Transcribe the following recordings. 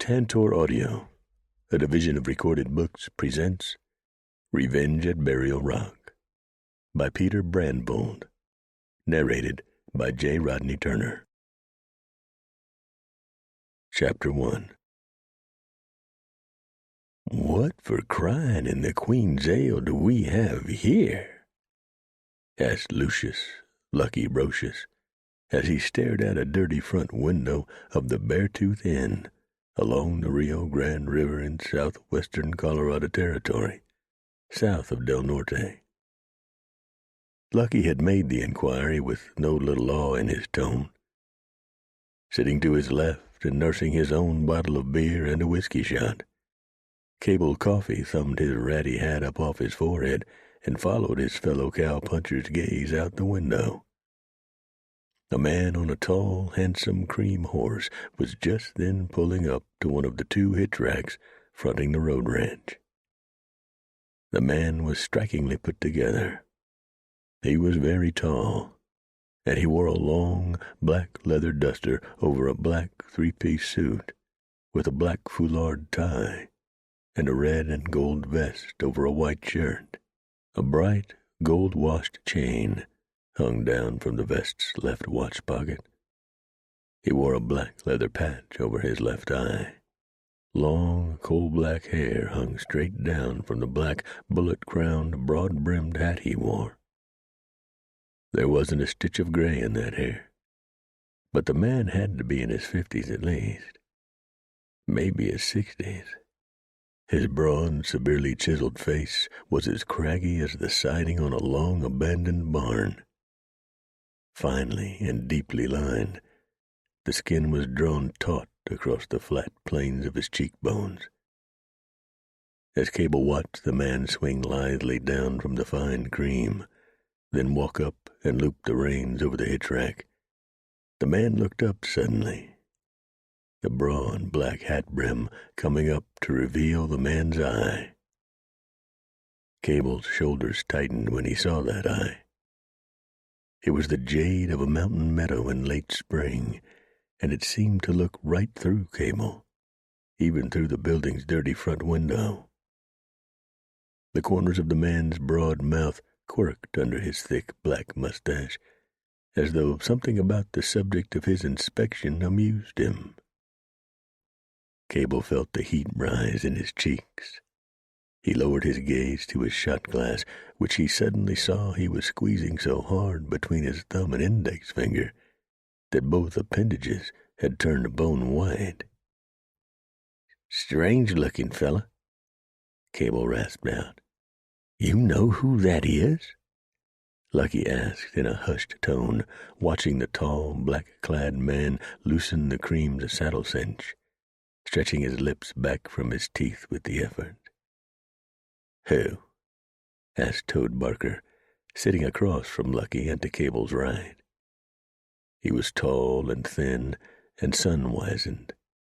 Tantor Audio, a division of Recorded Books, presents Revenge at Burial Rock by Peter Brandvold, narrated by J. Rodney Turner. Chapter 1. "What for crying in the Queen's Ale do we have here?" asked Lucius Lucky Brocius, as he stared out a dirty front window of the Beartooth Inn along the Rio Grande River in southwestern Colorado Territory, south of Del Norte. Lucky had made the inquiry with no little awe in his tone. Sitting to his left and nursing his own bottle of beer and a whiskey shot, Cable Coffee thumbed his ratty hat up off his forehead and followed his fellow cowpuncher's gaze out the window. A man on a tall, handsome cream horse was just then pulling up to one of the two hitch racks fronting the road ranch. The man was strikingly put together. He was very tall, and he wore a long, black leather duster over a black three-piece suit with a black foulard tie and a red and gold vest over a white shirt. A bright, gold-washed chain hung down from the vest's left watch pocket. He wore a black leather patch over his left eye. Long, coal-black hair hung straight down from the black, bullet-crowned, broad-brimmed hat he wore. There wasn't a stitch of gray in that hair, but the man had to be in his 50s at least, maybe his 60s. His broad, severely chiseled face was as craggy as the siding on a long abandoned barn. Finely and deeply lined, the skin was drawn taut across the flat planes of his cheekbones. As Cable watched the man swing lithely down from the fine cream, then walk up and loop the reins over the hitch rack, the man looked up suddenly, the broad black hat brim coming up to reveal the man's eye. Cable's shoulders tightened when he saw that eye. It was the jade of a mountain meadow in late spring, and it seemed to look right through Cable, even through the building's dirty front window. The corners of the man's broad mouth quirked under his thick black mustache, as though something about the subject of his inspection amused him. Cable felt the heat rise in his cheeks. He lowered his gaze to his shot glass, which he suddenly saw he was squeezing so hard between his thumb and index finger that both appendages had turned bone white. "Strange-looking fella," Cable rasped out. "You know who that is?" Lucky asked in a hushed tone, watching the tall, black-clad man loosen the cream's saddle cinch, stretching his lips back from his teeth with the effort. "Who?" asked Toad Barker, sitting across from Lucky and to Cable's right. He was tall and thin and sun-wizened,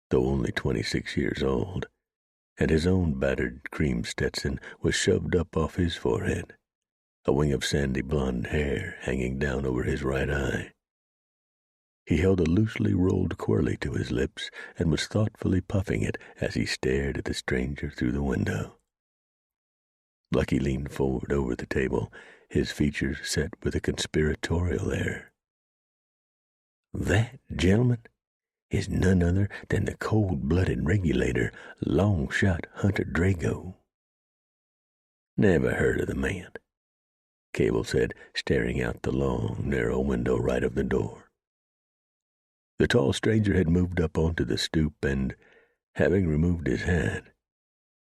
though only 26 years old, and his own battered cream Stetson was shoved up off his forehead, a wing of sandy blonde hair hanging down over his right eye. He held a loosely rolled quirly to his lips and was thoughtfully puffing it as he stared at the stranger through the window. Lucky leaned forward over the table, his features set with a conspiratorial air. "That, gentlemen, is none other than the cold-blooded regulator, long-shot Hunter Drago." "Never heard of the man," Cable said, staring out the long, narrow window right of the door. The tall stranger had moved up onto the stoop and, having removed his hat,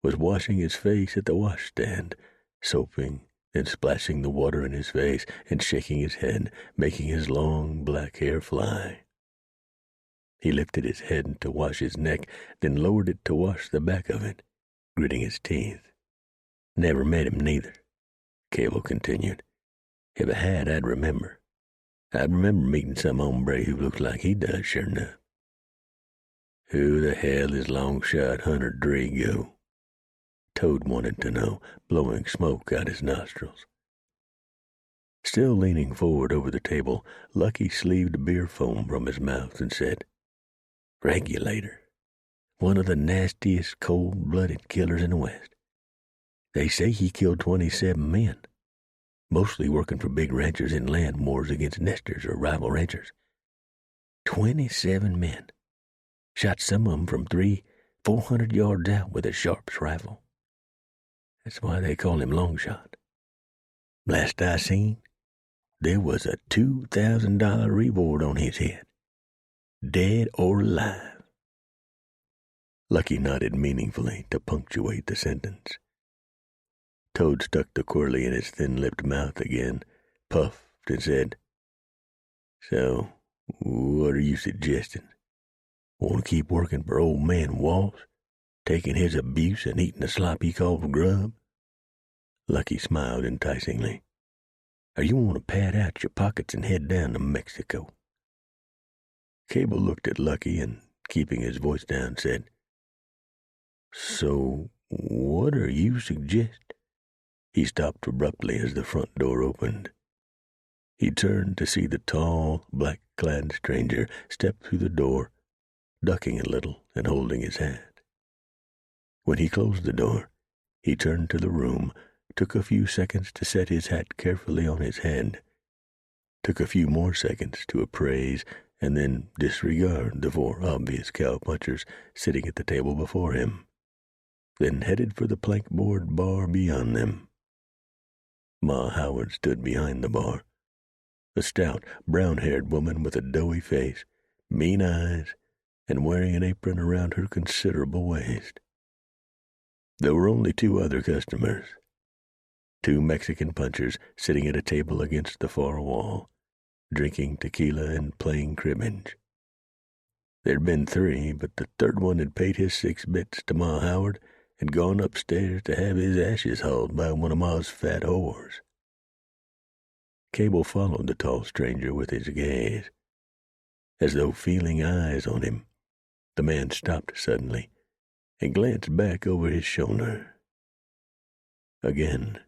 was washing his face at the washstand, soaping and splashing the water in his face and shaking his head, making his long black hair fly. He lifted his head to wash his neck, then lowered it to wash the back of it, gritting his teeth. "Never met him neither," Cable continued. "If I had, I'd remember. I'd remember meeting some hombre who looks like he does, sure enough." "Who the hell is long-shot Hunter Drago?" Toad wanted to know, blowing smoke out his nostrils. Still leaning forward over the table, Lucky sleeved beer foam from his mouth and said, "Regulator. One of the nastiest, cold-blooded killers in the West. They say he killed 27 men, mostly working for big ranchers in land wars against nesters or rival ranchers. 27 men. Shot some of them from 400 yards out with a Sharps rifle. That's why they call him Longshot. Last I seen, there was a $2,000 reward on his head, dead or alive. Lucky nodded meaningfully to punctuate the sentence. Toad stuck the quirly in his thin-lipped mouth again, puffed, and said, "So, what are you suggesting? Want to keep working for old man Walsh, taking his abuse and eating the slop he calls grub?" Lucky smiled enticingly. "Or you want to pad out your pockets and head down to Mexico?" Cable looked at Lucky and, keeping his voice down, said, "So, what are you suggesting?" He stopped abruptly as the front door opened. He turned to see the tall, black-clad stranger step through the door, ducking a little and holding his hat. When he closed the door, he turned to the room, took a few seconds to set his hat carefully on his head, took a few more seconds to appraise and then disregard the 4 obvious cowpunchers sitting at the table before him, then headed for the plankboard bar beyond them. Ma Howard stood behind the bar, a stout, brown-haired woman with a doughy face, mean eyes, and wearing an apron around her considerable waist. There were only 2 other customers, 2 Mexican punchers sitting at a table against the far wall, drinking tequila and playing cribbage. There'd been 3, but the third one had paid his 6 bits to Ma Howard and gone upstairs to have his ashes hauled by one of Ma's fat whores. Cable followed the tall stranger with his gaze. As though feeling eyes on him, the man stopped suddenly and glanced back over his shoulder. Again,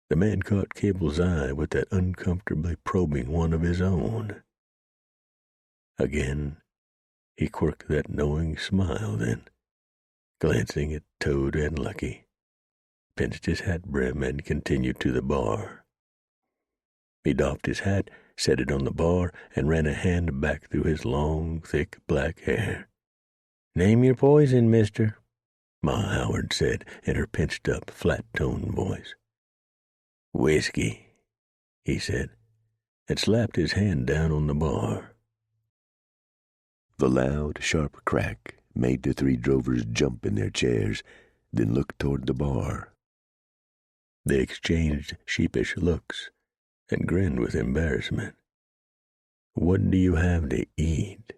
the man caught Cable's eye with that uncomfortably probing one of his own. Again, he quirked that knowing smile then, glancing at Toad and Lucky, pinched his hat brim and continued to the bar. He doffed his hat, set it on the bar, and ran a hand back through his long, thick black hair. "Name your poison, mister," Ma Howard said in her pinched-up, flat-toned voice. "Whiskey," he said, and slapped his hand down on the bar. The loud, sharp crack made the 3 drovers jump in their chairs, then look toward the bar. They exchanged sheepish looks and grinned with embarrassment. "What do you have to eat?"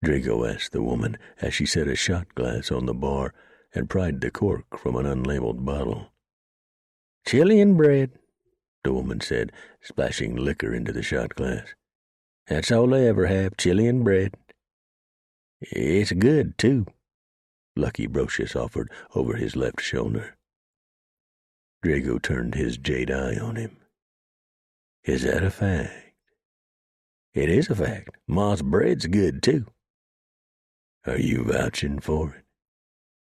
Drago asked the woman as she set a shot glass on the bar and pried the cork from an unlabeled bottle. "Chili and bread," the woman said, splashing liquor into the shot glass. "That's all I ever have, chili and bread. It's good, too," Lucky Brocious offered over his left shoulder. Drago turned his jade eye on him. "Is that a fact?" "It is a fact. Ma's bread's good, too." "Are you vouching for it?"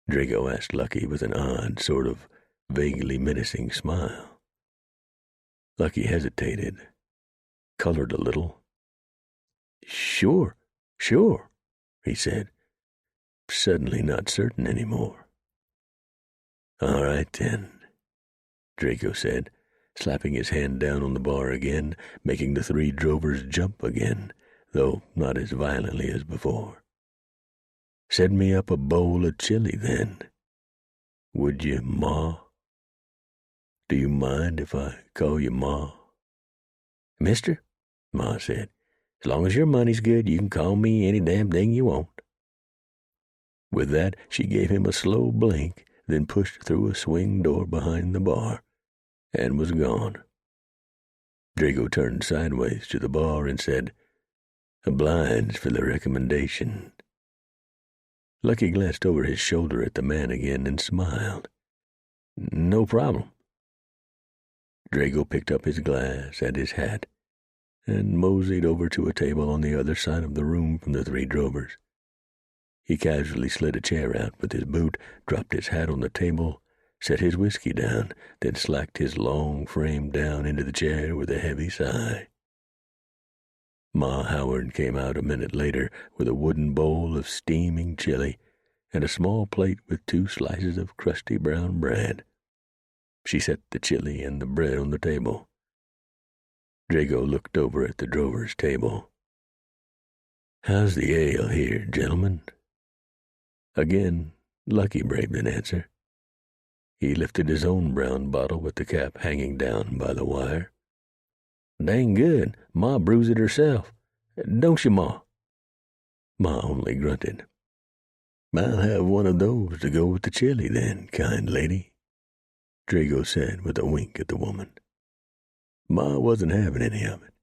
Drago asked Lucky with an odd, sort of vaguely menacing smile. Lucky hesitated, colored a little. Sure, he said, suddenly not certain anymore. "All right, then," Draco said, slapping his hand down on the bar again, making the 3 drovers jump again, though not as violently as before. "Send me up a bowl of chili, then. Would you, Ma? Do you mind if I call you Ma?" "Mister," Ma said, "as long as your money's good, you can call me any damn thing you want." With that, she gave him a slow blink, then pushed through a swing door behind the bar, and was gone. Drago turned sideways to the bar and said, "Obliged for the recommendation." Lucky glanced over his shoulder at the man again and smiled. "No problem." Drago picked up his glass and his hat and moseyed over to a table on the other side of the room from the 3 drovers. He casually slid a chair out with his boot, dropped his hat on the table, set his whiskey down, then slacked his long frame down into the chair with a heavy sigh. Ma Howard came out a minute later with a wooden bowl of steaming chili and a small plate with 2 slices of crusty brown bread. She set the chili and the bread on the table. Drago looked over at the drover's table. "How's the ale here, gentlemen?" Again, Lucky braved an answer. He lifted his own brown bottle with the cap hanging down by the wire. "Dang good. Ma brews it herself. Don't you, Ma?" Ma only grunted. "I'll have one of those to go with the chili, then, kind lady," Drago said with a wink at the woman. Ma wasn't having any of it.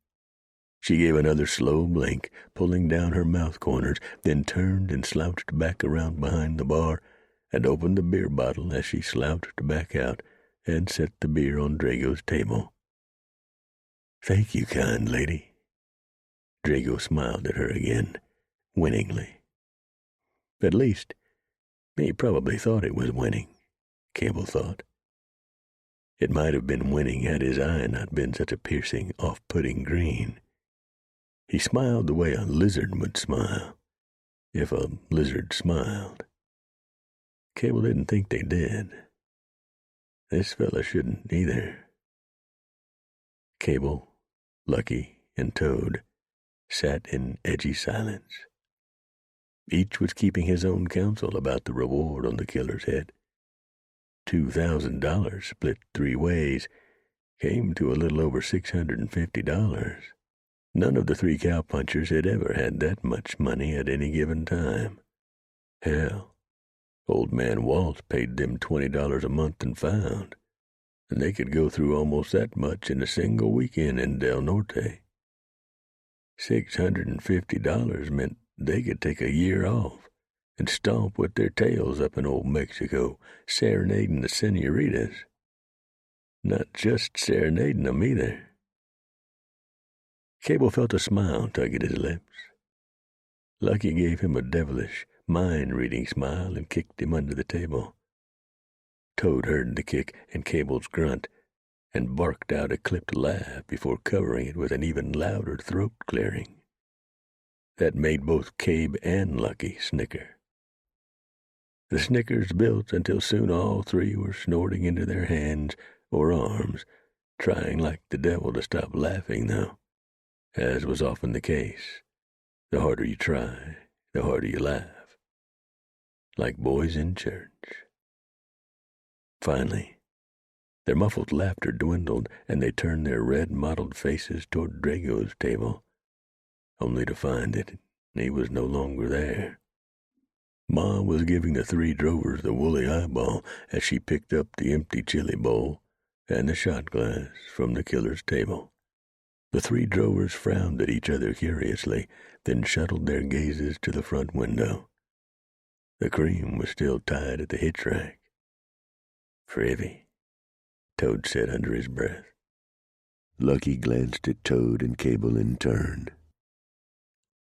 She gave another slow blink, pulling down her mouth corners, then turned and slouched back around behind the bar and opened the beer bottle as she slouched back out and set the beer on Drago's table. "Thank you, kind lady." Drago smiled at her again, winningly. At least, he probably thought it was winning, Cable thought. It might have been winning had his eye not been such a piercing, off-putting green. He smiled the way a lizard would smile, if a lizard smiled. Cable didn't think they did. This fella shouldn't either. Cable, Lucky, and Toad sat in edgy silence. Each was keeping his own counsel about the reward on the killer's head. $2,000 split 3 ways came to a little over $650. None of the 3 cowpunchers had ever had that much money at any given time. Hell, old man Walt paid them $20 a month and found, and they could go through almost that much in a single weekend in Del Norte. $650 meant they could take a year off and stomp with their tails up in old Mexico, serenading the senoritas. Not just serenading them either. Cable felt a smile tug at his lips. Lucky gave him a devilish, mind-reading smile and kicked him under the table. Toad heard the kick and Cable's grunt and barked out a clipped laugh before covering it with an even louder throat clearing. That made both Cabe and Lucky snicker. The snickers built until soon all 3 were snorting into their hands or arms, trying like the devil to stop laughing, though, as was often the case. The harder you try, the harder you laugh. Like boys in church. Finally, their muffled laughter dwindled, and they turned their red mottled faces toward Drago's table, only to find that he was no longer there. Ma was giving the 3 drovers the woolly eyeball as she picked up the empty chili bowl and the shot glass from the killer's table. The 3 drovers frowned at each other curiously, then shuttled their gazes to the front window. The cream was still tied at the hitch rack. "Privy," Toad said under his breath. Lucky glanced at Toad and Cable in turn.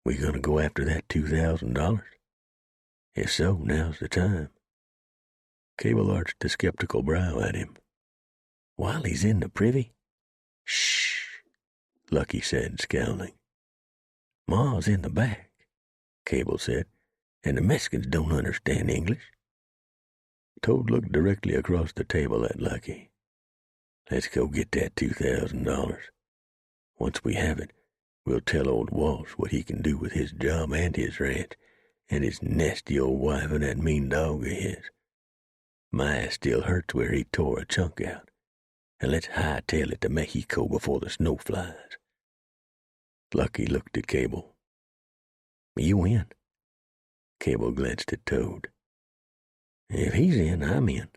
"We gonna go after that $2,000? If so, now's the time." Cable arched a skeptical brow at him. "While he's in the privy?" "Shh," Lucky said, scowling. "Ma's in the back," Cable said, "and the Mexicans don't understand English." Toad looked directly across the table at Lucky. "Let's go get that $2,000. Once we have it, we'll tell old Walsh what he can do with his job and his ranch, and his nasty old wife and that mean dog of his. My ass still hurts where he tore a chunk out, and let's hightail it to Mexico before the snow flies." Lucky looked at Cable. "You in?" Cable glanced at Toad. "If he's in, I'm in."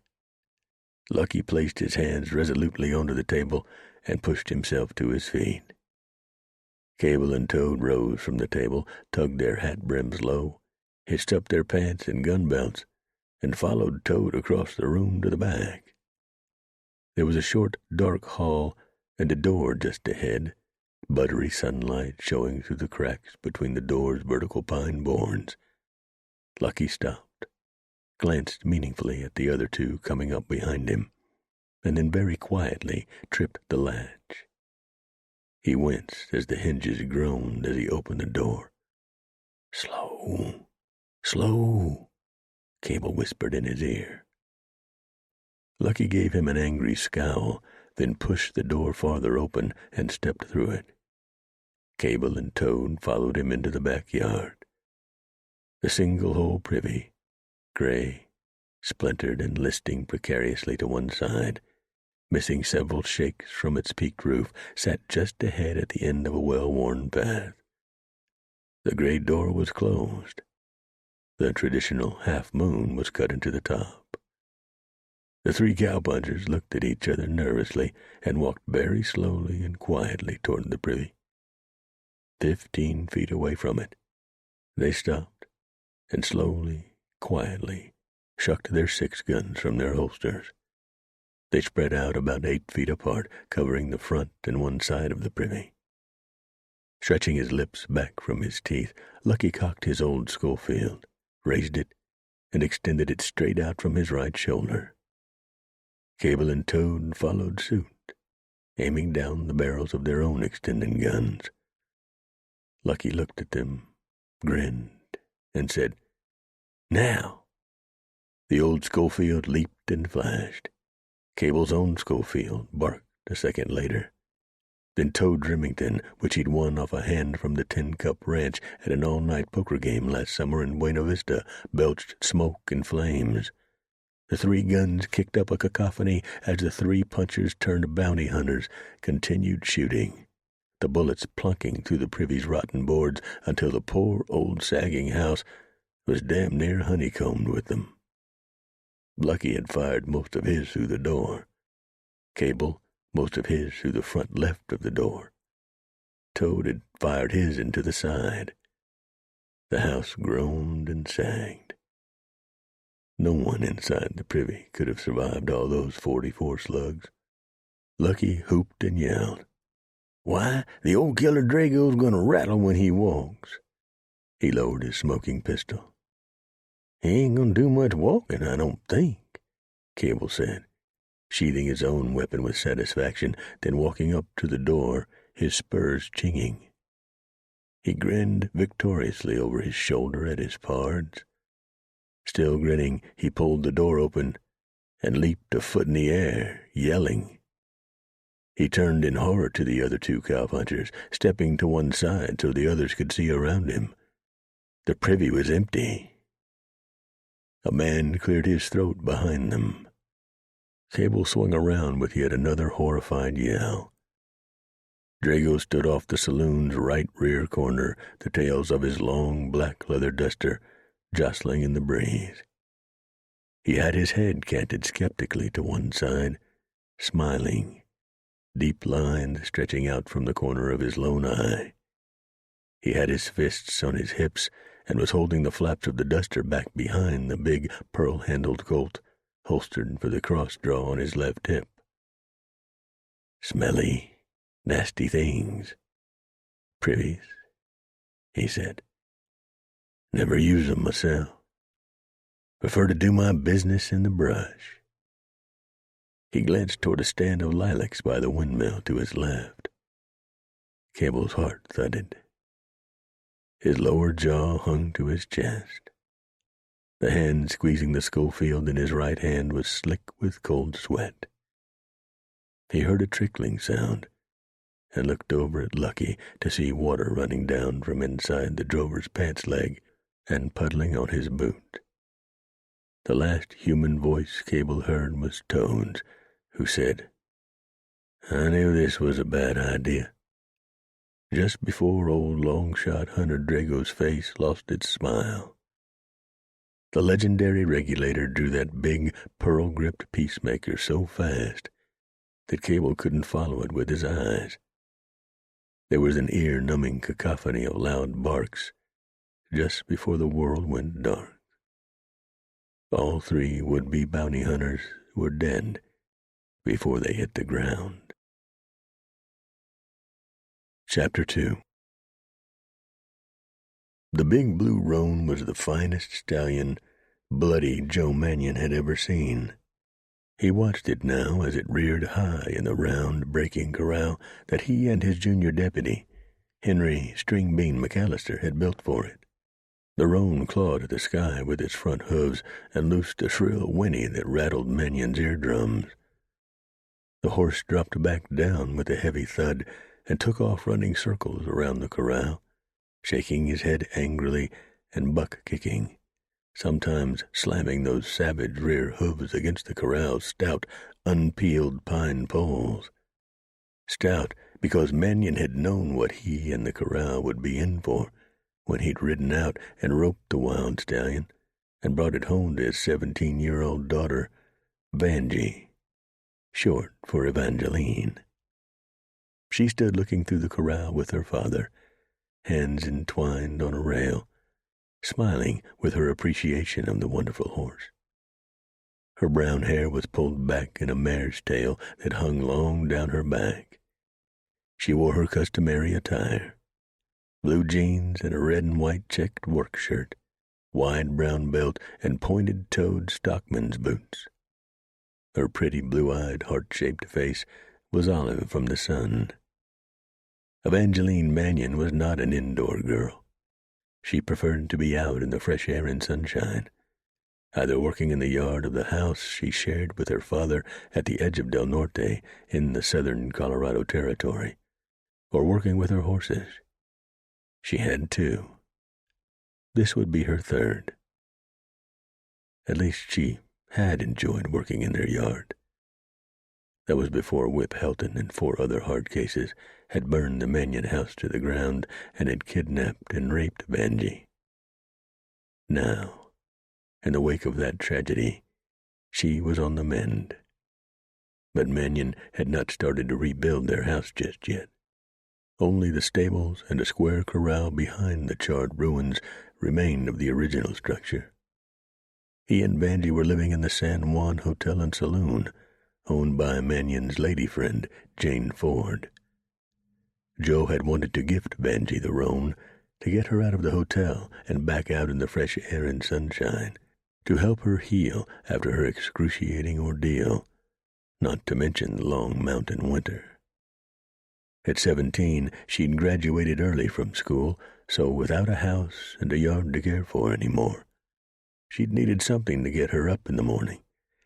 Lucky placed his hands resolutely onto the table and pushed himself to his feet. Cable and Toad rose from the table, tugged their hat brims low, hitched up their pants and gun belts, and followed Toad across the room to the back. There was a short, dark hall and a door just ahead, buttery sunlight showing through the cracks between the door's vertical pine boards. Lucky stopped, glanced meaningfully at the other two coming up behind him, and then very quietly tripped the latch. He winced as the hinges groaned as he opened the door. "Slow, slow," Cable whispered in his ear. Lucky gave him an angry scowl, then pushed the door farther open and stepped through it. Cable and Toad followed him into the backyard. The single-hole privy, gray, splintered and listing precariously to one side, missing several shakes from its peaked roof, sat just ahead at the end of a well-worn path. The gray door was closed. The traditional half-moon was cut into the top. The three cowpunchers looked at each other nervously and walked very slowly and quietly toward the privy. 15 feet away from it, they stopped and slowly, quietly, shucked their 6 guns from their holsters. They spread out about 8 feet apart, covering the front and one side of the privy. Stretching his lips back from his teeth, Lucky cocked his old Schofield, raised it, and extended it straight out from his right shoulder. Cable and Toad followed suit, aiming down the barrels of their own extended guns. Lucky looked at them, grinned, and said, "Now!" The old Schofield leaped and flashed. Cable's own Schofield barked a second later. Then Toad Remington, which he'd won off a hand from the Tin Cup Ranch at an all-night poker game last summer in Buena Vista, belched smoke and flames. The 3 guns kicked up a cacophony as the 3 punchers turned bounty hunters, continued shooting, the bullets plunking through the privy's rotten boards until the poor old sagging house was damn near honeycombed with them. Lucky had fired most of his through the door. Cable, most of his through the front left of the door. Toad had fired his into the side. The house groaned and sagged. No one inside the privy could have survived all those 44 slugs. Lucky hooped and yelled, "Why, the old killer Drago's gonna rattle when he walks." He lowered his smoking pistol. "He ain't gonna do much walking, I don't think," Cable said, sheathing his own weapon with satisfaction, then walking up to the door, his spurs chinging. He grinned victoriously over his shoulder at his pards. Still grinning, he pulled the door open and leaped a foot in the air, yelling. He turned in horror to the other 2 cowpunchers, stepping to one side so the others could see around him. The privy was empty. A man cleared his throat behind them. Cable swung around with yet another horrified yell. Drago stood off the saloon's right rear corner, the tails of his long black leather duster jostling in the breeze. He had his head canted skeptically to one side, smiling, deep lines stretching out from the corner of his lone eye. He had his fists on his hips and was holding the flaps of the duster back behind the big pearl-handled Colt, holstered for the cross-draw on his left hip. "Smelly, nasty things. Privies," he said. "Never use 'em myself. Prefer to do my business in the brush." He glanced toward a stand of lilacs by the windmill to his left. Cable's heart thudded. His lower jaw hung to his chest. The hand squeezing the Schofield in his right hand was slick with cold sweat. He heard a trickling sound and looked over at Lucky to see water running down from inside the drover's pants leg and puddling on his boot. The last human voice Cable heard was Toad's, who said, "I knew this was a bad idea." Just before old long-shot Hunter Drago's face lost its smile. The legendary regulator drew that big, pearl-gripped peacemaker so fast that Cable couldn't follow it with his eyes. There was an ear-numbing cacophony of loud barks just before the world went dark. All 3 would-be bounty hunters were dead before they hit the ground. Chapter 2. The big blue roan was the finest stallion bloody Joe Mannion had ever seen. He watched it now as it reared high in the round, breaking corral that he and his junior deputy, Henry Stringbean McAllister, had built for it. The roan clawed at the sky with its front hooves and loosed a shrill whinny that rattled Mannion's eardrums. The horse dropped back down with a heavy thud and took off running circles around the corral, shaking his head angrily and buck-kicking, sometimes slamming those savage rear hooves against the corral's stout, unpeeled pine poles. Stout because Mannion had known what he and the corral would be in for when he'd ridden out and roped the wild stallion and brought it home to his 17-year-old daughter, Vanjie, short for Evangeline. She stood looking through the corral with her father, hands entwined on a rail, smiling with her appreciation of the wonderful horse. Her brown hair was pulled back in a mare's tail that hung long down her back. She wore her customary attire, blue jeans and a red and white checked work shirt, wide brown belt, and pointed-toed stockman's boots. Her pretty blue-eyed, heart-shaped face was olive from the sun. Evangeline Mannion was not an indoor girl. She preferred to be out in the fresh air and sunshine, either working in the yard of the house she shared with her father at the edge of Del Norte in the southern Colorado Territory, or working with her horses. She had two. This would be her third. At least she had enjoyed working in their yard. That was before Whip Helton and 4 other hard cases had burned the Mannion house to the ground and had kidnapped and raped Vanjie. Now, in the wake of that tragedy, she was on the mend. But Mannion had not started to rebuild their house just yet. Only the stables and a square corral behind the charred ruins remained of the original structure. He and Vanjie were living in the San Juan Hotel and Saloon, owned by Mannion's lady friend, Jane Ford. Joe had wanted to gift Vanjie the roan to get her out of the hotel and back out in the fresh air and sunshine, to help her heal after her excruciating ordeal, not to mention the long mountain winter. At 17, she'd graduated early from school, so without a house and a yard to care for anymore, she'd needed something to get her up in the morning,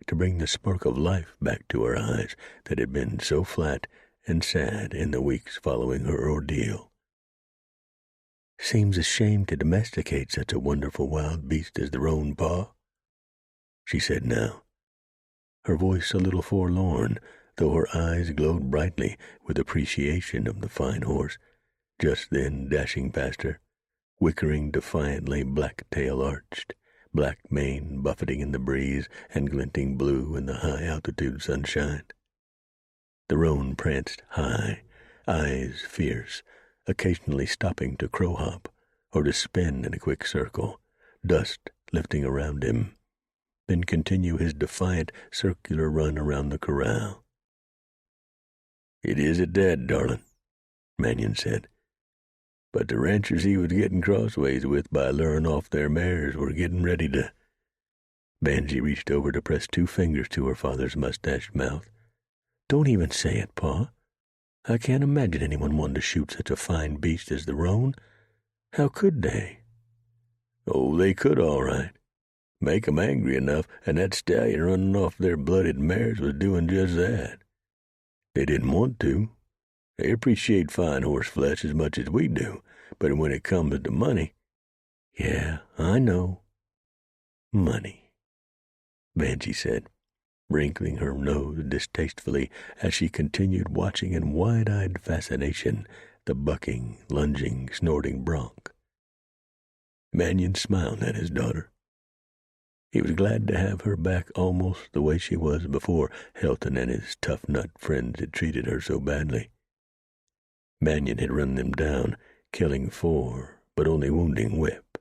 to bring the spark of life back to her eyes that had been so flat and sad in the weeks following her ordeal. "Seems a shame to domesticate such a wonderful wild beast as the roan, Pa," she said now, her voice a little forlorn, though her eyes glowed brightly with appreciation of the fine horse, just then dashing past her, whickering defiantly, black tail arched, black mane buffeting in the breeze and glinting blue in the high-altitude sunshine. The roan pranced high, eyes fierce, occasionally stopping to crow-hop or to spin in a quick circle, dust lifting around him, then continue his defiant circular run around the corral. "It is at that, darling," Mannion said. "But the ranchers he was getting crossways with by luring off their mares were getting ready to—" Vanjie reached over to press 2 fingers to her father's mustached mouth. "Don't even say it, Pa. I can't imagine anyone wanting to shoot such a fine beast as the roan. How could they?" "Oh, they could all right. Make 'em angry enough, and that stallion running off their blooded mares was doing just that. They didn't want to. They appreciate fine horse flesh as much as we do, but when it comes to money—" "Yeah, I know. Money," Vanjie said, wrinkling her nose distastefully as she continued watching in wide-eyed fascination the bucking, lunging, snorting bronc. Mannion smiled at his daughter. He was glad to have her back almost the way she was before Helton and his tough-nut friends had treated her so badly. Mannion had run them down, killing 4, but only wounding Whip.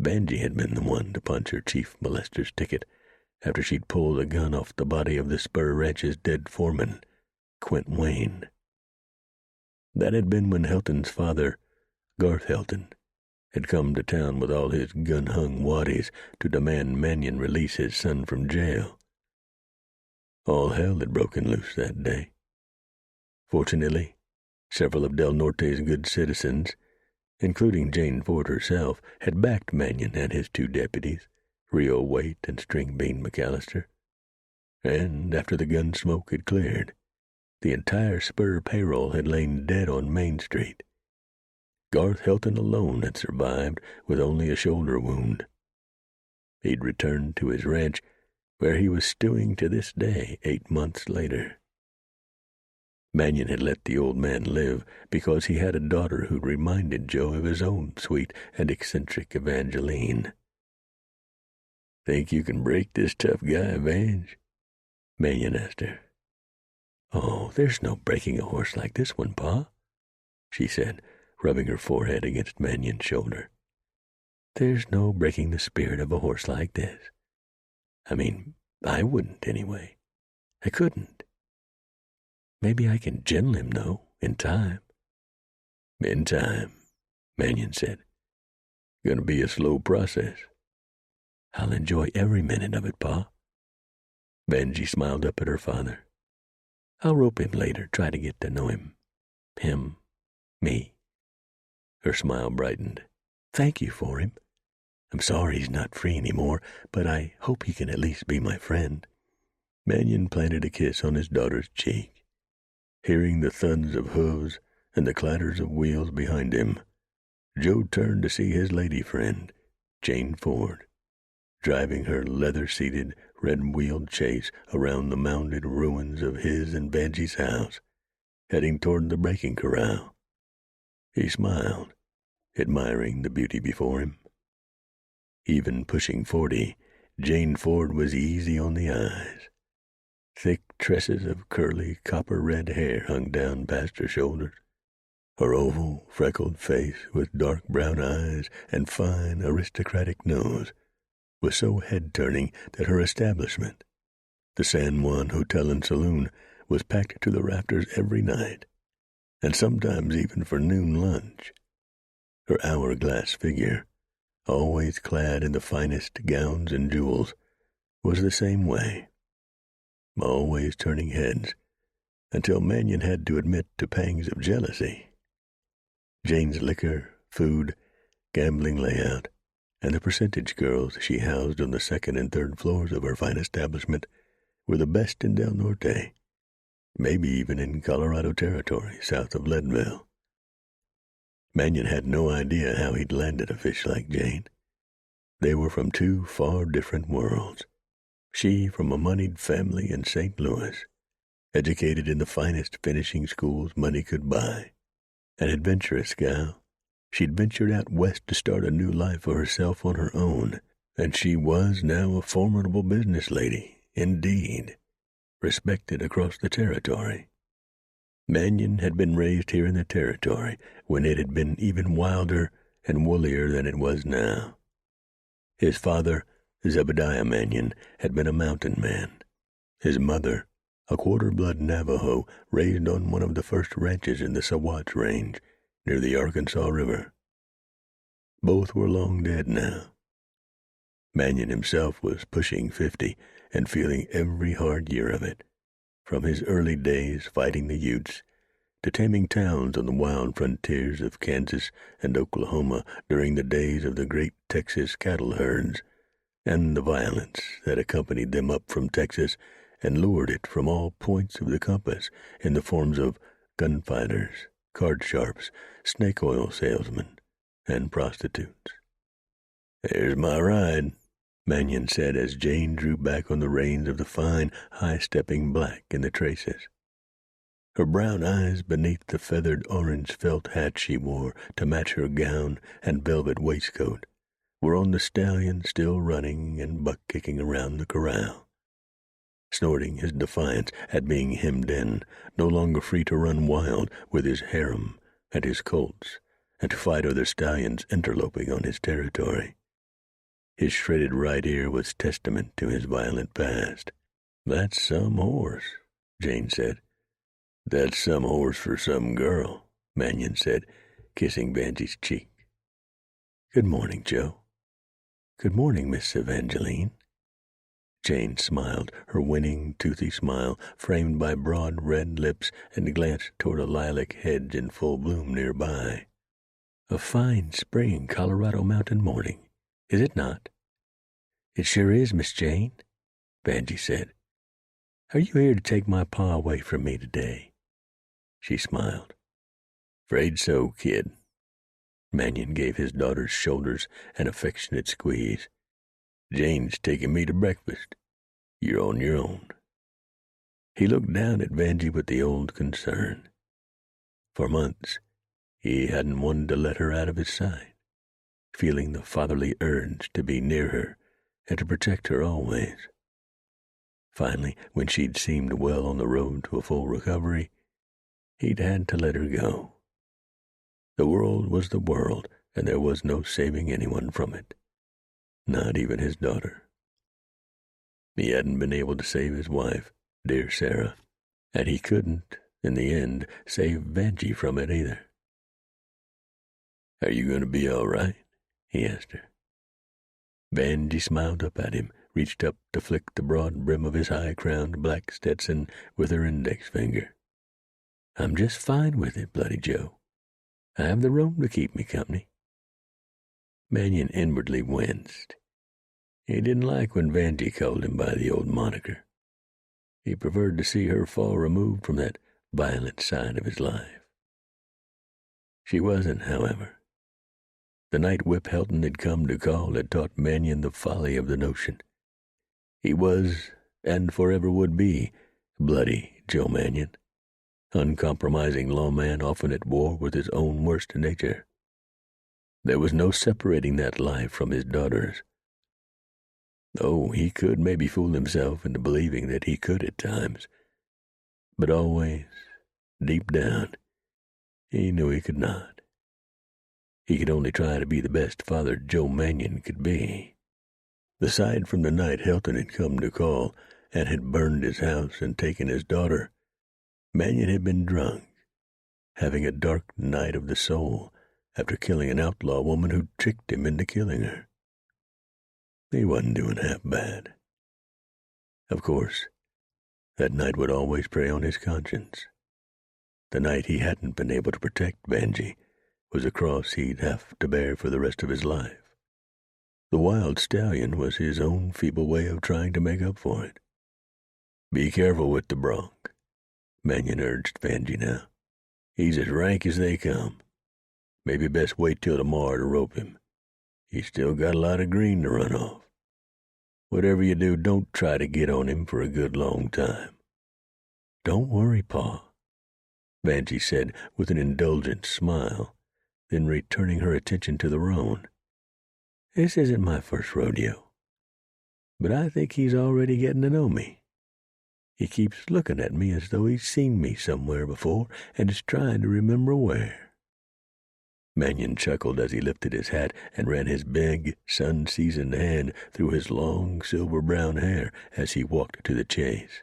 Vanjie had been the one to punch her chief molester's ticket after she'd pulled a gun off the body of the Spur Ranch's dead foreman, Quint Wayne. That had been when Helton's father, Garth Helton, had come to town with all his gun-hung waddies to demand Mannion release his son from jail. All hell had broken loose that day. Fortunately, several of Del Norte's good citizens, including Jane Ford herself, had backed Mannion and his two deputies, Rio Waite and String Bean McAllister, and after the gun smoke had cleared, the entire Spur payroll had lain dead on Main Street. Garth Hilton alone had survived with only a shoulder wound. He'd returned to his ranch, where he was stewing to this day 8 months later. Mannion had let the old man live because he had a daughter who reminded Joe of his own sweet and eccentric Evangeline. "Think you can break this tough guy, Evange?" Mannion asked her. "Oh, there's no breaking a horse like this one, Pa," she said, rubbing her forehead against Mannion's shoulder. "There's no breaking the spirit of a horse like this. I mean, I wouldn't anyway. I couldn't. Maybe I can gentle him, though, in time." "In time," Mannion said. "Gonna be a slow process." "I'll enjoy every minute of it, Pa." Benji smiled up at her father. "I'll rope him later, try to get to know him. Him, me." Her smile brightened. "Thank you for him. I'm sorry he's not free anymore, but I hope he can at least be my friend." Mannion planted a kiss on his daughter's cheek. Hearing the thuds of hooves and the clatters of wheels behind him, Joe turned to see his lady friend, Jane Ford, driving her leather-seated, red-wheeled chaise around the mounded ruins of his and Benji's house, heading toward the breaking corral. He smiled, admiring the beauty before him. Even pushing 40, Jane Ford was easy on the eyes. Thick tresses of curly copper-red hair hung down past her shoulders. Her oval, freckled face with dark brown eyes and fine, aristocratic nose was so head-turning that her establishment, the San Juan Hotel and Saloon, was packed to the rafters every night, and sometimes even for noon lunch. Her hourglass figure, always clad in the finest gowns and jewels, was the same way, always turning heads, until Mannion had to admit to pangs of jealousy. Jane's liquor, food, gambling layout, and the percentage girls she housed on the second and third floors of her fine establishment were the best in Del Norte, maybe even in Colorado Territory, south of Leadville. Mannion had no idea how he'd landed a fish like Jane. They were from two far different worlds. She from a moneyed family in St. Louis, educated in the finest finishing schools money could buy. An adventurous gal, she'd ventured out west to start a new life for herself on her own, and she was now a formidable business lady, indeed, respected across the territory. Mannion had been raised here in the territory when it had been even wilder and woollier than it was now. His father, Zebediah Mannion, had been a mountain man. His mother, a quarter-blood Navajo raised on one of the first ranches in the Sawatch Range near the Arkansas River. Both were long dead now. Mannion himself was pushing 50 and feeling every hard year of it, from his early days fighting the Utes to taming towns on the wild frontiers of Kansas and Oklahoma during the days of the great Texas cattle herds, and the violence that accompanied them up from Texas and lured it from all points of the compass in the forms of gunfighters, card sharps, snake oil salesmen, and prostitutes. "There's my ride," Mannion said as Jane drew back on the reins of the fine, high-stepping black in the traces. Her brown eyes beneath the feathered orange felt hat she wore to match her gown and velvet waistcoat were on the stallion still running and buck-kicking around the corral, snorting his defiance at being hemmed in, no longer free to run wild with his harem and his colts, and to fight other stallions interloping on his territory. His shredded right ear was testament to his violent past. "That's some horse," Jane said. "That's some horse for some girl," Mannion said, kissing Benji's cheek. "Good morning, Joe." "Good morning, Miss Evangeline." Jane smiled, her winning, toothy smile framed by broad red lips, and glanced toward a lilac hedge in full bloom nearby. "A fine spring Colorado mountain morning, is it not?" "It sure is, Miss Jane," Vanjie said. "Are you here to take my pa away from me today?" She smiled. "'Fraid so, kid." Mannion gave his daughter's shoulders an affectionate squeeze. "Jane's taking me to breakfast. You're on your own." He looked down at Vanjie with the old concern. For months, he hadn't wanted to let her out of his sight, feeling the fatherly urge to be near her and to protect her always. Finally, when she'd seemed well on the road to a full recovery, he'd had to let her go. The world was the world, and there was no saving anyone from it, not even his daughter. He hadn't been able to save his wife, dear Sarah, and he couldn't, in the end, save Vanjie from it either. "Are you going to be all right?" he asked her. Vanjie smiled up at him, reached up to flick the broad brim of his high-crowned black Stetson with her index finger. "I'm just fine with it, Bloody Joe. I have the roan to keep me company." Mannion inwardly winced. He didn't like when Vanjie called him by the old moniker. He preferred to see her far removed from that violent side of his life. She wasn't, however. The night Whip Helton had come to call had taught Mannion the folly of the notion. He was, and forever would be, Bloody Joe Mannion, uncompromising lawman often at war with his own worst nature. There was no separating that life from his daughter's. Oh, he could maybe fool himself into believing that he could at times, but always, deep down, he knew he could not. He could only try to be the best father Joe Mannion could be. Aside from the night Helton had come to call and had burned his house and taken his daughter, Mannion had been drunk, having a dark night of the soul after killing an outlaw woman who tricked him into killing her. He wasn't doing half bad. Of course, that night would always prey on his conscience. The night he hadn't been able to protect Vanjie was a cross he'd have to bear for the rest of his life. The wild stallion was his own feeble way of trying to make up for it. "Be careful with the bronc," Mannion urged Vanjie now. "He's as rank as they come. Maybe best wait till tomorrow to rope him. He's still got a lot of green to run off. Whatever you do, don't try to get on him for a good long time." "Don't worry, Pa," Vanjie said with an indulgent smile, then returning her attention to the roan. "This isn't my first rodeo, but I think he's already getting to know me. He keeps looking at me as though he's seen me somewhere before and is trying to remember where." Mannion chuckled as he lifted his hat and ran his big, sun-seasoned hand through his long, silver-brown hair as he walked to the chase.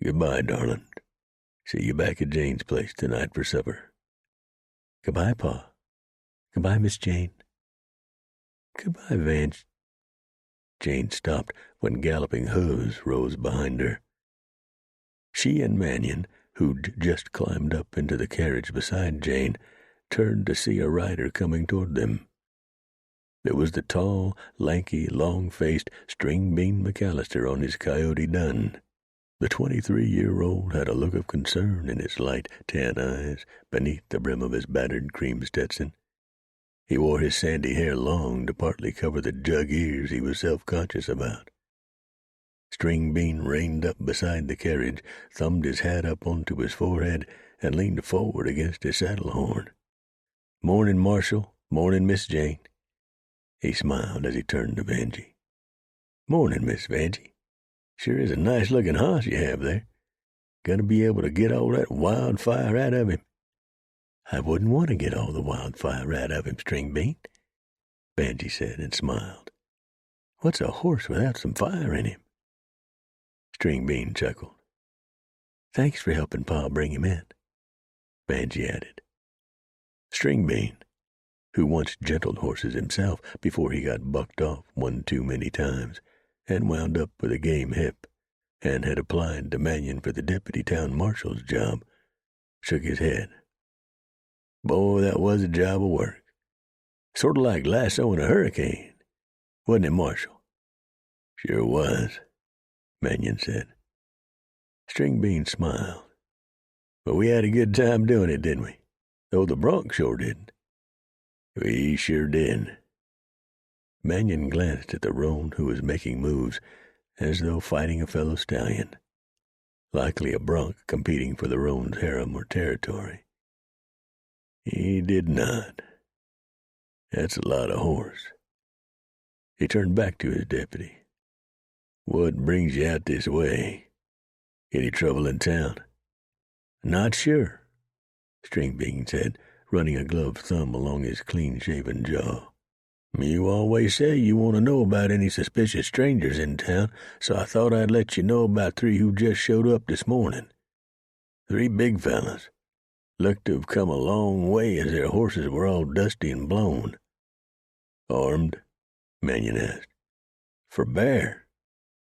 "Goodbye, darling. See you back at Jane's place tonight for supper." "Goodbye, Pa. Goodbye, Miss Jane." "Goodbye, Vange." Jane stopped when galloping hooves rose behind her. She and Mannion, who'd just climbed up into the carriage beside Jane, turned to see a rider coming toward them. It was the tall, lanky, long-faced String-Bean McAllister on his coyote dun. The 23-year-old had a look of concern in his light tan eyes beneath the brim of his battered cream Stetson. He wore his sandy hair long to partly cover the jug ears he was self-conscious about. String-Bean reined up beside the carriage, thumbed his hat up onto his forehead, and leaned forward against his saddle horn. "Morning, Marshal. Morning, Miss Jane." He smiled as he turned to Vanjie. "Morning, Miss Vanjie. Sure is a nice-looking hoss you have there. Gonna be able to get all that wildfire out of him?" "I wouldn't want to get all the wildfire out of him, String-Bean," Vanjie said and smiled. "What's a horse without some fire in him?" String-Bean chuckled. "Thanks for helping Pa bring him in," Vanjie added. "String-Bean, who once gentled horses himself before he got bucked off one too many times and wound up with a game hip, and had applied to Mannion for the deputy town marshal's job, shook his head. Boy, that was a job of work. Sort of like lassoing a hurricane, wasn't it, Marshal? Sure was, Mannion said. Stringbean smiled. But we had a good time doing it, didn't we? Though the bronc sure didn't. We sure did. Mannion glanced at the roan who was making moves as though fighting a fellow stallion, likely a bronc competing for the roan's harem or territory. He did not. That's a lot of horse. He turned back to his deputy. What brings you out this way? Any trouble in town? Not sure, Stringbean said, running a gloved thumb along his clean-shaven jaw. You always say you want to know about any suspicious strangers in town, so I thought I'd let you know about 3 who just showed up this morning. 3 big fellas. Looked to have come a long way as their horses were all dusty and blown. Armed? Mannion asked. For bear,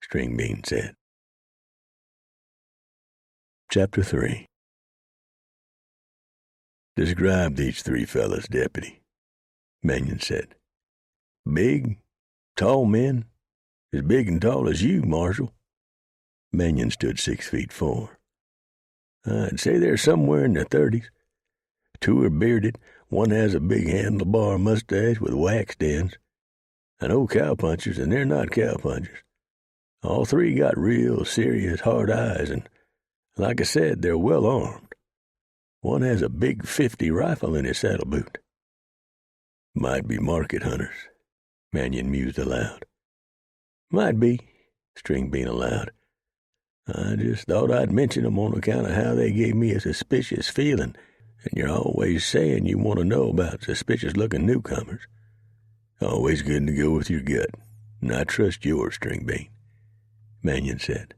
Stringbean said. Chapter 3. Describe these 3 fellas, deputy, Mannion said. Big, tall men, as big and tall as you, Marshal. Mannion stood 6 feet 4. I'd say they're somewhere in their 30s. 2 are bearded, one has a big handlebar mustache with waxed ends. I know cowpunchers, and they're not cowpunchers. All 3 got real serious, hard eyes, and, like I said, they're well armed. One has a big .50 rifle in his saddle boot. Might be market hunters, Mannion mused aloud. Might be, Stringbean allowed. I just thought I'd mention them on account of how they gave me a suspicious feeling, and you're always saying you want to know about suspicious-looking newcomers. Always good to go with your gut, and I trust yours, Stringbean, Mannion said.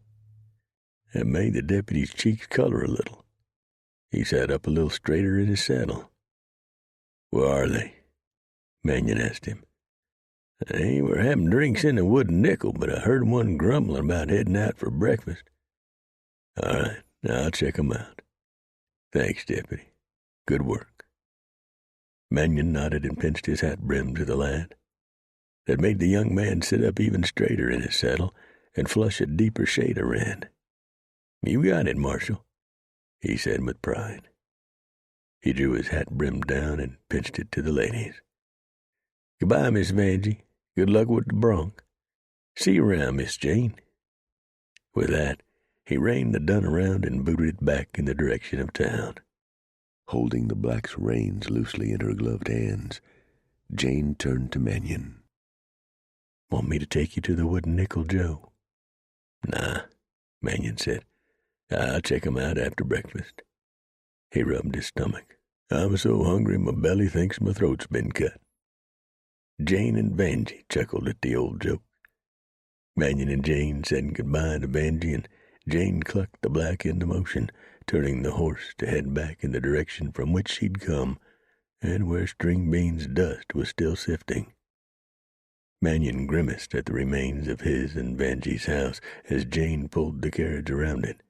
It made the deputy's cheeks color a little. He sat up a little straighter in his saddle. Where are they? Mannion asked him. They were having drinks in the Wooden Nickel, but I heard one grumbling about heading out for breakfast. All right, I'll check 'em out. Thanks, deputy. Good work. Mannion nodded and pinched his hat brim to the lad. That made the young man sit up even straighter in his saddle and flush a deeper shade of red. You got it, Marshal, he said with pride. He drew his hat brim down and pinched it to the ladies. Goodbye, Miss Vanjie. Good luck with the bronc. See you around, Miss Jane. With that, he reined the dun around and booted it back in the direction of town. Holding the black's reins loosely in her gloved hands, Jane turned to Mannion. Want me to take you to the Wooden Nickel, Joe? Nah, Mannion said. I'll check 'em out after breakfast. He rubbed his stomach. I'm so hungry my belly thinks my throat's been cut. Jane and Vanjie chuckled at the old joke. Mannion and Jane said goodbye to Vanjie, and Jane clucked the black into motion, turning the horse to head back in the direction from which she'd come, and where Stringbean's dust was still sifting. Mannion grimaced at the remains of his and Vanjie's house as Jane pulled the carriage around it,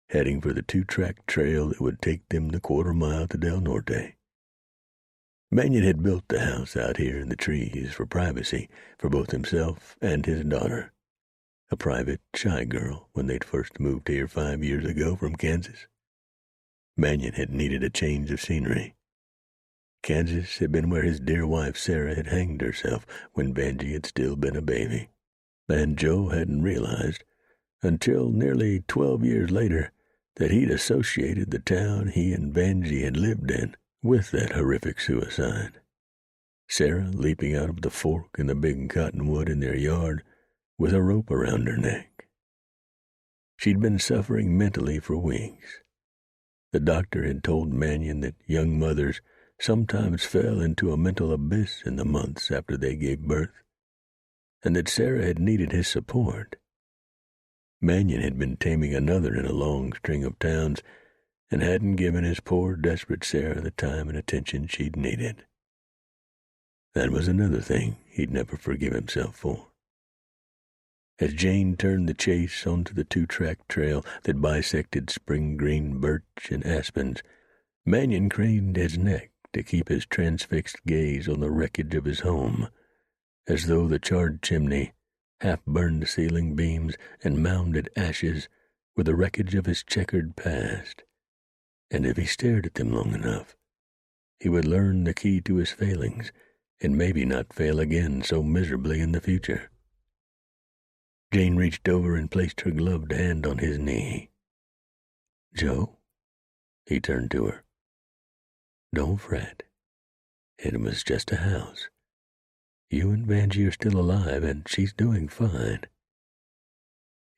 heading for the 2-track trail that would take them the 1/4 mile to Del Norte. Mannion had built the house out here in the trees for privacy for both himself and his daughter, a private, shy girl when they'd first moved here 5 years ago from Kansas. Mannion had needed a change of scenery. Kansas had been where his dear wife Sarah had hanged herself when Vanjie had still been a baby, and Joe hadn't realized, until nearly 12 years later, that he'd associated the town he and Vanjie had lived in with that horrific suicide. Sarah leaping out of the fork in the big cottonwood in their yard with a rope around her neck. She'd been suffering mentally for weeks. The doctor had told Mannion that young mothers sometimes fell into a mental abyss in the months after they gave birth, and that Sarah had needed his support. Mannion had been taming another in a long string of towns and hadn't given his poor, desperate Sarah the time and attention she'd needed. That was another thing he'd never forgive himself for. As Jane turned the chase onto the two-track trail that bisected spring green birch and aspens, Mannion craned his neck to keep his transfixed gaze on the wreckage of his home, as though the charred chimney, half-burned ceiling beams, and mounded ashes were the wreckage of his checkered past. And if he stared at them long enough, he would learn the key to his failings, and maybe not fail again so miserably in the future. Jane reached over and placed her gloved hand on his knee. "Joe," he turned to her, "don't fret. It was just a house. You and Vanjie are still alive, and she's doing fine."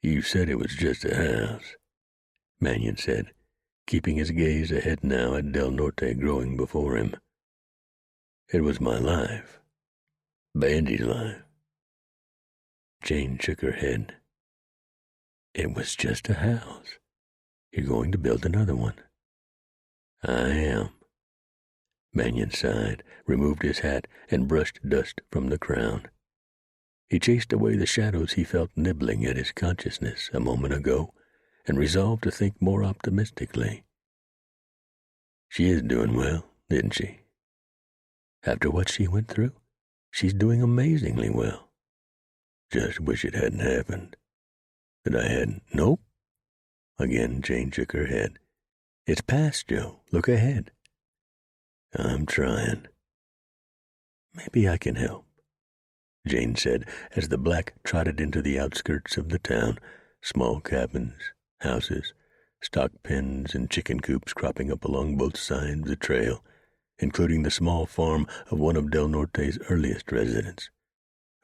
"You said it was just a house," Mannion said, keeping his gaze ahead now at Del Norte growing before him. "It was my life. Vanjie's life." Jane shook her head. "It was just a house. You're going to build another one." "I am." Mannion sighed, removed his hat, and brushed dust from the crown. He chased away the shadows he felt nibbling at his consciousness a moment ago, and resolved to think more optimistically. "She is doing well, isn't she? After what she went through, she's doing amazingly well. Just wish it hadn't happened. That I hadn't." "Nope." Again Jane shook her head. "It's past, Joe. Look ahead." "I'm trying." "Maybe I can help," Jane said as the black trotted into the outskirts of the town, small cabins, houses, stock pens, and chicken coops cropping up along both sides of the trail, including the small farm of one of Del Norte's earliest residents,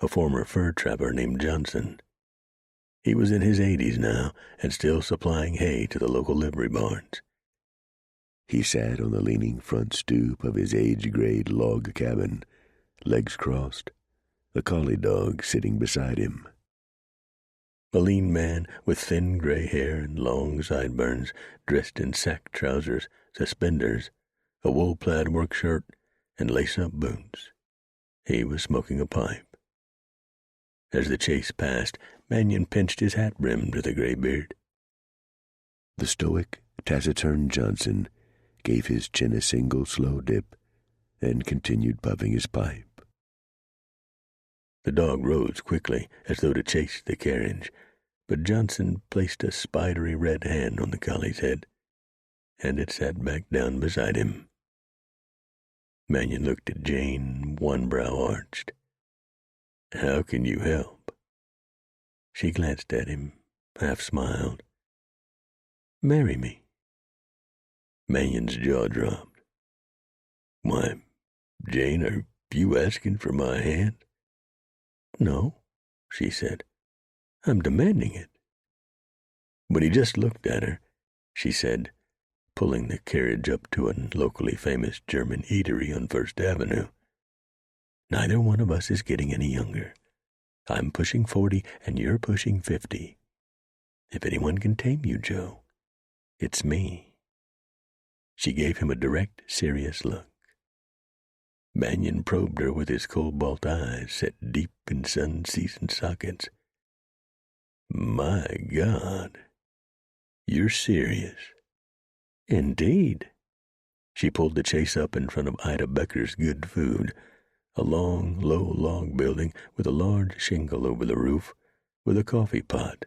a former fur trapper named Johnson. He was in his 80s now and still supplying hay to the local livery barns. He sat on the leaning front stoop of his age-grayed log cabin, legs crossed, a collie dog sitting beside him. A lean man with thin gray hair and long sideburns, dressed in sack trousers, suspenders, a wool-plaid work shirt, and lace-up boots. He was smoking a pipe. As the chase passed, Mannion pinched his hat brim to the gray beard. The stoic, taciturn Johnson gave his chin a single slow dip and continued puffing his pipe. The dog rose quickly as though to chase the carriage, but Johnson placed a spidery red hand on the collie's head, and it sat back down beside him. Mannion looked at Jane, one brow arched. "How can you help?" She glanced at him, half-smiled. "Marry me." Mannion's jaw dropped. "Why, Jane, are you asking for my hand?" "No," she said. "I'm demanding it." But he just looked at her, she said, pulling the carriage up to a locally famous German eatery on First Avenue. "Neither one of us is getting any younger. I'm pushing 40 and you're pushing 50. If anyone can tame you, Joe, it's me." She gave him a direct, serious look. Mannion probed her with his cobalt eyes set deep in sun-seasoned sockets. "My God, you're serious." "Indeed." She pulled the chase up in front of Ida Becker's Good Food, a long, low log building with a large shingle over the roof, with a coffee pot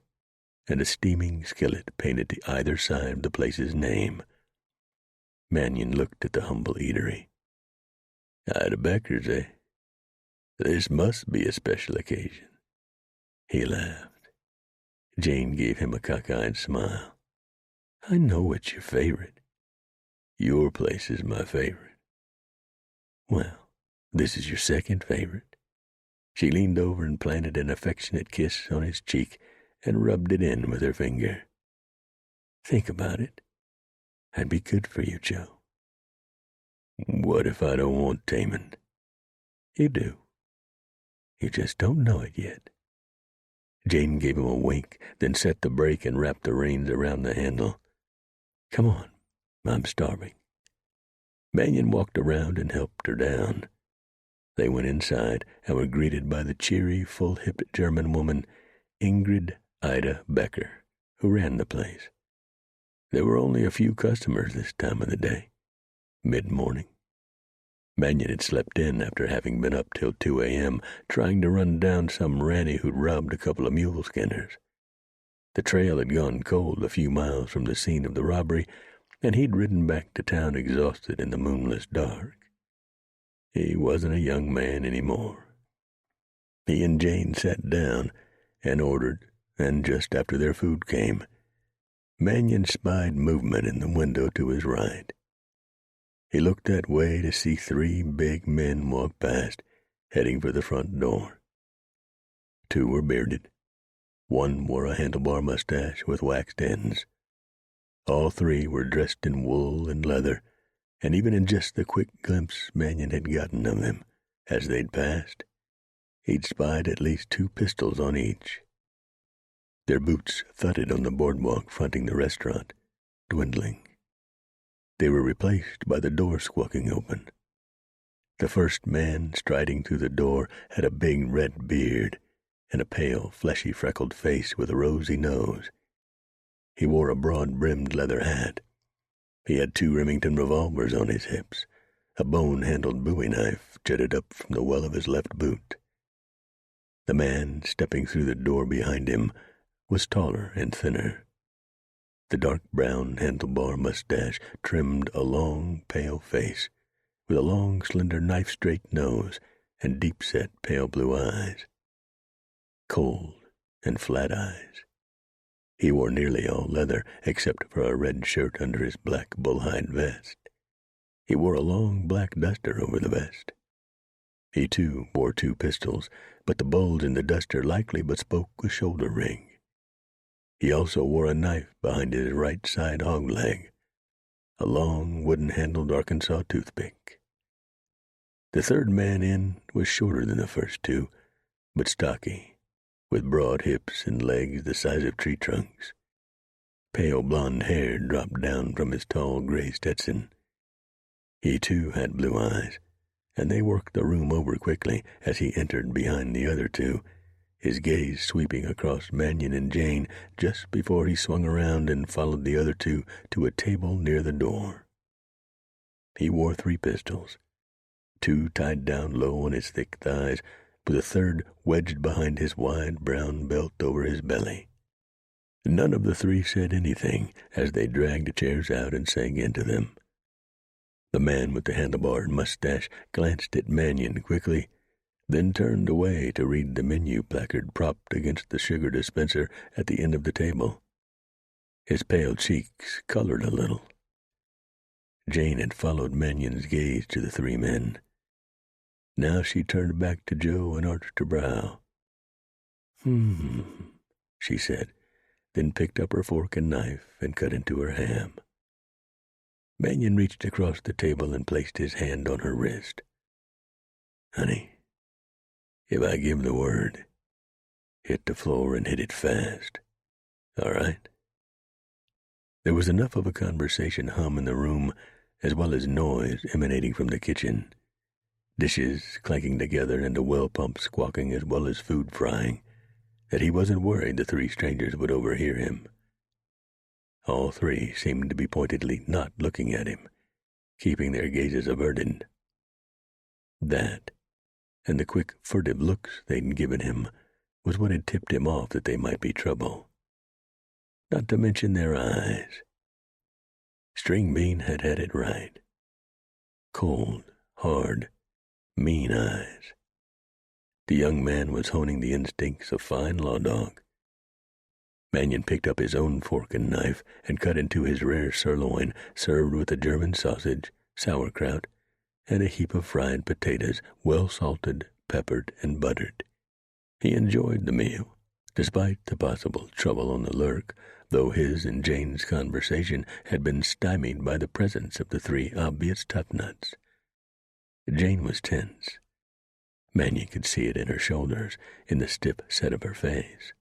and a steaming skillet painted to either side of the place's name. Mannion looked at the humble eatery. "Ida Becker's, eh? This must be a special occasion." He laughed. Jane gave him a cockeyed smile. "I know it's your favorite." "Your place is my favorite." "Well, this is your second favorite." She leaned over and planted an affectionate kiss on his cheek and rubbed it in with her finger. "Think about it. I'd be good for you, Joe." "What if I don't want taming?" "You do. You just don't know it yet." Jane gave him a wink, then set the brake and wrapped the reins around the handle. "Come on, I'm starving." Mannion walked around and helped her down. They went inside and were greeted by the cheery, full-hipped German woman, Ingrid Ida Becker, who ran the place. There were only a few customers this time of the day, mid-morning. Mannion had slept in after having been up till 2 a.m. trying to run down some ranny who'd robbed a couple of mule skinners. The trail had gone cold a few miles from the scene of the robbery, and he'd ridden back to town exhausted in the moonless dark. He wasn't a young man any more. He and Jane sat down and ordered, and just after their food came, Mannion spied movement in the window to his right. He looked that way to see 3 big men walk past, heading for the front door. 2 were bearded. 1 wore a handlebar mustache with waxed ends. All 3 were dressed in wool and leather, and even in just the quick glimpse Mannion had gotten of them as they'd passed, he'd spied at least 2 pistols on each. Their boots thudded on the boardwalk fronting the restaurant, dwindling. They were replaced by the door squawking open. The first man striding through the door had a big red beard and a pale, fleshy, freckled face with a rosy nose. He wore a broad-brimmed leather hat. He had 2 Remington revolvers on his hips. A bone-handled bowie knife jutted up from the well of his left boot. The man stepping through the door behind him was taller and thinner. The dark brown handlebar mustache trimmed a long, pale face, with a long, slender, knife-straight nose and deep-set, pale blue eyes. Cold and flat eyes. He wore nearly all leather, except for a red shirt under his black bull-hide vest. He wore a long black duster over the vest. He, too, wore 2 pistols, but the bulge in the duster likely but spoke a shoulder ring. He also wore a knife behind his right side hog leg, a long, wooden-handled Arkansas toothpick. The third man in was shorter than the first 2, but stocky, with broad hips and legs the size of tree trunks. Pale blonde hair dropped down from his tall gray Stetson. He, too, had blue eyes, and they worked the room over quickly as he entered behind the other 2, his gaze sweeping across Mannion and Jane just before he swung around and followed the other 2 to a table near the door. He wore 3 pistols, 2 tied down low on his thick thighs, with a third wedged behind his wide brown belt over his belly. None of the 3 said anything as they dragged chairs out and sank into them. The man with the handlebar mustache glanced at Mannion quickly, then turned away to read the menu placard propped against the sugar dispenser at the end of the table. His pale cheeks colored a little. Jane had followed Mannion's gaze to the 3 men. Now she turned back to Joe and arched her brow. She said, then picked up her fork and knife and cut into her ham. Mannion reached across the table and placed his hand on her wrist. Honey, if I give the word, hit the floor and hit it fast. All right? There was enough of a conversation hum in the room, as well as noise emanating from the kitchen. Dishes clanking together and a well pump squawking as well as food frying, that he wasn't worried the 3 strangers would overhear him. All 3 seemed to be pointedly not looking at him, keeping their gazes averted. That, and the quick, furtive looks they'd given him, was what had tipped him off that they might be trouble. Not to mention their eyes. Stringbean had had it right. Cold, hard, mean eyes. The young man was honing the instincts of fine law dog. Mannion picked up his own fork and knife and cut into his rare sirloin, served with a German sausage, sauerkraut, and a heap of fried potatoes, well salted, peppered, and buttered. He enjoyed the meal, despite the possible trouble on the lurk, though his and Jane's conversation had been stymied by the presence of the 3 obvious tough nuts. Jane was tense. Mannion could see it in her shoulders, in the stiff set of her face,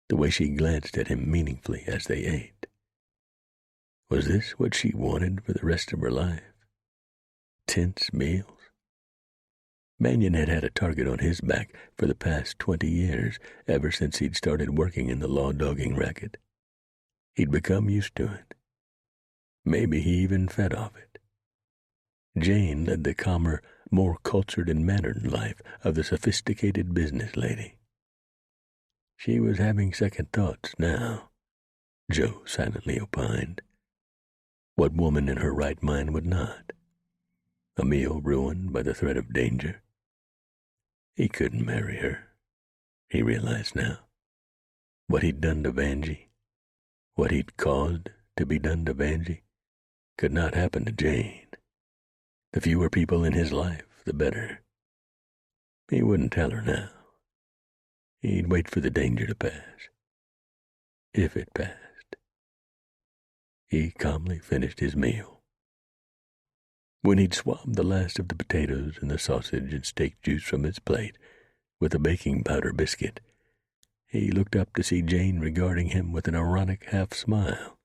the way she glanced at him meaningfully as they ate. Was this what she wanted for the rest of her life? Tense meals? Mannion had had a target on his back for the past 20 years, ever since he'd started working in the law-dogging racket. He'd become used to it. Maybe he even fed off it. Jane led the calmer, more cultured and mannered life of the sophisticated business lady. She was having second thoughts now, Joe silently opined. What woman in her right mind would not? A meal ruined by the threat of danger. He couldn't marry her, he realized now. What he'd done to Vanjie, what he'd caused to be done to Vanjie, could not happen to Jane. The fewer people in his life, the better. He wouldn't tell her now. He'd wait for the danger to pass. If it passed. He calmly finished his meal. When he'd swabbed the last of the potatoes and the sausage and steak juice from his plate with a baking powder biscuit, he looked up to see Jane regarding him with an ironic half-smile.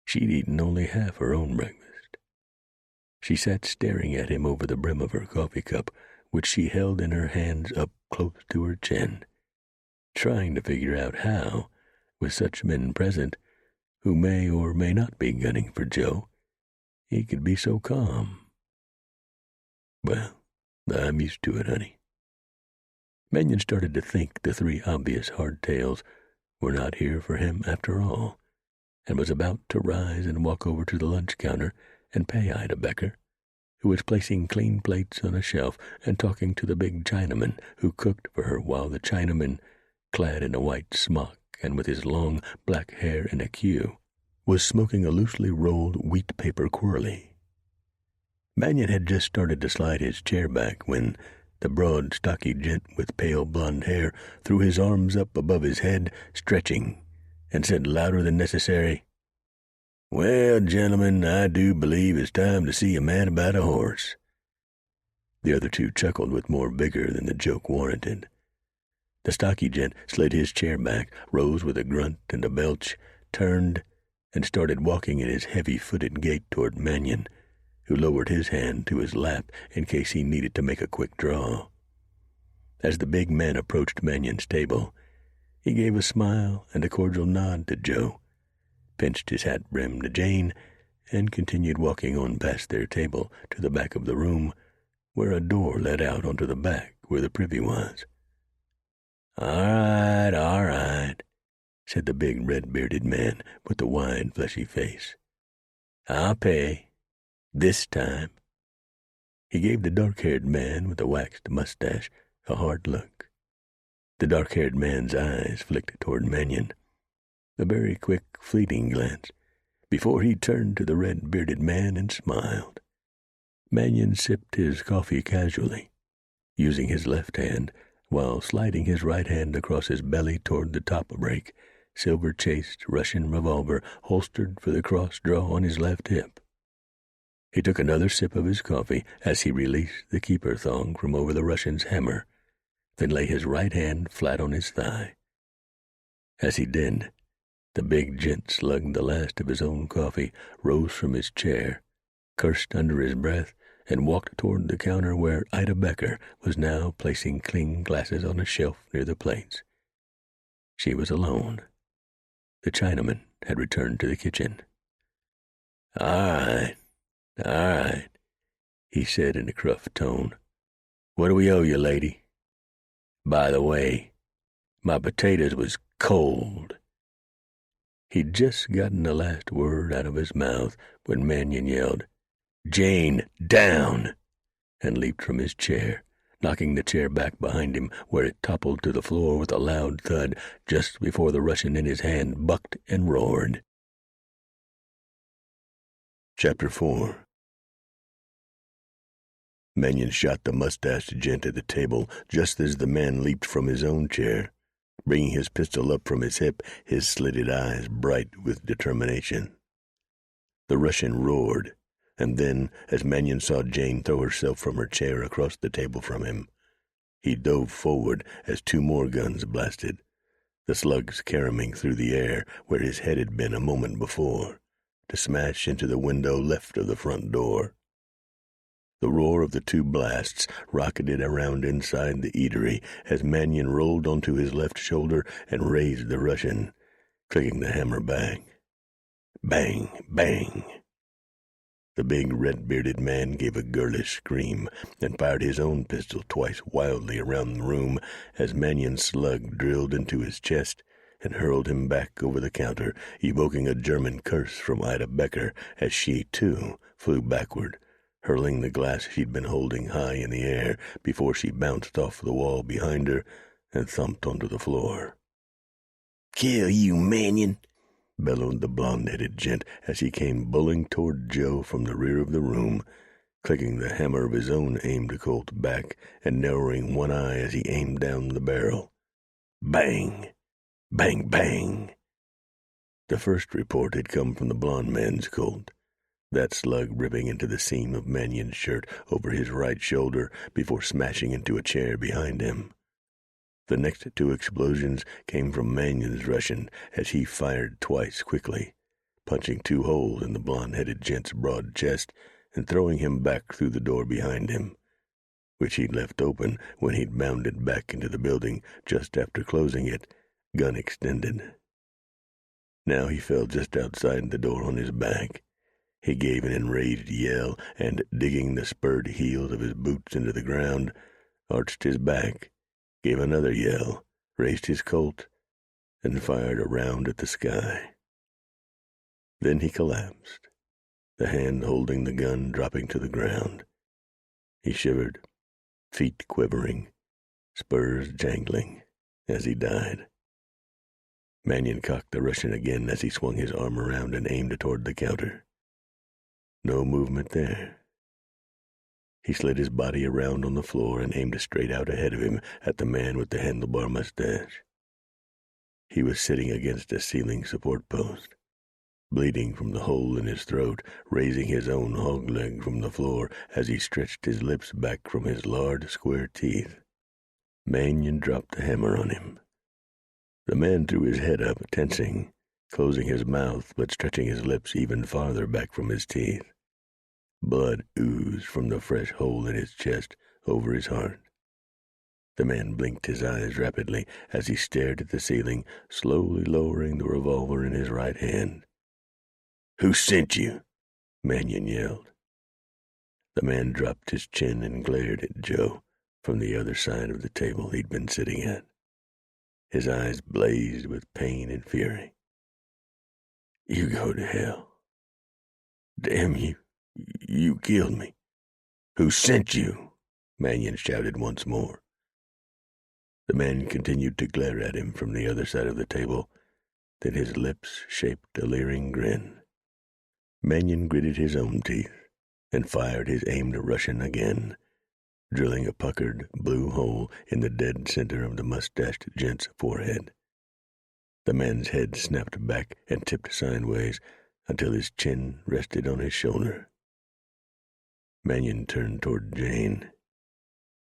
She'd eaten only half her own breakfast. She sat staring at him over the brim of her coffee cup, which she held in her hands up close to her chin, trying to figure out how, with such men present, who may or may not be gunning for Joe, he could be so calm. Well, I'm used to it, honey. Mannion started to think the three obvious hardtails were not here for him after all, and was about to rise and walk over to the lunch counter and pay Ida Becker, who was placing clean plates on a shelf and talking to the big Chinaman who cooked for her while the Chinaman, clad in a white smock and with his long black hair in a queue, was smoking a loosely rolled wheat paper quirly. Mannion had just started to slide his chair back when the broad, stocky gent with pale blonde hair threw his arms up above his head, stretching, and said louder than necessary, "Well, gentlemen, I do believe it's time to see a man about a horse." The other two chuckled with more vigor than the joke warranted. The stocky gent slid his chair back, rose with a grunt and a belch, turned, and started walking in his heavy-footed gait toward Mannion, who lowered his hand to his lap in case he needed to make a quick draw. As the big man approached Mannion's table, he gave a smile and a cordial nod to Joe, pinched his hat brim to Jane, and continued walking on past their table to the back of the room, where a door led out onto the back where the privy was. All right, said the big red-bearded man with the wide, fleshy face. "I'll pay. This time." He gave the dark-haired man with the waxed mustache a hard look. The dark-haired man's eyes flicked toward Mannion, a very quick, fleeting glance, before he turned to the red-bearded man and smiled. Mannion sipped his coffee casually, using his left hand while sliding his right hand across his belly toward the top-break, silver-chased Russian revolver holstered for the cross-draw on his left hip. He took another sip of his coffee as he released the keeper thong from over the Russian's hammer, then lay his right hand flat on his thigh. As he did, the big gent slugged the last of his own coffee, rose from his chair, cursed under his breath, and walked toward the counter where Ida Becker was now placing clean glasses on a shelf near the plates. She was alone. The Chinaman had returned to the kitchen. All right, he said in a gruff tone. "What do we owe you, lady? By the way, my potatoes was cold." He'd just gotten the last word out of his mouth when Mannion yelled, "Jane, down!" and leaped from his chair, knocking the chair back behind him where it toppled to the floor with a loud thud just before the Russian in his hand bucked and roared. Chapter 4. Mannion shot the mustached gent at the table just as the man leaped from his own chair, bringing his pistol up from his hip, his slitted eyes bright with determination. The Russian roared, and then, as Mannion saw Jane throw herself from her chair across the table from him, he dove forward as two more guns blasted, the slugs caroming through the air where his head had been a moment before, to smash into the window left of the front door. The roar of the two blasts rocketed around inside the eatery as Mannion rolled onto his left shoulder and raised the Russian, clicking the hammer back. Bang, bang. The big red-bearded man gave a girlish scream and fired his own pistol twice wildly around the room as Mannion's slug drilled into his chest and hurled him back over the counter, evoking a German curse from Ida Becker as she, too, flew backward, hurling the glass she'd been holding high in the air before she bounced off the wall behind her and thumped onto the floor. "Kill you, Mannion!" bellowed the blonde-headed gent as he came bowling toward Joe from the rear of the room, clicking the hammer of his own aimed Colt back and narrowing one eye as he aimed down the barrel. Bang! Bang, bang! The first report had come from the blond man's Colt, that slug ripping into the seam of Mannion's shirt over his right shoulder before smashing into a chair behind him. The next two explosions came from Mannion's Russian as he fired twice quickly, punching two holes in the blond-headed gent's broad chest and throwing him back through the door behind him, which he'd left open when he'd bounded back into the building just after closing it, gun extended. Now he fell just outside the door on his back. He gave an enraged yell and, digging the spurred heels of his boots into the ground, arched his back, gave another yell, raised his Colt, and fired a round at the sky. Then he collapsed, the hand holding the gun dropping to the ground. He shivered, feet quivering, spurs jangling, as he died. Mannion cocked the Russian again as he swung his arm around and aimed toward the counter. No movement there. He slid his body around on the floor and aimed straight out ahead of him at the man with the handlebar mustache. He was sitting against a ceiling support post, bleeding from the hole in his throat, raising his own hog leg from the floor as he stretched his lips back from his large, square teeth. Mannion dropped the hammer on him. The man threw his head up, tensing, closing his mouth but stretching his lips even farther back from his teeth. Blood oozed from the fresh hole in his chest over his heart. The man blinked his eyes rapidly as he stared at the ceiling, slowly lowering the revolver in his right hand. "Who sent you?" Mannion yelled. The man dropped his chin and glared at Joe from the other side of the table he'd been sitting at. His eyes blazed with pain and fury. "You go to hell. Damn you. You killed me." "Who sent you?" Mannion shouted once more. The man continued to glare at him from the other side of the table, then his lips shaped a leering grin. Mannion gritted his own teeth and fired his aimed Russian again, drilling a puckered blue hole in the dead center of the mustached gent's forehead. The man's head snapped back and tipped sideways until his chin rested on his shoulder. Mannion turned toward Jane.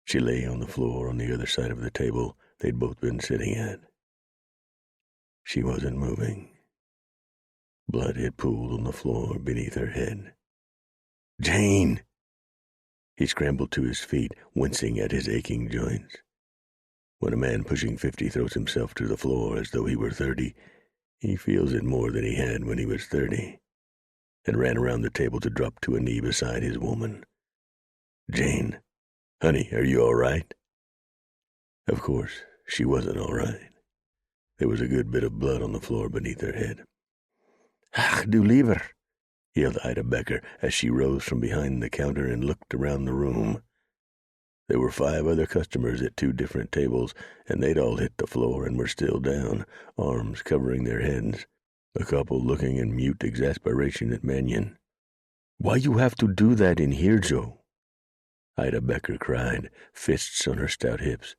She lay on the floor on the other side of the table they'd both been sitting at. She wasn't moving. Blood had pooled on the floor beneath her head. "Jane!" He scrambled to his feet, wincing at his aching joints. When a man pushing 50 throws himself to the floor as though he were 30, he feels it more than he had when he was 30, and ran around the table to drop to a knee beside his woman. "Jane, honey, are you all right?" Of course, she wasn't all right. There was a good bit of blood on the floor beneath her head. "Ach, du lieber!" yelled Ida Becker as she rose from behind the counter and looked around the room. There were 5 other customers at 2 different tables, and they'd all hit the floor and were still down, arms covering their heads, a couple looking in mute exasperation at Mannion. "Why you have to do that in here, Joe?" Ida Becker cried, fists on her stout hips.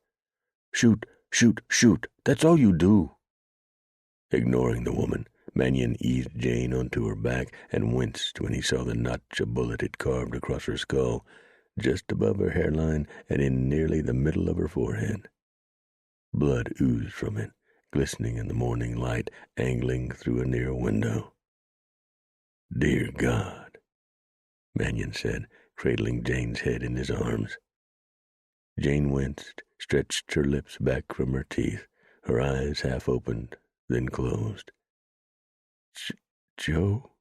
"Shoot, shoot, shoot, that's all you do." Ignoring the woman, Mannion eased Jane onto her back and winced when he saw the notch a bullet had carved across her skull, just above her hairline and in nearly the middle of her forehead. Blood oozed from it, glistening in the morning light, angling through a near window. "Dear God," Mannion said, cradling Jane's head in his arms. Jane winced, stretched her lips back from her teeth, her eyes half opened, then closed. Joe?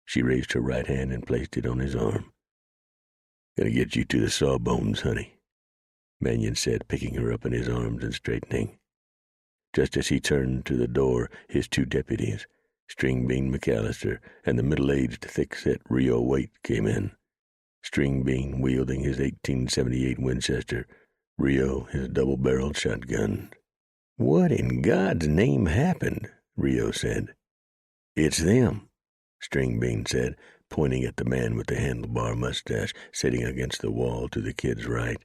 She raised her right hand and placed it on his arm. Gonna get you to the Sawbones, honey, Mannion said, picking her up in his arms and straightening. Just as he turned to the door, his two deputies, String Bean McAllister and the middle-aged, thick-set Rio Waite, came in. String Bean wielding his 1878 Winchester, Rio his double-barreled shotgun. "What in God's name happened?" Rio said. "It's them," String Bean said, pointing at the man with the handlebar mustache sitting against the wall to the kid's right,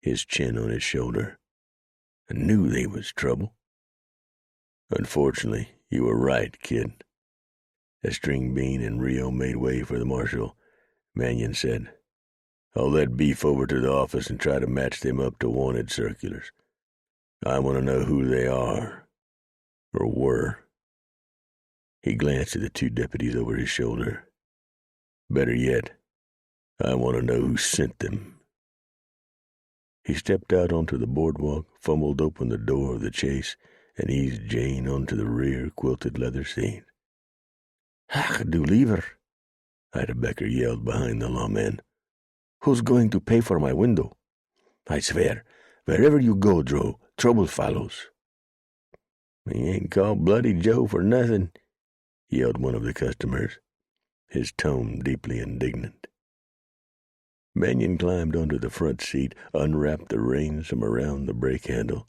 his chin on his shoulder. "I knew they was trouble." "Unfortunately, you were right, kid." As String Bean and Rio made way for the marshal, Mannion said, "I'll let Beef over to the office and try to match them up to wanted circulars. I want to know who they are, or were." He glanced at the two deputies over his shoulder. "Better yet, I want to know who sent them." He stepped out onto the boardwalk, fumbled open the door of the chaise, and eased Jane onto the rear quilted leather seat. "Ach, du lieber," Ida Becker yelled behind the lawman. "Who's going to pay for my window? I swear, wherever you go, Joe, trouble follows." "He ain't called Bloody Joe for nothing," yelled one of the customers, his tone deeply indignant. Mannion climbed onto the front seat, unwrapped the reins from around the brake handle,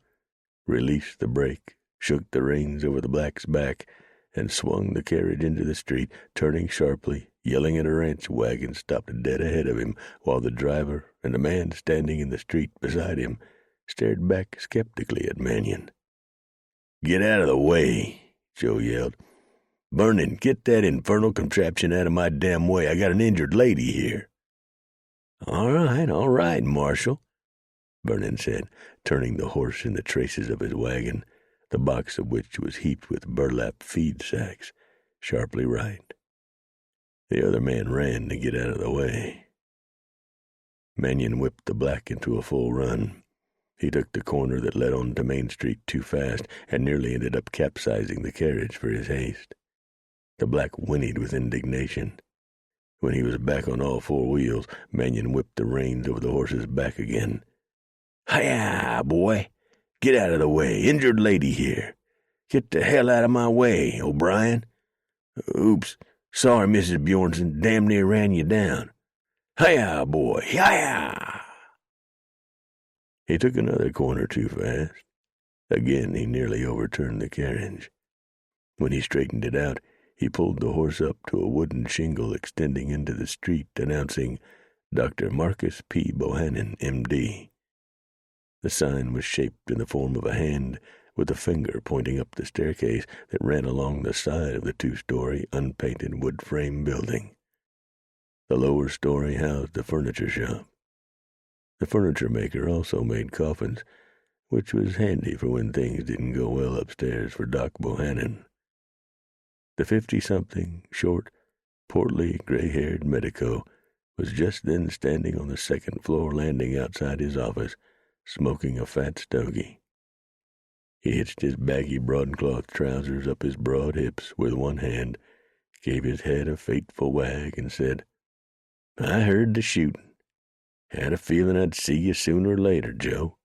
released the brake, shook the reins over the black's back, and swung the carriage into the street, turning sharply, yelling at a ranch wagon stopped dead ahead of him, while the driver and a man standing in the street beside him stared back skeptically at Mannion. "Get out of the way," Joe yelled. "Vernon, get that infernal contraption out of my damn way. I got an injured lady here." All right, Marshal," Vernon said, turning the horse in the traces of his wagon, the box of which was heaped with burlap feed sacks, sharply right. The other man ran to get out of the way. Mannion whipped the black into a full run. He took the corner that led on to Main Street too fast and nearly ended up capsizing the carriage for his haste. The black whinnied with indignation. When he was back on all four wheels, Mannion whipped the reins over the horse's back again. "Hi-ya, boy! Get out of the way. Injured lady here. Get the hell out of my way, O'Brien. Oops. Sorry, Mrs. Bjornson. Damn near ran you down. Hi-ya, boy. Hi-ya!" He took another corner too fast. Again he nearly overturned the carriage. When he straightened it out, he pulled the horse up to a wooden shingle extending into the street, announcing Dr. Marcus P. Bohannon, M.D. The sign was shaped in the form of a hand, with a finger pointing up the staircase that ran along the side of the two-story, unpainted wood-frame building. The lower story housed the furniture shop. The furniture maker also made coffins, which was handy for when things didn't go well upstairs for Doc Bohannon. The 50-something, short, portly, gray-haired medico was just then standing on the second-floor landing outside his office, smoking a fat stogie. He hitched his baggy broadcloth trousers up his broad hips with one hand, gave his head a fateful wag, and said, "I heard the shooting. Had a feeling I'd see you sooner or later, Joe."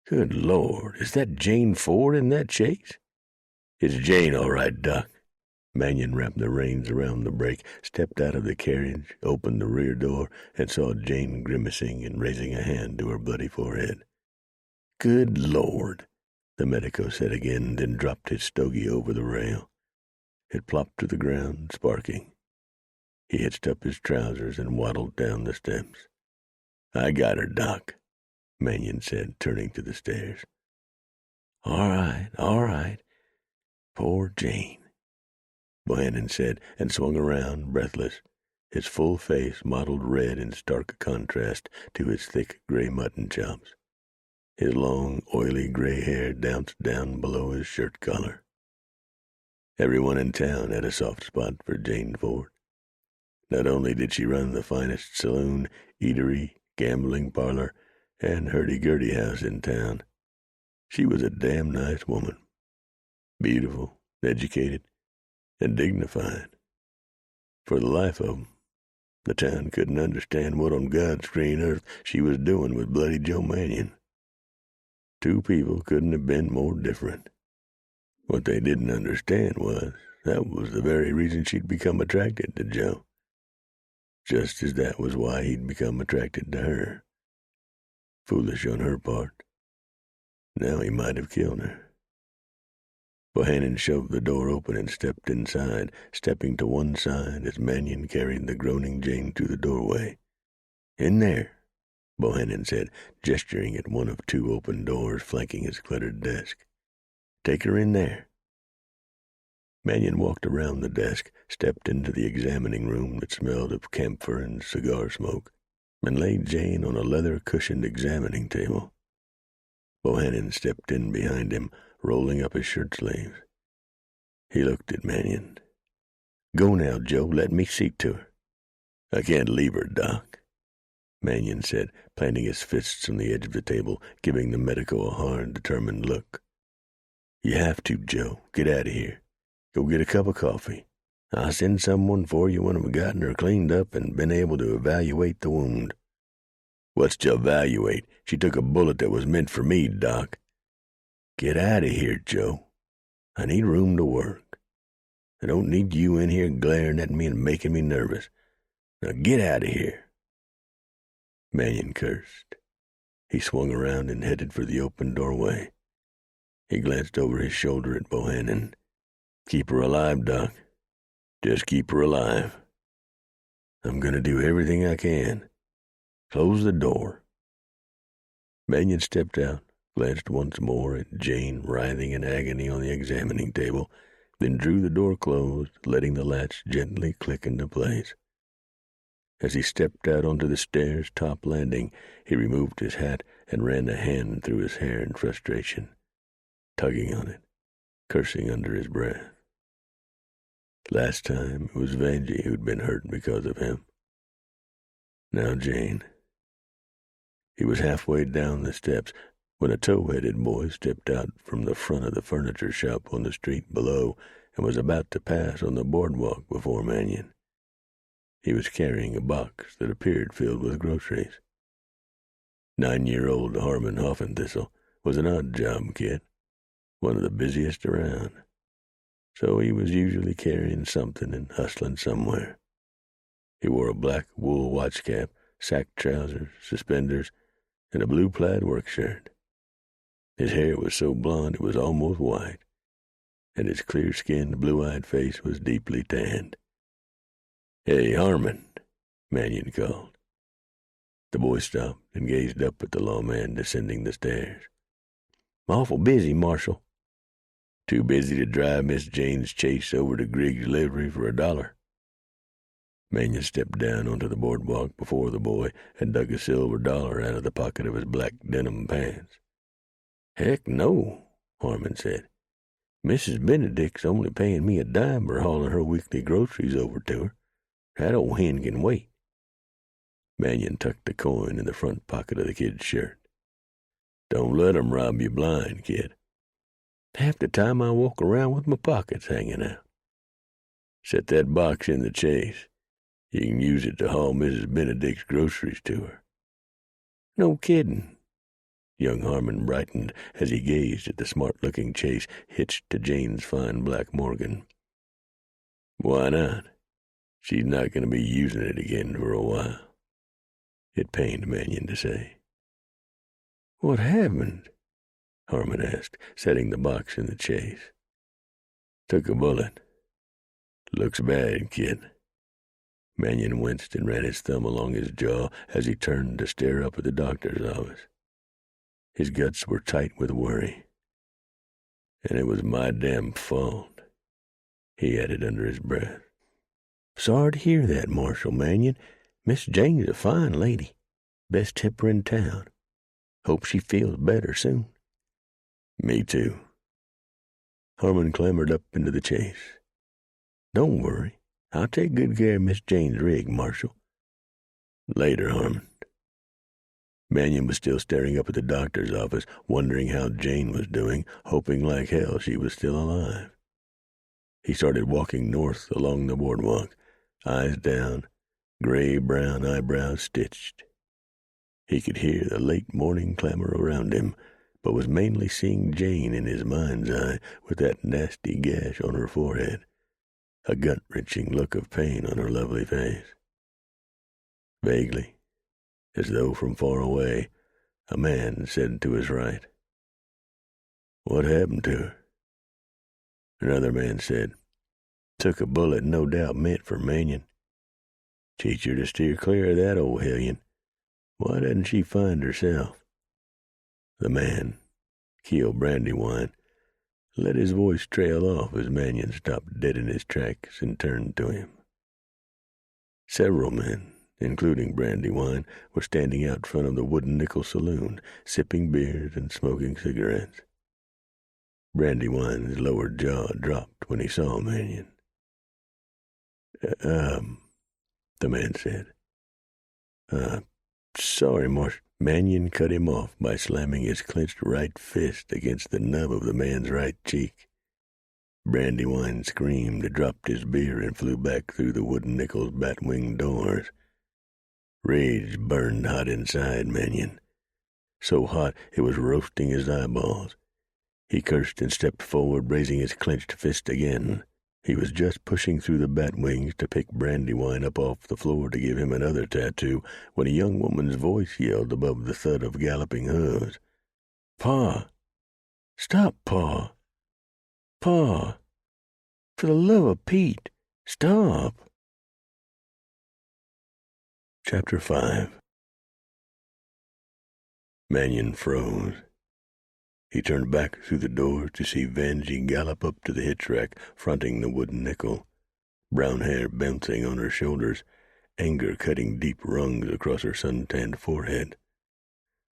"Good Lord, is that Jane Ford in that chase?" "It's Jane, all right, Doc." Mannion wrapped the reins around the brake, stepped out of the carriage, opened the rear door, and saw Jane grimacing and raising a hand to her bloody forehead. "Good Lord," the medico said again, then dropped his stogie over the rail. It plopped to the ground, sparking. He hitched up his trousers and waddled down the steps. "I got her, Doc," Mannion said, turning to the stairs. All right. Poor Jane," Bohannon said, and swung around, breathless, his full face mottled red in stark contrast to his thick gray mutton chops. His long, oily gray hair bounced down below his shirt collar. Everyone in town had a soft spot for Jane Ford. Not only did she run the finest saloon, eatery, gambling parlor, and hurdy-gurdy house in town, she was a damn nice woman. Beautiful, educated, and dignified. For the life of 'em, the town couldn't understand what on God's green earth she was doing with Bloody Joe Mannion. Two people couldn't have been more different. What they didn't understand was that was the very reason she'd become attracted to Joe, just as that was why he'd become attracted to her. Foolish on her part. Now he might have killed her. Bohannon shoved the door open and stepped inside, stepping to one side as Mannion carried the groaning Jane to the doorway. "In there," Bohannon said, gesturing at one of two open doors flanking his cluttered desk. "Take her in there." Mannion walked around the desk, stepped into the examining room that smelled of camphor and cigar smoke, and laid Jane on a leather-cushioned examining table. Bohannon stepped in behind him, rolling up his shirt sleeves. He looked at Mannion. "Go now, Joe. Let me see to her." "I can't leave her, Doc," Mannion said, planting his fists on the edge of the table, giving the medico a hard, determined look. "You have to, Joe. Get out of here. Go get a cup of coffee. I'll send someone for you when I've gotten her cleaned up and been able to evaluate the wound." "What's to evaluate? She took a bullet that was meant for me, Doc." "Get out of here, Joe. I need room to work. I don't need you in here glaring at me and making me nervous. Now get out of here." Mannion cursed. He swung around and headed for the open doorway. He glanced over his shoulder at Bohannon. "Keep her alive, Doc. Just keep her alive. I'm going to do everything I can. Close the door." Mannion stepped out, glanced once more at Jane writhing in agony on the examining table, then drew the door closed, letting the latch gently click into place. As he stepped out onto the stairs' top landing, he removed his hat and ran a hand through his hair in frustration, tugging on it, cursing under his breath. Last time it was Vanjie who'd been hurt because of him. Now Jane. He was halfway down the steps when a tow-headed boy stepped out from the front of the furniture shop on the street below and was about to pass on the boardwalk before Mannion. He was carrying a box that appeared filled with groceries. 9-year-old Harmon Hoffenthistle was an odd-job kid, one of the busiest around, so he was usually carrying something and hustling somewhere. He wore a black wool watch cap, sack trousers, suspenders, and a blue plaid work shirt. His hair was so blond it was almost white, and his clear-skinned, blue-eyed face was deeply tanned. "Hey, Harmon," Mannion called. The boy stopped and gazed up at the lawman descending the stairs. "Awful busy, Marshal." "Too busy to drive Miss Jane's Chase over to Griggs' livery for $1. Mannion stepped down onto the boardwalk before the boy and dug a silver dollar out of the pocket of his black denim pants. "Heck no," Harmon said. "Mrs. Benedict's only paying me $10 for hauling her weekly groceries over to her. That old hen can wait." Mannion tucked the coin in the front pocket of the kid's shirt. "Don't let 'em rob you blind, kid." "Half the time I walk around with my pockets hanging out." "Set that box in the Chase. You can use it to haul Mrs. Benedict's groceries to her." "No kidding." Young Harmon brightened as he gazed at the smart-looking Chase hitched to Jane's fine black Morgan. "Why not? She's not going to be using it again for a while," it pained Mannion to say. "What happened?" Harmon asked, setting the box in the Chase. "Took a bullet. Looks bad, kid." Mannion winced and ran his thumb along his jaw as he turned to stare up at the doctor's office. His guts were tight with worry. "And it was my damn fault," he added under his breath. "Sorry to hear that, Marshal Mannion. Miss Jane's a fine lady. Best tipper in town. Hope she feels better soon." "Me too." Harmon clambered up into the Chase. "Don't worry. I'll take good care of Miss Jane's rig, Marshal." "Later, Harmon." Mannion was still staring up at the doctor's office, wondering how Jane was doing, hoping like hell she was still alive. He started walking north along the boardwalk, eyes down, gray-brown eyebrows stitched. He could hear the late morning clamor around him, but was mainly seeing Jane in his mind's eye with that nasty gash on her forehead, a gut-wrenching look of pain on her lovely face. Vaguely, as though from far away, a man said to his right, "What happened to her?" Another man said, "Took a bullet no doubt meant for Mannion. Teach her to steer clear of that old hellion. Why doesn't she find herself?" The man, Keel Brandywine, let his voice trail off as Mannion stopped dead in his tracks and turned to him. Several men, including Brandywine, were standing out front of the Wooden Nickel Saloon, sipping beers and smoking cigarettes. Brandywine's lower jaw dropped when he saw Mannion. The man said. Sorry, Marsh." Mannion cut him off by slamming his clenched right fist against the nub of the man's right cheek. Brandywine screamed, dropped his beer, and flew back through the Wooden Nickel's bat-winged doors. Rage burned hot inside Mannion, so hot it was roasting his eyeballs. He cursed and stepped forward, raising his clenched fist again. He was just pushing through the bat wings to pick Brandywine up off the floor to give him another tattoo when a young woman's voice yelled above the thud of galloping hooves. "Pa! Stop, Pa! Pa! For the love of Pete, stop!" Chapter 5. Mannion froze. He turned back through the door to see Vanjie gallop up to the hitch rack fronting the Wooden Nickel, brown hair bouncing on her shoulders, anger cutting deep rungs across her sun-tanned forehead.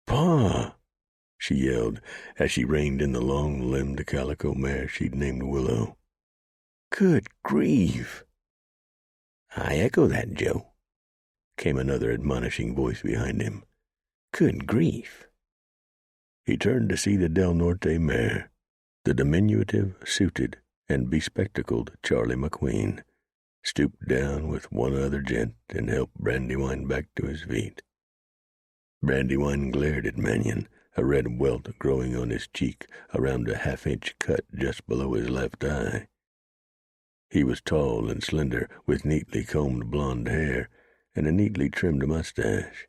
"Pa!" she yelled as she reined in the long-limbed calico mare she'd named Willow. "Good grief!" "I echo that, Joe," came another admonishing voice behind him. "Good grief!" He turned to see the Del Norte mare, the diminutive, suited, and bespectacled Charlie McQueen, stooped down with one other gent and helped Brandywine back to his feet. Brandywine glared at Mannion, a red welt growing on his cheek around a half-inch cut just below his left eye. He was tall and slender, with neatly combed blonde hair and a neatly trimmed mustache.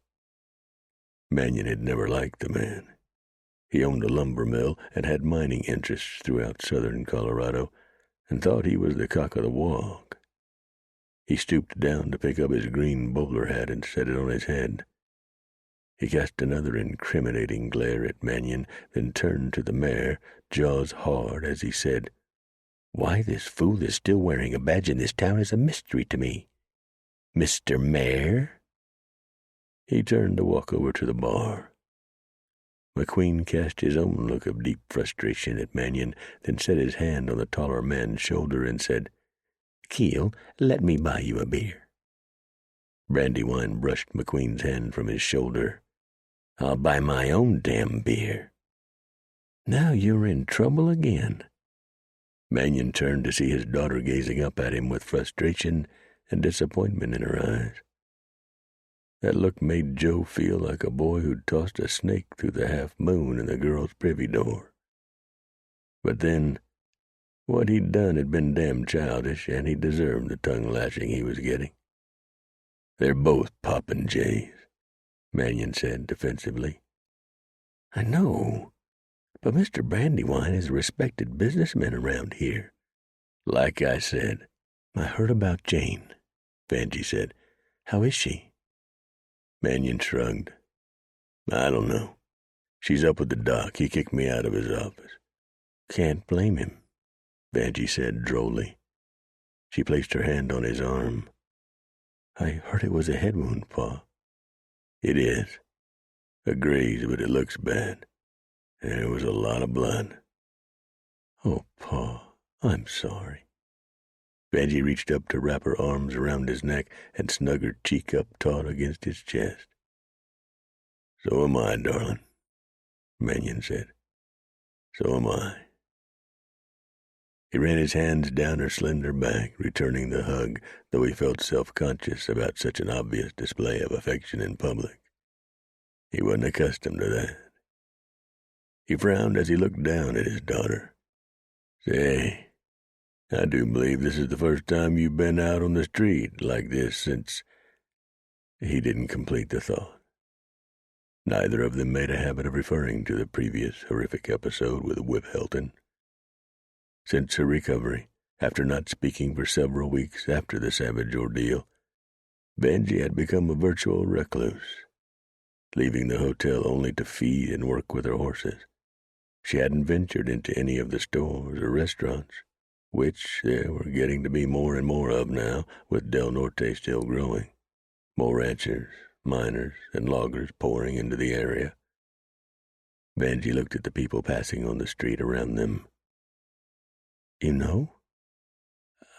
Mannion had never liked the man. He owned a lumber mill and had mining interests throughout southern Colorado, and thought he was the cock of the walk. He stooped down to pick up his green bowler hat and set it on his head. He cast another incriminating glare at Mannion, then turned to the mare, jaws hard, as he said, "Why this fool is still wearing a badge in this town is a mystery to me. Mr. Mare?" He turned to walk over to the bar. McQueen cast his own look of deep frustration at Mannion, then set his hand on the taller man's shoulder and said, "Keel, let me buy you a beer." Brandywine brushed McQueen's hand from his shoulder. "I'll buy my own damn beer." "Now you're in trouble again." Mannion turned to see his daughter gazing up at him with frustration and disappointment in her eyes. That look made Joe feel like a boy who'd tossed a snake through the half-moon in the girl's privy door. But then, what he'd done had been damn childish, and he deserved the tongue-lashing he was getting. "They're both poppin' jays," Mannion said defensively. "I know, but Mr. Brandywine is a respected businessman around here." "Like I said." "I heard about Jane," Vanjie said. "How is she?" Mannion shrugged. "I don't know. She's up with the doc. He kicked me out of his office." "Can't blame him," Vanjie said drolly. She placed her hand on his arm. "I heard it was a head wound, Pa." "It is. A graze, but it looks bad. There was a lot of blood." "Oh, Pa, I'm sorry." Benji reached up to wrap her arms around his neck and snug her cheek up taut against his chest. "So am I, darling," Mannion said. "So am I." He ran his hands down her slender back, returning the hug, though he felt self-conscious about such an obvious display of affection in public. He wasn't accustomed to that. He frowned as he looked down at his daughter. "Say, I do believe this is the first time you've been out on the street like this since—" He didn't complete the thought. Neither of them made a habit of referring to the previous horrific episode with Whip Helton. Since her recovery, after not speaking for several weeks after the savage ordeal, Benji had become a virtual recluse, leaving the hotel only to feed and work with her horses. She hadn't ventured into any of the stores or restaurants, which there were getting to be more and more of now, with Del Norte still growing. More ranchers, miners, and loggers pouring into the area. Benji looked at the people passing on the street around them. "You know,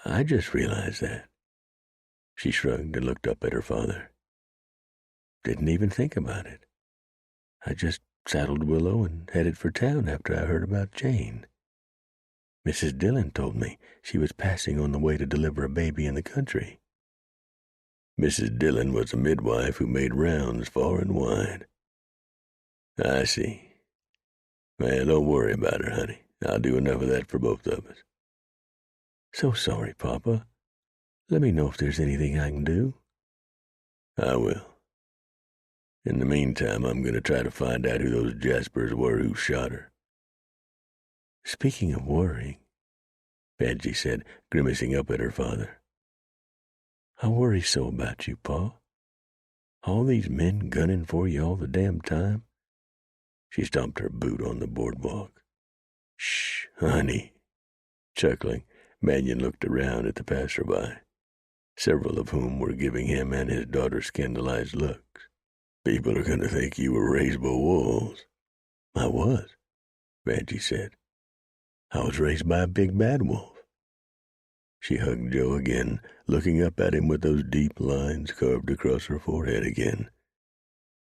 I just realized that." She shrugged and looked up at her father. "Didn't even think about it. I just saddled Willow and headed for town after I heard about Jane. Mrs. Dillon told me she was passing on the way to deliver a baby in the country." Mrs. Dillon was a midwife who made rounds far and wide. "I see. Well, don't worry about her, honey. I'll do enough of that for both of us." "So sorry, Papa. Let me know if there's anything I can do." "I will. In the meantime, I'm going to try to find out who those Jaspers were who shot her." "Speaking of worrying," Benji said, grimacing up at her father, "I worry so about you, Pa. All these men gunning for you all the damn time." She stomped her boot on the boardwalk. "Shh, honey." Chuckling, Mannion looked around at the passerby, several of whom were giving him and his daughter scandalized looks. "People are going to think you were raised by wolves." "I was," Benji said. "I was raised by a big bad wolf." She hugged Joe again, looking up at him with those deep lines carved across her forehead again.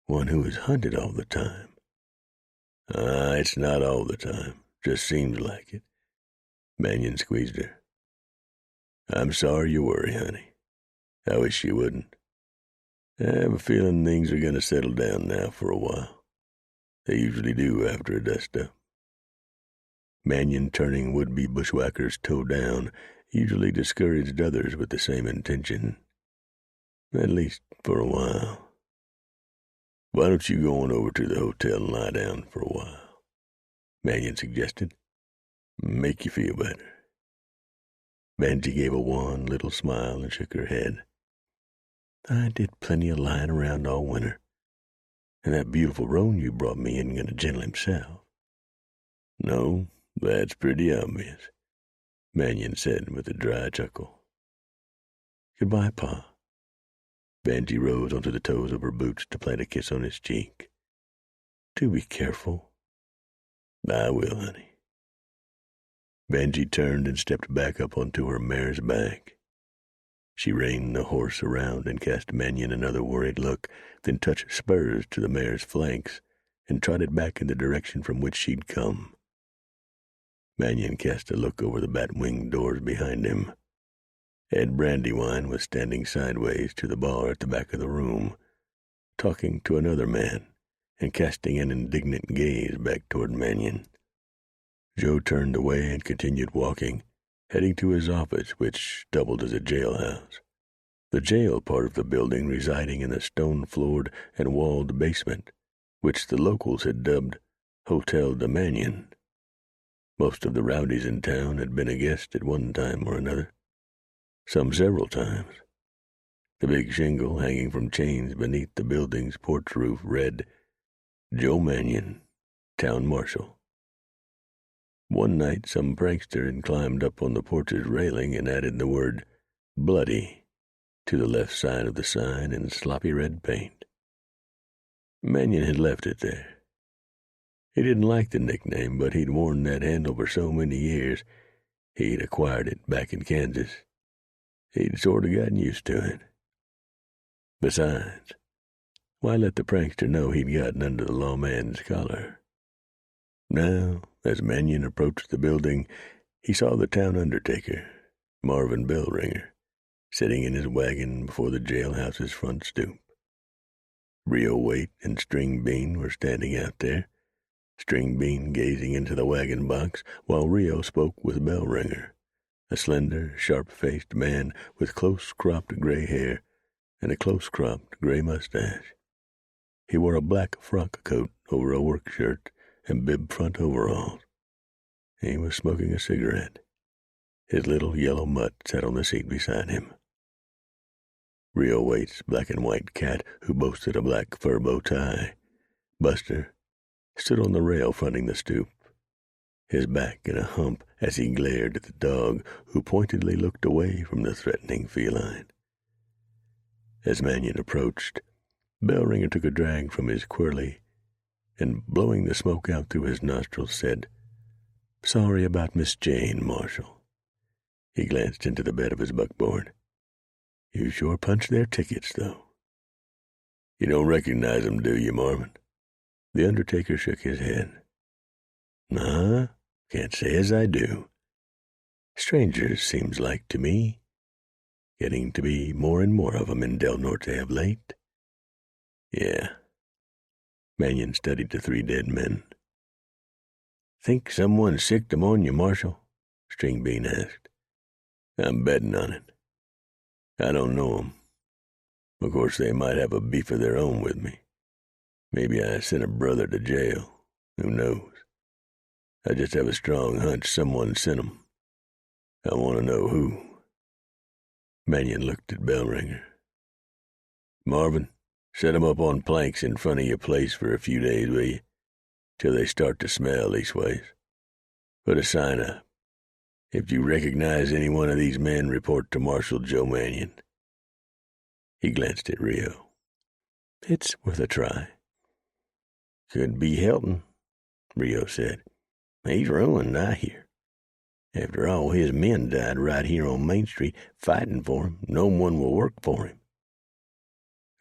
"One who is hunted all the time." It's not all the time. Just seems like it." Mannion squeezed her. "I'm sorry you worry, honey. I wish you wouldn't. I have a feeling things are going to settle down now for a while. They usually do after a dust-up." Mannion, turning would-be bushwhackers toe down, usually discouraged others with the same intention. At least for a while. "Why don't you go on over to the hotel and lie down for a while?" Mannion suggested. "Make you feel better." Benji gave a wan little smile and shook her head. "I did plenty of lying around all winter, and that beautiful roan you brought me isn't going to gentle himself." "No, that's pretty obvious," Mannion said with a dry chuckle. "Goodbye, Pa." Benji rose onto the toes of her boots to plant a kiss on his cheek. "Do be careful." "I will, honey." Benji turned and stepped back up onto her mare's back. She reined the horse around and cast Mannion another worried look, then touched spurs to the mare's flanks and trotted back in the direction from which she'd come. Mannion cast a look over the bat-winged doors behind him. Ed Brandywine was standing sideways to the bar at the back of the room, talking to another man and casting an indignant gaze back toward Mannion. Joe turned away and continued walking, heading to his office, which doubled as a jailhouse. The jail part of the building residing in a stone-floored and walled basement, which the locals had dubbed Hotel de Mannion. Most of the rowdies in town had been a guest at one time or another, some several times. The big shingle hanging from chains beneath the building's porch roof read, "Joe Mannion, Town Marshal." One night some prankster had climbed up on the porch's railing and added the word "Bloody" to the left side of the sign in sloppy red paint. Mannion had left it there. He didn't like the nickname, but he'd worn that handle for so many years, he'd acquired it back in Kansas, He'd sort of gotten used to it. Besides, why let the prankster know he'd gotten under the lawman's collar? Now, as Mannion approached the building, he saw the town undertaker, Marvin Bellringer, sitting in his wagon before the jailhouse's front stoop. Rio Waite and String Bean were standing out there, String Bean gazing into the wagon box while Rio spoke with Bellringer, a slender, sharp-faced man with close-cropped gray hair and a close-cropped gray mustache. He wore a black frock coat over a work shirt and bib-front overalls. He was smoking a cigarette. His little yellow mutt sat on the seat beside him. Rio Waite's black-and-white cat, who boasted a black fur bow tie, Buster, stood on the rail fronting the stoop, his back in a hump as he glared at the dog, who pointedly looked away from the threatening feline. As Mannion approached, Bellringer took a drag from his quirly and, blowing the smoke out through his nostrils, said, "Sorry about Miss Jane, Marshal." He glanced into the bed of his buckboard. "You sure punched their tickets, though." "You don't recognize 'em, do you, Marvin?" The undertaker shook his head. "Nah, can't say as I do. Strangers, seems like to me. Getting to be more and more of 'em in Del Norte of late." "Yeah." Mannion studied the three dead men. "Think someone sicked 'em on you, Marshal?" String Bean asked. "I'm betting on it. I don't know 'em. Of course, they might have a beef of their own with me. Maybe I sent a brother to jail. Who knows? I just have a strong hunch someone sent 'em. I want to know who." Mannion looked at Bellringer. "Marvin, set 'em up on planks in front of your place for a few days, will you? Till they start to smell leastways. Put a sign up. If you recognize any one of these men, report to Marshal Joe Mannion." He glanced at Rio. "It's worth a try." "Could be Helton," Rio said. "He's ruined, I hear. After all his men died right here on Main Street fighting for him, no one will work for him."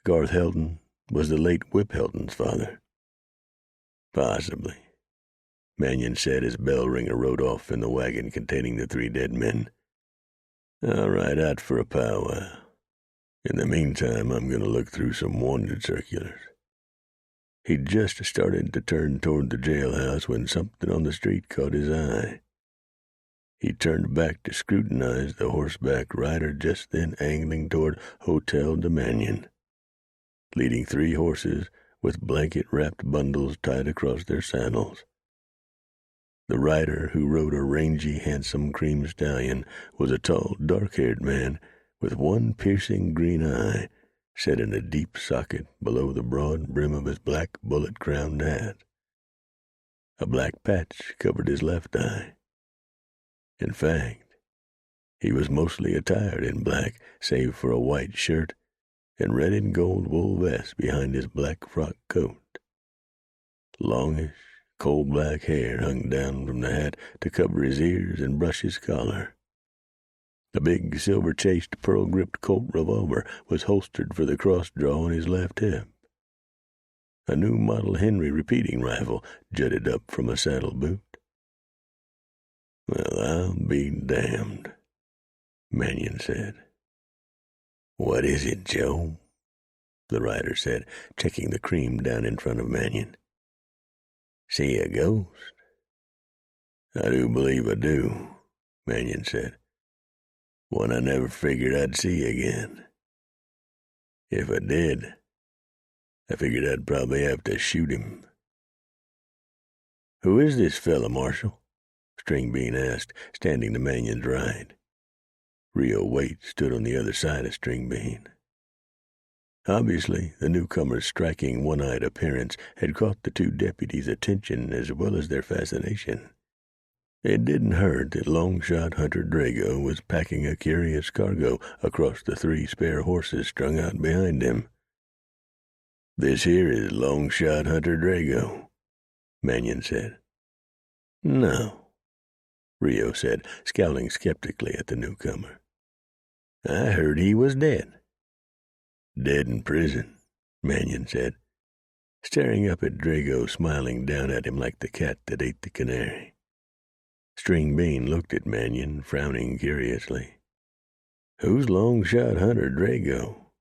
Garth Helton was the late Whip Helton's father. "Possibly," Mannion said as Bellringer rode off in the wagon containing the three dead men. "I'll ride out for a powwow. In the meantime, I'm going to look through some wanted circulars." He'd just started to turn toward the jailhouse when something on the street caught his eye. He turned back to scrutinize the horseback rider just then angling toward Hotel de Mannion, leading three horses with blanket-wrapped bundles tied across their saddles. The rider, who rode a rangy, handsome cream stallion, was a tall, dark-haired man with one piercing green eye set in a deep socket below the broad brim of his black bullet-crowned hat. A black patch covered his left eye. In fact, he was mostly attired in black, save for a white shirt and red and gold wool vest behind his black frock coat. Longish, coal-black hair hung down from the hat to cover his ears and brush his collar. A big, silver-chased, pearl-gripped Colt revolver was holstered for the cross-draw on his left hip. A new model Henry repeating rifle jutted up from a saddle boot. "Well, I'll be damned," Mannion said. "What is it, Joe?" the rider said, checking the cream down in front of Mannion. "See a ghost?" "I do believe I do," Mannion said. "One I never figured I'd see again. If I did, I figured I'd probably have to shoot him." "Who is this fella, Marshal?" String Bean asked, standing to Mannion's right. Rio Waite stood on the other side of String Bean. Obviously, the newcomer's striking one-eyed appearance had caught the two deputies' attention as well as their fascination. It didn't hurt that long-shot Hunter Drago was packing a curious cargo across the three spare horses strung out behind him. "This here is long-shot Hunter Drago," Mannion said. "No," Rio said, scowling skeptically at the newcomer. I heard he was dead." "Dead in prison," Mannion said, staring up at Drago, smiling down at him like the cat that ate the canary. String Bean looked at Mannion, frowning curiously. "Who's long-shot hunter Drago?"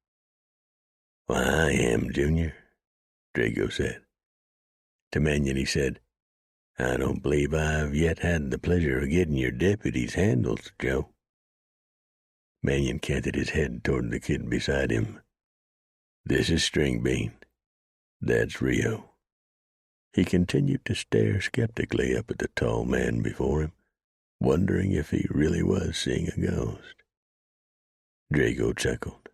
"Why, I am, Junior," Drago said. To Mannion he said, "I don't believe I've yet had the pleasure of getting your deputy's handles, Joe." Mannion canted his head toward the kid beside him. "This is String Bean. That's Rio." He continued to stare skeptically up at the tall man before him, wondering if he really was seeing a ghost. Drago chuckled.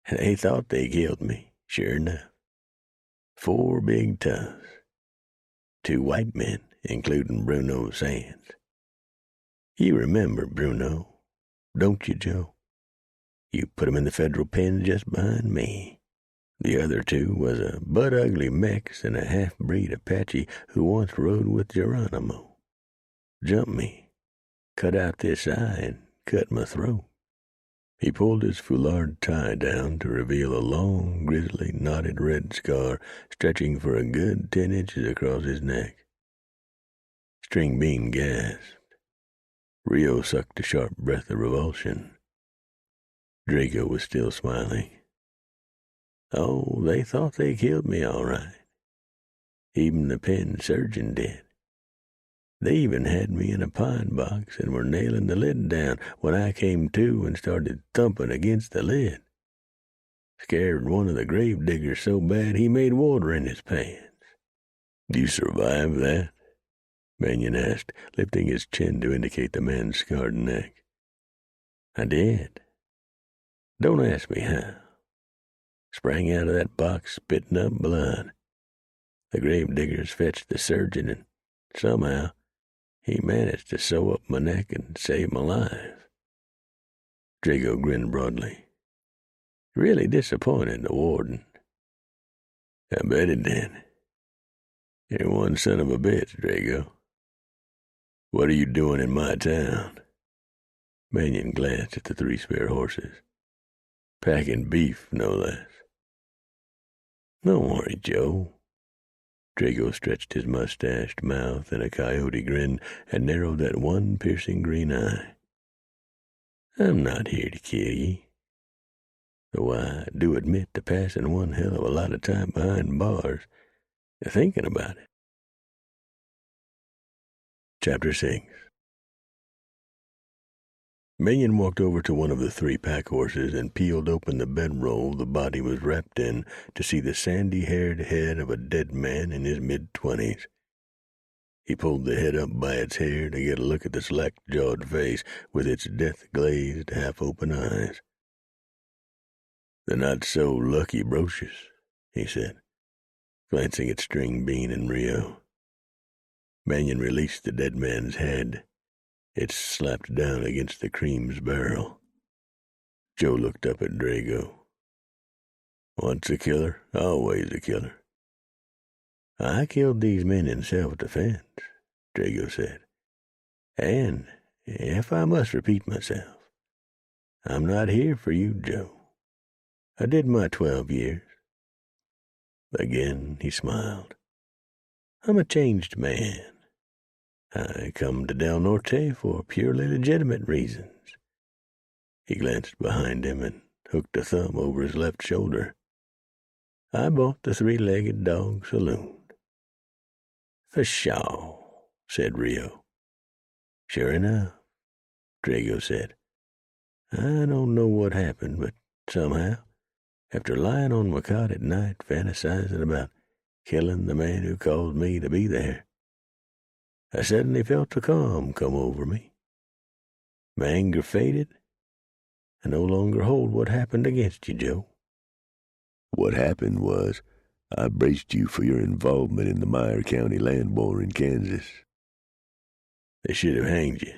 "They thought they killed me, sure enough. 4 big toughs. 2 white men, including Bruno Sands. You remember Bruno, don't you, Joe? You put him in the federal pen just behind me. The other 2 was a butt-ugly Mex and a half-breed Apache who once rode with Geronimo. Jumped me, cut out this eye, and cut my throat." He pulled his foulard tie down to reveal a long, grisly, knotted red scar stretching for a good 10 inches across his neck. String Bean gasped. Rio sucked a sharp breath of revulsion. Drago was still smiling. "Oh, they thought they killed me all right. Even the pen surgeon did. They even had me in a pine box and were nailing the lid down when I came to and started thumping against the lid. Scared one of the grave diggers so bad he made water in his pants." "You survived that?" Mannion asked, lifting his chin to indicate the man's scarred neck. "I did. Don't ask me how. Sprang out of that box spitting up blood. The grave diggers fetched the surgeon, and somehow he managed to sew up my neck and save my life." Drago grinned broadly. "Really disappointed the warden." "I bet it did. You're one son of a bitch, Drago. What are you doing in my town?" Mannion glanced at the 3 spare horses. "Packing beef, no less." "Don't worry, Joe." Drago stretched his mustached mouth in a coyote grin and narrowed that one piercing green eye. "I'm not here to kill ye. Though I do admit to passing one hell of a lot of time behind bars, thinking about it." Chapter 6. Mannion walked over to one of the 3 pack horses and peeled open the bedroll the body was wrapped in to see the sandy-haired head of a dead man in his mid-20s. He pulled the head up by its hair to get a look at the slack-jawed face with its death-glazed, half-open eyes. "The not-so-lucky brocious," he said, glancing at String Bean and Rio. Mannion released the dead man's head. It slapped down against the cream's barrel. Joe looked up at Drago. "Once a killer, always a killer." "I killed these men in self-defense," Drago said. "And, if I must repeat myself, I'm not here for you, Joe. I did my 12 years. Again he smiled. "I'm a changed man. I come to Del Norte for purely legitimate reasons." He glanced behind him and hooked a thumb over his left shoulder. "I bought the 3-legged dog saloon." "For sure," said Rio. "Sure enough," Drago said. "I don't know what happened, but somehow, after lying on my cot at night fantasizing about killing the man who caused me to be there, I suddenly felt a calm come over me. My anger faded. I no longer hold what happened against you, Joe." "What happened was I braced you for your involvement in the Meyer County land war in Kansas." "They should have hanged you.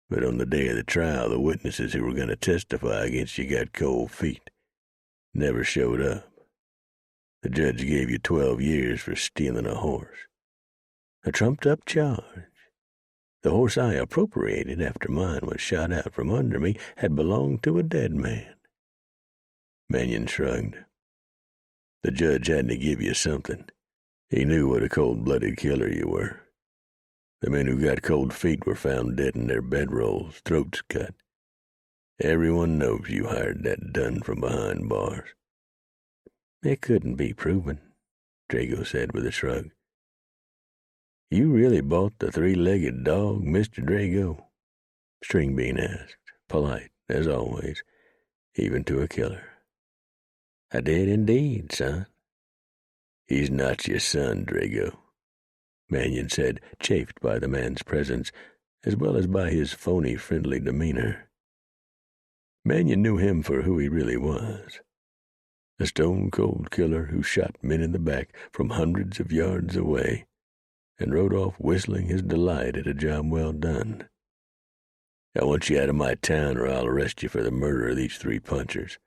But on the day of the trial, the witnesses who were going to testify against you got cold feet. Never showed up. The judge gave you 12 years for stealing a horse. A trumped-up charge. The horse I appropriated after mine was shot out from under me had belonged to a dead man." Mannion shrugged. "The judge had to give you something. He knew what a cold-blooded killer you were. The men who got cold feet were found dead in their bedrolls, throats cut. Everyone knows you hired that dun from behind bars." "It couldn't be proven," Drago said with a shrug. "You really bought the three-legged dog, Mr. Drago?" Stringbean asked, polite, as always, even to a killer. "I did indeed, son." "He's not your son, Drago," Mannion said, chafed by the man's presence, as well as by his phony, friendly demeanor. Mannion knew him for who he really was. A stone-cold killer who shot men in the back from hundreds of yards away and rode off whistling his delight at a job well done. "I want you out of my town or I'll arrest you for the murder of these three punchers.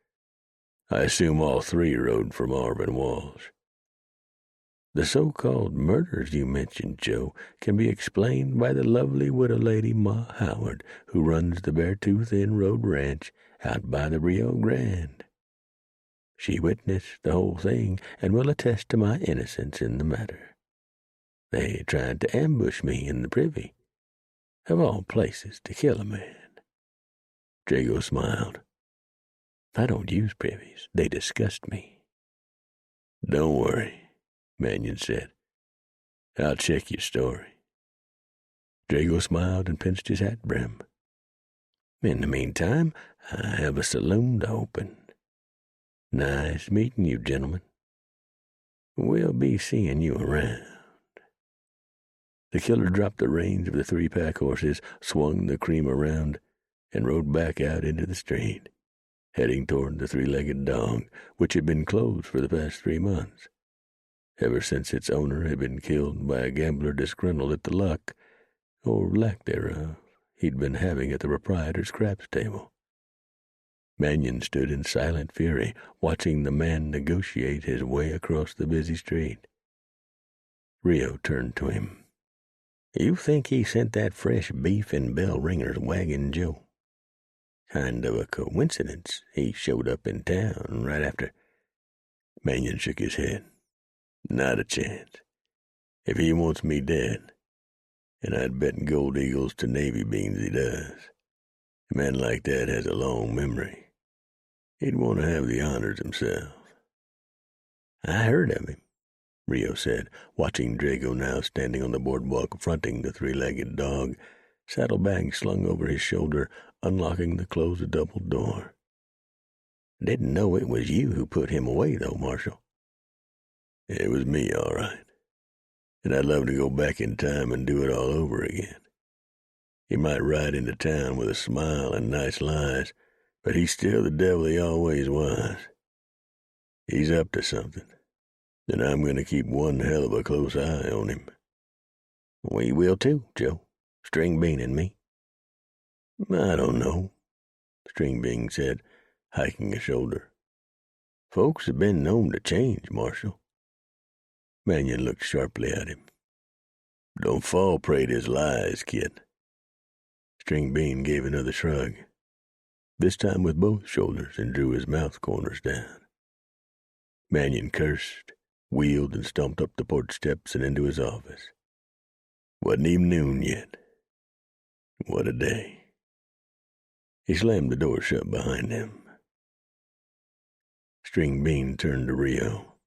I assume all three rode from Marvin Walsh." "The so-called murders you mentioned, Joe, can be explained by the lovely widow lady Ma Howard, who runs the Beartooth Inn Road Ranch out by the Rio Grande. She witnessed the whole thing and will attest to my innocence in the matter. They tried to ambush me in the privy, of all places to kill a man." Drago smiled. "I don't use privies. They disgust me." "Don't worry," Mannion said. "I'll check your story." Drago smiled and pinched his hat brim. "In the meantime, I have a saloon to open. Nice meeting you, gentlemen. We'll be seeing you around." The killer dropped the reins of the three pack horses, swung the cream around, and rode back out into the street, heading toward the three-legged dog, which had been closed for the past 3 months, ever since its owner had been killed by a gambler disgruntled at the luck, or lack thereof, he'd been having at the proprietor's craps table. Mannion stood in silent fury, watching the man negotiate his way across the busy street. Rio turned to him. "You think he sent that fresh beef in Bell Ringer's wagon, Joe? Kind of a coincidence he showed up in town right after." Mannion shook his head. "Not a chance. If he wants me dead, and I'd bet gold eagles to navy beans he does. A man like that has a long memory. He'd want to have the honors himself." "I heard of him," Rio said, watching Drago now standing on the boardwalk fronting the three-legged dog, saddlebag slung over his shoulder, unlocking the closed double door. "Didn't know it was you who put him away, though, Marshal." "It was me, all right. And I'd love to go back in time and do it all over again. He might ride into town with a smile and nice lies, but he's still the devil he always was. He's up to something, and I'm going to keep one hell of a close eye on him." "We will too, Joe. Stringbean and me." "I don't know," Stringbean said, hiking a shoulder. "Folks have been known to change, Marshal." Mannion looked sharply at him. "Don't fall prey to his lies, kid." Stringbean gave another shrug, this time with both shoulders, and drew his mouth corners down. Mannion cursed, wheeled, and stomped up the porch steps and into his office. Wasn't even noon yet. What a day. He slammed the door shut behind him. Stringbean turned to Rio.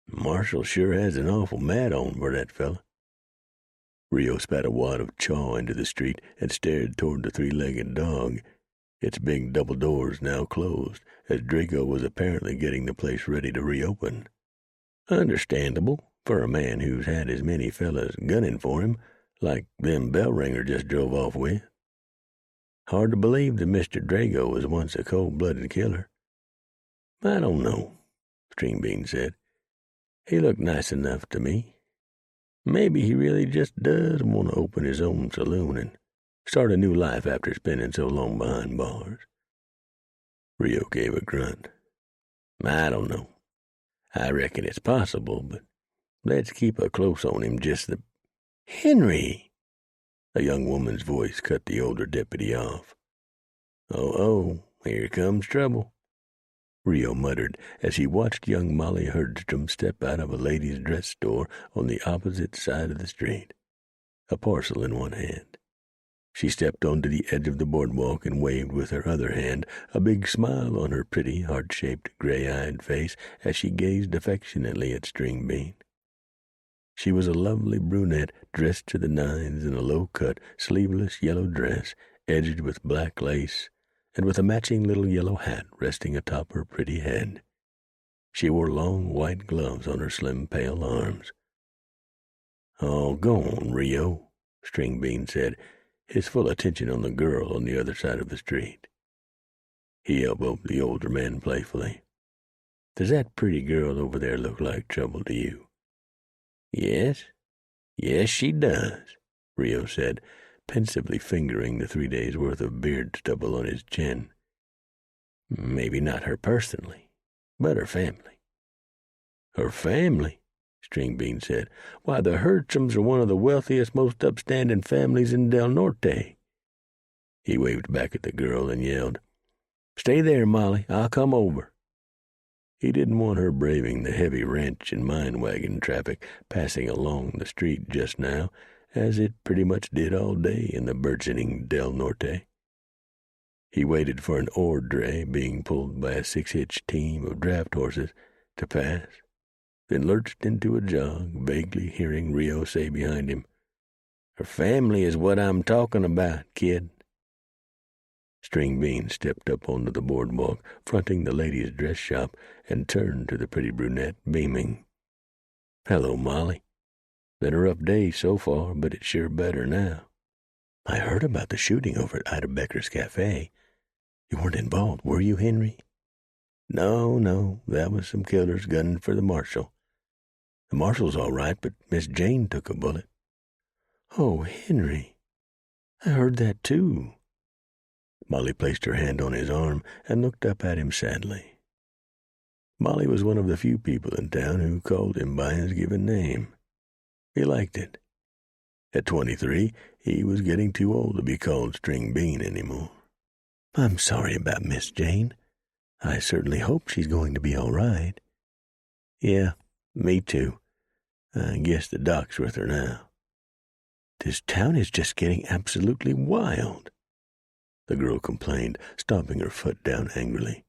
"Marshal sure has an awful mad on for that fella." Rio spat a wad of chaw into the street and stared toward the three-legged dog, its big double doors now closed, as Drago was apparently getting the place ready to reopen. Understandable, for a man who's had as many fellas gunning for him, like them Bellringer just drove off with. Hard to believe that Mr. Drago was once a cold-blooded killer. "I don't know," Stringbean said. "He looked nice enough to me. Maybe he really just does want to open his own saloon and start a new life after spending so long behind bars." Rio gave a grunt. "I don't know. I reckon it's possible, but let's keep a close on him just the—" "Henry!" A young woman's voice cut the older deputy off. "Oh, here comes trouble," Rio muttered as he watched young Molly Herdstrom step out of a ladies' dress store on the opposite side of the street, a parcel in one hand. She stepped onto the edge of the boardwalk and waved with her other hand, a big smile on her pretty, heart-shaped, gray-eyed face as she gazed affectionately at String Bean. She was a lovely brunette dressed to the nines in a low-cut, sleeveless yellow dress edged with black lace and with a matching little yellow hat resting atop her pretty head. She wore long white gloves on her slim, pale arms. "Oh, go on, Rio," String Bean said, his full attention on the girl on the other side of the street. He elbowed the older man playfully. "Does that pretty girl over there look like trouble to you?" Yes, she does," Rio said, pensively fingering the 3 days' worth of beard stubble on his chin. "Maybe not her personally, but her family." "Her family?" String Bean said. "Why, the Herdstroms are one of the wealthiest, most upstanding families in Del Norte." He waved back at the girl and yelled, "Stay there, Molly. I'll come over." He didn't want her braving the heavy ranch and mine wagon traffic passing along the street just now, as it pretty much did all day in the burgeoning Del Norte. He waited for an ore dray being pulled by a 6-hitch team of draft horses to pass, then lurched into a jog, vaguely hearing Rio say behind him, "Her family is what I'm talking about, kid." String Bean stepped up onto the boardwalk, fronting the ladies' dress shop, and turned to the pretty brunette, beaming. "Hello, Molly. Been a rough day so far, but it's sure better now." "I heard about the shooting over at Ida Becker's cafe. You weren't involved, were you, Henry?" No, that was some killers gunning for the marshal. The marshal's all right, but Miss Jane took a bullet." "Oh, Henry, I heard that too." Molly placed her hand on his arm and looked up at him sadly. Molly was one of the few people in town who called him by his given name. He liked it. At 23, he was getting too old to be called String Bean anymore. "I'm sorry about Miss Jane. I certainly hope she's going to be all right." "Yeah, me too. I guess the doc's with her now." "This town is just getting absolutely wild," the girl complained, stomping her foot down angrily.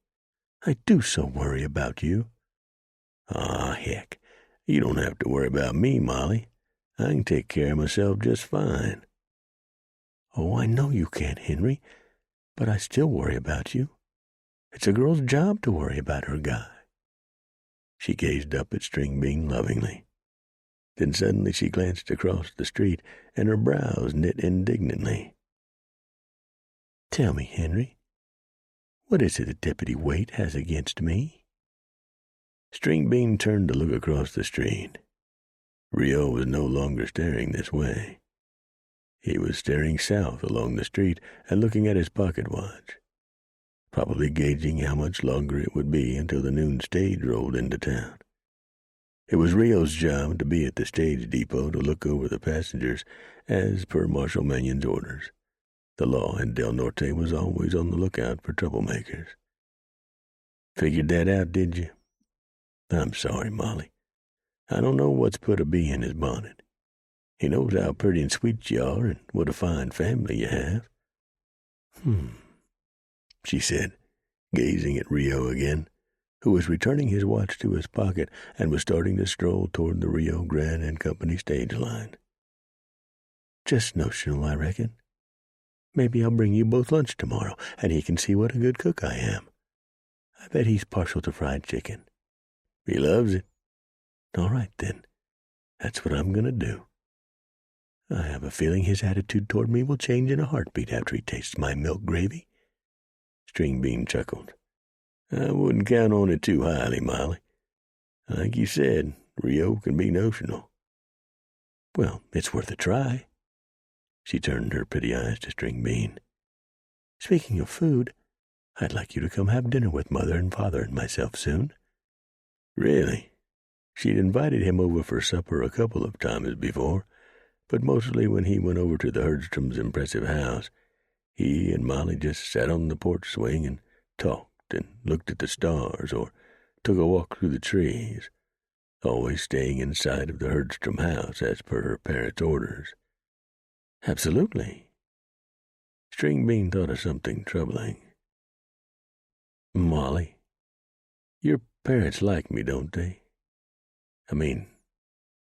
"I do so worry about you." "Aw, heck, you don't have to worry about me, Molly. I can take care of myself just fine." "Oh, I know you can, Henry, but I still worry about you. It's a girl's job to worry about her guy." She gazed up at String Bean lovingly. Then suddenly she glanced across the street, and her brows knit indignantly. "Tell me, Henry, what is it that Deputy Waite has against me?" String Bean turned to look across the street. Rio was no longer staring this way. He was staring south along the street and looking at his pocket watch, probably gauging how much longer it would be until the noon stage rolled into town. It was Rio's job to be at the stage depot to look over the passengers as per Marshal Mannion's orders. The law in Del Norte was always on the lookout for troublemakers. "Figured that out, did you?" "I'm sorry, Molly. I don't know what's put a bee in his bonnet. He knows how pretty and sweet you are and what a fine family you have." She said, gazing at Rio again, who was returning his watch to his pocket and was starting to stroll toward the Rio Grande and Company stage line. "Just notional, I reckon. Maybe I'll bring you both lunch tomorrow, and he can see what a good cook I am. I bet he's partial to fried chicken." "He loves it." "All right, then. That's what I'm going to do. I have a feeling his attitude toward me will change in a heartbeat after he tastes my milk gravy." String Bean chuckled. "I wouldn't count on it too highly, Molly. Like you said, Rio can be notional." "Well, it's worth a try." She turned her pretty eyes to String Bean. "Speaking of food, I'd like you to come have dinner with Mother and Father and myself soon." Really? She'd invited him over for supper a couple of times before, but mostly when he went over to the Herdstroms' impressive house, he and Molly just sat on the porch swing and talked and looked at the stars or took a walk through the trees, always staying inside of the Herdstrom house as per her parents' orders. Absolutely. String Bean thought of something troubling. Molly, your parents like me, don't they? I mean,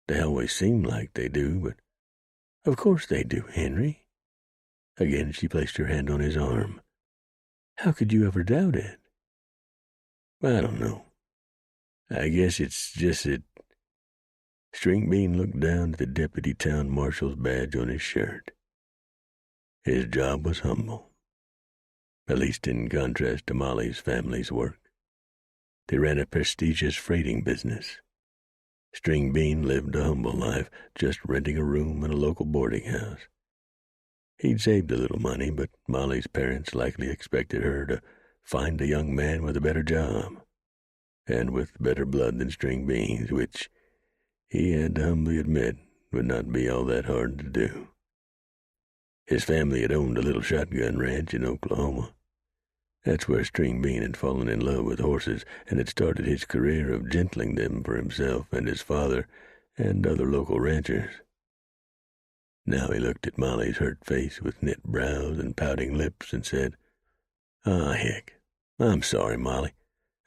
they always seem like they do, but of course they do, Henry. Again she placed her hand on his arm. How could you ever doubt it? I don't know. I guess it's just that. String Bean looked down at the deputy town marshal's badge on his shirt. His job was humble, at least in contrast to Molly's family's work. They ran a prestigious freighting business. String Bean lived a humble life, just renting a room in a local boarding house. He'd saved a little money, but Molly's parents likely expected her to find a young man with a better job, and with better blood than String Bean's, which, he had to humbly admit, would not be all that hard to do. His family had owned a little shotgun ranch in Oklahoma. That's where String Bean had fallen in love with horses and had started his career of gentling them for himself and his father and other local ranchers. Now he looked at Molly's hurt face with knit brows and pouting lips and said, heck, I'm sorry, Molly.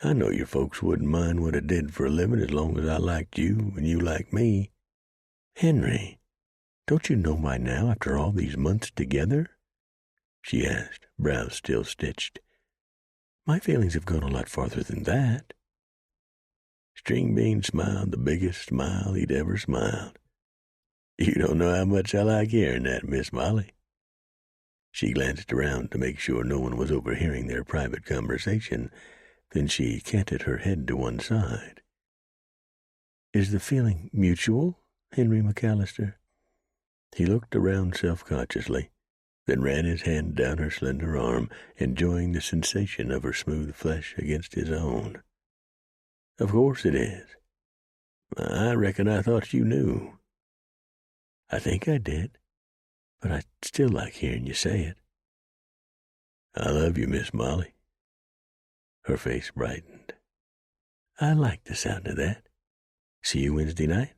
I know your folks wouldn't mind what I did for a living as long as I liked you and you liked me. Henry, don't you know by now after all these months together? She asked, brows still stitched. My feelings have gone a lot farther than that. String Bean smiled the biggest smile he'd ever smiled. You don't know how much I like hearing that, Miss Molly. She glanced around to make sure no one was overhearing their private conversation. Then she canted her head to one side. Is the feeling mutual, Henry McAllister? He looked around self-consciously, then ran his hand down her slender arm, enjoying the sensation of her smooth flesh against his own. Of course it is. I reckon I thought you knew. I think I did, but I still like hearing you say it. I love you, Miss Molly. Her face brightened. I like the sound of that. See you Wednesday night?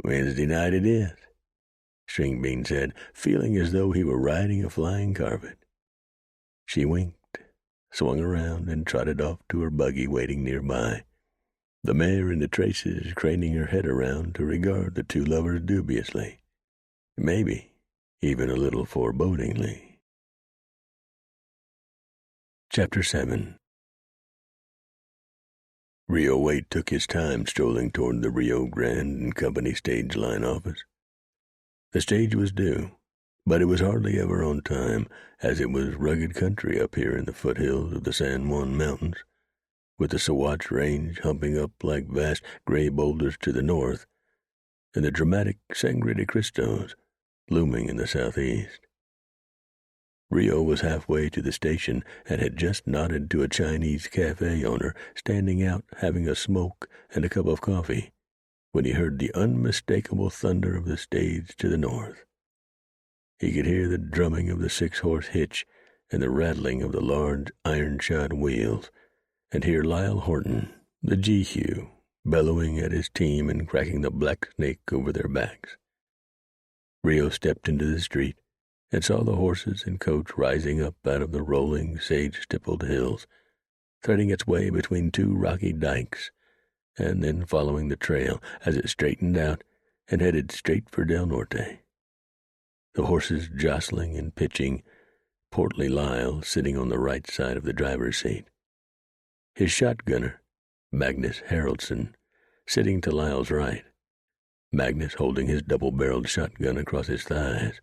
Wednesday night it is, String Bean said, feeling as though he were riding a flying carpet. She winked, swung around, and trotted off to her buggy waiting nearby, the mare in the traces craning her head around to regard the two lovers dubiously, maybe even a little forebodingly. Chapter 7. Rio Waite took his time strolling toward the Rio Grande and Company stage line office. The stage was due, but it was hardly ever on time, as it was rugged country up here in the foothills of the San Juan Mountains, with the Sawatch Range humping up like vast gray boulders to the north, and the dramatic Sangre de Cristos looming in the southeast. Rio was halfway to the station and had just nodded to a Chinese cafe owner standing out having a smoke and a cup of coffee when he heard the unmistakable thunder of the stage to the north. He could hear the drumming of the 6-horse hitch and the rattling of the large iron-shod wheels, and hear Lyle Horton, the Jehu, bellowing at his team and cracking the black snake over their backs. Rio stepped into the street and saw the horses and coach rising up out of the rolling, sage-stippled hills, threading its way between two rocky dikes, and then following the trail as it straightened out and headed straight for Del Norte. The horses jostling and pitching, portly Lyle sitting on the right side of the driver's seat. His shotgunner, Magnus Haraldson, sitting to Lyle's right, Magnus holding his double-barreled shotgun across his thighs.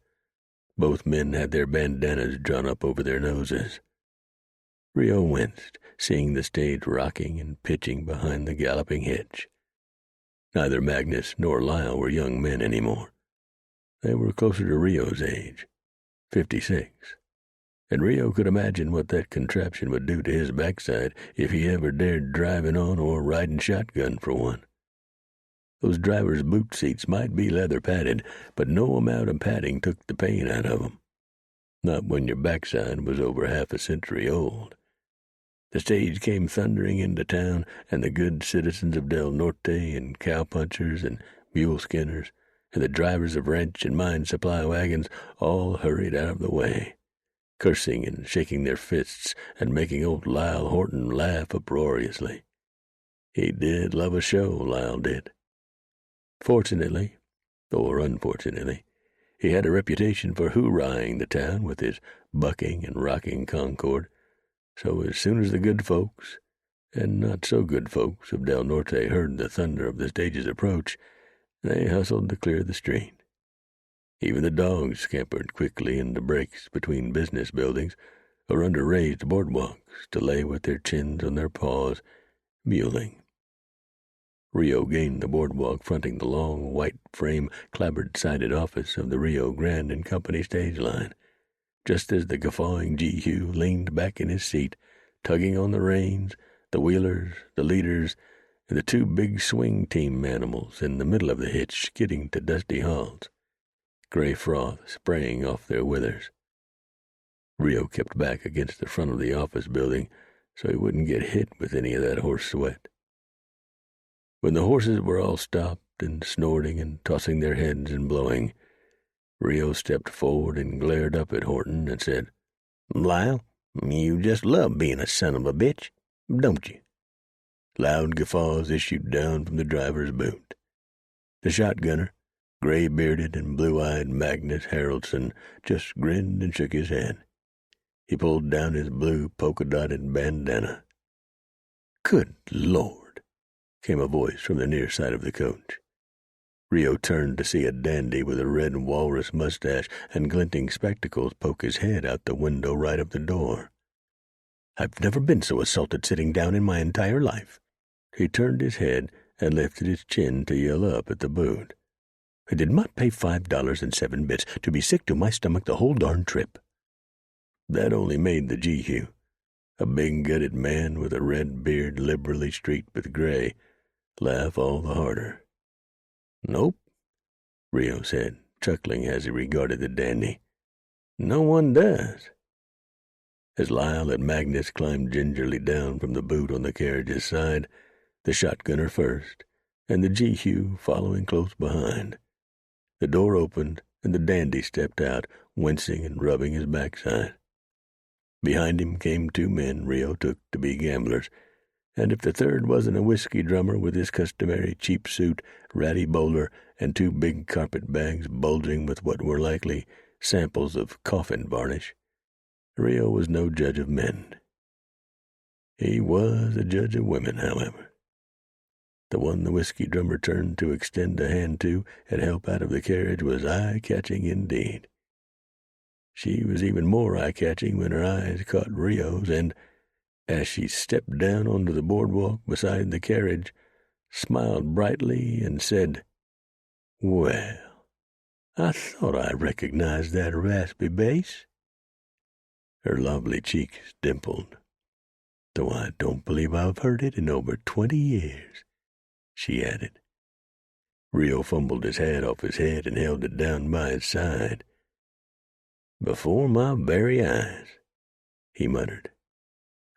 Both men had their bandanas drawn up over their noses. Rio winced, seeing the stage rocking and pitching behind the galloping hitch. Neither Magnus nor Lyle were young men anymore. They were closer to Rio's age, 56, and Rio could imagine what that contraption would do to his backside if he ever dared driving on or riding shotgun for one. Those drivers' boot seats might be leather-padded, but no amount of padding took the pain out of 'em. Not when your backside was over half a century old. The stage came thundering into town, and the good citizens of Del Norte and cowpunchers and mule skinners and the drivers of ranch and mine supply wagons all hurried out of the way, cursing and shaking their fists and making old Lyle Horton laugh uproariously. He did love a show, Lyle did. Fortunately, or unfortunately, he had a reputation for hoorahing the town with his bucking and rocking concord, so as soon as the good folks, and not so good folks, of Del Norte heard the thunder of the stage's approach, they hustled to clear the street. Even the dogs scampered quickly into breaks between business buildings or under raised boardwalks to lay with their chins on their paws, mewling. Rio gained the boardwalk fronting the long, white-frame, clapboard-sided office of the Rio Grande and Company stage line, just as the guffawing Jehu leaned back in his seat, tugging on the reins, the wheelers, the leaders, and the two big swing team animals in the middle of the hitch skidding to dusty halts, gray froth spraying off their withers. Rio kept back against the front of the office building so he wouldn't get hit with any of that horse sweat. When the horses were all stopped and snorting and tossing their heads and blowing, Rio stepped forward and glared up at Horton and said, "Lyle, you just love being a son of a bitch, don't you?" Loud guffaws issued down from the driver's boot. The shotgunner, gray-bearded and blue-eyed Magnus Haraldson, just grinned and shook his head. He pulled down his blue polka-dotted bandana. "Good Lord," came a voice from the near side of the coach. Rio turned to see a dandy with a red walrus mustache and glinting spectacles poke his head out the window right of the door. "I've never been so assaulted sitting down in my entire life." He turned his head and lifted his chin to yell up at the boot. "I did not pay $5.07 to be sick to my stomach the whole darn trip." That only made the Jehu, a big-gutted man with a red beard liberally streaked with gray, laugh all the harder. "Nope," Rio said, chuckling as he regarded the dandy. "No one does." As Lyle and Magnus climbed gingerly down from the boot on the carriage's side, the shotgunner first, and the Jehu following close behind, the door opened and the dandy stepped out, wincing and rubbing his backside. Behind him came two men Rio took to be gamblers, and if the third wasn't a whiskey drummer with his customary cheap suit, ratty bowler, and two big carpet bags bulging with what were likely samples of coffin varnish, Rio was no judge of men. He was a judge of women, however. The one the whiskey drummer turned to extend a hand to and help out of the carriage was eye-catching indeed. She was even more eye-catching when her eyes caught Rio's and, as she stepped down onto the boardwalk beside the carriage, smiled brightly and said, "Well, I thought I recognized that raspy bass." Her lovely cheeks dimpled. "Though I don't believe I've heard it in over 20 years, she added. Rio fumbled his hat off his head and held it down by his side. "Before my very eyes," he muttered,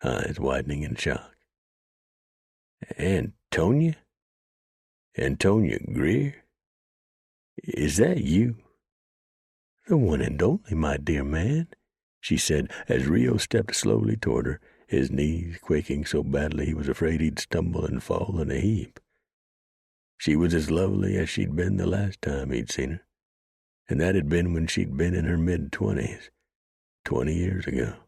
eyes widening in shock. "Antonia? Antonia Greer? Is that you?" "The one and only, my dear man," she said as Rio stepped slowly toward her, his knees quaking so badly he was afraid he'd stumble and fall in a heap. She was as lovely as she'd been the last time he'd seen her, and that had been when she'd been in her mid-20s, 20 years ago.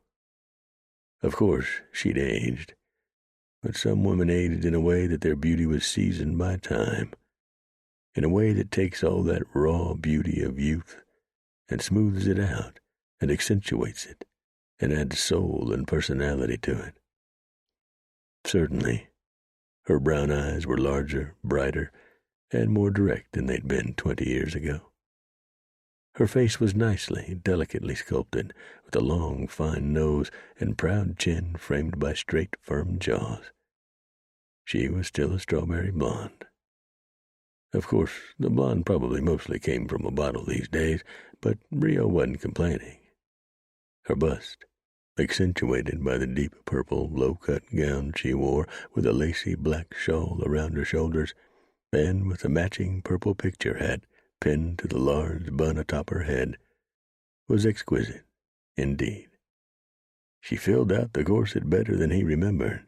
Of course, she'd aged, but some women aged in a way that their beauty was seasoned by time, in a way that takes all that raw beauty of youth and smooths it out and accentuates it and adds soul and personality to it. Certainly, her brown eyes were larger, brighter, and more direct than they'd been 20 years ago. Her face was nicely, delicately sculpted, with a long, fine nose and proud chin framed by straight, firm jaws. She was still a strawberry blonde. Of course, the blonde probably mostly came from a bottle these days, but Rio wasn't complaining. Her bust, accentuated by the deep purple low-cut gown she wore with a lacy black shawl around her shoulders, and with a matching purple picture hat pinned to the large bun atop her head, was exquisite indeed. She filled out the corset better than he remembered,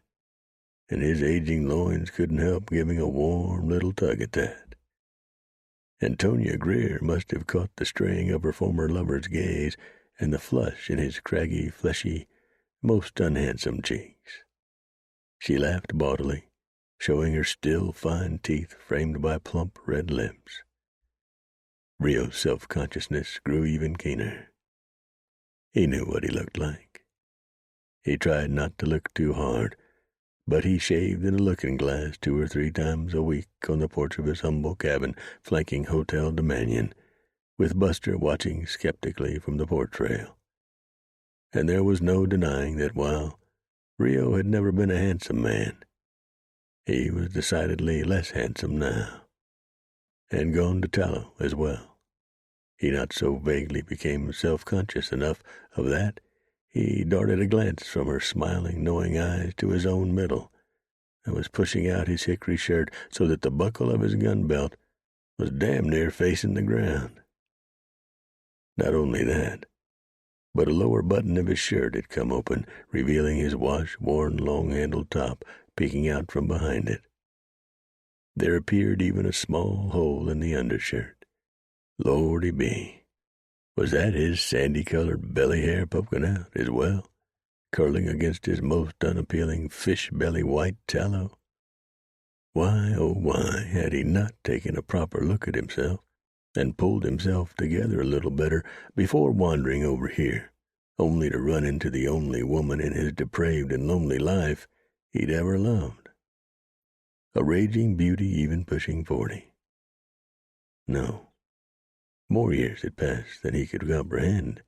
and his aging loins couldn't help giving a warm little tug at that. Antonia Greer must have caught the straying of her former lover's gaze and the flush in his craggy, fleshy, most unhandsome cheeks. She laughed bodily, showing her still fine teeth framed by plump red lips. Rio's self-consciousness grew even keener. He knew what he looked like. He tried not to look too hard, but he shaved in a looking-glass 2 or 3 times a week on the porch of his humble cabin flanking Hotel de Mannion, with Buster watching skeptically from the porch rail. And there was no denying that while Rio had never been a handsome man, he was decidedly less handsome now, and gone to tallow as well. He not so vaguely became self-conscious enough of that he darted a glance from her smiling, knowing eyes to his own middle, and was pushing out his hickory shirt so that the buckle of his gun belt was damn near facing the ground. Not only that, but a lower button of his shirt had come open, revealing his wash-worn, long-handled top peeking out from behind it. There appeared even a small hole in the undershirt. Lordy be! Was that his sandy-colored belly hair poking out as well, curling against his most unappealing fish-belly white tallow? Why, oh why, had he not taken a proper look at himself and pulled himself together a little better before wandering over here, only to run into the only woman in his depraved and lonely life he'd ever loved? A raging beauty even pushing 40. No. More years had passed than he could comprehend.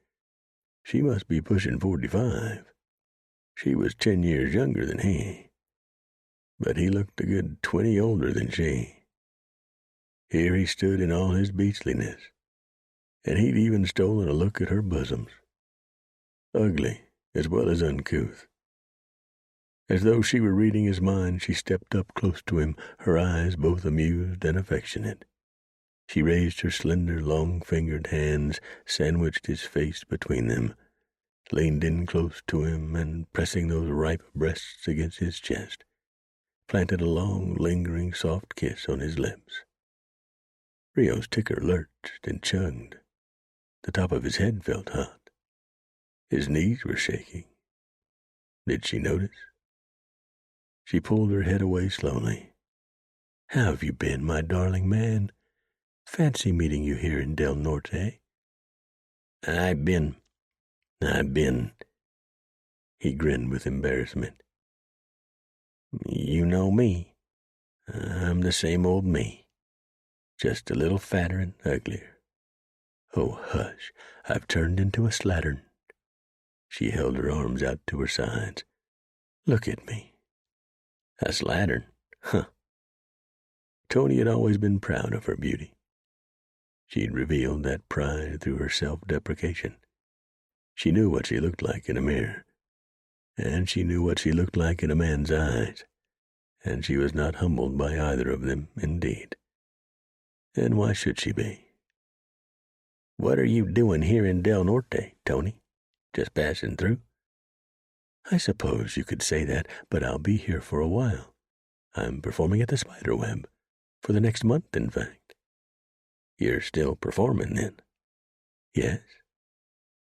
She must be pushing 45. She was 10 years younger than he, but he looked a good 20 older than she. Here he stood in all his beastliness, and he'd even stolen a look at her bosoms, ugly as well as uncouth. As though she were reading his mind, she stepped up close to him, her eyes both amused and affectionate. She raised her slender, long-fingered hands, sandwiched his face between them, leaned in close to him, and pressing those ripe breasts against his chest, planted a long, lingering, soft kiss on his lips. Rio's ticker lurched and chugged. The top of his head felt hot. His knees were shaking. Did she notice? She pulled her head away slowly. "How have you been, my darling man? Fancy meeting you here in Del Norte." I've been. He grinned with embarrassment. "You know me. I'm the same old me, just a little fatter and uglier." "Oh, hush, I've turned into a slattern." She held her arms out to her sides. "Look at me." "A slattern? Huh." Tony had always been proud of her beauty. She'd revealed that pride through her self-deprecation. She knew what she looked like in a mirror, and she knew what she looked like in a man's eyes, and she was not humbled by either of them, indeed. And why should she be? "What are you doing here in Del Norte, Tony? Just passing through?" "I suppose you could say that, but I'll be here for a while. I'm performing at the Spiderweb. For the next month, in fact." "You're still performing, then?" "Yes."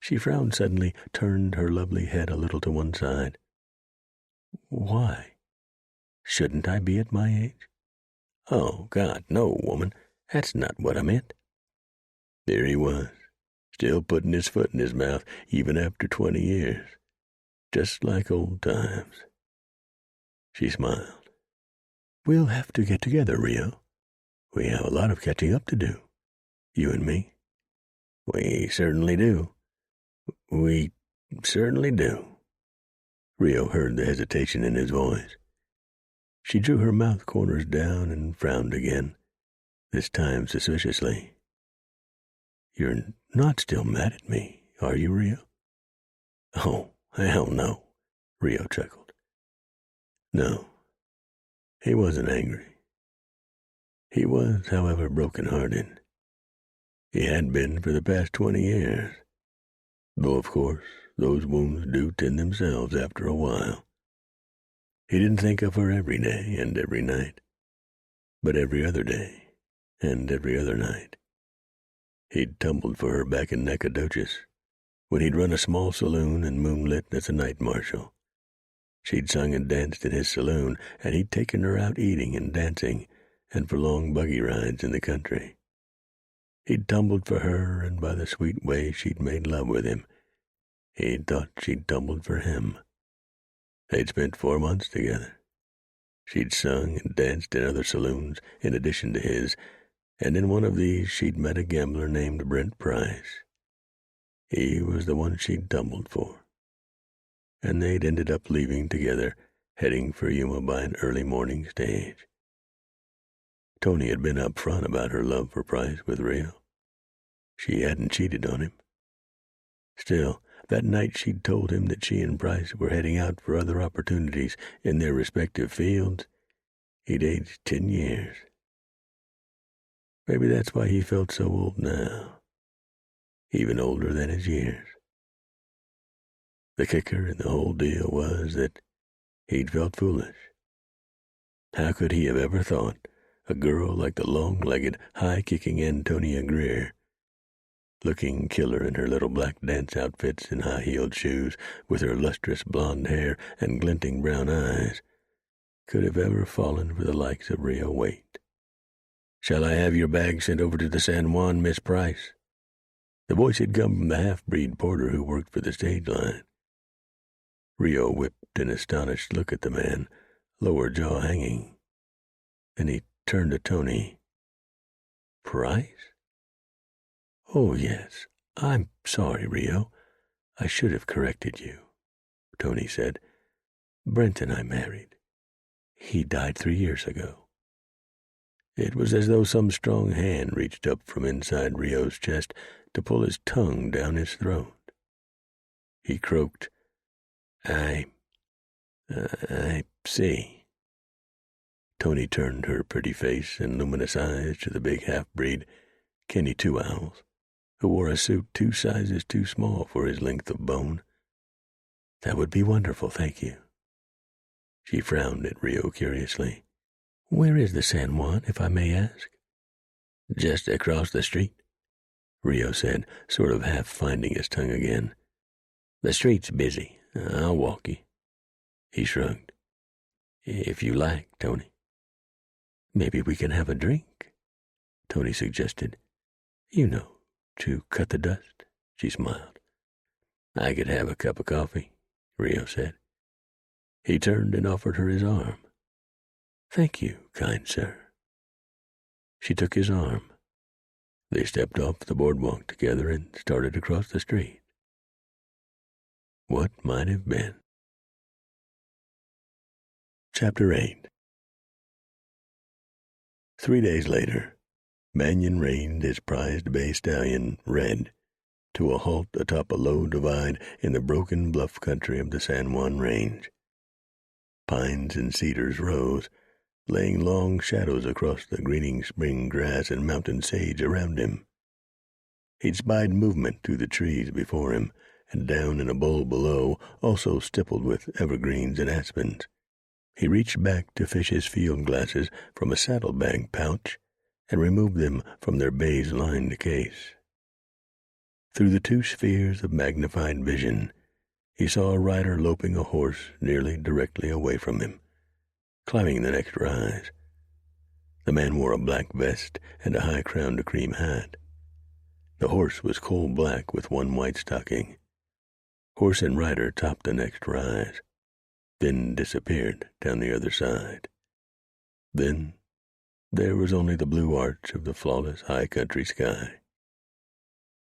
She frowned suddenly, turned her lovely head a little to one side. "Why? Shouldn't I be at my age?" "Oh, God, no, woman. That's not what I meant." There he was, still putting his foot in his mouth even after 20 years, just like old times. She smiled. "We'll have to get together, Rio. We have a lot of catching up to do, you and me." "We certainly do. We certainly do." Rio heard the hesitation in his voice. She drew her mouth corners down and frowned again, this time suspiciously. "You're not still mad at me, are you, Rio?" "Oh, hell no," Rio chuckled. No, he wasn't angry. He was, however, broken-hearted. He had been for the past 20 years, though, of course, those wounds do tend themselves after a while. He didn't think of her every day and every night, but every other day and every other night. He'd tumbled for her back in Nacogdoches, when he'd run a small saloon and moonlit as a night marshal. She'd sung and danced in his saloon, and he'd taken her out eating and dancing, and for long buggy rides in the country. He'd tumbled for her, and by the sweet way she'd made love with him, he'd thought she'd tumbled for him. They'd spent 4 months together. She'd sung and danced in other saloons in addition to his, and in one of these she'd met a gambler named Brent Price. He was the one she'd tumbled for. And they'd ended up leaving together, heading for Yuma by an early morning stage. Tony had been up front about her love for Price with Rio. She hadn't cheated on him. Still, that night she'd told him that she and Price were heading out for other opportunities in their respective fields. He'd aged 10 years. Maybe that's why he felt so old now, even older than his years. The kicker in the whole deal was that he'd felt foolish. How could he have ever thought a girl like the long-legged, high-kicking Antonia Greer, looking killer in her little black dance outfits and high-heeled shoes, with her lustrous blonde hair and glinting brown eyes, could have ever fallen for the likes of Rio Waite? "Shall I have your bag sent over to the San Juan, Miss Price?" The voice had come from the half-breed porter who worked for the stage line. Rio whipped an astonished look at the man, lower jaw hanging. Then he turned to Tony. "Price? Oh, yes. I'm sorry, Rio. I should have corrected you," Tony said. "Brent and I married. He died 3 years ago." It was as though some strong hand reached up from inside Rio's chest to pull his tongue down his throat. He croaked, I see." Tony turned her pretty face and luminous eyes to the big half-breed, Kenny Two Owls, who wore a suit 2 sizes too small for his length of bone. "That would be wonderful, thank you." She frowned at Rio curiously. "Where is the San Juan, if I may ask?" "Just across the street," Rio said, sort of half finding his tongue again. "The street's busy. I'll walk you." He shrugged. "If you like, Tony." "Maybe we can have a drink," Tony suggested. "You know, to cut the dust," she smiled. "I could have a cup of coffee," Rio said. He turned and offered her his arm. "Thank you, kind sir." She took his arm. They stepped off the boardwalk together and started across the street. What might have been? Chapter 8. 3 days later, Mannion reined his prized bay stallion, Red, to a halt atop a low divide in the broken bluff country of the San Juan Range. Pines and cedars rose, laying long shadows across the greening spring grass and mountain sage around him. He'd spied movement through the trees before him, and down in a bowl below, also stippled with evergreens and aspens. He reached back to fish his field glasses from a saddlebag pouch and removed them from their baize-lined case. Through the 2 spheres of magnified vision, he saw a rider loping a horse nearly directly away from him, climbing the next rise. The man wore a black vest and a high-crowned cream hat. The horse was coal-black with 1 white stocking. Horse and rider topped the next rise, then disappeared down the other side. Then there was only the blue arch of the flawless high country sky.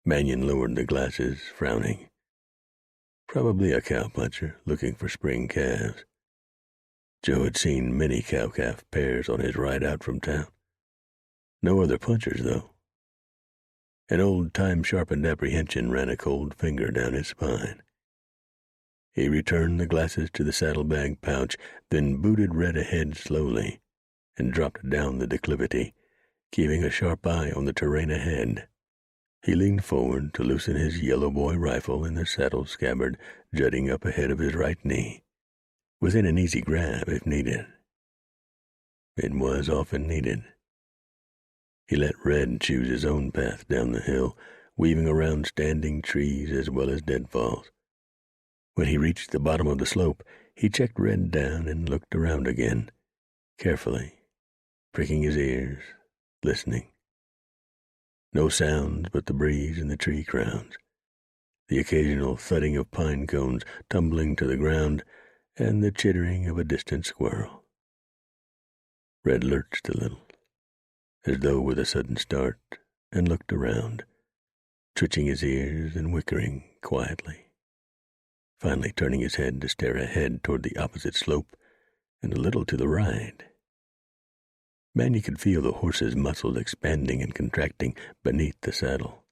Mannion lowered the glasses, frowning. Probably a cowpuncher looking for spring calves. Joe had seen many cow-calf pairs on his ride out from town. No other punchers, though. An old time-sharpened apprehension ran a cold finger down his spine. He returned the glasses to the saddlebag pouch, then booted Red ahead slowly, and dropped down the declivity, keeping a sharp eye on the terrain ahead. He leaned forward to loosen his yellow boy rifle in the saddle scabbard jutting up ahead of his right knee, within an easy grab if needed. It was often needed. He let Red choose his own path down the hill, weaving around standing trees as well as deadfalls. When he reached the bottom of the slope, he checked Red down and looked around again, carefully, pricking his ears, listening. No sounds but the breeze in the tree crowns, the occasional thudding of pine cones tumbling to the ground, and the chittering of a distant squirrel. Red lurched a little, as though with a sudden start, and looked around, twitching his ears and whickering quietly, finally turning his head to stare ahead toward the opposite slope and a little to the right. Mannion could feel the horse's muscles expanding and contracting beneath the saddle.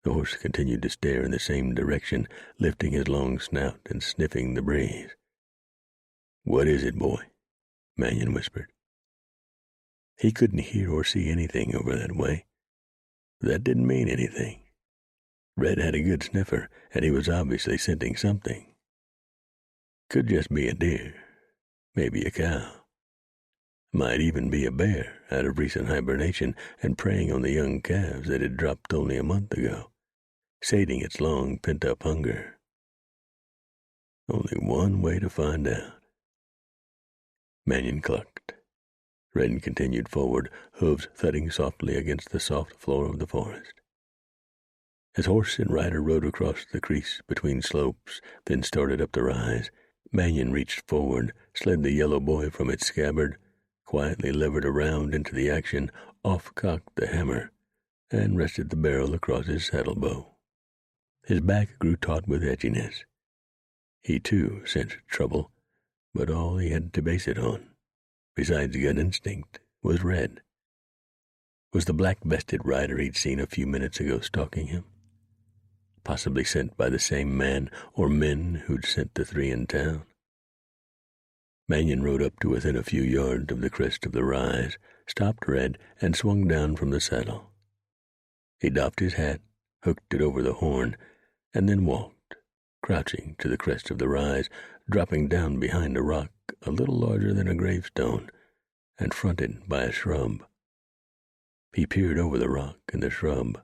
The horse continued to stare in the same direction, lifting his long snout and sniffing the breeze. "What is it, boy?" Mannion whispered. He couldn't hear or see anything over that way. That didn't mean anything. Red had a good sniffer, and he was obviously scenting something. Could just be a deer, maybe a cow. Might even be a bear out of recent hibernation and preying on the young calves that had dropped only a month ago, sating its long pent-up hunger. Only one way to find out. Mannion clucked. Red continued forward, hooves thudding softly against the soft floor of the forest. As horse and rider rode across the crease between slopes, then started up the rise, Mannion reached forward, slid the yellow boy from its scabbard, quietly levered around into the action, off-cocked the hammer, and rested the barrel across his saddle bow. His back grew taut with edginess. He, too, sensed trouble, but all he had to base it on, besides gut instinct, was Red. Was the black-vested rider he'd seen a few minutes ago stalking him? Possibly sent by the same man or men who'd sent the three in town? Mannion rode up to within a few yards of the crest of the rise, stopped Red, and swung down from the saddle. He doffed his hat, hooked it over the horn, and then walked, crouching to the crest of the rise, dropping down behind a rock a little larger than a gravestone, and fronted by a shrub. He peered over the rock and the shrub.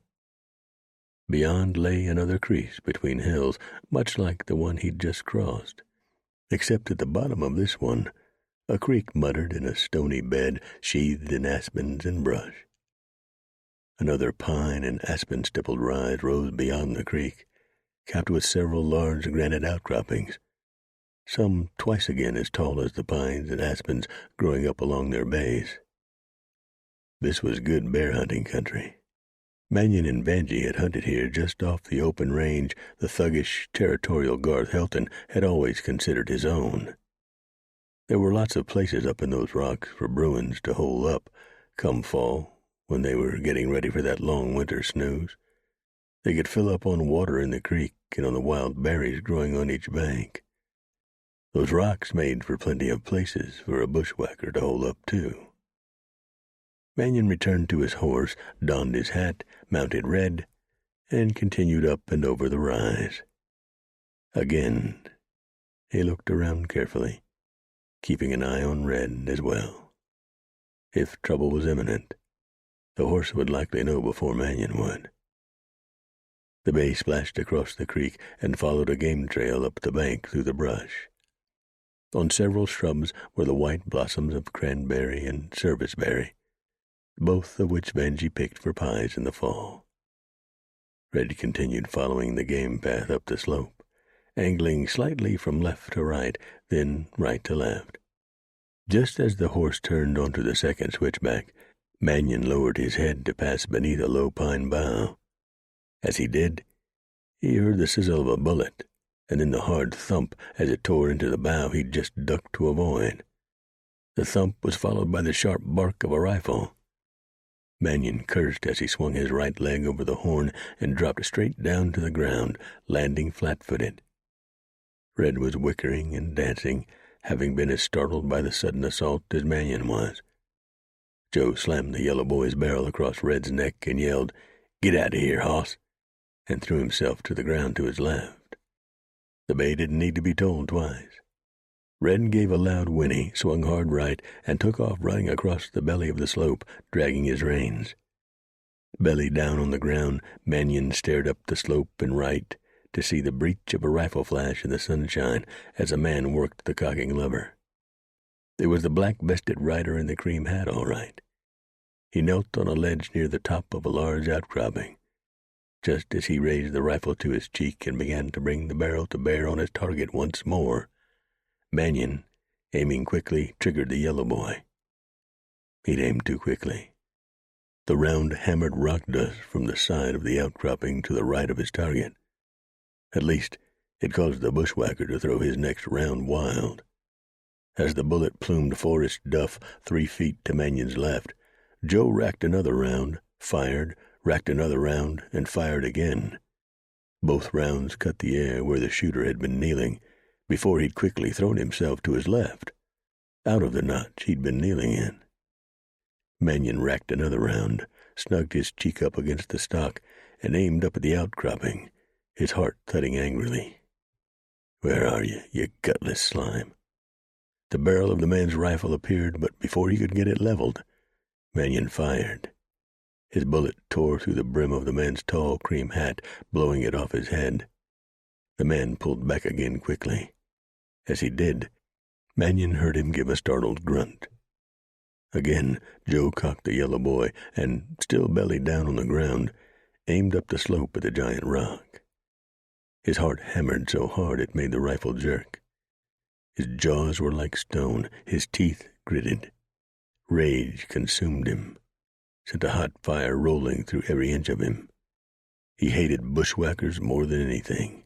Beyond lay another crease between hills, much like the one he'd just crossed, except at the bottom of this one, a creek muttered in a stony bed sheathed in aspens and brush. Another pine and aspen-stippled rise rose beyond the creek, capped with several large granite outcroppings, some twice again as tall as the pines and aspens growing up along their base. This was good bear-hunting country. Mannion and Vanjie had hunted here just off the open range the thuggish, territorial Garth Helton had always considered his own. There were lots of places up in those rocks for Bruins to hole up, come fall, when they were getting ready for that long winter snooze. They could fill up on water in the creek and on the wild berries growing on each bank. Those rocks made for plenty of places for a bushwhacker to hole up, too. Mannion returned to his horse, donned his hat, mounted Red, and continued up and over the rise. Again, he looked around carefully, keeping an eye on Red as well. If trouble was imminent, the horse would likely know before Mannion would. The bay splashed across the creek and followed a game trail up the bank through the brush. On several shrubs were the white blossoms of cranberry and serviceberry, both of which Vanjie picked for pies in the fall. Red continued following the game path up the slope, angling slightly from left to right, then right to left. Just as the horse turned onto the second switchback, Mannion lowered his head to pass beneath a low pine bough. As he did, he heard the sizzle of a bullet, and then the hard thump as it tore into the bough he'd just ducked to avoid. The thump was followed by the sharp bark of a rifle. Mannion cursed as he swung his right leg over the horn and dropped straight down to the ground, landing flat-footed. Red was whickering and dancing, having been as startled by the sudden assault as Mannion was. Joe slammed the yellow boy's barrel across Red's neck and yelled, "Get out of here, hoss," and threw himself to the ground to his left. The bay didn't need to be told twice. Red gave a loud whinny, swung hard right, and took off running across the belly of the slope, dragging his reins. Belly down on the ground, Mannion stared up the slope and right to see the breech of a rifle flash in the sunshine as a man worked the cocking lever. It was the black-vested rider in the cream hat, all right. He knelt on a ledge near the top of a large outcropping. Just as he raised the rifle to his cheek and began to bring the barrel to bear on his target once more, Mannion, aiming quickly, triggered the yellow boy. He'd aimed too quickly. The round hammered rock dust from the side of the outcropping to the right of his target. At least, it caused the bushwhacker to throw his next round wild. As the bullet plumed forest duff 3 feet to Mannion's left, Joe racked another round, fired, racked another round, and fired again. Both rounds cut the air where the shooter had been kneeling, before he'd quickly thrown himself to his left, out of the notch he'd been kneeling in. Mannion racked another round, snugged his cheek up against the stock, and aimed up at the outcropping, his heart thudding angrily. "Where are you gutless slime?" The barrel of the man's rifle appeared, but before he could get it leveled, Mannion fired. His bullet tore through the brim of the man's tall cream hat, blowing it off his head. The man pulled back again quickly. As he did, Mannion heard him give a startled grunt. Again, Joe cocked the yellow boy and, still belly down on the ground, aimed up the slope at the giant rock. His heart hammered so hard it made the rifle jerk. His jaws were like stone, his teeth gritted. Rage consumed him, sent a hot fire rolling through every inch of him. He hated bushwhackers more than anything.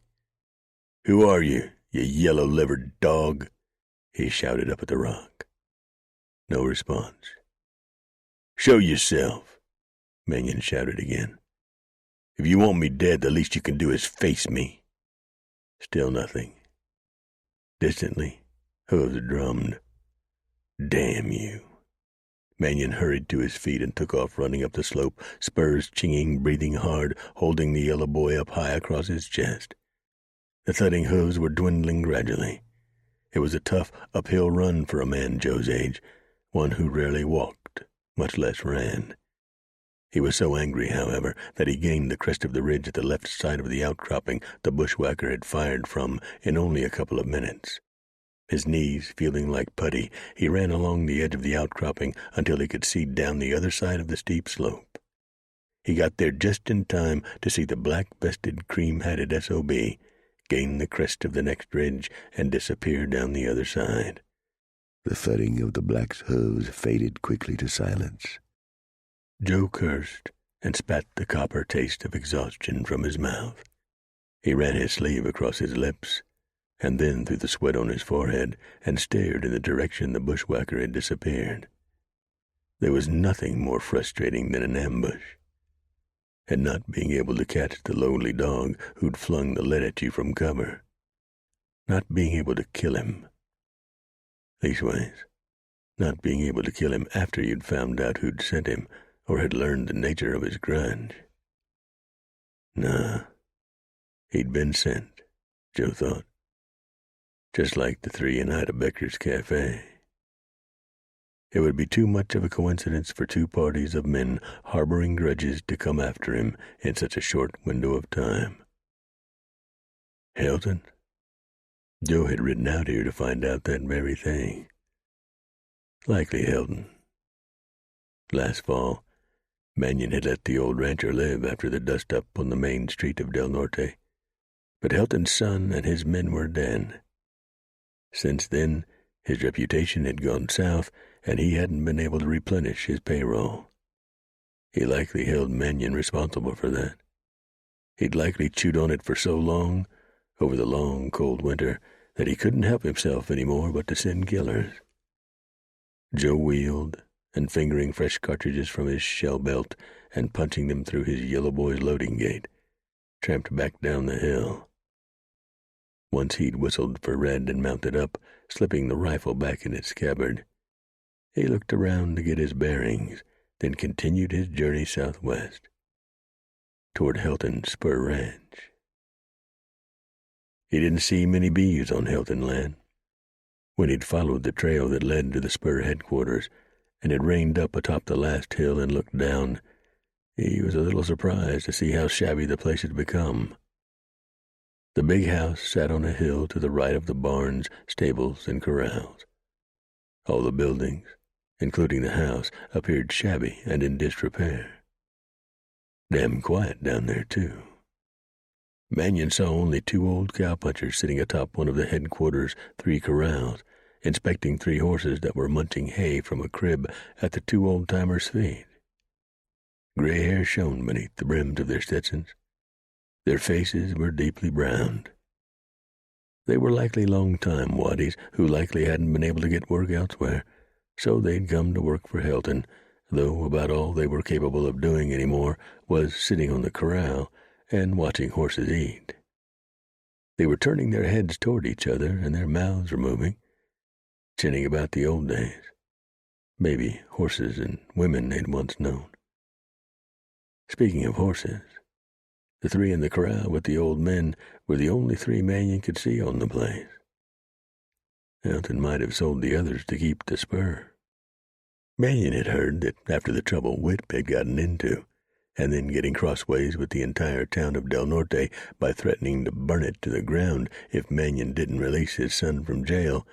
"Who are you yellow-livered dog?" he shouted up at the rock. No response. "Show yourself," Mannion shouted again. "If you want me dead, the least you can do is face me." Still nothing. Distantly, hooves drummed. "Damn you." Mannion hurried to his feet and took off running up the slope, spurs chinging, breathing hard, holding the yellow boy up high across his chest. The thudding hooves were dwindling gradually. It was a tough, uphill run for a man Joe's age, one who rarely walked, much less ran. He was so angry, however, that he gained the crest of the ridge at the left side of the outcropping the bushwhacker had fired from in only a couple of minutes. His knees feeling like putty, he ran along the edge of the outcropping until he could see down the other side of the steep slope. He got there just in time to see the black-vested, cream-hatted S.O.B. gain the crest of the next ridge and disappear down the other side. The thudding of the black's hooves faded quickly to silence. Joe cursed and spat the copper taste of exhaustion from his mouth. He ran his sleeve across his lips, and then through the sweat on his forehead, and stared in the direction the bushwhacker had disappeared. There was nothing more frustrating than an ambush, and not being able to catch the lonely dog who'd flung the lead at you from cover. Not being able to kill him. Leastways, not being able to kill him after you'd found out who'd sent him or had learned the nature of his grudge. Nah, he'd been sent, Joe thought. Just like the 3 in Ida Becker's cafe. It would be too much of a coincidence for 2 parties of men harboring grudges to come after him in such a short window of time. Hilton? Joe had ridden out here to find out that very thing. Likely Hilton. Last fall, Mannion had let the old rancher live after the dust-up on the main street of Del Norte, but Hilton's son and his men were dead. Since then, his reputation had gone south, and he hadn't been able to replenish his payroll. He likely held Mannion responsible for that. He'd likely chewed on it for so long, over the long, cold winter, that he couldn't help himself any more but to send killers. Joe wheeled and fingering fresh cartridges from his shell belt and punching them through his yellow boy's loading gate, tramped back down the hill. Once he'd whistled for Red and mounted up, slipping the rifle back in its scabbard, he looked around to get his bearings, then continued his journey southwest, toward Helton Spur Ranch. He didn't see many beeves on Helton land. When he'd followed the trail that led to the Spur headquarters and had reined up atop the last hill and looked down, he was a little surprised to see how shabby the place had become. The big house sat on a hill to the right of the barns, stables, and corrals. All the buildings, including the house, appeared shabby and in disrepair. Damn quiet down there, too. Mannion saw only 2 old cowpunchers sitting atop one of the headquarters' 3 corrals, inspecting 3 horses that were munching hay from a crib at the 2 old-timers' feet. Gray hair shone beneath the brims of their Stetsons. Their faces were deeply browned. They were likely long-time waddies who likely hadn't been able to get work elsewhere, so they'd come to work for Helton, though about all they were capable of doing anymore was sitting on the corral and watching horses eat. They were turning their heads toward each other, and their mouths were moving, chinning about the old days, maybe horses and women they'd once known. Speaking of horses, the 3 in the corral with the old men were the only 3 Mannion could see on the place. Helton might have sold the others to keep the spur. Mannion had heard that after the trouble Whip had gotten into, and then getting crossways with the entire town of Del Norte by threatening to burn it to the ground if Mannion didn't release his son from jail,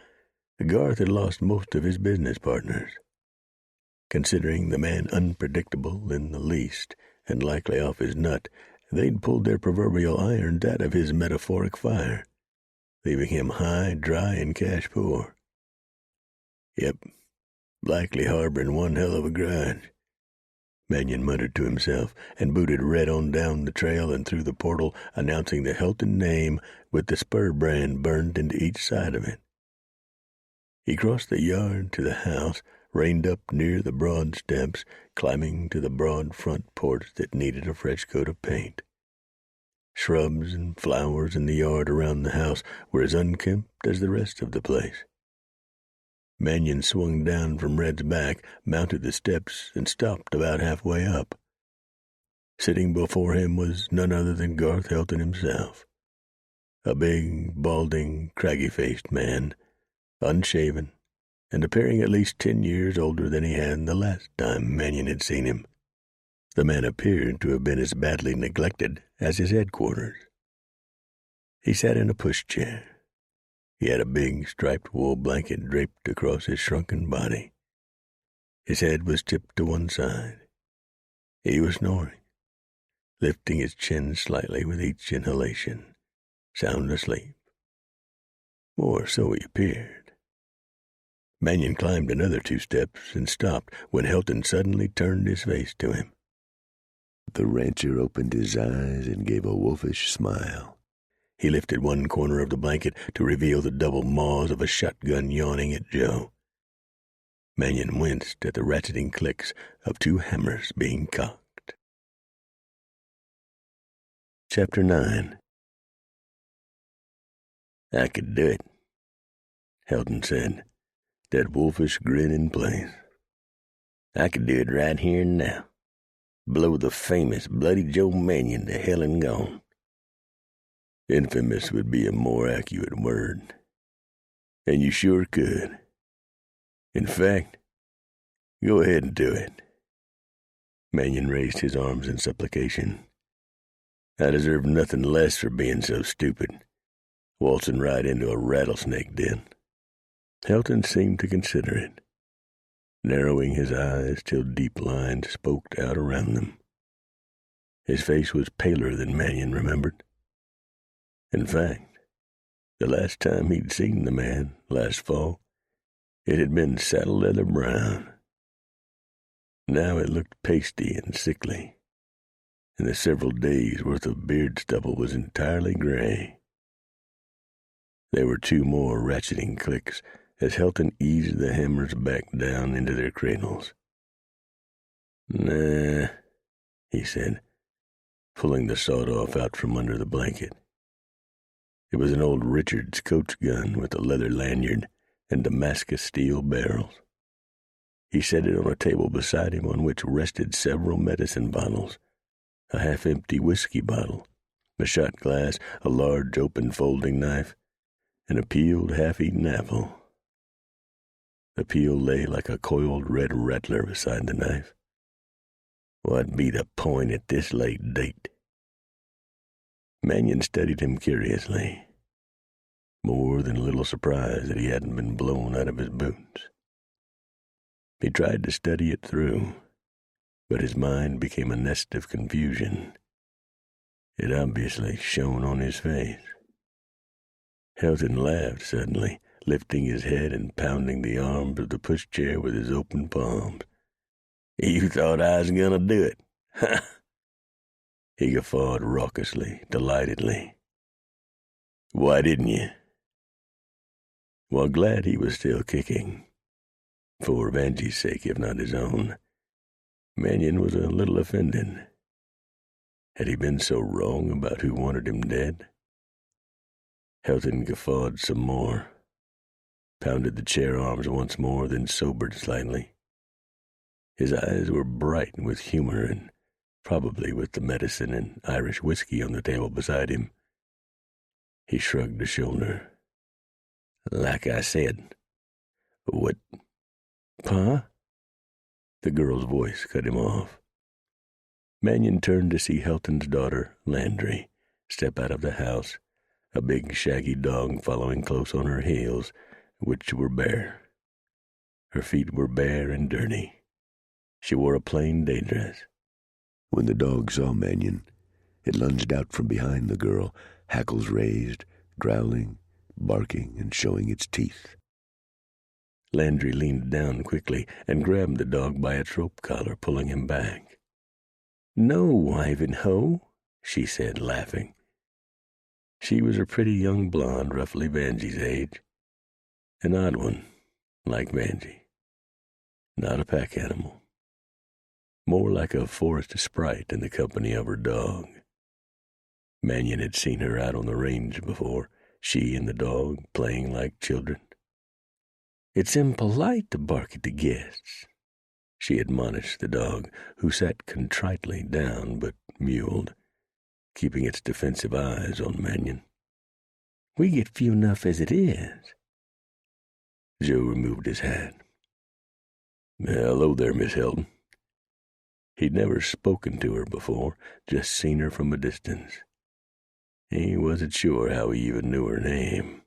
Garth had lost most of his business partners. Considering the man unpredictable in the least and likely off his nut, they'd pulled their proverbial irons out of his metaphoric fire, leaving him high, dry, and cash poor. Yep, likely harboring one hell of a grudge. Mannion muttered to himself and booted Red on down the trail and through the portal, announcing the Helton name with the spur brand burned into each side of it. He crossed the yard to the house, reined up near the broad steps, climbing to the broad front porch that needed a fresh coat of paint. Shrubs and flowers in the yard around the house were as unkempt as the rest of the place. Mannion swung down from Red's back, mounted the steps, and stopped about halfway up. Sitting before him was none other than Garth Helton himself, a big, balding, craggy-faced man, unshaven, and appearing at least 10 years older than he had the last time Mannion had seen him. The man appeared to have been as badly neglected as his headquarters. He sat in a pushchair. He had a big striped wool blanket draped across his shrunken body. His head was tipped to one side. He was snoring, lifting his chin slightly with each inhalation, sound asleep. Or so he appeared. Mannion climbed another 2 steps and stopped when Helton suddenly turned his face to him. The rancher opened his eyes and gave a wolfish smile. He lifted one corner of the blanket to reveal the double maws of a shotgun yawning at Joe. Mannion winced at the ratcheting clicks of 2 hammers being cocked. Chapter 9. "I could do it," Helton said, that wolfish grin in place. "I could do it right here and now. Blow the famous Bloody Joe Mannion to hell and gone." "Infamous would be a more accurate word. And you sure could. In fact, go ahead and do it." Mannion raised his arms in supplication. "I deserve nothing less for being so stupid, waltzing right into a rattlesnake den." Helton seemed to consider it, narrowing his eyes till deep lines spoked out around them. His face was paler than Mannion remembered. In fact, the last time he'd seen the man, last fall, it had been saddle-leather brown. Now it looked pasty and sickly, and the several days' worth of beard stubble was entirely gray. There were 2 more ratcheting clicks as Helton eased the hammers back down into their cradles. "Nah," he said, pulling the sawed-off out from under the blanket. It was an old Richards coach gun with a leather lanyard and Damascus steel barrels. He set it on a table beside him on which rested several medicine bottles, a half-empty whiskey bottle, a shot glass, a large open folding knife, and a peeled half-eaten apple. The peel lay like a coiled red rattler beside the knife. What be the point at this late date? Mannion studied him curiously, more than a little surprised that he hadn't been blown out of his boots. He tried to study it through, but his mind became a nest of confusion. It obviously shone on his face. Helton laughed suddenly, lifting his head and pounding the arms of the pushchair with his open palms. "You thought I was gonna do it, ha!" He guffawed raucously, delightedly. "Why didn't you?" While glad he was still kicking, for Vanjie's sake if not his own, Mannion was a little offended. Had he been so wrong about who wanted him dead? Helton guffawed some more, pounded the chair arms once more, then sobered slightly. His eyes were bright with humor and probably with the medicine and Irish whiskey on the table beside him. He shrugged a shoulder. "Like I said, what, Pa?" The girl's voice cut him off. Mannion turned to see Helton's daughter, Landry, step out of the house, a big shaggy dog following close on her heels, which were bare. Her feet were bare and dirty. She wore a plain day dress. When the dog saw Mannion, it lunged out from behind the girl, hackles raised, growling, barking, and showing its teeth. Landry leaned down quickly and grabbed the dog by its rope collar, pulling him back. "No, Ivanhoe," she said, laughing. She was a pretty young blonde, roughly Vanjie's age. An odd one, like Vanjie. Not a pack animal. More like a forest sprite in the company of her dog. Mannion had seen her out on the range before, she and the dog playing like children. "It's impolite to bark at the guests," she admonished the dog, who sat contritely down but mewled, keeping its defensive eyes on Mannion. "We get few enough as it is." Joe removed his hat. "Hello there, Miss Helton." He'd never spoken to her before, just seen her from a distance. He wasn't sure how he even knew her name.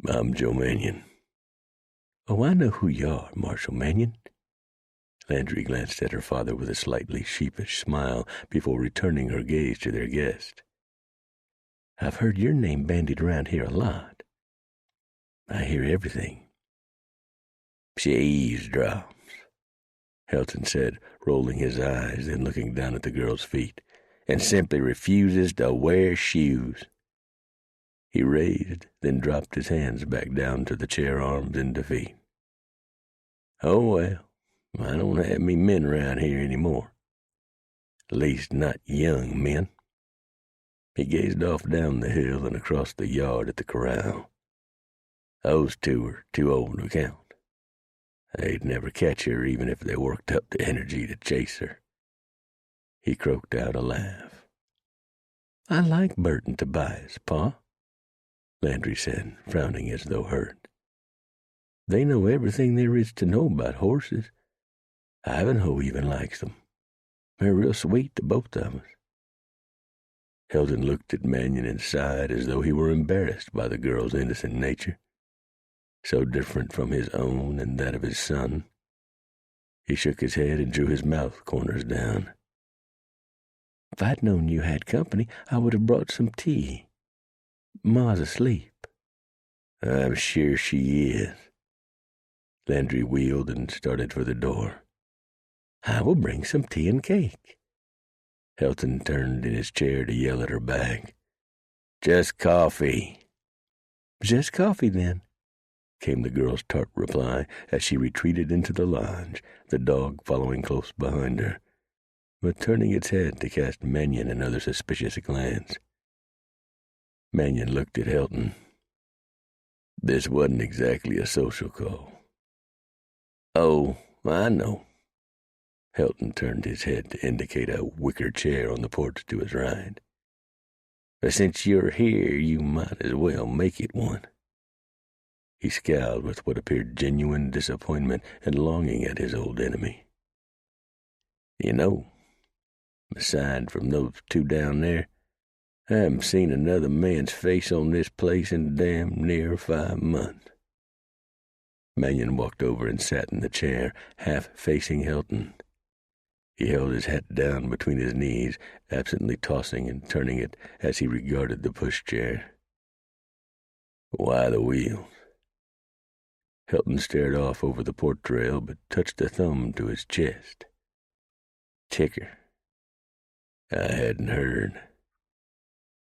"I'm Joe Mannion." "Oh, I know who you are, Marshal Mannion." Landry glanced at her father with a slightly sheepish smile before returning her gaze to their guest. "I've heard your name bandied around here a lot. I hear everything." "She eavesdrops," Helton said, rolling his eyes, then looking down at the girl's feet, "and simply refuses to wear shoes." He raised, then dropped his hands back down to the chair arms in defeat. "Oh, well, I don't have me men around here any more. At least not young men." He gazed off down the hill and across the yard at the corral. "Those two are too old to count. They'd never catch her even if they worked up the energy to chase her." He croaked out a laugh. "I like Bert and Tobias, Pa," Landry said, frowning as though hurt. "They know everything there is to know about horses. Ivanhoe even likes them. They're real sweet to both of us." Helton looked at Mannion and sighed as though he were embarrassed by the girl's innocent nature, so different from his own and that of his son. He shook his head and drew his mouth corners down. "If I'd known you had company, I would have brought some tea. Ma's asleep." "I'm sure she is." Landry wheeled and started for the door. "I will bring some tea and cake." Helton turned in his chair to yell at her back. "Just coffee." "Just coffee, then." came the girl's tart reply as she retreated into the lodge, the dog following close behind her, but turning its head to cast Mannion another suspicious glance. Mannion looked at Helton. This wasn't exactly a social call. Oh, I know. Helton turned his head to indicate a wicker chair on the porch to his right. But since you're here, you might as well make it one. He scowled with what appeared genuine disappointment and longing at his old enemy. You know, aside from those two down there, I haven't seen another man's face on this place in damn near 5 months. Mannion walked over and sat in the chair, half facing Helton. He held his hat down between his knees, absently tossing and turning it as he regarded the pushchair. Why the wheels? Helton stared off over the porch rail, but touched a thumb to his chest. Ticker. I hadn't heard.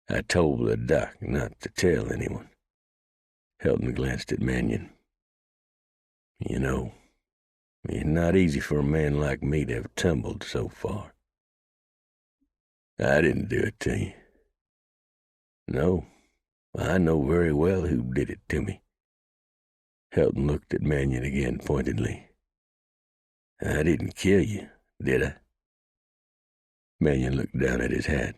I told the doc not to tell anyone. Helton glanced at Mannion. You know, it's not easy for a man like me to have tumbled so far. I didn't do it to you. No, I know very well who did it to me. Helton looked at Mannion again pointedly. I didn't kill you, did I? Mannion looked down at his hat.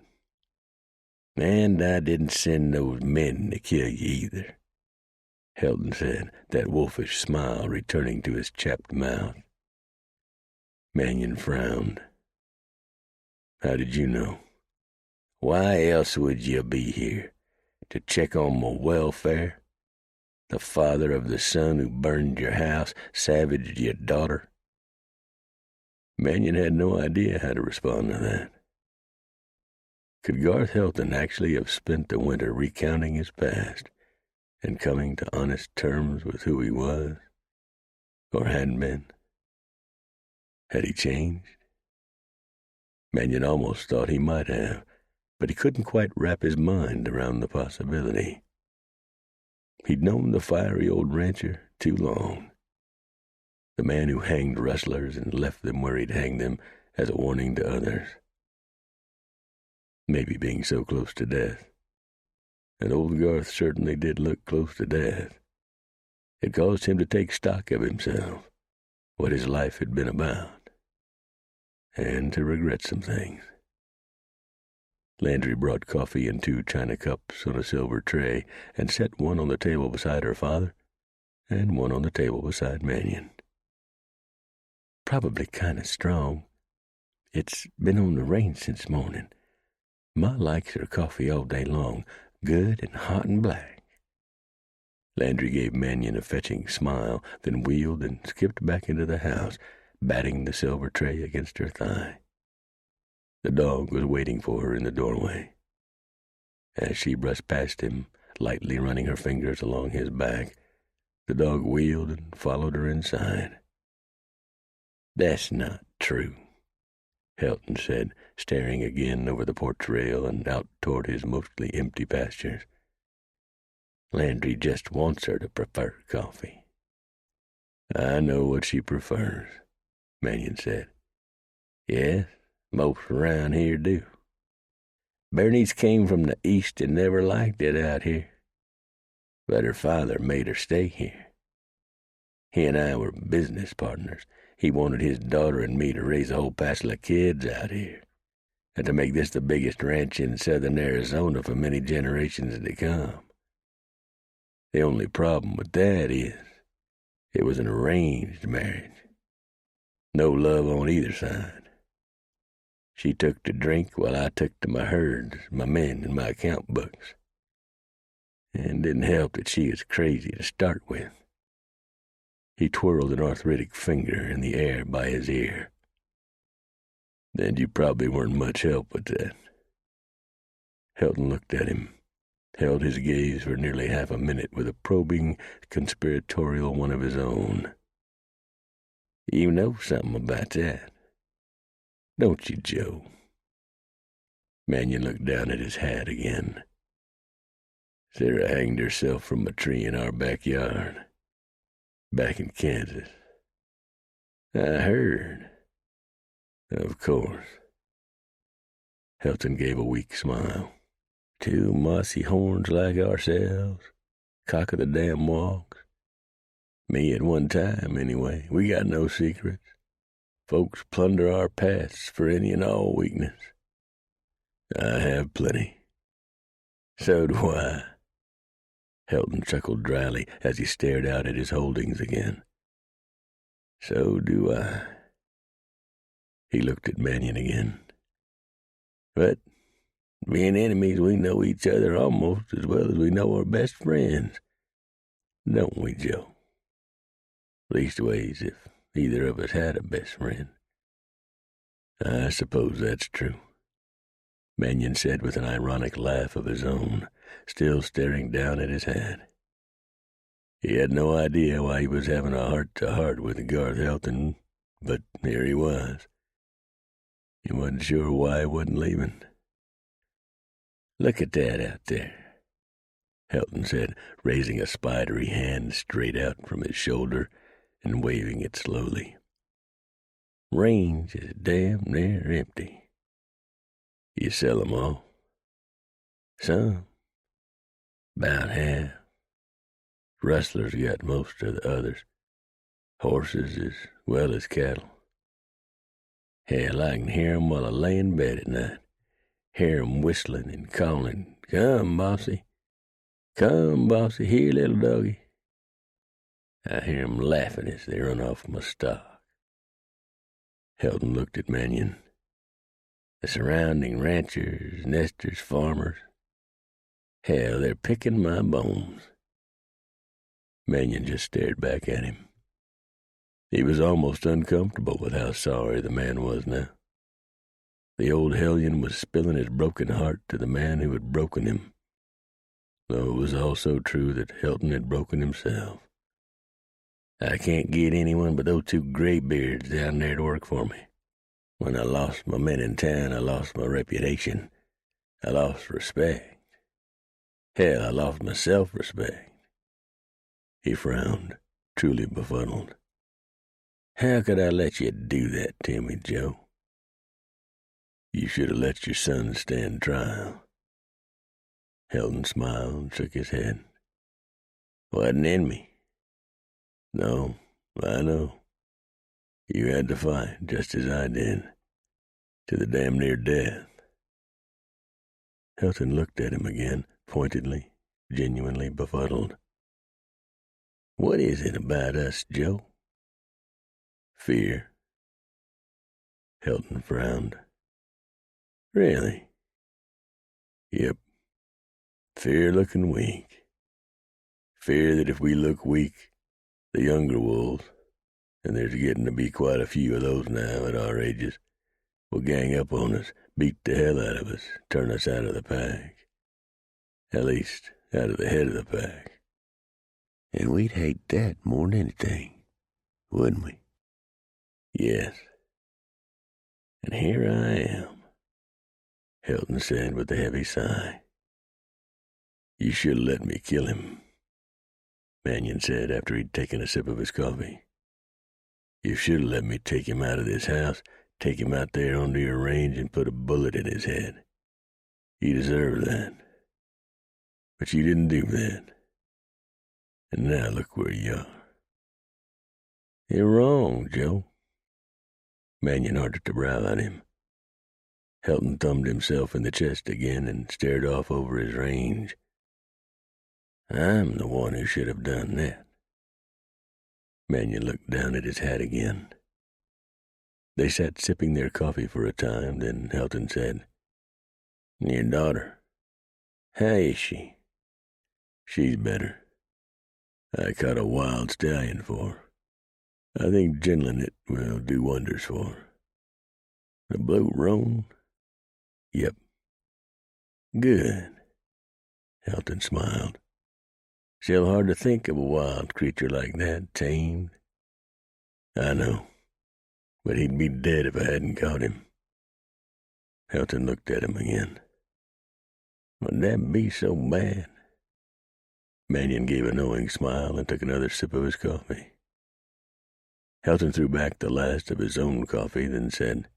And I didn't send those men to kill you either, Helton said, that wolfish smile returning to his chapped mouth. Mannion frowned. How did you know? Why else would you be here? To check on my welfare? The father of the son who burned your house, savaged your daughter? Mannion had no idea how to respond to that. Could Garth Helton actually have spent the winter recounting his past and coming to honest terms with who he was, or hadn't been? Had he changed? Mannion almost thought he might have, but he couldn't quite wrap his mind around the possibility. He'd known the fiery old rancher too long. The man who hanged rustlers and left them where he'd hanged them as a warning to others. Maybe being so close to death. And old Garth certainly did look close to death. It caused him to take stock of himself, what his life had been about, and to regret some things. Landry brought coffee in 2 china cups on a silver tray and set one on the table beside her father and one on the table beside Mannion. Probably kind of strong. It's been on the range since morning. Ma likes her coffee all day long, good and hot and black. Landry gave Mannion a fetching smile, then wheeled and skipped back into the house, batting the silver tray against her thigh. The dog was waiting for her in the doorway. As she brushed past him, lightly running her fingers along his back, the dog wheeled and followed her inside. That's not true, Helton said, staring again over the porch rail and out toward his mostly empty pastures. Landry just wants her to prefer coffee. I know what she prefers, Mannion said. Yes, most around here do. Bernice came from the east and never liked it out here. But her father made her stay here. He and I were business partners. He wanted his daughter and me to raise a whole passel of kids out here, and to make this the biggest ranch in southern Arizona for many generations to come. The only problem with that is it was an arranged marriage. No love on either side. She took to drink while I took to my herds, my men, and my account books. And it didn't help that she was crazy to start with. He twirled an arthritic finger in the air by his ear. Then you probably weren't much help with that. Helton looked at him, held his gaze for nearly half a minute with a probing, conspiratorial one of his own. You know something about that, don't you, Joe? Mannion looked down at his hat again. Sarah hanged herself from a tree in our backyard. back in Kansas. I heard. Of course. Helton gave a weak smile. Two mossy horns like ourselves, cock of the damn walks. Me at one time, anyway. We got no secrets. Folks plunder our pasts for any and all weakness. I have plenty. So do I. Helton chuckled dryly as he stared out at his holdings again. So do I. He looked at Mannion again. But, being enemies, we know each other almost as well as we know our best friends. Don't we, Joe? Leastways, if either of us had a best friend. I suppose that's true, Mannion said with an ironic laugh of his own, still staring down at his hat. He had no idea why he was having a heart-to-heart with Garth Helton, but here he was. He wasn't sure why he wasn't leaving. Look at that out there, Helton said, raising a spidery hand straight out from his shoulder and waving it slowly. Range is damn near empty. You sell 'em all? Some. 'Bout half. Rustlers got most of the others. Horses as well as cattle. Hell, I can hear 'em while I lay in bed at night. Hear 'em whistling and calling, "Come, bossy. Come, bossy. Here, little doggy." I hear 'em laughing as they run off my stock. Helton looked at Mannion. The surrounding ranchers, nesters, farmers. Hell, they're picking my bones. Mannion just stared back at him. He was almost uncomfortable with how sorry the man was now. The old hellion was spilling his broken heart to the man who had broken him, though it was also true that Helton had broken himself. I can't get anyone but those two graybeards down there to work for me. When I lost my men in town, I lost my reputation. I lost respect. Hell, I lost my self-respect. He frowned, truly befuddled. How could I let you do that to me, Joe? You should have let your son stand trial. Helton smiled and shook his head. Wasn't in me. No, I know. You had to fight, just as I did, to the damn near death. Helton looked at him again, pointedly, genuinely befuddled. What is it about us, Joe? Fear. Helton frowned. Really? Yep. Fear looking weak. Fear that if we look weak, the younger wolves, and there's getting to be quite a few of those now at our ages, will gang up on us, beat the hell out of us, turn us out of the pack. At least, out of the head of the pack. And we'd hate that more than anything, wouldn't we? Yes. And here I am, Helton said with a heavy sigh. You should have let me kill him, Mannion said after he'd taken a sip of his coffee. You should have let me take him out of this house, take him out there onto your range and put a bullet in his head. He deserved that. But you didn't do that. And now look where you are. You're wrong, Joe. Mannion arched a brow at him. Helton thumbed himself in the chest again and stared off over his range. I'm the one who should have done that. Mannion looked down at his hat again. They sat sipping their coffee for a time, then Helton said, Your daughter, how is she? She's better. I caught a wild stallion for her. I think gentling it will do wonders for her. The blue roan? Yep. Good. Helton smiled. Still hard to think of a wild creature like that, tamed. I know, but he'd be dead if I hadn't caught him. Helton looked at him again. Would that be so bad? Mannion gave a knowing smile and took another sip of his coffee. Helton threw back the last of his own coffee, then said,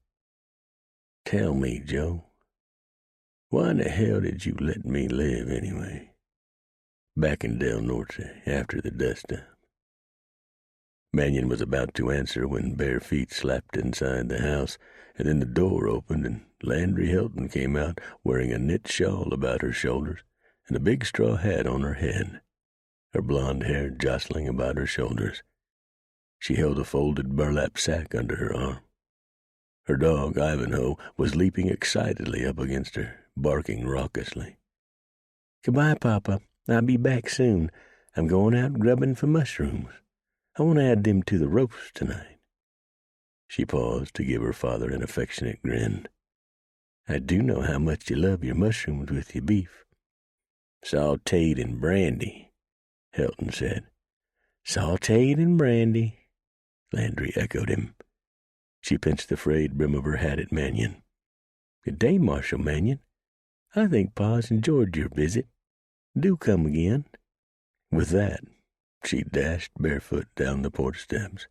"Tell me, Joe, why in the hell did you let me live anyway? Back in Del Norte after the dust-up?" Mannion was about to answer when bare feet slapped inside the house, and then the door opened and Landry Helton came out wearing a knit shawl about her shoulders and a big straw hat on her head, her blonde hair jostling about her shoulders. She held a folded burlap sack under her arm. Her dog, Ivanhoe, was leaping excitedly up against her, barking raucously. "Goodbye, Papa. I'll be back soon. I'm going out grubbing for mushrooms. I want to add them to the roast tonight." She paused to give her father an affectionate grin. "I do know how much you love your mushrooms with your beef." "Sautéed in brandy," Helton said. "Sautéed in brandy," Landry echoed him. She pinched the frayed brim of her hat at Mannion. "Good day, Marshal Mannion. I think Pa's enjoyed your visit. Do come again." With that, she dashed barefoot down the porch steps,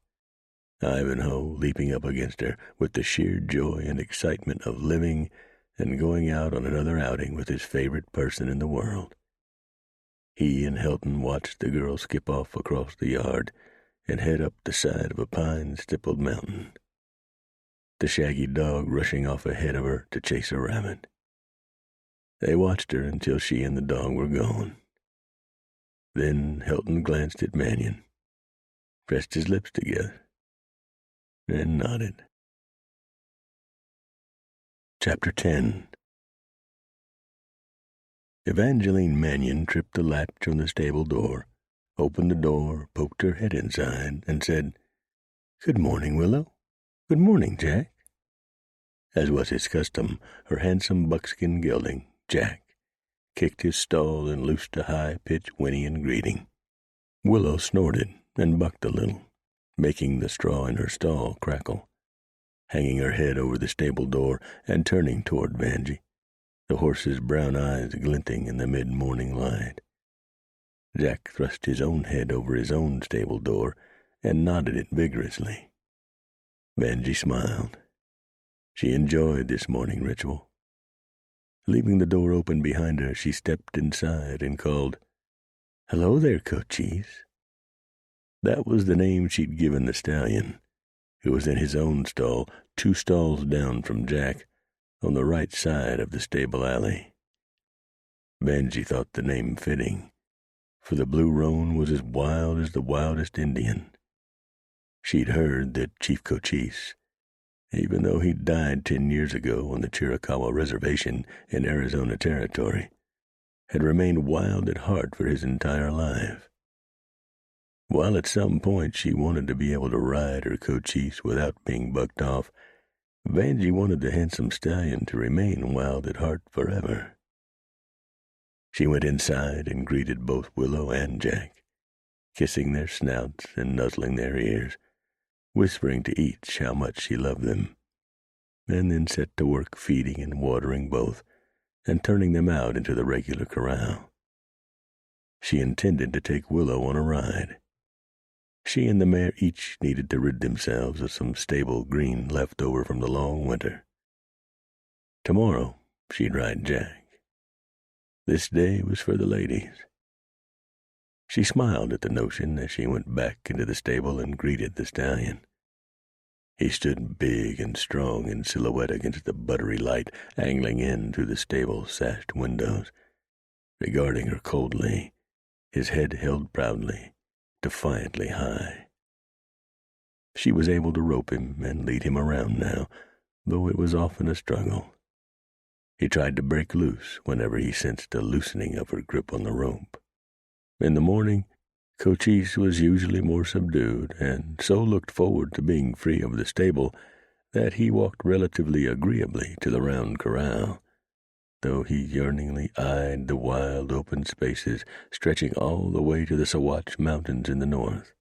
Ivanhoe leaping up against her with the sheer joy and excitement of living and going out on another outing with his favorite person in the world. He and Helton watched the girl skip off across the yard and head up the side of a pine-stippled mountain, the shaggy dog rushing off ahead of her to chase a rabbit. They watched her until she and the dog were gone. Then Helton glanced at Mannion, pressed his lips together, and nodded. Chapter 10. Evangeline Mannion tripped the latch on the stable door, opened the door, poked her head inside, and said, "Good morning, Willow. Good morning, Jack." As was his custom, her handsome buckskin gelding, Jack, kicked his stall and loosed a high-pitched whinnying greeting. Willow snorted and bucked a little, making the straw in her stall crackle, hanging her head over the stable door and turning toward Vanjie, the horse's brown eyes glinting in the mid-morning light. Jack thrust his own head over his own stable door and nodded it vigorously. Vanjie smiled. She enjoyed this morning ritual. Leaving the door open behind her, she stepped inside and called, "Hello there, Cochise." That was the name she'd given the stallion, who was in his own stall, 2 stalls down from Jack, on the right side of the stable alley. Vanjie thought the name fitting, for the blue roan was as wild as the wildest Indian. She'd heard that Chief Cochise, even though he'd died 10 years ago on the Chiricahua Reservation in Arizona Territory, had remained wild at heart for his entire life. While at some point she wanted to be able to ride her Cochise without being bucked off, Vanjie wanted the handsome stallion to remain wild at heart forever. She went inside and greeted both Willow and Jack, kissing their snouts and nuzzling their ears, whispering to each how much she loved them, and then set to work feeding and watering both and turning them out into the regular corral. She intended to take Willow on a ride. She and the mare each needed to rid themselves of some stable green left over from the long winter. Tomorrow she'd ride Jack. This day was for the ladies. She smiled at the notion as she went back into the stable and greeted the stallion. He stood big and strong in silhouette against the buttery light angling in through the stable-sashed windows, regarding her coldly, his head held proudly, defiantly high. She was able to rope him and lead him around now, though it was often a struggle. He tried to break loose whenever he sensed a loosening of her grip on the rope. In the morning, Cochise was usually more subdued, and so looked forward to being free of the stable that he walked relatively agreeably to the round corral, though he yearningly eyed the wild open spaces stretching all the way to the Sawatch Mountains in the north.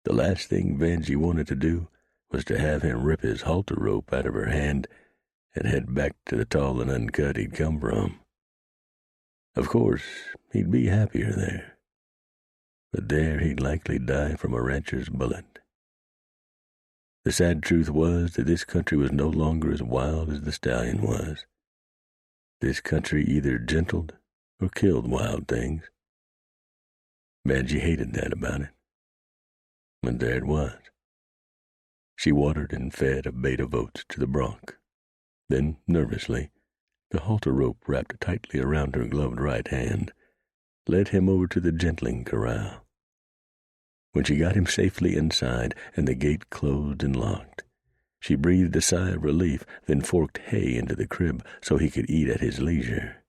The last thing Vanjie wanted to do was to have him rip his halter rope out of her hand and head back to the tall and uncut he'd come from. Of course, he'd be happier there, but there he'd likely die from a rancher's bullet. The sad truth was that this country was no longer as wild as the stallion was. This country either gentled or killed wild things. Vanjie hated that about it. And there it was. She watered and fed a bait of oats to the bronc. Then, nervously, the halter rope wrapped tightly around her gloved right hand, led him over to the gentling corral. When she got him safely inside and the gate closed and locked, she breathed a sigh of relief, then forked hay into the crib so he could eat at his leisure.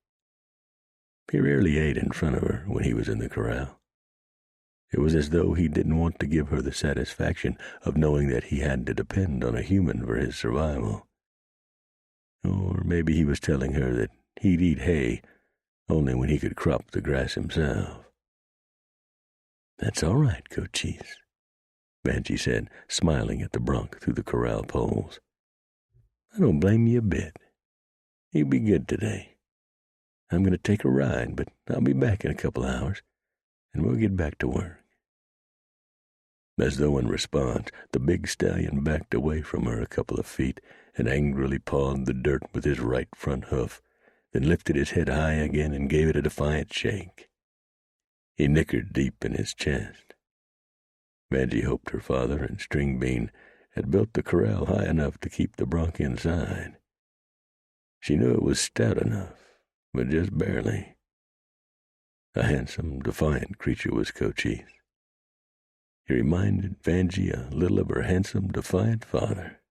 He rarely ate in front of her when he was in the corral. It was as though he didn't want to give her the satisfaction of knowing that he had to depend on a human for his survival. Or maybe he was telling her that he'd eat hay only when he could crop the grass himself. "That's all right, Cochise," Vanjie said, smiling at the bronc through the corral poles. "I don't blame you a bit. You be good today. I'm going to take a ride, but I'll be back in a couple hours, and we'll get back to work." As though in response, the big stallion backed away from her a couple of feet and angrily pawed the dirt with his right front hoof, then lifted his head high again and gave it a defiant shake. He nickered deep in his chest. Vanjie hoped her father and String Bean had built the corral high enough to keep the bronc inside. She knew it was stout enough, but just barely. A handsome, defiant creature was Cochise. He reminded Vanjie a little of her handsome, defiant father.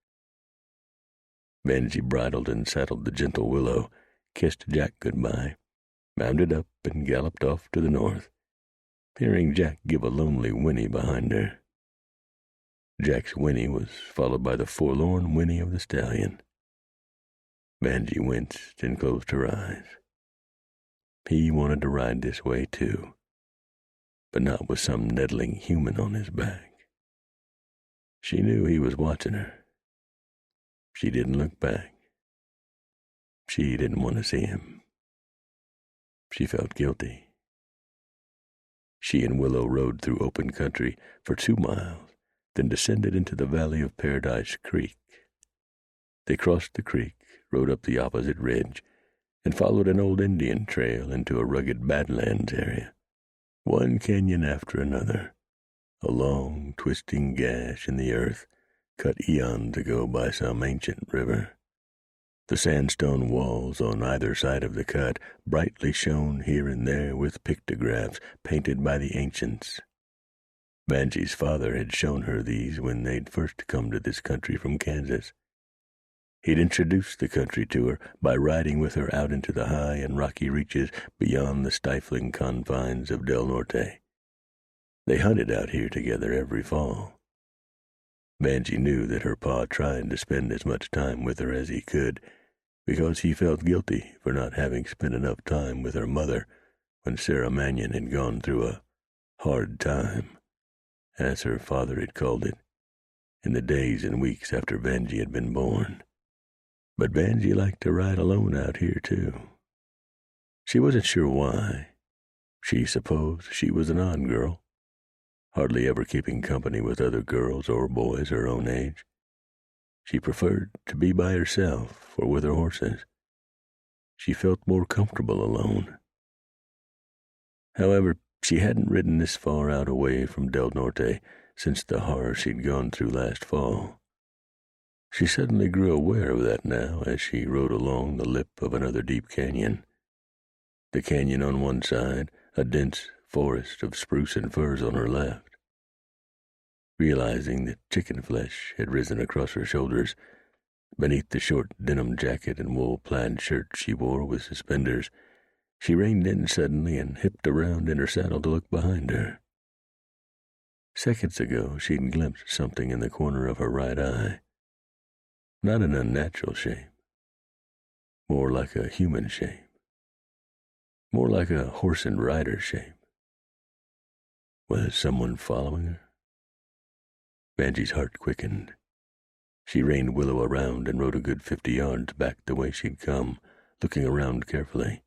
Vanjie bridled and saddled the gentle Willow, kissed Jack goodbye, mounted up, and galloped off to the north, hearing Jack give a lonely whinny behind her. Jack's whinny was followed by the forlorn whinny of the stallion. Vanjie winced and closed her eyes. He wanted to ride this way, too, but not with some nettling human on his back. She knew he was watching her. She didn't look back. She didn't want to see him. She felt guilty. She and Willow rode through open country for 2 miles, then descended into the valley of Paradise Creek. They crossed the creek, rode up the opposite ridge, and followed an old Indian trail into a rugged Badlands area. One canyon after another, a long, twisting gash in the earth, cut eons ago by some ancient river. The sandstone walls on either side of the cut brightly shone here and there with pictographs painted by the ancients. Vanjie's father had shown her these when they'd first come to this country from Kansas. He'd introduced the country to her by riding with her out into the high and rocky reaches beyond the stifling confines of Del Norte. They hunted out here together every fall. Vanjie knew that her pa tried to spend as much time with her as he could, because he felt guilty for not having spent enough time with her mother when Sarah Mannion had gone through a hard time, as her father had called it, in the days and weeks after Vanjie had been born. But Vanjie liked to ride alone out here, too. She wasn't sure why. She supposed she was an odd girl, hardly ever keeping company with other girls or boys her own age. She preferred to be by herself or with her horses. She felt more comfortable alone. However, she hadn't ridden this far out away from Del Norte since the horror she'd gone through last fall. She suddenly grew aware of that now as she rode along the lip of another deep canyon. The canyon on one side, a dense forest of spruce and firs on her left. Realizing that chicken flesh had risen across her shoulders, beneath the short denim jacket and wool plaid shirt she wore with suspenders, she reined in suddenly and hipped around in her saddle to look behind her. Seconds ago she'd glimpsed something in the corner of her right eye. Not an unnatural shape. More like a human shape. More like a horse and rider shape. Was someone following her? Vanjie's heart quickened. She reined Willow around and rode a good 50 yards back the way she'd come, looking around carefully.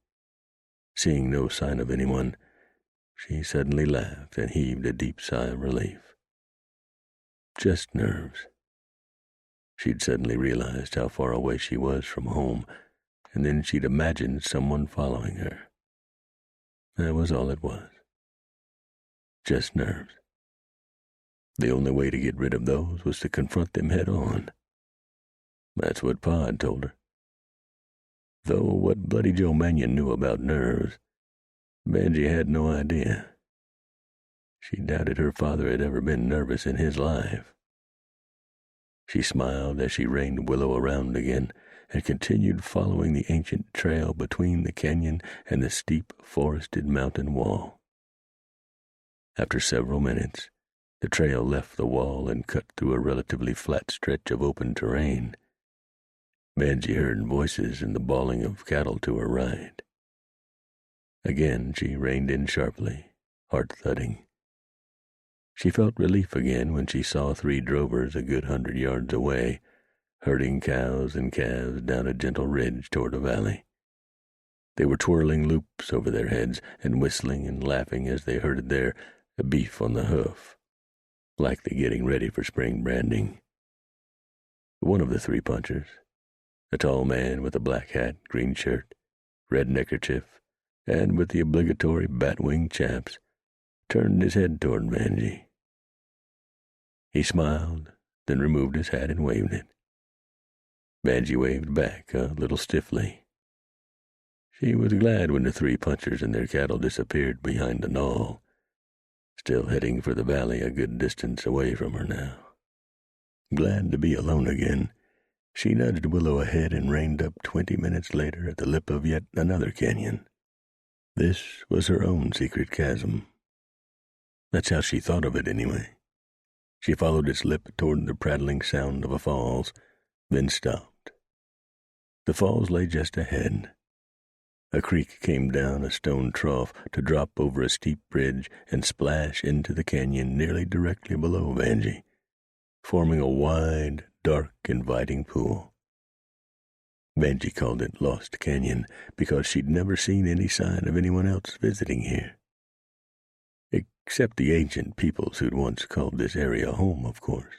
Seeing no sign of anyone, she suddenly laughed and heaved a deep sigh of relief. Just nerves. She'd suddenly realized how far away she was from home, and then she'd imagined someone following her. That was all it was. Just nerves. The only way to get rid of those was to confront them head on. That's what Pa had told her. Though what Bloody Joe Mannion knew about nerves, Benji had no idea. She doubted her father had ever been nervous in his life. She smiled as she reined Willow around again and continued following the ancient trail between the canyon and the steep forested mountain wall. After several minutes, the trail left the wall and cut through a relatively flat stretch of open terrain. Benji heard voices and the bawling of cattle to her right. Again she reined in sharply, heart thudding. She felt relief again when she saw 3 drovers a good 100 yards away, herding cows and calves down a gentle ridge toward a valley. They were twirling loops over their heads and whistling and laughing as they herded their beef on the hoof, likely getting ready for spring branding. One of the 3 punchers, a tall man with a black hat, green shirt, red neckerchief, and with the obligatory bat-wing chaps, turned his head toward Benji. He smiled, then removed his hat and waved it. Benji waved back a little stiffly. She was glad when the 3 punchers and their cattle disappeared behind a knoll, still heading for the valley a good distance away from her now. Glad to be alone again, she nudged Willow ahead and reined up 20 minutes later at the lip of yet another canyon. This was her own secret chasm. That's how she thought of it anyway. She followed its lip toward the prattling sound of a falls, then stopped. The falls lay just ahead. A creek came down a stone trough to drop over a steep ridge and splash into the canyon nearly directly below Benji, forming a wide, dark, inviting pool. Benji called it Lost Canyon because she'd never seen any sign of anyone else visiting here. Except the ancient peoples who'd once called this area home, of course.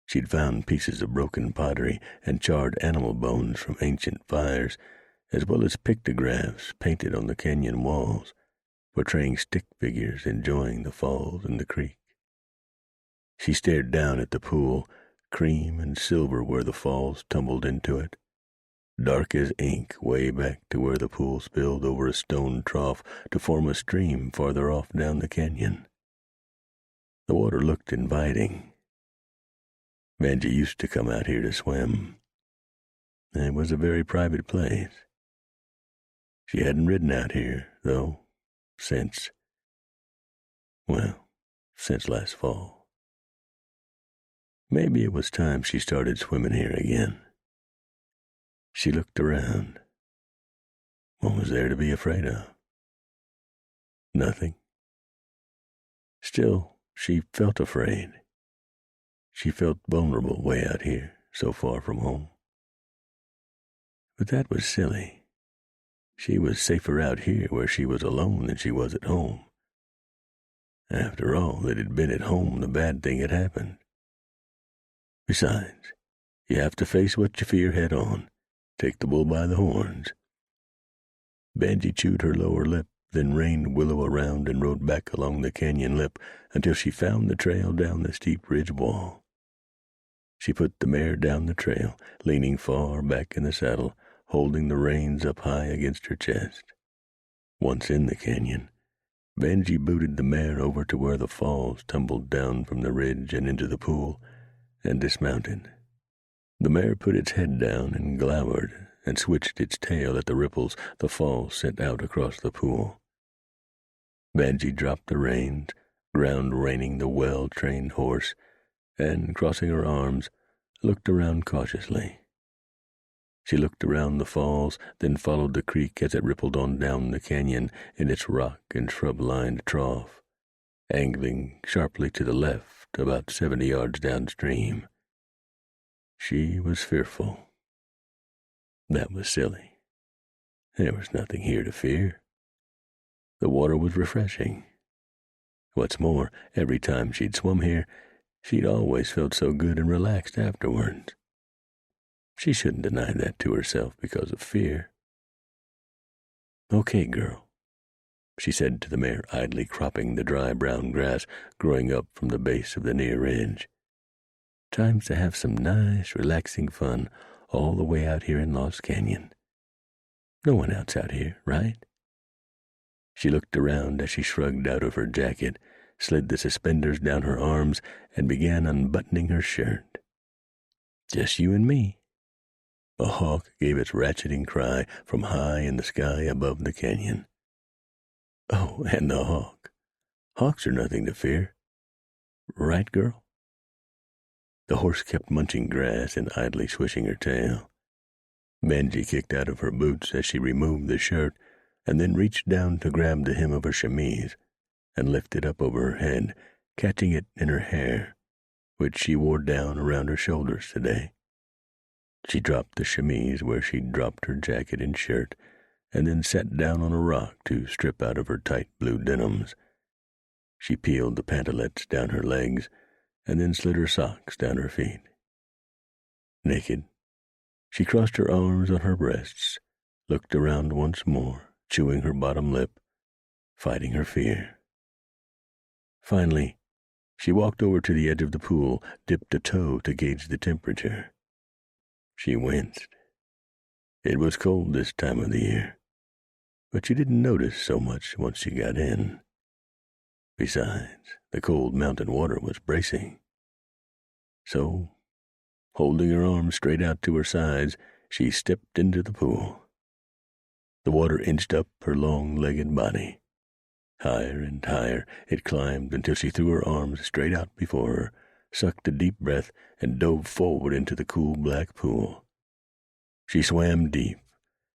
She'd found pieces of broken pottery and charred animal bones from ancient fires, as well as pictographs painted on the canyon walls, portraying stick figures enjoying the falls and the creek. She stared down at the pool, cream and silver where the falls tumbled into it, dark as ink way back to where the pool spilled over a stone trough to form a stream farther off down the canyon. The water looked inviting. Benji used to come out here to swim. It was a very private place. She hadn't ridden out here, though, since last fall. Maybe it was time she started swimming here again. She looked around. What was there to be afraid of? Nothing. Still, she felt afraid. She felt vulnerable way out here, so far from home. But that was silly. She was safer out here where she was alone than she was at home. After all, it had been at home the bad thing had happened. Besides, you have to face what you fear head on. Take the bull by the horns. Benji chewed her lower lip, then reined Willow around and rode back along the canyon lip until she found the trail down the steep ridge wall. She put the mare down the trail, leaning far back in the saddle, holding the reins up high against her chest. Once in the canyon, Benji booted the mare over to where the falls tumbled down from the ridge and into the pool, and dismounted. The mare put its head down and glowered and switched its tail at the ripples the falls sent out across the pool. Benji dropped the reins, ground-reining the well-trained horse, and, crossing her arms, looked around cautiously. She looked around the falls, then followed the creek as it rippled on down the canyon in its rock and shrub-lined trough, angling sharply to the left about 70 yards downstream. She was fearful. That was silly. There was nothing here to fear. The water was refreshing. What's more, every time she'd swum here, She'd always felt so good and relaxed afterwards. She shouldn't deny that to herself because of fear. "Okay, girl," she said to the mare idly cropping the dry brown grass growing up from the base of the near ridge. "Time's to have some nice, relaxing fun all the way out here in Lost Canyon. No one else out here, right?" She looked around as she shrugged out of her jacket, slid the suspenders down her arms, and began unbuttoning her shirt. "Just you and me." A hawk gave its ratcheting cry from high in the sky above the canyon. "Oh, and the hawk. Hawks are nothing to fear. Right, girl?" The horse kept munching grass and idly swishing her tail. Benji kicked out of her boots as she removed the shirt and then reached down to grab the hem of her chemise and lift it up over her head, catching it in her hair, which she wore down around her shoulders today. She dropped the chemise where she'd dropped her jacket and shirt, and then sat down on a rock to strip out of her tight blue denims. She peeled the pantalettes down her legs, and then slid her socks down her feet. Naked, she crossed her arms on her breasts, looked around once more, chewing her bottom lip, fighting her fear. Finally, she walked over to the edge of the pool, dipped a toe to gauge the temperature. She winced. It was cold this time of the year, but she didn't notice so much once she got in. Besides, the cold mountain water was bracing. So, holding her arms straight out to her sides, she stepped into the pool. The water inched up her long-legged body. Higher and higher it climbed until she threw her arms straight out before her, sucked a deep breath, and dove forward into the cool black pool. She swam deep,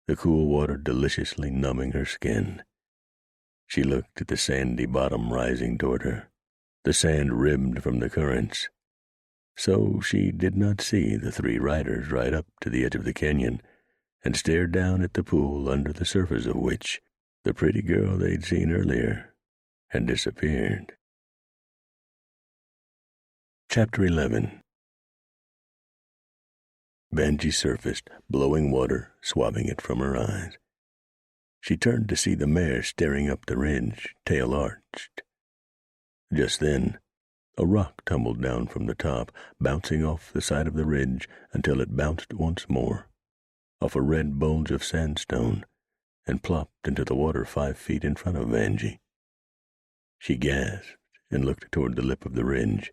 the cool water deliciously numbing her skin. She looked at the sandy bottom rising toward her, the sand ribbed from the currents. So she did not see the three riders ride up to the edge of the canyon and stare down at the pool under the surface of which the pretty girl they'd seen earlier had disappeared. Chapter 11. Benji surfaced, blowing water, swabbing it from her eyes. She turned to see the mare staring up the ridge, tail arched. Just then, a rock tumbled down from the top, bouncing off the side of the ridge until it bounced once more, off a red bulge of sandstone, and plopped into the water 5 feet in front of Benji. She gasped and looked toward the lip of the ridge.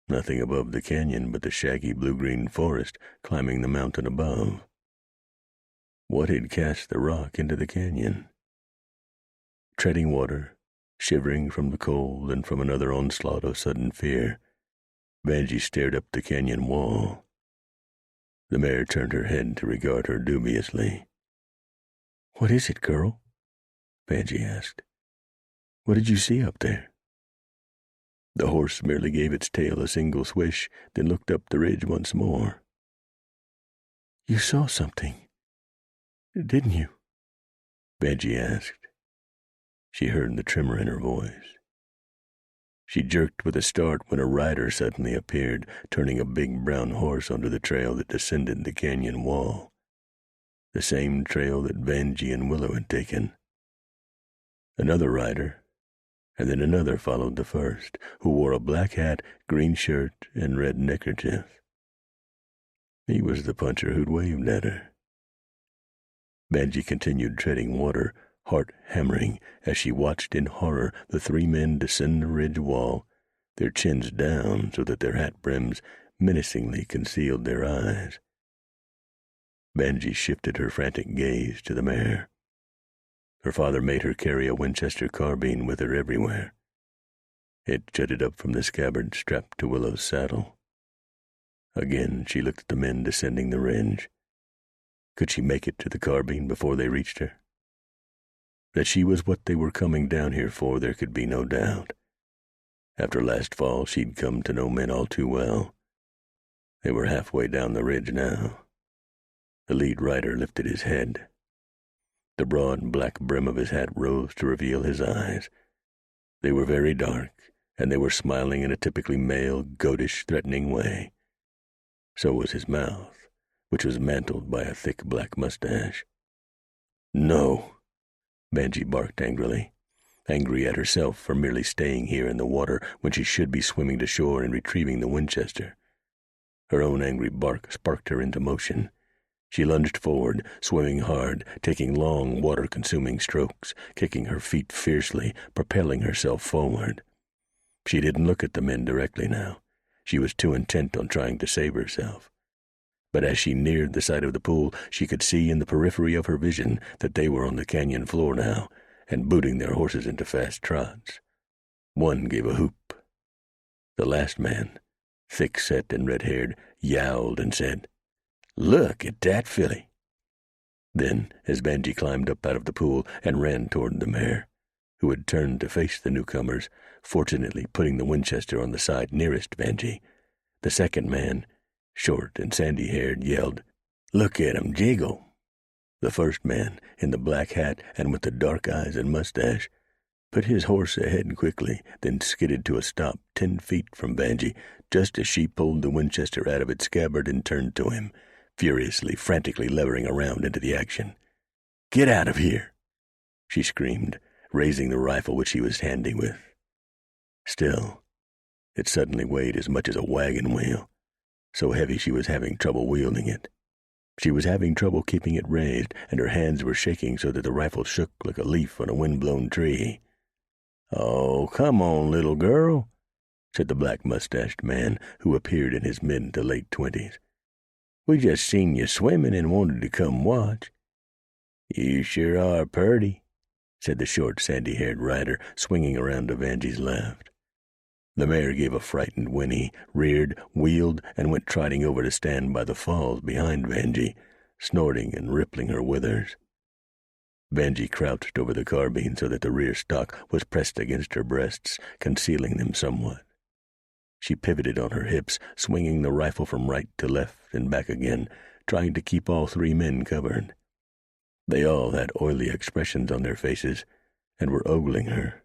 Nothing above the canyon but the shaggy blue-green forest climbing the mountain above. What had cast the rock into the canyon? Treading water, shivering from the cold and from another onslaught of sudden fear, Benji stared up the canyon wall. The mare turned her head to regard her dubiously. "What is it, girl?" Benji asked. "What did you see up there?" The horse merely gave its tail a single swish, then looked up the ridge once more. "You saw something, didn't you?" Benji asked. She heard the tremor in her voice. She jerked with a start when a rider suddenly appeared, turning a big brown horse onto the trail that descended the canyon wall. The same trail that Benji and Willow had taken. Another rider, and then another followed the first, who wore a black hat, green shirt, and red neckerchief. He was the puncher who'd waved at her. Benji continued treading water, heart hammering, as she watched in horror the 3 men descend the ridge wall, their chins down so that their hat brims menacingly concealed their eyes. Benji shifted her frantic gaze to the mare. Her father made her carry a Winchester carbine with her everywhere. It jutted up from the scabbard strapped to Willow's saddle. Again she looked at the men descending the ridge. Could she make it to the carbine before they reached her? That she was what they were coming down here for there could be no doubt. After last fall she'd come to know men all too well. They were halfway down the ridge now. The lead rider lifted his head. The broad black brim of his hat rose to reveal his eyes. They were very dark, and they were smiling in a typically male, goatish, threatening way. So was his mouth, which was mantled by a thick black mustache. "No," Banji barked angrily, angry at herself for merely staying here in the water when she should be swimming to shore and retrieving the Winchester. Her own angry bark sparked her into motion. She lunged forward, swimming hard, taking long, water-consuming strokes, kicking her feet fiercely, propelling herself forward. She didn't look at the men directly now. She was too intent on trying to save herself. But as she neared the side of the pool, she could see in the periphery of her vision that they were on the canyon floor now, and booting their horses into fast trots. One gave a whoop. The last man, thick-set and red-haired, yowled and said, "Look at that filly." Then, as Banji climbed up out of the pool and ran toward the mare, who had turned to face the newcomers, fortunately putting the Winchester on the side nearest Banji, the second man, short and sandy-haired, yelled, "Look at 'em jiggle." The first man, in the black hat and with the dark eyes and mustache, put his horse ahead quickly, then skidded to a stop 10 feet from Banji, just as she pulled the Winchester out of its scabbard and turned to him, furiously, frantically levering around into the action. "Get out of here!" she screamed, raising the rifle which she was handy with. Still, it suddenly weighed as much as a wagon wheel, so heavy she was having trouble wielding it. She was having trouble keeping it raised, and her hands were shaking so that the rifle shook like a leaf on a wind-blown tree. "Oh, come on, little girl," said the black-mustached man, who appeared in his mid to late 20s. "We just seen you swimming and wanted to come watch." "You sure are purty," said the short, sandy-haired rider, swinging around to Vanjie's left. The mare gave a frightened whinny, reared, wheeled, and went trotting over to stand by the falls behind Vanjie, snorting and rippling her withers. Vanjie crouched over the carbine so that the rear stock was pressed against her breasts, concealing them somewhat. She pivoted on her hips, swinging the rifle from right to left and back again, trying to keep all 3 men covered. They all had oily expressions on their faces and were ogling her,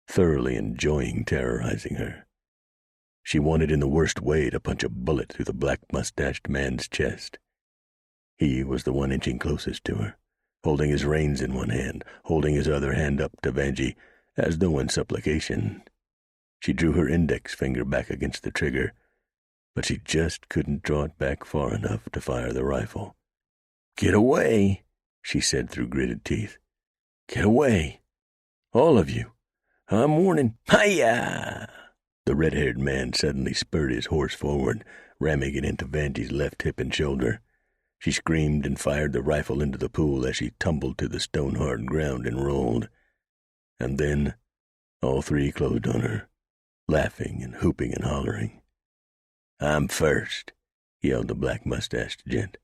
thoroughly enjoying terrorizing her. She wanted in the worst way to punch a bullet through the black-mustached man's chest. He was the one inching closest to her, holding his reins in one hand, holding his other hand up to Vanjie, as though in supplication. She drew her index finger back against the trigger, but she just couldn't draw it back far enough to fire the rifle. "Get away," she said through gritted teeth. "Get away, all of you. I'm warning. Hi-ya!" The red-haired man suddenly spurred his horse forward, ramming it into Vanjie's left hip and shoulder. She screamed and fired the rifle into the pool as she tumbled to the stone-hard ground and rolled. And then all 3 closed on her, laughing and whooping and hollering. "I'm first," yelled the black-mustached gent.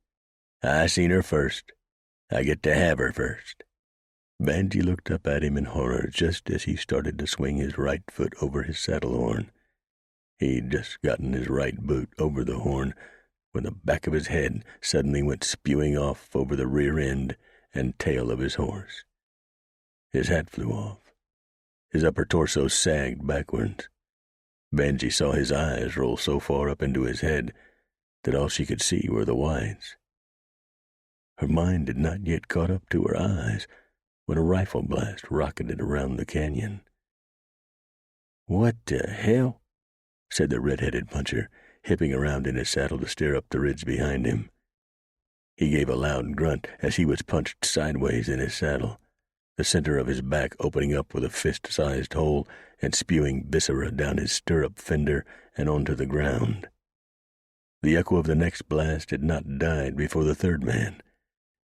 "I seen her first. I get to have her first." Banji looked up at him in horror just as he started to swing his right foot over his saddle horn. He'd just gotten his right boot over the horn when the back of his head suddenly went spewing off over the rear end and tail of his horse. His hat flew off. His upper torso sagged backwards. Banji saw his eyes roll so far up into his head that all she could see were the whites. Her mind had not yet caught up to her eyes when a rifle blast rocketed around the canyon. "What the hell?" said the red-headed puncher, hipping around in his saddle to steer up the ridge behind him. He gave a loud grunt as he was punched sideways in his saddle, the center of his back opening up with a fist-sized hole and spewing viscera down his stirrup fender and onto the ground. The echo of the next blast had not died before the third man,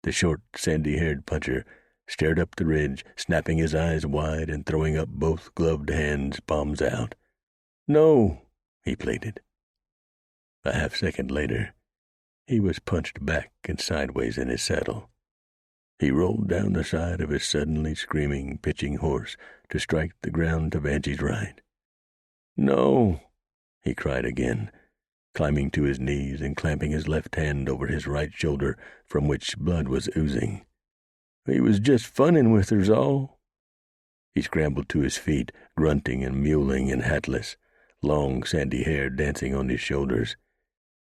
the short, sandy-haired puncher, stared up the ridge, snapping his eyes wide and throwing up both gloved hands, palms out. "No," he pleaded. A half-second later, he was punched back and sideways in his saddle. He rolled down the side of his suddenly screaming, pitching horse to strike the ground to Vanjie's right. "No," he cried again, climbing to his knees and clamping his left hand over his right shoulder from which blood was oozing. "He was just funning with her's all." He scrambled to his feet, grunting and mewling and hatless, long sandy hair dancing on his shoulders.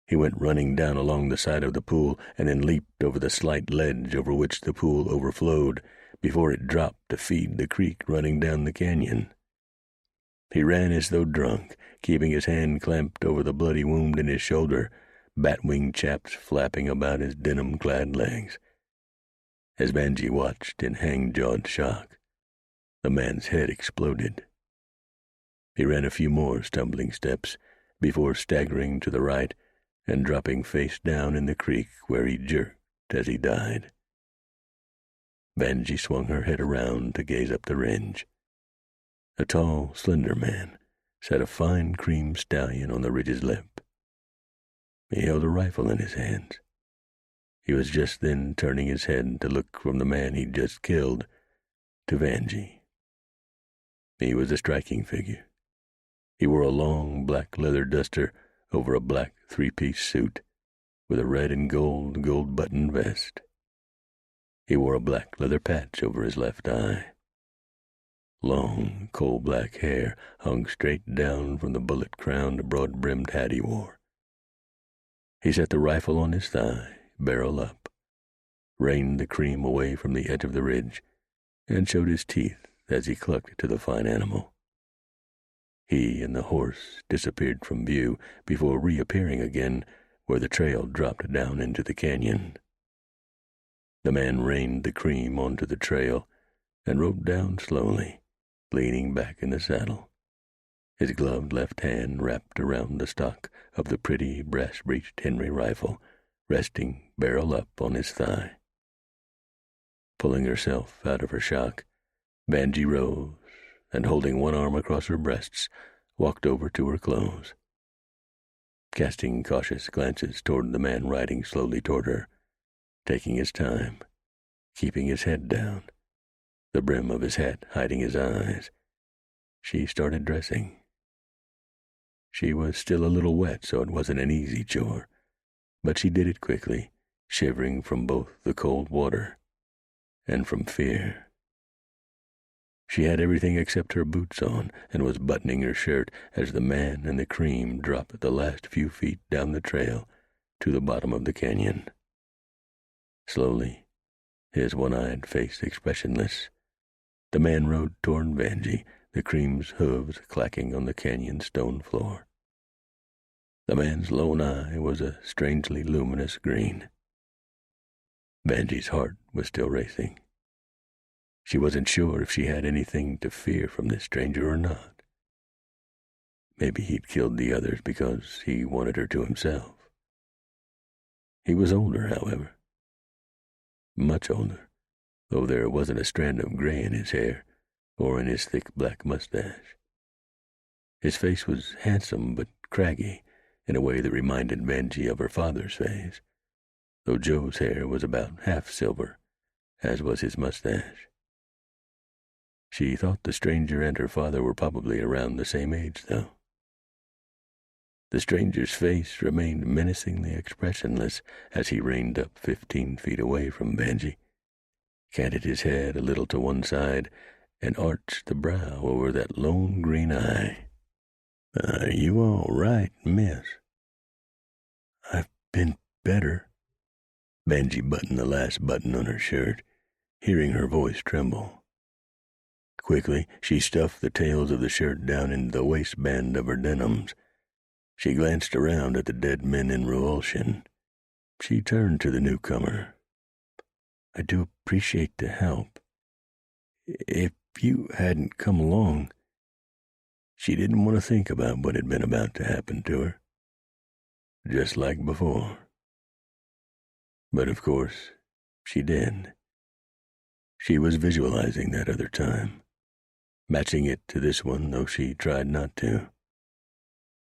He went running down along the side of the pool and then leaped over the slight ledge over which the pool overflowed before it dropped to feed the creek running down the canyon. He ran as though drunk, keeping his hand clamped over the bloody wound in his shoulder, bat-wing chaps flapping about his denim-clad legs. As Vanjie watched in hang-jawed shock, the man's head exploded. He ran a few more stumbling steps before staggering to the right and dropping face down in the creek where he jerked as he died. Vanjie swung her head around to gaze up the ridge. A tall, slender man sat a fine cream stallion on the ridge's lip. He held a rifle in his hands. He was just then turning his head to look from the man he'd just killed to Vanjie. He was a striking figure. He wore a long black leather duster over a black three-piece suit with a red and gold button vest. He wore a black leather patch over his left eye. Long, coal-black hair hung straight down from the bullet-crowned, broad-brimmed hat he wore. He set the rifle on his thigh, barrel up, reined the cream away from the edge of the ridge, and showed his teeth as he clucked to the fine animal. He and the horse disappeared from view before reappearing again where the trail dropped down into the canyon. The man reined the cream onto the trail and rode down slowly, leaning back in the saddle, his gloved left hand wrapped around the stock of the pretty brass-breeched Henry rifle, resting barrel up on his thigh. Pulling herself out of her shock, Vanjie rose and, holding one arm across her breasts, walked over to her clothes. Casting cautious glances toward the man riding slowly toward her, taking his time, keeping his head down, the brim of his hat hiding his eyes, she started dressing. She was still a little wet, so it wasn't an easy chore, but she did it quickly, shivering from both the cold water and from fear. She had everything except her boots on and was buttoning her shirt as the man and the cream dropped the last few feet down the trail to the bottom of the canyon. Slowly, his one-eyed face expressionless, the man rode toward Vanjie, the cream's hooves clacking on the canyon stone floor. The man's lone eye was a strangely luminous green. Vanjie's heart was still racing. She wasn't sure if she had anything to fear from this stranger or not. Maybe he'd killed the others because he wanted her to himself. He was older, however. Much older, though there wasn't a strand of gray in his hair or in his thick black mustache. His face was handsome but craggy in a way that reminded Vanjie of her father's face, though Joe's hair was about half silver, as was his mustache. She thought the stranger and her father were probably around the same age, though. The stranger's face remained menacingly expressionless as he reined up 15 feet away from Vanjie, canted his head a little to one side, and arched the brow over that lone green eye. "Are you all right, miss?" "I've been better." Vanjie buttoned the last button on her shirt, hearing her voice tremble. Quickly, she stuffed the tails of the shirt down into the waistband of her denims. She glanced around at the dead men in revulsion. She turned to the newcomer. "I do appreciate the help. If you hadn't come along..." She didn't want to think about what had been about to happen to her. Just like before. But of course, she did. She was visualizing that other time, matching it to this one, though she tried not to.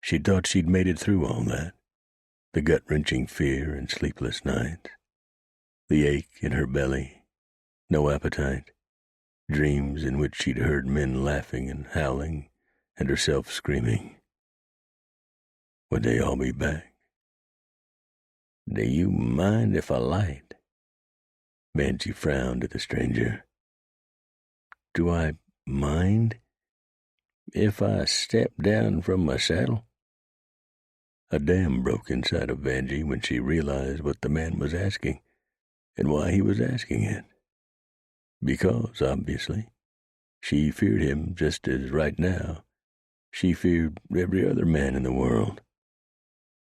She'd thought she'd made it through all that, the gut-wrenching fear and sleepless nights, the ache in her belly, no appetite, dreams in which she'd heard men laughing and howling, and herself screaming. Would they all be back? "Do you mind if I light?" Vanjie frowned at the stranger. "Do I mind if I step down from my saddle?" A dam broke inside of Vanjie when she realized what the man was asking and why he was asking it. Because, obviously, she feared him just as right now she feared every other man in the world.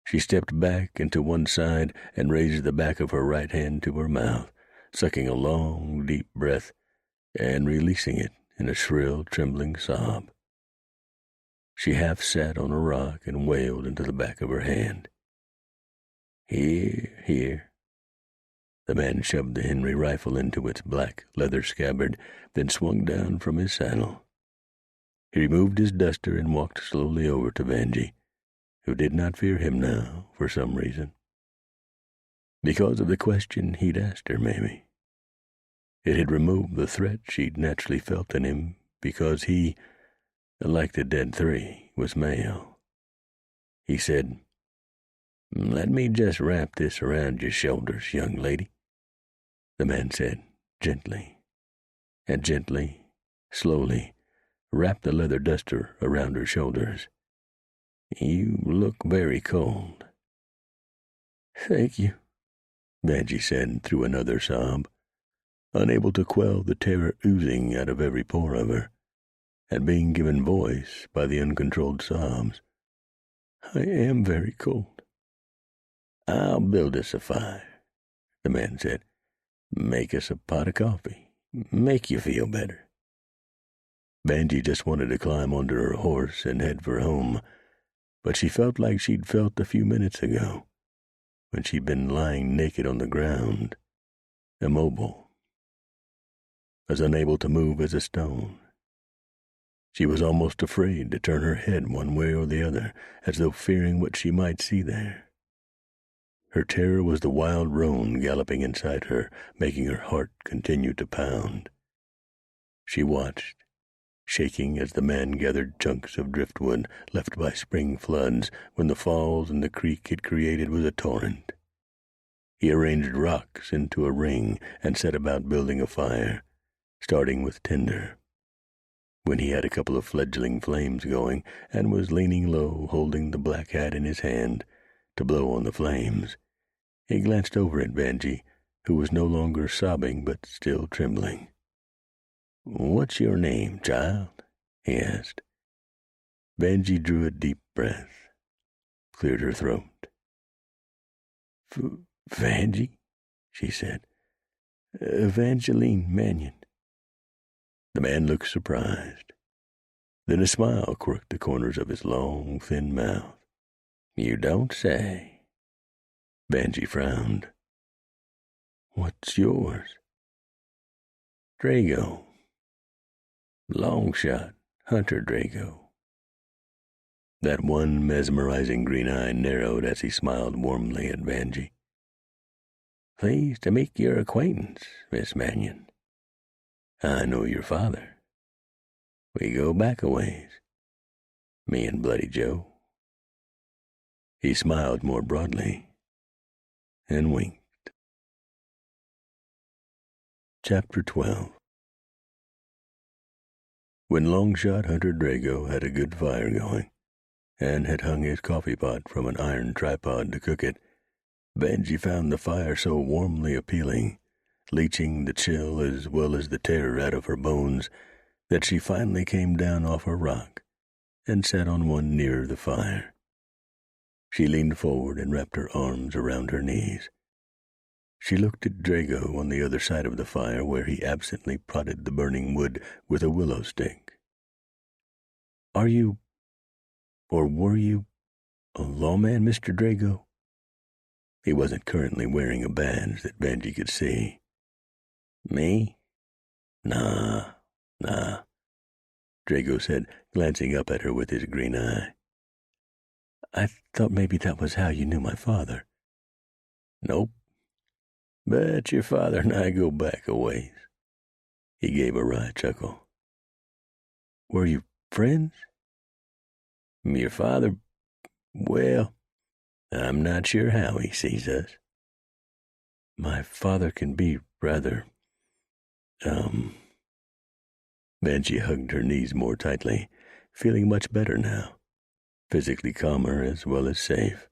She stepped back and to one side and raised the back of her right hand to her mouth, sucking a long, deep breath and releasing it in a shrill, trembling sob. She half sat on a rock and wailed into the back of her hand. "Here, here." The man shoved the Henry rifle into its black leather scabbard, then swung down from his saddle. He removed his duster and walked slowly over to Vanjie, who did not fear him now for some reason. Because of the question he'd asked her, maybe. It had removed the threat she'd naturally felt in him because he, like the dead three, was male. He said, "Let me just wrap this around your shoulders, young lady," the man said, gently, and gently, slowly, wrapped the leather duster around her shoulders. "You look very cold." "Thank you," Vanjie said through another sob, unable to quell the terror oozing out of every pore of her, and being given voice by the uncontrolled sobs. "I am very cold." "I'll build us a fire," the man said. "Make us a pot of coffee. Make you feel better." Vanjie just wanted to climb onto her horse and head for home, but she felt like she'd felt a few minutes ago, when she'd been lying naked on the ground, immobile, as unable to move as a stone. She was almost afraid to turn her head one way or the other, as though fearing what she might see there. Her terror was the wild roan galloping inside her, making her heart continue to pound. She watched, shaking as the man gathered chunks of driftwood left by spring floods when the falls in the creek had created was a torrent. He arranged rocks into a ring and set about building a fire, starting with tinder. When he had a couple of fledgling flames going and was leaning low, holding the black hat in his hand to blow on the flames, he glanced over at Vanjie, who was no longer sobbing but still trembling. "What's your name, child?" he asked. Vanjie drew a deep breath, cleared her throat. "Vanjie," she said. "Evangeline Mannion." The man looked surprised. Then a smile crooked the corners of his long, thin mouth. "You don't say." Vanjie frowned. "What's yours?" "Drago. Longshot, Hunter Drago." That one mesmerizing green eye narrowed as he smiled warmly at Vanjie. "Pleased to make your acquaintance, Miss Mannion. I know your father. We go back a ways. Me and Bloody Joe." He smiled more broadly and winked. Chapter 12. When Longshot Hunter Drago had a good fire going, and had hung his coffee pot from an iron tripod to cook it, Vanjie found the fire so warmly appealing, leaching the chill as well as the terror out of her bones, that she finally came down off her rock and sat on one near the fire. She leaned forward and wrapped her arms around her knees. She looked at Drago on the other side of the fire, where he absently prodded the burning wood with a willow stick. "Are you, or were you, a lawman, Mr. Drago?" He wasn't currently wearing a badge that Vanjie could see. "Me? Nah. Drago said, glancing up at her with his green eye. "I thought maybe that was how you knew my father." "Nope. But your father and I go back a ways." He gave a wry chuckle. "Were you friends?" "Your father, well, I'm not sure how he sees us." "My father can be rather, Banshee hugged her knees more tightly, feeling much better now, physically calmer as well as safe.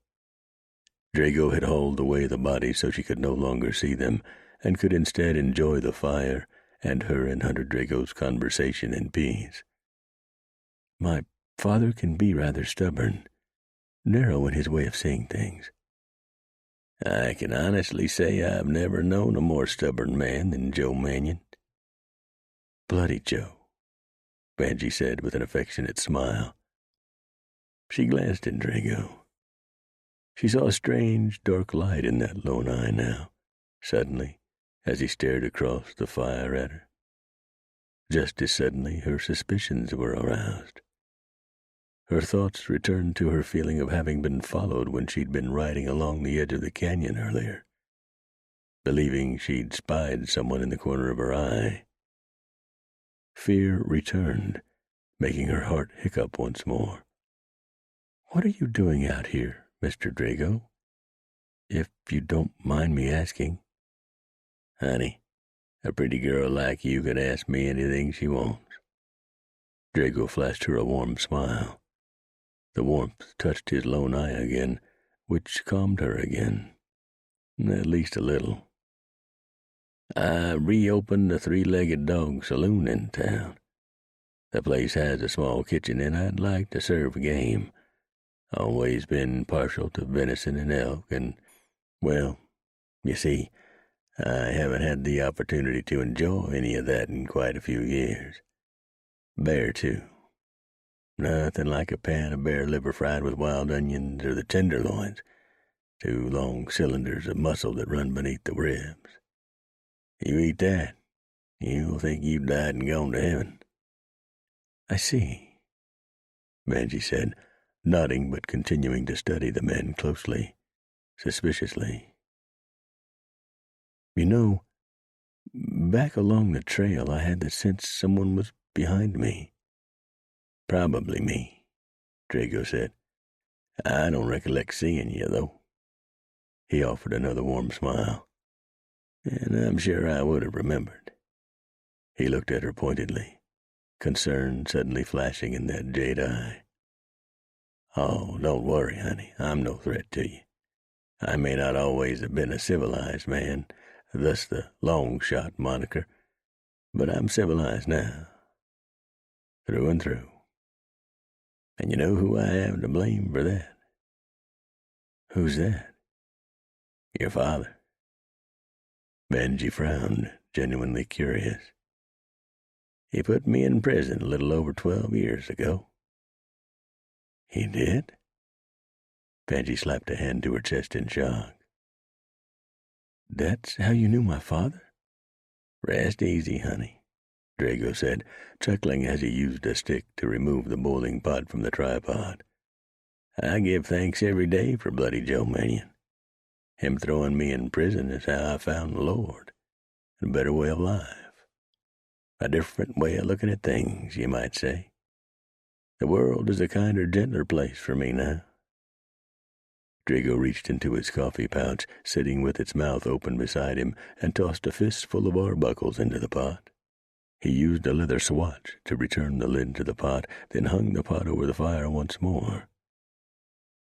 Drago had hauled away the bodies so she could no longer see them, and could instead enjoy the fire and her and Hunter Drago's conversation in peace. My father can be rather stubborn, narrow in his way of seeing things. I can honestly say I've never known a more stubborn man than Joe Mannion. Bloody Joe, Banshee said with an affectionate smile. She glanced at Drago. She saw a strange, dark light in that lone eye now, suddenly, as he stared across the fire at her. Just as suddenly, her suspicions were aroused. Her thoughts returned to her feeling of having been followed when she'd been riding along the edge of the canyon earlier, believing she'd spied someone in the corner of her eye. Fear returned, making her heart hiccup once more. What are you doing out here, Mr. Drago? If you don't mind me asking. Honey, a pretty girl like you could ask me anything she wants. Drago flashed her a warm smile. The warmth touched his lone eye again, which calmed her again, at least a little. I reopened the Three-Legged Dog Saloon in town. The place has a small kitchen, and I'd like to serve game. Always been partial to venison and elk, and, well, you see, I haven't had the opportunity to enjoy any of that in quite a few years. Bear, too. Nothing like a pan of bear liver fried with wild onions or the tenderloins, two long cylinders of muscle that run beneath the ribs. You eat that, you'll think you've died and gone to heaven. I see, Banshee said, nodding but continuing to study the men closely, suspiciously. You know, back along the trail I had the sense someone was behind me. Probably me, Drago said. I don't recollect seeing you, though. He offered another warm smile. And I'm sure I would have remembered. He looked at her pointedly, concern suddenly flashing in that jade eye. Oh, don't worry, honey. I'm no threat to you. I may not always have been a civilized man, thus the long-shot moniker, but I'm civilized now, through and through. And you know who I have to blame for that? Who's that? Your father. Banshee frowned, genuinely curious. He put me in prison a little over 12 years ago. He did? Banshee slapped a hand to her chest in shock. That's how you knew my father? Rest easy, honey, Drago said, chuckling as he used a stick to remove the boiling pot from the tripod. I give thanks every day for bloody Joe Mannion. Him throwing me in prison is how I found the Lord, and a better way of life. A different way of looking at things, you might say. The world is a kinder, gentler place for me now. Drago reached into his coffee pouch, sitting with its mouth open beside him, and tossed a fistful of arbuckles into the pot. He used a leather swatch to return the lid to the pot, then hung the pot over the fire once more.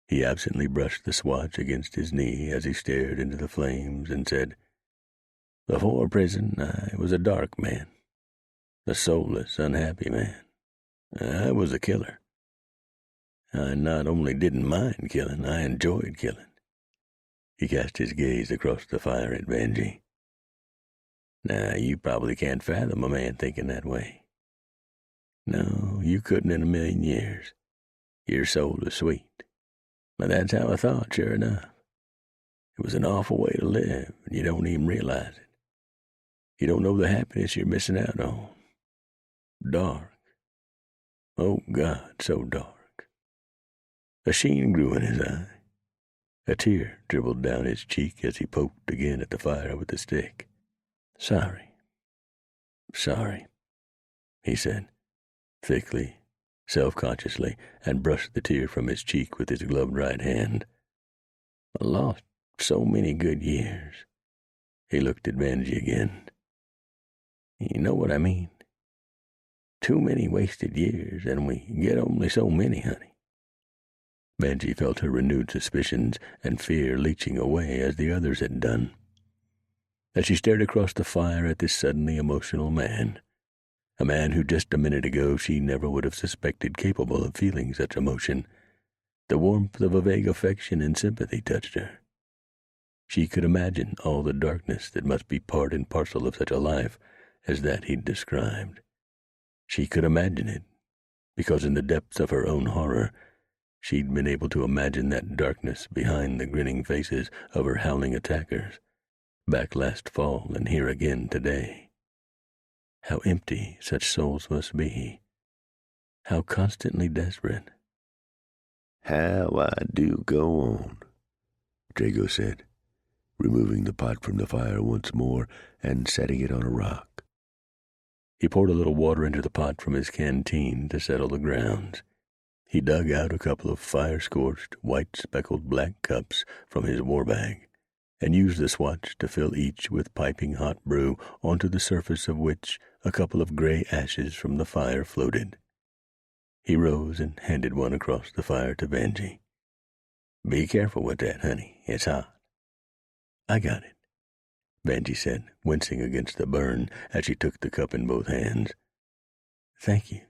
He absently brushed the swatch against his knee as he stared into the flames and said, Before prison, I was a dark man, a soulless, unhappy man. I was a killer. I not only didn't mind killing, I enjoyed killing. He cast his gaze across the fire at Banshee. Now, you probably can't fathom a man thinking that way. No, you couldn't in a million years. Your soul is sweet. But that's how I thought, sure enough. It was an awful way to live, and you don't even realize it. You don't know the happiness you're missing out on. Dark. Oh, God, so dark. A sheen grew in his eye. A tear dribbled down his cheek as he poked again at the fire with the stick. Sorry, he said, thickly, self-consciously, and brushed the tear from his cheek with his gloved right hand. I lost so many good years. He looked at Banshee again. You know what I mean? Too many wasted years, and we get only so many, honey." Benji felt her renewed suspicions and fear leaching away as the others had done. As she stared across the fire at this suddenly emotional man, a man who just a minute ago she never would have suspected capable of feeling such emotion, the warmth of a vague affection and sympathy touched her. She could imagine all the darkness that must be part and parcel of such a life as that he'd described. She could imagine it, because in the depths of her own horror, she'd been able to imagine that darkness behind the grinning faces of her howling attackers, back last fall and here again today. How empty such souls must be. How constantly desperate. "How I do go on," Drago said, removing the pot from the fire once more and setting it on a rock. He poured a little water into the pot from his canteen to settle the grounds. He dug out a couple of fire-scorched, white-speckled black cups from his war bag, and used the swatch to fill each with piping hot brew, onto the surface of which a couple of gray ashes from the fire floated. He rose and handed one across the fire to Benji. "Be careful with that, honey. It's hot." "I got it," Benji said, wincing against the burn as she took the cup in both hands. "Thank you."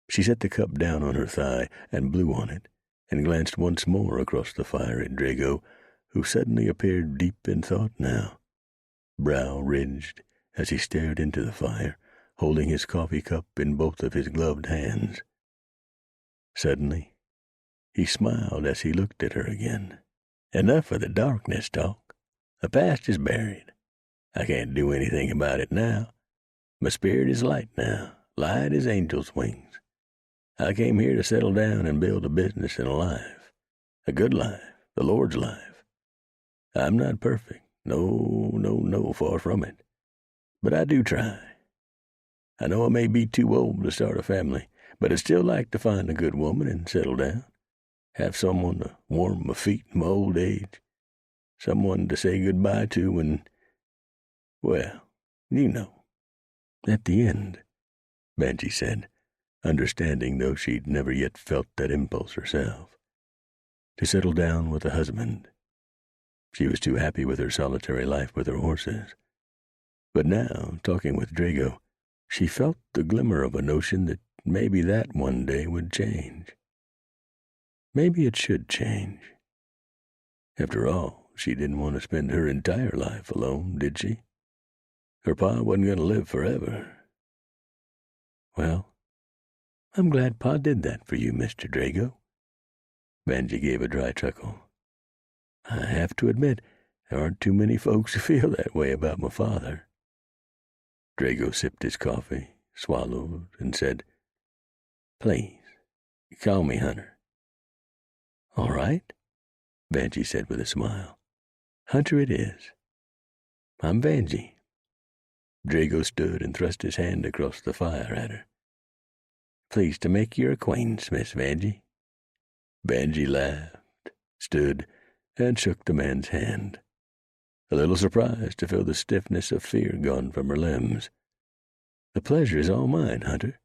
She set the cup down on her thigh and blew on it, and glanced once more across the fire at Drago, who suddenly appeared deep in thought now, brow ridged as he stared into the fire, holding his coffee cup in both of his gloved hands. Suddenly, he smiled as he looked at her again. "Enough of the darkness talk. The past is buried. I can't do anything about it now. My spirit is light now, light as angels' wings. I came here to settle down and build a business and a life. A good life, the Lord's life. I'm not perfect. No, far from it. But I do try. I know I may be too old to start a family, but I'd still like to find a good woman and settle down. Have someone to warm my feet in my old age. Someone to say goodbye to when, well, you know." "At the end," Benji said, understanding though she'd never yet felt that impulse herself. To settle down with a husband. She was too happy with her solitary life with her horses. But now, talking with Drago, she felt the glimmer of a notion that maybe that one day would change. Maybe it should change. After all, she didn't want to spend her entire life alone, did she? Her pa wasn't going to live forever. "Well, I'm glad Pa did that for you, Mr. Drago." Benji gave a dry chuckle. "I have to admit, there aren't too many folks who feel that way about my father." Drago sipped his coffee, swallowed, and said, "Please, call me Hunter." "All right," Benji said with a smile. "Hunter it is. I'm Benji." Drago stood and thrust his hand across the fire at her. "Pleased to make your acquaintance, Miss Benji." Benji laughed, stood, and shook the man's hand, a little surprised to feel the stiffness of fear gone from her limbs. "The pleasure is all mine, Hunter."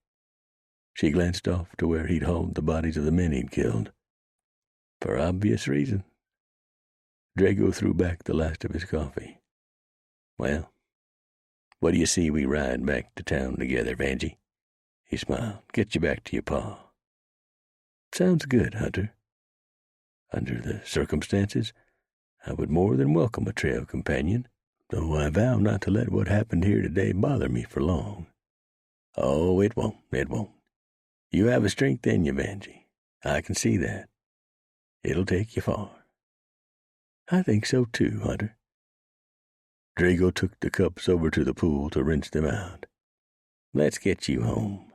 She glanced off to where he'd hauled the bodies of the men he'd killed. "For obvious reasons." Drago threw back the last of his coffee. "Well, what do you see we ride back to town together, Benji?" He smiled. "Get you back to your pa." "Sounds good, Hunter. Under the circumstances, I would more than welcome a trail companion, though I vow not to let what happened here today bother me for long." "Oh, it won't. You have a strength in you, Benji. I can see that. It'll take you far." "I think so too, Hunter." Drago took the cups over to the pool to rinse them out. "Let's get you home."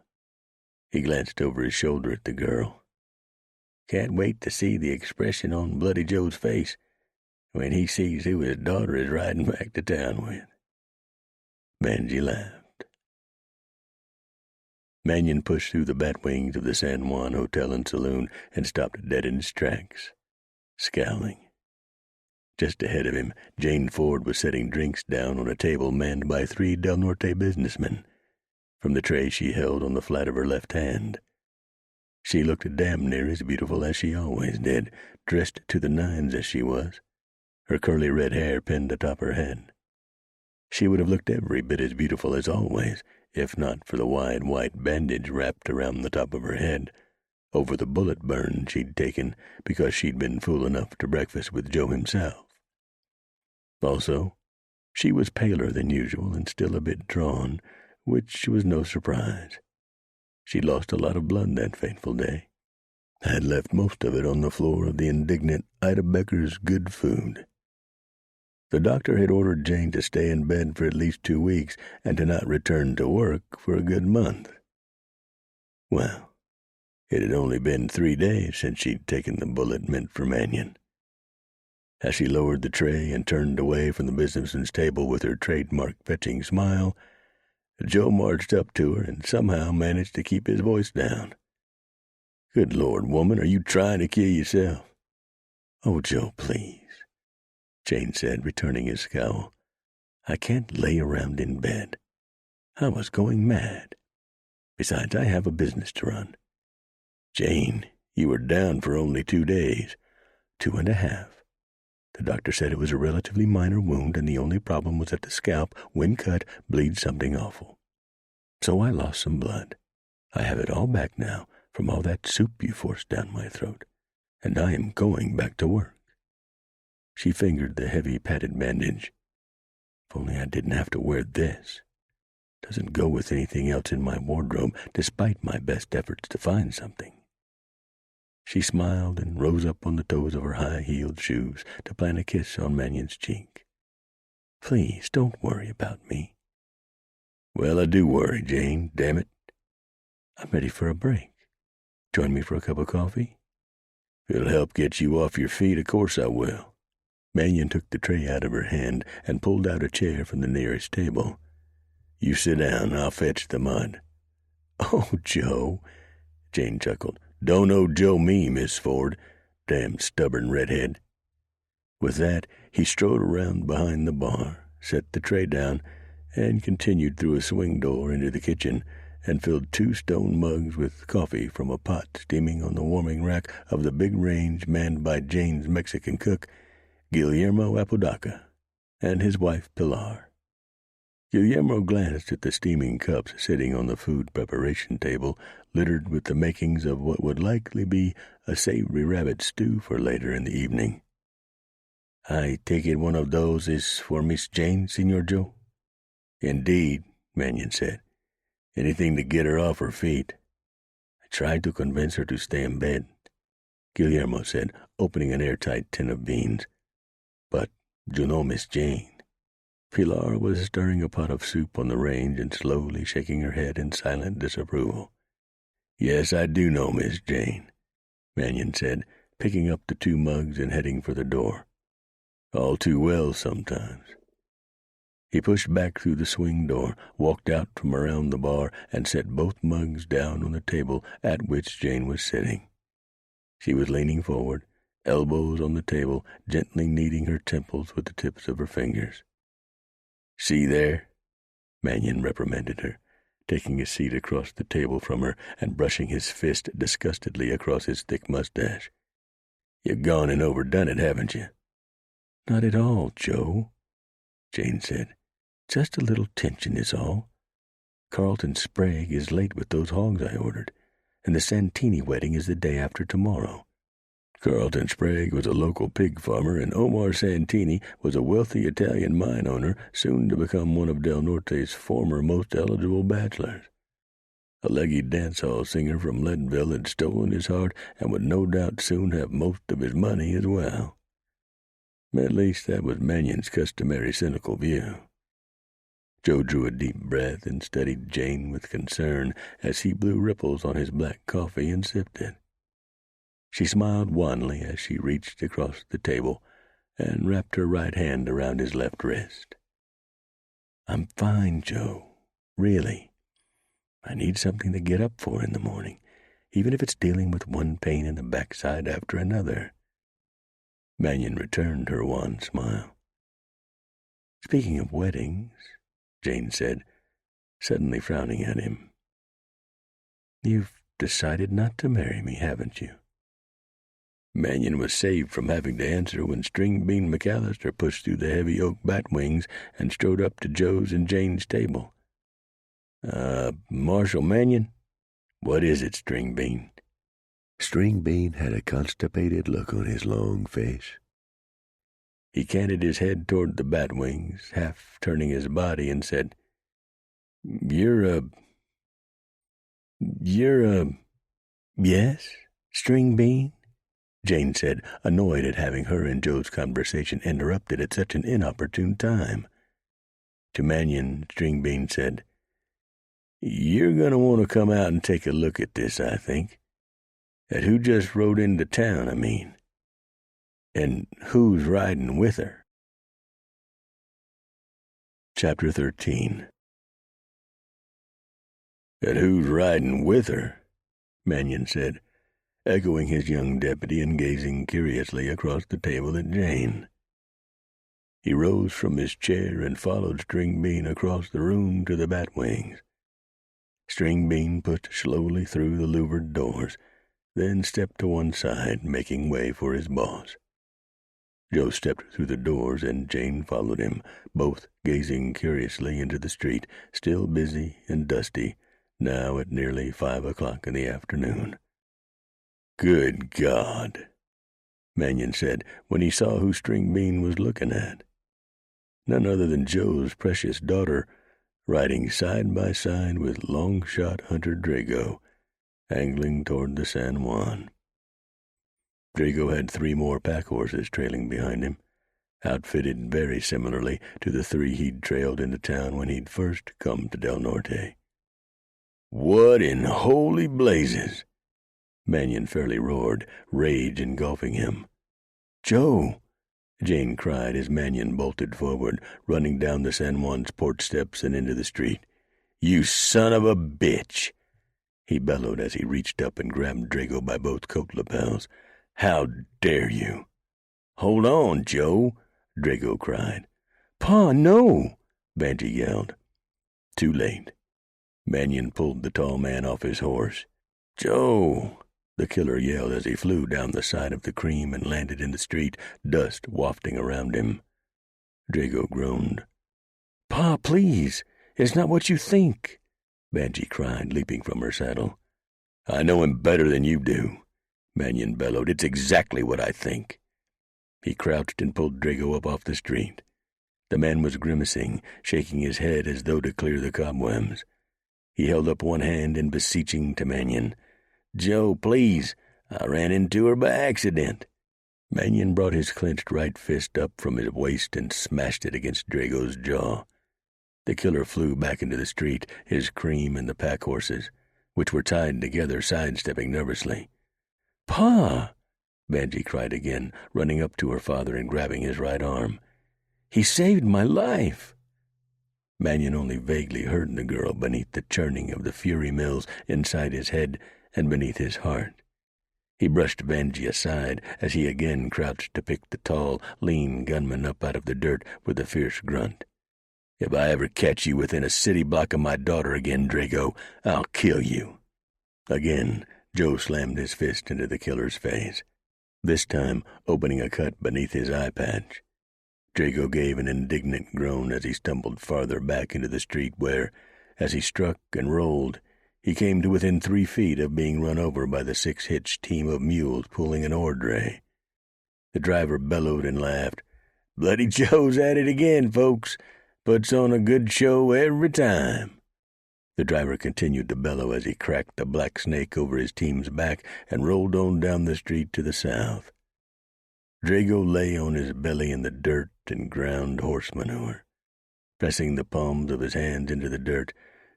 He glanced over his shoulder at the girl. "Can't wait to see the expression on Bloody Joe's face when he sees who his daughter is riding back to town with." Benji laughed. Mannion pushed through the bat wings of the San Juan Hotel and Saloon and stopped dead in his tracks, scowling. Just ahead of him, Jane Ford was setting drinks down on a table manned by 3 Del Norte businessmen. from the tray she held on the flat of her left hand. She looked damn near as beautiful as she always did, dressed to the nines as she was, her curly red hair pinned atop her head. She would have looked every bit as beautiful as always, if not for the wide white bandage wrapped around the top of her head, over the bullet burn she'd taken because she'd been fool enough to breakfast with Joe himself. Also, she was paler than usual and still a bit drawn, which was no surprise. She'd lost a lot of blood that fateful day. Had left most of it on the floor of the indignant Ida Becker's Good Food. The doctor had ordered Jane to stay in bed for at least 2 weeks and to not return to work for a good month. Well, it had only been 3 days since she'd taken the bullet meant for Mannion. As she lowered the tray and turned away from the businessman's table with her trademark fetching smile, Joe marched up to her and somehow managed to keep his voice down. "Good Lord, woman, are you trying to kill yourself?" "Oh, Joe, please," Jane said, returning his scowl. "I can't lay around in bed. I was going mad. Besides, I have a business to run." "Jane, you were down for only 2 days. 2.5. The doctor said it was a relatively minor wound, and the only problem was that the scalp, when cut, bleeds something awful. So I lost some blood. I have it all back now from all that soup you forced down my throat, and I am going back to work." She fingered the heavy padded bandage. "If only I didn't have to wear this. Doesn't go with anything else in my wardrobe, despite my best efforts to find something." She smiled and rose up on the toes of her high-heeled shoes to plant a kiss on Mannion's cheek. "Please don't worry about me." "Well, I do worry, Jane, damn it." "I'm ready for a break. Join me for a cup of coffee?" "If it'll help get you off your feet, of course I will." Mannion took the tray out of her hand and pulled out a chair from the nearest table. "You sit down, I'll fetch the mud." "Oh, Joe," Jane chuckled. "Don't know Joe me, Miss Ford. Damn stubborn redhead." With that, he strode around behind the bar, set the tray down, and continued through a swing door into the kitchen, and filled 2 stone mugs with coffee from a pot steaming on the warming rack of the big range manned by Jane's Mexican cook, Guillermo Apodaca, and his wife Pilar. Guillermo glanced at the steaming cups sitting on the food preparation table, littered with the makings of what would likely be a savory rabbit stew for later in the evening. "I take it one of those is for Miss Jane, Senor Joe?" "Indeed," Mannion said. "Anything to get her off her feet." "I tried to convince her to stay in bed," Guillermo said, opening an airtight tin of beans. "But you know Miss Jane." Pilar was stirring a pot of soup on the range and slowly shaking her head in silent disapproval. "Yes, I do know Miss Jane," Mannion said, picking up the 2 mugs and heading for the door. "All too well sometimes." He pushed back through the swing door, walked out from around the bar, and set both mugs down on the table at which Jane was sitting. She was leaning forward, elbows on the table, gently kneading her temples with the tips of her fingers. "See there?" Mannion reprimanded her, taking a seat across the table from her and brushing his fist disgustedly across his thick mustache. "You've gone and overdone it, haven't you?" "Not at all, Joe," Jane said. "Just a little tension is all. Carlton Sprague is late with those hogs I ordered, and the Santini wedding is the day after tomorrow." Carlton Sprague was a local pig farmer, and Omar Santini was a wealthy Italian mine owner, soon to become one of Del Norte's former most eligible bachelors. A leggy dance-hall singer from Leadville had stolen his heart and would no doubt soon have most of his money as well. At least that was Mannion's customary cynical view. Joe drew a deep breath and studied Jane with concern as he blew ripples on his black coffee and sipped it. She smiled wanly as she reached across the table and wrapped her right hand around his left wrist. "I'm fine, Joe, really. I need something to get up for in the morning, even if it's dealing with one pain in the backside after another." Mannion returned her wan smile. "Speaking of weddings," Jane said, suddenly frowning at him. "You've decided not to marry me, haven't you?" Mannion was saved from having to answer when String Bean McAllister pushed through the heavy oak bat wings and strode up to Joe's and Jane's table. Marshal Mannion? What is it, String Bean?" String Bean had a constipated look on his long face. He canted his head toward the bat wings, half turning his body, and said, You're "Yes, String Bean?" Jane said, annoyed at having her and Joe's conversation interrupted at such an inopportune time. To Mannion, String Bean said, "You're going to want to come out and take a look at this, I think. At who just rode into town, I mean. And who's riding with her." Chapter 13. "At who's riding with her?" Mannion said, echoing his young deputy and gazing curiously across the table at Jane. He rose from his chair and followed String Bean across the room to the bat wings. String Bean pushed slowly through the louvered doors, then stepped to one side, making way for his boss. Joe stepped through the doors, and Jane followed him, both gazing curiously into the street, still busy and dusty, now at nearly 5 o'clock in the afternoon. "Good God," Mannion said when he saw who String Bean was looking at. None other than Joe's precious daughter, riding side by side with long-shot Hunter Drago, angling toward the San Juan. Drago had 3 more pack horses trailing behind him, outfitted very similarly to the 3 he'd trailed into town when he'd first come to Del Norte. "What in holy blazes!" Mannion fairly roared, rage engulfing him. "Joe!" Jane cried as Mannion bolted forward, running down the San Juan's porch steps and into the street. "You son of a bitch!" he bellowed as he reached up and grabbed Drago by both coat lapels. "How dare you!" "Hold on, Joe!" Drago cried. "Pa, no!" Banji yelled. Too late. Mannion pulled the tall man off his horse. "Joe!" the killer yelled as he flew down the side of the cream and landed in the street, dust wafting around him. Drago groaned. "Pa, please! It's not what you think!" Banji cried, leaping from her saddle. "I know him better than you do," Mannion bellowed. "It's exactly what I think." He crouched and pulled Drago up off the street. The man was grimacing, shaking his head as though to clear the cobwebs. He held up one hand in beseeching to Mannion. "Joe, please, I ran into her by accident." Mannion brought his clenched right fist up from his waist and smashed it against Drago's jaw. The killer flew back into the street, his cream and the pack horses, which were tied together, sidestepping nervously. "Pa!" Banji cried again, running up to her father and grabbing his right arm. "He saved my life!" Mannion only vaguely heard the girl beneath the churning of the fury mills inside his head and beneath his heart. He brushed Banji aside as he again crouched to pick the tall, lean gunman up out of the dirt with a fierce grunt. "If I ever catch you within a city block of my daughter again, Drago, I'll kill you." Again, Joe slammed his fist into the killer's face, this time opening a cut beneath his eye patch. Drago gave an indignant groan as he stumbled farther back into the street where, as he struck and rolled, he came to within 3 feet of being run over by the 6-hitched team of mules pulling an ore dray. The driver bellowed and laughed. "Bloody Joe's at it again, folks. Puts on a good show every time." The driver continued to bellow as he cracked the black snake over his team's back and rolled on down the street to the south. Drago lay on his belly in the dirt and ground horse manure, pressing the palms of his hands into the dirt,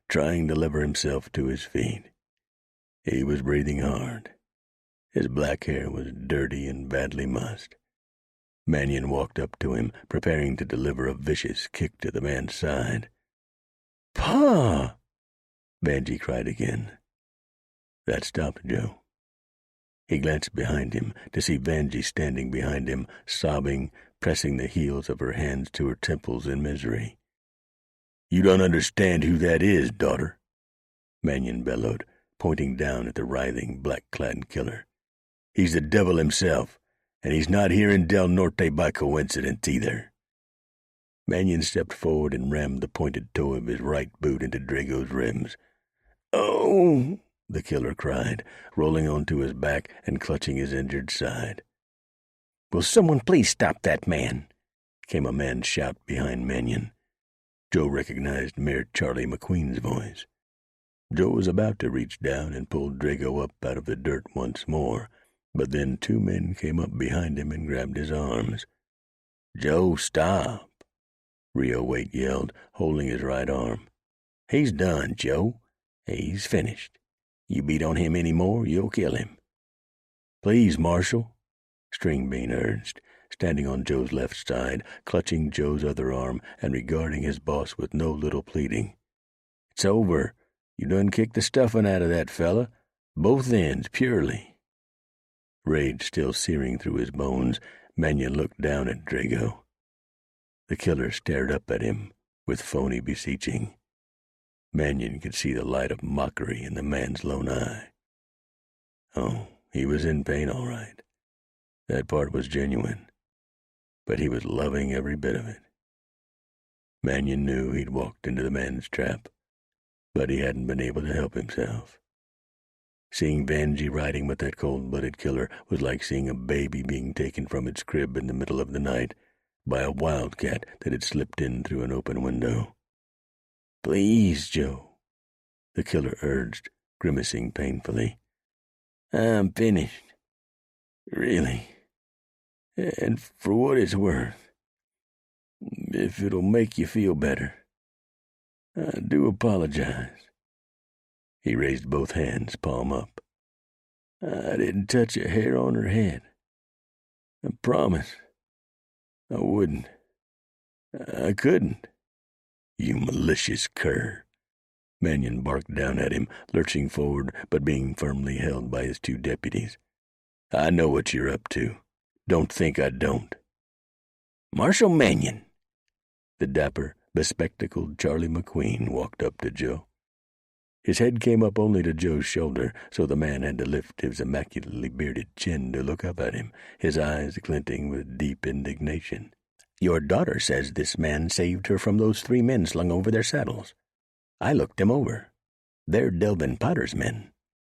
trying to lever himself to his feet. He was breathing hard. His black hair was dirty and badly mussed. Mannion walked up to him, preparing to deliver a vicious kick to the man's side. "Pa!" Banji cried again. That stopped Joe. He glanced behind him to see Banji standing behind him, sobbing, pressing the heels of her hands to her temples in misery. You don't understand who that is, daughter, Mannion bellowed, pointing down at the writhing, black-clad killer. He's the devil himself, and he's not here in Del Norte by coincidence either. Mannion stepped forward and rammed the pointed toe of his right boot into Drago's ribs. "Oh!" the killer cried, rolling onto his back and clutching his injured side. "Will someone please stop that man?" came a man's shout behind Mannion. Joe recognized Mayor Charlie McQueen's voice. Joe was about to reach down and pull Drago up out of the dirt once more, but then 2 men came up behind him and grabbed his arms. "Joe, stop!" Rio Waite yelled, holding his right arm. "He's done, Joe. He's finished. You beat on him any more, you'll kill him." "Please, Marshal," Stringbean urged, standing on Joe's left side, clutching Joe's other arm and regarding his boss with no little pleading. "It's over. You done kicked the stuffin' out of that fella. Both ends, purely." Rage still searing through his bones, Mannion looked down at Drago. The killer stared up at him with phony beseeching. Mannion could see the light of mockery in the man's lone eye. Oh, he was in pain, all right. That part was genuine, but he was loving every bit of it. Mannion knew he'd walked into the man's trap, but he hadn't been able to help himself. Seeing Vanjie riding with that cold-blooded killer was like seeing a baby being taken from its crib in the middle of the night by a wildcat that had slipped in through an open window. "Please, Joe," the killer urged, grimacing painfully. "I'm finished. Really. And for what it's worth, if it'll make you feel better, I do apologize." He raised both hands, palm up. "I didn't touch a hair on her head. I promise I wouldn't. I couldn't." "You malicious cur," Mannion barked down at him, lurching forward but being firmly held by his 2 deputies. "I know what you're up to. Don't think I don't." "Marshal Mannion." The dapper, bespectacled Charlie McQueen walked up to Joe. His head came up only to Joe's shoulder, so the man had to lift his immaculately bearded chin to look up at him, his eyes glinting with deep indignation. "Your daughter says this man saved her from those 3 men slung over their saddles. I looked them over. They're Delvin Potter's men.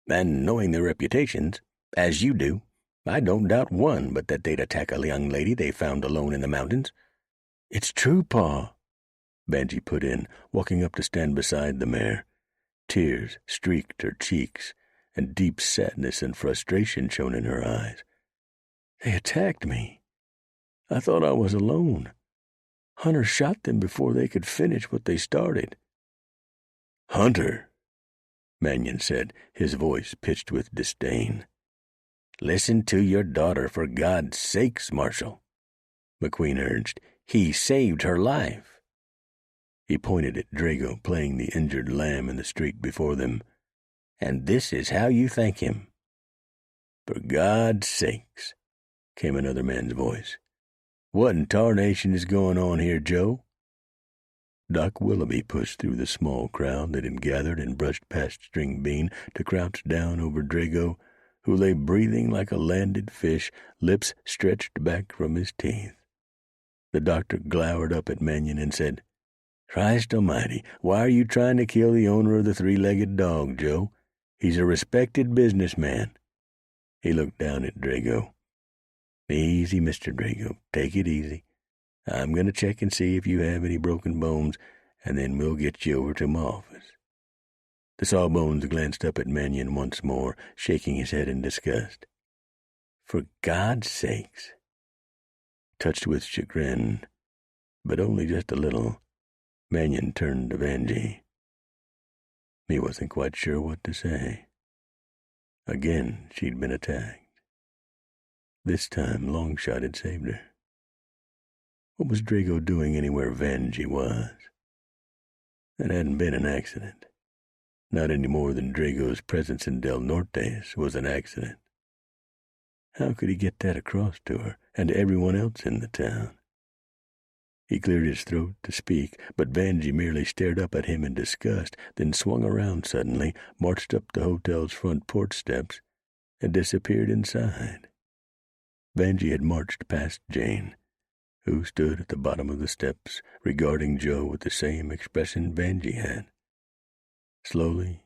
And knowing their reputations, as you do, I don't doubt one but that they'd attack a young lady they found alone in the mountains." "It's true, Pa," Vanjie put in, walking up to stand beside the mare. Tears streaked her cheeks, and deep sadness and frustration shone in her eyes. "They attacked me. I thought I was alone. Hunter shot them before they could finish what they started." "Hunter," Mannion said, his voice pitched with disdain. "Listen to your daughter, for God's sakes, Marshal," McQueen urged. "He saved her life." He pointed at Drago playing the injured lamb in the street before them. "And this is how you thank him." "For God's sakes," came another man's voice. "What in tarnation is going on here, Joe?" Doc Willoughby pushed through the small crowd that had gathered and brushed past Stringbean to crouch down over Drago, who lay breathing like a landed fish, lips stretched back from his teeth. The doctor glowered up at Mannion and said, "Christ almighty, why are you trying to kill the owner of the 3-legged dog, Joe? He's a respected businessman." He looked down at Drago. "Easy, Mr. Drago. Take it easy. I'm going to check and see if you have any broken bones, and then we'll get you over to my office." The Sawbones glanced up at Mannion once more, shaking his head in disgust. "For God's sakes." Touched with chagrin, but only just a little, Mannion turned to Vanjie. He wasn't quite sure what to say. Again, she'd been attacked. This time, Longshot had saved her. What was Drago doing anywhere Vanjie was? That hadn't been an accident. Not any more than Drago's presence in Del Norte was an accident. How could he get that across to her and to everyone else in the town? He cleared his throat to speak, but Vanjie merely stared up at him in disgust, then swung around suddenly, marched up the hotel's front porch steps, and disappeared inside. Vanjie had marched past Jane, who stood at the bottom of the steps, regarding Joe with the same expression Vanjie had. Slowly,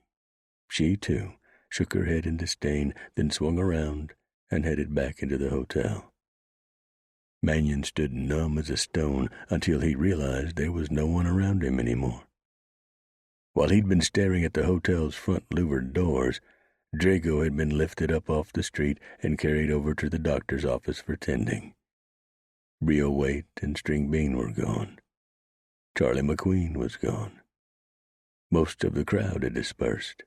she, too, shook her head in disdain, then swung around and headed back into the hotel. Mannion stood numb as a stone until he realized there was no one around him anymore. While he'd been staring at the hotel's front louvered doors, Drago had been lifted up off the street and carried over to the doctor's office for tending. Brio Waite and String Bean were gone. Charlie McQueen was gone. Most of the crowd had dispersed.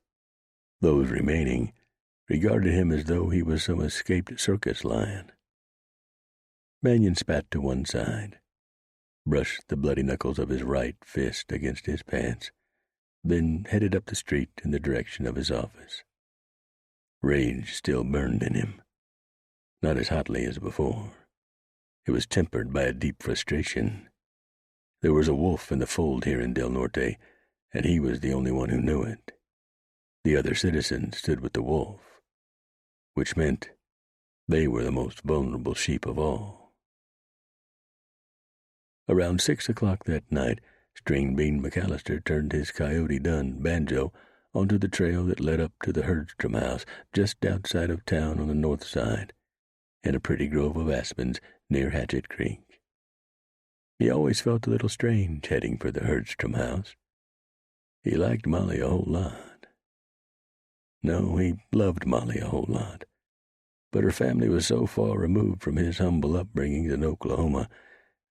Those remaining regarded him as though he was some escaped circus lion. Mannion spat to one side, brushed the bloody knuckles of his right fist against his pants, then headed up the street in the direction of his office. Rage still burned in him, not as hotly as before. It was tempered by a deep frustration. There was a wolf in the fold here in Del Norte, and he was the only one who knew it. The other citizens stood with the wolf, which meant they were the most vulnerable sheep of all. Around 6 o'clock that night, String Bean McAllister turned his Coyote Dunn banjo onto the trail that led up to the Herdstrom house just outside of town on the north side, in a pretty grove of aspens near Hatchet Creek. He always felt a little strange heading for the Herdstrom house. He liked Molly a whole lot. No, he loved Molly a whole lot, but her family was so far removed from his humble upbringing in Oklahoma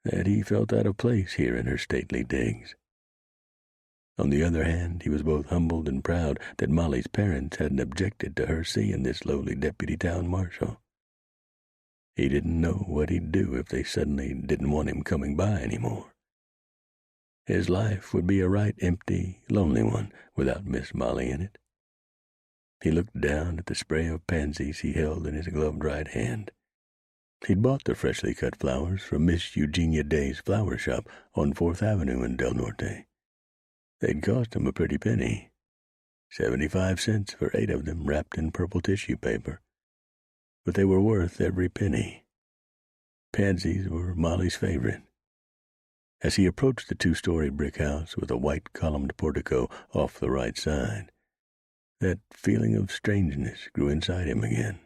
that he felt out of place here in her stately digs. On the other hand, he was both humbled and proud that Molly's parents hadn't objected to her seeing this lowly deputy town marshal. He didn't know what he'd do if they suddenly didn't want him coming by anymore. His life would be a right empty, lonely one without Miss Molly in it. He looked down at the spray of pansies he held in his gloved right hand. He'd bought the freshly cut flowers from Miss Eugenia Day's flower shop on 4th Avenue in Del Norte. They'd cost him a pretty penny, 75 cents for 8 of them wrapped in purple tissue paper. But they were worth every penny. Pansies were Molly's favorite. As he approached the 2-story brick house with a white columned portico off the right side, that feeling of strangeness grew inside him again.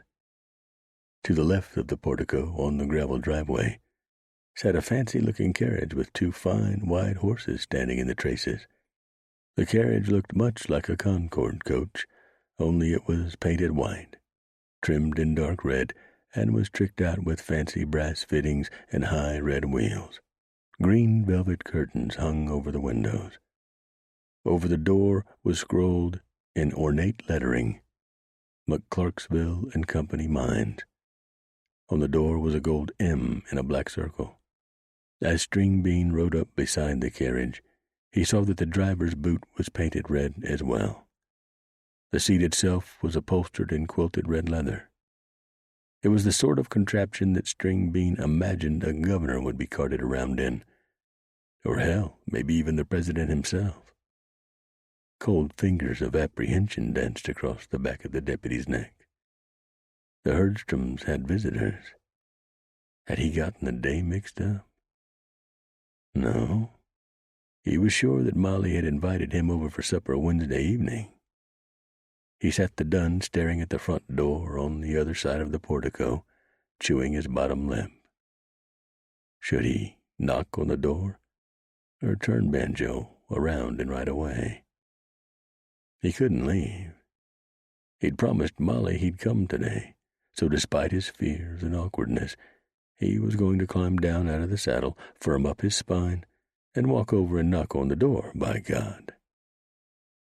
To the left of the portico, on the gravel driveway, sat a fancy-looking carriage with 2 fine, white horses standing in the traces. The carriage looked much like a Concord coach, only it was painted white, trimmed in dark red, and was tricked out with fancy brass fittings and high red wheels. Green velvet curtains hung over the windows. Over the door was scrolled, in ornate lettering, McClarksville and Company Mines. On the door was a gold M in a black circle. As String Bean rode up beside the carriage, he saw that the driver's boot was painted red as well. The seat itself was upholstered in quilted red leather. It was the sort of contraption that String Bean imagined a governor would be carted around in, or hell, maybe even the president himself. Cold fingers of apprehension danced across the back of the deputy's neck. The Herdstroms had visitors. Had he gotten the day mixed up? No. He was sure that Molly had invited him over for supper Wednesday evening. He sat the Dunn staring at the front door on the other side of the portico, chewing his bottom lip. Should he knock on the door, or turn banjo around and ride away? He couldn't leave. He'd promised Molly he'd come today, so despite his fears and awkwardness, he was going to climb down out of the saddle, firm up his spine, and walk over and knock on the door, by God.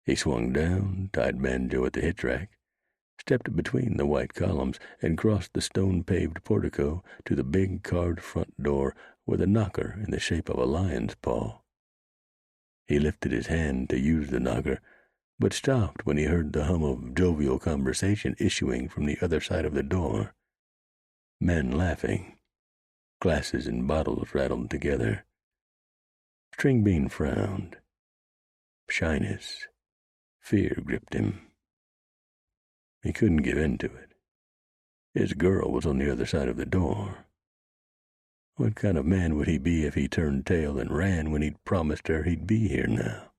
He swung down, tied banjo at the hitch rack, stepped between the white columns, and crossed the stone-paved portico to the big carved front door with a knocker in the shape of a lion's paw. He lifted his hand to use the knocker, but stopped when he heard the hum of jovial conversation issuing from the other side of the door. Men laughing. Glasses and bottles rattled together. String Bean frowned. Shyness, fear gripped him. He couldn't give in to it. His girl was on the other side of the door. What kind of man would he be if he turned tail and ran when he'd promised her he'd be here now?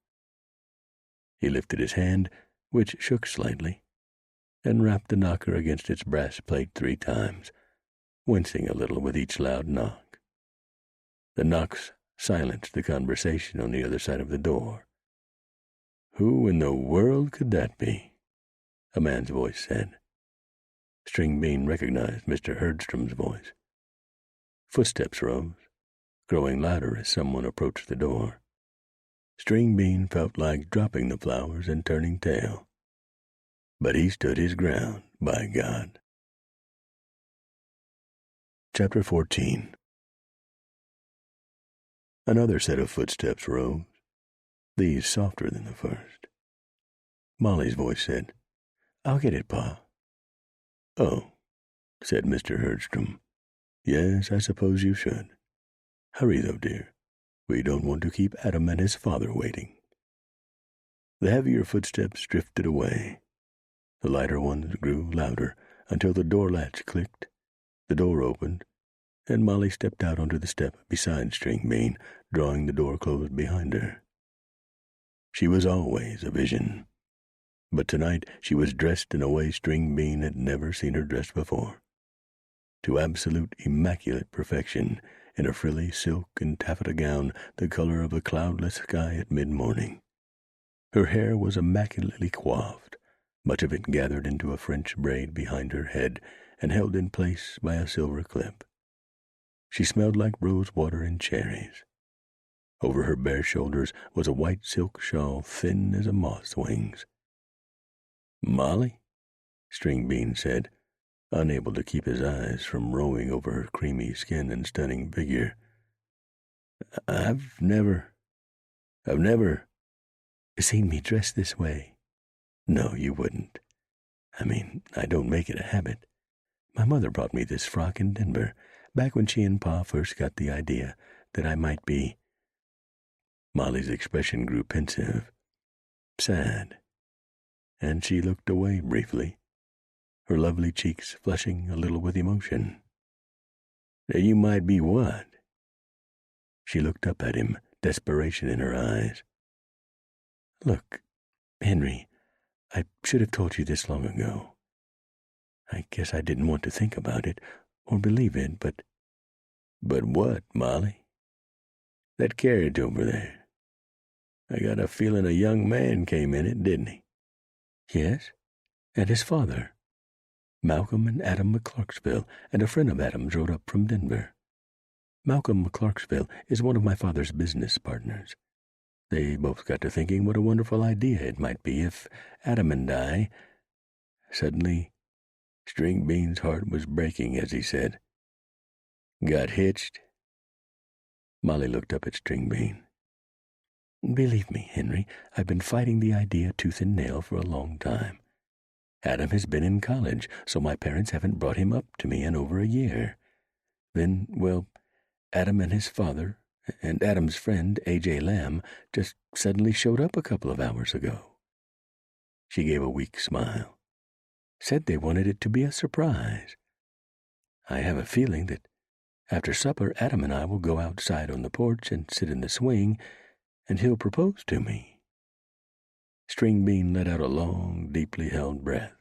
He lifted his hand, which shook slightly, and rapped the knocker against its brass plate 3 times, wincing a little with each loud knock. The knocks silenced the conversation on the other side of the door. "Who in the world could that be?" a man's voice said. String Bean recognized Mr. Herdstrom's voice. Footsteps rose, growing louder as someone approached the door. String Bean felt like dropping the flowers and turning tail. But he stood his ground, by God. Chapter 14. Another set of footsteps rose, these softer than the first. Molly's voice said, "I'll get it, Pa." "Oh," said Mr. Herdstrom. "Yes, I suppose you should. Hurry, though, dear. We don't want to keep Adam and his father waiting." The heavier footsteps drifted away. The lighter ones grew louder until the door latch clicked, the door opened, and Molly stepped out onto the step beside String Bean, drawing the door closed behind her. She was always a vision, but tonight she was dressed in a way String Bean had never seen her dressed before. To absolute immaculate perfection, in a frilly silk and taffeta gown the color of a cloudless sky at mid-morning. Her hair was immaculately coiffed, much of it gathered into a French braid behind her head and held in place by a silver clip. She smelled like rose water and cherries. Over her bare shoulders was a white silk shawl thin as a moth's wings. "Molly," String Bean said, unable to keep his eyes from roving over her creamy skin and stunning figure. I've never seen me dressed this way." "No, you wouldn't. I mean, I don't make it a habit. My mother brought me this frock in Denver, back when she and Pa first got the idea that I might be—" Molly's expression grew pensive, sad, and she looked away briefly, her lovely cheeks flushing a little with emotion. "You might be what?" She looked up at him, desperation in her eyes. "Look, Henry, I should have told you this long ago. I guess I didn't want to think about it or believe it, but—" "But what, Molly?" "That carriage over there. I got a feeling a young man came in it, didn't he?" "Yes, and his father. Malcolm and Adam McClarksville and a friend of Adam's rode up from Denver. Malcolm McClarksville is one of my father's business partners. They both got to thinking what a wonderful idea it might be if Adam and I—" Suddenly, String Bean's heart was breaking as he said, "Got hitched?" Molly looked up at String Bean. "Believe me, Henry, I've been fighting the idea tooth and nail for a long time. Adam has been in college, so my parents haven't brought him up to me in over a year. Then, well, Adam and his father and Adam's friend, A.J. Lamb, just suddenly showed up a couple of hours ago." She gave a weak smile. "Said they wanted it to be a surprise. I have a feeling that after supper Adam and I will go outside on the porch and sit in the swing, and he'll propose to me." String Bean let out a long, deeply held breath.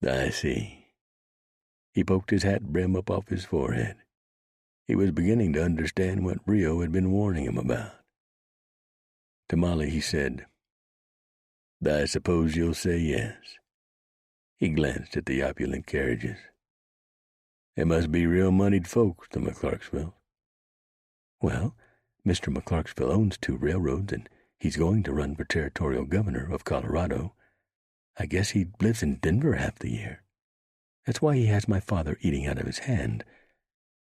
"I see." He poked his hat brim up off his forehead. He was beginning to understand what Rio had been warning him about. To Molly he said, "I suppose you'll say yes." He glanced at the opulent carriages. "They must be real moneyed folks, the McClarksville." "Well, Mr. McClarksville owns 2 railroads, and he's going to run for territorial governor of Colorado. I guess he lives in Denver half the year. That's why he has my father eating out of his hand.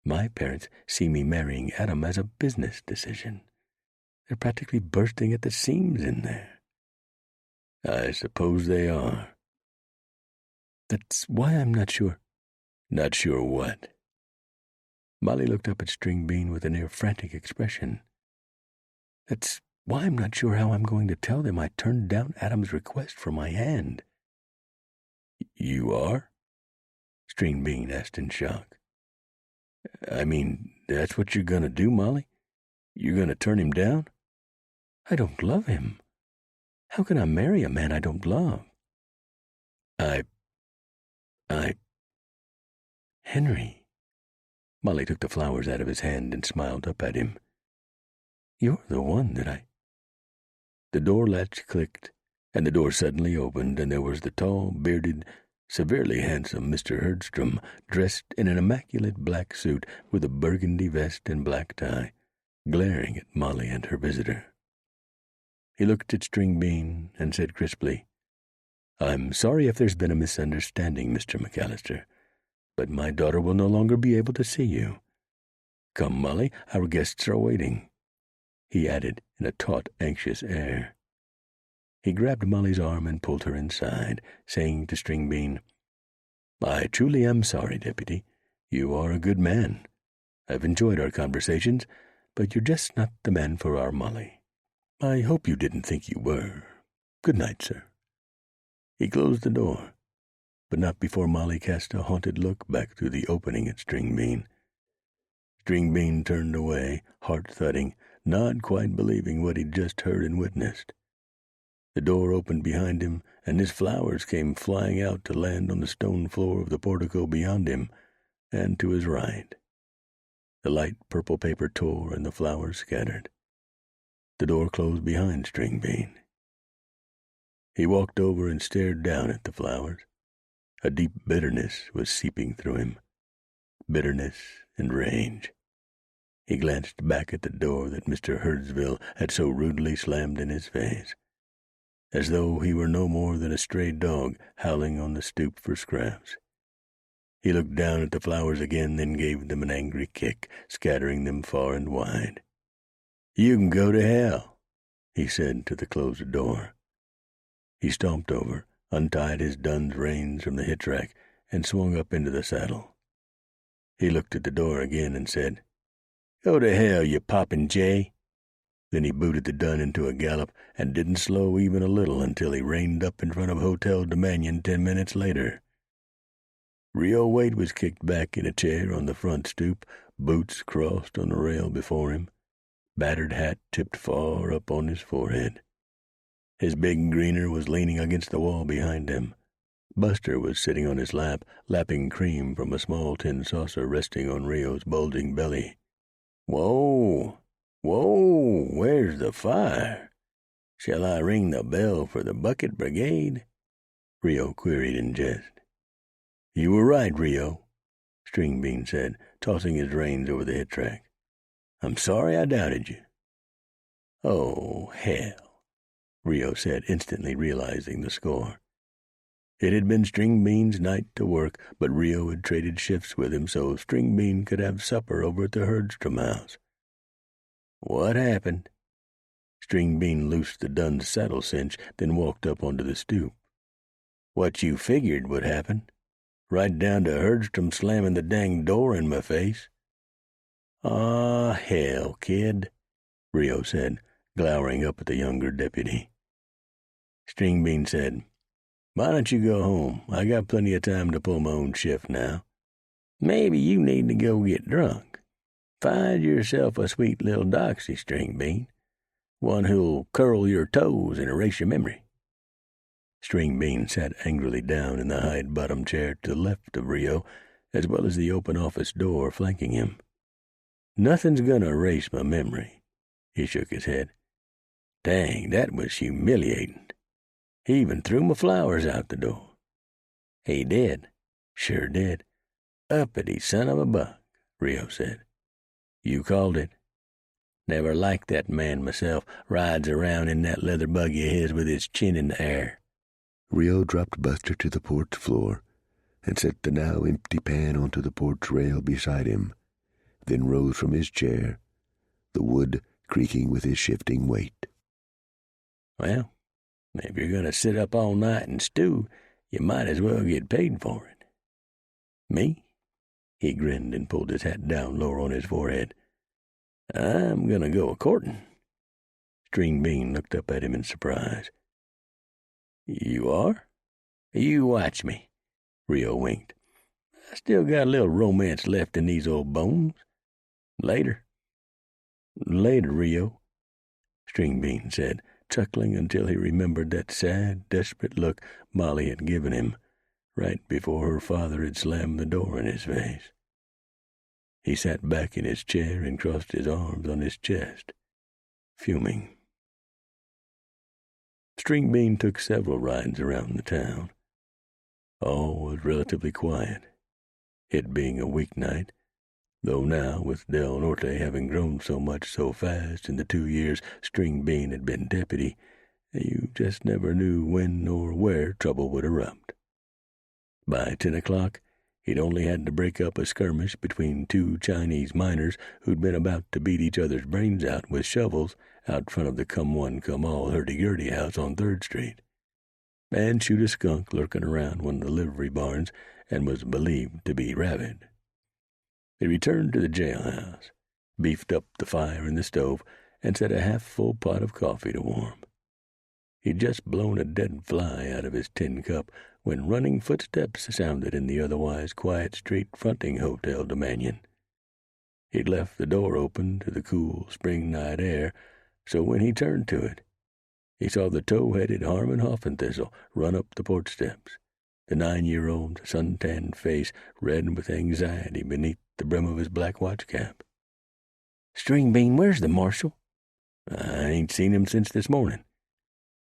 My parents see me marrying Adam as a business decision. They're practically bursting at the seams in there." "I suppose they are." "That's why I'm not sure." "Not sure what?" Molly looked up at String Bean with a near frantic expression. That's why I'm not sure how I'm going to tell them I turned down Adam's request for my hand." "You are?" String Bean asked in shock. "I mean, that's what you're going to do, Molly? You're going to turn him down?" "I don't love him. How can I marry a man I don't love?" I... "Henry." Molly took the flowers out of his hand and smiled up at him. "You're the one that I—" The door latch clicked, and the door suddenly opened, and there was the tall, bearded, severely handsome Mr. Herdstrom, dressed in an immaculate black suit with a burgundy vest and black tie, glaring at Molly and her visitor. He looked at String Bean and said crisply, "I'm sorry if there's been a misunderstanding, Mr. McAllister, but my daughter will no longer be able to see you. Come, Molly, our guests are waiting," he added in a taut, anxious air. He grabbed Molly's arm and pulled her inside, saying to String Bean, "I truly am sorry, Deputy. You are a good man. I've enjoyed our conversations, but you're just not the man for our Molly. I hope you didn't think you were. Good night, sir." He closed the door, but not before Molly cast a haunted look back through the opening at String Bean. String Bean turned away, heart-thudding, not quite believing what he'd just heard and witnessed. The door opened behind him, and his flowers came flying out to land on the stone floor of the portico beyond him and to his right. The light purple paper tore and the flowers scattered. The door closed behind String Bean. He walked over and stared down at the flowers. A deep bitterness was seeping through him. Bitterness and rage. He glanced back at the door that Mr. Herdsville had so rudely slammed in his face, as though he were no more than a stray dog howling on the stoop for scraps. He looked down at the flowers again, then gave them an angry kick, scattering them far and wide. "You can go to hell," he said to the closed door. He stomped over, untied his Dunn's reins from the hitch rack, and swung up into the saddle. He looked at the door again and said, "Go to hell, you poppin' Then he booted the Dun into a gallop and didn't slow even a little until he reined up in front of Hotel de Mannion 10 minutes later. Rio Waite was kicked back in a chair on the front stoop, boots crossed on the rail before him, battered hat tipped far up on his forehead. His big greener was leaning against the wall behind him. Buster was sitting on his lap, lapping cream from a small tin saucer resting on Rio's bulging belly. "Whoa! Whoa! Where's the fire? Shall I ring the bell for the bucket brigade?" Rio queried in jest. "You were right, Rio," String Bean said, tossing his reins over the hitch rack. "I'm sorry I doubted you." "Oh, hell," Rio said, instantly realizing the score. It had been String Bean's night to work, but Rio had traded shifts with him so String Bean could have supper over at the Herdstrom house. "What happened?" String Bean loosed the Dun's saddle cinch, then walked up onto the stoop. "What you figured would happen. Right down to Herdstrom slamming the dang door in my face." "Aw, hell, kid," Rio said, glowering up at the younger deputy. String Bean said, "Why don't you go home? I got plenty of time to pull my own shift now. Maybe you need to go get drunk. Find yourself a sweet little doxy, String Bean, one who'll curl your toes and erase your memory." String Bean sat angrily down in the hide-bottom chair to the left of Rio, as well as the open office door flanking him. "Nothing's gonna erase my memory." He shook his head. "Dang, that was humiliating. He even threw my flowers out the door." "He did. Sure did. Uppity son of a buck," Rio said. "You called it. Never liked that man myself. Rides around in that leather buggy of his with his chin in the air." Rio dropped Buster to the porch floor and set the now empty pan onto the porch rail beside him, then rose from his chair, the wood creaking with his shifting weight. "Well, if you're going to sit up all night and stew, you might as well get paid for it." "Me?" He grinned and pulled his hat down lower on his forehead. "I'm going to go a-courting." String Bean looked up at him in surprise. "You are? You watch me." Rio winked. "I still got a little romance left in these old bones. Later." "Later, Rio," String Bean said, chuckling until he remembered that sad, desperate look Molly had given him right before her father had slammed the door in his face. He sat back in his chair and crossed his arms on his chest, fuming. String Bean took several rides around the town. All was relatively quiet, it being a weeknight, though now, with Del Norte having grown so much so fast in the 2 years String Bean had been deputy, you just never knew when or where trouble would erupt. By 10 o'clock, he'd only had to break up a skirmish between 2 Chinese miners who'd been about to beat each other's brains out with shovels out front of the come-one-come-all hurdy-gurdy house on 3rd Street, and shoot a skunk lurking around one of the livery barns and was believed to be rabid. He returned to the jailhouse, beefed up the fire in the stove, and set a half-full pot of coffee to warm. He'd just blown a dead fly out of his tin cup when running footsteps sounded in the otherwise quiet street fronting Hotel de Mannion. He'd left the door open to the cool spring night air, so when he turned to it, he saw the tow-headed Harmon Hoffenthistle run up the porch steps, the 9-year-old sun-tanned face red with anxiety beneath the brim of his black watch cap. "String Bean, where's the marshal?" "I ain't seen him since this morning."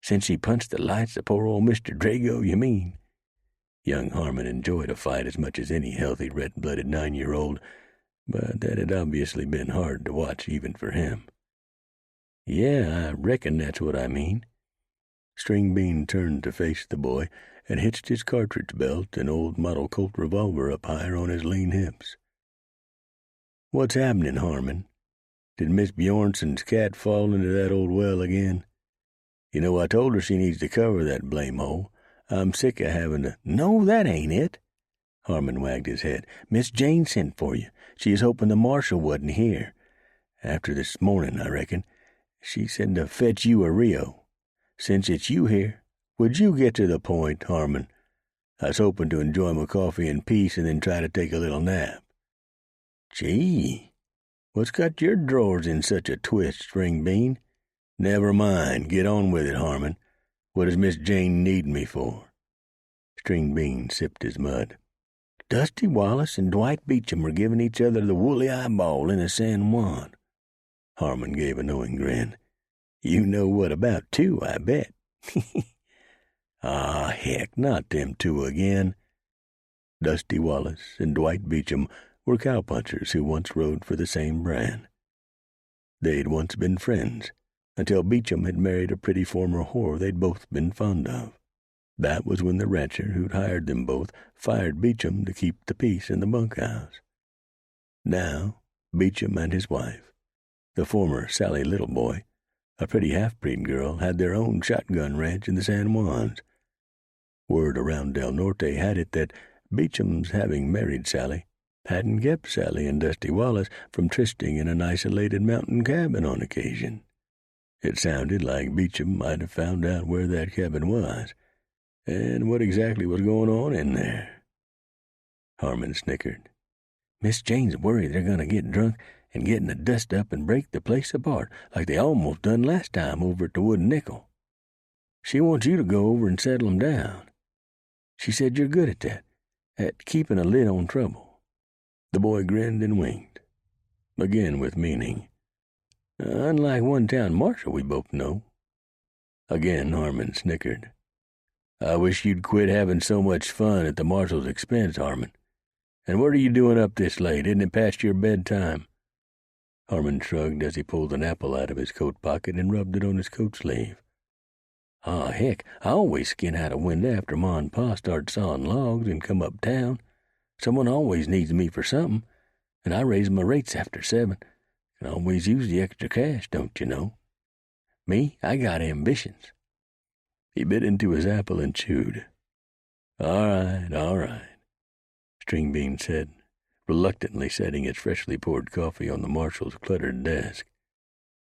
"Since he punched the lights of poor old Mr. Drago, you mean?" Young Harmon enjoyed a fight as much as any healthy red-blooded 9-year-old, but that had obviously been hard to watch even for him. "Yeah, I reckon that's what I mean." String Bean turned to face the boy and hitched his cartridge belt and old model Colt revolver up higher on his lean hips. "What's happening, Harmon? Did Miss Bjornson's cat fall into that old well again? You know, I told her she needs to cover that blame hole. I'm sick of having to—" "No, that ain't it." Harmon wagged his head. "Miss Jane sent for you. She is hoping the marshal wasn't here. After this morning, I reckon. She said to fetch you a Rio. Since it's you here, would you get to the point, Harmon? I was hoping to enjoy my coffee in peace and then try to take a little nap." "Gee, what's got your drawers in such a twist, String Bean?" "Never mind. Get on with it, Harmon. What does Miss Jane need me for?" String Bean sipped his mud. "Dusty Wallace and Dwight Beecham were giving each other the woolly eyeball in a San Juan." Harmon gave a knowing grin. "You know what about, too, I bet." "Ah, heck, not them two again." Dusty Wallace and Dwight Beecham were cowpunchers who once rode for the same brand. They'd once been friends, until Beecham had married a pretty former whore they'd both been fond of. That was when the rancher who'd hired them both fired Beecham to keep the peace in the bunkhouse. Now, Beecham and his wife, the former Sally Littleboy, a pretty half-breed girl, had their own shotgun ranch in the San Juans. Word around Del Norte had it that Beecham's having married Sally hadn't kept Sally and Dusty Wallace from trysting in an isolated mountain cabin on occasion. It sounded like Beecham might have found out where that cabin was, and what exactly was going on in there. Harmon snickered. "Miss Jane's worried they're going to get drunk and get in the dust up and break the place apart, like they almost done last time over at the Wooden Nickel. She wants you to go over and settle 'em down. She said you're good at that, at keeping a lid on trouble." The boy grinned and winked, again with meaning. "Unlike one-town marshal we both know." Again Harmon snickered. "I wish you'd quit having so much fun at the marshal's expense, Harmon. And what are you doing up this late? Isn't it past your bedtime?" Harmon shrugged as he pulled an apple out of his coat pocket and rubbed it on his coat sleeve. "Ah, heck, I always skin out a window after Ma and Pa start sawing logs and come uptown. Someone always needs me for something, and I raise my rates after 7. Can always use the extra cash, don't you know? Me, I got ambitions." He bit into his apple and chewed. All right," String Bean said, reluctantly setting his freshly poured coffee on the marshal's cluttered desk.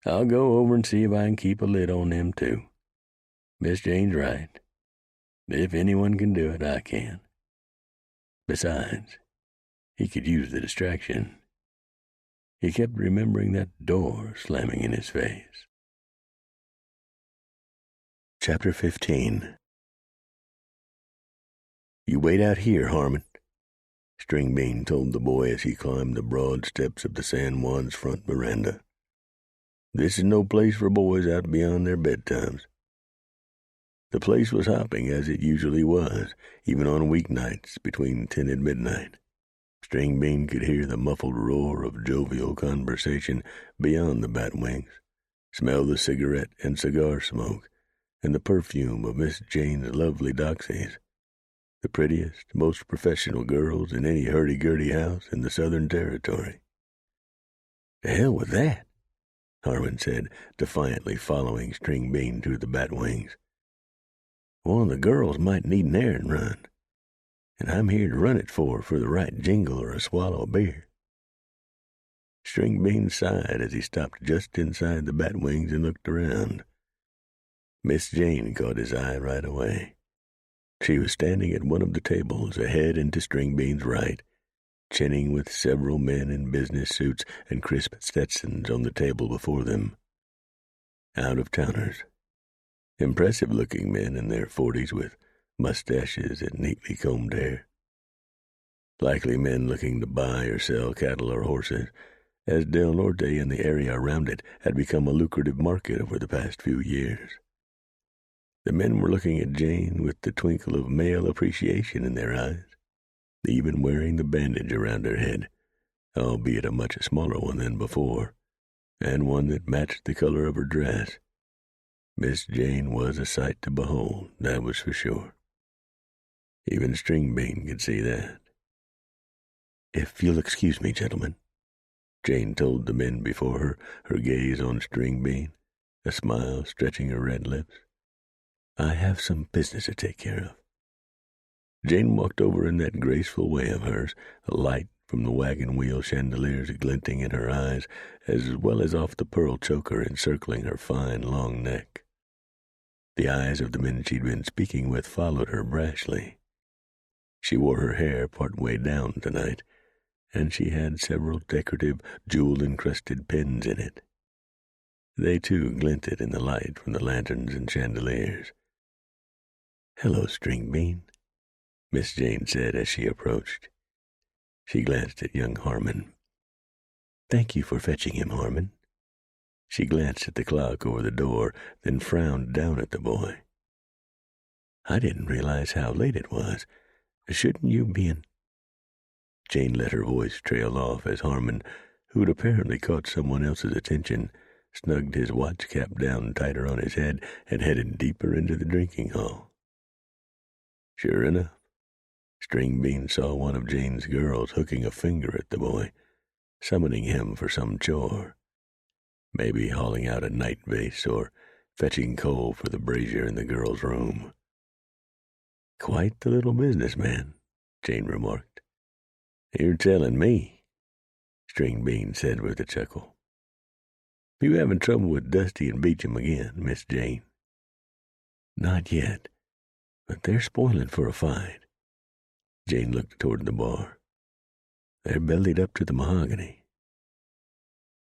I'll go over and see if I can keep a lid on them, too. Miss Jane's right. If anyone can do it, I can. Besides, he could use the distraction. He kept remembering that door slamming in his face. Chapter 15. "You wait out here, Harmon," Stringbean told the boy as he climbed the broad steps of the San Juan's front veranda. "This is no place for boys out beyond their bedtimes." The place was hopping as it usually was, even on weeknights between 10 and midnight. Stringbean could hear the muffled roar of jovial conversation beyond the batwings, smell the cigarette and cigar smoke, and the perfume of Miss Jane's lovely doxies, the prettiest, most professional girls in any hurdy-gurdy house in the Southern Territory. "The hell with that," Harmon said, defiantly following Stringbean through the batwings. "One of the girls might need an errand run, and I'm here to run it for the right jingle or a swallow of beer." Stringbean sighed as he stopped just inside the batwings and looked around. Miss Jane caught his eye right away. She was standing at one of the tables ahead and to Stringbean's right, chinning with several men in business suits and crisp Stetsons on the table before them. Out-of-towners. Impressive-looking men in their 40s with mustaches and neatly combed hair. Likely men looking to buy or sell cattle or horses, as Del Norte and the area around it had become a lucrative market over the past few years. The men were looking at Jane with the twinkle of male appreciation in their eyes, even wearing the bandage around her head, albeit a much smaller one than before, and one that matched the color of her dress. Miss Jane was a sight to behold, that was for sure. Even Stringbean could see that. "If you'll excuse me, gentlemen," Jane told the men before her, her gaze on Stringbean, a smile stretching her red lips. "I have some business to take care of." Jane walked over in that graceful way of hers, a light from the wagon wheel chandeliers glinting in her eyes, as well as off the pearl choker encircling her fine, long neck. The eyes of the men she'd been speaking with followed her brashly. She wore her hair part way down tonight, and she had several decorative, jewel-encrusted pins in it. They, too, glinted in the light from the lanterns and chandeliers. "Hello, Stringbean," Miss Jane said as she approached. She glanced at young Harmon. "Thank you for fetching him, Harmon." She glanced at the clock over the door, then frowned down at the boy. "I didn't realize how late it was. Shouldn't you be in—" Jane let her voice trail off as Harmon, who'd apparently caught someone else's attention, snugged his watch cap down tighter on his head and headed deeper into the drinking hall. Sure enough, Stringbean saw one of Jane's girls hooking a finger at the boy, summoning him for some chore, maybe hauling out a night vase or fetching coal for the brazier in the girl's room. "Quite the little businessman," Jane remarked. "You're telling me," Stringbean said with a chuckle. "You having trouble with Dusty and Beecham again, Miss Jane?" "Not yet, but they're spoiling for a fight." Jane looked toward the bar. "They're bellied up to the mahogany."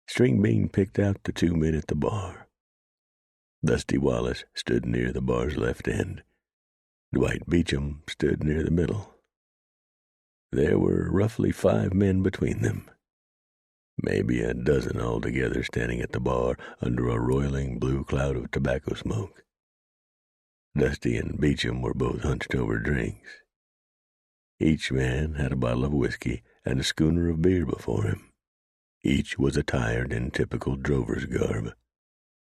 Stringbean picked out the 2 men at the bar. Dusty Wallace stood near the bar's left end. Dwight Beecham stood near the middle. There were roughly 5 men between them, maybe a dozen altogether standing at the bar under a roiling blue cloud of tobacco smoke. Dusty and Beecham were both hunched over drinks. Each man had a bottle of whiskey and a schooner of beer before him. Each was attired in typical drover's garb,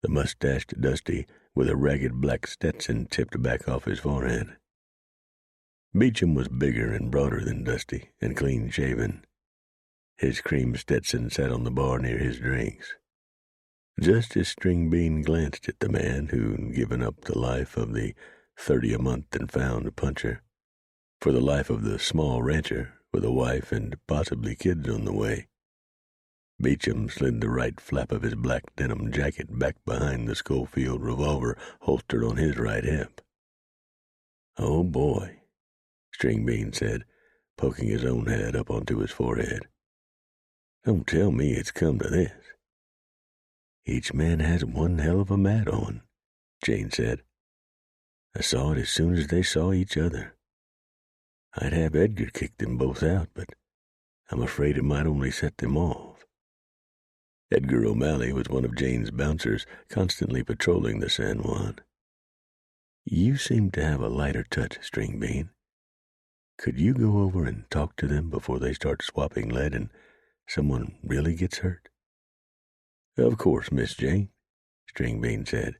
the mustached Dusty with a ragged black Stetson tipped back off his forehead. Beecham was bigger and broader than Dusty and clean-shaven. His cream Stetson sat on the bar near his drinks. Just as Stringbean glanced at the man who'd given up the life of the 30-a-month and found puncher for the life of the small rancher with a wife and possibly kids on the way, Beecham slid the right flap of his black denim jacket back behind the Schofield revolver holstered on his right hip. "Oh, boy," Stringbean said, poking his own head up onto his forehead. "Don't tell me it's come to this." "Each man has one hell of a mat on," Jane said. "I saw it as soon as they saw each other. I'd have Edgar kick them both out, but I'm afraid it might only set them off." Edgar O'Malley was one of Jane's bouncers, constantly patrolling the San Juan. "You seem to have a lighter touch, Stringbean. Could you go over and talk to them before they start swapping lead and someone really gets hurt?" "Of course, Miss Jane," Stringbean said.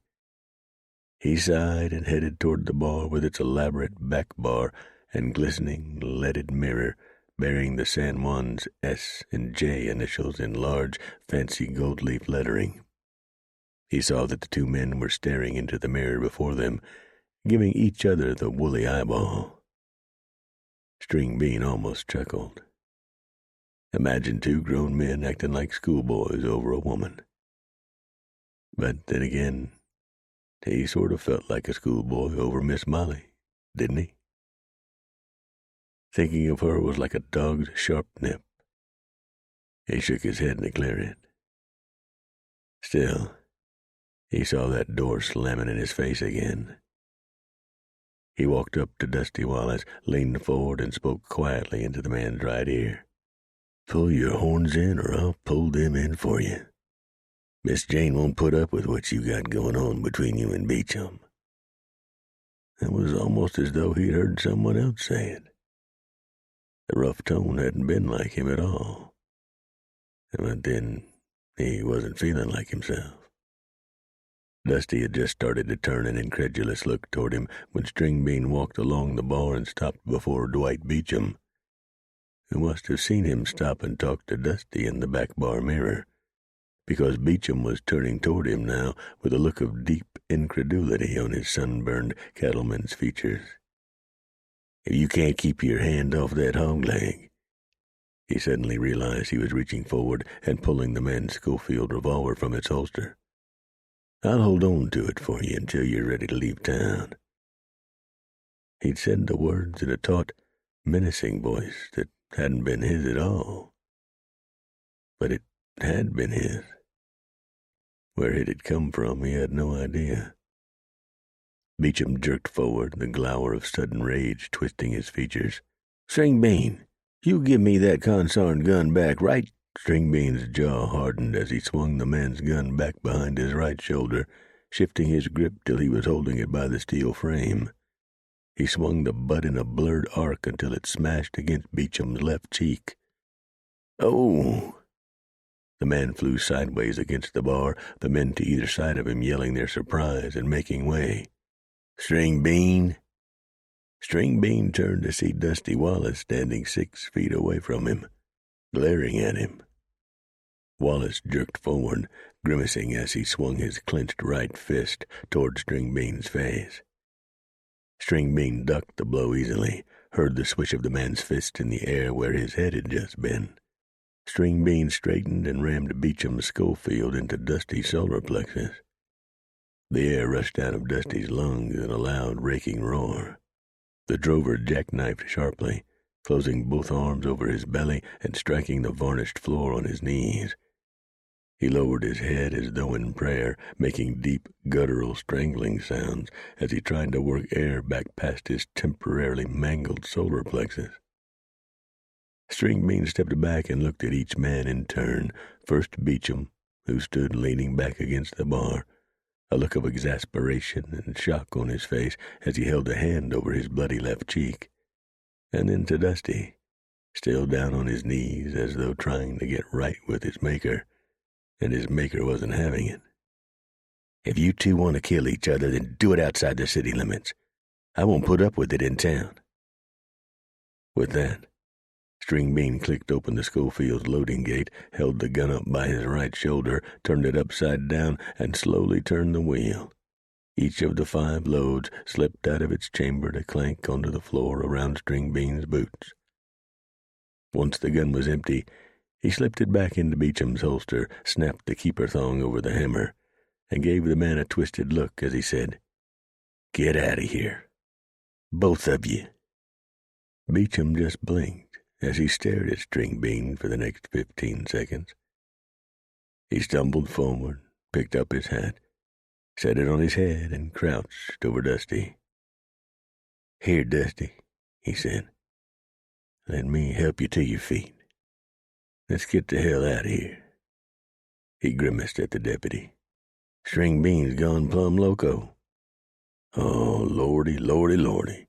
He sighed and headed toward the bar with its elaborate back bar and glistening leaded mirror bearing the San Juan's S and J initials in large, fancy gold leaf lettering. He saw that the two men were staring into the mirror before them, giving each other the woolly eyeball. Stringbean almost chuckled. Imagine two grown men acting like schoolboys over a woman. But then again, he sort of felt like a schoolboy over Miss Molly, didn't he? Thinking of her was like a dog's sharp nip. He shook his head to clear it. Still, he saw that door slamming in his face again. He walked up to Dusty Wallace, leaned forward, and spoke quietly into the man's right ear. "Pull your horns in, or I'll pull them in for you. Miss Jane won't put up with what you got going on between you and Beecham." It was almost as though he'd heard someone else say it. The rough tone hadn't been like him at all. But then he wasn't feeling like himself. Dusty had just started to turn an incredulous look toward him when Stringbean walked along the bar and stopped before Dwight Beecham, who must have seen him stop and talk to Dusty in the back bar mirror, because Beecham was turning toward him now with a look of deep incredulity on his sunburned cattleman's features. "If you can't keep your hand off that hog leg," he suddenly realized he was reaching forward and pulling the man's Schofield revolver from its holster, "I'll hold on to it for you until you're ready to leave town." He'd said the words in a taut, menacing voice that hadn't been his at all. But it had been his. Where it had come from, he had no idea. Beecham jerked forward, the glower of sudden rage twisting his features. "Stringbean, you give me that consarned gun back right." Stringbean's jaw hardened as he swung the man's gun back behind his right shoulder, shifting his grip till he was holding it by the steel frame. He swung the butt in a blurred arc until it smashed against Beecham's left cheek. "Oh!" The man flew sideways against the bar, the men to either side of him yelling their surprise and making way. "Stringbean!" Stringbean turned to see Dusty Wallace standing 6 feet away from him, glaring at him. Wallace jerked forward, grimacing as he swung his clenched right fist toward Stringbean's face. Stringbean ducked the blow easily, heard the swish of the man's fist in the air where his head had just been. Stringbean straightened and rammed Beecham's Schofield into Dusty's solar plexus. The air rushed out of Dusty's lungs in a loud, raking roar. The drover jackknifed sharply, closing both arms over his belly and striking the varnished floor on his knees. He lowered his head as though in prayer, making deep, guttural, strangling sounds as he tried to work air back past his temporarily mangled solar plexus. Stringbean stepped back and looked at each man in turn, first Beecham, who stood leaning back against the bar, a look of exasperation and shock on his face as he held a hand over his bloody left cheek, and then to Dusty, still down on his knees as though trying to get right with his maker, and his maker wasn't having it. "If you two want to kill each other, then do it outside the city limits. I won't put up with it in town." With that, Stringbean clicked open the Schofield's loading gate, held the gun up by his right shoulder, turned it upside down, and slowly turned the wheel. Each of the 5 loads slipped out of its chamber to clank onto the floor around Stringbean's boots. Once the gun was empty, He slipped it back into Beecham's holster, snapped the keeper thong over the hammer, and gave the man a twisted look as he said, "Get out of here. Both of you." Beecham just blinked as he stared at String Bean for the next 15 seconds. He stumbled forward, picked up his hat, set it on his head, and crouched over Dusty. "Here, Dusty," he said. "Let me help you to your feet. Let's get the hell out of here." He grimaced at the deputy. "String Bean's gone plumb loco." "Oh, lordy, lordy, lordy,"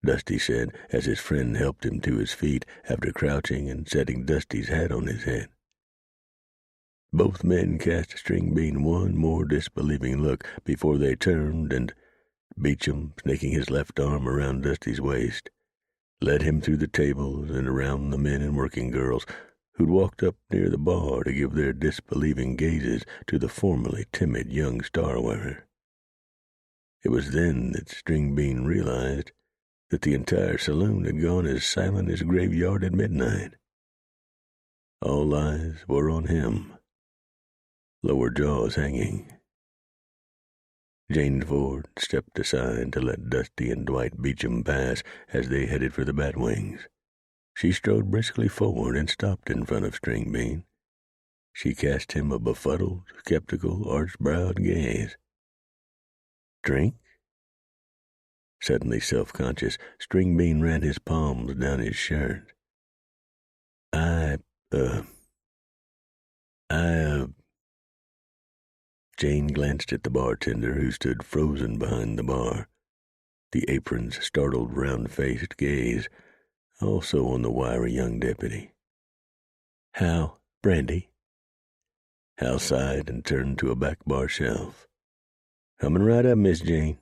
Dusty said as his friend helped him to his feet after crouching and setting Dusty's hat on his head. Both men cast String Bean one more disbelieving look before they turned, and Beecham, snaking his left arm around Dusty's waist, led him through the tables and around the men and working girls who'd walked up near the bar to give their disbelieving gazes to the formerly timid young star-wearer. It was then that String Bean realized that the entire saloon had gone as silent as a graveyard at midnight. All eyes were on him, lower jaws hanging. Jane Ford stepped aside to let Dusty and Dwight Beecham pass as they headed for the Batwings. She strode briskly forward and stopped in front of String Bean. She cast him a befuddled, skeptical, arch-browed gaze. "Drink?" Suddenly self-conscious, String Bean ran his palms down his shirt. Jane glanced at the bartender who stood frozen behind the bar, the apron's startled round-faced gaze also on the wiry young deputy. "Hal, brandy?" Hal sighed and turned to a back bar shelf. "Coming right up, Miss Jane."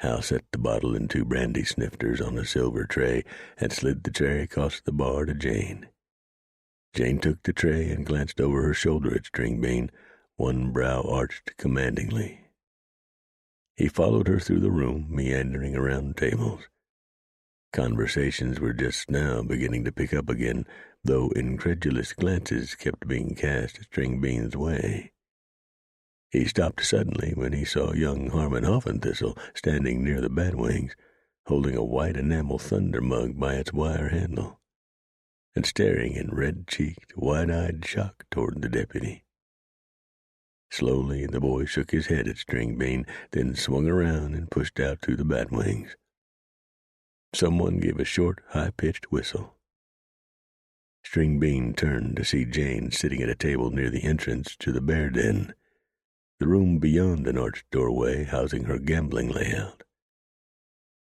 Hal set the bottle and 2 brandy snifters on a silver tray and slid the tray across the bar to Jane. Jane took the tray and glanced over her shoulder at String Bean, one brow arched commandingly. He followed her through the room, meandering around tables. Conversations were just now beginning to pick up again, though incredulous glances kept being cast String Bean's way. He stopped suddenly when he saw young Harmon Hoffenthistle standing near the Batwings, holding a white enamel thunder mug by its wire handle, and staring in red-cheeked, wide-eyed shock toward the deputy. Slowly the boy shook his head at String Bean, then swung around and pushed out through the Batwings. Someone gave a short, high-pitched whistle. String Bean turned to see Jane sitting at a table near the entrance to the bear den, the room beyond an arched doorway housing her gambling layout.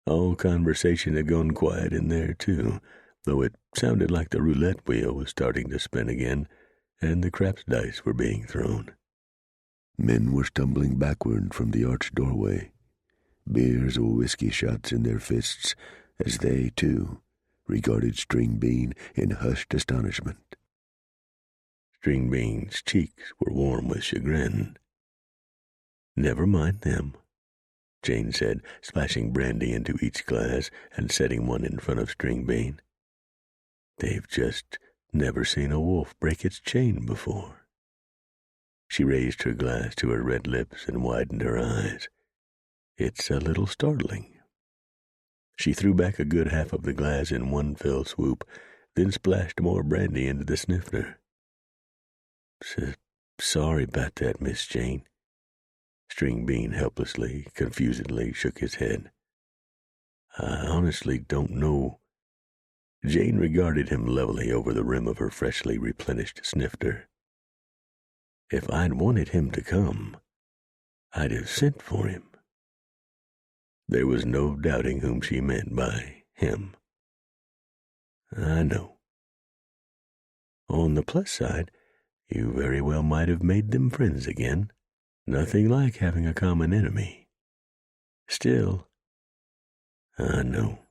All conversation had gone quiet in there, too, though it sounded like the roulette wheel was starting to spin again and the craps dice were being thrown. Men were stumbling backward from the arched doorway, beers or whiskey shots in their fists, as they, too, regarded String Bean in hushed astonishment. String Bean's cheeks were warm with chagrin. "Never mind them," Jane said, splashing brandy into each glass and setting one in front of String Bean. "They've just never seen a wolf break its chain before." She raised her glass to her red lips and widened her eyes. "It's a little startling." She threw back a good half of the glass in one fell swoop, then splashed more brandy into the snifter. "Sorry about that, Miss Jane." String Bean helplessly, confusedly shook his head. "I honestly don't know." Jane regarded him levelly over the rim of her freshly replenished snifter. "If I'd wanted him to come, I'd have sent for him." There was no doubting whom she meant by him. "I know. On the plus side, you very well might have made them friends again. Nothing like having a common enemy. Still, I know."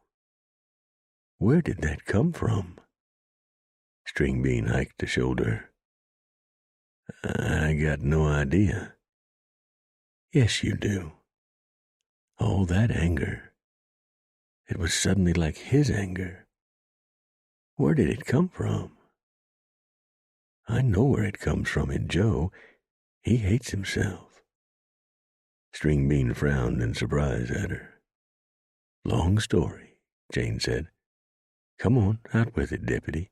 "Where did that come from?" String Bean hiked a shoulder. "I got no idea." "Yes, you do. All that anger. It was suddenly like his anger. Where did it come from?" I know where it comes from in Joe. He hates himself." String Bean frowned in surprise at her. "Long story," Jane said. "Come on, out with it, Deputy.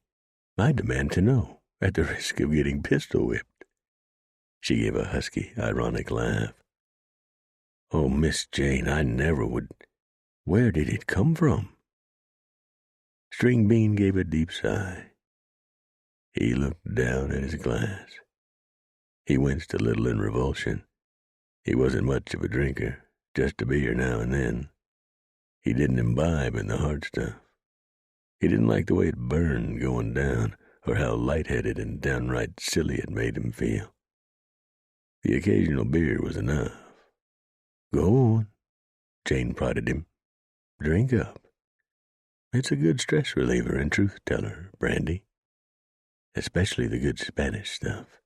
I demand to know, at the risk of getting pistol-whipped." She gave a husky, ironic laugh. "Oh, Miss Jane, I never would. Where did it come from?" String Bean gave a deep sigh. He looked down at his glass. He winced a little in revulsion. He wasn't much of a drinker, just a beer now and then. He didn't imbibe in the hard stuff. He didn't like the way it burned going down, or how lightheaded and downright silly it made him feel. The occasional beer was enough. "Go on," Jane prodded him. "Drink up. It's a good stress reliever and truth-teller, brandy. Especially the good Spanish stuff.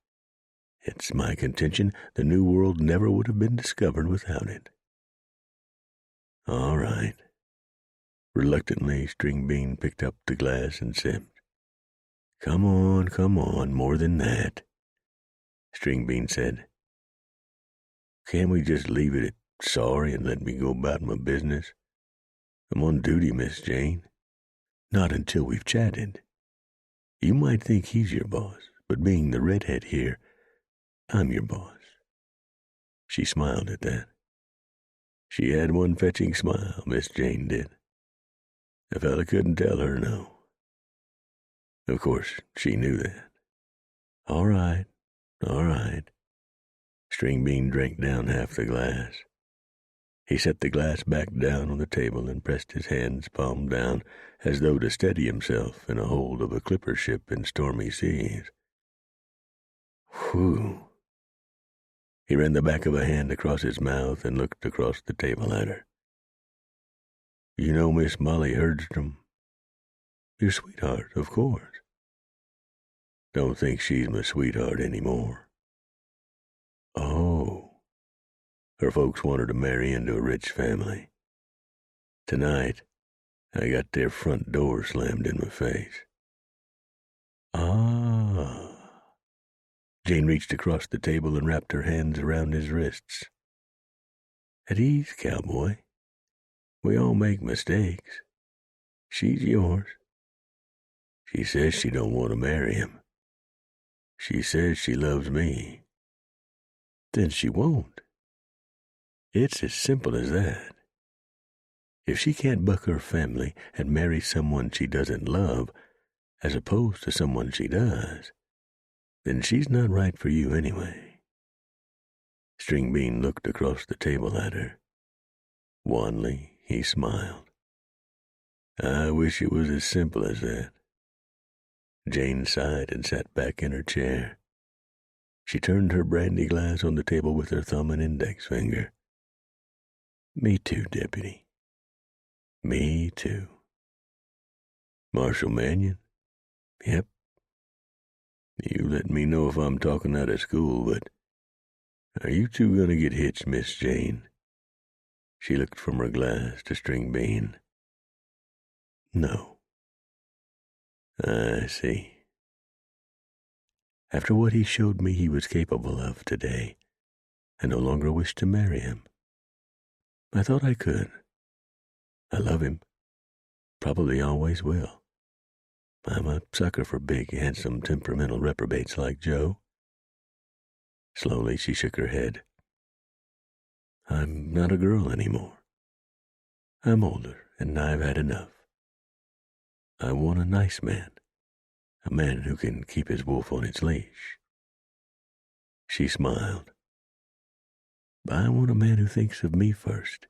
It's my contention the New World never would have been discovered without it." "All right." Reluctantly, String Bean picked up the glass and sipped. Come on, more than that," String Bean said. "Can't we just leave it at sorry and let me go about my business? I'm on duty, Miss Jane." "Not until we've chatted. You might think he's your boss, but being the redhead here, I'm your boss." She smiled at that. She had one fetching smile, Miss Jane did. A fella couldn't tell her no. Of course, she knew that. All right. String Bean drank down half the glass. He set the glass back down on the table and pressed his hands palm down as though to steady himself in a hold of a clipper ship in stormy seas. Whew. He ran the back of a hand across his mouth and looked across the table at her. "You know Miss Molly Herdstrom?" "Your sweetheart, of course." "Don't think she's my sweetheart anymore." "Oh." Her folks want her to marry into a rich family. Tonight, I got their front door slammed in my face. Ah. Jane reached across the table and wrapped her hands around his wrists. At ease, Cowboy. We all make mistakes. She's yours. She says she don't want to marry him. She says she loves me. Then she won't. It's as simple as that. If she can't buck her family and marry someone she doesn't love, as opposed to someone she does, then she's not right for you anyway. String Bean looked across the table at her. Wanly, he smiled. I wish it was as simple as that. Jane sighed and sat back in her chair. She turned her brandy glass on the table with her thumb and index finger. Me too, Deputy. Me too. Marshal Mannion? Yep. You let me know if I'm talking out of school, but are you two going to get hitched, Miss Jane? She looked from her glass to String Bean. No. I see. After what he showed me he was capable of today, I no longer wish to marry him. I thought I could. I love him. Probably always will. I'm a sucker for big, handsome, temperamental reprobates like Joe. Slowly she shook her head. I'm not a girl anymore. I'm older, and I've had enough. I want a nice man, a man who can keep his wolf on its leash. She smiled. I want a man who thinks of me first,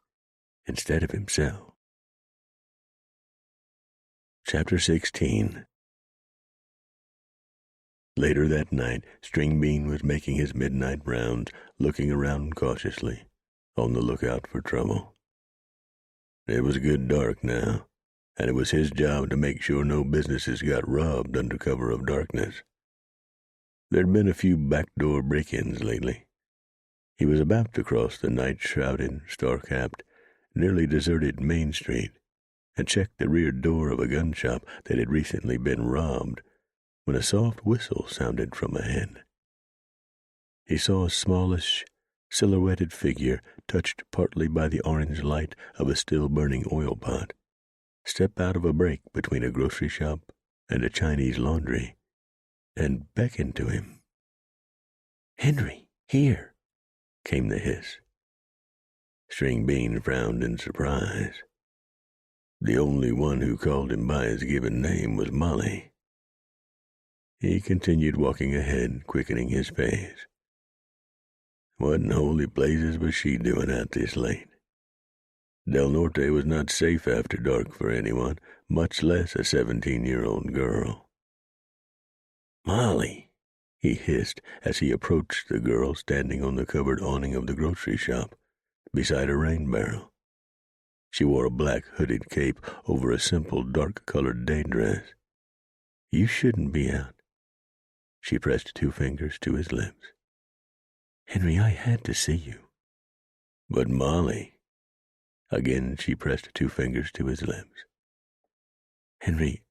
instead of himself. Chapter 16. Later that night, String Bean was making his midnight rounds, looking around cautiously, on the lookout for trouble. It was good dark now, and it was his job to make sure no businesses got robbed under cover of darkness. There'd been a few backdoor break-ins lately. He was about to cross the night-shrouded, star-capped, nearly deserted Main Street and check the rear door of a gun shop that had recently been robbed when a soft whistle sounded from ahead. He saw a smallish, silhouetted figure, touched partly by the orange light of a still-burning oil pot, step out of a break between a grocery shop and a Chinese laundry, and beckon to him. "Henry, here," came the hiss. String Bean frowned in surprise. The only one who called him by his given name was Molly. He continued walking ahead, quickening his pace. What in holy blazes was she doing out this late? Del Norte was not safe after dark for anyone, much less a 17-year-old girl. "Molly," he hissed as he approached the girl standing on the covered awning of the grocery shop, beside a rain barrel. She wore a black hooded cape over a simple dark-colored day dress. "You shouldn't be out." She pressed 2 fingers to his lips. "Henry, I had to see you." "But Molly..." Again she pressed 2 fingers to his lips. "Henry,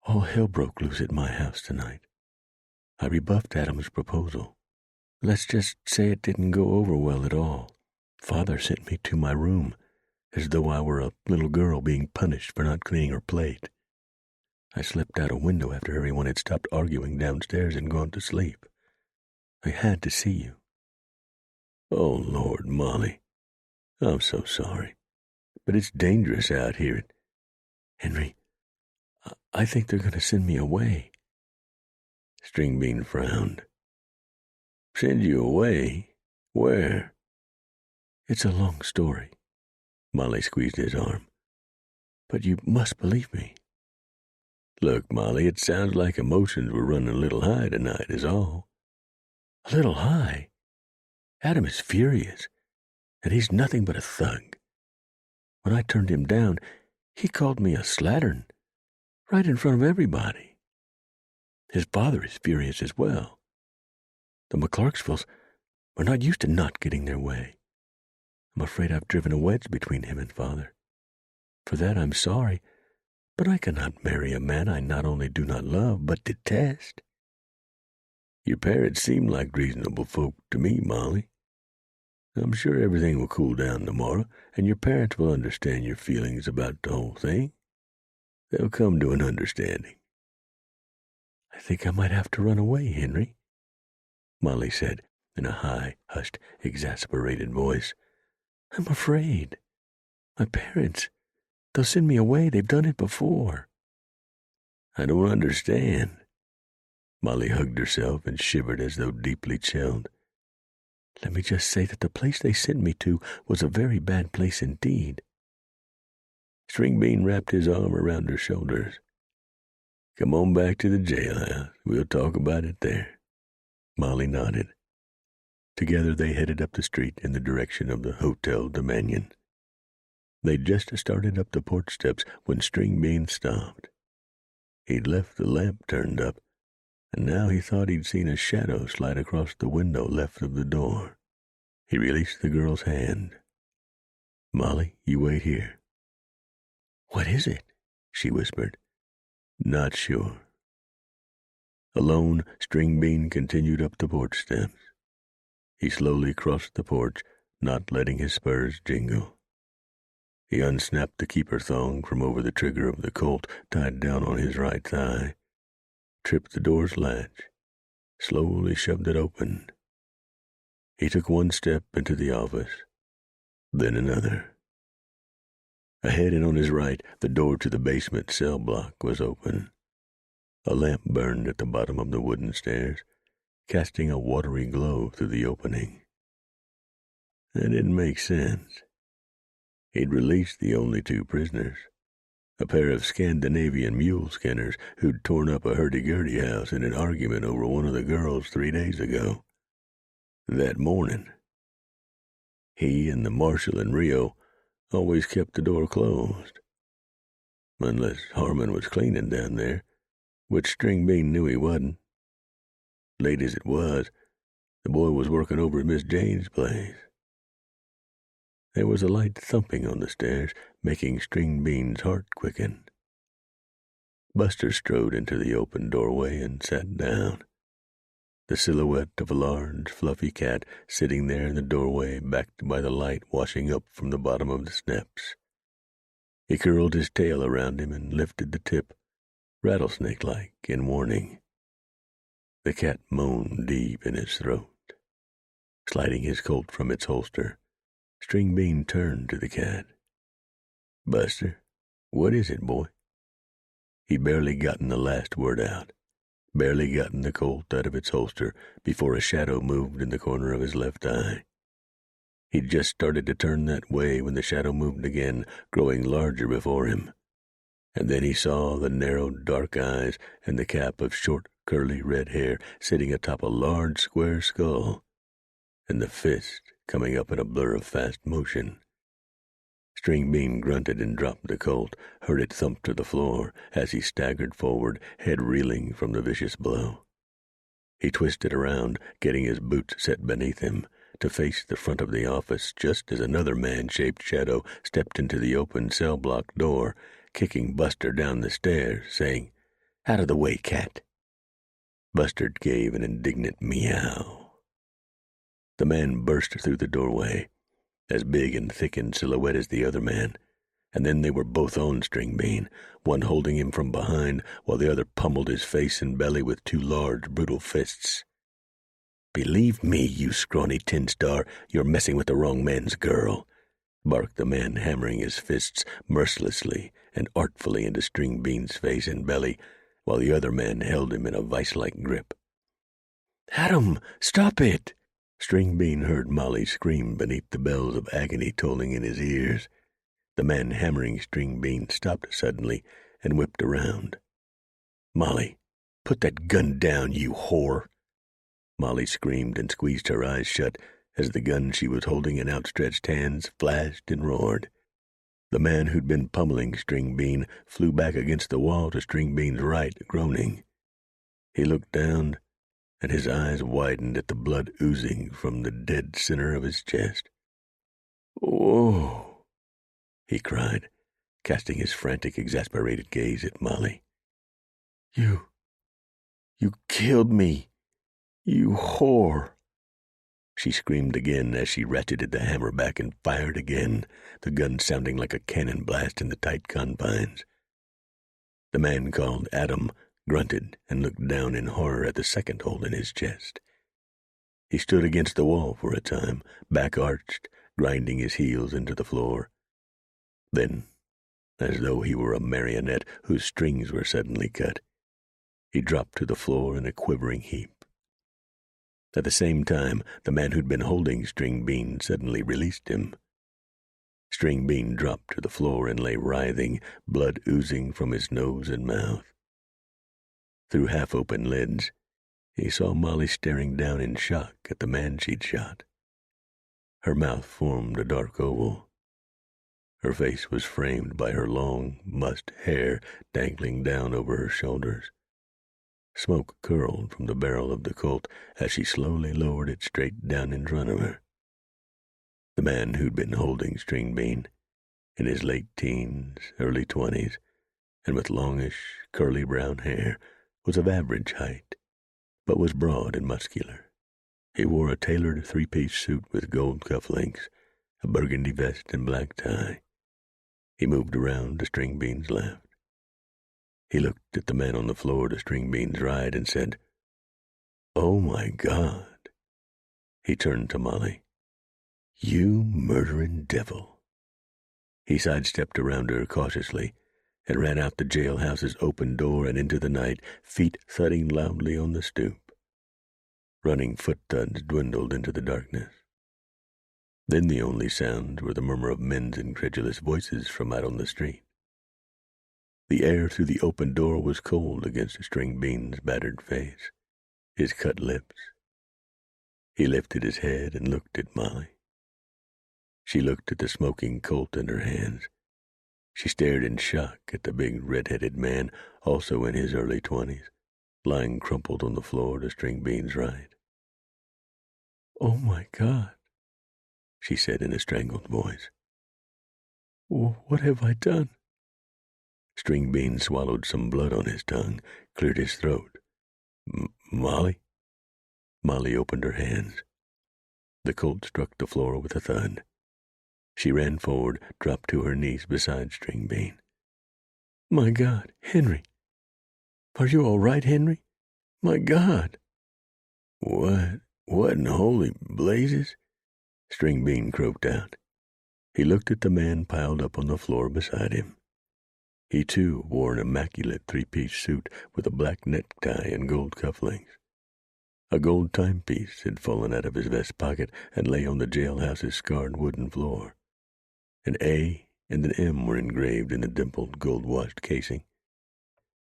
all hell broke loose at my house tonight. I rebuffed Adam's proposal. Let's just say it didn't go over well at all. Father sent me to my room, as though I were a little girl being punished for not cleaning her plate. I slipped out a window after everyone had stopped arguing downstairs and gone to sleep. I had to see you." "Oh, Lord, Molly, I'm so sorry, but it's dangerous out here." "Henry, I think they're going to send me away." String Bean frowned. "Send you away? Where?" "It's a long story." Molly squeezed his arm. "But you must believe me." "Look, Molly, it sounds like emotions were running a little high tonight, is all." "A little high? Adam is furious, and he's nothing but a thug. When I turned him down, he called me a slattern, right in front of everybody. His father is furious as well. The McClarksvilles are not used to not getting their way. I'm afraid I've driven a wedge between him and Father. For that I'm sorry, but I cannot marry a man I not only do not love, but detest." "Your parents seem like reasonable folk to me, Molly. I'm sure everything will cool down tomorrow, and your parents will understand your feelings about the whole thing. They'll come to an understanding." "I think I might have to run away, Henry," Molly said in a high, hushed, exasperated voice. "I'm afraid. My parents, they'll send me away. They've done it before." "I don't understand." Molly hugged herself and shivered as though deeply chilled. "Let me just say that the place they sent me to was a very bad place indeed." String Bean wrapped his arm around her shoulders. "Come on back to the jailhouse. We'll talk about it there." Molly nodded. Together they headed up the street in the direction of the Hotel de Mannion. They'd just started up the porch steps when String Bean stopped. He'd left the lamp turned up, and now he thought he'd seen a shadow slide across the window left of the door. He released the girl's hand. "Molly, you wait here." "What is it?" she whispered. "Not sure." Alone, String Bean continued up the porch steps. He slowly crossed the porch, not letting his spurs jingle. He unsnapped the keeper thong from over the trigger of the Colt tied down on his right thigh, tripped the door's latch, slowly shoved it open. He took 1 step into the office, then another. Ahead and on his right, the door to the basement cell block was open. A lamp burned at the bottom of the wooden stairs, casting a watery glow through the opening. That didn't make sense. He'd released the only 2 prisoners, a pair of Scandinavian mule skinners who'd torn up a hurdy-gurdy house in an argument over one of the girls 3 days ago. That morning, he and the marshal and Rio always kept the door closed. Unless Harmon was cleaning down there, which String Bean knew he wasn't. Late as it was, the boy was working over at Miss Jane's place. There was a light thumping on the stairs, making String Bean's heart quicken. Buster strode into the open doorway and sat down. The silhouette of a large, fluffy cat sitting there in the doorway, backed by the light washing up from the bottom of the steps. He curled his tail around him and lifted the tip, rattlesnake-like, in warning. The cat moaned deep in his throat. Sliding his Colt from its holster, String Bean turned to the cat. "Buster, what is it, boy?" He'd barely gotten the last word out, barely gotten the Colt out of its holster before a shadow moved in the corner of his left eye. He'd just started to turn that way when the shadow moved again, growing larger before him. And then he saw the narrow, dark eyes and the cap of short, curly red hair sitting atop a large, square skull, and the fist coming up in a blur of fast motion. String Bean grunted and dropped the Colt, heard it thump to the floor as he staggered forward, head reeling from the vicious blow. He twisted around, getting his boots set beneath him, to face the front of the office just as another man-shaped shadow stepped into the open cell-block door, kicking Buster down the stairs, saying, "Out of the way, cat." Buster gave an indignant meow. The man burst through the doorway, as big and thick in silhouette as the other man, and then they were both on String Bean, one holding him from behind while the other pummeled his face and belly with two large, brutal fists. "Believe me, you scrawny tin star, you're messing with the wrong man's girl," barked the man, hammering his fists mercilessly and artfully into String Bean's face and belly, while the other man held him in a vice-like grip. "Adam, stop it!" String Bean heard Molly scream beneath the bells of agony tolling in his ears. The man hammering String Bean stopped suddenly and whipped around. "Molly, put that gun down, you whore!" Molly screamed and squeezed her eyes shut as the gun she was holding in outstretched hands flashed and roared. The man who'd been pummeling String Bean flew back against the wall to String Bean's right, groaning. He looked down, and his eyes widened at the blood oozing from the dead center of his chest. "Oh!" he cried, casting his frantic, exasperated gaze at Molly. You killed me! You whore!" She screamed again as she ratcheted the hammer back and fired again, the gun sounding like a cannon blast in the tight confines. The man called Adam grunted and looked down in horror at the second hole in his chest. He stood against the wall for a time, back arched, grinding his heels into the floor. Then, as though he were a marionette whose strings were suddenly cut, he dropped to the floor in a quivering heap. At the same time, the man who'd been holding String Bean suddenly released him. String Bean dropped to the floor and lay writhing, blood oozing from his nose and mouth. Through half-open lids, he saw Molly staring down in shock at the man she'd shot. Her mouth formed a dark oval. Her face was framed by her long, mussed hair dangling down over her shoulders. Smoke curled from the barrel of the Colt as she slowly lowered it straight down in front of her. The man who'd been holding String Bean, in his late teens, early 20s, and with longish, curly brown hair, was of average height, but was broad and muscular. He wore a tailored three-piece suit with gold cufflinks, a burgundy vest and black tie. He moved around to String Bean's left. He looked at the man on the floor to String Bean's right and said, "Oh, my God." He turned to Molly. "You murdering devil." He sidestepped around her cautiously and ran out the jailhouse's open door and into the night, feet thudding loudly on the stoop. Running foot thuds dwindled into the darkness. Then the only sounds were the murmur of men's incredulous voices from out on the street. The air through the open door was cold against String Bean's battered face, his cut lips. He lifted his head and looked at Molly. She looked at the smoking Colt in her hands. She stared in shock at the big red-headed man, also in his early 20s, lying crumpled on the floor to String Bean's right. "Oh, my God," she said in a strangled voice. "What have I done?" String Bean swallowed some blood on his tongue, cleared his throat. Molly? Molly opened her hands. The Colt struck the floor with a thud. She ran forward, dropped to her knees beside String Bean. My God, Henry! Are you all right, Henry? My God! What in holy blazes? String Bean croaked out. He looked at the man piled up on the floor beside him. He, too, wore an immaculate three-piece suit with a black necktie and gold cufflinks. A gold timepiece had fallen out of his vest pocket and lay on the jailhouse's scarred wooden floor. An A and an M were engraved in the dimpled, gold-washed casing.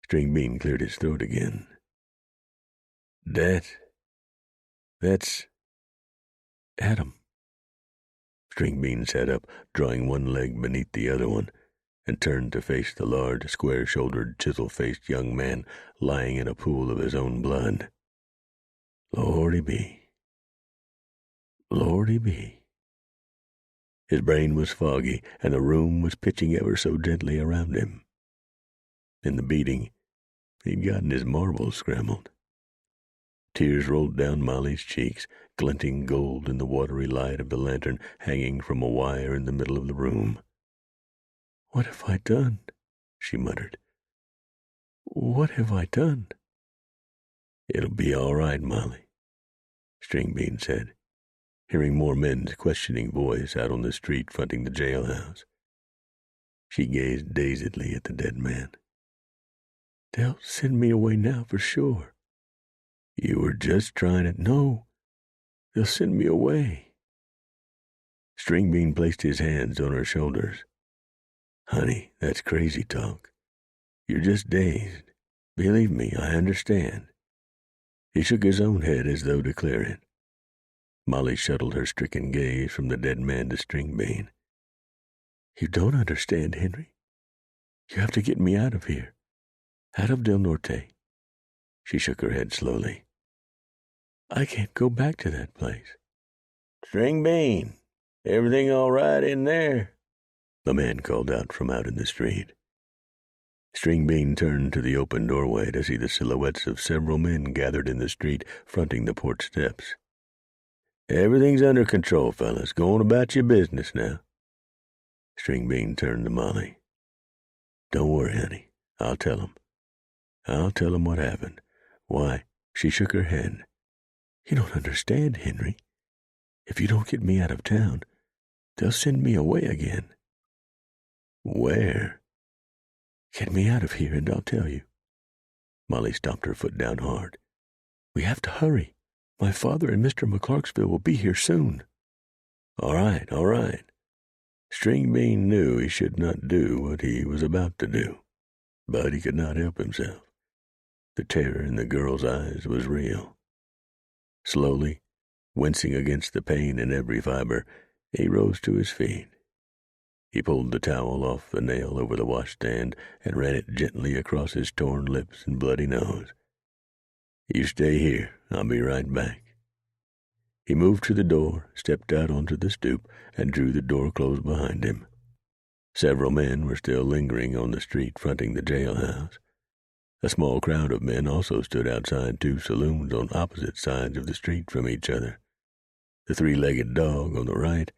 String Bean cleared his throat again. That's Adam. String Bean sat up, drawing one leg beneath the other one, and turned to face the large, square-shouldered, chisel-faced young man lying in a pool of his own blood. Lordy be. Lordy be. His brain was foggy, and the room was pitching ever so gently around him. In the beating, he'd gotten his marbles scrambled. Tears rolled down Molly's cheeks, glinting gold in the watery light of the lantern hanging from a wire in the middle of the room. What have I done? She muttered. What have I done? It'll be all right, Molly, String Bean said, hearing more men's questioning voice out on the street fronting the jailhouse. She gazed dazedly at the dead man. They'll send me away now for sure. You were just trying to... No, they'll send me away. String Bean placed his hands on her shoulders. Honey, that's crazy talk. You're just dazed. Believe me, I understand. He shook his own head as though to clear it. Molly shuttled her stricken gaze from the dead man to String Bean. You don't understand, Henry. You have to get me out of here. Out of Del Norte. She shook her head slowly. I can't go back to that place. String Bean, everything all right in there? The man called out from out in the street. String Bean turned to the open doorway to see the silhouettes of several men gathered in the street fronting the porch steps. Everything's under control, fellas. Go on about your business now. String Bean turned to Molly. Don't worry, honey. I'll tell 'em. I'll tell 'em what happened. Why, she shook her head. You don't understand, Henry. If you don't get me out of town, they'll send me away again. Where? Get me out of here and I'll tell you. Molly stomped her foot down hard. We have to hurry. My father and Mr. McClarksville will be here soon. All right, all right. String Bean knew he should not do what he was about to do, but he could not help himself. The terror in the girl's eyes was real. Slowly, wincing against the pain in every fiber, he rose to his feet. He pulled the towel off the nail over the washstand and ran it gently across his torn lips and bloody nose. You stay here. I'll be right back. He moved to the door, stepped out onto the stoop, and drew the door closed behind him. Several men were still lingering on the street fronting the jailhouse. A small crowd of men also stood outside two saloons on opposite sides of the street from each other. The three-legged dog on the right,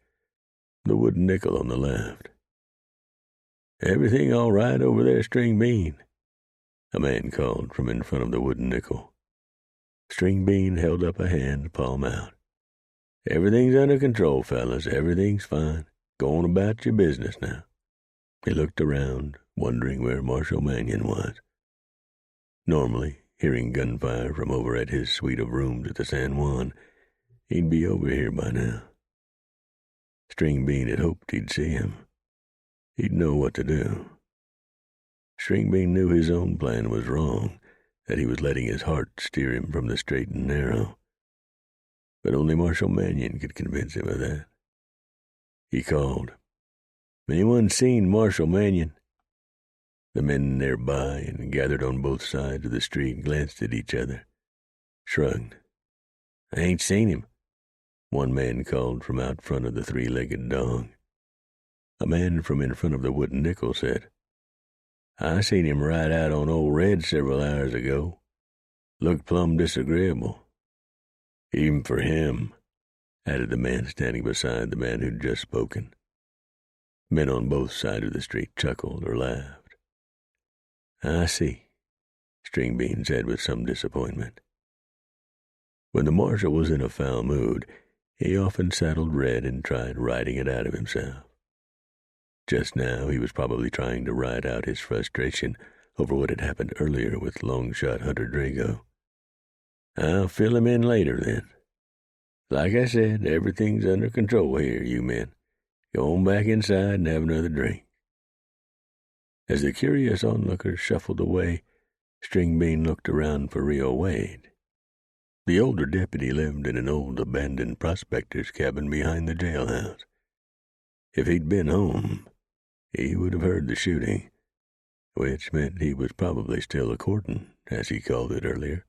the wooden nickel on the left. Everything all right over there, String Bean? A man called from in front of the wooden nickel. String Bean held up a hand, palm out. Everything's under control, fellas. Everything's fine. Go on about your business now. He looked around, wondering where Marshal Mannion was. Normally, hearing gunfire from over at his suite of rooms at the San Juan, he'd be over here by now. String Bean had hoped he'd see him. He'd know what to do. String Bean knew his own plan was wrong, that he was letting his heart steer him from the straight and narrow. But only Marshal Mannion could convince him of that. He called, Anyone seen Marshal Mannion? The men nearby and gathered on both sides of the street glanced at each other, shrugged. I ain't seen him, one man called from out front of the three-legged dog. A man from in front of the wooden nickel said, I seen him ride out on old Red several hours ago. Looked plumb disagreeable. Even for him," added the man standing beside the man who'd just spoken. Men on both sides of the street chuckled or laughed. "I see," Stringbean said with some disappointment. When the marshal was in a foul mood, he often saddled Red and tried riding it out of himself. Just now he was probably trying to ride out his frustration over what had happened earlier with long-shot Hunter Drago. "I'll fill him in later, then. Like I said, everything's under control here, you men. Go on back inside and have another drink." As the curious onlookers shuffled away, Stringbean looked around for Rio Wade. The older deputy lived in an old abandoned prospector's cabin behind the jailhouse. If he'd been home, he would have heard the shooting, which meant he was probably still a courtin', as he called it earlier.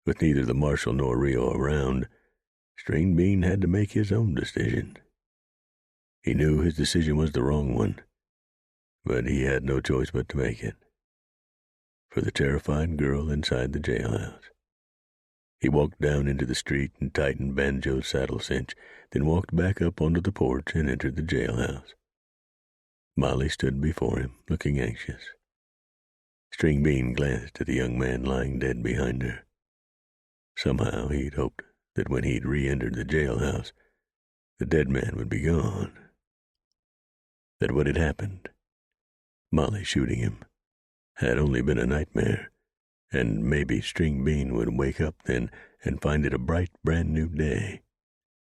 With neither the marshal nor Rio around, Stringbean had to make his own decision. He knew his decision was the wrong one, but he had no choice but to make it. For the terrified girl inside the jailhouse. He walked down into the street and tightened Banjo's saddle cinch, then walked back up onto the porch and entered the jailhouse. Molly stood before him, looking anxious. Stringbean glanced at the young man lying dead behind her. Somehow he'd hoped that when he'd re-entered the jailhouse, the dead man would be gone. That what had happened, Molly shooting him, had only been a nightmare, and maybe Stringbean would wake up then and find it a bright, brand-new day,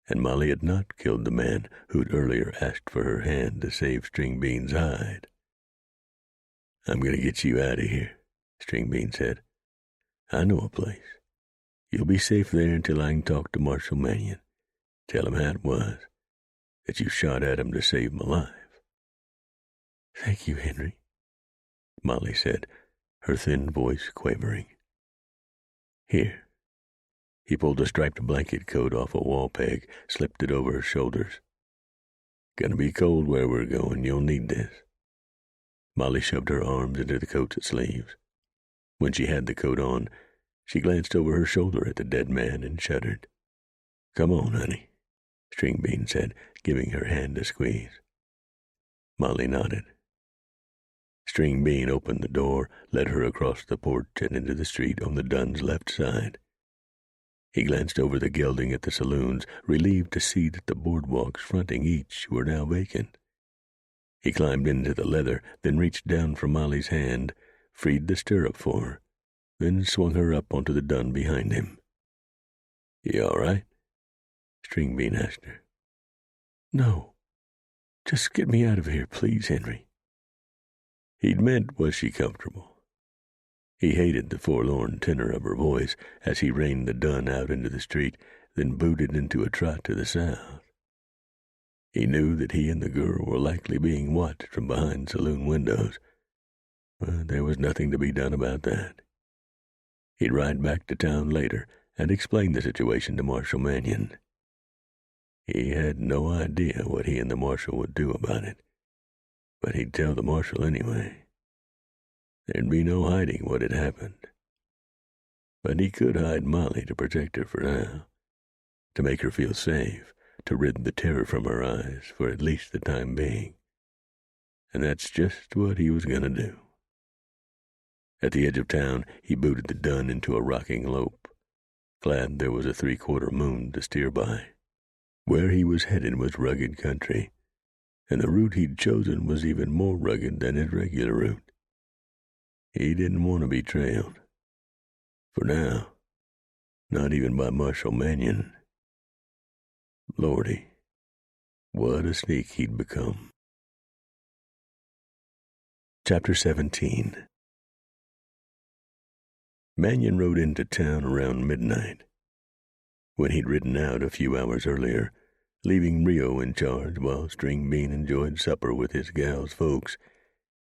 and Molly had not killed the man who'd earlier asked for her hand to save Stringbean's hide. "I'm going to get you out of here," Stringbean said. "I know a place. You'll be safe there until I can talk to Marshal Mannion. Tell him how it was, that you shot at him to save my life." "Thank you, Henry," Molly said, her thin voice quavering. "Here." He pulled a striped blanket coat off a wall peg, slipped it over her shoulders. "Gonna be cold where we're going. You'll need this." Molly shoved her arms into the coat's sleeves. When she had the coat on, she glanced over her shoulder at the dead man and shuddered. "Come on, honey," Stringbean said, giving her hand a squeeze. Molly nodded. Stringbean opened the door, led her across the porch and into the street on the Dunn's left side. He glanced over the gelding at the saloons, relieved to see that the boardwalks fronting each were now vacant. He climbed into the leather, then reached down from Molly's hand, freed the stirrup for her, then swung her up onto the Dunn behind him. "You all right?" Stringbean asked her. "No. Just get me out of here, please, Henry." He'd meant, was she comfortable? He hated the forlorn tenor of her voice as he reined the Dunn out into the street, then booted into a trot to the south. He knew that he and the girl were likely being watched from behind saloon windows, but there was nothing to be done about that. He'd ride back to town later and explain the situation to Marshal Mannion. He had no idea what he and the marshal would do about it, but he'd tell the marshal anyway. There'd be no hiding what had happened. But he could hide Molly to protect her for now, to make her feel safe, to rid the terror from her eyes for at least the time being. And that's just what he was going to do. At the edge of town, he booted the Dunn into a rocking lope, glad there was a 3/4 moon to steer by. Where he was headed was rugged country, and the route he'd chosen was even more rugged than his regular route. He didn't want to be trailed. For now, not even by Marshal Mannion. Lordy, what a sneak he'd become. Chapter 17. Mannion rode into town around midnight. When he'd ridden out a few hours earlier, leaving Rio in charge while Stringbean enjoyed supper with his gal's folks,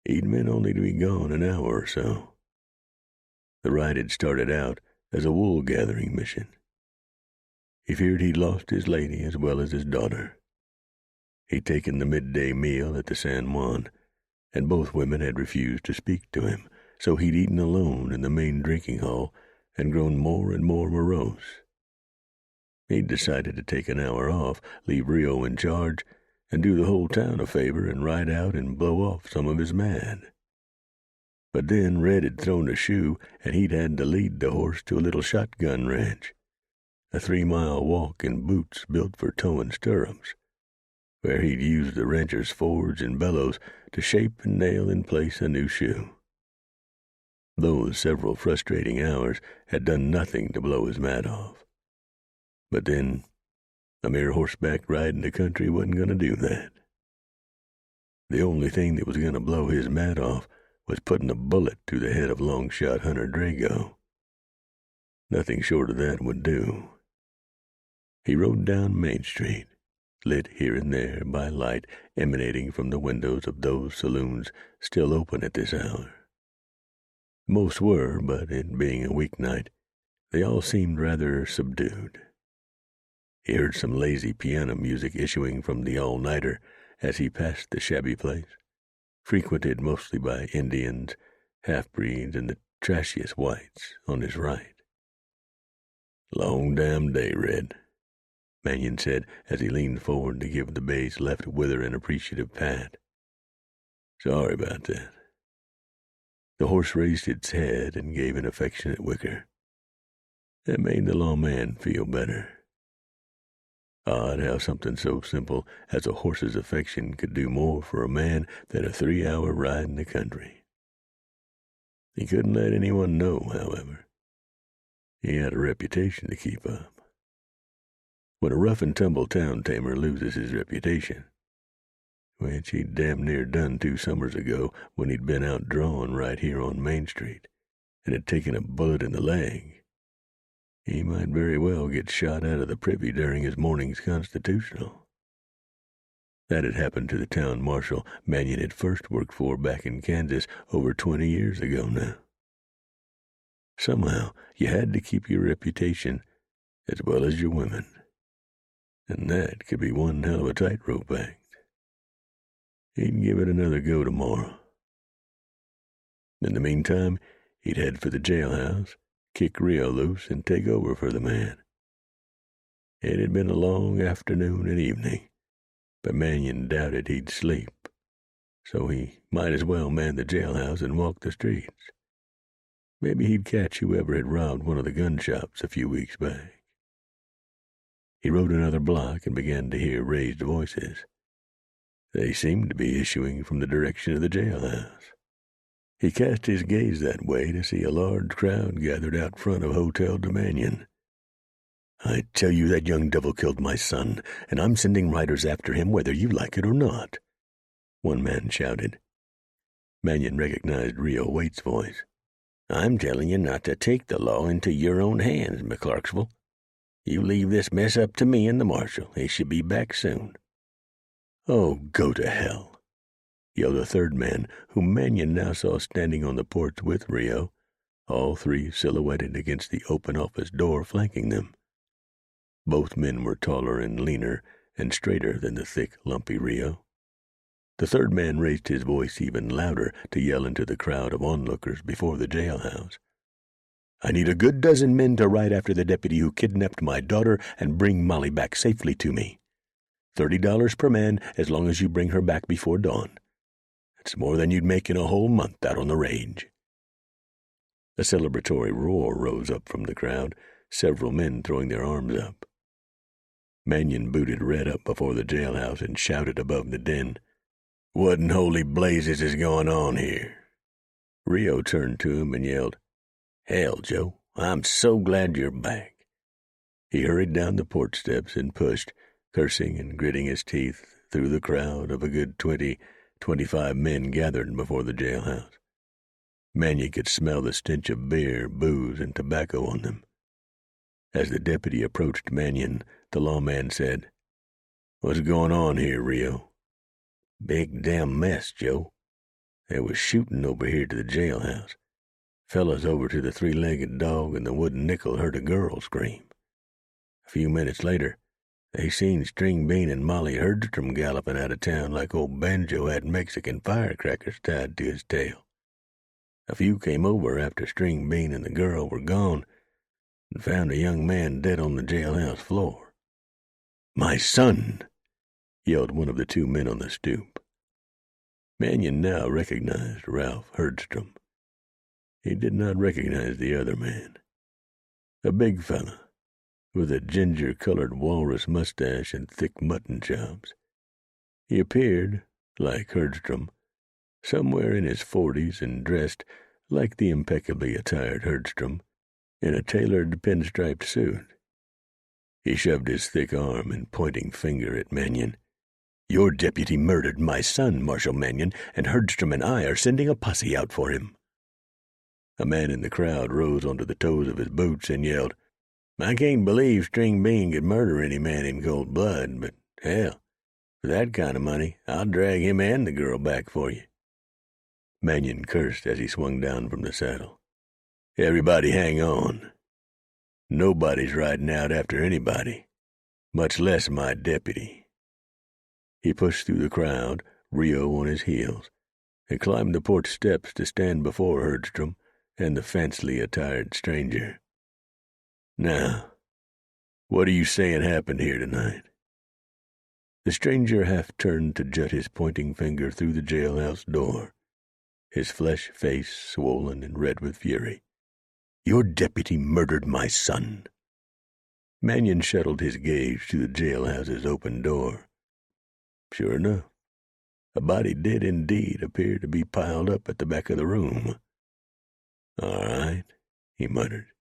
he'd meant only to be gone an hour or so. The ride had started out as a wool-gathering mission. He feared he'd lost his lady as well as his daughter. He'd taken the midday meal at the San Juan, and both women had refused to speak to him, so he'd eaten alone in the main drinking hall and grown more and more morose. He'd decided to take an hour off, leave Rio in charge, and do the whole town a favor and ride out and blow off some of his mad. But then Red had thrown a shoe, and he'd had to lead the horse to a little shotgun ranch, a 3-mile walk in boots built for towing stirrups, where he'd used the rancher's forge and bellows to shape and nail in place a new shoe. Those several frustrating hours had done nothing to blow his mad off. But then, a mere horseback ride in the country wasn't going to do that. The only thing that was going to blow his mad off was putting a bullet through the head of long-shot Hunter Drago. Nothing short of that would do. He rode down Main Street, lit here and there by light emanating from the windows of those saloons still open at this hour. Most were, but it being a weeknight, they all seemed rather subdued. He heard some lazy piano music issuing from the all-nighter as he passed the shabby place, frequented mostly by Indians, half-breeds, and the trashiest whites on his right. "Long damn day, Red," Mannion said as he leaned forward to give the bay's left wither an appreciative pat. "Sorry about that." The horse raised its head and gave an affectionate whicker. It made the lawman feel better. Odd how something so simple as a horse's affection could do more for a man than a 3-hour ride in the country. He couldn't let anyone know, however. He had a reputation to keep up. When a rough-and-tumble town tamer loses his reputation, which he'd damn near done 2 summers ago when he'd been out drawing right here on Main Street and had taken a bullet in the leg, he might very well get shot out of the privy during his morning's constitutional. That had happened to the town marshal Mannion had first worked for back in Kansas over 20 years ago now. Somehow, you had to keep your reputation as well as your women, and that could be one hell of a tightrope act. He'd give it another go tomorrow. In the meantime, he'd head for the jailhouse, kick Rio loose, and take over for the man. It had been a long afternoon and evening, but Mannion doubted he'd sleep, so he might as well man the jailhouse and walk the streets. Maybe he'd catch whoever had robbed one of the gun shops a few weeks back. He rode another block and began to hear raised voices. They seemed to be issuing from the direction of the jailhouse. He cast his gaze that way to see a large crowd gathered out front of Hotel de Mannion. "I tell you that young devil killed my son, and I'm sending riders after him whether you like it or not," one man shouted. Mannion recognized Rio Waite's voice. "I'm telling you not to take the law into your own hands, McClarksville. You leave this mess up to me and the marshal. He should be back soon." "Oh, go to hell," yelled a third man, whom Mannion now saw standing on the porch with Rio, all three silhouetted against the open office door flanking them. Both men were taller and leaner and straighter than the thick, lumpy Rio. The third man raised his voice even louder to yell into the crowd of onlookers before the jailhouse. "I need a good dozen men to ride after the deputy who kidnapped my daughter and bring Molly back safely to me. $30 per man as long as you bring her back before dawn. It's more than you'd make in a whole month out on the range." A celebratory roar rose up from the crowd, several men throwing their arms up. Mannion booted Red up before the jailhouse and shouted above the din, "What in holy blazes is going on here?" Rio turned to him and yelled, "Hell, Joe, I'm so glad you're back." He hurried down the porch steps and pushed, cursing and gritting his teeth, through the crowd of a good 25 men gathered before the jailhouse. Mannion could smell the stench of beer, booze, and tobacco on them. As the deputy approached Mannion, the lawman said, "What's going on here, Rio?" "Big damn mess, Joe. There was shooting over here to the jailhouse. Fellas over to the 3-legged dog and the wooden nickel heard a girl scream. A few minutes later, They seen String Bean and Molly Herdstrom galloping out of town like old Banjo had Mexican firecrackers tied to his tail. A few came over after String Bean and the girl were gone and found a young man dead on the jailhouse floor. "My son!" yelled one of the two men on the stoop. Mannion now recognized Ralph Herdstrom. He did not recognize the other man. A big fella, with a ginger-colored walrus mustache and thick mutton chops. He appeared, like Herdstrom, somewhere in his 40s and dressed, like the impeccably attired Herdstrom, in a tailored pinstriped suit. He shoved his thick arm and pointing finger at Mannion. "Your deputy murdered my son, Marshal Mannion, and Herdstrom and I are sending a posse out for him." A man in the crowd rose onto the toes of his boots and yelled, "I can't believe String Bean could murder any man in cold blood, but hell, for that kind of money, I'll drag him and the girl back for you." Mannion cursed as he swung down from the saddle. "Everybody hang on. Nobody's riding out after anybody, much less my deputy." He pushed through the crowd, Rio on his heels, and climbed the porch steps to stand before Herdstrom and the fancily attired stranger. "Now, what are you saying happened here tonight?" The stranger half turned to jut his pointing finger through the jailhouse door, his flesh face swollen and red with fury. "Your deputy murdered my son." Mannion shuttled his gaze to the jailhouse's open door. Sure enough, a body did indeed appear to be piled up at the back of the room. "All right," he muttered.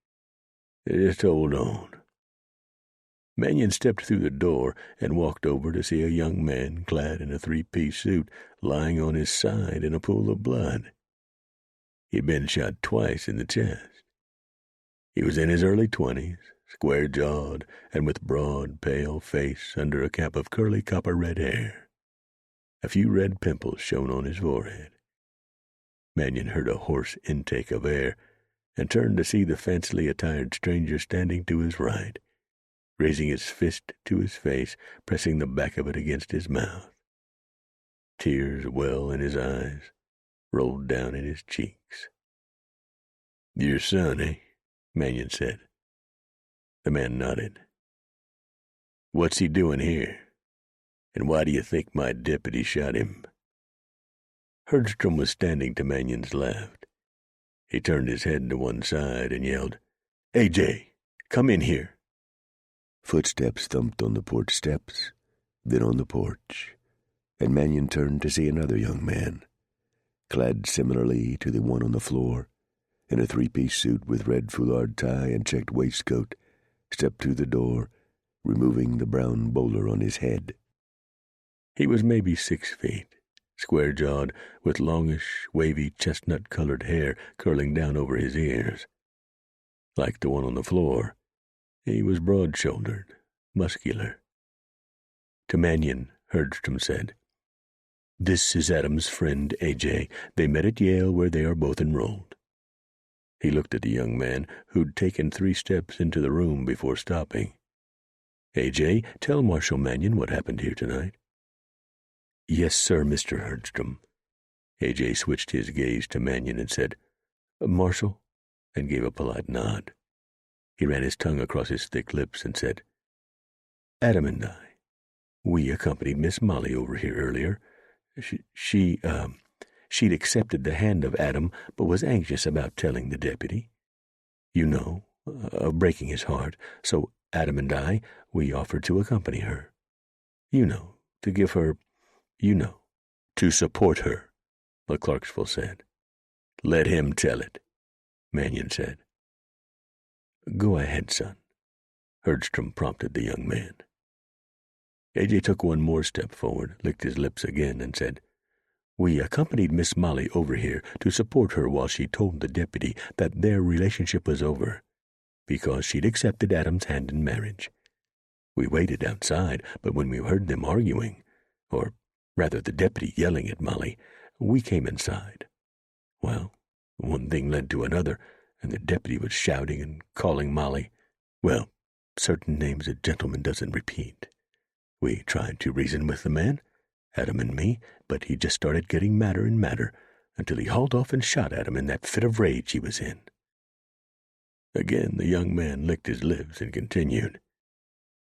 "Just hold on." Mannion stepped through the door and walked over to see a young man clad in a three-piece suit lying on his side in a pool of blood. He'd been shot twice in the chest. He was in his early 20s, square-jawed and with broad, pale face under a cap of curly copper-red hair. A few red pimples shone on his forehead. Mannion heard a hoarse intake of air and turned to see the fancily attired stranger standing to his right, raising his fist to his face, pressing the back of it against his mouth. Tears well in his eyes, rolled down in his cheeks. "Your son, eh?" Mannion said. The man nodded. "What's he doing here? And why do you think my deputy shot him?" Herdstrom was standing to Mannion's left. He turned his head to one side and yelled, "AJ, come in here." Footsteps thumped on the porch steps, then on the porch, and Mannion turned to see another young man, clad similarly to the one on the floor, in a three-piece suit with red foulard tie and checked waistcoat, step through the door, removing the brown bowler on his head. He was maybe 6 feet, square-jawed, with longish, wavy, chestnut-colored hair curling down over his ears. Like the one on the floor, he was broad-shouldered, muscular. To Mannion, Herdstrom said, "This is Adam's friend, AJ. They met at Yale, where they are both enrolled." He looked at the young man, who'd taken 3 steps into the room before stopping. "AJ, tell Marshal Mannion what happened here tonight." "Yes, sir, Mr. Herdstrom." AJ switched his gaze to Mannion and said, "Marshal," and gave a polite nod. He ran his tongue across his thick lips and said, "Adam and I, we accompanied Miss Molly over here earlier. She'd accepted the hand of Adam, but was anxious about telling the deputy. Of breaking his heart, so Adam and I, we offered to accompany her. To give her, to support her," McClarksville said. "Let him tell it," Mannion said. "Go ahead, son," Herdstrom prompted the young man. AJ took one more step forward, licked his lips again, and said, "We accompanied Miss Molly over here to support her while she told the deputy that their relationship was over, because she'd accepted Adam's hand in marriage. We waited outside, but when we heard them arguing, or rather the deputy yelling at Molly, we came inside. Well, one thing led to another, and the deputy was shouting and calling Molly, well, certain names a gentleman doesn't repeat. We tried to reason with the man, Adam and me, but he just started getting madder and madder until he hauled off and shot at him in that fit of rage he was in." Again the young man licked his lips and continued.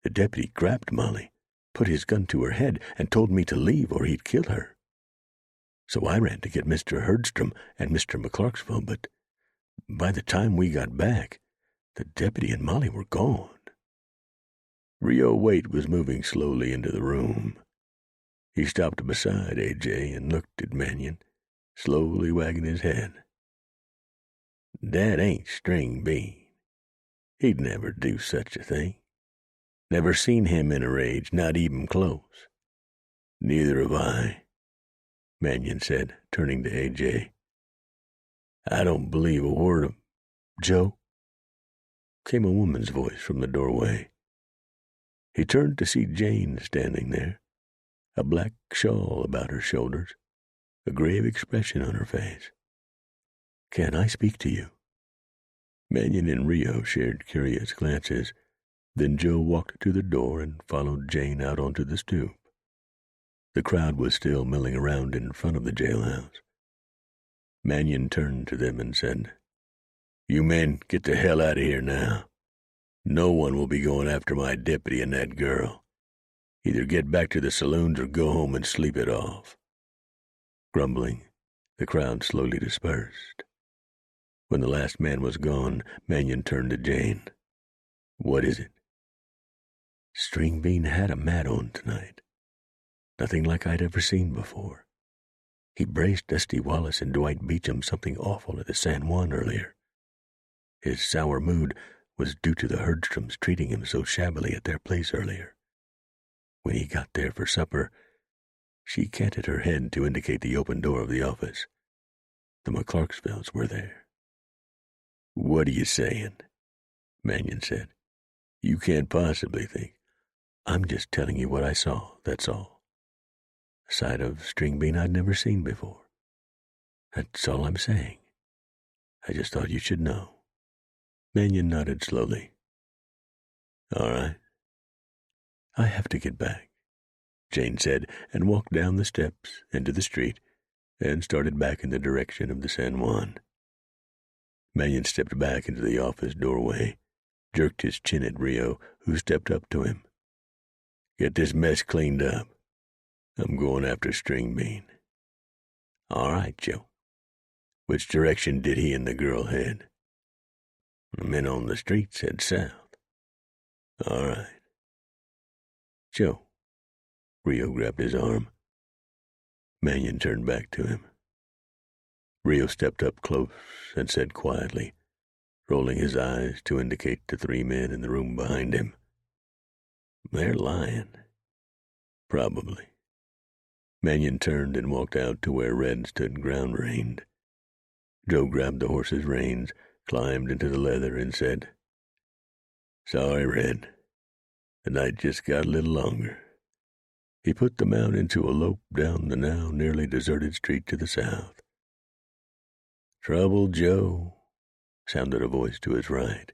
"The deputy grabbed Molly, put his gun to her head, and told me to leave or he'd kill her. So I ran to get Mr. Herdstrom and Mr. McClarksville, but by the time we got back, the deputy and Molly were gone." Rio Waite was moving slowly into the room. He stopped beside A.J. and looked at Mannion, slowly wagging his head. "That ain't String Bean. He'd never do such a thing. Never seen him in a rage, not even close." "Neither have I," Mannion said, turning to A.J. "I don't believe a word of—" "Joe?" came a woman's voice from the doorway. He turned to see Jane standing there, a black shawl about her shoulders, a grave expression on her face. "Can I speak to you?" Mannion and Rio shared curious glances. Then Joe walked to the door and followed Jane out onto the stoop. The crowd was still milling around in front of the jailhouse. Mannion turned to them and said, "You men, get the hell out of here now. No one will be going after my deputy and that girl. Either get back to the saloons or go home and sleep it off." Grumbling, the crowd slowly dispersed. When the last man was gone, Mannion turned to Jane. "What is it?" "String Bean had a mat on tonight. Nothing like I'd ever seen before. He braced Dusty Wallace and Dwight Beecham something awful at the San Juan earlier. His sour mood was due to the Herdstroms treating him so shabbily at their place earlier. When he got there for supper, she canted her head to indicate the open door of the office. The McClarksvilles were there." "What are you saying?" Mannion said. "You can't possibly think—" "I'm just telling you what I saw, that's all. A side of String Bean I'd never seen before. That's all I'm saying. I just thought you should know." Mannion nodded slowly. "All right." "I have to get back," Jane said, and walked down the steps into the street and started back in the direction of the San Juan. Mannion stepped back into the office doorway, jerked his chin at Rio, who stepped up to him. "Get this mess cleaned up. I'm going after String Bean." "All right, Joe." "Which direction did he and the girl head?" "The men on the street said south." "All right." "Joe." Rio grabbed his arm. Mannion turned back to him. Rio stepped up close and said quietly, rolling his eyes to indicate the three men in the room behind him, "They're lying." "Probably." Mannion turned and walked out to where Red stood ground-reined. Joe grabbed the horse's reins, climbed into the leather, and said, "Sorry, Red. The night just got a little longer." He put the mount into a lope down the now nearly deserted street to the south. "Trouble, Joe," sounded a voice to his right.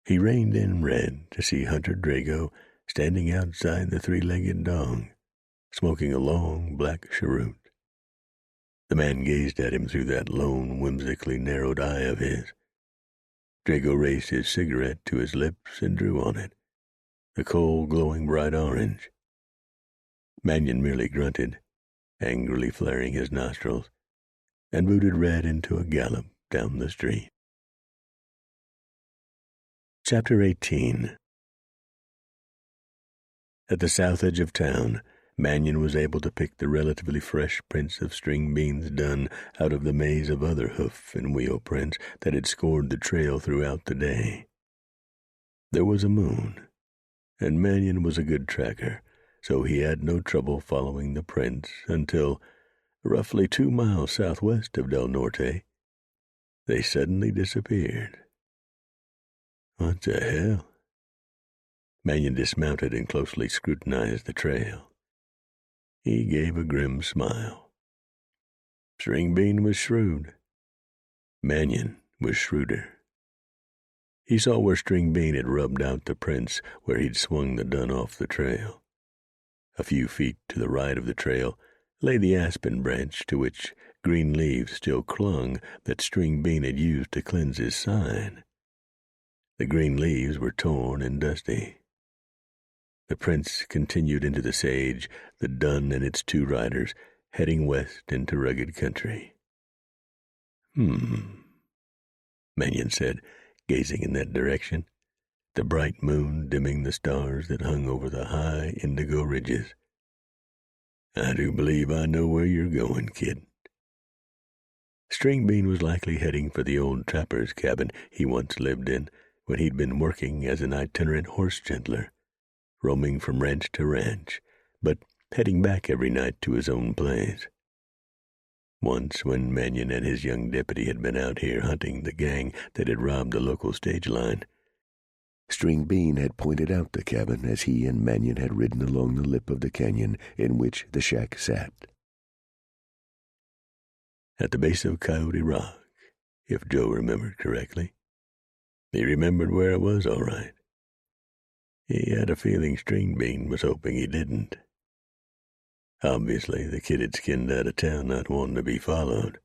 He reined in Red to see Hunter Drago standing outside the three-legged dog, smoking a long black cheroot. The man gazed at him through that lone, whimsically narrowed eye of his. Drago raised his cigarette to his lips and drew on it, the coal glowing bright orange. Mannion merely grunted, angrily flaring his nostrils, and booted Red into a gallop down the street. Chapter 18. At the south edge of town, Mannion was able to pick the relatively fresh prints of String Bean's dun out of the maze of other hoof and wheel prints that had scored the trail throughout the day. There was a moon, and Mannion was a good tracker, so he had no trouble following the prints until, roughly 2 miles southwest of Del Norte, they suddenly disappeared. "What the hell?" Mannion dismounted and closely scrutinized the trail. He gave a grim smile. String Bean was shrewd. Mannion was shrewder. He saw where String Bean had rubbed out the prints where he'd swung the dun off the trail. A few feet to the right of the trail lay the aspen branch to which green leaves still clung that String Bean had used to cleanse his sign. The green leaves were torn and dusty. The prince continued into the sage, the dun and its two riders, heading west into rugged country. Mannion said, gazing in that direction, the bright moon dimming the stars that hung over the high indigo ridges. I do believe I know where you're going, kid. String Bean was likely heading for the old trapper's cabin he once lived in when he'd been working as an itinerant horse gentler, roaming from ranch to ranch, but heading back every night to his own place. Once, when Mannion and his young deputy had been out here hunting the gang that had robbed the local stage line, String Bean had pointed out the cabin as he and Mannion had ridden along the lip of the canyon in which the shack sat. At the base of Coyote Rock, if Joe remembered correctly. He remembered where it was, all right. He had a feeling String Bean was hoping he didn't. Obviously, the kid had skinned out of town not wanting to be followed.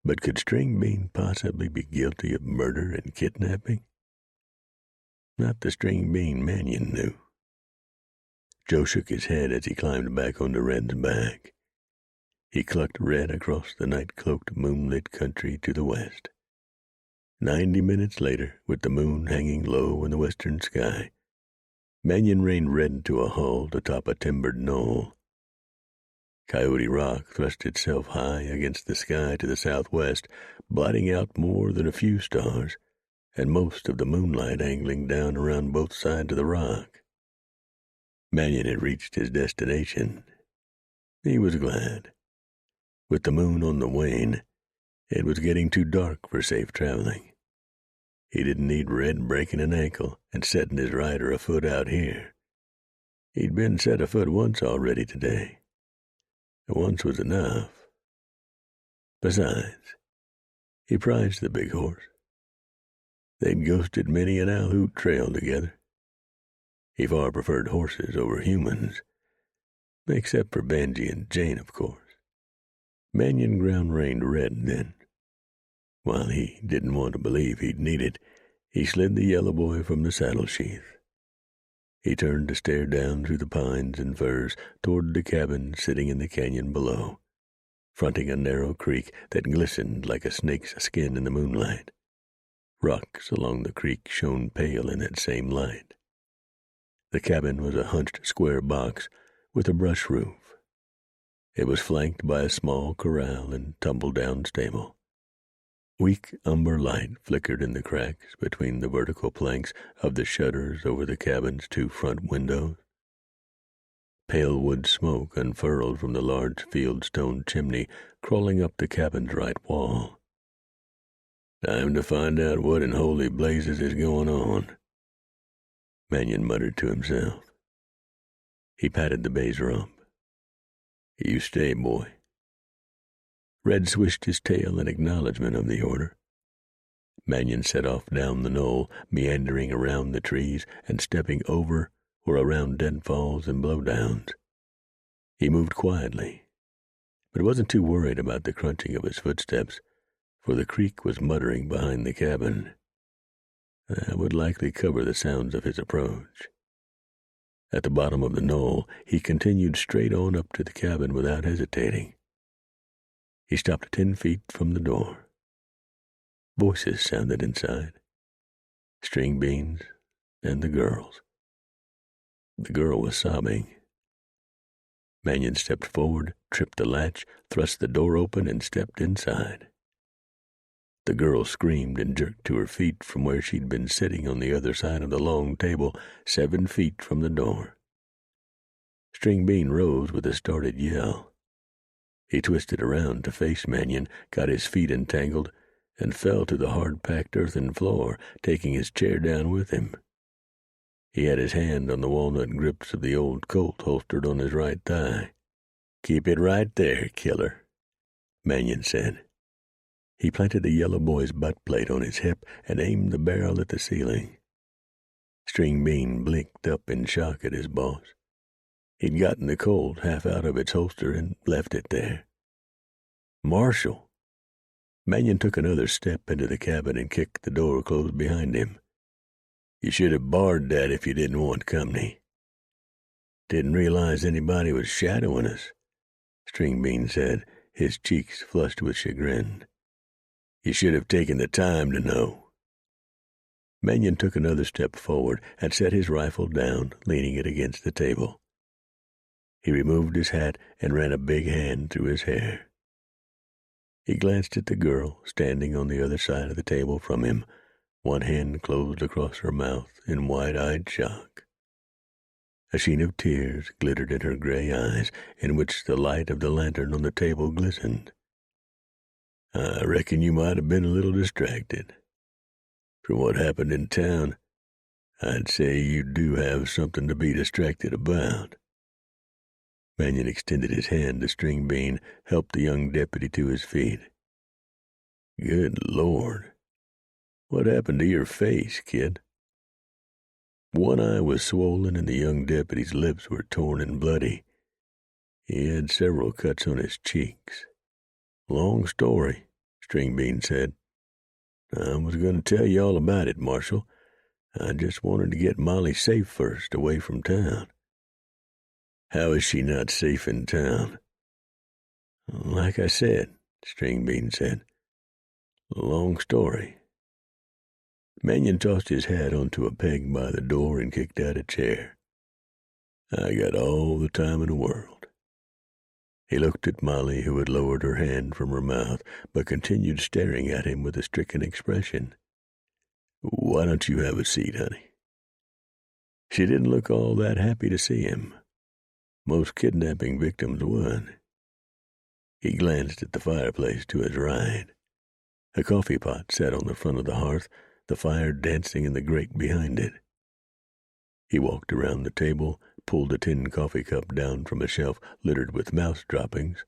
But could String Bean possibly be guilty of murder and kidnapping? Not the String Bean Mannion knew. Joe shook his head as he climbed back onto Red's back. He clucked Red across the night-cloaked, moonlit country to the west. 90 minutes later, with the moon hanging low in the western sky, Mannion reined Red to a halt atop a timbered knoll. Coyote Rock thrust itself high against the sky to the southwest, blotting out more than a few stars, and most of the moonlight angling down around both sides of the rock. Mannion had reached his destination. He was glad. With the moon on the wane, it was getting too dark for safe traveling. He didn't need Red breaking an ankle and setting his rider afoot out here. He'd been set afoot once already today. Once was enough. Besides, he prized the big horse. They'd ghosted many an Alhoot trail together. He far preferred horses over humans, except for Benji and Jane, of course. Mannion ground-reined Red then. While he didn't want to believe he'd need it, he slid the yellow boy from the saddle sheath. He turned to stare down through the pines and firs toward the cabin sitting in the canyon below, fronting a narrow creek that glistened like a snake's skin in the moonlight. Rocks along the creek shone pale in that same light. The cabin was a hunched square box with a brush roof. It was flanked by a small corral and tumble-down stable. Weak umber light flickered in the cracks between the vertical planks of the shutters over the cabin's two front windows. Pale wood smoke unfurled from the large fieldstone chimney crawling up the cabin's right wall. Time to find out what in holy blazes is going on, Mannion muttered to himself. He patted the bay's rump. You stay, boy. Red swished his tail in acknowledgment of the order. Mannion set off down the knoll, meandering around the trees and stepping over or around deadfalls and blowdowns. He moved quietly, but wasn't too worried about the crunching of his footsteps, for the creek was muttering behind the cabin. That would likely cover the sounds of his approach. At the bottom of the knoll, he continued straight on up to the cabin without hesitating. He stopped 10 feet from the door. Voices sounded inside. String Bean's and the girl's. The girl was sobbing. Mannion stepped forward, tripped the latch, thrust the door open, and stepped inside. The girl screamed and jerked to her feet from where she'd been sitting on the other side of the long table, 7 feet from the door. String Bean rose with a startled yell. He twisted around to face Mannion, got his feet entangled, and fell to the hard-packed earthen floor, taking his chair down with him. He had his hand on the walnut grips of the old Colt holstered on his right thigh. "Keep it right there, killer," Mannion said. He planted the yellow boy's butt plate on his hip and aimed the barrel at the ceiling. String Bean blinked up in shock at his boss. He'd gotten the Colt half out of its holster and left it there. "Marshal!" Mannion took another step into the cabin and kicked the door closed behind him. "You should have barred that if you didn't want company." "Didn't realize anybody was shadowing us," Stringbean said, his cheeks flushed with chagrin. "You should have taken the time to know." Mannion took another step forward and set his rifle down, leaning it against the table. He removed his hat and ran a big hand through his hair. He glanced at the girl standing on the other side of the table from him, one hand closed across her mouth in wide-eyed shock. A sheen of tears glittered in her gray eyes, in which the light of the lantern on the table glistened. "I reckon you might have been a little distracted. From what happened in town, I'd say you do have something to be distracted about." Mannion extended his hand to Stringbean, helped the young deputy to his feet. "Good Lord. What happened to your face, kid?" One eye was swollen and the young deputy's lips were torn and bloody. He had several cuts on his cheeks. "Long story," Stringbean said. "I was going to tell you all about it, Marshal. I just wanted to get Molly safe first, away from town." "How is she not safe in town?" "Like I said," Stringbean said. "Long story." Mannion tossed his hat onto a peg by the door and kicked out a chair. "I got all the time in the world." He looked at Molly, who had lowered her hand from her mouth, but continued staring at him with a stricken expression. "Why don't you have a seat, honey?" She didn't look all that happy to see him. Most kidnapping victims would. He glanced at the fireplace to his right. A coffee pot sat on the front of the hearth, the fire dancing in the grate behind it. He walked around the table, pulled a tin coffee cup down from a shelf littered with mouse droppings,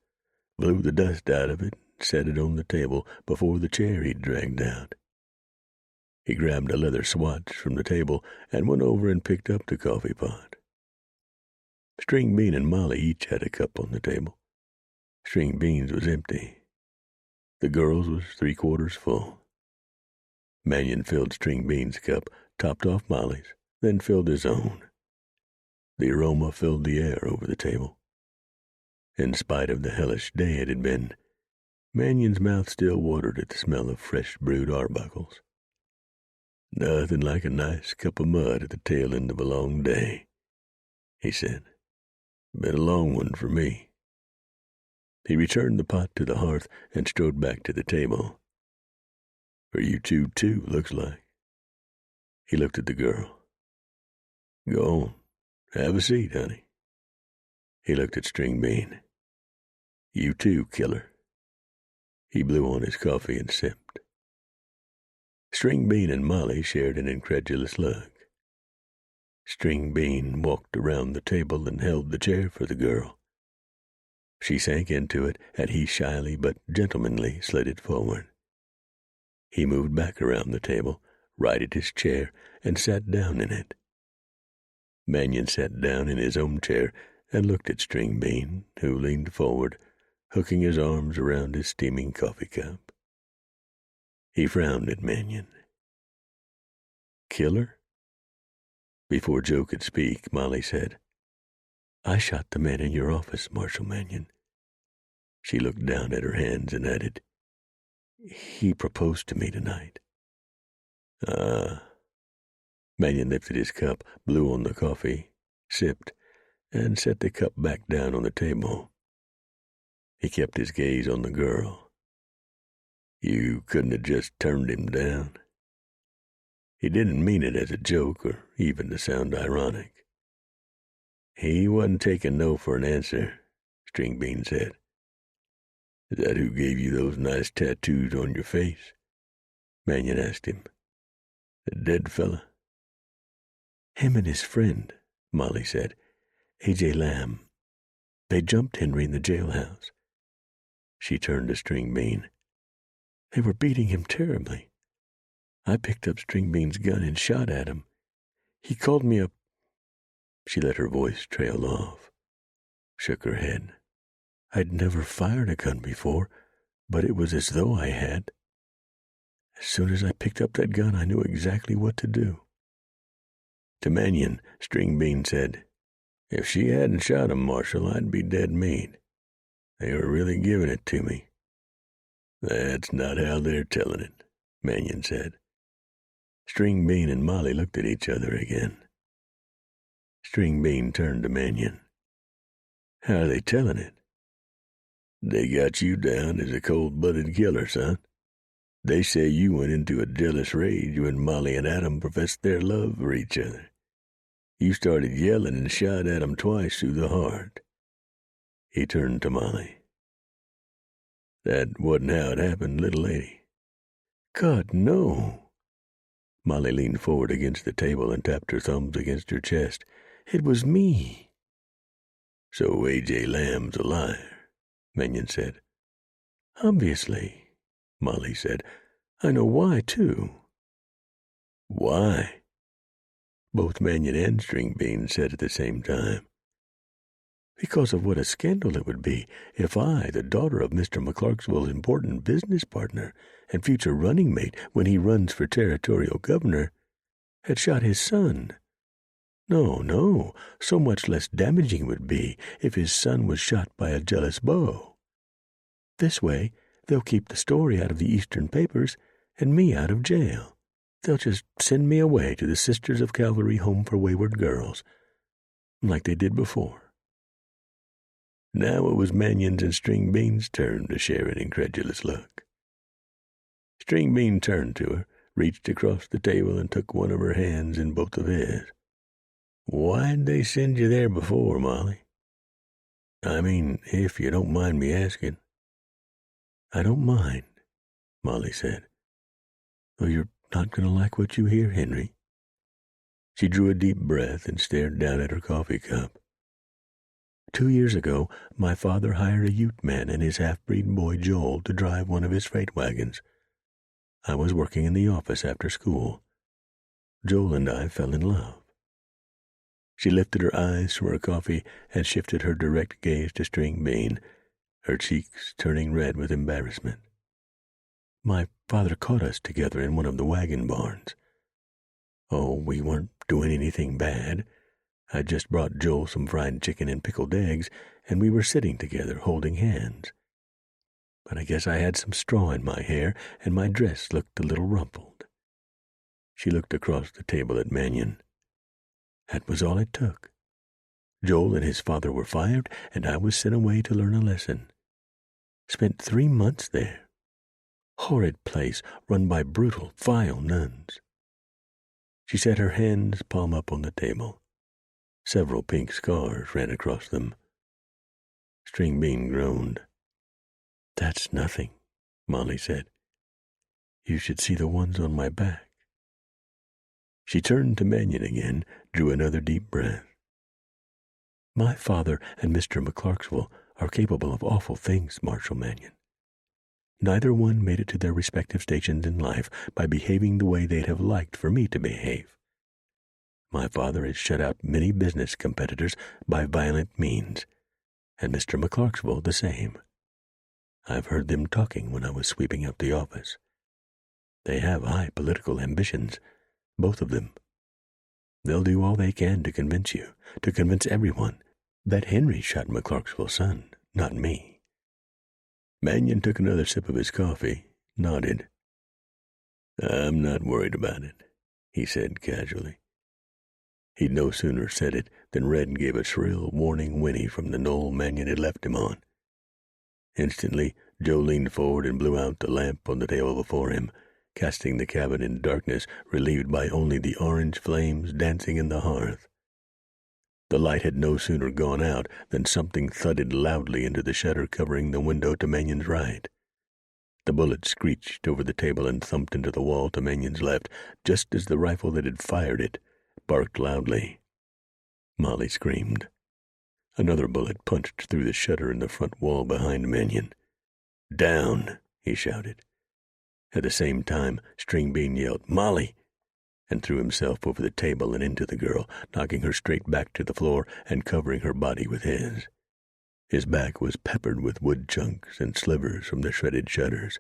blew the dust out of it, and set it on the table before the chair he'd dragged out. He grabbed a leather swatch from the table and went over and picked up the coffee pot. Stringbean and Molly each had a cup on the table. Stringbean's was empty. The girl's was 3/4 full. Mannion filled Stringbean's cup, topped off Molly's, then filled his own. The aroma filled the air over the table. In spite of the hellish day it had been, Mannion's mouth still watered at the smell of fresh brewed arbuckles. "Nothing like a nice cup of mud at the tail end of a long day," he said. "Been a long one for me." He returned the pot to the hearth and strode back to the table. "For you two, too, looks like." He looked at the girl. "Go on. Have a seat, honey." He looked at Stringbean. "You too, killer." He blew on his coffee and sipped. Stringbean and Molly shared an incredulous look. Stringbean walked around the table and held the chair for the girl. She sank into it, and he shyly but gentlemanly slid it forward. He moved back around the table, righted his chair, and sat down in it. Mannion sat down in his own chair and looked at Stringbean, who leaned forward, hooking his arms around his steaming coffee cup. He frowned at Mannion. "Killer?" Before Joe could speak, Molly said, "I shot the man in your office, Marshal Mannion." She looked down at her hands and added, "He proposed to me tonight." "Ah." Mannion lifted his cup, blew on the coffee, sipped, and set the cup back down on the table. He kept his gaze on the girl. "You couldn't have just turned him down?" He didn't mean it as a joke or even to sound ironic. "He wasn't taking no for an answer," Stringbean said. "Is that who gave you those nice tattoos on your face?" Mannion asked him. "The dead fella?" "Him and his friend," Molly said. "A.J. Lamb. They jumped Henry in the jailhouse." She turned to Stringbean. "They were beating him terribly. I picked up Stringbean's gun and shot at him. He called me up." She let her voice trail off. shook her head. I'd never fired a gun before, but it was as though I had. As soon as I picked up that gun, I knew exactly what to do. To Mannion, String Bean said, "If she hadn't shot him, Marshal, I'd be dead meat. They were really giving it to me." "That's not how they're telling it," Mannion said. String Bean and Molly looked at each other again. String Bean turned to Mannion. "How are they telling it?" "They got you down as a cold-blooded killer, son. They say you went into a jealous rage when Molly and Adam professed their love for each other. You started yelling and shot Adam twice through the heart." He turned to Molly. "That wasn't how it happened, little lady." "God, no." Molly leaned forward against the table and tapped her thumbs against her chest. "It was me." "So A.J. Lamb's a liar," Mannion said. "Obviously," Molly said. "I know why, too." "Why?" both Mannion and String Bean said at the same time. "Because of what a scandal it would be if I, the daughter of Mr. McClarksville's important business partner and future running mate when he runs for territorial governor, had shot his son. No, so much less damaging it would be if his son was shot by a jealous beau. This way, they'll keep the story out of the Eastern papers and me out of jail. They'll just send me away to the Sisters of Calvary Home for Wayward Girls, like they did before." Now it was Mannion's and String Bean's turn to share an incredulous look. String Bean turned to her, reached across the table, and took one of her hands in both of his. "Why'd they send you there before, Molly? I mean, if you don't mind me asking." "I don't mind," Molly said. "Though you're not going to like what you hear, Henry." She drew a deep breath and stared down at her coffee cup. 2 years ago, my father hired a Ute man and his half-breed boy Joel to drive one of his freight wagons. I was working in the office after school. Joel and I fell in love. She lifted her eyes from her coffee and shifted her direct gaze to String Bean, her cheeks turning red with embarrassment. "My father caught us together in one of the wagon barns. Oh, we weren't doing anything bad. I just brought Joel some fried chicken and pickled eggs, and we were sitting together holding hands. But I guess I had some straw in my hair, and my dress looked a little rumpled." She looked across the table at Mannion. "That was all it took. Joel and his father were fired, and I was sent away to learn a lesson. Spent 3 months there. Horrid place run by brutal, vile nuns." She set her hands palm up on the table. Several pink scars ran across them. String Bean groaned. "That's nothing," Molly said. "You should see the ones on my back." She turned to Mannion again, drew another deep breath. "My father and Mr. McClarksville are capable of awful things, Marshal Mannion. Neither one made it to their respective stations in life by behaving the way they'd have liked for me to behave. My father has shut out many business competitors by violent means, and Mr. McClarksville the same. I've heard them talking when I was sweeping out the office. They have high political ambitions, both of them. They'll do all they can to convince you, to convince everyone, that Henry shot McClarksville's son, not me." Mannion took another sip of his coffee, nodded. "I'm not worried about it," he said casually. He'd no sooner said it than Red gave a shrill, warning whinny from the knoll Mannion had left him on. Instantly, Joe leaned forward and blew out the lamp on the table before him, casting the cabin in darkness relieved by only the orange flames dancing in the hearth. The light had no sooner gone out than something thudded loudly into the shutter covering the window to Mannion's right. The bullet screeched over the table and thumped into the wall to Mannion's left, just as the rifle that had fired it barked loudly. Molly screamed. Another bullet punched through the shutter in the front wall behind Mannion. "Down!" he shouted. At the same time, String Bean yelled, "Molly!" and threw himself over the table and into the girl, knocking her straight back to the floor and covering her body with his. His back was peppered with wood chunks and slivers from the shredded shutters.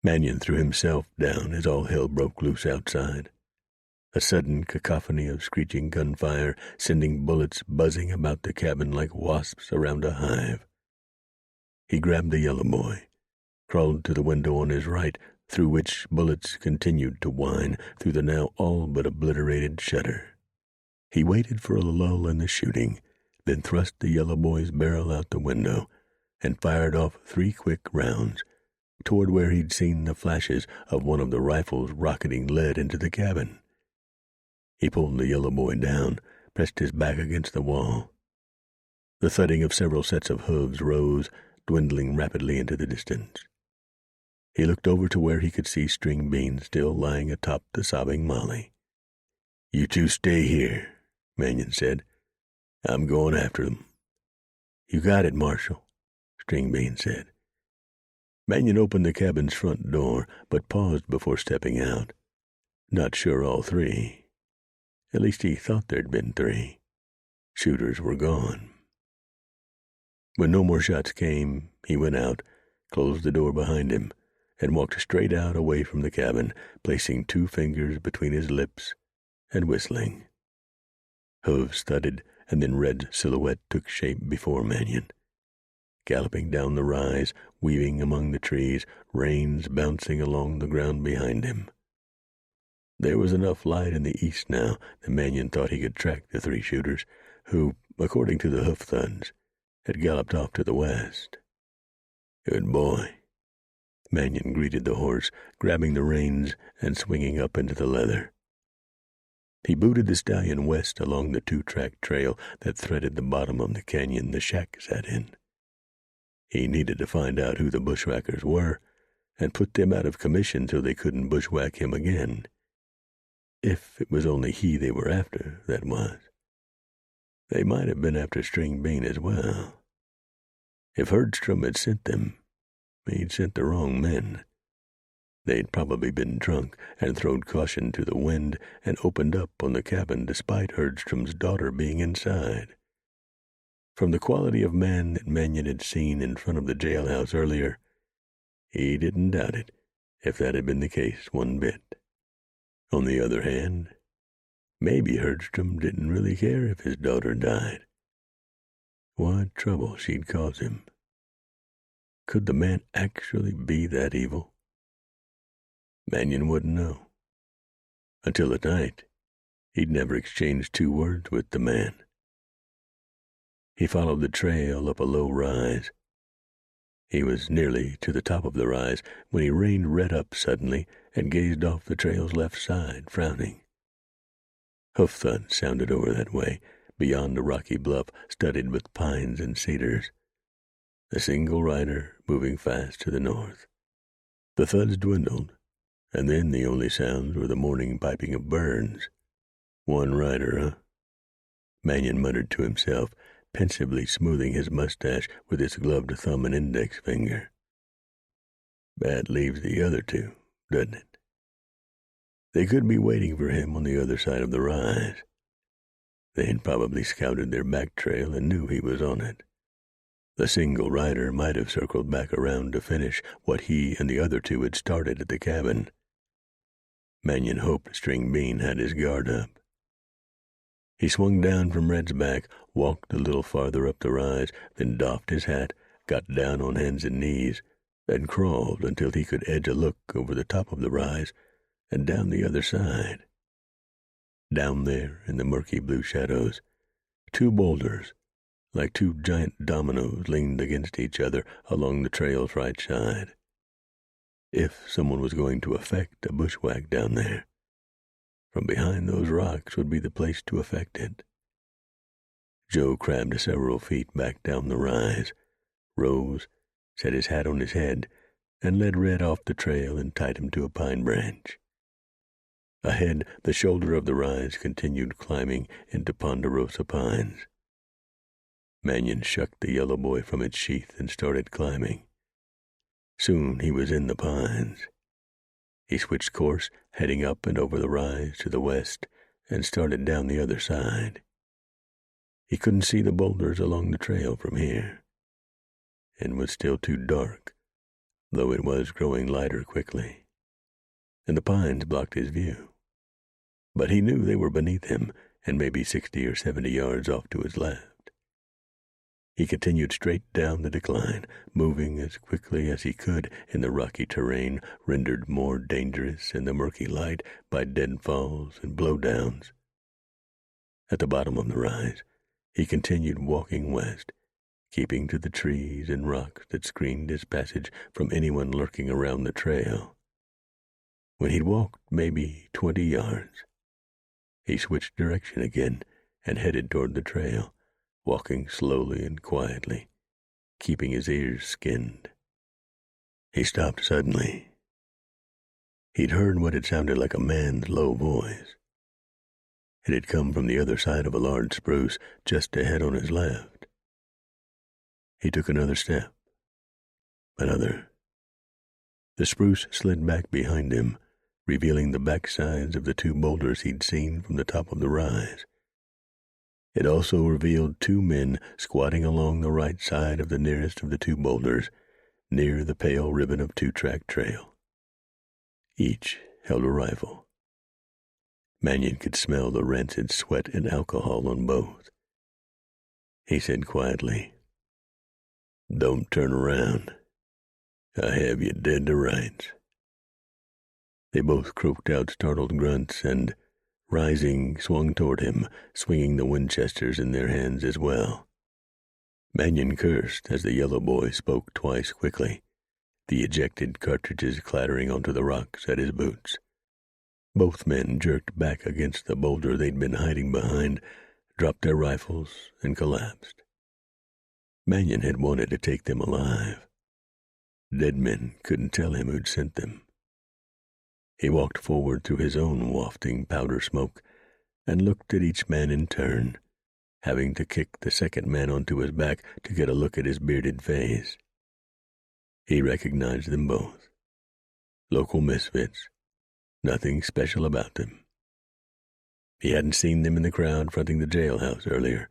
Mannion threw himself down as all hell broke loose outside. A sudden cacophony of screeching gunfire, sending bullets buzzing about the cabin like wasps around a hive. He grabbed the yellow boy, crawled to the window on his right, through which bullets continued to whine through the now all but obliterated shutter. He waited for a lull in the shooting, then thrust the yellow boy's barrel out the window and fired off 3 quick rounds toward where he'd seen the flashes of one of the rifles rocketing lead into the cabin. He pulled the yellow boy down, pressed his back against the wall. The thudding of several sets of hooves rose, dwindling rapidly into the distance. He looked over to where he could see String Bean still lying atop the sobbing Molly. "You two stay here," Mannion said. "I'm going after them." "You got it, Marshal," String Bean said. Mannion opened the cabin's front door, but paused before stepping out. Not sure all 3. At least he thought there'd been 3. Shooters were gone. When no more shots came, he went out, closed the door behind him, and walked straight out away from the cabin, placing 2 fingers between his lips and whistling. Hooves thudded, and then Red's silhouette took shape before Mannion. Galloping down the rise, weaving among the trees, reins bouncing along the ground behind him. There was enough light in the east now that Mannion thought he could track the 3 shooters, who, according to the hoof thuds, had galloped off to the west. "Good boy," Mannion greeted the horse, grabbing the reins and swinging up into the leather. He booted the stallion west along the 2-track trail that threaded the bottom of the canyon the shack sat in. He needed to find out who the bushwhackers were and put them out of commission so they couldn't bushwhack him again. If it was only he they were after, that was. They might have been after String Bean as well. If Herdstrom had sent them, he'd sent the wrong men. They'd probably been drunk and thrown caution to the wind and opened up on the cabin despite Herdstrom's daughter being inside. From the quality of man that Mannion had seen in front of the jailhouse earlier, he didn't doubt it if that had been the case one bit. On the other hand, maybe Herdstrom didn't really care if his daughter died. What trouble she'd cause him. Could the man actually be that evil? Mannion wouldn't know. Until at night, he'd never exchanged 2 words with the man. He followed the trail up a low rise. He was nearly to the top of the rise when he reined Red up suddenly and gazed off the trail's left side, frowning. Hoof thuds sounded over that way, beyond a rocky bluff studded with pines and cedars. A single rider moving fast to the north. The thuds dwindled, and then the only sounds were the morning piping of birds. "One rider, huh?" Mannion muttered to himself, pensively smoothing his mustache with his gloved thumb and index finger. "That leaves the other 2, doesn't it? They could be waiting for him on the other side of the rise. They'd probably scouted their back trail and knew he was on it. The single rider might have circled back around to finish what he and the other 2 had started at the cabin. Mannion hoped String Bean had his guard up. He swung down from Red's back, walked a little farther up the rise, then doffed his hat, got down on hands and knees, then crawled until he could edge a look over the top of the rise and down the other side. Down there in the murky blue shadows, 2 boulders, like 2 giant dominoes, leaned against each other along the trail's right side. If someone was going to effect a bushwhack down there, from behind those rocks would be the place to effect it. Joe crabbed several feet back down the rise, rose, set his hat on his head, and led Red off the trail and tied him to a pine branch. Ahead, the shoulder of the rise continued climbing into ponderosa pines. Mannion shucked the yellow boy from its sheath and started climbing. Soon he was in the pines. He switched course, heading up and over the rise to the west, and started down the other side. He couldn't see the boulders along the trail from here, and was still too dark, though it was growing lighter quickly, and the pines blocked his view. But he knew they were beneath him and maybe 60 or 70 yards off to his left. He continued straight down the decline, moving as quickly as he could in the rocky terrain rendered more dangerous in the murky light by deadfalls and blowdowns. At the bottom of the rise, he continued walking west, keeping to the trees and rocks that screened his passage from anyone lurking around the trail. When he'd walked maybe 20 yards, he switched direction again and headed toward the trail, walking slowly and quietly, keeping his ears skinned. He stopped suddenly. He'd heard what had sounded like a man's low voice. It had come from the other side of a large spruce just ahead on his left. He took another step. Another. The spruce slid back behind him, revealing the backsides of the 2 boulders he'd seen from the top of the rise. It also revealed 2 men squatting along the right side of the nearest of the 2 boulders, near the pale ribbon of 2-track trail. Each held a rifle. Mannion could smell the rancid sweat and alcohol on both. He said quietly, "Don't turn around. I have you dead to rights." They both croaked out startled grunts and, rising, swung toward him, swinging the Winchesters in their hands as well. Mannion cursed as the yellow boy spoke twice quickly, the ejected cartridges clattering onto the rocks at his boots. Both men jerked back against the boulder they'd been hiding behind, dropped their rifles, and collapsed. Mannion had wanted to take them alive. Dead men couldn't tell him who'd sent them. He walked forward through his own wafting powder smoke and looked at each man in turn, having to kick the second man onto his back to get a look at his bearded face. He recognized them both. Local misfits. Nothing special about them. He hadn't seen them in the crowd fronting the jailhouse earlier,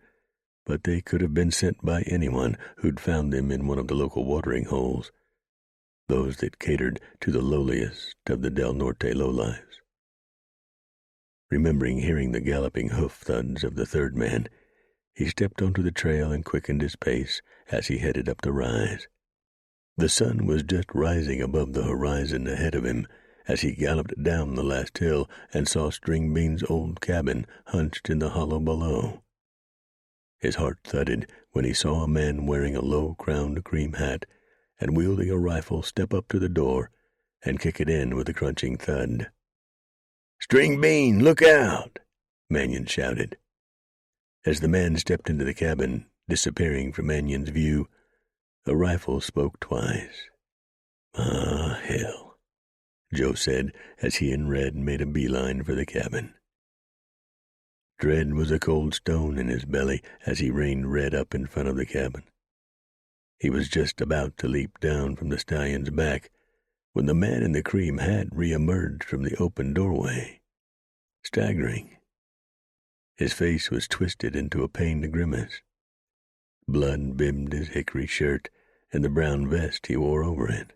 but they could have been sent by anyone who'd found them in one of the local watering holes, those that catered to the lowliest of the Del Norte lowlifes. Remembering hearing the galloping hoof thuds of the third man, he stepped onto the trail and quickened his pace as he headed up the rise. The sun was just rising above the horizon ahead of him as he galloped down the last hill and saw Stringbean's old cabin hunched in the hollow below. His heart thudded when he saw a man wearing a low-crowned cream hat and wielding a rifle step up to the door and kick it in with a crunching thud. "Stringbean, look out!" Mannion shouted. As the man stepped into the cabin, disappearing from Mannion's view, a rifle spoke twice. "Ah, hell," Joe said as he and Red made a beeline for the cabin. Dread was a cold stone in his belly as he reined Red up in front of the cabin. He was just about to leap down from the stallion's back when the man in the cream hat re-emerged from the open doorway, staggering. His face was twisted into a pained grimace. Blood bibbled his hickory shirt and the brown vest he wore over it.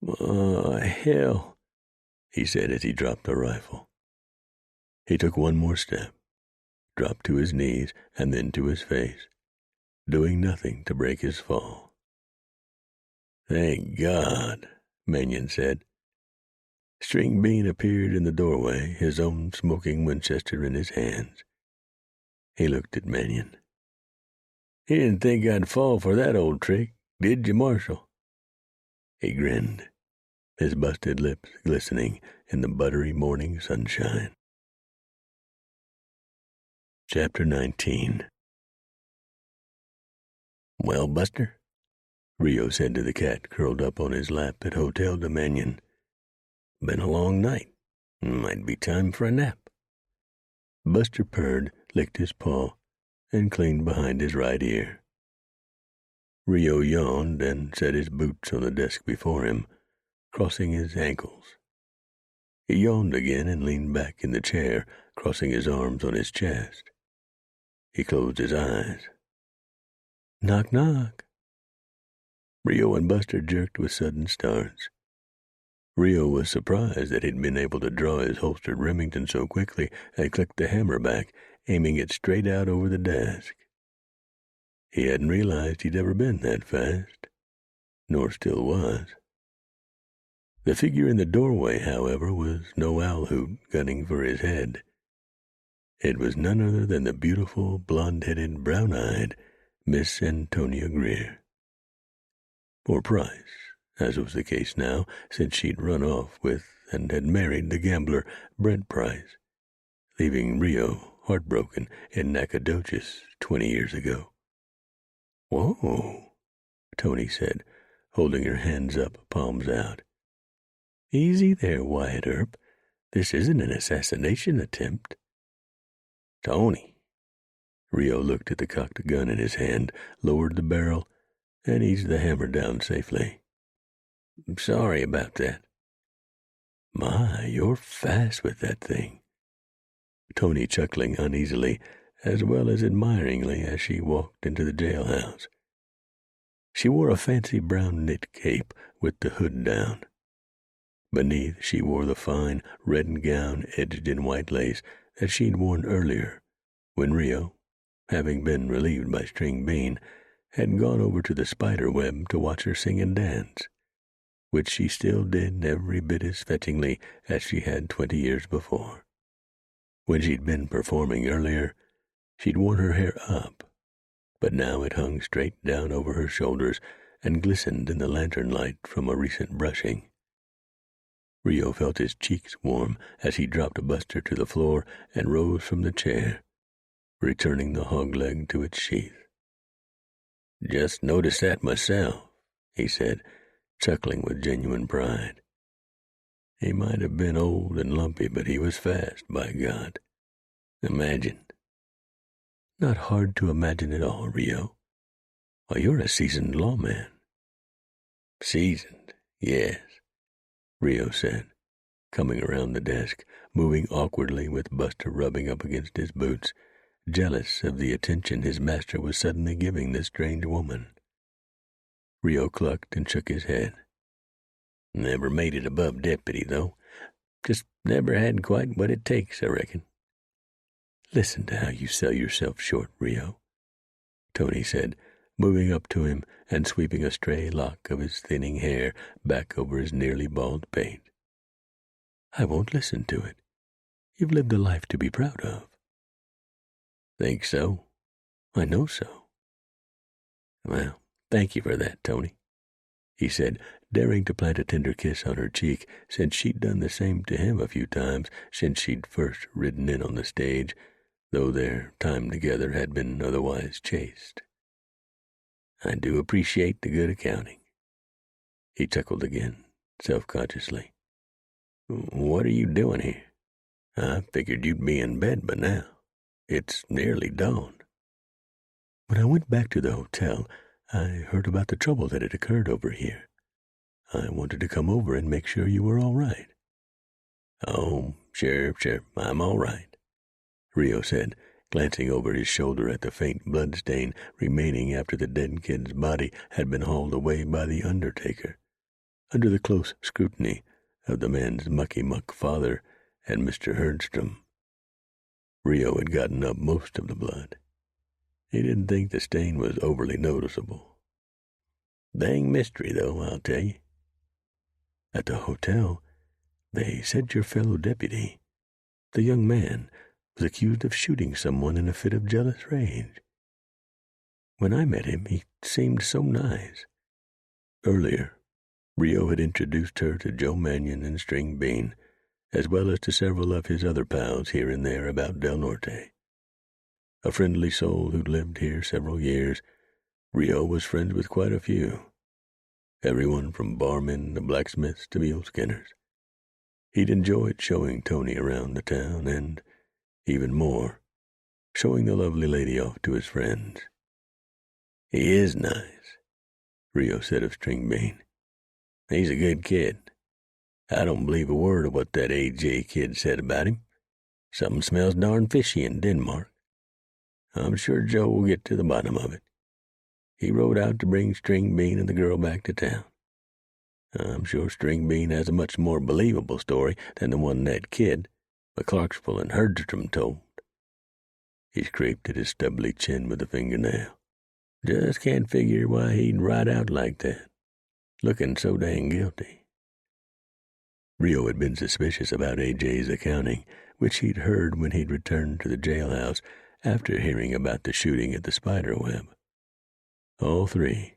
"Oh, hell," he said as he dropped the rifle. He took one more step, dropped to his knees and then to his face, doing nothing to break his fall. "Thank God," Mannion said. Stringbean appeared in the doorway, his own smoking Winchester in his hands. He looked at Mannion. "You didn't think I'd fall for that old trick, did you, Marshal?" He grinned, his busted lips glistening in the buttery morning sunshine. Chapter 19. "Well, Buster," Rio said to the cat curled up on his lap at Hotel de Mannion, "been a long night. Might be time for a nap." Buster purred, licked his paw, and cleaned behind his right ear. Rio yawned and set his boots on the desk before him, crossing his ankles. He yawned again and leaned back in the chair, crossing his arms on his chest. He closed his eyes. Knock, knock. Rio and Buster jerked with sudden starts. Rio was surprised that he'd been able to draw his holstered Remington so quickly and clicked the hammer back, aiming it straight out over the desk. He hadn't realized he'd ever been that fast, nor still was. The figure in the doorway, however, was no owl hoot gunning for his head. It was none other than the beautiful, blonde-headed, brown-eyed Miss Antonia Greer. Or Price, as was the case now, since she'd run off with and had married the gambler Brent Price, leaving Rio heartbroken in Nacogdoches 20 years ago. "Whoa," Tony said, holding her hands up, palms out. "Easy there, Wyatt Earp. This isn't an assassination attempt." "Tony." Rio looked at the cocked gun in his hand, lowered the barrel, and eased the hammer down safely. "Sorry about that." "My, you're fast with that thing." Tony chuckling uneasily, as well as admiringly, as she walked into the jailhouse. She wore a fancy brown knit cape with the hood down. Beneath, she wore the fine red gown edged in white lace that she'd worn earlier, when Rio, having been relieved by String Bean, had gone over to the spider web to watch her sing and dance, which she still did every bit as fetchingly as she had 20 years before. When she'd been performing earlier, she'd worn her hair up, but now it hung straight down over her shoulders and glistened in the lantern light from a recent brushing. Rio felt his cheeks warm as he dropped Buster to the floor and rose from the chair, returning the hog leg to its sheath. "Just noticed that myself," he said, chuckling with genuine pride. "He might have been old and lumpy, but he was fast, by God. Imagine." "Not hard to imagine at all, Rio. Why, you're a seasoned lawman." "Seasoned, yes," Rio said, coming around the desk, moving awkwardly with Buster rubbing up against his boots, jealous of the attention his master was suddenly giving this strange woman. Rio clucked and shook his head. "Never made it above deputy, though. Just never had quite what it takes, I reckon." "Listen to how you sell yourself short, Rio," Tony said, moving up to him and sweeping a stray lock of his thinning hair back over his nearly bald pate. "I won't listen to it. You've lived a life to be proud of." "Think so?" "I know so." "Well, thank you for that, Tony," he said, daring to plant a tender kiss on her cheek, since she'd done the same to him a few times since she'd first ridden in on the stage, though their time together had been otherwise chaste. "I do appreciate the good accounting." He chuckled again, self-consciously. "What are you doing here? I figured you'd be in bed by now. It's nearly dawn." "When I went back to the hotel, I heard about the trouble that had occurred over here. I wanted to come over and make sure you were all right." "Oh, sure, I'm all right," Rio said, glancing over his shoulder at the faint blood stain remaining after the dead kid's body had been hauled away by the undertaker, under the close scrutiny of the man's mucky-muck father and Mr. Herdstrom. Rio had gotten up most of the blood. He didn't think the stain was overly noticeable. Dang mystery, though, I'll tell you. At the hotel, they said your fellow deputy, the young man, was accused of shooting someone in a fit of jealous rage. When I met him, he seemed so nice. Earlier, Rio had introduced her to Joe Mannion and String Bean, as well as to several of his other pals here and there about Del Norte. A friendly soul who'd lived here several years, Rio was friends with quite a few. Everyone from barmen to blacksmiths to mule skinners. He'd enjoyed showing Tony around the town and, even more, showing the lovely lady off to his friends. "He is nice," Rio said of String Bean. "He's a good kid. I don't believe a word of what that A.J. kid said about him. Something smells darn fishy in Denmark." I'm sure Joe will get to the bottom of it. He rode out to bring String Bean and the girl back to town. I'm sure String Bean has a much more believable story than the one that kid, McClarksville and Herdstrom, told. He scraped at his stubbly chin with a fingernail. Just can't figure why he'd ride out like that, looking so dang guilty. Rio had been suspicious about A.J.'s accounting, which he'd heard when he'd returned to the jailhouse after hearing about the shooting at the spider web. All three,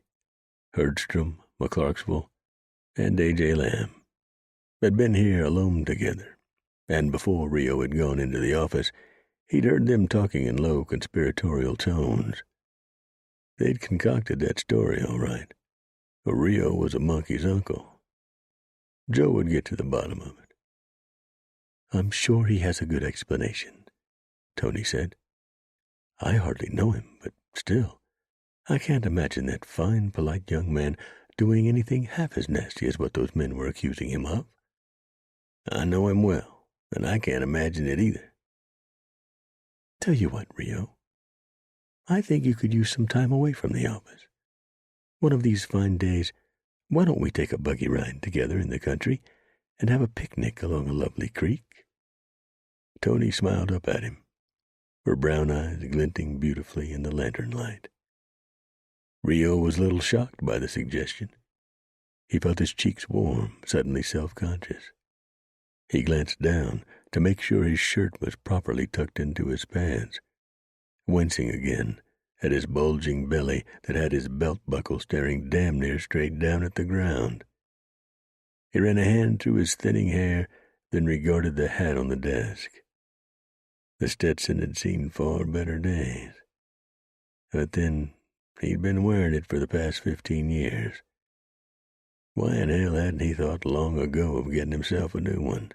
Herdstrom, McClarksville, and A.J. Lamb, had been here alone together, and before Rio had gone into the office, he'd heard them talking in low, conspiratorial tones. They'd concocted that story, all right. For Rio was a monkey's uncle. Joe would get to the bottom of it. I'm sure he has a good explanation, Tony said. I hardly know him, but still, I can't imagine that fine, polite young man doing anything half as nasty as what those men were accusing him of. I know him well, and I can't imagine it either. Tell you what, Rio, I think you could use some time away from the office. One of these fine days, why don't we take a buggy ride together in the country and have a picnic along a lovely creek? Tony smiled up at him, her brown eyes glinting beautifully in the lantern light. Rio was a little shocked by the suggestion. He felt his cheeks warm, suddenly self-conscious. He glanced down to make sure his shirt was properly tucked into his pants, wincing again at his bulging belly that had his belt buckle staring damn near straight down at the ground. He ran a hand through his thinning hair, then regarded the hat on the desk. The Stetson had seen far better days. But then he'd been wearing it for the past 15 years. Why in hell hadn't he thought long ago of getting himself a new one?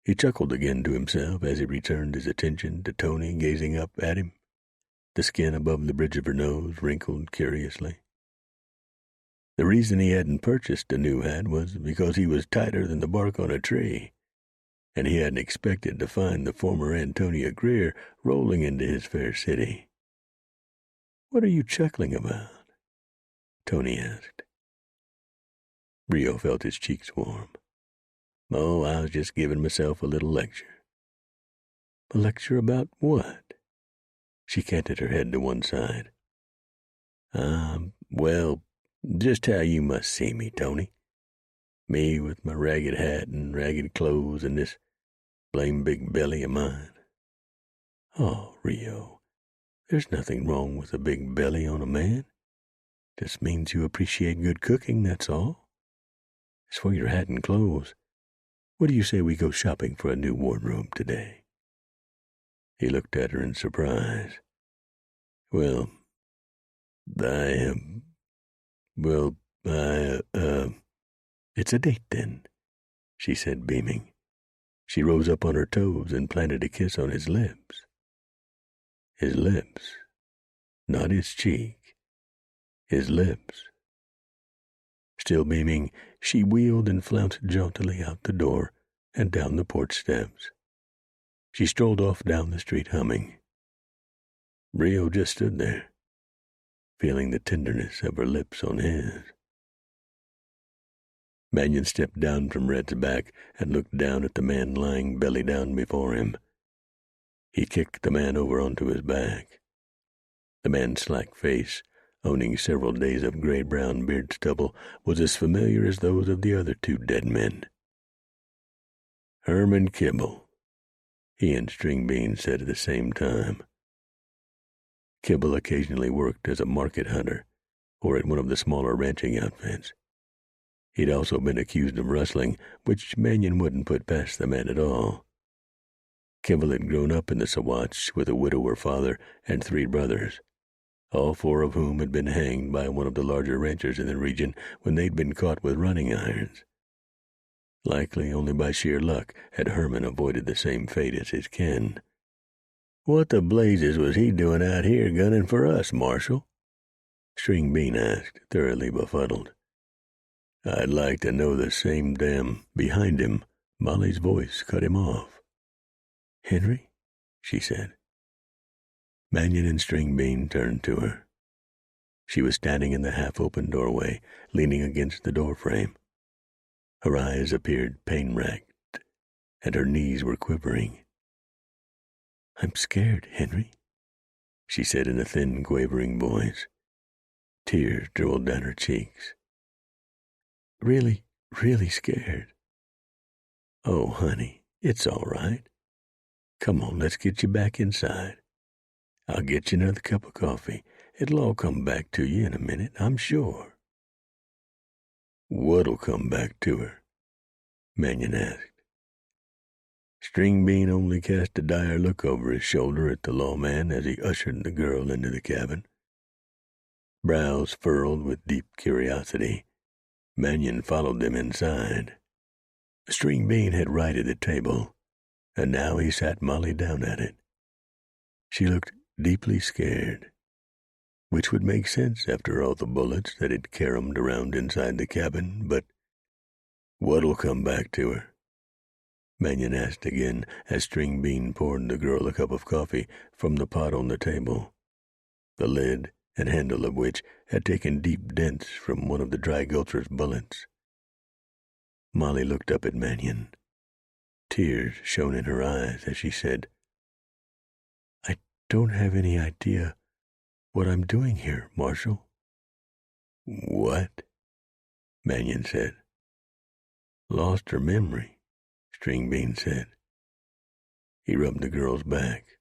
He chuckled again to himself as he returned his attention to Tony gazing up at him, the skin above the bridge of her nose wrinkled curiously. The reason he hadn't purchased a new hat was because he was tighter than the bark on a tree, and he hadn't expected to find the former Antonia Greer rolling into his fair city. "What are you chuckling about?" Tony asked. Rio felt his cheeks warm. "Oh, I was just giving myself a little lecture." "A lecture about what?" She canted her head to one side. Well, just how you must see me, Tony. Me with my ragged hat and ragged clothes and this blame big belly of mine." "Oh, Rio, there's nothing wrong with a big belly on a man. Just means you appreciate good cooking, that's all. As for your hat and clothes, what do you say we go shopping for a new wardrobe today?" He looked at her in surprise. Well, it's a date then," she said, beaming. She rose up on her toes and planted a kiss on his lips. His lips, not his cheek, his lips. Still beaming, she wheeled and flounced jauntily out the door and down the porch steps. She strolled off down the street humming. Rio just stood there, feeling the tenderness of her lips on his. Mannion stepped down from Red's back and looked down at the man lying belly down before him. He kicked the man over onto his back. The man's slack face, owning several days of gray-brown beard stubble, was as familiar as those of the other two dead men. "Herman Kibble," he and String Bean said at the same time. Kibble occasionally worked as a market hunter or at one of the smaller ranching outfits. He'd also been accused of rustling, which Mannion wouldn't put past the man at all. Kibble had grown up in the Sawatch with a widower father and 3 brothers, all 4 of whom had been hanged by one of the larger ranchers in the region when they'd been caught with running irons. Likely only by sheer luck had Herman avoided the same fate as his kin. "What the blazes was he doing out here gunning for us, Marshal?" String Bean asked, thoroughly befuddled. "I'd like to know the same damn—" Behind him, Molly's voice cut him off. "Henry," she said. Mannion and String Bean turned to her. She was standing in the half-open doorway, leaning against the doorframe. Her eyes appeared pain-racked, and her knees were quivering. "I'm scared, Henry," she said in a thin, quavering voice. Tears dribbled down her cheeks. "Really, really scared." "Oh, honey, it's all right. Come on, let's get you back inside. I'll get you another cup of coffee. It'll all come back to you in a minute, I'm sure." "What'll come back to her?" Mannion asked. String Bean only cast a dire look over his shoulder at the lawman as he ushered the girl into the cabin. Brows furrowed with deep curiosity, Mannion followed them inside. String Bean had righted the table, and now he sat Molly down at it. She looked deeply scared, which would make sense after all the bullets that had caromed around inside the cabin, but what'll come back to her? Mannion asked again as String Bean poured the girl a cup of coffee from the pot on the table, the lid and handle of which had taken deep dents from one of the dry gulcher's bullets. Molly looked up at Mannion. Tears shone in her eyes as she said, "I don't have any idea what I'm doing here, Marshal." "What?" Mannion said. "Lost her memory," String Bean said. He rubbed the girl's back.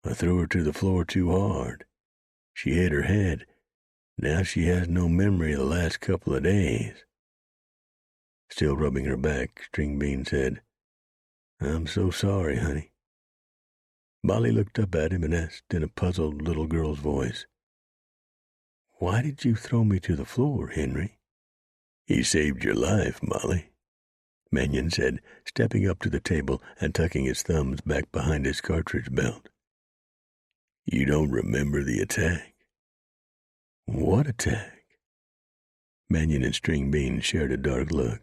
"I threw her to the floor too hard. She hit her head. Now she has no memory of the last couple of days." Still rubbing her back, String Bean said, "I'm so sorry, honey." Molly looked up at him and asked in a puzzled little girl's voice, "Why did you throw me to the floor, Henry?" "He saved your life, Molly," Mannion said, stepping up to the table and tucking his thumbs back behind his cartridge belt. "You don't remember the attack?" "What attack?" Mannion and String Bean shared a dark look.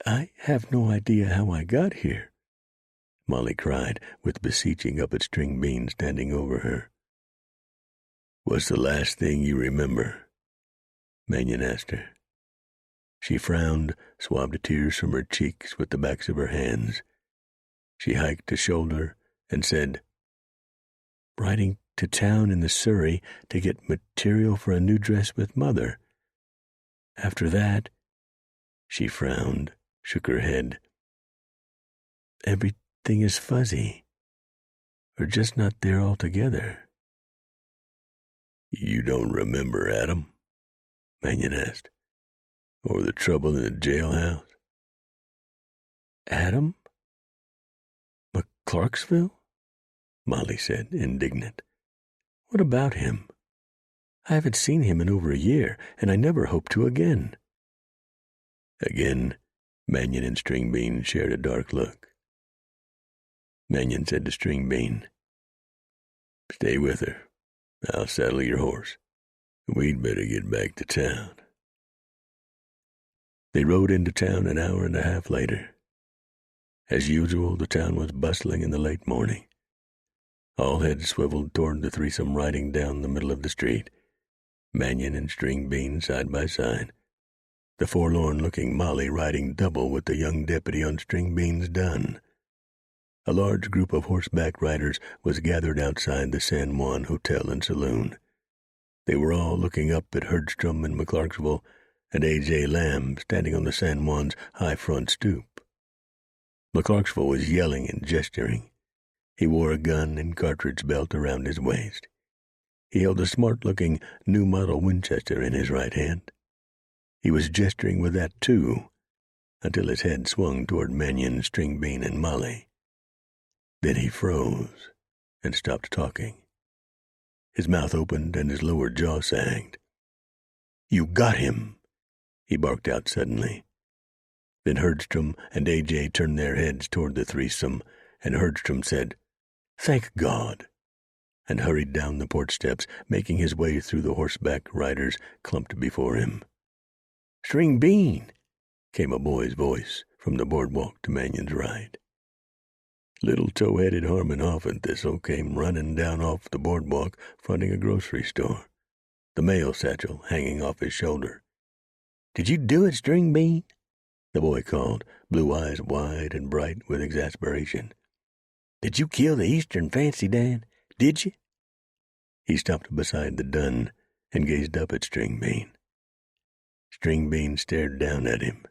"I have no idea how I got here," Molly cried, with beseeching up at String Bean standing over her. "What's the last thing you remember?" Mannion asked her. She frowned, swabbed tears from her cheeks with the backs of her hands. She hiked a shoulder and said, "Riding to town in the Surrey to get material for a new dress with Mother. After that," she frowned, shook her head, "everything is fuzzy, or just not there altogether." "You don't remember Adam?" Mannion asked. "Or the trouble in the jailhouse?" "Adam? McClarksville?" Molly said, indignant. "What about him? I haven't seen him in over a year, and I never hope to again." Again, Mannion and String Bean shared a dark look. Mannion said to String Bean, "Stay with her. I'll saddle your horse. We'd better get back to town." They rode into town an hour and a half later. As usual, the town was bustling in the late morning. All heads swiveled toward the threesome riding down the middle of the street, Mannion and String Bean side by side, the forlorn-looking Molly riding double with the young deputy on String Bean's dun. A large group of horseback riders was gathered outside the San Juan Hotel and Saloon. They were all looking up at Herdstrom and McClarksville and A.J. Lamb standing on the San Juan's high front stoop. McClarksville was yelling and gesturing. He wore a gun and cartridge belt around his waist. He held a smart-looking new-model Winchester in his right hand. He was gesturing with that, too, until his head swung toward Mannion, String Bean, and Molly. Then he froze and stopped talking. His mouth opened and his lower jaw sagged. "You got him!" he barked out suddenly. Then Herdstrom and A.J. turned their heads toward the threesome, and Herdstrom said, "Thank God," and hurried down the porch steps, making his way through the horseback riders clumped before him. "String Bean!" came a boy's voice from the boardwalk to Mannion's right. Little tow-headed Harmon Hoffenthistle came running down off the boardwalk fronting a grocery store, the mail satchel hanging off his shoulder. "Did you do it, String Bean?" the boy called, blue eyes wide and bright with exasperation. "Did you kill the Eastern Fancy Dan? Did you?" He stopped beside the dun and gazed up at String Bean. String Bean stared down at him.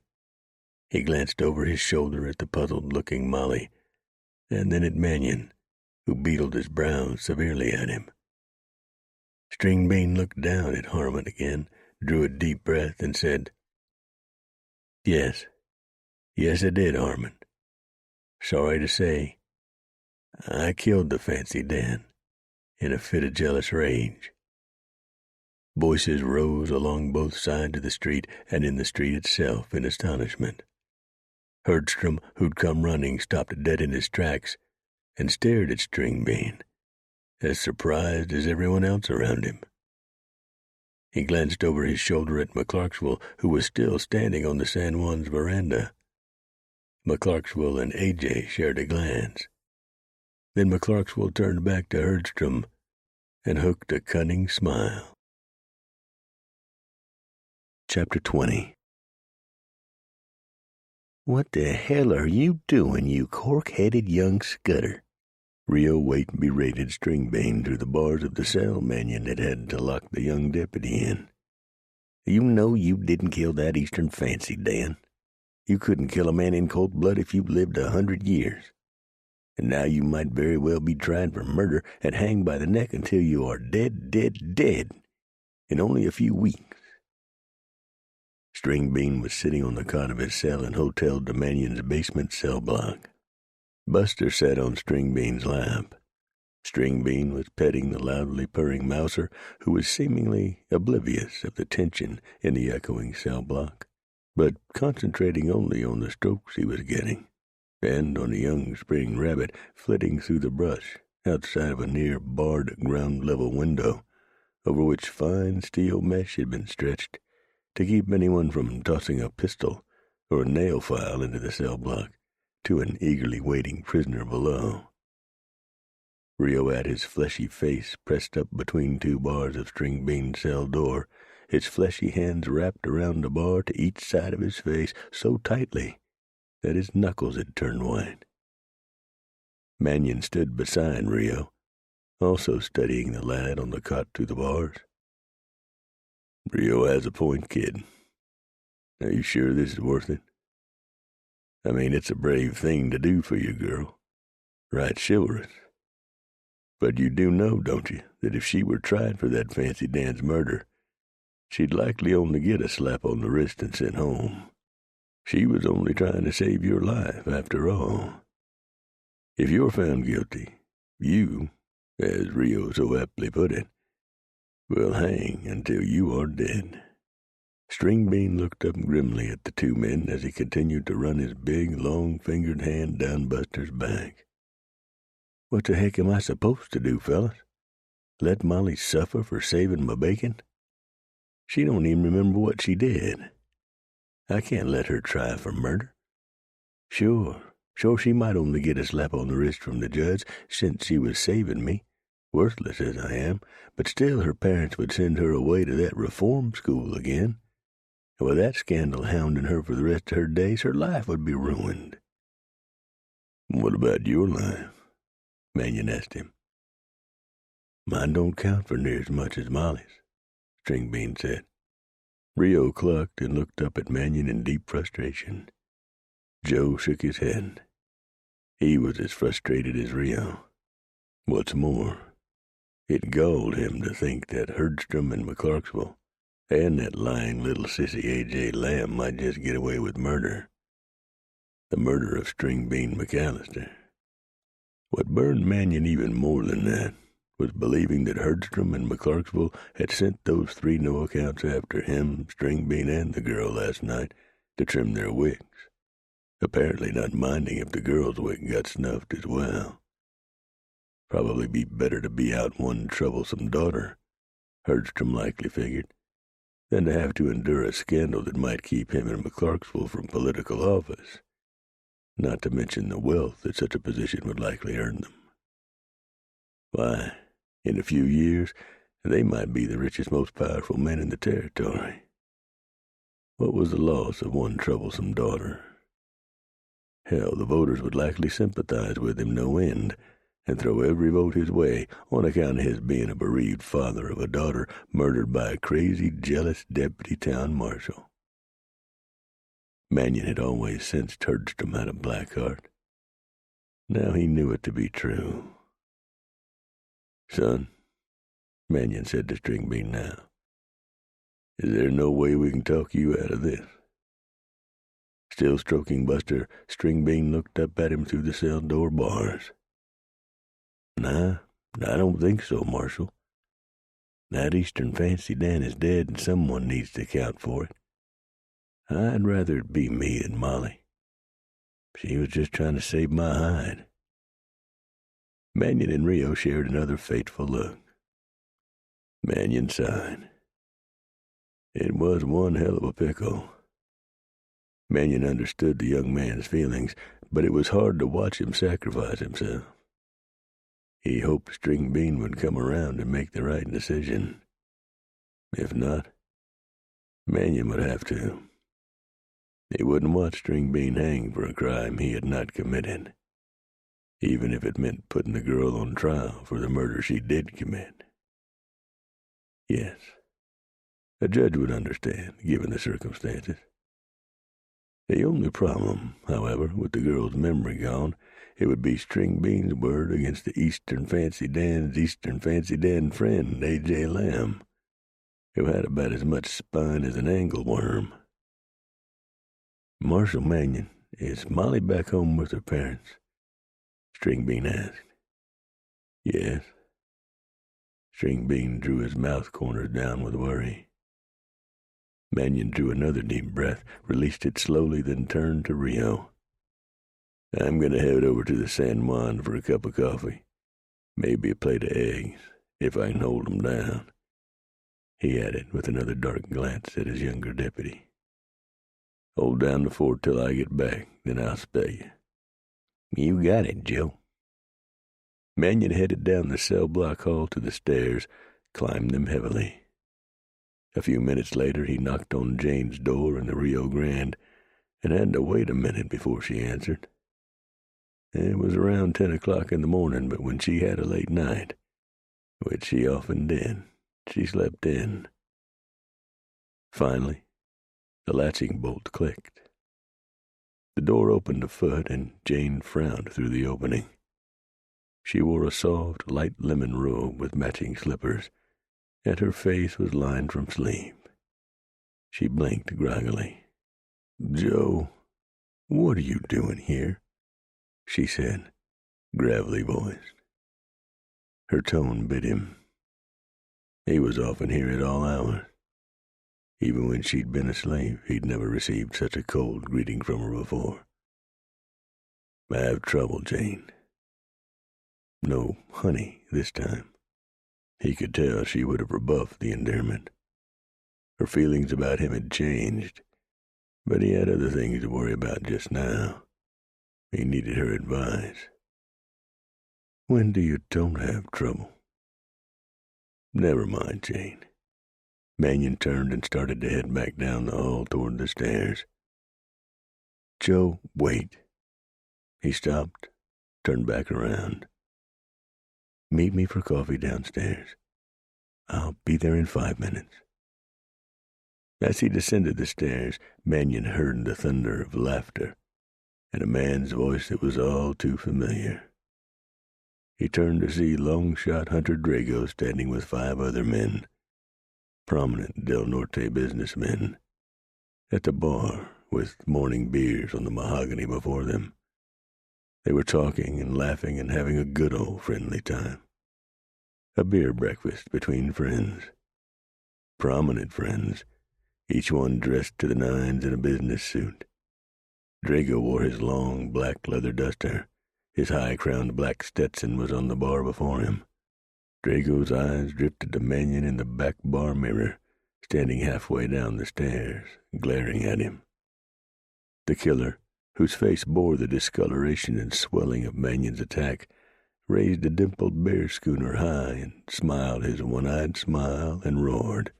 He glanced over his shoulder at the puzzled-looking Molly, and then at Mannion, who beetled his brows severely at him. String Bean looked down at Harmon again, drew a deep breath, and said, Yes, I did, Harmon. Sorry to say, I killed the Fancy Dan in a fit of jealous rage." Voices rose along both sides of the street and in the street itself in astonishment. Herdstrom, who'd come running, stopped dead in his tracks and stared at String Bean, as surprised as everyone else around him. He glanced over his shoulder at McClarksville, who was still standing on the San Juan's veranda. McClarksville and A.J. shared a glance. Then McClarksville turned back to Herdstrom and hooked a cunning smile. Chapter 20. "What the hell are you doing, you cork-headed young scudder?" Rio Waite berated String Bean through the bars of the cell Mannion had had to lock the young deputy in. "You know you didn't kill that Eastern Fancy Dan. You couldn't kill a man in cold blood if you lived 100 years. And now you might very well be tried for murder and hanged by the neck until you are dead in only a few weeks." String Bean was sitting on the cot of his cell in Hotel de Mannion's basement cell block. Buster sat on String Bean's lap. String Bean was petting the loudly purring mouser, who was seemingly oblivious of the tension in the echoing cell block, but concentrating only on the strokes he was getting, and on a young spring rabbit flitting through the brush outside of a near barred ground-level window, over which fine steel mesh had been stretched to keep anyone from tossing a pistol or a nail file into the cell block to an eagerly waiting prisoner below. Rio had his fleshy face pressed up between two bars of String Bean's cell door, his fleshy hands wrapped around the bar to each side of his face so tightly that his knuckles had turned white. Mannion stood beside Rio, also studying the lad on the cot through the bars. "Rio has a point, kid. Are you sure this is worth it? I mean, it's a brave thing to do for your girl. Right chivalrous. But you do know, don't you, that if she were tried for that Fancy Dan's murder, she'd likely only get a slap on the wrist and sent home. She was only trying to save your life, after all. If you're found guilty, you, as Rio so aptly put it, will hang until you are dead." String Bean looked up grimly at the two men as he continued to run his big, long-fingered hand down Buster's back. "What the heck am I supposed to do, fellas? Let Molly suffer for saving my bacon? She don't even remember what she did. I can't let her try for murder. Sure, she might only get a slap on the wrist from the judge since she was saving me, worthless as I am, but still her parents would send her away to that reform school again. And with that scandal hounding her for the rest of her days, her life would be ruined." "What about your life?" Mannion asked him. "Mine don't count for near as much as Molly's," String Bean said. Rio clucked and looked up at Mannion in deep frustration. Joe shook his head. He was as frustrated as Rio. What's more, it galled him to think that Herdstrom and McClarksville and that lying little sissy A.J. Lamb might just get away with murder. The murder of String Bean McAllister. What burned Mannion even more than that was believing that Herdstrom and McClarksville had sent those three no-accounts after him, String Bean, and the girl last night to trim their wicks, apparently not minding if the girl's wick got snuffed as well. Probably be better to be out one troublesome daughter, Herdstrom likely figured, than to have to endure a scandal that might keep him and McClarksville from political office. not to mention the wealth that such a position would likely earn them. Why, in a few years, they might be the richest, most powerful men in the territory. What was the loss of one troublesome daughter? Hell, the voters would likely sympathize with him no end, and throw every vote his way on account of his being a bereaved father of a daughter murdered by a crazy, jealous deputy town marshal. Mannion had always since urged him out of Blackheart. Now he knew it to be true. "Son," Mannion said to Stringbean now, "is there no way we can talk you out of this?" Still stroking Buster, Stringbean looked up at him through the cell door bars. "Nah, I don't think so, Marshal. That Eastern Fancy Dan is dead, and someone needs to account for it. I'd rather it be me than Molly. She was just trying to save my hide." Mannion and Rio shared another fateful look. Mannion sighed. It was one hell of a pickle. Mannion understood the young man's feelings, but it was hard to watch him sacrifice himself. He hoped Stringbean would come around and make the right decision. If not, Mannion would have to. He wouldn't watch Stringbean hang for a crime he had not committed, even if it meant putting the girl on trial for the murder she did commit. Yes, a judge would understand, given the circumstances. The only problem, however, with the girl's memory gone, it would be Stringbean's word against the Eastern Fancy Dan friend, A.J. Lamb, who had about as much spine as an angleworm. "Marshal Mannion, is Molly back home with her parents?" Stringbean asked. "Yes." Stringbean drew his mouth corners down with worry. Mannion drew another deep breath, released it slowly, then turned to Rio. "I'm going to head over to the San Juan for a cup of coffee. Maybe a plate of eggs, if I can hold 'em down," he added with another dark glance at his younger deputy. "Hold down the fort till I get back, then I'll spell you." "You got it, Joe." Mannion headed down the cell block hall to the stairs, climbed them heavily. A few minutes later he knocked on Jane's door in the Rio Grande and had to wait a minute before she answered. It was around 10 o'clock in the morning, but when she had a late night, which she often did, she slept in. Finally, the latching bolt clicked. The door opened a foot, and Jane frowned through the opening. She wore a soft, light lemon robe with matching slippers, and her face was lined from sleep. She blinked groggily. "Joe, what are you doing here?" she said, gravelly voiced. Her tone bit him. He was often here at all hours. Even when she'd been asleep, he'd never received such a cold greeting from her before. "I have trouble, Jane." No honey this time. He could tell she would have rebuffed the endearment. Her feelings about him had changed, but he had other things to worry about just now. He needed her advice. "When do you don't have trouble?" "Never mind, Jane." Mannion turned and started to head back down the hall toward the stairs. "Joe, wait." He stopped, turned back around. "Meet me for coffee downstairs. I'll be there in 5 minutes." As he descended the stairs, Mannion heard the thunder of laughter and a man's voice that was all too familiar. He turned to see long-shot Hunter Drago standing with 5 other men, prominent Del Norte businessmen, at the bar with morning beers on the mahogany before them. They were talking and laughing and having a good old friendly time. A beer breakfast between friends. Prominent friends, each one dressed to the nines in a business suit. Drago wore his long black leather duster. His high-crowned black Stetson was on the bar before him. Drago's eyes drifted to Mannion in the back bar mirror, standing halfway down the stairs, glaring at him. The killer, whose face bore the discoloration and swelling of Mannion's attack, raised a dimpled bear schooner high and smiled his one-eyed smile and roared.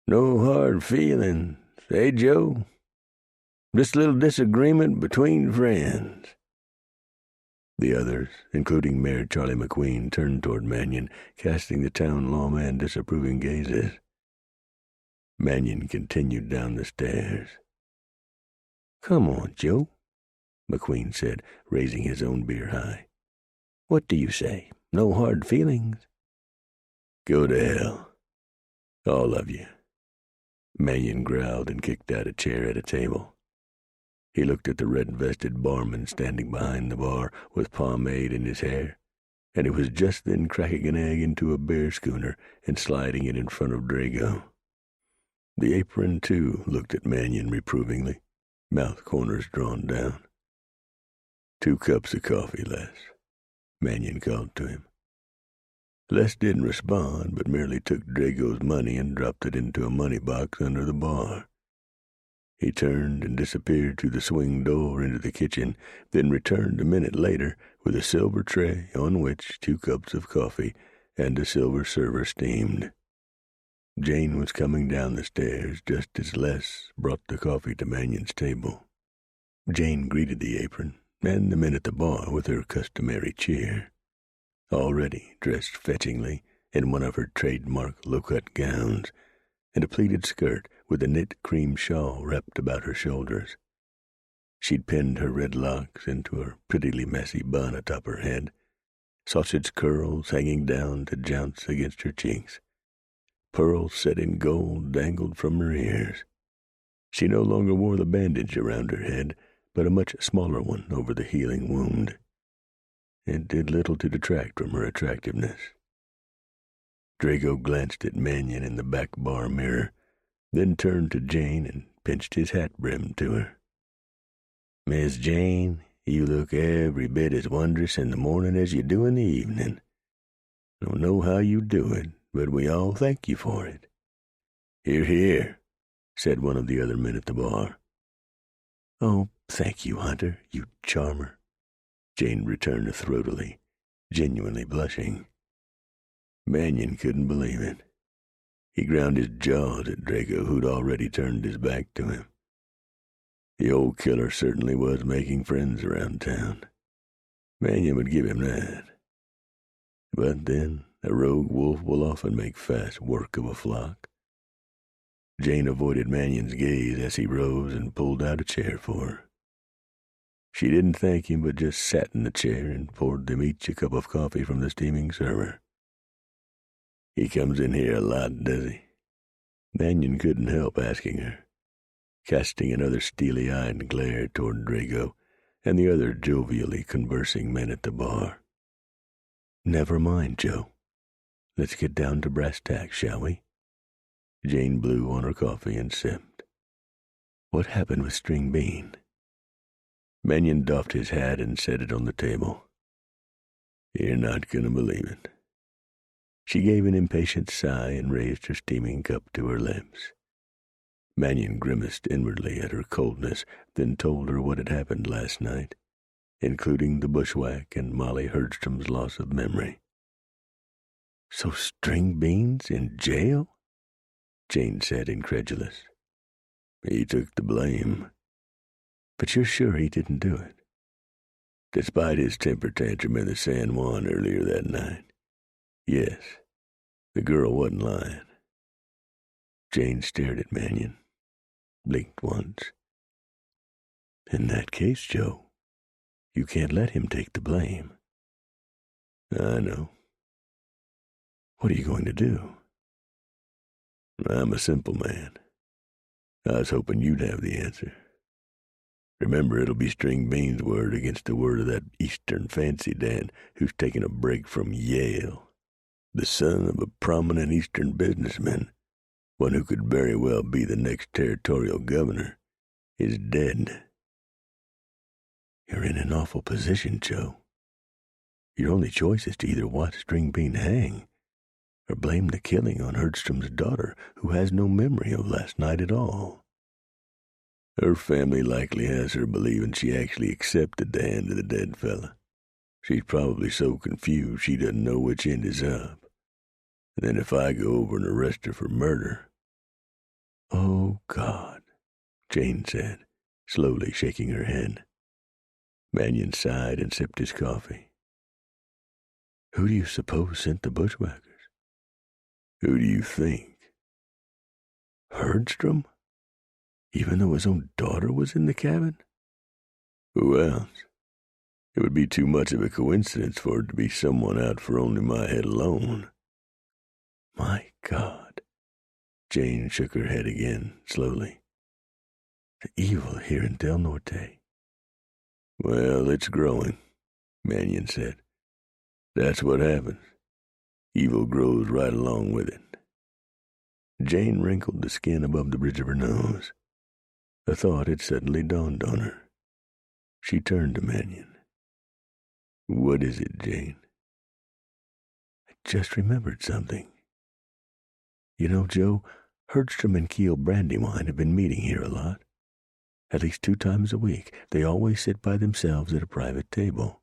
"No hard feelings, eh, Joe? Just a little disagreement between friends." The others, including Mayor Charlie McQueen, turned toward Mannion, casting the town lawman disapproving gazes. Mannion continued down the stairs. "Come on, Joe," McQueen said, raising his own beer high. "What do you say? No hard feelings?" "Go to hell, all of you," Mannion growled and kicked out a chair at a table. He looked at the red-vested barman standing behind the bar with pomade in his hair, and he was just then cracking an egg into a bear schooner and sliding it in front of Drago. The apron, too, looked at Mannion reprovingly, mouth corners drawn down. "2 cups of coffee, Les," Mannion called to him. Les didn't respond, but merely took Drago's money and dropped it into a money box under the bar. He turned and disappeared through the swing door into the kitchen, then returned a minute later with a silver tray on which 2 cups of coffee and a silver server steamed. Jane was coming down the stairs just as Les brought the coffee to Mannion's table. Jane greeted the apron and the men at the bar with her customary cheer. Already dressed fetchingly in one of her trademark low-cut gowns and a pleated skirt with a knit cream shawl wrapped about her shoulders. She'd pinned her red locks into a prettily messy bun atop her head, sausage curls hanging down to jounce against her cheeks. Pearls set in gold dangled from her ears. She no longer wore the bandage around her head, but a much smaller one over the healing wound. It did little to detract from her attractiveness. Drago glanced at Mannion in the back bar mirror, then turned to Jane and pinched his hat brim to her. "Miss Jane, you look every bit as wondrous in the morning as you do in the evening. Don't know how you do it, but we all thank you for it." "Hear, hear," said one of the other men at the bar. "Oh, thank you, Hunter, you charmer," Jane returned throatily, genuinely blushing. Mannion couldn't believe it. He ground his jaws at Drago, who'd already turned his back to him. The old killer certainly was making friends around town. Mannion would give him that. But then, a rogue wolf will often make fast work of a flock. Jane avoided Mannion's gaze as he rose and pulled out a chair for her. She didn't thank him, but just sat in the chair and poured them each a cup of coffee from the steaming server. "He comes in here a lot, does he?" Mannion couldn't help asking her, casting another steely-eyed glare toward Drago and the other jovially conversing men at the bar. "Never mind, Joe. Let's get down to brass tacks, shall we?" Jane blew on her coffee and sipped. "What happened with String Bean?" Mannion doffed his hat and set it on the table. "You're not going to believe it." She gave an impatient sigh and raised her steaming cup to her lips. Mannion grimaced inwardly at her coldness, then told her what had happened last night, including the bushwhack and Molly Herdstrom's loss of memory. "So String Bean's in jail?" Jane said, incredulous. "He took the blame." "But you're sure he didn't do it?" "Despite his temper tantrum in the San Juan earlier that night. Yes, the girl wasn't lying." Jane stared at Mannion, blinked once. "In that case, Joe, you can't let him take the blame." "I know." "What are you going to do?" "I'm a simple man. I was hoping you'd have the answer. Remember, it'll be String Bean's word against the word of that Eastern fancy Dan who's taking a break from Yale. The son of a prominent Eastern businessman, one who could very well be the next territorial governor, is dead." "You're in an awful position, Joe. Your only choice is to either watch String Bean hang or blame the killing on Herdstrom's daughter, who has no memory of last night at all." Her family likely has her believing she actually accepted the hand of the dead fella. She's probably so confused she doesn't know which end is up. And then if I go over and arrest her for murder—" "Oh, God," Jane said, slowly shaking her head. Mannion sighed and sipped his coffee. "Who do you suppose sent the bushwhackers?" "Who do you think?" "Herdstrom? Even though his own daughter was in the cabin?" "Who else? It would be too much of a coincidence for it to be someone out for only my head alone." "My God." Jane shook her head again, slowly. "The evil here in Del Norte." "Well, it's growing," Mannion said. "That's what happens. Evil grows right along with it." Jane wrinkled the skin above the bridge of her nose. A thought had suddenly dawned on her. She turned to Mannion. "What is it, Jane?" "I just remembered something. You know, Joe, Herdstrom and Keel Brandywine have been meeting here a lot. At least 2 times a week. They always sit by themselves at a private table."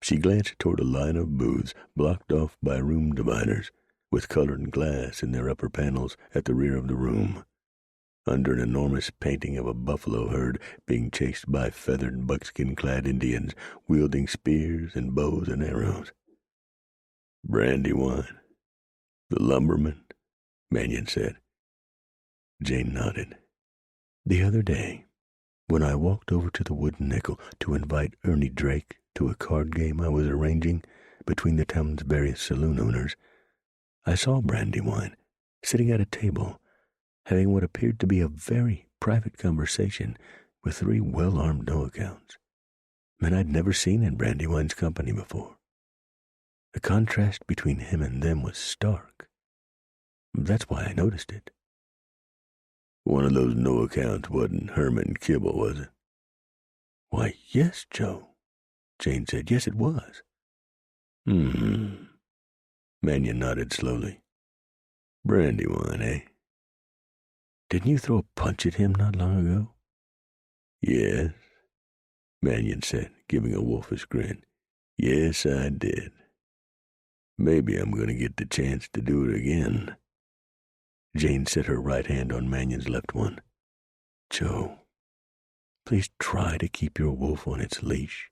She glanced toward a line of booths blocked off by room dividers, with colored glass in their upper panels at the rear of the room, under an enormous painting of a buffalo herd being chased by feathered buckskin-clad Indians wielding spears and bows and arrows. "Brandywine? The lumberman?" Mannion said. Jane nodded. "The other day, when I walked over to the Wooden Nickel to invite Ernie Drake to a card game I was arranging between the town's various saloon owners, I saw Brandywine sitting at a table, having what appeared to be a very private conversation with 3 well-armed no-accounts, men I'd never seen in Brandywine's company before. The contrast between him and them was stark. That's why I noticed it." "One of those no-accounts wasn't Herman Kibble, was it?" "Why, yes, Joe," Jane said. "Yes, it was." "Hmm." Mannion nodded slowly. "Brandywine, eh?" "Didn't you throw a punch at him not long ago?" "Yes," Mannion said, giving a wolfish grin. "Yes, I did. Maybe I'm going to get the chance to do it again." Jane set her right hand on Mannion's left one. "Joe, please try to keep your wolf on its leash."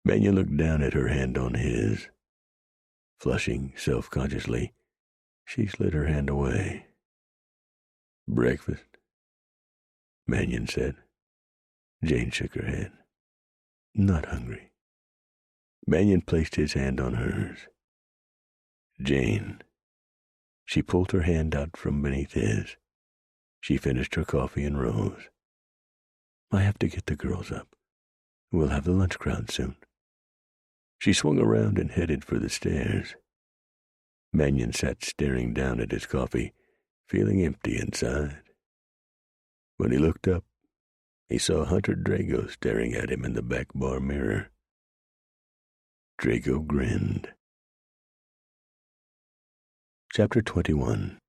Mannion looked down at her hand on his. Flushing self-consciously, she slid her hand away. "Breakfast?" Mannion said. Jane shook her head. "Not hungry." Mannion placed his hand on hers. "Jane." She pulled her hand out from beneath his. She finished her coffee and rose. "I have to get the girls up. We'll have the lunch crowd soon." She swung around and headed for the stairs. Mannion sat staring down at his coffee, feeling empty inside. When he looked up, he saw Hunter Drago staring at him in the back bar mirror. Drago grinned. Chapter 21.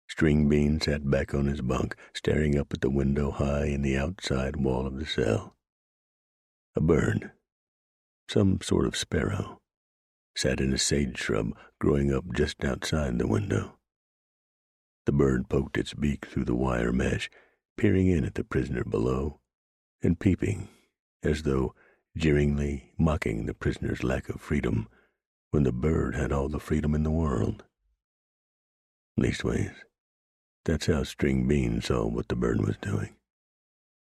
String Bean sat back on his bunk, staring up at the window high in the outside wall of the cell. A bird, some sort of sparrow, sat in a sage shrub growing up just outside the window. The bird poked its beak through the wire mesh, peering in at the prisoner below, and peeping, as though jeeringly mocking the prisoner's lack of freedom, when the bird had all the freedom in the world. Leastways, that's how String Bean saw what the bird was doing.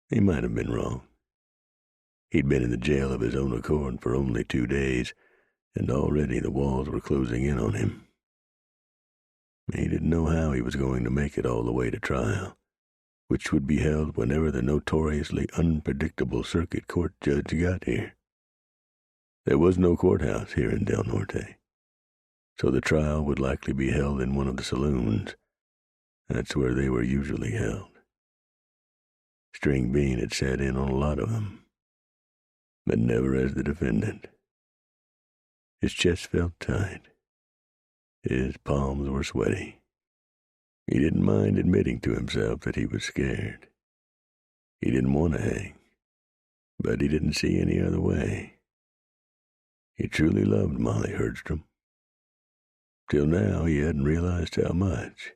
He might have been wrong. He'd been in the jail of his own accord for only 2 days, and already the walls were closing in on him. He didn't know how he was going to make it all the way to trial, which would be held whenever the notoriously unpredictable circuit court judge got here. There was no courthouse here in Del Norte, so the trial would likely be held in one of the saloons. That's where they were usually held. String Bean had sat in on a lot of them, but never as the defendant. His chest felt tight. His palms were sweaty. He didn't mind admitting to himself that he was scared. He didn't want to hang, but he didn't see any other way. He truly loved Molly Herdstrom. Till now he hadn't realized how much.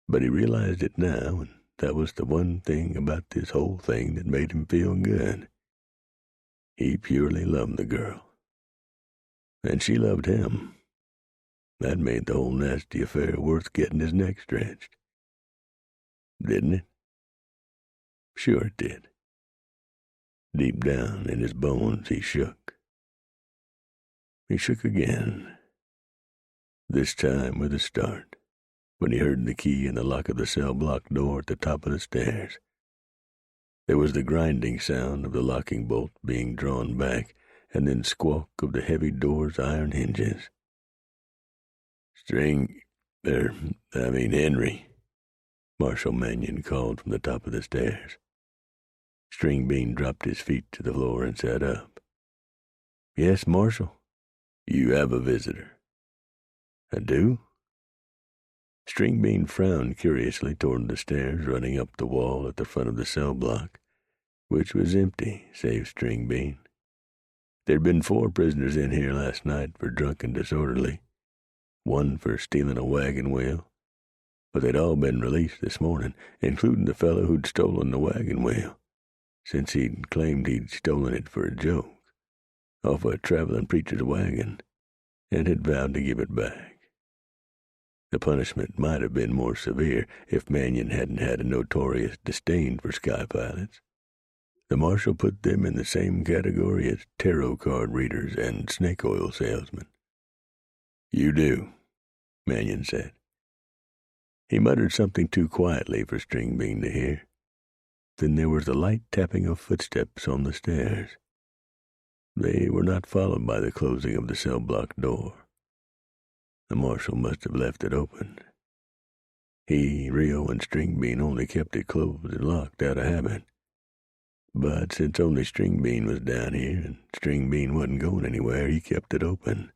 But he realized it now, and that was the one thing about this whole thing that made him feel good. He purely loved the girl. And she loved him. That made the whole nasty affair worth getting his neck stretched. Didn't it? Sure it did. Deep down in his bones he shook. He shook again. This time with a start, when he heard the key in the lock of the cell block door at the top of the stairs. There was the grinding sound of the locking bolt being drawn back, and then squawk of the heavy door's iron hinges. Henry, Marshal Mannion called from the top of the stairs. Stringbean dropped his feet to the floor and sat up. Yes, Marshal. You have a visitor. I do? Stringbean frowned curiously toward the stairs running up the wall at the front of the cell block, which was empty, save Stringbean. There'd been 4 prisoners in here last night for drunk and disorderly, 1 for stealing a wagon wheel, but they'd all been released this morning, including the fellow who'd stolen the wagon wheel, since he'd claimed he'd stolen it for a joke, off a traveling preacher's wagon, and had vowed to give it back. The punishment might have been more severe if Mannion hadn't had a notorious disdain for sky pilots. The marshal put them in the same category as tarot card readers and snake oil salesmen. You do, Mannion said. He muttered something too quietly for Stringbean to hear. Then there was the light tapping of footsteps on the stairs. They were not followed by the closing of the cell block door. The marshal must have left it open. He, Rio, and Stringbean only kept it closed and locked out of habit. But since only Stringbean was down here, and Stringbean wasn't going anywhere, he kept it open.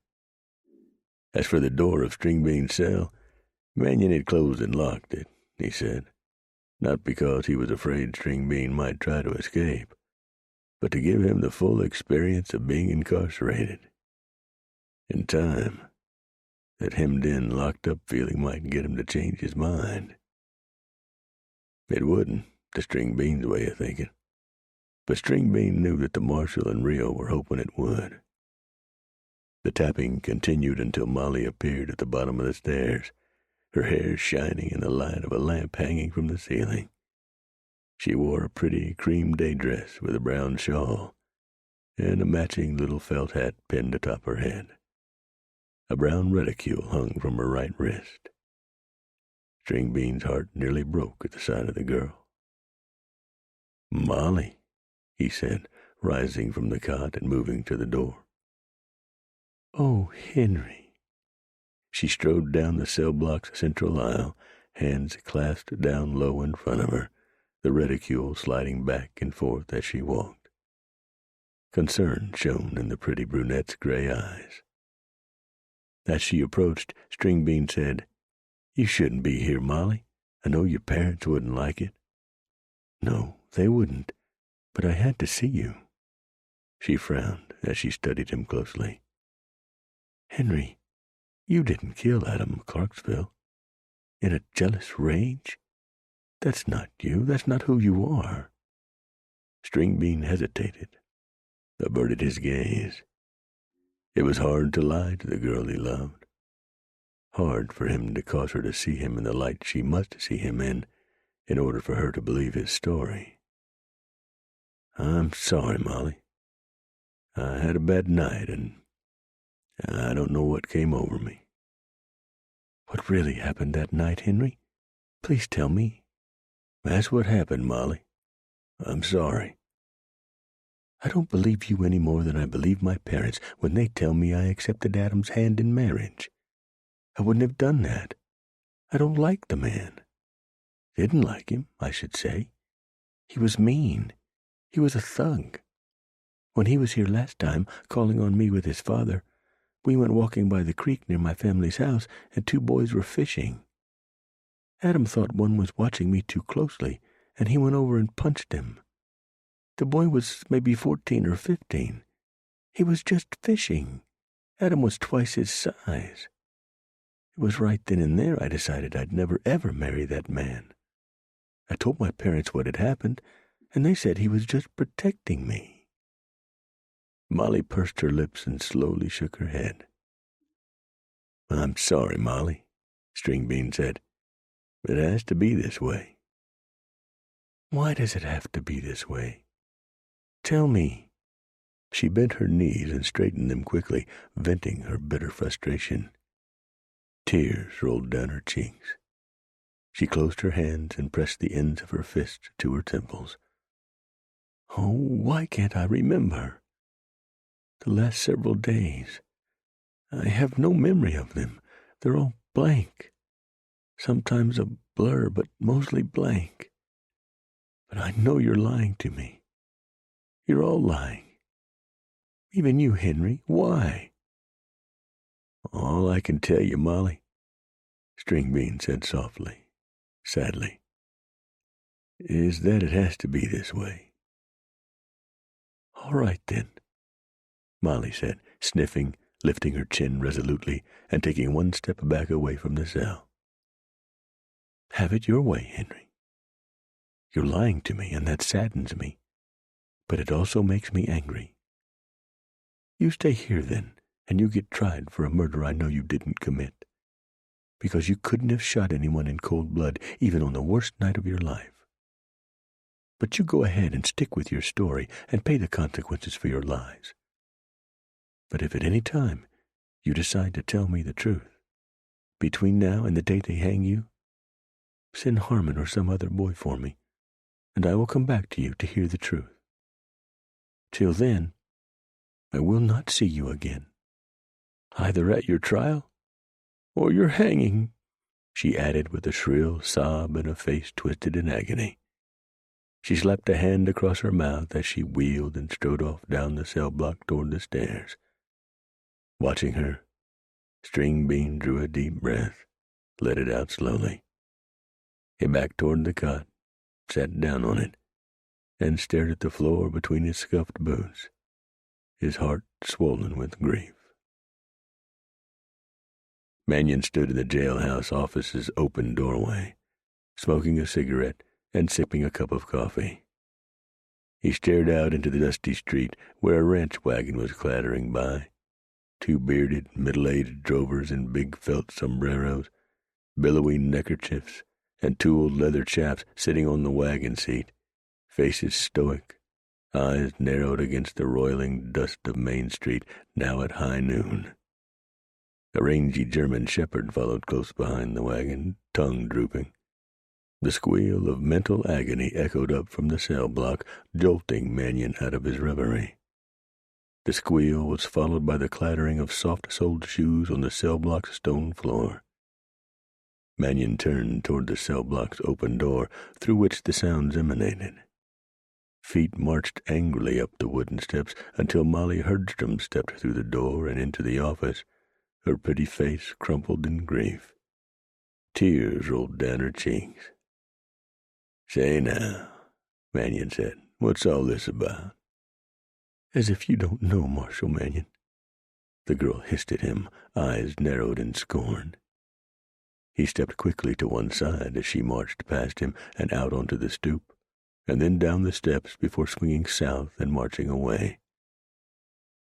As for the door of Stringbean's cell, Mannion had closed and locked it, he said, not because he was afraid Stringbean might try to escape, but to give him the full experience of being incarcerated. In time, that hemmed-in, locked-up feeling might get him to change his mind. It wouldn't, to Stringbean's way of thinking, but Stringbean knew that the marshal and Rio were hoping it would. The tapping continued until Molly appeared at the bottom of the stairs, her hair shining in the light of a lamp hanging from the ceiling. She wore a pretty cream day dress with a brown shawl, and a matching little felt hat pinned atop her head. A brown reticule hung from her right wrist. Stringbean's heart nearly broke at the sight of the girl. Molly, he said, rising from the cot and moving to the door. Oh, Henry. She strode down the cell block's central aisle, hands clasped down low in front of her, the reticule sliding back and forth as she walked. Concern shone in the pretty brunette's gray eyes. As she approached, Stringbean said, You shouldn't be here, Molly. I know your parents wouldn't like it. No, they wouldn't, but I had to see you. She frowned as she studied him closely. Henry, you didn't kill Adam Clarksville. In a jealous rage? That's not you. That's not who you are. Stringbean hesitated, averted his gaze. It was hard to lie to the girl he loved. Hard for him to cause her to see him in the light she must see him in order for her to believe his story. I'm sorry, Molly. I had a bad night, and I don't know what came over me. What really happened that night, Henry? Please tell me. That's what happened, Molly. I'm sorry. I don't believe you any more than I believe my parents when they tell me I accepted Adam's hand in marriage. I wouldn't have done that. I don't like the man. Didn't like him, I should say. He was mean. He was a thug. When he was here last time, calling on me with his father, we went walking by the creek near my family's house, and 2 boys were fishing. Adam thought one was watching me too closely, and he went over and punched him. The boy was maybe 14 or 15. He was just fishing. Adam was twice his size. It was right then and there I decided I'd never ever marry that man. I told my parents what had happened, and they said he was just protecting me." Molly pursed her lips and slowly shook her head. "I'm sorry, Molly," Stringbean said. "It has to be this way." "Why does it have to be this way? Tell me." She bent her knees and straightened them quickly, venting her bitter frustration. Tears rolled down her cheeks. She closed her hands and pressed the ends of her fists to her temples. "Oh, why can't I remember? The last several days. I have no memory of them. They're all blank. Sometimes a blur, but mostly blank. But I know you're lying to me. You're all lying. Even you, Henry. Why?" "All I can tell you, Molly," Stringbean said softly, sadly, "is that it has to be this way." "All right, then," Molly said, sniffing, lifting her chin resolutely, and taking one step back away from the cell. "Have it your way, Henry. You're lying to me, and that saddens me, but it also makes me angry. You stay here, then, and you get tried for a murder I know you didn't commit, because you couldn't have shot anyone in cold blood, even on the worst night of your life. But you go ahead and stick with your story and pay the consequences for your lies. But if at any time you decide to tell me the truth, between now and the day they hang you, send Harmon or some other boy for me, and I will come back to you to hear the truth. Till then, I will not see you again, either at your trial or your hanging," she added with a shrill sob and a face twisted in agony. She slapped a hand across her mouth as she wheeled and strode off down the cell block toward the stairs. Watching her, Stringbean drew a deep breath, let it out slowly. He backed toward the cot, sat down on it, and stared at the floor between his scuffed boots, his heart swollen with grief. Mannion stood in the jailhouse office's open doorway, smoking a cigarette and sipping a cup of coffee. He stared out into the dusty street where a ranch wagon was clattering by. Two bearded, middle-aged drovers in big felt sombreros, billowy neckerchiefs, and two old leather chaps sitting on the wagon seat, faces stoic, eyes narrowed against the roiling dust of Main Street, now at high noon. A rangy German shepherd followed close behind the wagon, tongue drooping. The squeal of mental agony echoed up from the cell block, jolting Mannion out of his reverie. The squeal was followed by the clattering of soft-soled shoes on the cell block's stone floor. Mannion turned toward the cell block's open door, through which the sounds emanated. Feet marched angrily up the wooden steps until Molly Herdstrom stepped through the door and into the office, her pretty face crumpled in grief. Tears rolled down her cheeks. "Say now," Mannion said, "what's all this about?" "As if you don't know, Marshal Mannion," the girl hissed at him, eyes narrowed in scorn. He stepped quickly to one side as she marched past him and out onto the stoop, and then down the steps before swinging south and marching away.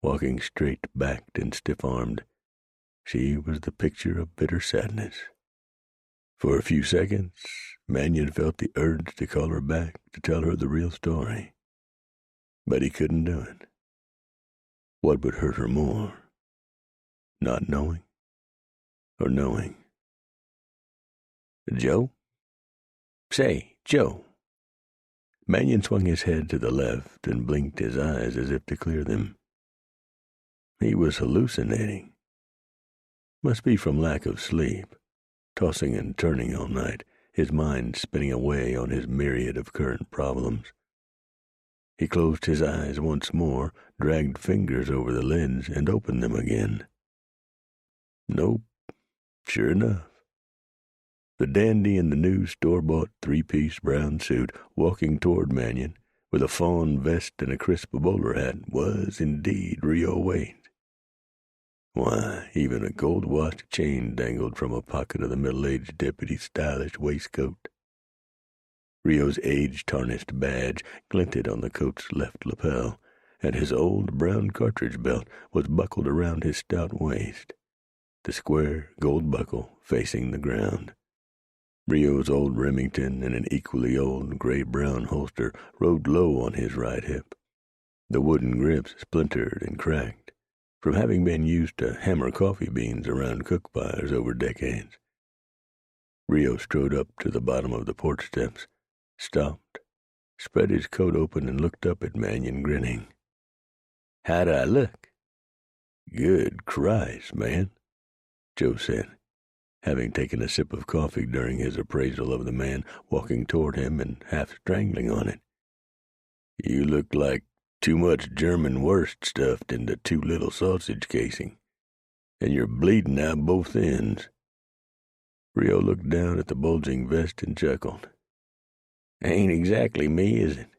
Walking straight-backed and stiff-armed, she was the picture of bitter sadness. For a few seconds, Mannion felt the urge to call her back to tell her the real story. But he couldn't do it. What would hurt her more? Not knowing, or knowing? "Joe? Say, Joe." Mannion swung his head to the left and blinked his eyes as if to clear them. He was hallucinating. Must be from lack of sleep, tossing and turning all night, his mind spinning away on his myriad of current problems. He closed his eyes once more, dragged fingers over the lids, and opened them again. Nope, sure enough. The dandy in the new store-bought three-piece brown suit, walking toward Mannion, with a fawn vest and a crisp bowler hat, was indeed Rio Wade. Why, even a gold-watched chain dangled from a pocket of the middle-aged deputy's stylish waistcoat. Rio's age-tarnished badge glinted on the coat's left lapel, and his old brown cartridge belt was buckled around his stout waist, the square gold buckle facing the ground. Rio's old Remington and an equally old gray-brown holster rode low on his right hip. The wooden grips splintered and cracked from having been used to hammer coffee beans around cook fires over decades. Rio strode up to the bottom of the porch steps, stopped, spread his coat open, and looked up at Mannion, grinning. "How'd I look?" "Good Christ, man," Joe said, having taken a sip of coffee during his appraisal of the man walking toward him and half strangling on it. "You look like too much German wurst stuffed into too little sausage casing, and you're bleeding out both ends." Rio looked down at the bulging vest and chuckled. "Ain't exactly me, is it?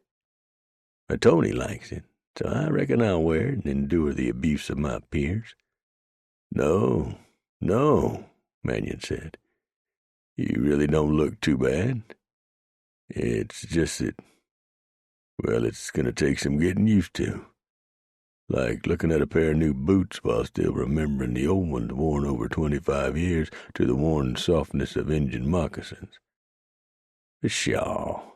But Tony likes it, so I reckon I'll wear it and endure the abuse of my peers." No, Mannion said. "You really don't look too bad. It's just that, well, it's going to take some getting used to. Like looking at a pair of new boots while still remembering the old ones worn over 25 years to the worn softness of Injun moccasins. Pshaw.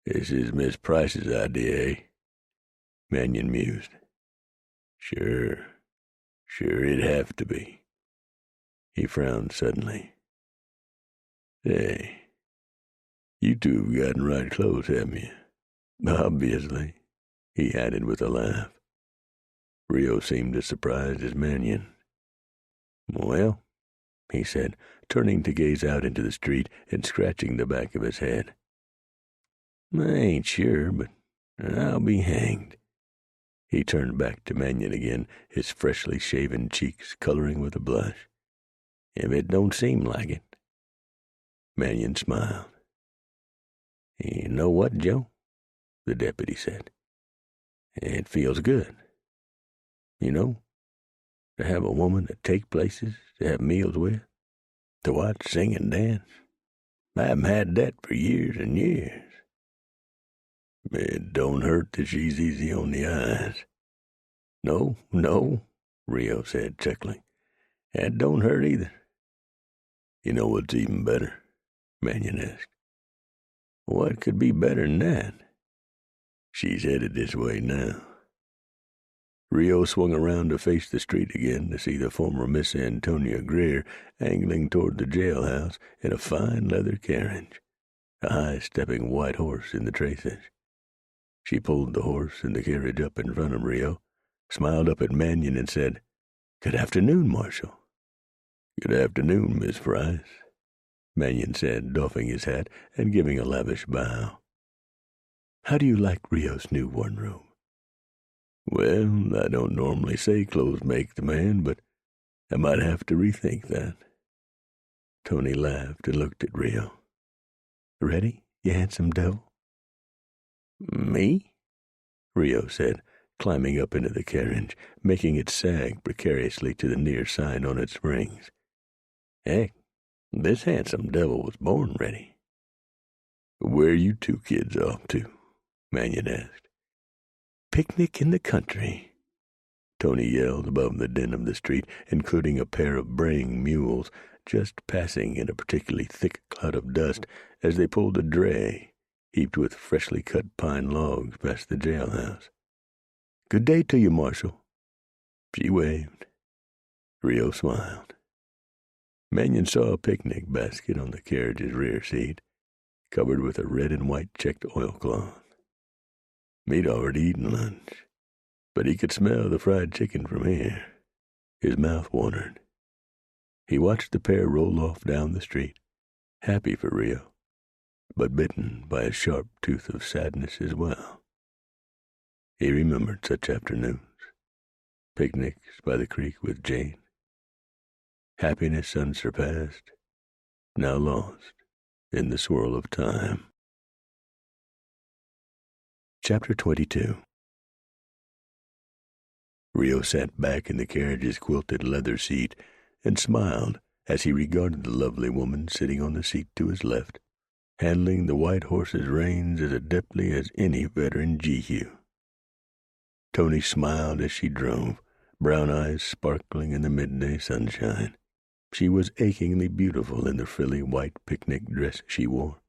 This is Miss Price's idea, eh?" Mannion mused. Sure, it'd have to be." He frowned suddenly. "Say, you two have gotten right close, haven't you?" "Obviously," he added with a laugh. Rio seemed as surprised as Mannion. "Well," he said, turning to gaze out into the street and scratching the back of his head, "I ain't sure, but I'll be hanged." He turned back to Mannion again, his freshly shaven cheeks coloring with a blush. "If it don't seem like it." Mannion smiled. "You know what, Joe?" the deputy said. "It feels good. You know, to have a woman to take places, to have meals with, to watch sing and dance. I haven't had that for years and years. It don't hurt that she's easy on the eyes." No, Rio said, chuckling. "That don't hurt either." "You know what's even better?" Mannion asked. "What could be better than that?" "She's headed this way now." Rio swung around to face the street again to see the former Miss Antonia Greer angling toward the jailhouse in a fine leather carriage, a high-stepping white horse in the traces. She pulled the horse and the carriage up in front of Rio, smiled up at Mannion, and said, "Good afternoon, Marshal." "Good afternoon, Miss Price," Mannion said, doffing his hat and giving a lavish bow. "How do you like Rio's new wardrobe?" "Well, I don't normally say clothes make the man, but I might have to rethink that." Tony laughed and looked at Rio. "Ready, you handsome devil?" "Me?" Rio said, climbing up into the carriage, making it sag precariously to the near side on its springs. "Heck, this handsome devil was born ready." "Where you two kids off to?" Mannion asked. "Picnic in the country," Tony yelled above the din of the street, including a pair of braying mules just passing in a particularly thick cloud of dust as they pulled a dray heaped with freshly cut pine logs past the jailhouse. "Good day to you, Marshal." She waved. Rio smiled. Mannion saw a picnic basket on the carriage's rear seat, covered with a red and white checked oilcloth. He'd already eaten lunch, but he could smell the fried chicken from here. His mouth watered. He watched the pair roll off down the street, happy for Rio, but bitten by a sharp tooth of sadness as well. He remembered such afternoons, picnics by the creek with Jane, happiness unsurpassed, now lost in the swirl of time. Chapter 22. Rio sat back in the carriage's quilted leather seat and smiled as he regarded the lovely woman sitting on the seat to his left, handling the white horse's reins as adeptly as any veteran GQ. Tony smiled as she drove, brown eyes sparkling in the midday sunshine. She was achingly beautiful in the frilly white picnic dress she wore,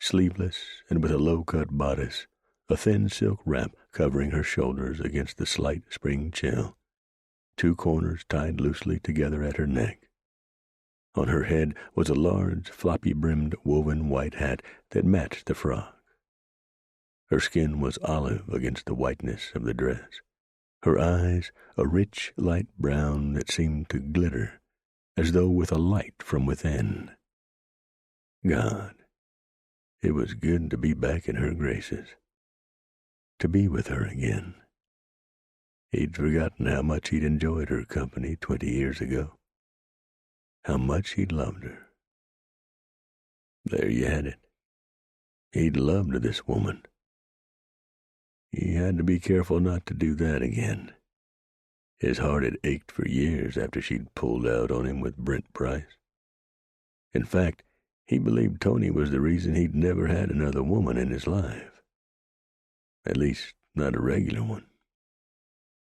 sleeveless and with a low-cut bodice, a thin silk wrap covering her shoulders against the slight spring chill, two corners tied loosely together at her neck. On her head was a large, floppy-brimmed woven white hat that matched the frock. Her skin was olive against the whiteness of the dress, her eyes a rich light brown that seemed to glitter as though with a light from within. God, it was good to be back in her graces, to be with her again. He'd forgotten how much he'd enjoyed her company 20 years ago, how much he'd loved her. There you had it. He'd loved this woman. He had to be careful not to do that again. His heart had ached for years after she'd pulled out on him with Brent Price. In fact, he believed Tony was the reason he'd never had another woman in his life. At least, not a regular one.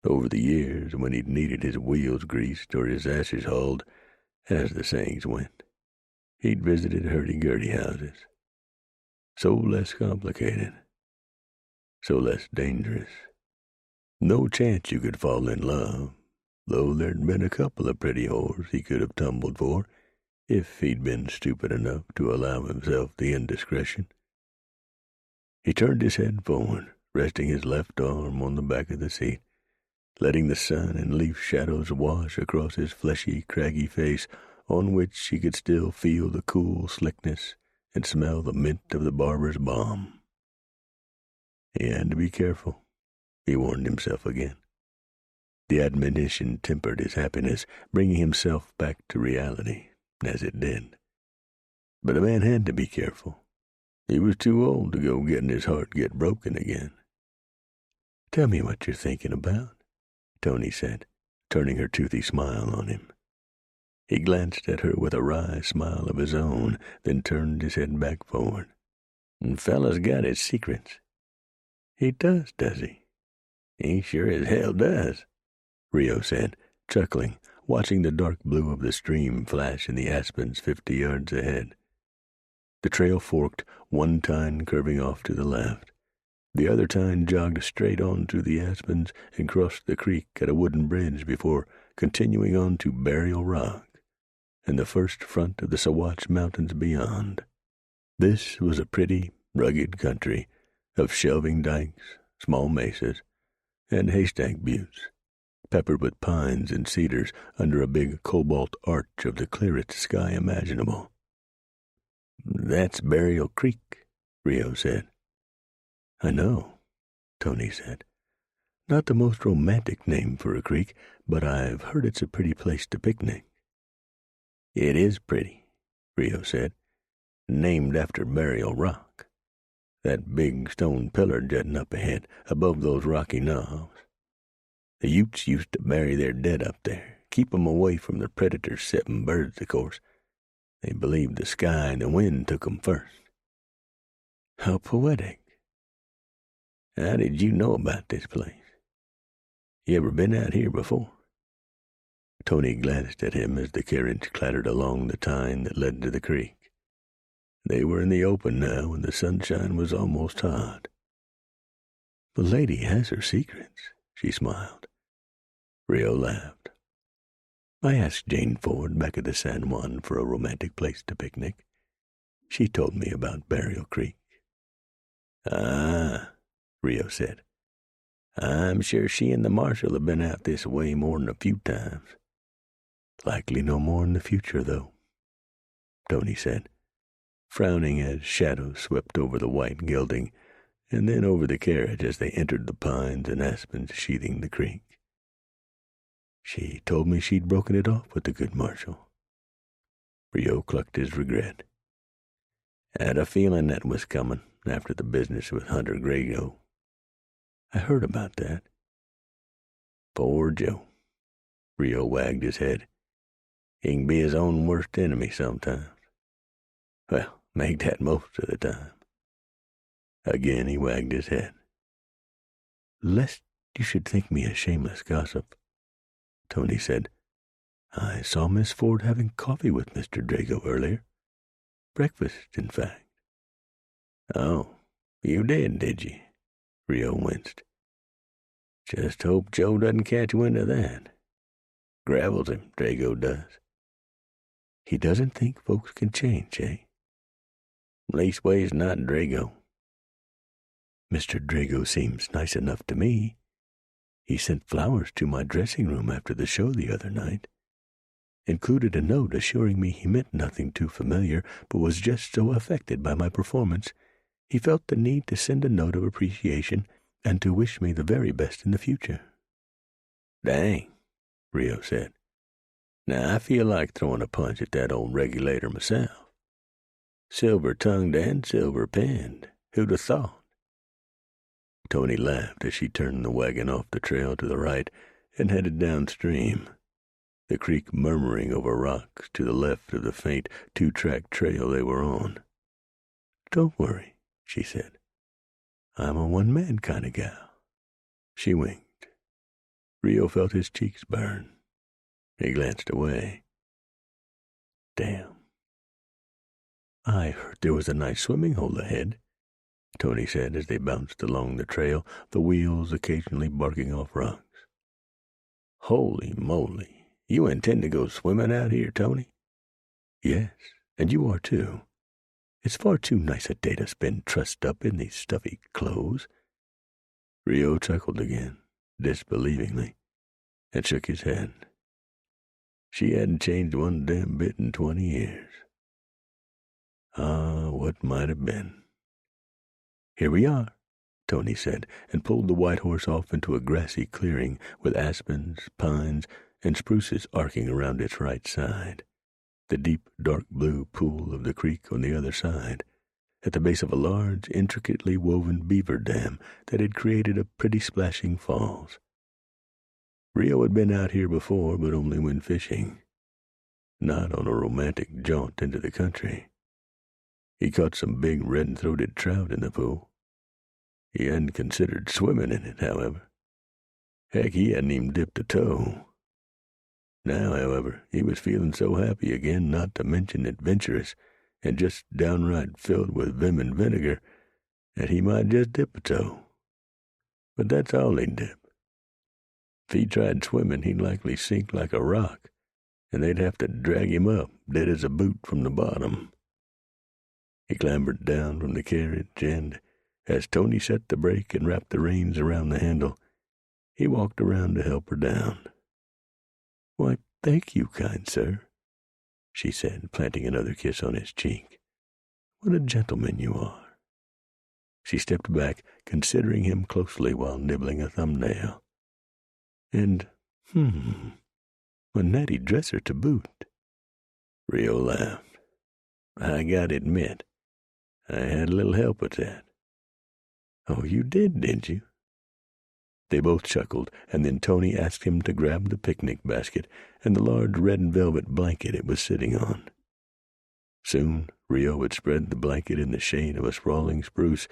Over the years, when he'd needed his wheels greased or his ashes hauled, as the sayings went, he'd visited hurdy-gurdy houses. So less complicated, so less dangerous. No chance you could fall in love, though there'd been a couple of pretty whores he could have tumbled for if he'd been stupid enough to allow himself the indiscretion. He turned his head forward, resting his left arm on the back of the seat, letting the sun and leaf shadows wash across his fleshy, craggy face, on which he could still feel the cool slickness and smell the mint of the barber's balm. He had to be careful, he warned himself again. The admonition tempered his happiness, bringing himself back to reality, as it did. But a man had to be careful. He was too old to go getting his heart get broken again. "Tell me what you're thinking about," Tony said, turning her toothy smile on him. He glanced at her with a wry smile of his own, then turned his head back forward. "And fella's got his secrets." "He does he?" "He sure as hell does," Rio said, chuckling, watching the dark blue of the stream flash in the aspens 50 yards ahead. The trail forked, one tine curving off to the left. The other tine jogged straight on through the aspens and crossed the creek at a wooden bridge before continuing on to Burial Rock and the first front of the Sawatch Mountains beyond. This was a pretty, rugged country of shelving dikes, small mesas, and haystack buttes, peppered with pines and cedars under a big cobalt arch of the clearest sky imaginable. "That's Burial Creek," Rio said. "I know," Tony said. "Not the most romantic name for a creek, but I've heard it's a pretty place to picnic." "It is pretty," Rio said. "Named after Burial Rock. That big stone pillar jutting up ahead above those rocky knobs. The Utes used to bury their dead up there, keep 'em away from the predators setting birds, of course. They believed the sky and the wind took 'em first." "How poetic." "How did you know about this place? You ever been out here before?" Tony glanced at him as the carriage clattered along the tine that led to the creek. They were in the open now, and the sunshine was almost hot. "The lady has her secrets," she smiled. Rio laughed. "I asked Jane Ford back at the San Juan for a romantic place to picnic. She told me about Burial Creek." "Ah," Rio said. "I'm sure she and the marshal have been out this way more than a few times." "Likely no more in the future, though," Tony said, frowning as shadows swept over the white gilding and then over the carriage as they entered the pines and aspens sheathing the creek. "She told me she'd broken it off with the good marshal." Rio clucked his regret. Had a feeling that was coming after the business with Hunter Grego. I heard about that. Poor Joe. Rio wagged his head. He can be his own worst enemy sometimes. Well, make that most of the time. Again he wagged his head. Lest you should think me a shameless gossip, Tony said, I saw Miss Ford having coffee with Mr. Drago earlier. Breakfast, in fact. Oh, you did you? Rio winced. Just hope Joe doesn't catch wind of that. Gravels him, Drago does. He doesn't think folks can change, eh? Leastways not Drago. Mr. Drago seems nice enough to me. He sent flowers to my dressing room after the show the other night. Included a note assuring me he meant nothing too familiar, but was just so affected by my performance, he felt the need to send a note of appreciation and to wish me the very best in the future. Dang, Rio said. Now I feel like throwing a punch at that old regulator myself. Silver-tongued and silver-penned. Who'd have thought? Tony laughed as she turned the wagon off the trail to the right and headed downstream, the creek murmuring over rocks to the left of the faint two-track trail they were on. Don't worry, she said. I'm a one-man kind of gal. She winked. Rio felt his cheeks burn. He glanced away. Damn. I heard there was a nice swimming hole ahead, Tony said as they bounced along the trail, the wheels occasionally barking off rocks. Holy moly, you intend to go swimming out here, Tony? Yes, and you are too. It's far too nice a day to spend trussed up in these stuffy clothes. Rio chuckled again, disbelievingly, and shook his head. She hadn't changed one damn bit in 20 years. Ah, what might have been. Here we are, Tony said, and pulled the white horse off into a grassy clearing with aspens, pines, and spruces arcing around its right side, the deep, dark blue pool of the creek on the other side, at the base of a large, intricately woven beaver dam that had created a pretty splashing falls. Rio had been out here before, but only when fishing, not on a romantic jaunt into the country. He caught some big red-throated trout in the pool. He hadn't considered swimming in it, however. Heck, he hadn't even dipped a toe. Now, however, he was feeling so happy again, not to mention adventurous, and just downright filled with vim and vinegar, that he might just dip a toe. But that's all he'd dip. If he tried swimming, he'd likely sink like a rock, and they'd have to drag him up, dead as a boot from the bottom. He clambered down from the carriage, and, as Tony set the brake and wrapped the reins around the handle, he walked around to help her down. "Why, thank you, kind sir," she said, planting another kiss on his cheek. "What a gentleman you are." She stepped back, considering him closely while nibbling a thumbnail. "And, a natty dresser to boot." Rio laughed. "I gotta admit, I had a little help with that." "Oh, you didn't you?" They both chuckled, and then Tony asked him to grab the picnic basket and the large red and velvet blanket it was sitting on. Soon Rio had spread the blanket in the shade of a sprawling spruce,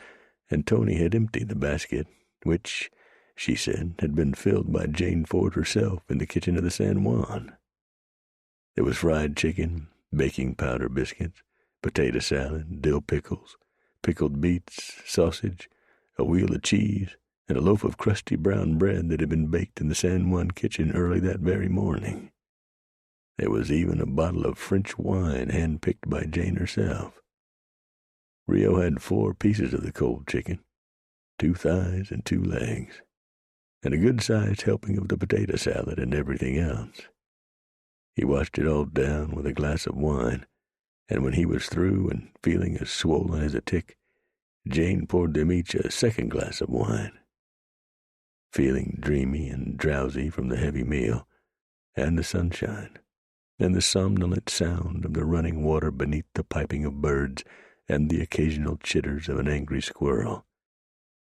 and Tony had emptied the basket, which, she said, had been filled by Jane Ford herself in the kitchen of the San Juan. There was fried chicken, baking powder biscuits, potato salad, dill pickles, pickled beets, sausage, a wheel of cheese, and a loaf of crusty brown bread that had been baked in the San Juan kitchen early that very morning. There was even a bottle of French wine hand-picked by Jane herself. Rio had 4 pieces of the cold chicken, 2 thighs and 2 legs, and a good-sized helping of the potato salad and everything else. He washed it all down with a glass of wine, and when he was through and feeling as swollen as a tick, Jane poured them each a second glass of wine. Feeling dreamy and drowsy from the heavy meal and the sunshine, and the somnolent sound of the running water beneath the piping of birds and the occasional chitters of an angry squirrel,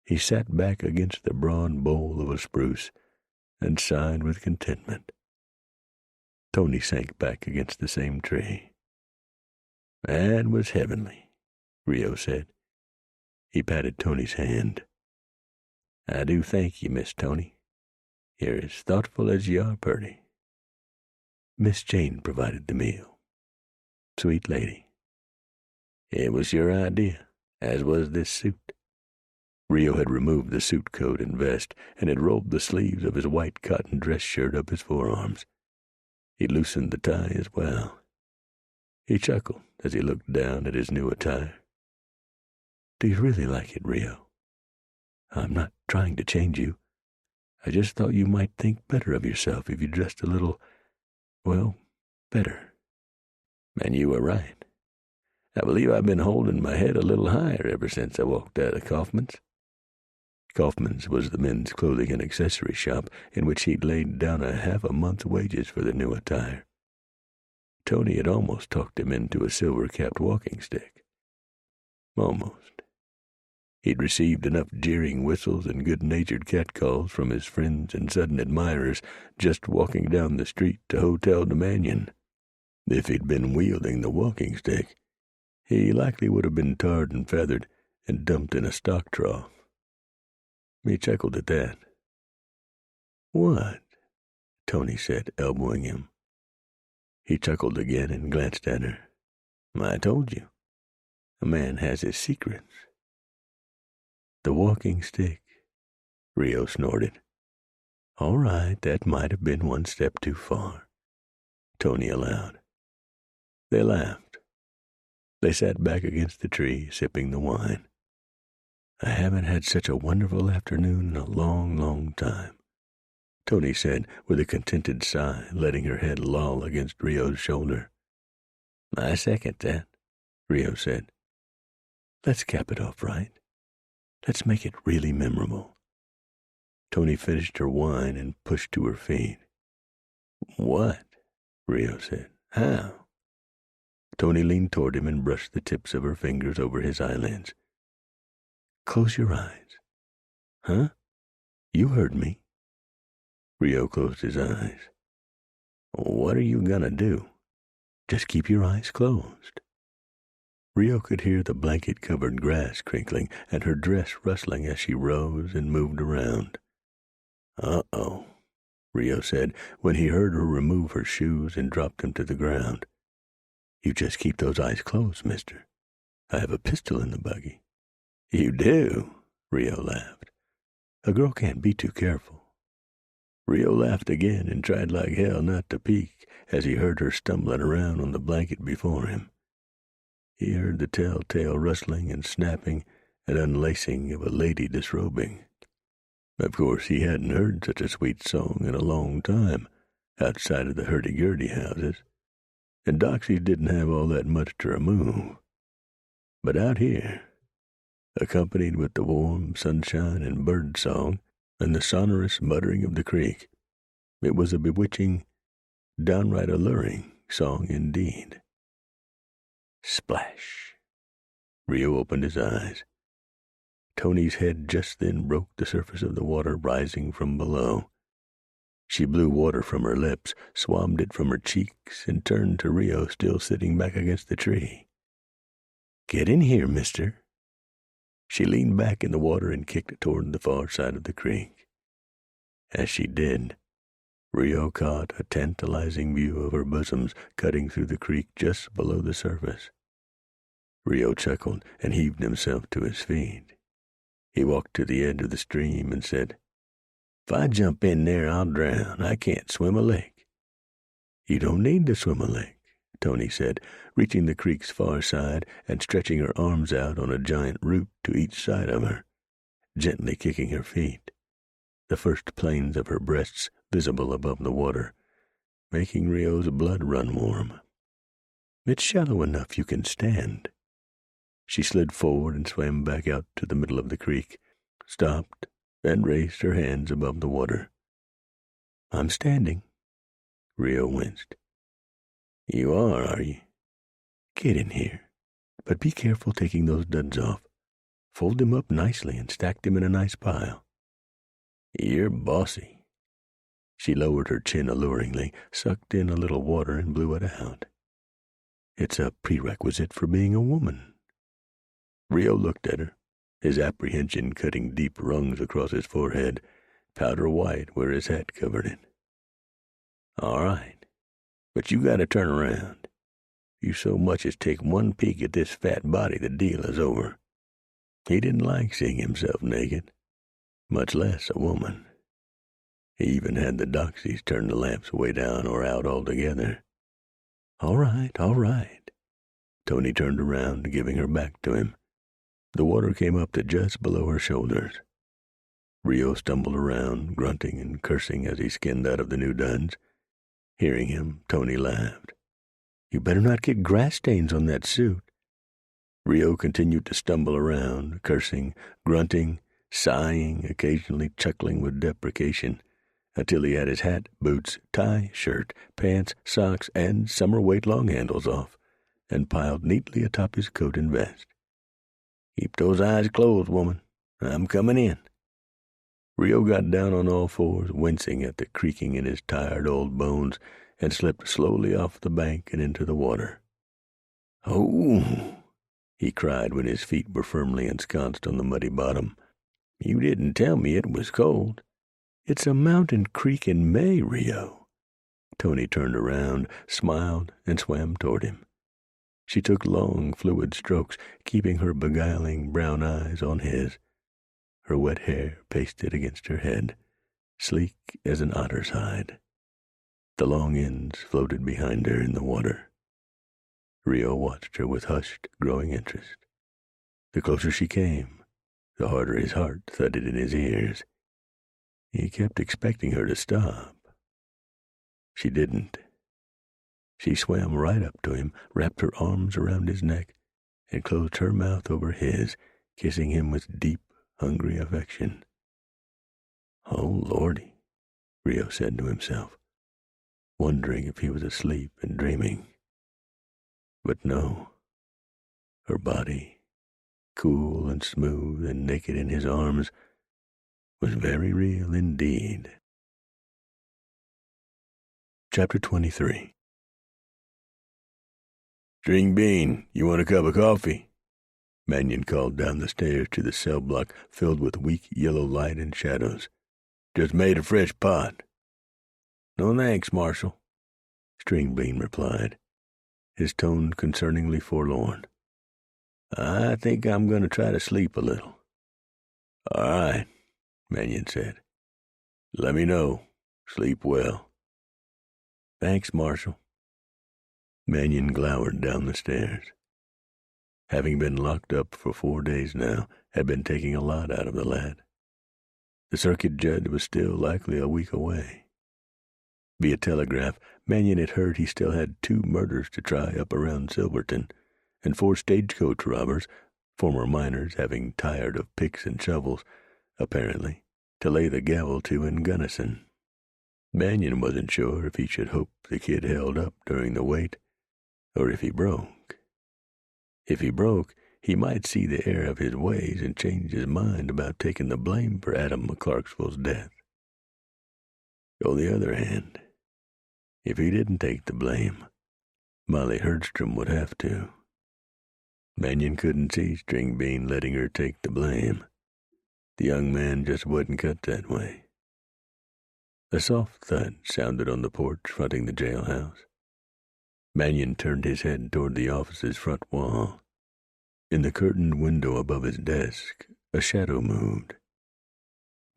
he sat back against the broad bole of a spruce and sighed with contentment. Tony sank back against the same tree. "That was heavenly," Rio said. He patted Tony's hand. "I do thank you, Miss Tony. You're as thoughtful as you are purty." Miss Jane provided the meal. Sweet lady. "It was your idea, as was this suit." Rio had removed the suit coat and vest and had rolled the sleeves of his white cotton dress shirt up his forearms. He loosened the tie as well. He chuckled as he looked down at his new attire. "Do you really like it, Rio? I'm not trying to change you. I just thought you might think better of yourself if you dressed a little, well, better." "And you were right. I believe I've been holding my head a little higher ever since I walked out of Kaufman's." Kaufman's was the men's clothing and accessory shop in which he'd laid down half a month's wages for the new attire. Tony had almost talked him into a silver-capped walking stick. Almost. He'd received enough jeering whistles and good-natured catcalls from his friends and sudden admirers just walking down the street to Hotel de Mannion. If he'd been wielding the walking stick, he likely would have been tarred and feathered and dumped in a stock trough. He chuckled at that. "What?" Tony said, elbowing him. He chuckled again and glanced at her. "I told you. A man has his secrets." "The walking stick," Rio snorted. "All right, that might have been one step too far," Tony allowed. They laughed. They sat back against the tree, sipping the wine. "I haven't had such a wonderful afternoon in a long, long time," Tony said with a contented sigh, letting her head loll against Rio's shoulder. "I second that," Rio said. "Let's cap it off right. Let's make it really memorable." Tony finished her wine and pushed to her feet. "What?" Rio said. "How?" Tony leaned toward him and brushed the tips of her fingers over his eyelids. "Close your eyes." "Huh? You heard me." Rio closed his eyes. "What are you gonna do?" "Just keep your eyes closed." Rio could hear the blanket-covered grass crinkling and her dress rustling as she rose and moved around. "Uh-oh," Rio said when he heard her remove her shoes and drop them to the ground. "You just keep those eyes closed, mister. I have a pistol in the buggy." "You do?" Rio laughed. "A girl can't be too careful." Rio laughed again and tried like hell not to peek as he heard her stumbling around on the blanket before him. He heard the telltale rustling and snapping and unlacing of a lady disrobing. Of course, he hadn't heard such a sweet song in a long time outside of the hurdy-gurdy houses, and doxies didn't have all that much to remove. But out here, accompanied with the warm sunshine and bird song and the sonorous muttering of the creek, it was a bewitching, downright alluring song indeed. Splash! Rio opened his eyes. Tony's head just then broke the surface of the water rising from below. She blew water from her lips, swabbed it from her cheeks, and turned to Rio still sitting back against the tree. "Get in here, mister." She leaned back in the water and kicked toward the far side of the creek. As she did, Rio caught a tantalizing view of her bosoms cutting through the creek just below the surface. Rio chuckled and heaved himself to his feet. He walked to the edge of the stream and said, "If I jump in there, I'll drown. I can't swim a lick." "You don't need to swim a lick," Tony said, reaching the creek's far side and stretching her arms out on a giant root to each side of her, gently kicking her feet, the first planes of her breasts visible above the water, making Rio's blood run warm. "It's shallow enough you can stand." She slid forward and swam back out to the middle of the creek, stopped, and raised her hands above the water. "I'm standing." Rio winced. You are you? Get in here, but be careful taking those duds off. Fold them up nicely and stack them in a nice pile. You're bossy. She lowered her chin alluringly, sucked in a little water, and blew it out. It's a prerequisite for being a woman. Rio looked at her, his apprehension cutting deep rungs across his forehead, powder white where his hat covered it. All right, but you gotta turn around. You so much as take one peek at this fat body, the deal is over. He didn't like seeing himself naked, much less a woman. He even had the doxies turn the lamps way down or out altogether. All right. Tony turned around, giving her back to him. The water came up to just below her shoulders. Rio stumbled around, grunting and cursing as he skinned out of the new duds. Hearing him, Tony laughed. You better not get grass stains on that suit. Rio continued to stumble around, cursing, grunting, sighing, occasionally chuckling with deprecation, until he had his hat, boots, tie, shirt, pants, socks, and summer weight long handles off, and piled neatly atop his coat and vest. Keep those eyes closed, woman. I'm coming in. Rio got down on all fours, wincing at the creaking in his tired old bones, and slipped slowly off the bank and into the water. Oh! He cried when his feet were firmly ensconced on the muddy bottom. You didn't tell me it was cold. It's a mountain creek in May, Rio. Tony turned around, smiled, and swam toward him. She took long, fluid strokes, keeping her beguiling brown eyes on his, her wet hair pasted against her head, sleek as an otter's hide. The long ends floated behind her in the water. Rio watched her with hushed, growing interest. The closer she came, the harder his heart thudded in his ears. He kept expecting her to stop. She didn't. She swam right up to him, wrapped her arms around his neck, and closed her mouth over his, kissing him with deep, hungry affection. Oh, Lordy, Rio said to himself, wondering if he was asleep and dreaming. But no, her body, cool and smooth and naked in his arms, was very real indeed. Chapter 23. String Bean, you want a cup of coffee? Mannion called down the stairs to the cell block filled with weak yellow light and shadows. Just made a fresh pot. No thanks, Marshal, String Bean replied, his tone concerningly forlorn. I think I'm going to try to sleep a little. All right, Mannion said. Let me know. Sleep well. Thanks, Marshal. Mannion glowered down the stairs. Having been locked up for 4 days now, had been taking a lot out of the lad. The circuit judge was still likely a week away. Via telegraph, Mannion had heard he still had 2 murders to try up around Silverton, and 4 stagecoach robbers, former miners having tired of picks and shovels, apparently, to lay the gavel to in Gunnison. Mannion wasn't sure if he should hope the kid held up during the wait, or if he broke. If he broke, he might see the error of his ways and change his mind about taking the blame for Adam McClarksville's death. On the other hand, if he didn't take the blame, Molly Herdstrom would have to. Mannion couldn't see String Bean letting her take the blame. The young man just wouldn't cut that way. A soft thud sounded on the porch fronting the jailhouse. Mannion turned his head toward the office's front wall. In the curtained window above his desk, a shadow moved.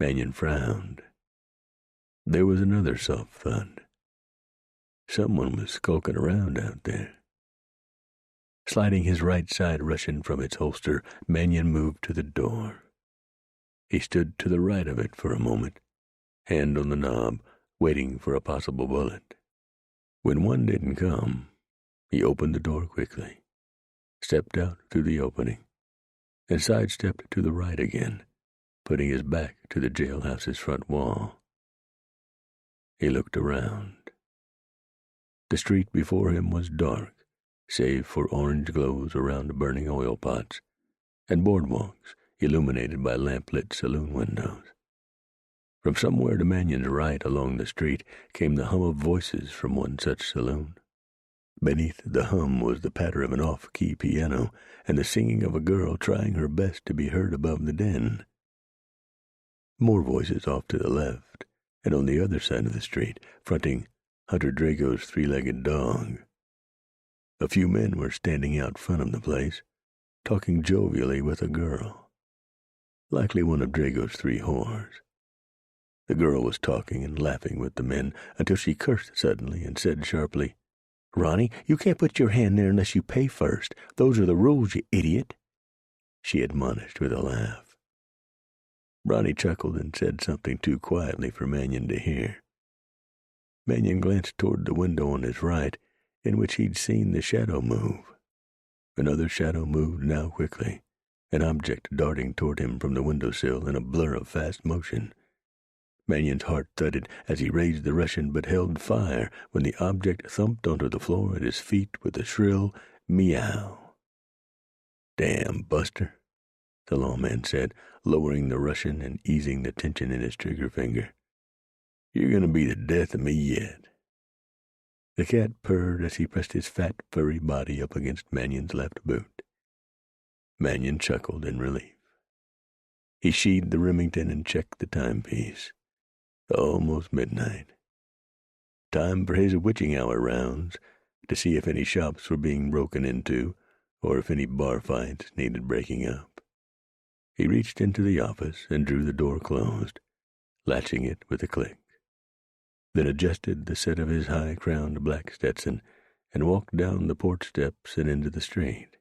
Mannion frowned. There was another soft thud. Someone was skulking around out there. Sliding his right side Russian from its holster, Mannion moved to the door. He stood to the right of it for a moment, hand on the knob, waiting for a possible bullet. When one didn't come, he opened the door quickly, stepped out through the opening, and sidestepped to the right again, putting his back to the jailhouse's front wall. He looked around. The street before him was dark, save for orange glows around burning oil pots, and boardwalks illuminated by lamp-lit saloon windows. From somewhere to Mannion's right along the street came the hum of voices from one such saloon. Beneath the hum was the patter of an off-key piano and the singing of a girl trying her best to be heard above the din. More voices off to the left, and on the other side of the street, fronting Hunter Drago's three-legged dog. A few men were standing out front of the place, talking jovially with a girl, likely one of Drago's three whores. The girl was talking and laughing with the men until she cursed suddenly and said sharply, "Ronnie, you can't put your hand there unless you pay first. Those are the rules, you idiot," she admonished with a laugh. Ronnie chuckled and said something too quietly for Mannion to hear. Mannion glanced toward the window on his right, in which he'd seen the shadow move. Another shadow moved now quickly, an object darting toward him from the windowsill in a blur of fast motion. Mannion's heart thudded as he raised the Russian but held fire when the object thumped onto the floor at his feet with a shrill meow. "Damn, Buster," the lawman said, lowering the Russian and easing the tension in his trigger finger. "You're going to be the death of me yet." The cat purred as he pressed his fat, furry body up against Mannion's left boot. Mannion chuckled in relief. He sheathed the Remington and checked the timepiece. Almost midnight. Time for his witching hour rounds to see if any shops were being broken into or if any bar fights needed breaking up. He reached into the office and drew the door closed, latching it with a click, then adjusted the set of his high-crowned black Stetson and walked down the porch steps and into the street.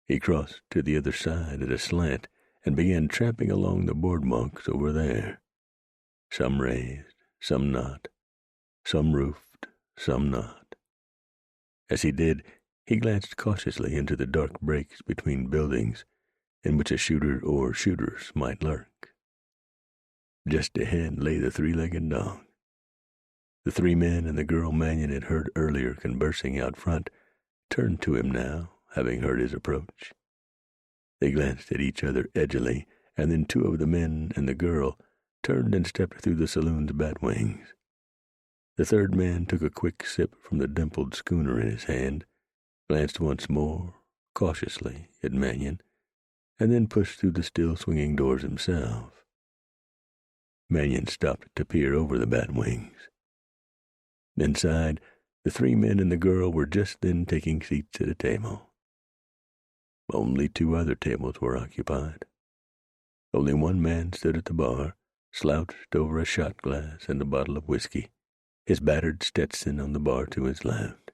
He crossed to the other side at a slant and began tramping along the boardwalks over there. Some raised, some not, some roofed, some not. As he did, he glanced cautiously into the dark breaks between buildings in which a shooter or shooters might lurk. Just ahead lay the three-legged dog. The three men and the girl Mannion had heard earlier conversing out front turned to him now, having heard his approach. They glanced at each other edgily, and then two of the men and the girl turned and stepped through the saloon's batwings. The third man took a quick sip from the dimpled schooner in his hand, glanced once more, cautiously, at Mannion, and then pushed through the still swinging doors himself. Mannion stopped to peer over the batwings. Inside, the three men and the girl were just then taking seats at a table. Only two other tables were occupied. Only one man stood at the bar, slouched over a shot glass and a bottle of whiskey, his battered Stetson on the bar to his left.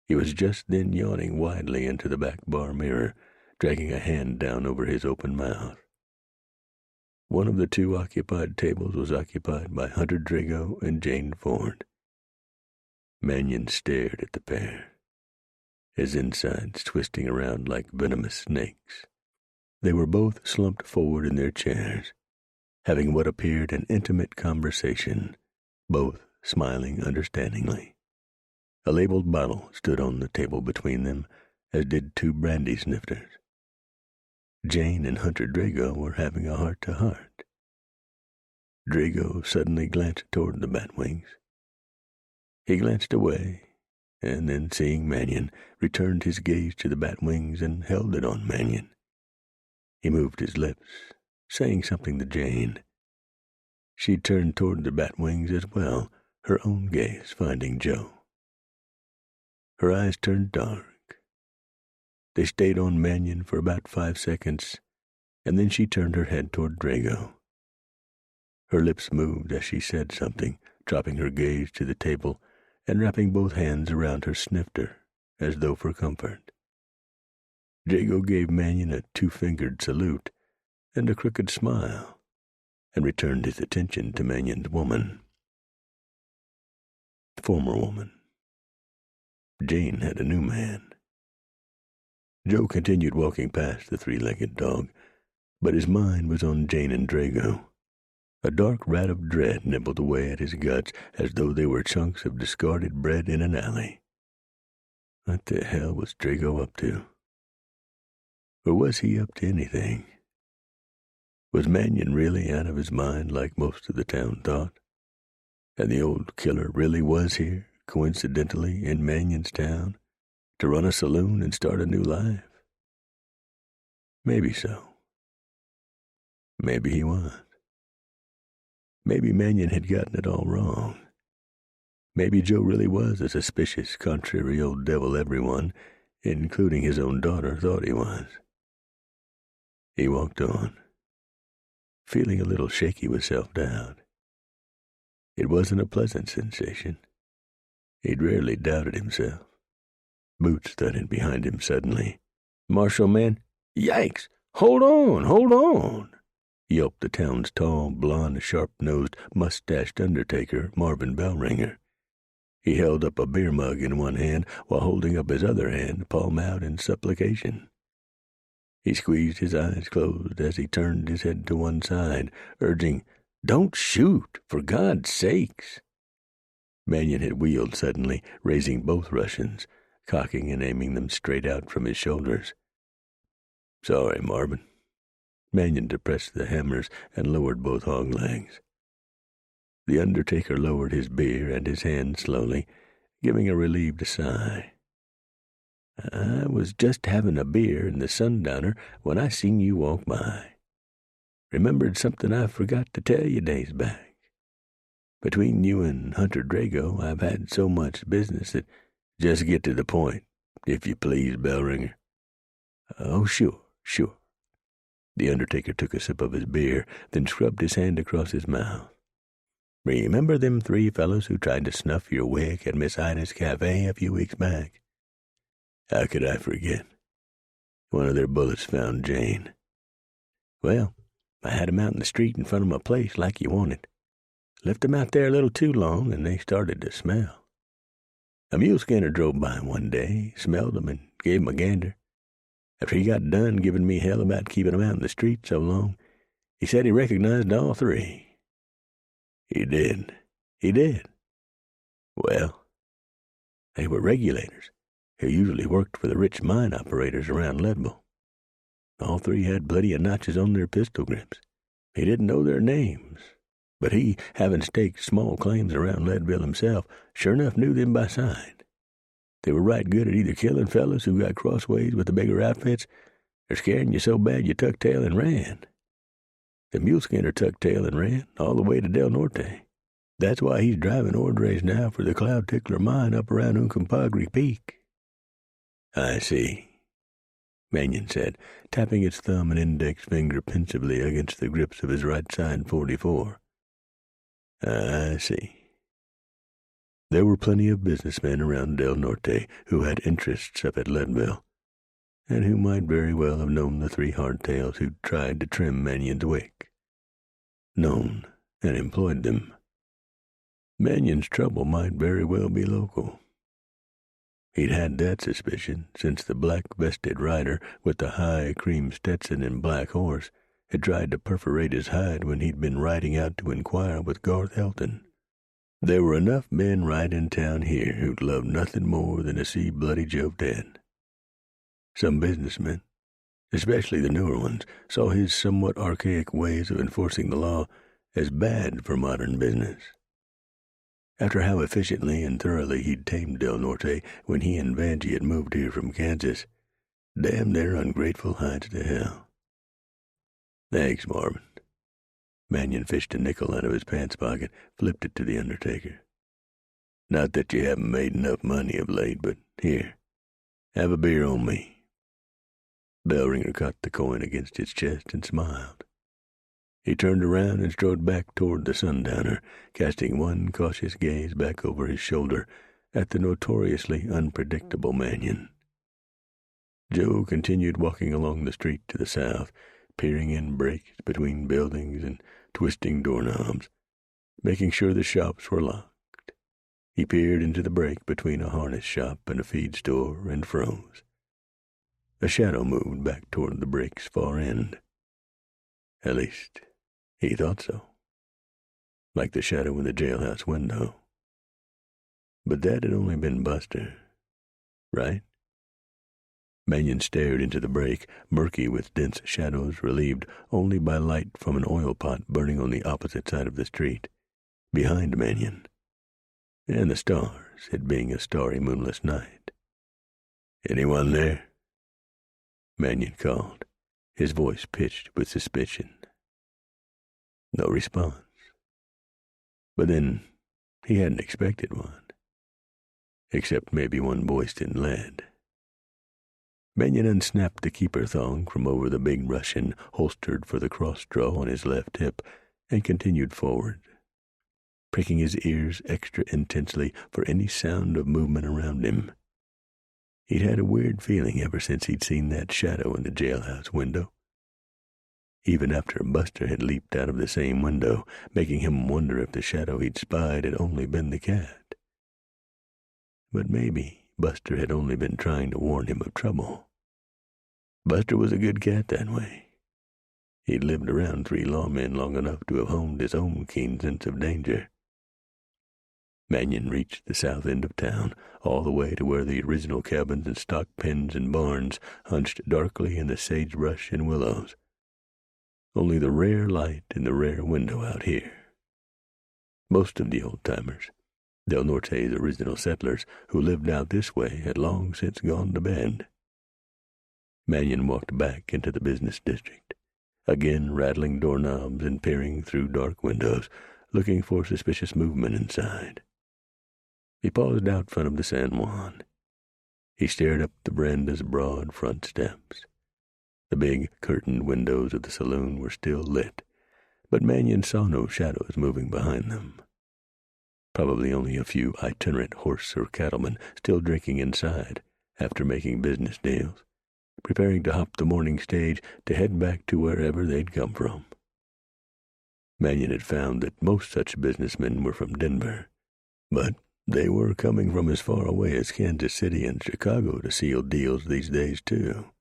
He was just then yawning widely into the back bar mirror, dragging a hand down over his open mouth. One of the two occupied tables was occupied by Hunter Drago and Jane Ford. Mannion stared at the pair, his insides twisting around like venomous snakes. They were both slumped forward in their chairs, having what appeared an intimate conversation, both smiling understandingly. A labeled bottle stood on the table between them, as did two brandy snifters. Jane and Hunter Drago were having a heart-to-heart. Drago suddenly glanced toward the batwings. He glanced away, and then, seeing Mannion, returned his gaze to the batwings and held it on Mannion. He moved his lips, saying something to Jane. She turned toward the batwings as well, her own gaze finding Joe. Her eyes turned dark. They stayed on Mannion for about 5 seconds, and then she turned her head toward Drago. Her lips moved as she said something, dropping her gaze to the table and wrapping both hands around her snifter, as though for comfort. Drago gave Mannion a 2-fingered salute and a crooked smile, and returned his attention to Mannion's woman. Former woman. Jane had a new man. Joe continued walking past the three-legged dog, but his mind was on Jane and Drago. A dark rat of dread nibbled away at his guts as though they were chunks of discarded bread in an alley. What the hell was Drago up to? Or was he up to anything? Was Mannion really out of his mind like most of the town thought? And the old killer really was here, coincidentally, in Mannion's town, to run a saloon and start a new life? Maybe so. Maybe he was. Maybe Mannion had gotten it all wrong. Maybe Joe really was a suspicious, contrary old devil everyone, including his own daughter, thought he was. He walked on, feeling a little shaky with self-doubt. It wasn't a pleasant sensation. He'd rarely doubted himself. Boots thudded behind him suddenly. "Marshal man, yikes! Hold on!" yelped the town's tall, blond, sharp-nosed, mustached undertaker, Marvin Bellringer. He held up a beer mug in one hand while holding up his other hand, palm out in supplication. He squeezed his eyes closed as he turned his head to one side, urging, "Don't shoot, for God's sakes!" Mannion had wheeled suddenly, raising both Russians, cocking and aiming them straight out from his shoulders. "Sorry, Marvin." Mannion depressed the hammers and lowered both hog legs. The undertaker lowered his beer and his hand slowly, giving a relieved sigh. "I was just having a beer in the Sundowner when I seen you walk by. Remembered something I forgot to tell you days back. Between you and Hunter Drago, I've had so much business that—" "Just get to the point, if you please, Bellringer." "Oh, sure. The undertaker took a sip of his beer, then scrubbed his hand across his mouth. "Remember them 3 fellows who tried to snuff your wick at Miss Ida's cafe a few weeks back?" "How could I forget? One of their bullets found Jane." "Well, I had 'em out in the street in front of my place like you wanted. Left 'em out there a little too long, and they started to smell. A mule skinner drove by one day, smelled 'em, and gave 'em a gander. After he got done giving me hell about keeping 'em out in the street so long, he said he recognized all 3. "He did. Well, they were regulators who usually worked for the rich mine operators around Leadville. All 3 had plenty of notches on their pistol grips. He didn't know their names, but he, having staked small claims around Leadville himself, sure enough knew them by sight. They were right good at either killing fellas who got crossways with the bigger outfits or scaring you so bad you tucked tail and ran. The mule skinner tucked tail and ran all the way to Del Norte. That's why he's driving orders now for the Cloud Tickler mine up around Uncompahgre Peak." "I see," Mannion said, tapping his thumb and index finger pensively against the grips of his right side 44. "I see." There were plenty of businessmen around Del Norte who had interests up at Leadville, and who might very well have known the 3 hardtails who'd tried to trim Mannion's wick. Known and employed them. Mannion's trouble might very well be local. He'd had that suspicion since the black-vested rider with the high cream Stetson and black horse had tried to perforate his hide when he'd been riding out to inquire with Garth Elton. There were enough men right in town here who'd love nothing more than to see Bloody Joe dead. Some businessmen, especially the newer ones, saw his somewhat archaic ways of enforcing the law as bad for modern business. After how efficiently and thoroughly he'd tamed Del Norte when he and Vanjie had moved here from Kansas, damn their ungrateful hides to hell. "Thanks, Marvin." Mannion fished a nickel out of his pants pocket, flipped it to the undertaker. "Not that you haven't made enough money of late, but here, have a beer on me." Bellringer caught the coin against his chest and smiled. He turned around and strode back toward the Sundowner, casting one cautious gaze back over his shoulder at the notoriously unpredictable Mannion. Joe continued walking along the street to the south, peering in breaks between buildings and twisting doorknobs, making sure the shops were locked. He peered into the break between a harness shop and a feed store and froze. A shadow moved back toward the break's far end. At least, he thought so. like the shadow in the jailhouse window. But that had only been Buster, right? Mannion stared into the break, murky with dense shadows relieved only by light from an oil pot burning on the opposite side of the street, behind Mannion, and the stars, it being a starry, moonless night. "Anyone there?" Mannion called, his voice pitched with suspicion. No response. But then he hadn't expected one, except maybe one voiced in lead. Mannion unsnapped the keeper thong from over the big Russian holstered for the cross-draw on his left hip and continued forward, pricking his ears extra intensely for any sound of movement around him. He'd had a weird feeling ever since he'd seen that shadow in the jailhouse window, even after Buster had leaped out of the same window, making him wonder if the shadow he'd spied had only been the cat. But maybe Buster had only been trying to warn him of trouble. Buster was a good cat that way. He'd lived around 3 lawmen long enough to have honed his own keen sense of danger. Mannion reached the south end of town, all the way to where the original cabins and stock pens and barns hunched darkly in the sagebrush and willows. Only the rare light in the rare window out here. Most of the old-timers, Del Norte's original settlers who lived out this way, had long since gone to bed. Mannion walked back into the business district, again rattling doorknobs and peering through dark windows, looking for suspicious movement inside. He paused out front of the San Juan. He stared up the veranda's broad front steps. The big curtained windows of the saloon were still lit, but Mannion saw no shadows moving behind them. Probably only a few itinerant horse or cattlemen still drinking inside after making business deals, preparing to hop the morning stage to head back to wherever they'd come from. Mannion had found that most such businessmen were from Denver, but they were coming from as far away as Kansas City and Chicago to seal deals these days, too.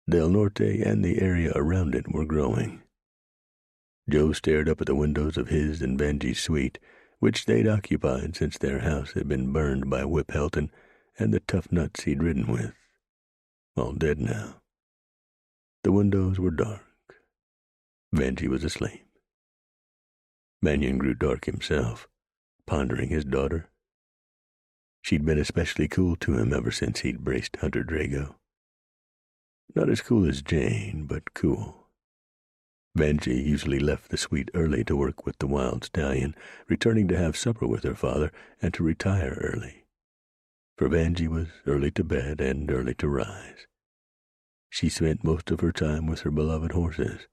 Del Norte and the area around it were growing. Joe stared up at the windows of his and Benji's suite, which they'd occupied since their house had been burned by Whip Helton and the tough nuts he'd ridden with. All dead now. The windows were dark. Benji was asleep. Mannion grew dark himself, pondering his daughter. She'd been especially cool to him ever since he'd braced Hunter Drago. Not as cool as Jane, but cool. Benji usually left the suite early to work with the wild stallion, returning to have supper with her father and to retire early. For Benji was early to bed and early to rise. She spent most of her time with her beloved horses.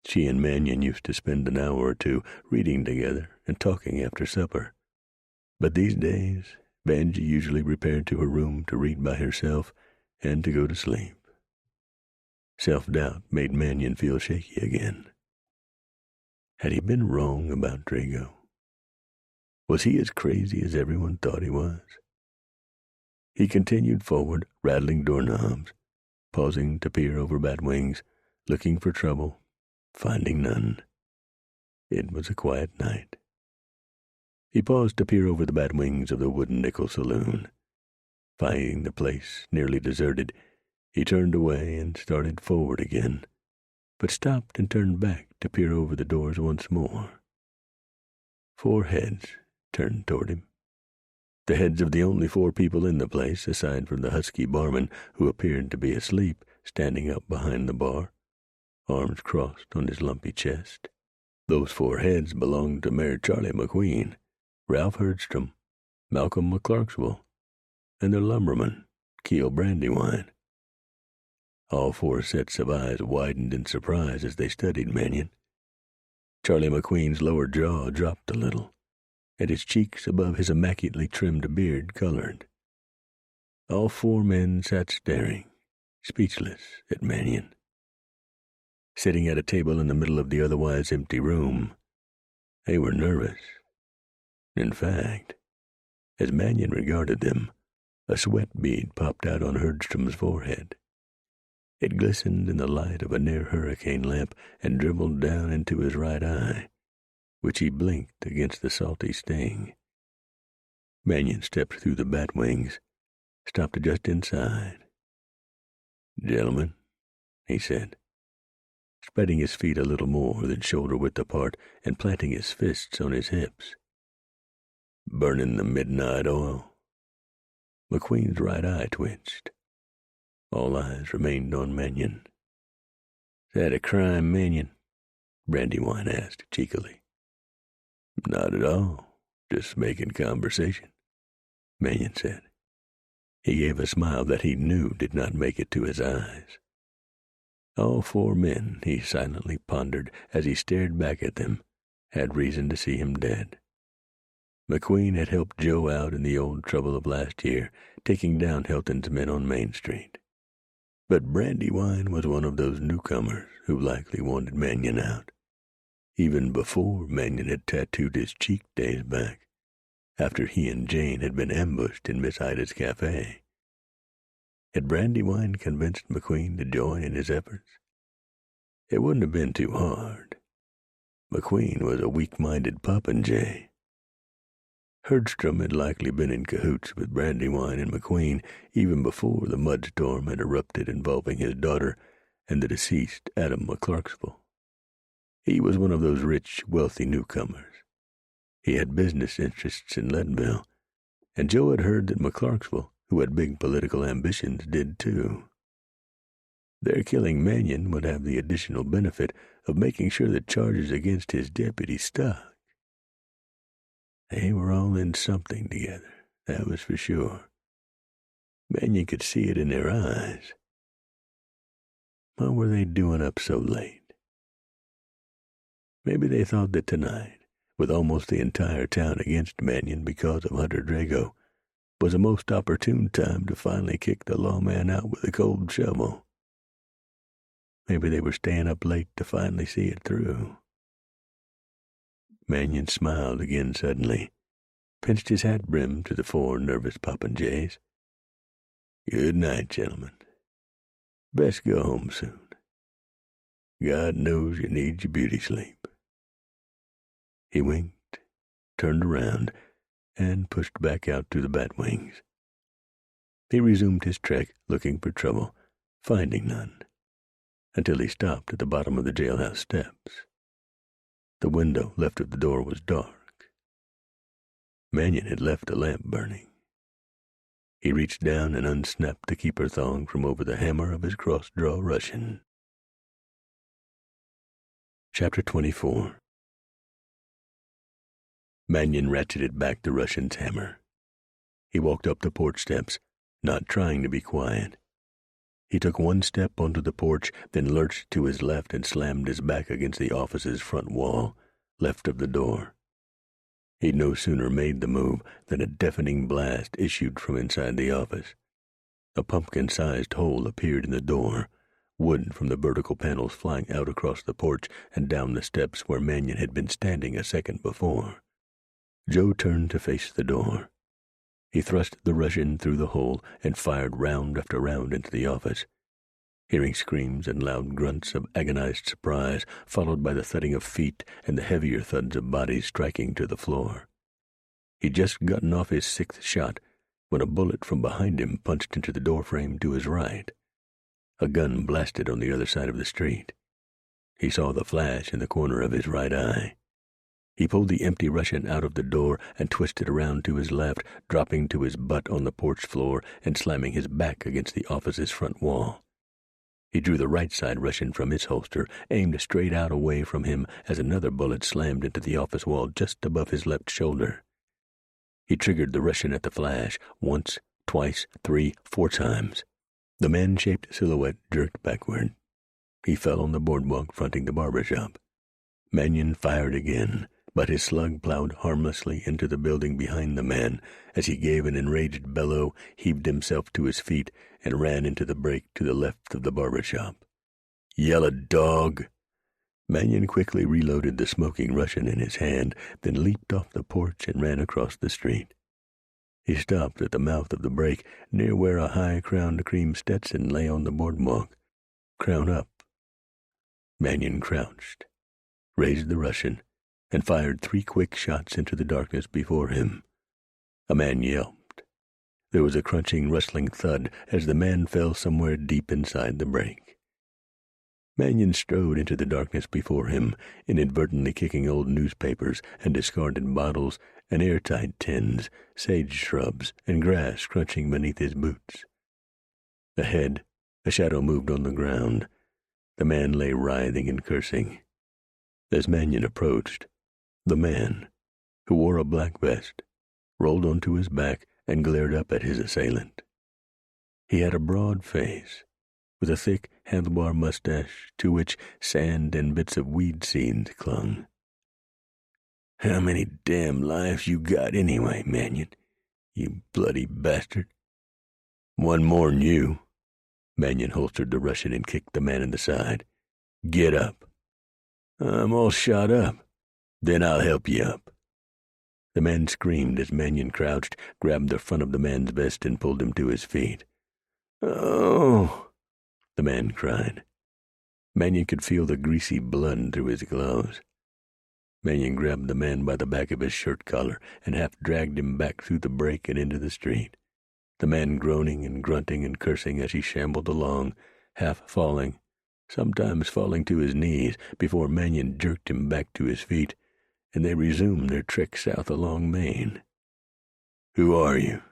She and Mannion used to spend an hour or two reading together and talking after supper. But these days, Benji usually repaired to her room to read by herself and to go to sleep. Self-doubt made Mannion feel shaky again. Had he been wrong about Drago? Was he as crazy as everyone thought he was? He continued forward, rattling doorknobs, pausing to peer over batwings, looking for trouble, finding none. It was a quiet night. He paused to peer over the batwings of the Wooden Nickel Saloon. Finding the place nearly deserted, he turned away and started forward again, but stopped and turned back to peer over the doors once more. 4 heads turned toward him. The heads of the only 4 people in the place, aside from the husky barman who appeared to be asleep, standing up behind the bar, arms crossed on his lumpy chest. Those 4 heads belonged to Mayor Charlie McQueen, Ralph Herdstrom, Malcolm McClarksville, and their lumberman, Keel Brandywine. All 4 sets of eyes widened in surprise as they studied Mannion. Charlie McQueen's lower jaw dropped a little, and his cheeks above his immaculately trimmed beard colored. All 4 men sat staring, speechless, at Mannion. Sitting at a table in the middle of the otherwise empty room, they were nervous. In fact, as Mannion regarded them, a sweat bead popped out on Herdstrom's forehead. It glistened in the light of a near-hurricane lamp and dribbled down into his right eye, which he blinked against the salty sting. Mannion stepped through the bat wings, stopped just inside. "Gentlemen," he said, spreading his feet a little more than shoulder-width apart and planting his fists on his hips. "Burning the midnight oil?" McQueen's right eye twitched. All eyes remained on Mannion. "Is that a crime, Mannion?" Brandywine asked cheekily. "Not at all. Just making conversation," Mannion said. He gave a smile that he knew did not make it to his eyes. All four men, he silently pondered as he stared back at them, had reason to see him dead. McQueen had helped Joe out in the old trouble of last year, taking down Hilton's men on Main Street. But Brandywine was one of those newcomers who likely wanted Mannion out, even before Mannion had tattooed his cheek days back, after he and Jane had been ambushed in Miss Ida's cafe. Had Brandywine convinced McQueen to join in his efforts? It wouldn't have been too hard. McQueen was a weak-minded popinjay. Herdstrom had likely been in cahoots with Brandywine and McQueen even before the mudstorm had erupted involving his daughter and the deceased Adam McClarksville. He was one of those rich, wealthy newcomers. He had business interests in Leadville, and Joe had heard that McClarksville, who had big political ambitions, did too. Their killing Mannion would have the additional benefit of making sure that charges against his deputy stuck. They were all in something together, that was for sure. Mannion could see it in their eyes. What were they doing up so late? Maybe they thought that tonight, with almost the entire town against Mannion because of Hunter Drago, was a most opportune time to finally kick the lawman out with a cold shovel. Maybe they were staying up late to finally see it through. Mannion smiled again suddenly, pinched his hat brim to the four nervous popinjays. "Good night, gentlemen. Best go home soon. God knows you need your beauty sleep." He winked, turned around, and pushed back out to the bat wings. He resumed his trek looking for trouble, finding none, until he stopped at the bottom of the jailhouse steps. The window left of the door was dark. Mannion had left a lamp burning. He reached down and unsnapped the keeper thong from over the hammer of his cross-draw Russian. Chapter 24. Mannion ratcheted back the Russian's hammer. He walked up the porch steps, not trying to be quiet. He took one step onto the porch, then lurched to his left and slammed his back against the office's front wall, left of the door. He'd no sooner made the move than a deafening blast issued from inside the office. A pumpkin-sized hole appeared in the door, wood from the vertical panels flying out across the porch and down the steps where Mannion had been standing a second before. Joe turned to face the door. He thrust the Russian through the hole and fired round after round into the office, hearing screams and loud grunts of agonized surprise, followed by the thudding of feet and the heavier thuds of bodies striking to the floor. He'd just gotten off his sixth shot when a bullet from behind him punched into the doorframe to his right. A gun blasted on the other side of the street. He saw the flash in the corner of his right eye. He pulled the empty Russian out of the door and twisted around to his left, dropping to his butt on the porch floor and slamming his back against the office's front wall. He drew the right-side Russian from his holster, aimed straight out away from him as another bullet slammed into the office wall just above his left shoulder. He triggered the Russian at the flash, once, twice, 3, 4 times. The man-shaped silhouette jerked backward. He fell on the boardwalk fronting the barber shop. Mannion fired again, but his slug plowed harmlessly into the building behind the man as he gave an enraged bellow, heaved himself to his feet, and ran into the break to the left of the barber shop. "Yellow dog!" Mannion quickly reloaded the smoking Russian in his hand, then leaped off the porch and ran across the street. He stopped at the mouth of the break, near where a high-crowned cream Stetson lay on the boardwalk, crown up. Mannion crouched, raised the Russian, and fired 3 quick shots into the darkness before him. A man yelped. There was a crunching, rustling thud as the man fell somewhere deep inside the brake. Mannion strode into the darkness before him, inadvertently kicking old newspapers and discarded bottles and airtight tins, sage shrubs and grass crunching beneath his boots. Ahead, a shadow moved on the ground. The man lay writhing and cursing. As Mannion approached, the man, who wore a black vest, rolled onto his back and glared up at his assailant. He had a broad face, with a thick handlebar mustache to which sand and bits of weed seeds clung. "How many damn lives you got anyway, Mannion, you bloody bastard?" "One more'n you." Mannion holstered the Russian and kicked the man in the side. "Get up." "I'm all shot up." "Then I'll help you up." The man screamed as Mannion crouched, grabbed the front of the man's vest, and pulled him to his feet. "Oh!" the man cried. Mannion could feel the greasy blood through his gloves. Mannion grabbed the man by the back of his shirt collar and half dragged him back through the brake and into the street, the man groaning and grunting and cursing as he shambled along, half falling, sometimes falling to his knees before Mannion jerked him back to his feet, and they resumed their trek south along Main. "Who are you?"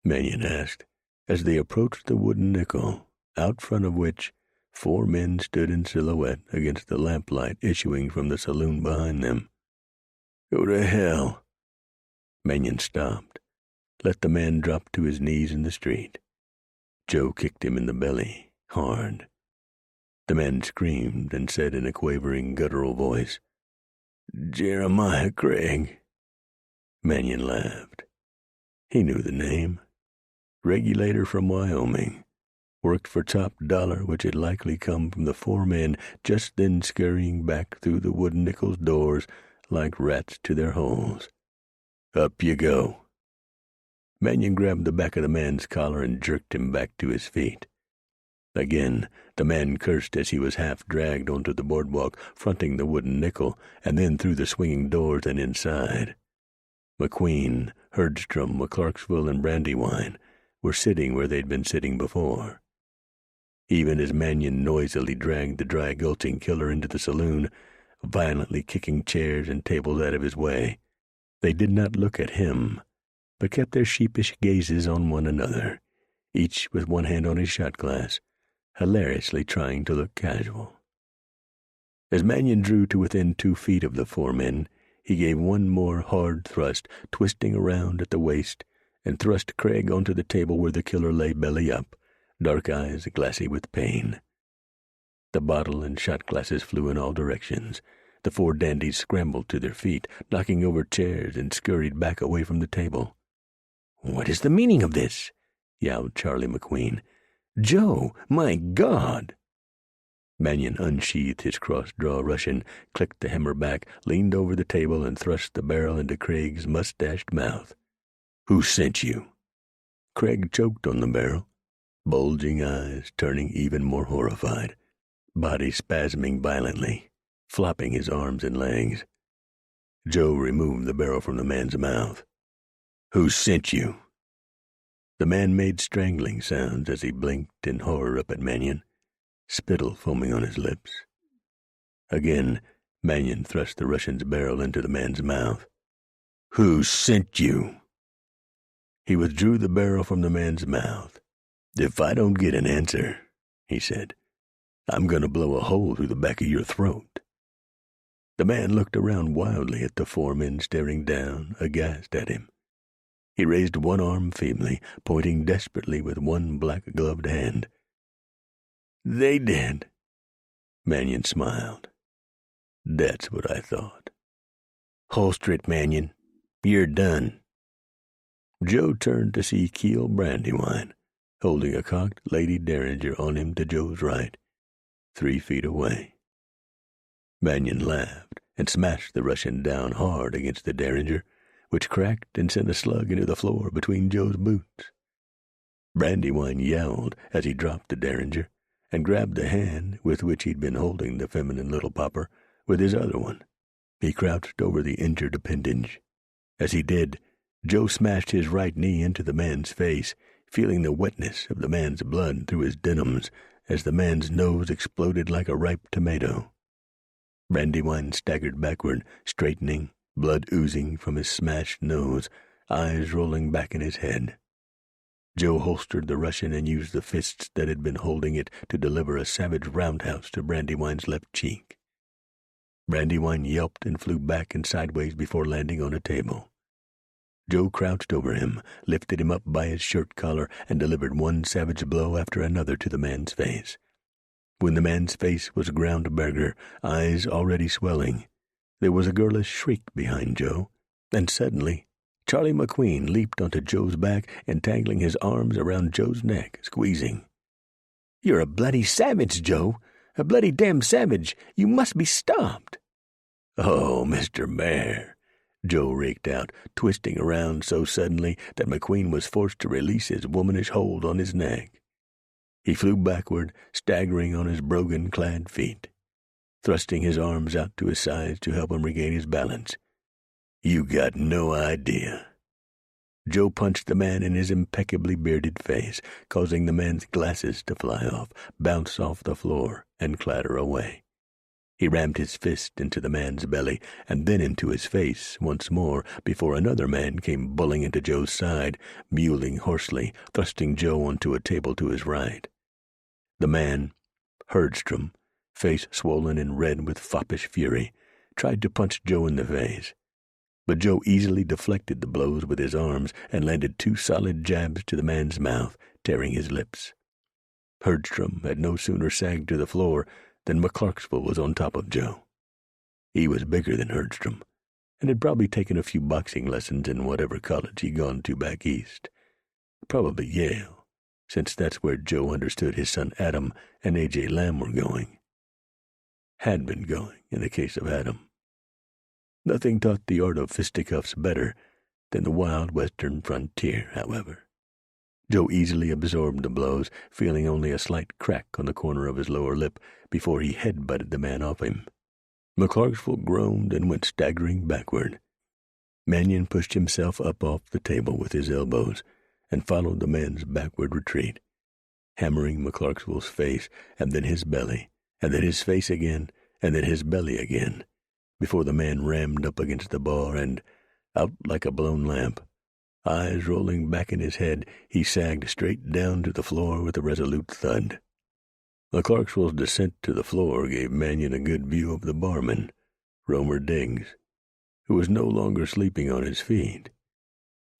Mannion asked, as they approached the wooden nickel, out front of which 4 men stood in silhouette against the lamplight issuing from the saloon behind them. "Go to hell." Mannion stopped, let the man drop to his knees in the street. Joe kicked him in the belly, hard. The man screamed and said in a quavering, guttural voice, "Jeremiah Craig." Mannion laughed. He knew the name. Regulator from Wyoming. Worked for top dollar, which had likely come from the 4 men just then scurrying back through the wooden nickel's doors like rats to their holes. "Up you go." Mannion grabbed the back of the man's collar and jerked him back to his feet. Again, the man cursed as he was half dragged onto the boardwalk fronting the wooden nickel, and then through the swinging doors and inside. McQueen, Herdstrom, McClarksville, and Brandywine were sitting where they'd been sitting before. Even as Mannion noisily dragged the dry-gulching killer into the saloon, violently kicking chairs and tables out of his way, they did not look at him, but kept their sheepish gazes on one another, each with one hand on his shot glass, hilariously trying to look casual. As Mannion drew to within 2 feet of the 4 men, he gave one more hard thrust, twisting around at the waist, and thrust Craig onto the table where the killer lay belly up, dark eyes glassy with pain. The bottle and shot glasses flew in all directions. The 4 dandies scrambled to their feet, knocking over chairs, and scurried back away from the table. "What is the meaning of this?" yowled Charlie McQueen. "Joe, my God!" Mannion unsheathed his cross-draw Russian, clicked the hammer back, leaned over the table, and thrust the barrel into Craig's mustached mouth. "Who sent you?" Craig choked on the barrel, bulging eyes turning even more horrified, body spasming violently, flopping his arms and legs. Joe removed the barrel from the man's mouth. "Who sent you?" The man made strangling sounds as he blinked in horror up at Mannion, spittle foaming on his lips. Again, Mannion thrust the Russian's barrel into the man's mouth. "Who sent you?" He withdrew the barrel from the man's mouth. "If I don't get an answer," he said, "I'm going to blow a hole through the back of your throat." The man looked around wildly at the 4 men staring down, aghast at him. He raised one arm feebly, pointing desperately with one black-gloved hand. "They did." Mannion smiled. "That's what I thought." "Holster it, Mannion. You're done." Joe turned to see Keel Brandywine, holding a cocked Lady Derringer on him to Joe's right, 3 feet away. Mannion laughed and smashed the Russian down hard against the Derringer, which cracked and sent a slug into the floor between Joe's boots. Brandywine yelled as he dropped the Derringer and grabbed the hand with which he'd been holding the feminine little popper with his other one. He crouched over the injured appendage. As he did, Joe smashed his right knee into the man's face, feeling the wetness of the man's blood through his denims as the man's nose exploded like a ripe tomato. Brandywine staggered backward, straightening, blood oozing from his smashed nose, eyes rolling back in his head. Joe holstered the Russian and used the fists that had been holding it to deliver a savage roundhouse to Brandywine's left cheek. Brandywine yelped and flew back and sideways before landing on a table. Joe crouched over him, lifted him up by his shirt collar, and delivered one savage blow after another to the man's face. When the man's face was ground burger, eyes already swelling, there was a girlish shriek behind Joe, and suddenly Charlie McQueen leaped onto Joe's back, entangling his arms around Joe's neck, squeezing. "You're a bloody savage, Joe! A bloody damn savage! You must be stopped!" "Oh, Mr. Bear," Joe raked out, twisting around so suddenly that McQueen was forced to release his womanish hold on his neck. He flew backward, staggering on his brogan-clad feet, thrusting his arms out to his sides to help him regain his balance. "You got no idea." Joe punched the man in his impeccably bearded face, causing the man's glasses to fly off, bounce off the floor, and clatter away. He rammed his fist into the man's belly and then into his face once more before another man came bulling into Joe's side, mewling hoarsely, thrusting Joe onto a table to his right. The man, Herdstrom, face swollen and red with foppish fury, tried to punch Joe in the face. But Joe easily deflected the blows with his arms and landed 2 solid jabs to the man's mouth, tearing his lips. Herdstrom had no sooner sagged to the floor than McClarksville was on top of Joe. He was bigger than Herdstrom, and had probably taken a few boxing lessons in whatever college he'd gone to back east. Probably Yale, since that's where Joe understood his son Adam and A.J. Lamb were going. Had been going, in the case of Adam. Nothing taught the art of fisticuffs better than the wild western frontier, however. Joe easily absorbed the blows, feeling only a slight crack on the corner of his lower lip before he head-butted the man off him. McClarksville groaned and went staggering backward. Mannion pushed himself up off the table with his elbows and followed the man's backward retreat, hammering McClarksville's face and then his belly, and then his face again, and then his belly again, before the man rammed up against the bar and, out like a blown lamp, eyes rolling back in his head, he sagged straight down to the floor with a resolute thud. McClarksville's descent to the floor gave Mannion a good view of the barman, Romer Diggs, who was no longer sleeping on his feet.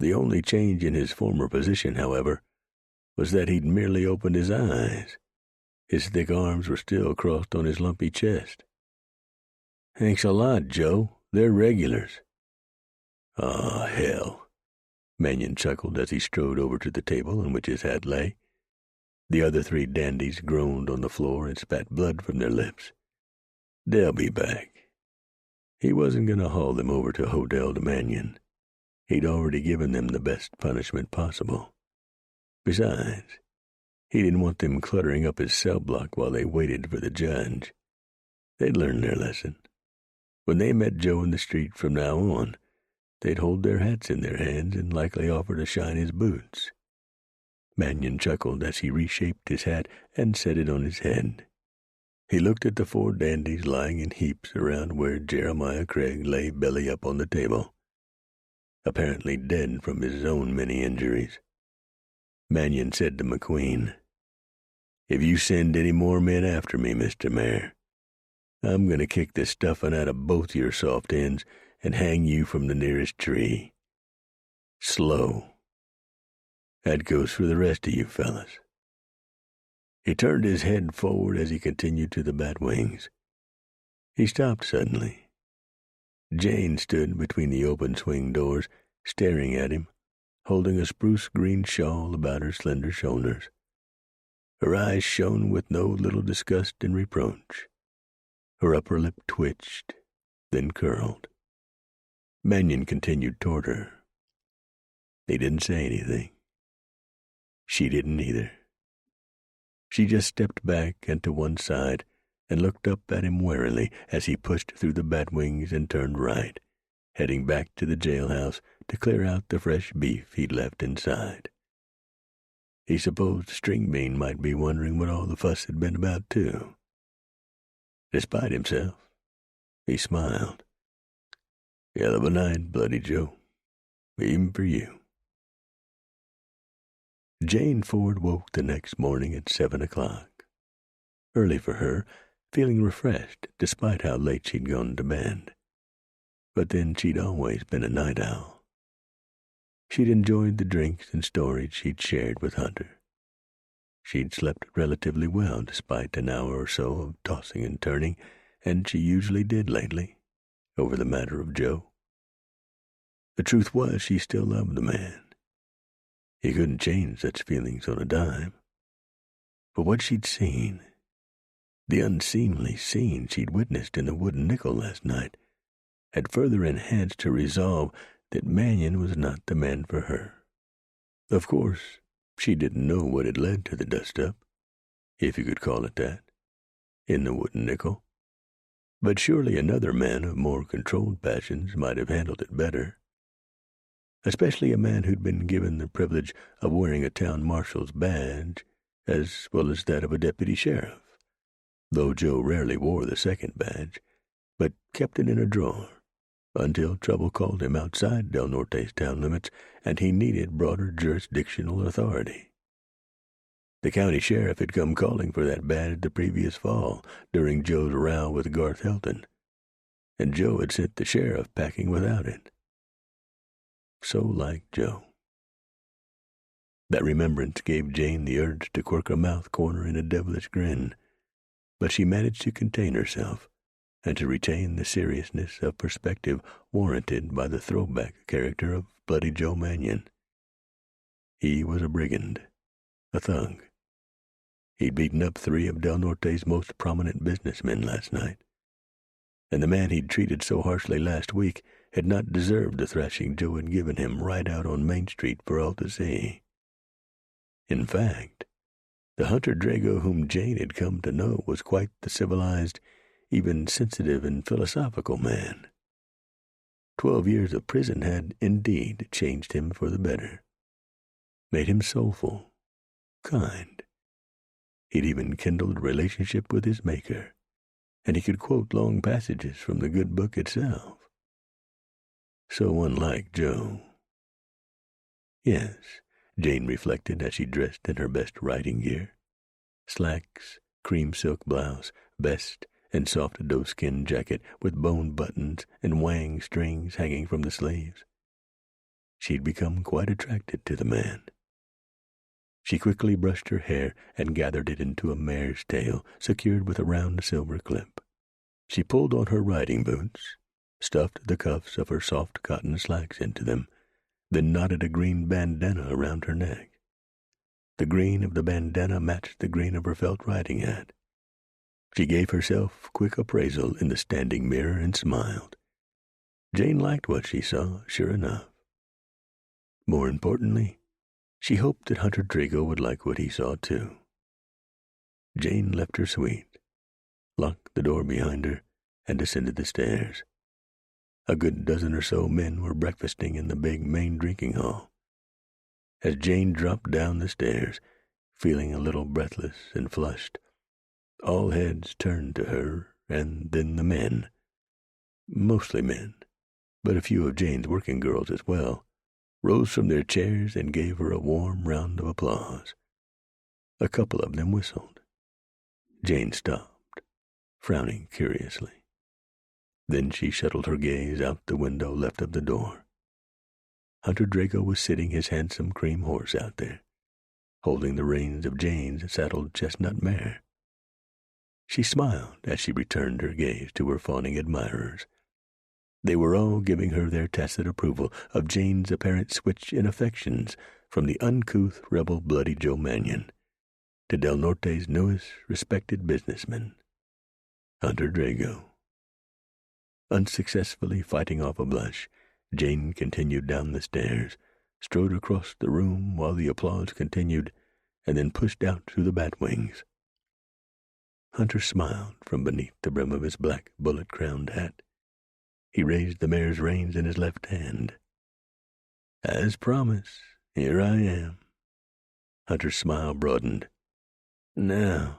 The only change in his former position, however, was that he'd merely opened his eyes. His thick arms were still crossed on his lumpy chest. "Thanks a lot, Joe. They're regulars." "Aw, hell," Mannion chuckled as he strode over to the table on which his hat lay. The other 3 dandies groaned on the floor and spat blood from their lips. "They'll be back." He wasn't going to haul them over to Hotel de Mannion. He'd already given them the best punishment possible. Besides, he didn't want them cluttering up his cell block while they waited for the judge. They'd learn their lesson. When they met Joe in the street from now on, they'd hold their hats in their hands and likely offer to shine his boots. Mannion chuckled as he reshaped his hat and set it on his head. He looked at the 4 dandies lying in heaps around where Jeremiah Craig lay belly up on the table, apparently dead from his own many injuries. Mannion said to McQueen, "If you send any more men after me, Mr. Mayor, I'm going to kick the stuffing out of both your soft ends and hang you from the nearest tree. Slow. That goes for the rest of you fellas." He turned his head forward as he continued to the bat wings. He stopped suddenly. Jane stood between the open swing doors, staring at him, holding a spruce green shawl about her slender shoulders. Her eyes shone with no little disgust and reproach. Her upper lip twitched, then curled. Mannion continued toward her. He didn't say anything. She didn't either. She just stepped back and to one side, and looked up at him warily as he pushed through the batwings and turned right, heading back to the jailhouse to clear out the fresh beef he'd left inside. He supposed Stringbean might be wondering what all the fuss had been about, too. Despite himself, he smiled. "Hell of a night, Bloody Joe, even for you." Jane Ford woke the next morning at 7 o'clock. Early for her, feeling refreshed despite how late she'd gone to bed. But then she'd always been a night owl. She'd enjoyed the drinks and stories she'd shared with Hunter. She'd slept relatively well despite an hour or so of tossing and turning, and she usually did lately, over the matter of Joe. The truth was she still loved the man. He couldn't change such feelings on a dime. But what she'd seen, the unseemly scene she'd witnessed in the Wooden Nickel last night, had further enhanced her resolve that Mannion was not the man for her. Of course, she didn't know what had led to the dust-up, if you could call it that, in the Wooden Nickel. But surely another man of more controlled passions might have handled it better. Especially a man who'd been given the privilege of wearing a town marshal's badge, as well as that of a deputy sheriff, though Joe rarely wore the second badge, but kept it in a drawer, until trouble called him outside Del Norte's town limits and he needed broader jurisdictional authority. The county sheriff had come calling for that badge the previous fall during Joe's row with Garth Helton, and Joe had sent the sheriff packing without it. So like Joe. That remembrance gave Jane the urge to quirk her mouth corner in a devilish grin, but she managed to contain herself and to retain the seriousness of perspective warranted by the throwback character of Bloody Joe Mannion. He was a brigand, a thug. He'd beaten up 3 of Del Norte's most prominent businessmen last night, and the man he'd treated so harshly last week had not deserved the thrashing Joe had given him right out on Main Street for all to see. In fact, the Hunter Drago whom Jane had come to know was quite the civilized, even sensitive and philosophical man. 12 years of prison had indeed changed him for the better, made him soulful, kind. He'd even kindled a relationship with his Maker, and he could quote long passages from the good book itself. So unlike Joe. Yes, Jane reflected as she dressed in her best riding gear. Slacks, cream silk blouse, vest, and soft doeskin jacket with bone buttons and wang strings hanging from the sleeves. She'd become quite attracted to the man. She quickly brushed her hair and gathered it into a mare's tail secured with a round silver clip. She pulled on her riding boots, stuffed the cuffs of her soft cotton slacks into them, then knotted a green bandana around her neck. The green of the bandana matched the green of her felt riding hat. She gave herself quick appraisal in the standing mirror and smiled. Jane liked what she saw, sure enough. More importantly, she hoped that Hunter Drago would like what he saw, too. Jane left her suite, locked the door behind her, and descended the stairs. A good dozen or so men were breakfasting in the big main drinking hall. As Jane dropped down the stairs, feeling a little breathless and flushed, all heads turned to her, and then the men. Mostly men, but a few of Jane's working girls as well, rose from their chairs and gave her a warm round of applause. A couple of them whistled. Jane stopped, frowning curiously. Then she shuttled her gaze out the window left of the door. Hunter Drago was sitting his handsome cream horse out there, holding the reins of Jane's saddled chestnut mare. She smiled as she returned her gaze to her fawning admirers. They were all giving her their tacit approval of Jane's apparent switch in affections from the uncouth rebel Bloody Joe Mannion to Del Norte's newest respected businessman, Hunter Drago. Unsuccessfully fighting off a blush, Jane continued down the stairs, strode across the room while the applause continued, and then pushed out through the batwings. Hunter smiled from beneath the brim of his black bullet-crowned hat. He raised the mare's reins in his left hand. As promised, here I am. Hunter's smile broadened. Now,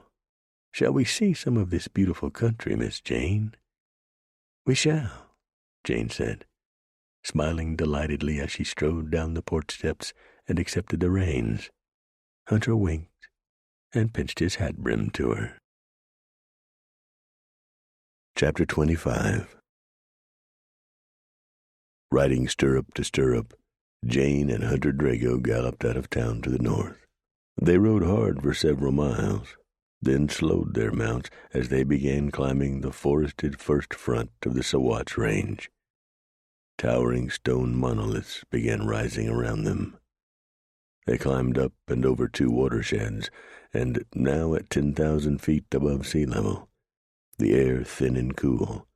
shall we see some of this beautiful country, Miss Jane? We shall, Jane said, smiling delightedly as she strode down the porch steps and accepted the reins. Hunter winked and pinched his hat brim to her. Chapter 25. Riding stirrup to stirrup, Jane and Hunter Drago galloped out of town to the north. They rode hard for several miles, then slowed their mounts as they began climbing the forested first front of the Sawatch Range. Towering stone monoliths began rising around them. They climbed up and over 2 watersheds, and now at 10,000 feet above sea level, the air thin and cool,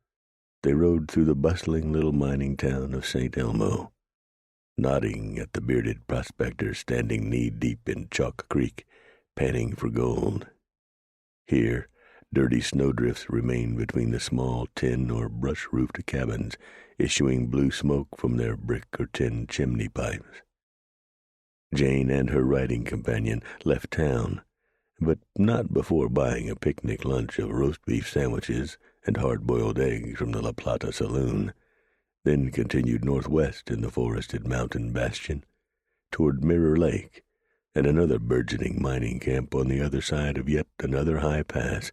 they rode through the bustling little mining town of St. Elmo, nodding at the bearded prospectors standing knee-deep in Chalk Creek, panning for gold. Here, dirty snowdrifts remained between the small tin or brush-roofed cabins, issuing blue smoke from their brick or tin chimney pipes. Jane and her riding companion left town, but not before buying a picnic lunch of roast beef sandwiches and hard-boiled eggs from the La Plata saloon, then continued northwest in the forested mountain bastion, toward Mirror Lake, and another burgeoning mining camp on the other side of yet another high pass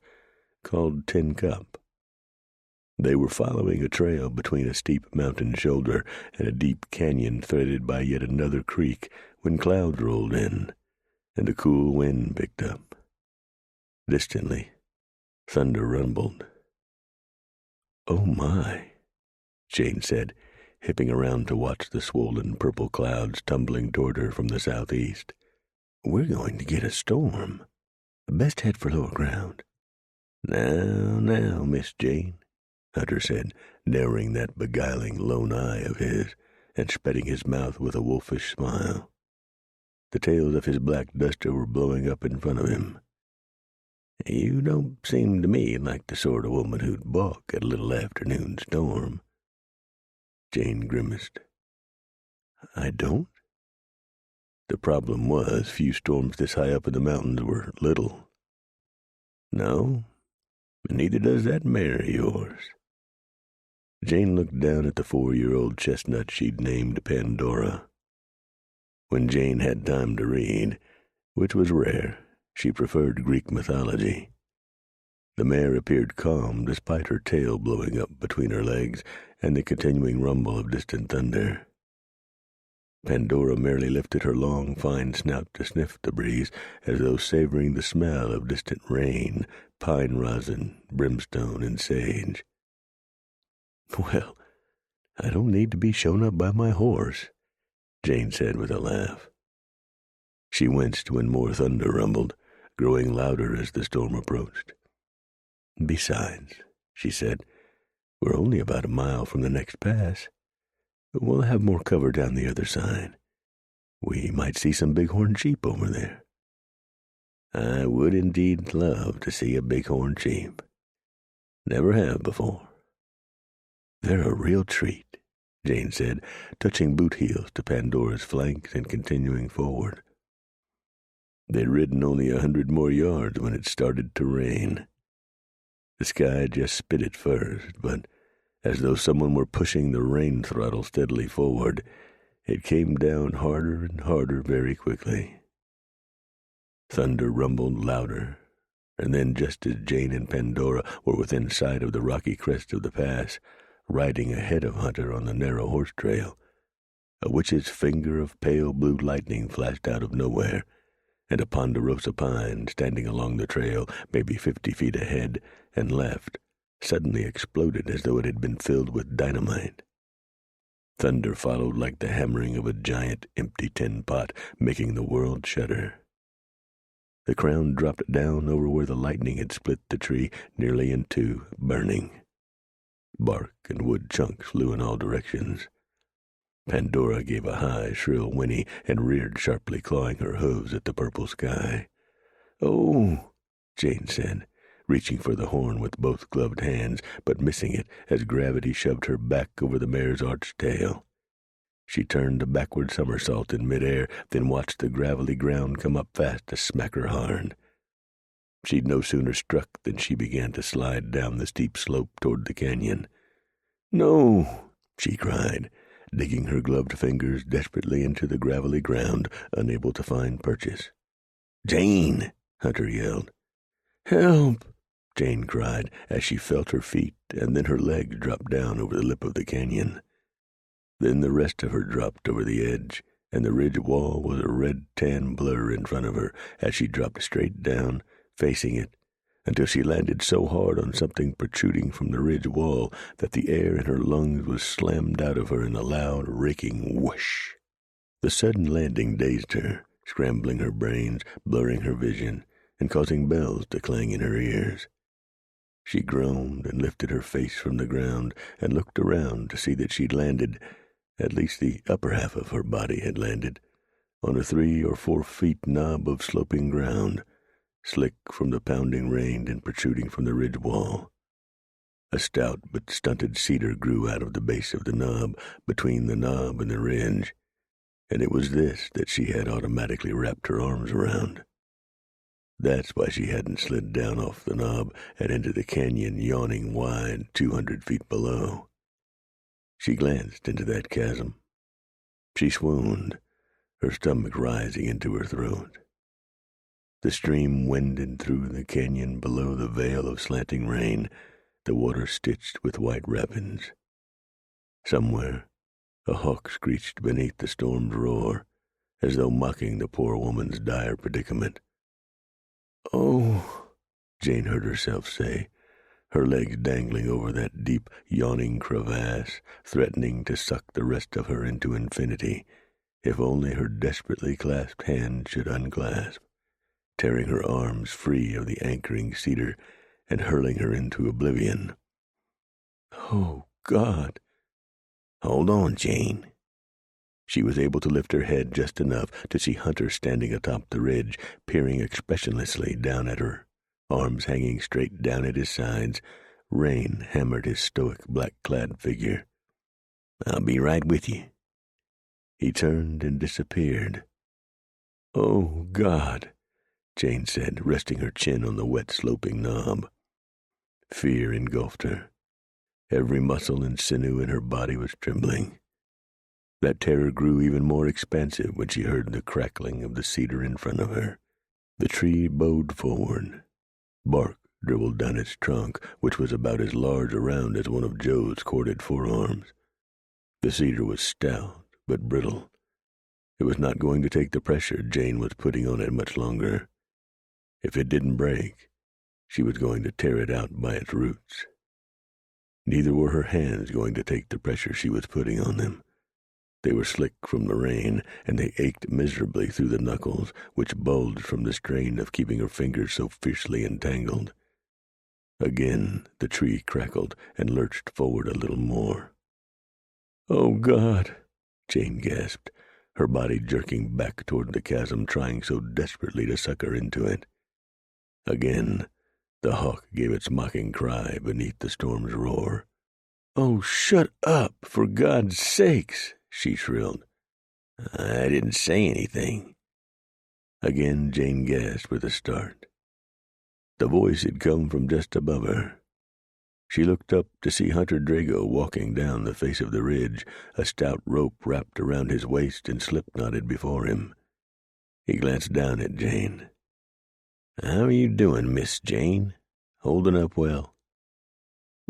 called Tin Cup. They were following a trail between a steep mountain shoulder and a deep canyon threaded by yet another creek when clouds rolled in and a cool wind picked up. Distantly, thunder rumbled. "Oh, my," Jane said, hipping around to watch the swollen purple clouds tumbling toward her from the southeast. "We're going to get a storm. Best head for lower ground." Now, Miss Jane," Hunter said, narrowing that beguiling lone eye of his and spreading his mouth with a wolfish smile. The tails of his black duster were blowing up in front of him. "You don't seem to me like the sort of woman who'd balk at a little afternoon storm." Jane grimaced. "I don't?" The problem was, few storms this high up in the mountains were little. "No, and neither does that mare of yours." Jane looked down at the 4-year-old chestnut she'd named Pandora. When Jane had time to read, which was rare, she preferred Greek mythology. The mare appeared calm despite her tail blowing up between her legs and the continuing rumble of distant thunder. Pandora merely lifted her long, fine snout to sniff the breeze, as though savoring the smell of distant rain, pine rosin, brimstone, and sage. "Well, I don't need to be shown up by my horse," Jane said with a laugh. She winced when more thunder rumbled, growing louder as the storm approached. "Besides," she said, "we're only about a mile from the next pass. We'll have more cover down the other side. We might see some bighorn sheep over there." "I would indeed love to see a bighorn sheep. Never have before." "They're a real treat," Jane said, touching boot heels to Pandora's flanks and continuing forward. They'd ridden only 100 more yards when it started to rain. The sky just spit at first, but as though someone were pushing the rain throttle steadily forward, it came down harder and harder very quickly. Thunder rumbled louder, and then just as Jane and Pandora were within sight of the rocky crest of the pass, riding ahead of Hunter on the narrow horse trail, a witch's finger of pale blue lightning flashed out of nowhere, and a ponderosa pine standing along the trail, maybe 50 feet ahead and left, suddenly exploded as though it had been filled with dynamite. Thunder followed like the hammering of a giant empty tin pot, making the world shudder. The crown dropped down over where the lightning had split the tree nearly in two, burning. Bark and wood chunks flew in all directions. Pandora gave a high, shrill whinny and reared sharply, clawing her hooves at the purple sky. "Oh," Jane said, reaching for the horn with both gloved hands, but missing it as gravity shoved her back over the mare's arched tail. She turned a backward somersault in midair, then watched the gravelly ground come up fast to smack her hard. She'd no sooner struck than she began to slide down the steep slope toward the canyon. "No!" she cried, digging her gloved fingers desperately into the gravelly ground, unable to find purchase. "Jane!" Hunter yelled. "Help!" Jane cried as she felt her feet and then her legs drop down over the lip of the canyon. Then the rest of her dropped over the edge, and the ridge wall was a red-tan blur in front of her as she dropped straight down, facing it, until she landed so hard on something protruding from the ridge wall that the air in her lungs was slammed out of her in a loud, raking whoosh. The sudden landing dazed her, scrambling her brains, blurring her vision, and causing bells to clang in her ears. She groaned and lifted her face from the ground and looked around to see that she'd landed, at least the upper half of her body had landed, on a 3 or 4 feet knob of sloping ground, slick from the pounding rain and protruding from the ridge wall. A stout but stunted cedar grew out of the base of the knob, between the knob and the ridge, and it was this that she had automatically wrapped her arms around. That's why she hadn't slid down off the knob and into the canyon yawning wide 200 feet below. She glanced into that chasm. She swooned, her stomach rising into her throat. The stream wended through the canyon below the veil of slanting rain, the water stitched with white rapids. Somewhere, a hawk screeched beneath the storm's roar, as though mocking the poor woman's dire predicament. "Oh," Jane heard herself say, her legs dangling over that deep, yawning crevasse, threatening to suck the rest of her into infinity, if only her desperately clasped hand should unclasp, tearing her arms free of the anchoring cedar and hurling her into oblivion. "Oh, God!" "Hold on, Jane." She was able to lift her head just enough to see Hunter standing atop the ridge, peering expressionlessly down at her, arms hanging straight down at his sides. Rain hammered his stoic, black-clad figure. "I'll be right with you." He turned and disappeared. "Oh, God," Jane said, resting her chin on the wet, sloping knob. Fear engulfed her. Every muscle and sinew in her body was trembling. That terror grew even more expansive when she heard the crackling of the cedar in front of her. The tree bowed forward. Bark dribbled down its trunk, which was about as large around as one of Joe's corded forearms. The cedar was stout, but brittle. It was not going to take the pressure Jane was putting on it much longer. If it didn't break, she was going to tear it out by its roots. Neither were her hands going to take the pressure she was putting on them. They were slick from the rain, and they ached miserably through the knuckles, which bulged from the strain of keeping her fingers so fiercely entangled. Again the tree crackled and lurched forward a little more. "Oh, God," Jane gasped, her body jerking back toward the chasm, trying so desperately to suck her into it. Again the hawk gave its mocking cry beneath the storm's roar. "Oh, shut up, for God's sakes!" she shrilled. "I didn't say anything." Again Jane gasped with a start. The voice had come from just above her. She looked up to see Hunter Drago walking down the face of the ridge, a stout rope wrapped around his waist and slip-knotted before him. He glanced down at Jane. "How are you doing, Miss Jane? Holding up well?"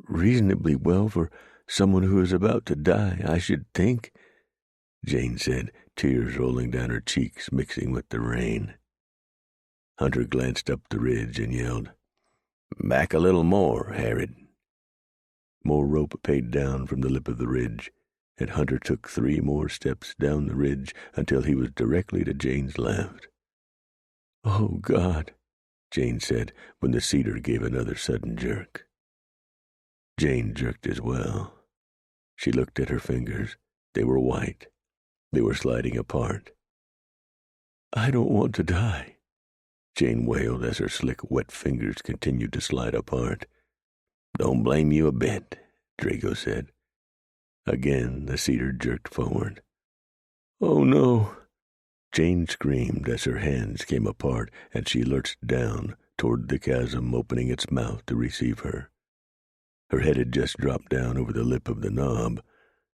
"Reasonably well for someone who is about to die, I should think," Jane said, tears rolling down her cheeks, mixing with the rain. Hunter glanced up the ridge and yelled, "Back a little more, Harrod." More rope paid down from the lip of the ridge, and Hunter took 3 more steps down the ridge until he was directly to Jane's left. "Oh, God," Jane said when the cedar gave another sudden jerk. Jane jerked as well. She looked at her fingers. They were white. They were sliding apart. "I don't want to die," Jane wailed as her slick, wet fingers continued to slide apart. "Don't blame you a bit," Drago said. Again, the cedar jerked forward. "Oh, no!" Jane screamed as her hands came apart and she lurched down toward the chasm, opening its mouth to receive her. Her head had just dropped down over the lip of the knob,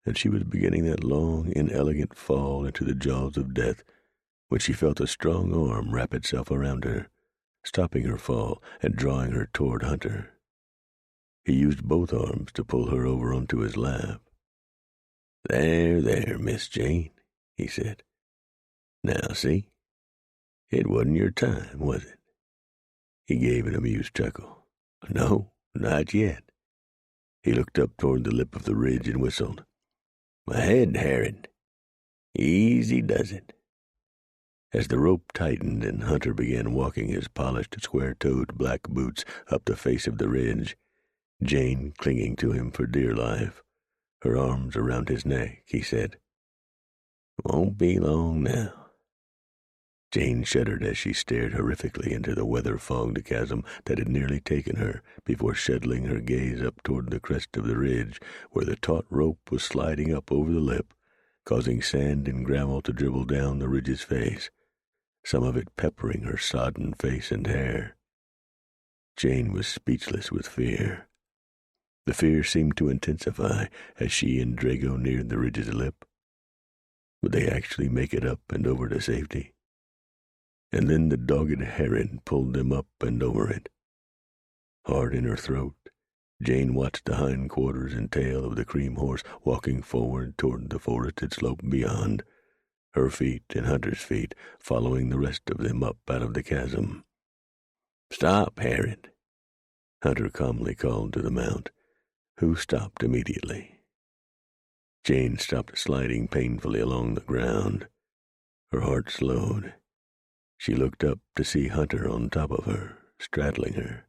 and she was beginning that long, inelegant fall into the jaws of death when she felt a strong arm wrap itself around her, stopping her fall and drawing her toward Hunter. He used both arms to pull her over onto his lap. There, Miss Jane," he said. "Now, see? It wasn't your time, was it?" He gave an amused chuckle. "No, not yet." He looked up toward the lip of the ridge and whistled. "Ahead, Harrod. Easy does it." As the rope tightened and Hunter began walking his polished, square-toed black boots up the face of the ridge, Jane clinging to him for dear life, her arms around his neck, he said, "Won't be long now." Jane shuddered as she stared horrifically into the weather-fogged chasm that had nearly taken her before shuttling her gaze up toward the crest of the ridge where the taut rope was sliding up over the lip, causing sand and gravel to dribble down the ridge's face, some of it peppering her sodden face and hair. Jane was speechless with fear. The fear seemed to intensify as she and Drago neared the ridge's lip. Would they actually make it up and over to safety? And then the dogged heron pulled them up and over it. Hard in her throat, Jane watched the hind quarters and tail of the cream horse walking forward toward the forested slope beyond, her feet and Hunter's feet following the rest of them up out of the chasm. "Stop, Harrod," Hunter calmly called to the mount, who stopped immediately. Jane stopped sliding painfully along the ground. Her heart slowed. She looked up to see Hunter on top of her, straddling her.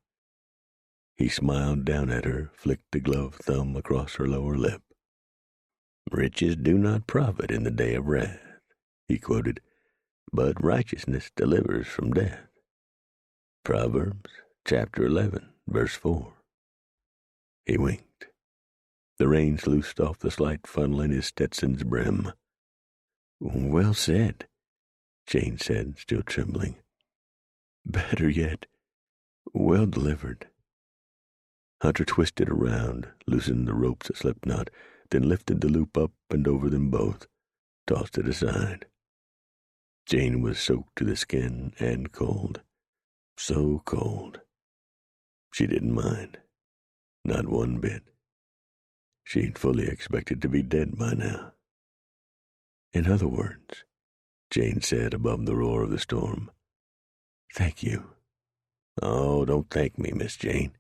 He smiled down at her, flicked a gloved thumb across her lower lip. "Riches do not profit in the day of wrath," he quoted, "but righteousness delivers from death." Proverbs chapter 11, verse 4. He winked. The reins loosed off the slight funnel in his Stetson's brim. "Well said," Jane said, still trembling. "Better yet, well delivered." Hunter twisted around, loosened the rope's slip knot, then lifted the loop up and over them both, tossed it aside. Jane was soaked to the skin and cold. So cold. She didn't mind. Not one bit. She'd fully expected to be dead by now. "In other words," Jane said above the roar of the storm, "thank you." "Oh, don't thank me, Miss Jane."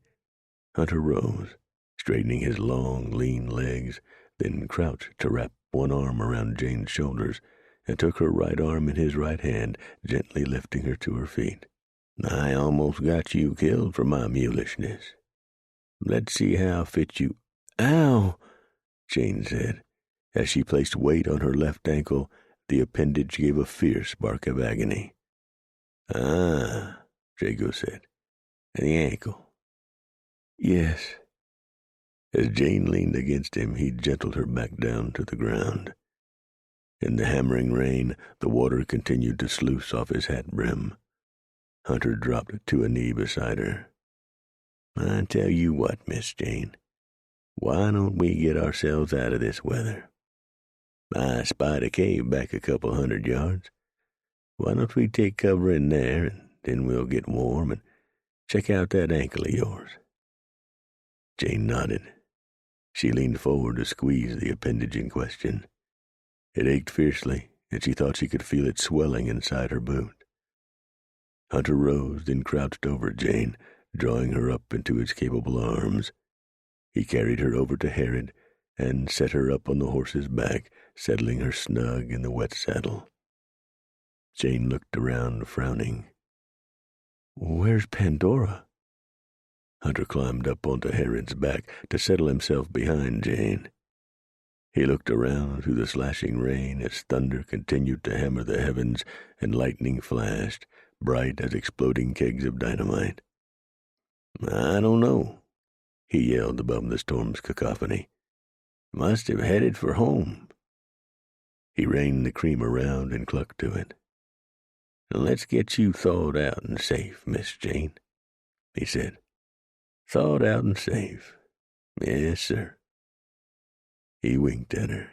Hunter rose, straightening his long, lean legs, then crouched to wrap one arm around Jane's shoulders and took her right arm in his right hand, gently lifting her to her feet. "I almost got you killed for my mulishness. Let's see how fit you—" "Ow!" Jane said. As she placed weight on her left ankle, the appendage gave a fierce bark of agony. "Ah," Drago said. "The ankle." "Yes." As Jane leaned against him, he gentled her back down to the ground. In the hammering rain, the water continued to sluice off his hat brim. Hunter dropped to a knee beside her. "I tell you what, Miss Jane, why don't we get ourselves out of this weather? I spied a cave back a couple 100 yards. Why don't we take cover in there, and then we'll get warm and check out that ankle of yours?" Jane nodded. She leaned forward to squeeze the appendage in question. It ached fiercely, and she thought she could feel it swelling inside her boot. Hunter rose, then crouched over Jane, drawing her up into his capable arms. He carried her over to Harrod and set her up on the horse's back, settling her snug in the wet saddle. Jane looked around, frowning. "Where's Pandora?" Hunter climbed up onto Harrod's back to settle himself behind Jane. He looked around through the slashing rain as thunder continued to hammer the heavens and lightning flashed, bright as exploding kegs of dynamite. "I don't know," he yelled above the storm's cacophony. "Must have headed for home." He reined the cream around and clucked to it. "Let's get you thawed out and safe, Miss Jane," he said. "Thawed out and safe. Yes, sir." He winked at her.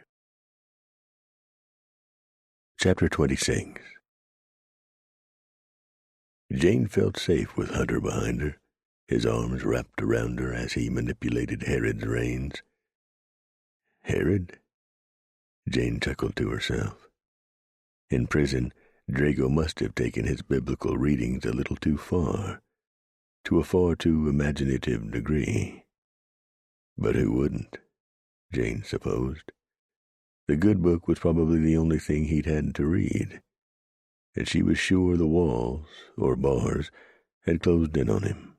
Chapter 26. Jane felt safe with Hunter behind her, his arms wrapped around her as he manipulated Herod's reins. Herod? Jane chuckled to herself. In prison, Drago must have taken his biblical readings a little too far, to a far too imaginative degree. But who wouldn't? Jane supposed. The good book was probably the only thing he'd had to read, and she was sure the walls, or bars, had closed in on him.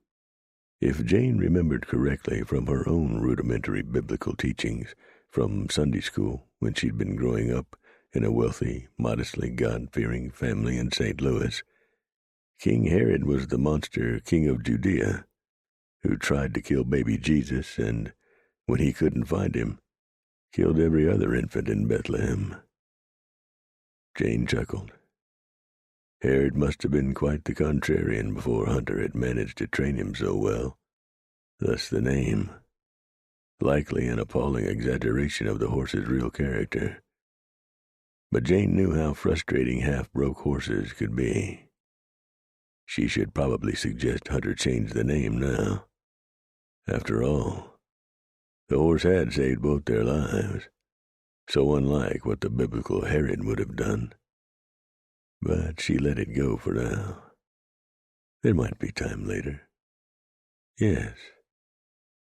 If Jane remembered correctly from her own rudimentary biblical teachings from Sunday school when she'd been growing up in a wealthy, modestly God-fearing family in St. Louis, King Herod was the monster king of Judea who tried to kill baby Jesus and, when he couldn't find him, killed every other infant in Bethlehem. Jane chuckled. Herod must have been quite the contrarian before Hunter had managed to train him so well. Thus the name. Likely an appalling exaggeration of the horse's real character. But Jane knew how frustrating half-broke horses could be. She should probably suggest Hunter change the name now. After all, the horse had saved both their lives, so unlike what the biblical Herod would have done. But she let it go for now. There might be time later. Yes,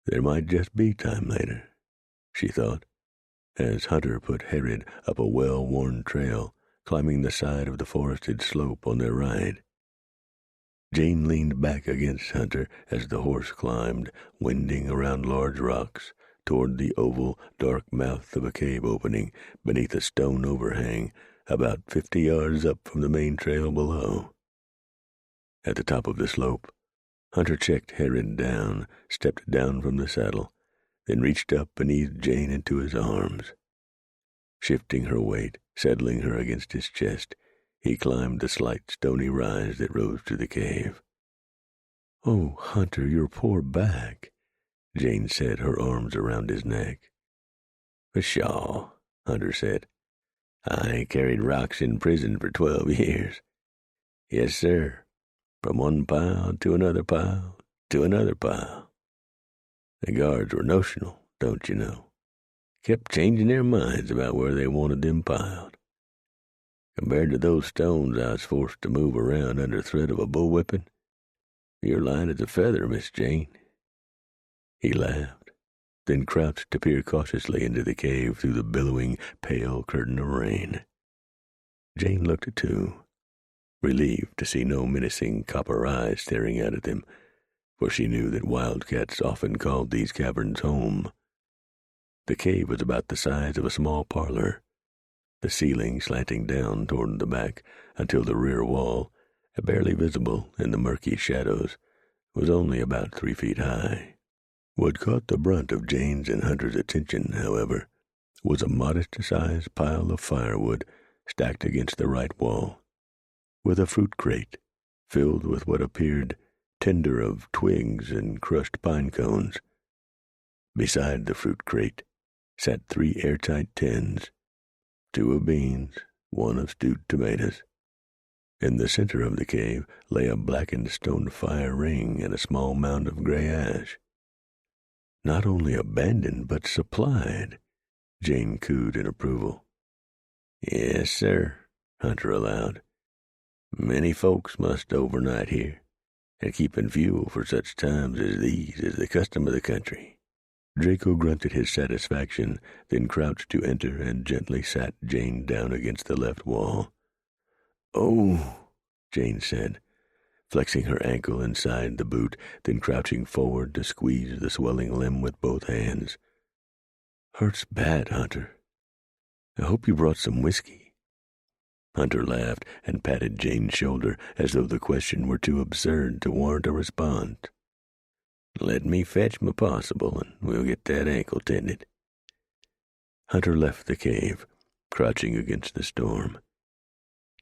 there might just be time later, she thought, as Hunter put Herod up a well-worn trail, climbing the side of the forested slope on their ride. Jane leaned back against Hunter as the horse climbed, winding around large rocks, toward the oval, dark mouth of a cave opening beneath a stone overhang about 50 yards up from the main trail below. At the top of the slope, Hunter checked Herod down, stepped down from the saddle, then reached up and eased Jane into his arms. Shifting her weight, settling her against his chest, he climbed the slight stony rise that rose to the cave. "Oh, Hunter, your poor back," Jane said, her arms around his neck. "Pshaw," Hunter said. "I carried rocks in prison for 12 years. Yes, sir, from one pile to another pile to another pile. The guards were notional, don't you know. Kept changing their minds about where they wanted them piled. Compared to those stones I was forced to move around under threat of a bullwhipping, you're light as a feather, Miss Jane." He laughed, then crouched to peer cautiously into the cave through the billowing, pale curtain of rain. Jane looked too, relieved to see no menacing copper eyes staring out at them, for she knew that wildcats often called these caverns home. The cave was about the size of a small parlor, the ceiling slanting down toward the back until the rear wall, barely visible in the murky shadows, was only about 3 feet high. What caught the brunt of Jane's and Hunter's attention, however, was a modest-sized pile of firewood stacked against the right wall, with a fruit crate filled with what appeared tinder of twigs and crushed pine cones. Beside the fruit crate sat 3 airtight tins, 2 of beans, 1 of stewed tomatoes. In the center of the cave lay a blackened stone fire ring and a small mound of gray ash. Not only abandoned, but supplied, Jane cooed in approval. "Yes, sir," Hunter allowed. "Many folks must overnight here, and keeping fuel for such times as these is the custom of the country." Draco grunted his satisfaction, then crouched to enter and gently sat Jane down against the left wall. "Oh," Jane said, flexing her ankle inside the boot, then crouching forward to squeeze the swelling limb with both hands. "Hurts bad, Hunter. I hope you brought some whiskey." Hunter laughed and patted Jane's shoulder as though the question were too absurd to warrant a response. "Let me fetch my possible, and we'll get that ankle tended." Hunter left the cave, crouching against the storm.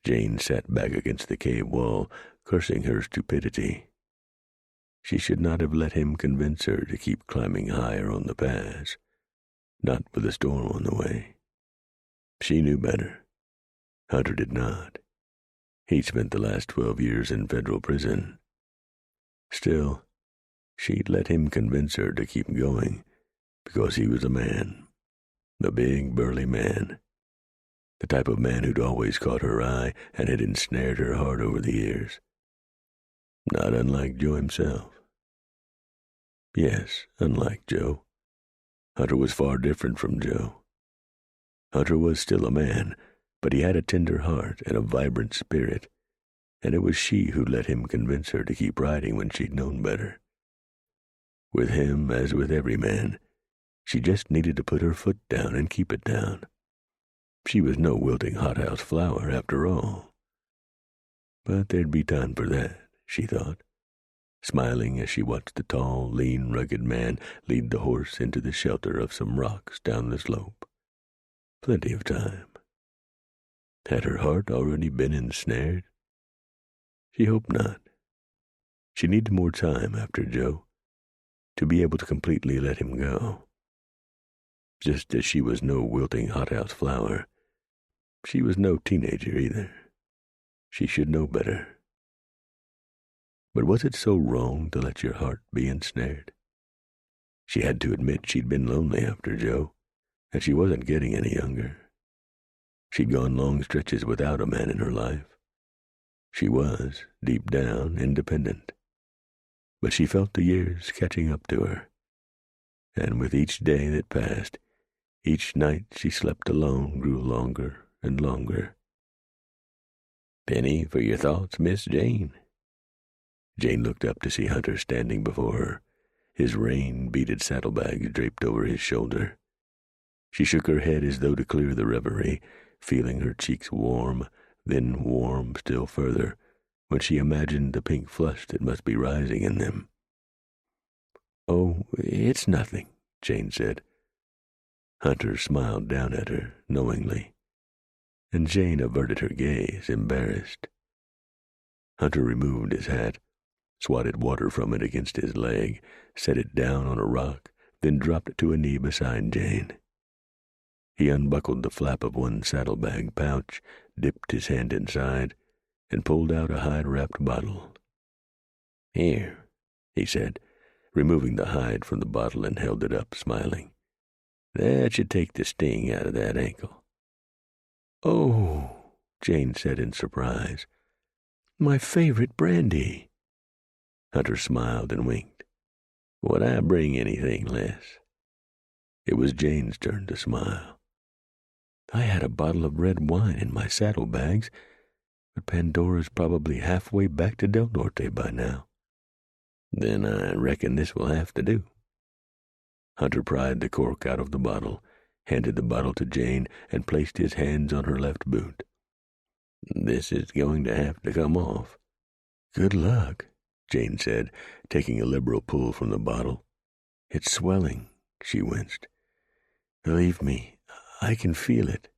Jane sat back against the cave wall, cursing her stupidity. She should not have let him convince her to keep climbing higher on the pass, not with a storm on the way. She knew better. Hunter did not. He'd spent the last 12 years in federal prison. Still, she'd let him convince her to keep going because he was a man, a big, burly man, the type of man who'd always caught her eye and had ensnared her heart over the years. Not unlike Joe himself. Yes, unlike Joe. Hunter was far different from Joe. Hunter was still a man, but he had a tender heart and a vibrant spirit, and it was she who let him convince her to keep riding when she'd known better. With him, as with every man, she just needed to put her foot down and keep it down. She was no wilting hothouse flower, after all. But there'd be time for that, she thought, smiling as she watched the tall, lean, rugged man lead the horse into the shelter of some rocks down the slope. Plenty of time. Had her heart already been ensnared? She hoped not. She needed more time after Joe to be able to completely let him go. Just as she was no wilting hothouse flower, she was no teenager either. She should know better. But was it so wrong to let your heart be ensnared? She had to admit she'd been lonely after Joe, and she wasn't getting any younger. She'd gone long stretches without a man in her life. She was, deep down, independent. But she felt the years catching up to her, and with each day that passed, each night she slept alone grew longer and longer. "Penny for your thoughts, Miss Jane." Jane looked up to see Hunter standing before her, his rain-beaded saddlebags draped over his shoulder. She shook her head as though to clear the reverie, feeling her cheeks warm, then warm still further, when she imagined the pink flush that must be rising in them. "Oh, it's nothing," Jane said. Hunter smiled down at her, knowingly, and Jane averted her gaze, embarrassed. Hunter removed his hat, swatted water from it against his leg, set it down on a rock, then dropped to a knee beside Jane. He unbuckled the flap of one saddlebag pouch, dipped his hand inside, and pulled out a hide-wrapped bottle. "Here," he said, removing the hide from the bottle and held it up, smiling. "That should take the sting out of that ankle." "Oh," Jane said in surprise, "my favorite brandy." Hunter smiled and winked. "Would I bring anything less?" It was Jane's turn to smile. "I had a bottle of red wine in my saddlebags, but Pandora's probably halfway back to Del Norte by now." "Then I reckon this will have to do." Hunter pried the cork out of the bottle, handed the bottle to Jane, and placed his hands on her left boot. "This is going to have to come off." "Good luck," Jane said, taking a liberal pull from the bottle. "It's swelling," she winced. "Believe me, I can feel it."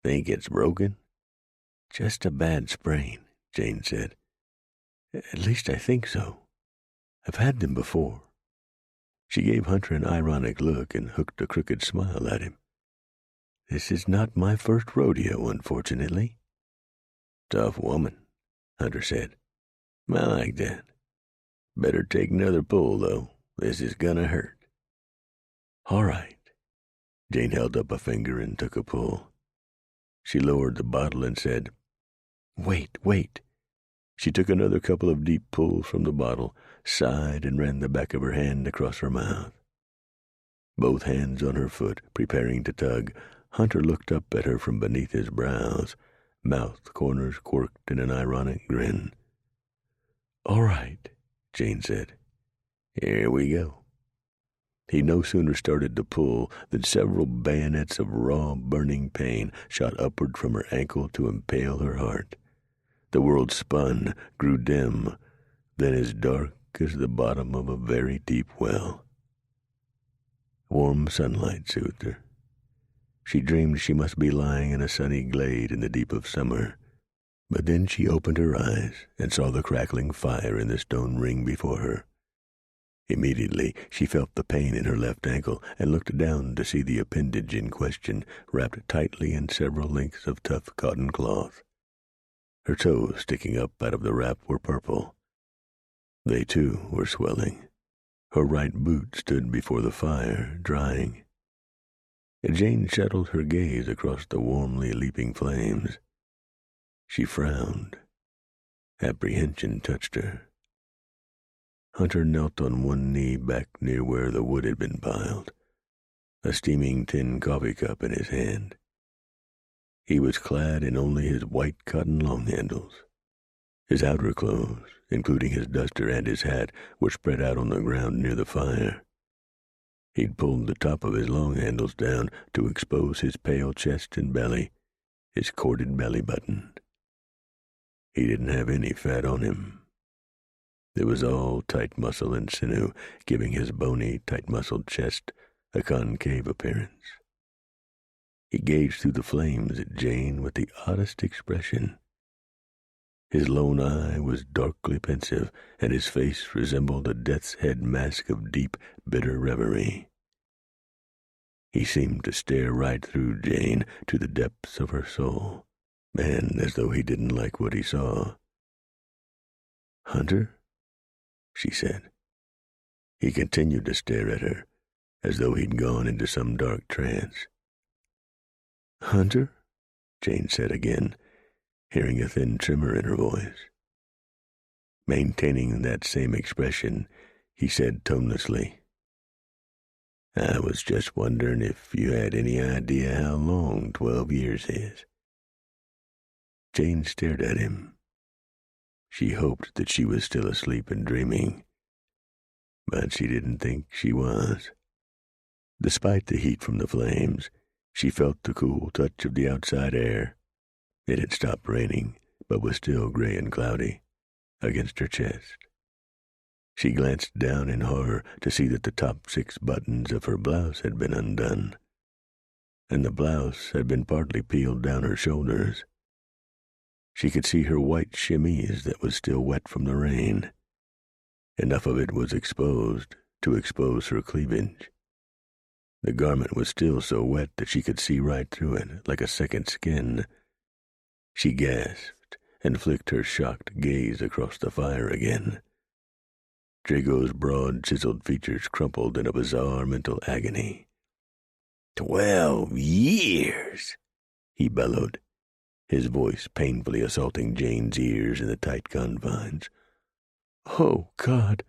"Think it's broken?" "Just a bad sprain," Jane said. "At least I think so. I've had them before." She gave Hunter an ironic look and hooked a crooked smile at him. "This is not my first rodeo, unfortunately." "Tough woman," Hunter said. "I like that. Better take another pull, though. This is gonna hurt." "All right." Jane held up a finger and took a pull. She lowered the bottle and said, Wait. She took another couple of deep pulls from the bottle, sighed, and ran the back of her hand across her mouth. Both hands on her foot, preparing to tug, Hunter looked up at her from beneath his brows, mouth corners quirked in an ironic grin. "All right," Jane said. "Here we go." He no sooner started to pull than several bayonets of raw, burning pain shot upward from her ankle to impale her heart. The world spun, grew dim, then as dark as the bottom of a very deep well. Warm sunlight soothed her. She dreamed she must be lying in a sunny glade in the deep of summer, but then she opened her eyes and saw the crackling fire in the stone ring before her. Immediately she felt the pain in her left ankle and looked down to see the appendage in question wrapped tightly in several lengths of tough cotton cloth. Her toes sticking up out of the wrap were purple. They, too, were swelling. Her right boot stood before the fire, drying. Jane shuttled her gaze across the warmly leaping flames. She frowned. Apprehension touched her. Hunter knelt on one knee back near where the wood had been piled, a steaming tin coffee cup in his hand. He was clad in only his white cotton long handles. His outer clothes, including his duster and his hat, were spread out on the ground near the fire. He'd pulled the top of his long handles down to expose his pale chest and belly, his corded belly button. He didn't have any fat on him. It was all tight muscle and sinew, giving his bony, tight-muscled chest a concave appearance. He gazed through the flames at Jane with the oddest expression. His lone eye was darkly pensive, and his face resembled a death's head mask of deep, bitter reverie. He seemed to stare right through Jane to the depths of her soul, and as though he didn't like what he saw. "Hunter?" she said. He continued to stare at her, as though he'd gone into some dark trance. "Hunter?" Jane said again, hearing a thin tremor in her voice. Maintaining that same expression, he said tonelessly, "I was just wondering if you had any idea how long 12 years is." Jane stared at him. She hoped that she was still asleep and dreaming, but she didn't think she was. Despite the heat from the flames, she felt the cool touch of the outside air. It had stopped raining, but was still gray and cloudy, against her chest. She glanced down in horror to see that the top 6 buttons of her blouse had been undone, and the blouse had been partly peeled down her shoulders. She could see her white chemise that was still wet from the rain. Enough of it was exposed to expose her cleavage. The garment was still so wet that she could see right through it, like a second skin. She gasped and flicked her shocked gaze across the fire again. Drago's broad, chiseled features crumpled in a bizarre mental agony. 12 years, he bellowed, his voice painfully assaulting Jane's ears in the tight confines. "Oh, God,"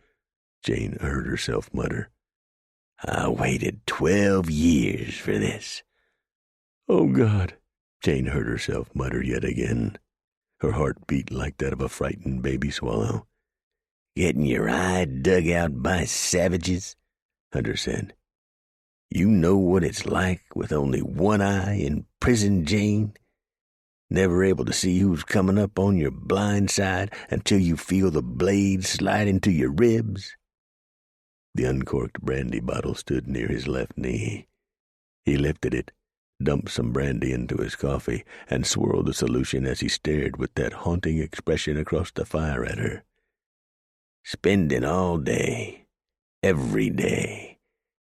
Jane heard herself mutter. "I waited 12 years for this." "Oh, God," Jane heard herself mutter yet again. Her heart beat like that of a frightened baby swallow. "Getting your eye dug out by savages," Hunter said. "You know what it's like with only one eye in prison, Jane? Never able to see who's coming up on your blind side until you feel the blade slide into your ribs." The uncorked brandy bottle stood near his left knee. He lifted it, dumped some brandy into his coffee, and swirled the solution as he stared with that haunting expression across the fire at her. "Spending all day, every day,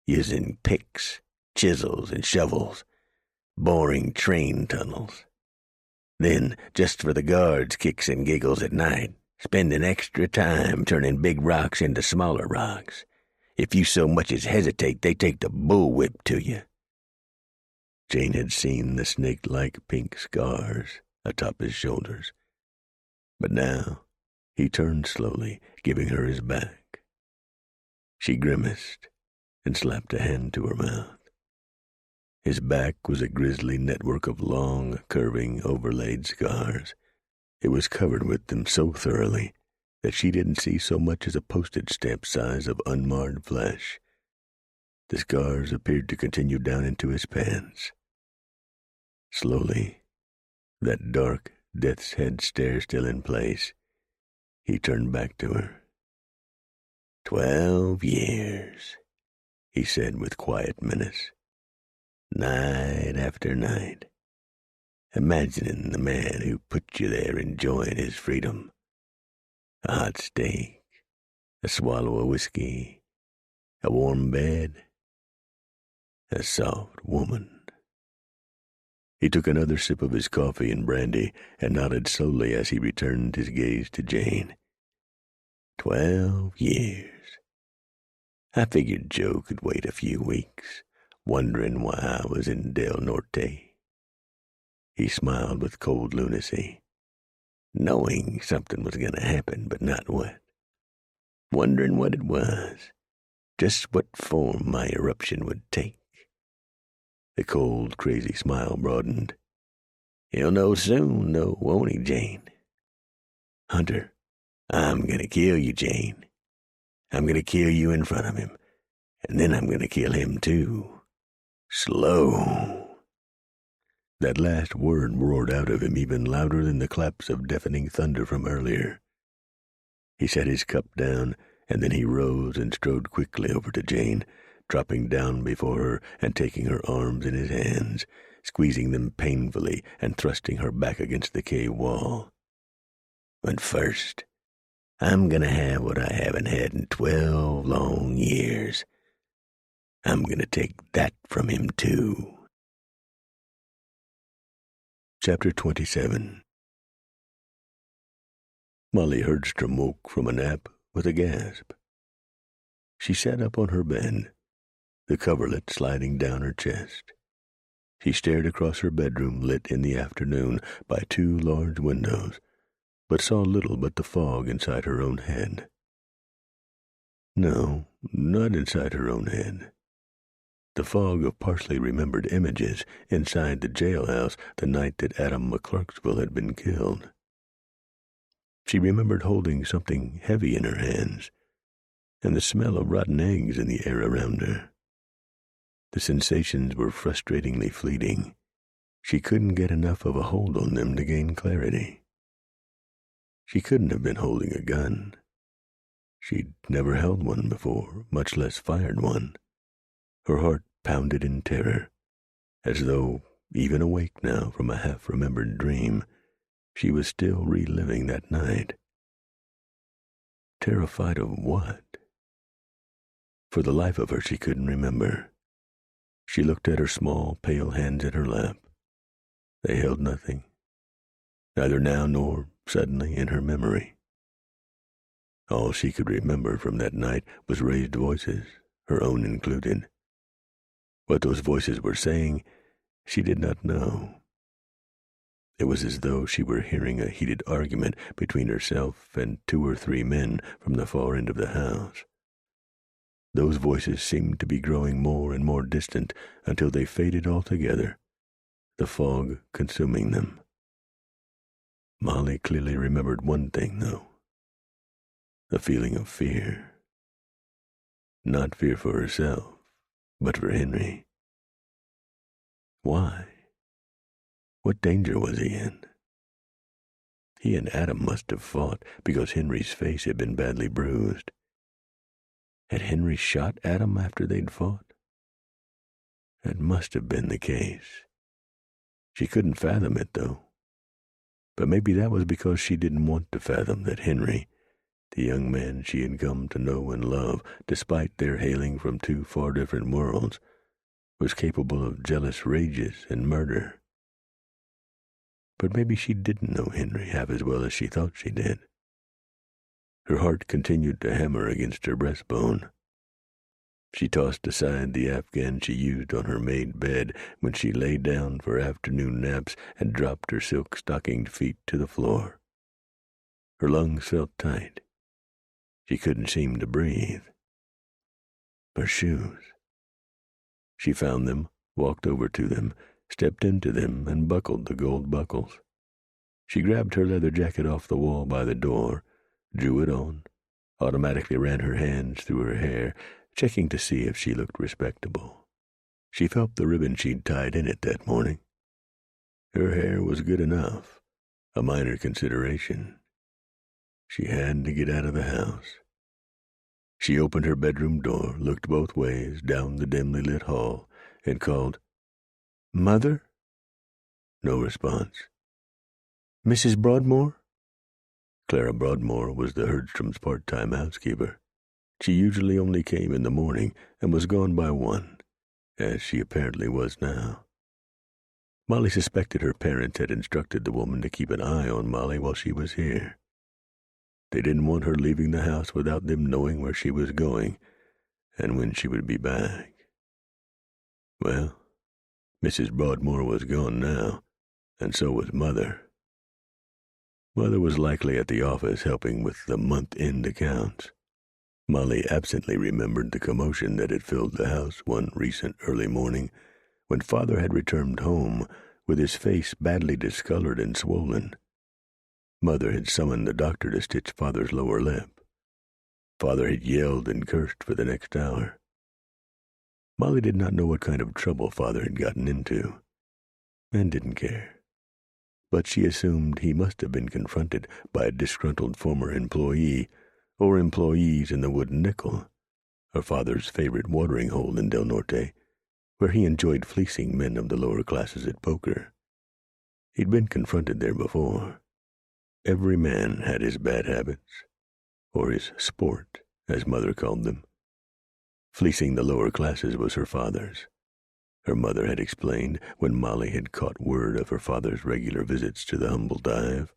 using picks, chisels, and shovels, boring train tunnels. Then, just for the guards' kicks and giggles at night, spending extra time turning big rocks into smaller rocks. If you so much as hesitate, they take the bullwhip to you." Jane had seen the snake-like pink scars atop his shoulders. But now he turned slowly, giving her his back. She grimaced and slapped a hand to her mouth. His back was a grisly network of long, curving, overlaid scars. It was covered with them so thoroughly that she didn't see so much as a postage stamp size of unmarred flesh. The scars appeared to continue down into his pants. Slowly, that dark, death's head stare still in place, he turned back to her. 12 years, he said with quiet menace. Night after night, imagining the man who put you there enjoying his freedom. A hot steak, a swallow of whiskey, a warm bed, a soft woman. He took another sip of his coffee and brandy and nodded slowly as he returned his gaze to Jane. 12 years. I figured Joe could wait a few weeks, wondering why I was in Del Norte. He smiled with cold lunacy, knowing something was going to happen, but not what. Wondering what it was, just what form my eruption would take. The cold, crazy smile broadened. He'll know soon, though, won't he, Jane? Hunter, I'm going to kill you, Jane. I'm going to kill you in front of him, and then I'm going to kill him, too. Slow. That last word roared out of him even louder than the claps of deafening thunder from earlier. He set his cup down, and then he rose and strode quickly over to Jane, dropping down before her and taking her arms in his hands, squeezing them painfully and thrusting her back against the cave wall. But first, I'm going to have what I haven't had in 12 long years. I'm going to take that from him, too. Chapter 27. Molly Herdstrom woke from a nap with a gasp. She sat up on her bed, the coverlet sliding down her chest. She stared across her bedroom lit in the afternoon by 2 large windows, but saw little but the fog inside her own head. No, not inside her own head. The fog of partially remembered images inside the jailhouse the night that Adam McClarksville had been killed. She remembered holding something heavy in her hands, and the smell of rotten eggs in the air around her. The sensations were frustratingly fleeting. She couldn't get enough of a hold on them to gain clarity. She couldn't have been holding a gun. She'd never held one before, much less fired one. Her heart pounded in terror, as though, even awake now from a half-remembered dream, she was still reliving that night. Terrified of what? For the life of her, she couldn't remember. She looked at her small, pale hands at her lap. They held nothing, neither now nor suddenly in her memory. All she could remember from that night was raised voices, her own included. What those voices were saying, she did not know. It was as though she were hearing a heated argument between herself and 2 or 3 men from the far end of the house. Those voices seemed to be growing more and more distant until they faded altogether, the fog consuming them. Molly clearly remembered one thing, though. The feeling of fear. Not fear for herself, but for Henry. Why? What danger was he in? He and Adam must have fought because Henry's face had been badly bruised. Had Henry shot Adam after they'd fought? That must have been the case. She couldn't fathom it, though. But maybe that was because she didn't want to fathom that Henry, the young man she had come to know and love, despite their hailing from 2 far different worlds, was capable of jealous rages and murder. But maybe she didn't know Henry half as well as she thought she did. Her heart continued to hammer against her breastbone. She tossed aside the Afghan she used on her made bed when she lay down for afternoon naps and dropped her silk-stockinged feet to the floor. Her lungs felt tight. She couldn't seem to breathe. Her shoes. She found them, walked over to them, stepped into them, and buckled the gold buckles. She grabbed her leather jacket off the wall by the door, drew it on, automatically ran her hands through her hair, checking to see if she looked respectable. She felt the ribbon she'd tied in it that morning. Her hair was good enough, a minor consideration. She had to get out of the house. She opened her bedroom door, looked both ways down the dimly lit hall, and called, "Mother?" No response. "Mrs. Broadmoor?" Clara Broadmoor was the Herdstrom's part-time housekeeper. She usually only came in the morning and was gone by 1, as she apparently was now. Molly suspected her parents had instructed the woman to keep an eye on Molly while she was here. They didn't want her leaving the house without them knowing where she was going and when she would be back. Well, Mrs. Broadmoor was gone now, and so was Mother. Mother was likely at the office helping with the month-end accounts. Molly absently remembered the commotion that had filled the house one recent early morning when Father had returned home with his face badly discolored and swollen. Mother had summoned the doctor to stitch Father's lower lip. Father had yelled and cursed for the next hour. Molly did not know what kind of trouble Father had gotten into, and didn't care. But she assumed he must have been confronted by a disgruntled former employee or employees in the Wooden Nickel, her father's favorite watering hole in Del Norte, where he enjoyed fleecing men of the lower classes at poker. He'd been confronted there before. Every man had his bad habits, or his sport, as Mother called them. Fleecing the lower classes was her father's. Her mother had explained when Molly had caught word of her father's regular visits to the humble dive.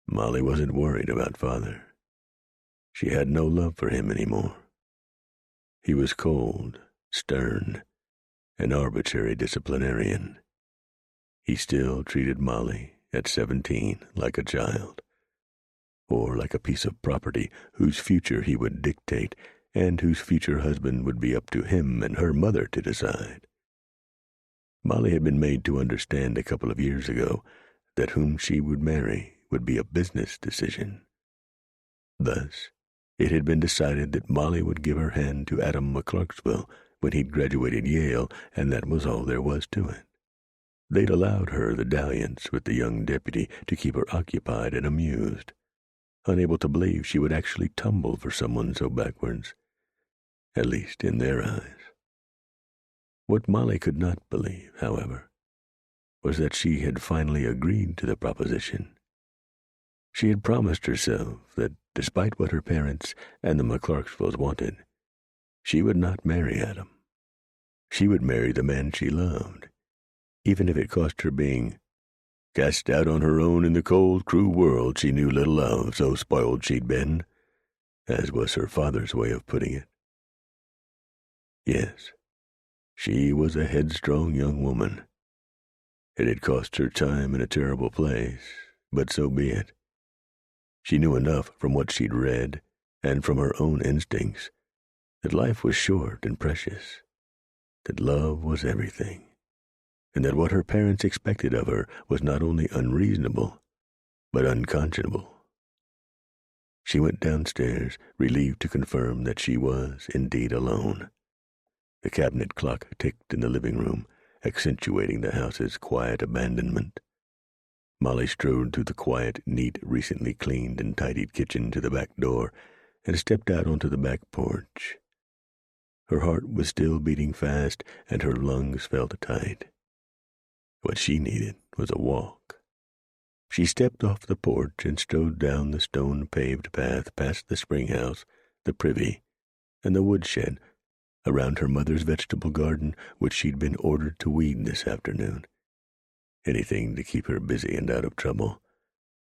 Molly wasn't worried about Father. She had no love for him anymore. He was cold, stern, an arbitrary disciplinarian. He still treated Molly, at 17, like a child, or like a piece of property whose future he would dictate and whose future husband would be up to him and her mother to decide. Molly had been made to understand a couple of years ago that whom she would marry would be a business decision. Thus, it had been decided that Molly would give her hand to Adam McClarksville when he'd graduated Yale, and that was all there was to it. They'd allowed her the dalliance with the young deputy to keep her occupied and amused, unable to believe she would actually tumble for someone so backwards, at least in their eyes. What Molly could not believe, however, was that she had finally agreed to the proposition. She had promised herself that, despite what her parents and the McClarksvilles wanted, she would not marry Adam. She would marry the man she loved, even if it cost her being cast out on her own in the cold, cruel world she knew little of, so spoiled she'd been, as was her father's way of putting it. Yes, she was a headstrong young woman. It had cost her time in a terrible place, but so be it. She knew enough from what she'd read and from her own instincts that life was short and precious, that love was everything, and that what her parents expected of her was not only unreasonable, but unconscionable. She went downstairs, relieved to confirm that she was indeed alone. The cabinet clock ticked in the living room, accentuating the house's quiet abandonment. Molly strode through the quiet, neat, recently cleaned and tidied kitchen to the back door and stepped out onto the back porch. Her heart was still beating fast and her lungs felt tight. What she needed was a walk. She stepped off the porch and strode down the stone-paved path past the spring house, the privy, and the woodshed, around her mother's vegetable garden, which she'd been ordered to weed this afternoon. Anything to keep her busy and out of trouble,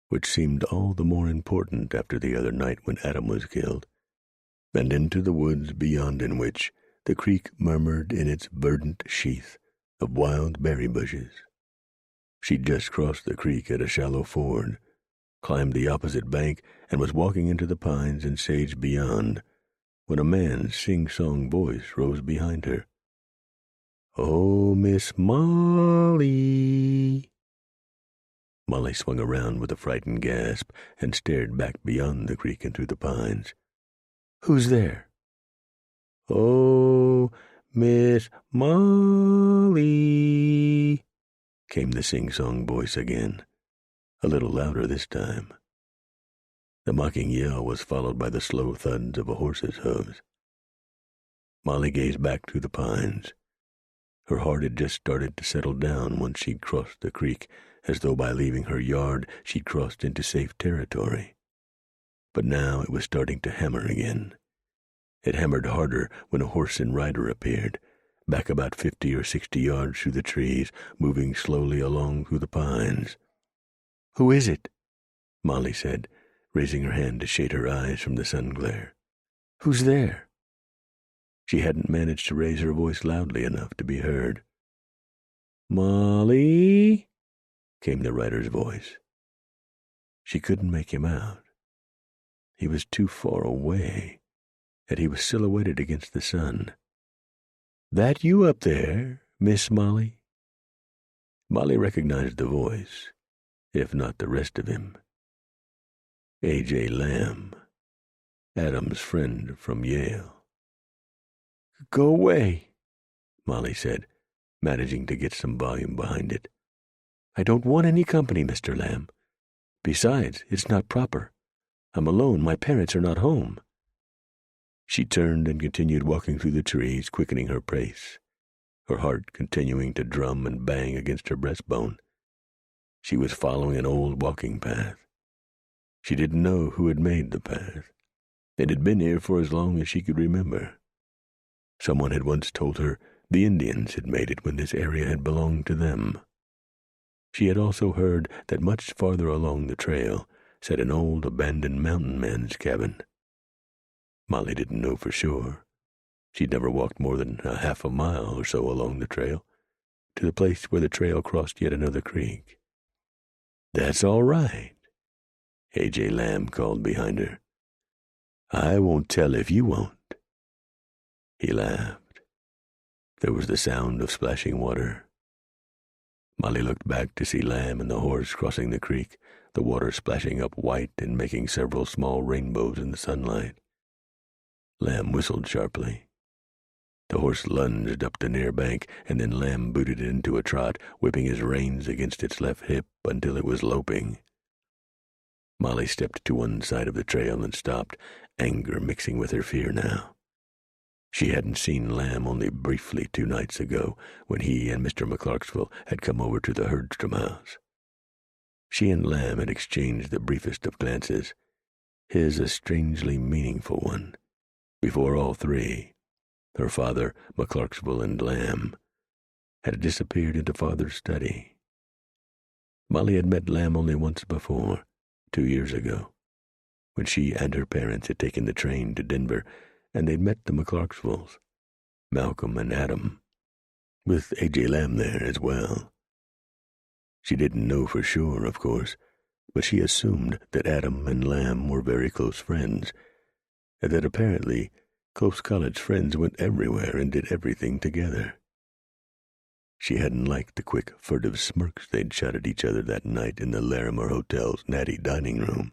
which seemed all the more important after the other night when Adam was killed, and into the woods beyond, in which the creek murmured in its verdant sheath of wild berry bushes. She'd just crossed the creek at a shallow ford, climbed the opposite bank, and was walking into the pines and sage beyond, when a man's sing-song voice rose behind her. "Oh, Miss Molly!" Molly swung around with a frightened gasp and stared back beyond the creek and through the pines. "Who's there?" "Oh, Miss Molly," came the sing-song voice again, a little louder this time. The mocking yell was followed by the slow thuds of a horse's hooves. Molly gazed back through the pines. Her heart had just started to settle down once she'd crossed the creek, as though by leaving her yard she'd crossed into safe territory. But now it was starting to hammer again. It hammered harder when a horse and rider appeared, back about 50 or 60 yards through the trees, moving slowly along through the pines. "Who is it?" Molly said, raising her hand to shade her eyes from the sun glare. "Who's there?" She hadn't managed to raise her voice loudly enough to be heard. "Molly," came the rider's voice. She couldn't make him out. He was too far away, and he was silhouetted against the sun. "That you up there, Miss Molly?" Molly recognized the voice, if not the rest of him. A.J. Lamb, Adam's friend from Yale. "Go away," Molly said, managing to get some volume behind it. "I don't want any company, Mr. Lamb. Besides, it's not proper. I'm alone. My parents are not home." She turned and continued walking through the trees, quickening her pace, her heart continuing to drum and bang against her breastbone. She was following an old walking path. She didn't know who had made the path. It had been here for as long as she could remember. Someone had once told her the Indians had made it when this area had belonged to them. She had also heard that much farther along the trail sat an old abandoned mountain man's cabin. Molly didn't know for sure. She'd never walked more than a half a mile or so along the trail, to the place where the trail crossed yet another creek. "That's all right," A.J. Lamb called behind her. "I won't tell if you won't." He laughed. There was the sound of splashing water. Molly looked back to see Lamb and the horse crossing the creek, the water splashing up white and making several small rainbows in the sunlight. Lamb whistled sharply. The horse lunged up the near bank, and then Lamb booted it into a trot, whipping his reins against its left hip until it was loping. Molly stepped to one side of the trail and stopped, anger mixing with her fear now. She hadn't seen Lamb only briefly 2 nights ago, when he and Mr. McClarksville had come over to the Herdstrom house. She and Lamb had exchanged the briefest of glances, his a strangely meaningful one, before all three, her father, McClarksville, and Lamb, had disappeared into father's study. Molly had met Lamb only once before, 2 years ago, when she and her parents had taken the train to Denver, and they'd met the McClarksvilles, Malcolm and Adam, with A.J. Lamb there as well. She didn't know for sure, of course, but she assumed that Adam and Lamb were very close friends, and that apparently close college friends went everywhere and did everything together. She hadn't liked the quick, furtive smirks they'd shot at each other that night in the Larimer Hotel's natty dining room.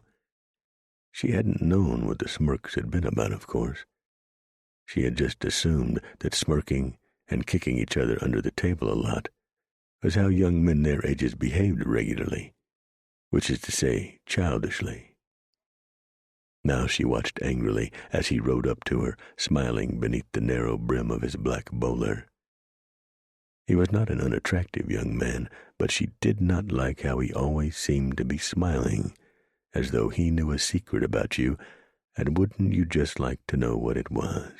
She hadn't known what the smirks had been about, of course. She had just assumed that smirking and kicking each other under the table a lot was how young men their ages behaved regularly, which is to say, childishly. Now she watched angrily as he rode up to her, smiling beneath the narrow brim of his black bowler. He was not an unattractive young man, but she did not like how he always seemed to be smiling, as though he knew a secret about you, and wouldn't you just like to know what it was?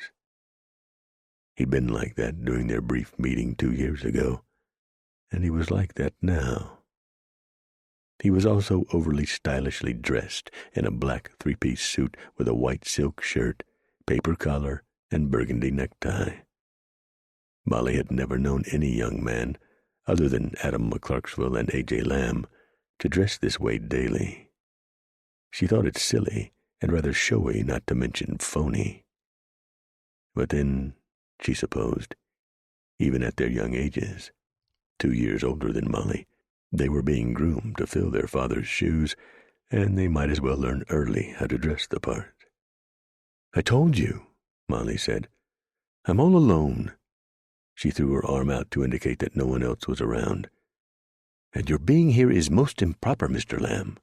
He'd been like that during their brief meeting 2 years ago, and he was like that now. He was also overly stylishly dressed in a black 3-piece suit with a white silk shirt, paper collar, and burgundy necktie. Molly had never known any young man, other than Adam McClarksville and A.J. Lamb, to dress this way daily. She thought it silly and rather showy, not to mention phony. But then, she supposed, even at their young ages, 2 years older than Molly, they were being groomed to fill their father's shoes, and they might as well learn early how to dress the part. "I told you," Molly said. I'm all alone." She threw her arm out to indicate that no one else was around. "And your being here is most improper, Mr. Lamb."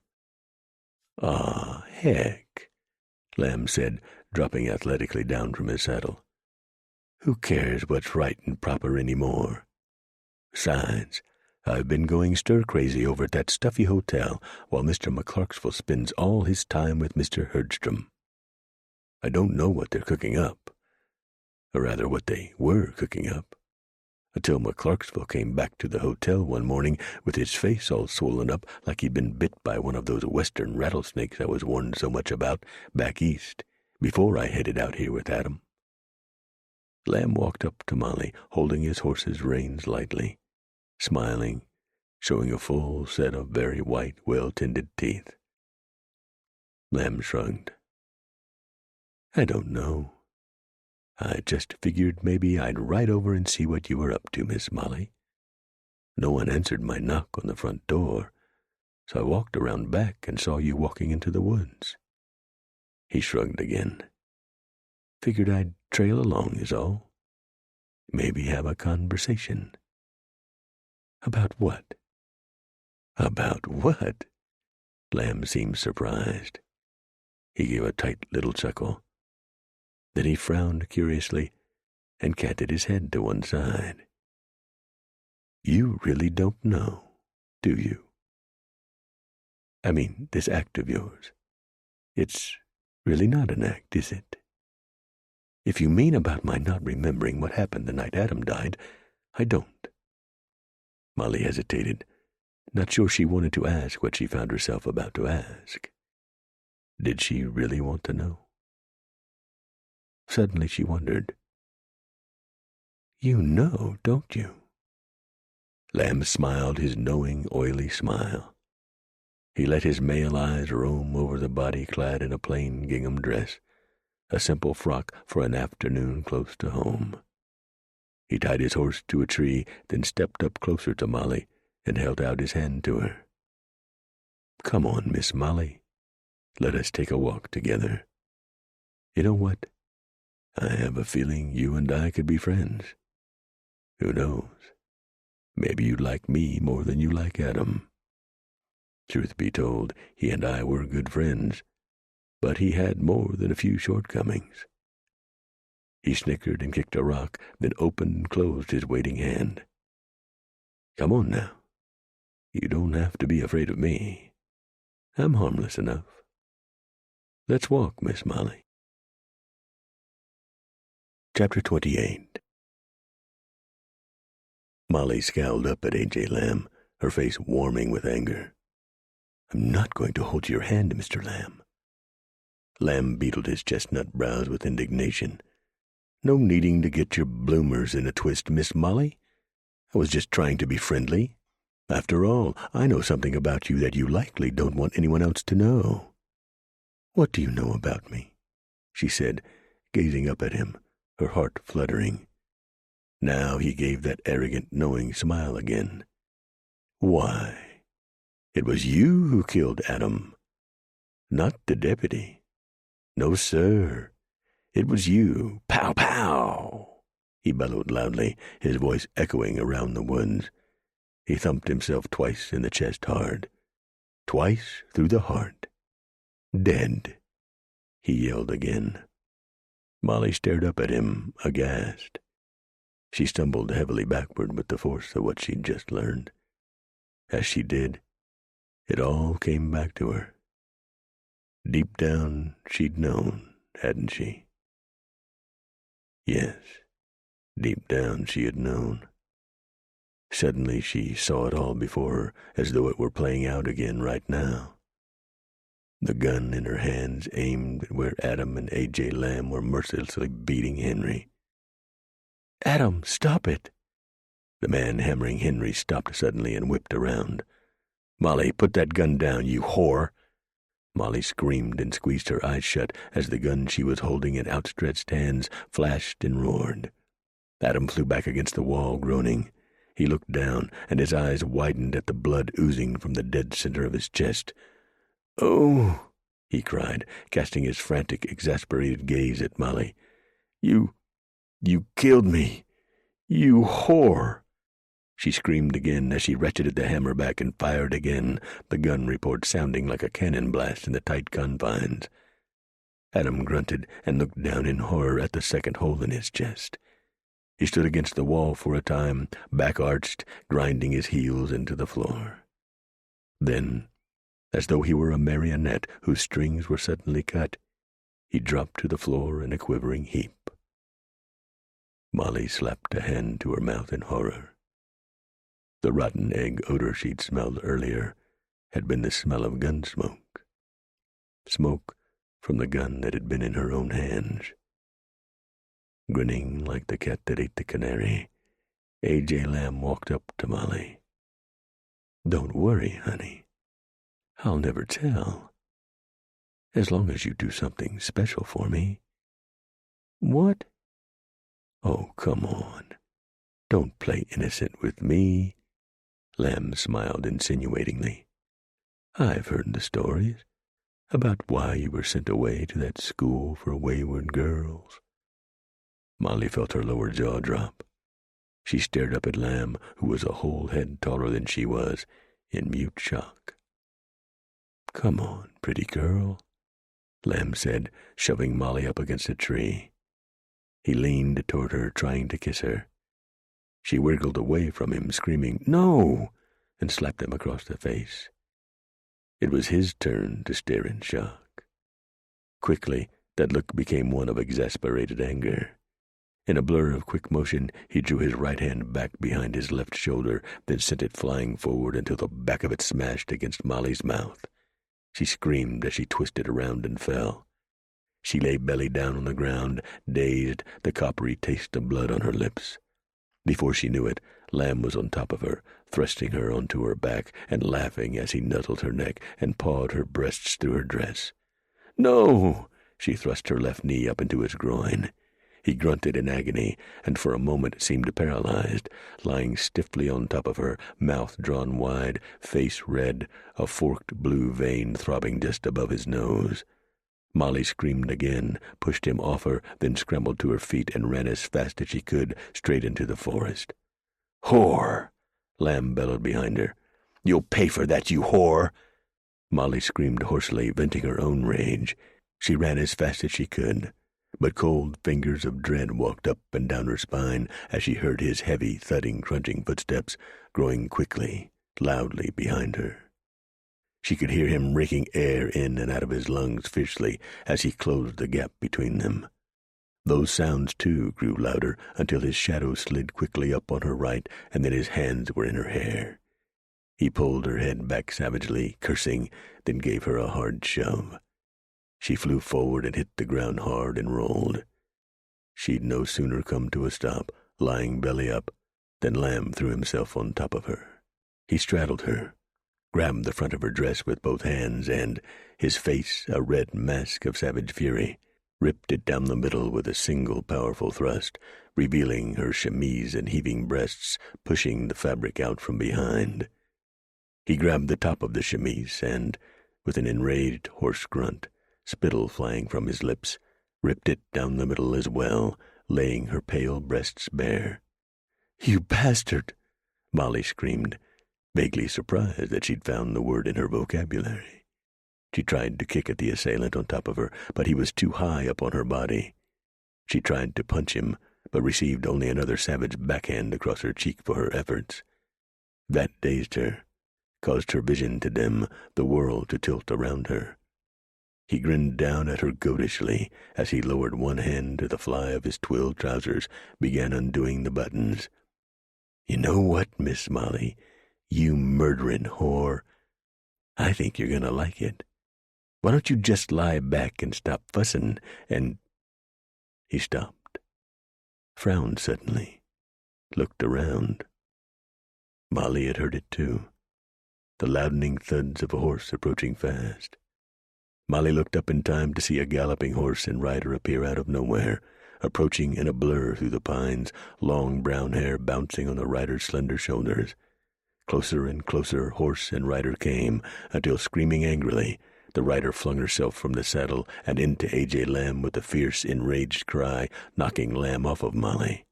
"Ah, heck," Lamb said, dropping athletically down from his saddle. "Who cares what's right and proper any more? Besides, I've been going stir-crazy over at that stuffy hotel while Mr. McClarksville spends all his time with Mr. Herdstrom. I don't know what they're cooking up, or rather what they were cooking up, until McClarksville came back to the hotel one morning with his face all swollen up like he'd been bit by one of those western rattlesnakes I was warned so much about back east before I headed out here with Adam." Lamb walked up to Molly, holding his horse's reins lightly, smiling, showing a full set of very white, well-tended teeth. Lamb shrugged. "I don't know. I just figured maybe I'd ride over and see what you were up to, Miss Molly. No one answered my knock on the front door, so I walked around back and saw you walking into the woods." He shrugged again. "Figured I'd trail along is all. Maybe have a conversation." "About what?" "About what?" Lamb seemed surprised. He gave a tight little chuckle. Then he frowned curiously and canted his head to one side. "You really don't know, do you? I mean, this act of yours. It's really not an act, is it? If you mean about my not remembering what happened the night Adam died, I don't." Molly hesitated, not sure she wanted to ask what she found herself about to ask. Did she really want to know? Suddenly she wondered. "You know, don't you?" Lamb smiled his knowing, oily smile. He let his male eyes roam over the body clad in a plain gingham dress, a simple frock for an afternoon close to home. He tied his horse to a tree, then stepped up closer to Molly and held out his hand to her. "Come on, Miss Molly. Let us take a walk together. You know what? I have a feeling you and I could be friends. Who knows? Maybe you like me more than you like Adam." Truth be told, he and I were good friends, but he had more than a few shortcomings. He snickered and kicked a rock, then opened and closed his waiting hand. "Come on now. You don't have to be afraid of me. I'm harmless enough. Let's walk, Miss Molly." Chapter 28. Molly scowled up at A.J. Lamb, her face warming with anger. "I'm not going to hold your hand, Mr. Lamb." Lamb beetled his chestnut brows with indignation. "No needing to get your bloomers in a twist, Miss Molly. I was just trying to be friendly. After all, I know something about you that you likely don't want anyone else to know." "What do you know about me?" she said, gazing up at him, her heart fluttering. Now he gave that arrogant, knowing smile again. "Why, it was you who killed Adam, not the deputy. No, sir. It was you. Pow, pow!" He bellowed loudly, his voice echoing around the woods. He thumped himself twice in the chest hard. Twice through the heart. "Dead," he yelled again. Molly stared up at him, aghast. She stumbled heavily backward with the force of what she'd just learned. As she did, it all came back to her. Deep down, she'd known, hadn't she? Yes, deep down she had known. Suddenly she saw it all before her, as though it were playing out again right now. The gun in her hands aimed at where Adam and A.J. Lamb were mercilessly beating Henry. "Adam, stop it!" The man hammering Henry stopped suddenly and whipped around. "Molly, put that gun down, you whore!" Molly screamed and squeezed her eyes shut as the gun she was holding in outstretched hands flashed and roared. Adam flew back against the wall, groaning. He looked down, and his eyes widened at the blood oozing from the dead center of his chest. "Oh!" he cried, casting his frantic, exasperated gaze at Molly. You You killed me! You whore!" She screamed again as she ratcheted the hammer back and fired again, the gun report sounding like a cannon blast in the tight confines. Adam grunted and looked down in horror at the second hole in his chest. He stood against the wall for a time, back arched, grinding his heels into the floor. Then, as though he were a marionette whose strings were suddenly cut, he dropped to the floor in a quivering heap. Molly slapped a hand to her mouth in horror. The rotten egg odor she'd smelled earlier had been the smell of gun smoke. Smoke from the gun that had been in her own hands. Grinning like the cat that ate the canary, A.J. Lamb walked up to Molly. "Don't worry, honey. I'll never tell. As long as you do something special for me." "What?" "Oh, come on. Don't play innocent with me." Lamb smiled insinuatingly. "I've heard the stories about why you were sent away to that school for wayward girls." Molly felt her lower jaw drop. She stared up at Lamb, who was a whole head taller than she was, in mute shock. "Come on, pretty girl," Lamb said, shoving Molly up against a tree. He leaned toward her, trying to kiss her. She wriggled away from him, screaming, "No!" and slapped him across the face. It was his turn to stare in shock. Quickly, that look became one of exasperated anger. In a blur of quick motion, he drew his right hand back behind his left shoulder, then sent it flying forward until the back of it smashed against Molly's mouth. She screamed as she twisted around and fell. She lay belly down on the ground, dazed, the coppery taste of blood on her lips. Before she knew it, Lamb was on top of her, thrusting her onto her back and laughing as he nuzzled her neck and pawed her breasts through her dress. "No!" She thrust her left knee up into his groin. He grunted in agony, and for a moment seemed paralyzed, lying stiffly on top of her, mouth drawn wide, face red, a forked blue vein throbbing just above his nose. Molly screamed again, pushed him off her, then scrambled to her feet and ran as fast as she could, straight into the forest. "Whore!" Lamb bellowed behind her. "You'll pay for that, you whore!" Molly screamed hoarsely, venting her own rage. She ran as fast as she could, but cold fingers of dread walked up and down her spine as she heard his heavy, thudding, crunching footsteps growing quickly, loudly behind her. She could hear him raking air in and out of his lungs fiercely as he closed the gap between them. Those sounds, too, grew louder until his shadow slid quickly up on her right, and then his hands were in her hair. He pulled her head back savagely, cursing, then gave her a hard shove. She flew forward and hit the ground hard and rolled. She'd no sooner come to a stop, lying belly up, than Lamb threw himself on top of her. He straddled her, grabbed the front of her dress with both hands, and, his face a red mask of savage fury, ripped it down the middle with a single powerful thrust, revealing her chemise and heaving breasts, pushing the fabric out from behind. He grabbed the top of the chemise and, with an enraged hoarse grunt, spittle flying from his lips, ripped it down the middle as well, laying her pale breasts bare. "You bastard!" Molly screamed, vaguely surprised that she'd found the word in her vocabulary. She tried to kick at the assailant on top of her, but he was too high up on her body. She tried to punch him, but received only another savage backhand across her cheek for her efforts. That dazed her, caused her vision to dim, the world to tilt around her. He grinned down at her goatishly as he lowered one hand to the fly of his twill trousers, began undoing the buttons. "You know what, Miss Molly, you murdering whore? I think you're going to like it. Why don't you just lie back and stop fussing and—" He stopped, frowned suddenly, looked around. Molly had heard it too, the loudening thuds of a horse approaching fast. Molly looked up in time to see a galloping horse and rider appear out of nowhere, approaching in a blur through the pines, long brown hair bouncing on the rider's slender shoulders. Closer and closer horse and rider came, until, screaming angrily, The rider flung herself from the saddle and into A.J. Lamb with a fierce, enraged cry, knocking Lamb off of Molly.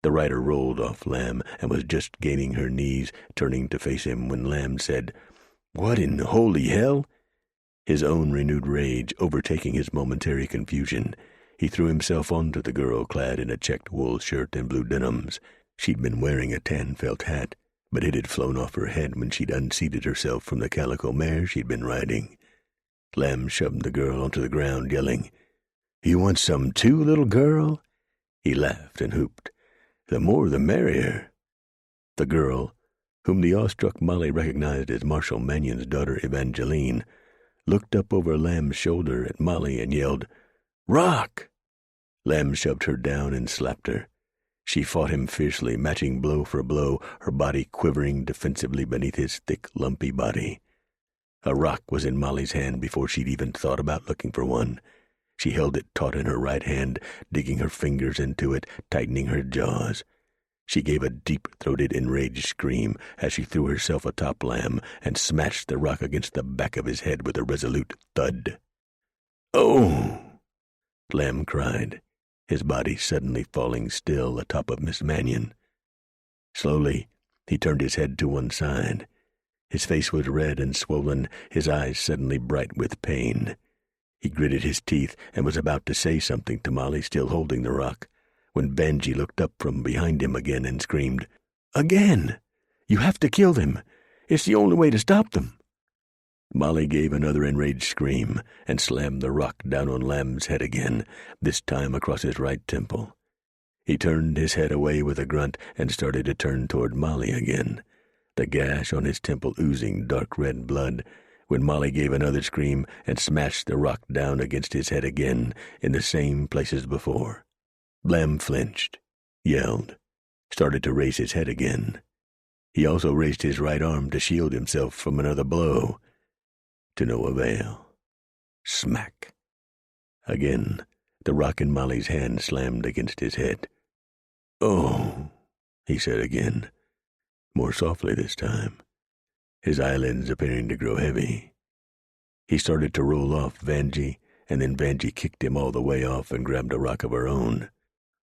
The rider rolled off Lamb and was just gaining her knees, turning to face him, when Lamb said, "What in holy hell?" His own renewed rage overtaking his momentary confusion, he threw himself onto the girl clad in a checked wool shirt and blue denims. She'd been wearing a tan felt hat, but it had flown off her head when she'd unseated herself from the calico mare she'd been riding. Lamb shoved the girl onto the ground, yelling, "You want some too, little girl?" He laughed and whooped, "The more the merrier." The girl, whom the awestruck Molly recognized as Marshal Mannion's daughter Evangeline, looked up over Lamb's shoulder at Molly and yelled, "Rock!" Lamb shoved her down and slapped her. She fought him fiercely, matching blow for blow, her body quivering defensively beneath his thick, lumpy body. A rock was in Molly's hand before she'd even thought about looking for one. She held it taut in her right hand, digging her fingers into it, tightening her jaws. She gave a deep-throated, enraged scream as she threw herself atop Lamb and smashed the rock against the back of his head with a resolute thud. "Oh!" Lamb cried, his body suddenly falling still atop of Miss Mannion. Slowly, he turned his head to one side. His face was red and swollen, his eyes suddenly bright with pain. He gritted his teeth and was about to say something to Molly, still holding the rock, when Vanjie looked up from behind him again and screamed, "Again! You have to kill them! It's the only way to stop them!" Molly gave another enraged scream and slammed the rock down on Lamb's head again, this time across his right temple. He turned his head away with a grunt and started to turn toward Molly again, the gash on his temple oozing dark red blood, when Molly gave another scream and smashed the rock down against his head again in the same place as before. Lamb flinched, yelled, started to raise his head again. He also raised his right arm to shield himself from another blow. To no avail. Smack. Again, the rock in Molly's hand slammed against his head. "Oh," he said again, more softly this time, his eyelids appearing to grow heavy. He started to roll off Vanjie, and then Vanjie kicked him all the way off and grabbed a rock of her own.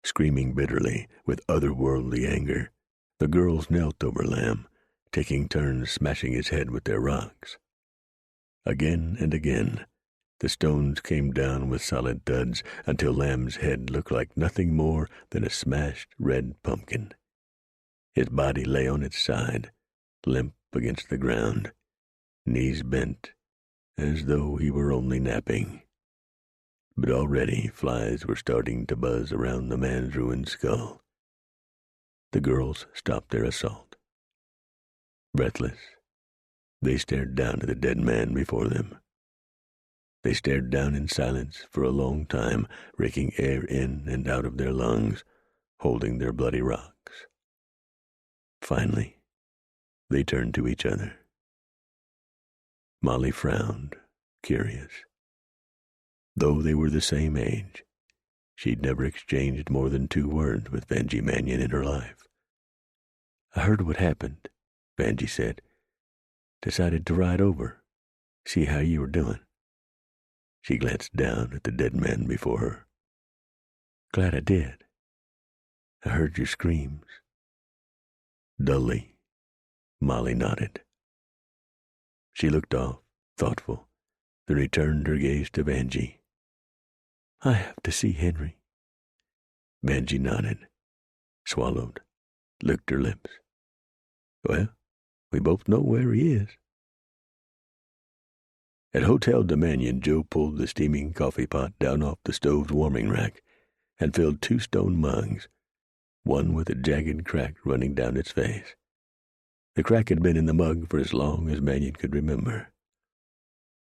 Screaming bitterly, with otherworldly anger, the girls knelt over Lamb, taking turns smashing his head with their rocks. Again and again, the stones came down with solid thuds until Lamb's head looked like nothing more than a smashed red pumpkin. His body lay on its side, limp against the ground, knees bent, as though he were only napping. But already flies were starting to buzz around the man's ruined skull. The girls stopped their assault. Breathless, they stared down at the dead man before them. They stared down in silence for a long time, raking air in and out of their lungs, holding their bloody rocks. Finally, they turned to each other. Molly frowned, curious. Though they were the same age, she'd never exchanged more than 2 words with Vanjie Mannion in her life. "I heard what happened," Vanjie said. "Decided to ride over, see how you were doing." She glanced down at the dead man before her. "Glad I did. I heard your screams." Dully, Molly nodded. She looked off, thoughtful, then returned her gaze to Vanjie. "I have to see Henry." Vanjie nodded, swallowed, licked her lips. "Well, we both know where he is." At Hotel de Mannion, Joe pulled the steaming coffee pot down off the stove's warming rack and filled 2 stone mugs, one with a jagged crack running down its face. The crack had been in the mug for as long as Mannion could remember.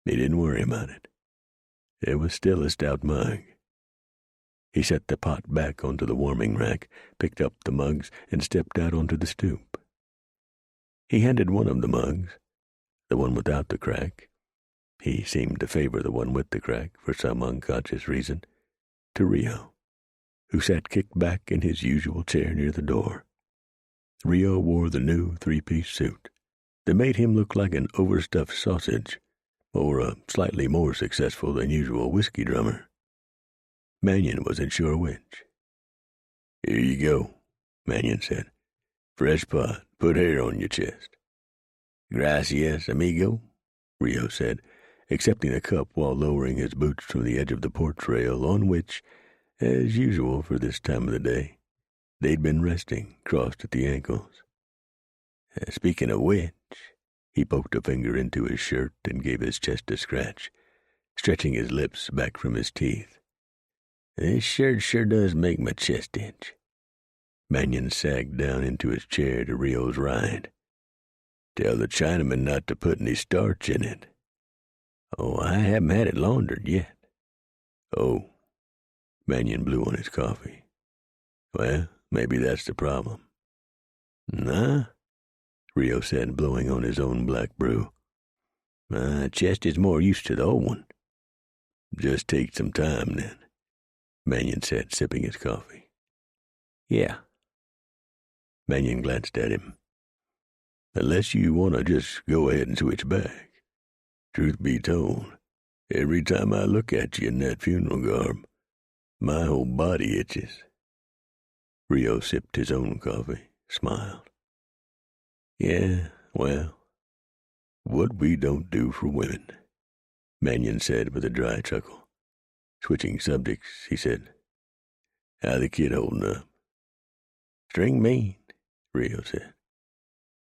He didn't worry about it. It was still a stout mug. He set the pot back onto the warming rack, picked up the mugs, and stepped out onto the stoop. He handed one of the mugs, the one without the crack — he seemed to favor the one with the crack for some unconscious reason — to Rio, who sat kicked back in his usual chair near the door. Rio wore the new 3-piece suit that made him look like an overstuffed sausage, or a slightly more successful than usual whiskey drummer. Mannion wasn't sure which. "Here you go," Mannion said. "Fresh pot. Put hair on your chest." "Gracias, amigo," Rio said, accepting the cup while lowering his boots from the edge of the porch rail on which, as usual for this time of the day, they'd been resting, crossed at the ankles. "Speaking of which," he poked a finger into his shirt and gave his chest a scratch, stretching his lips back from his teeth. "This shirt sure does make my chest itch." Mannion sagged down into his chair to Rio's right. "Tell the Chinaman not to put any starch in it." "Oh, I haven't had it laundered yet." "Oh." Mannion blew on his coffee. "Well, maybe that's the problem." "Nah," Rio said, blowing on his own black brew. "My chest is more used to the old one." "Just take some time, then," Mannion said, sipping his coffee. "Yeah." Mannion glanced at him. "Unless you want to just go ahead and switch back. Truth be told, every time I look at you in that funeral garb, my whole body itches." Rio sipped his own coffee, smiled. "Yeah, well, what we don't do for women," Mannion said with a dry chuckle. Switching subjects, he said, "How the kid holding up?" "String mean," Rio said.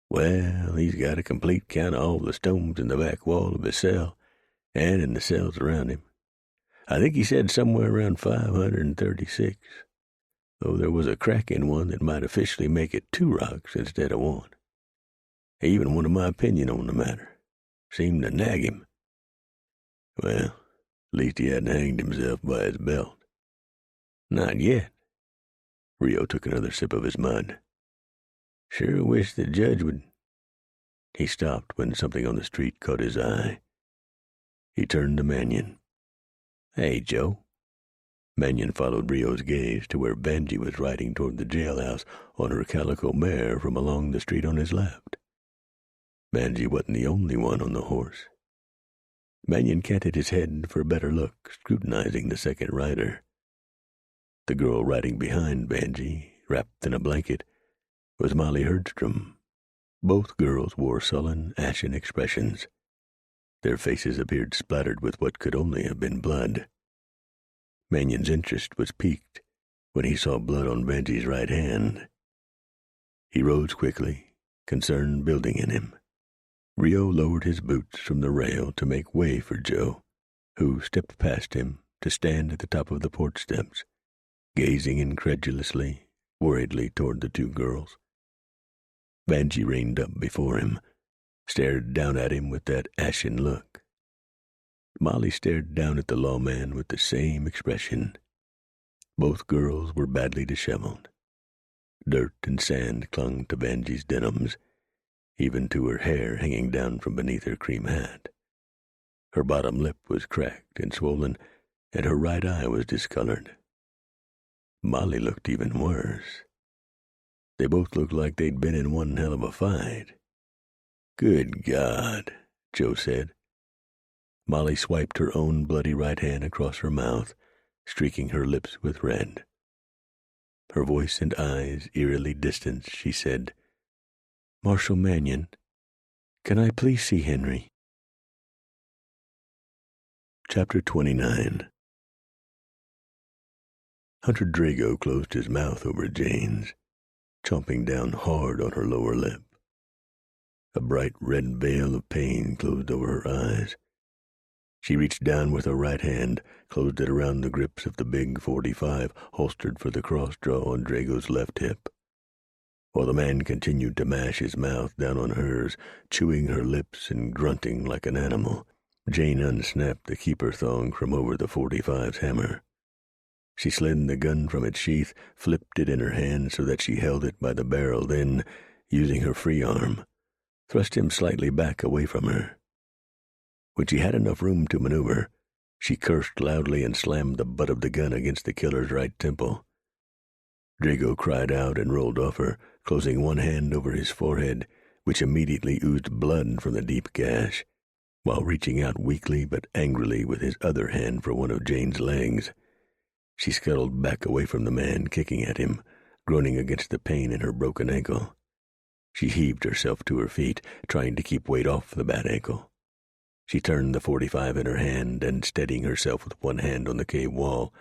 "Well, he's got a complete count of all the stones in the back wall of his cell and in the cells around him. I think he said somewhere around 536, though there was a crack in one that might officially make it 2 rocks instead of 1. He even wanted my opinion on the matter. Seemed to nag him. Well, at least he hadn't hanged himself by his belt." "Not yet." Rio took another sip of his mud. "Sure wish the judge would—" He stopped when something on the street caught his eye. He turned to Mannion. "Hey, Joe." Mannion followed Rio's gaze to where Benji was riding toward the jailhouse on her calico mare from along the street on his left. Benji wasn't the only one on the horse. Mannion canted his head for a better look, scrutinizing the second rider. The girl riding behind Benji, wrapped in a blanket, was Molly Herdstrom. Both girls wore sullen, ashen expressions. Their faces appeared splattered with what could only have been blood. Mannion's interest was piqued when he saw blood on Benji's right hand. He rose quickly, concern building in him. Rio lowered his boots from the rail to make way for Joe, who stepped past him to stand at the top of the porch steps, gazing incredulously, worriedly toward the 2 girls. Benji reined up before him, stared down at him with that ashen look. Molly stared down at the lawman with the same expression. Both girls were badly disheveled. Dirt and sand clung to Benji's denims, even to her hair hanging down from beneath her cream hat. Her bottom lip was cracked and swollen, and her right eye was discolored. Molly looked even worse. They both looked like they'd been in one hell of a fight. "Good God," Joe said. Molly swiped her own bloody right hand across her mouth, streaking her lips with red. Her voice and eyes eerily distant, she said, "Marshal Mannion, can I please see Henry?" Chapter 29. Hunter Drago closed his mouth over Jane's, chomping down hard on her lower lip. A bright red veil of pain closed over her eyes. She reached down with her right hand, closed it around the grips of the big .45 holstered for the cross-draw on Drago's left hip. While the man continued to mash his mouth down on hers, chewing her lips and grunting like an animal, Jane unsnapped the keeper thong from over the .45's hammer. She slid the gun from its sheath, flipped it in her hand so that she held it by the barrel, then, using her free arm, thrust him slightly back away from her. When she had enough room to maneuver, she cursed loudly and slammed the butt of the gun against the killer's right temple. Drago cried out and rolled off her, closing one hand over his forehead, which immediately oozed blood from the deep gash. while reaching out weakly but angrily with his other hand for one of Jane's legs. She scuttled back away from the man, kicking at him, groaning against the pain in her broken ankle. She heaved herself to her feet, trying to keep weight off the bad ankle. She turned the .45 in her hand and, steadying herself with one hand on the cave wall,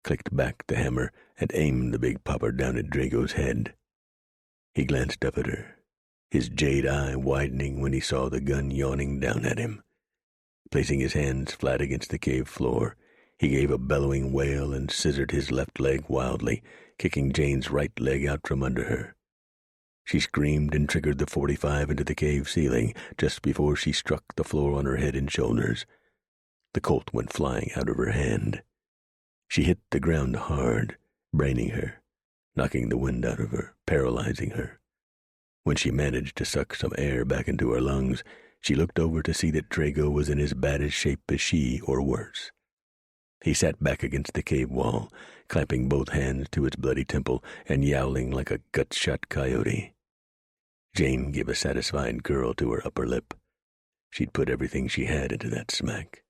clicked back the hammer and aimed the big popper down at Drago's head. He glanced up at her, his jade eye widening when he saw the gun yawning down at him. Placing his hands flat against the cave floor, he gave a bellowing wail and scissored his left leg wildly, kicking Jane's right leg out from under her. She screamed and triggered the .45 into the cave ceiling just before she struck the floor on her head and shoulders. The Colt went flying out of her hand. She hit the ground hard, braining her, knocking the wind out of her, paralyzing her. When she managed to suck some air back into her lungs, she looked over to see that Drago was in as bad a shape as she, or worse. He sat back against the cave wall, clamping both hands to his bloody temple and yowling like a gut-shot coyote. Jane gave a satisfied curl to her upper lip. She'd put everything she had into that smack.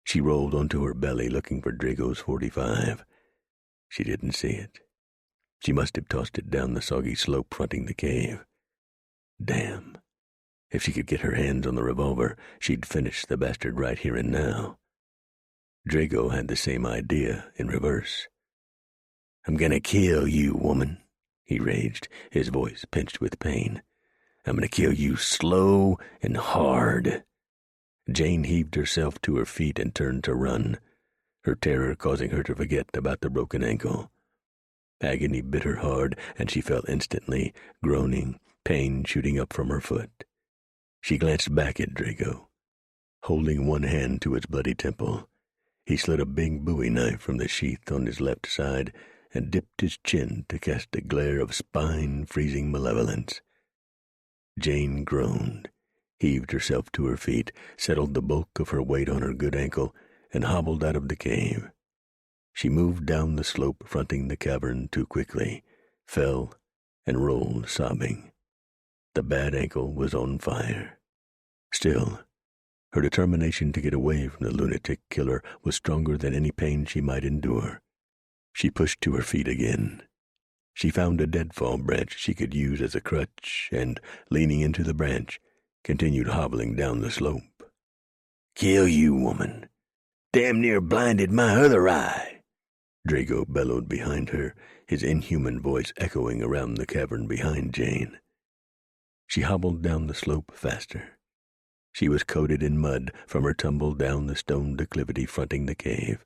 She rolled onto her belly looking for Drago's .45. She didn't see it. She must have tossed it down the soggy slope fronting the cave. Damn. If she could get her hands on the revolver, she'd finish the bastard right here and now. Drago had the same idea in reverse. "I'm gonna kill you, woman," he raged, his voice pinched with pain. "I'm gonna kill you slow and hard." Jane heaved herself to her feet and turned to run, her terror causing her to forget about the broken ankle. Agony bit her hard, and she fell instantly, groaning, pain shooting up from her foot. She glanced back at Drago. Holding one hand to his bloody temple, he slid a big bowie knife from the sheath on his left side and dipped his chin to cast a glare of spine-freezing malevolence. Jane groaned, heaved herself to her feet, settled the bulk of her weight on her good ankle, and hobbled out of the cave. She moved down the slope fronting the cavern too quickly, fell, and rolled sobbing. The bad ankle was on fire. Still, her determination to get away from the lunatic killer was stronger than any pain she might endure. She pushed to her feet again. She found a deadfall branch she could use as a crutch and, leaning into the branch, continued hobbling down the slope. "Kill you, woman. Damn near blinded my other eye," Drago bellowed behind her, his inhuman voice echoing around the cavern behind Jane. She hobbled down the slope faster. She was coated in mud from her tumble down the stone declivity fronting the cave.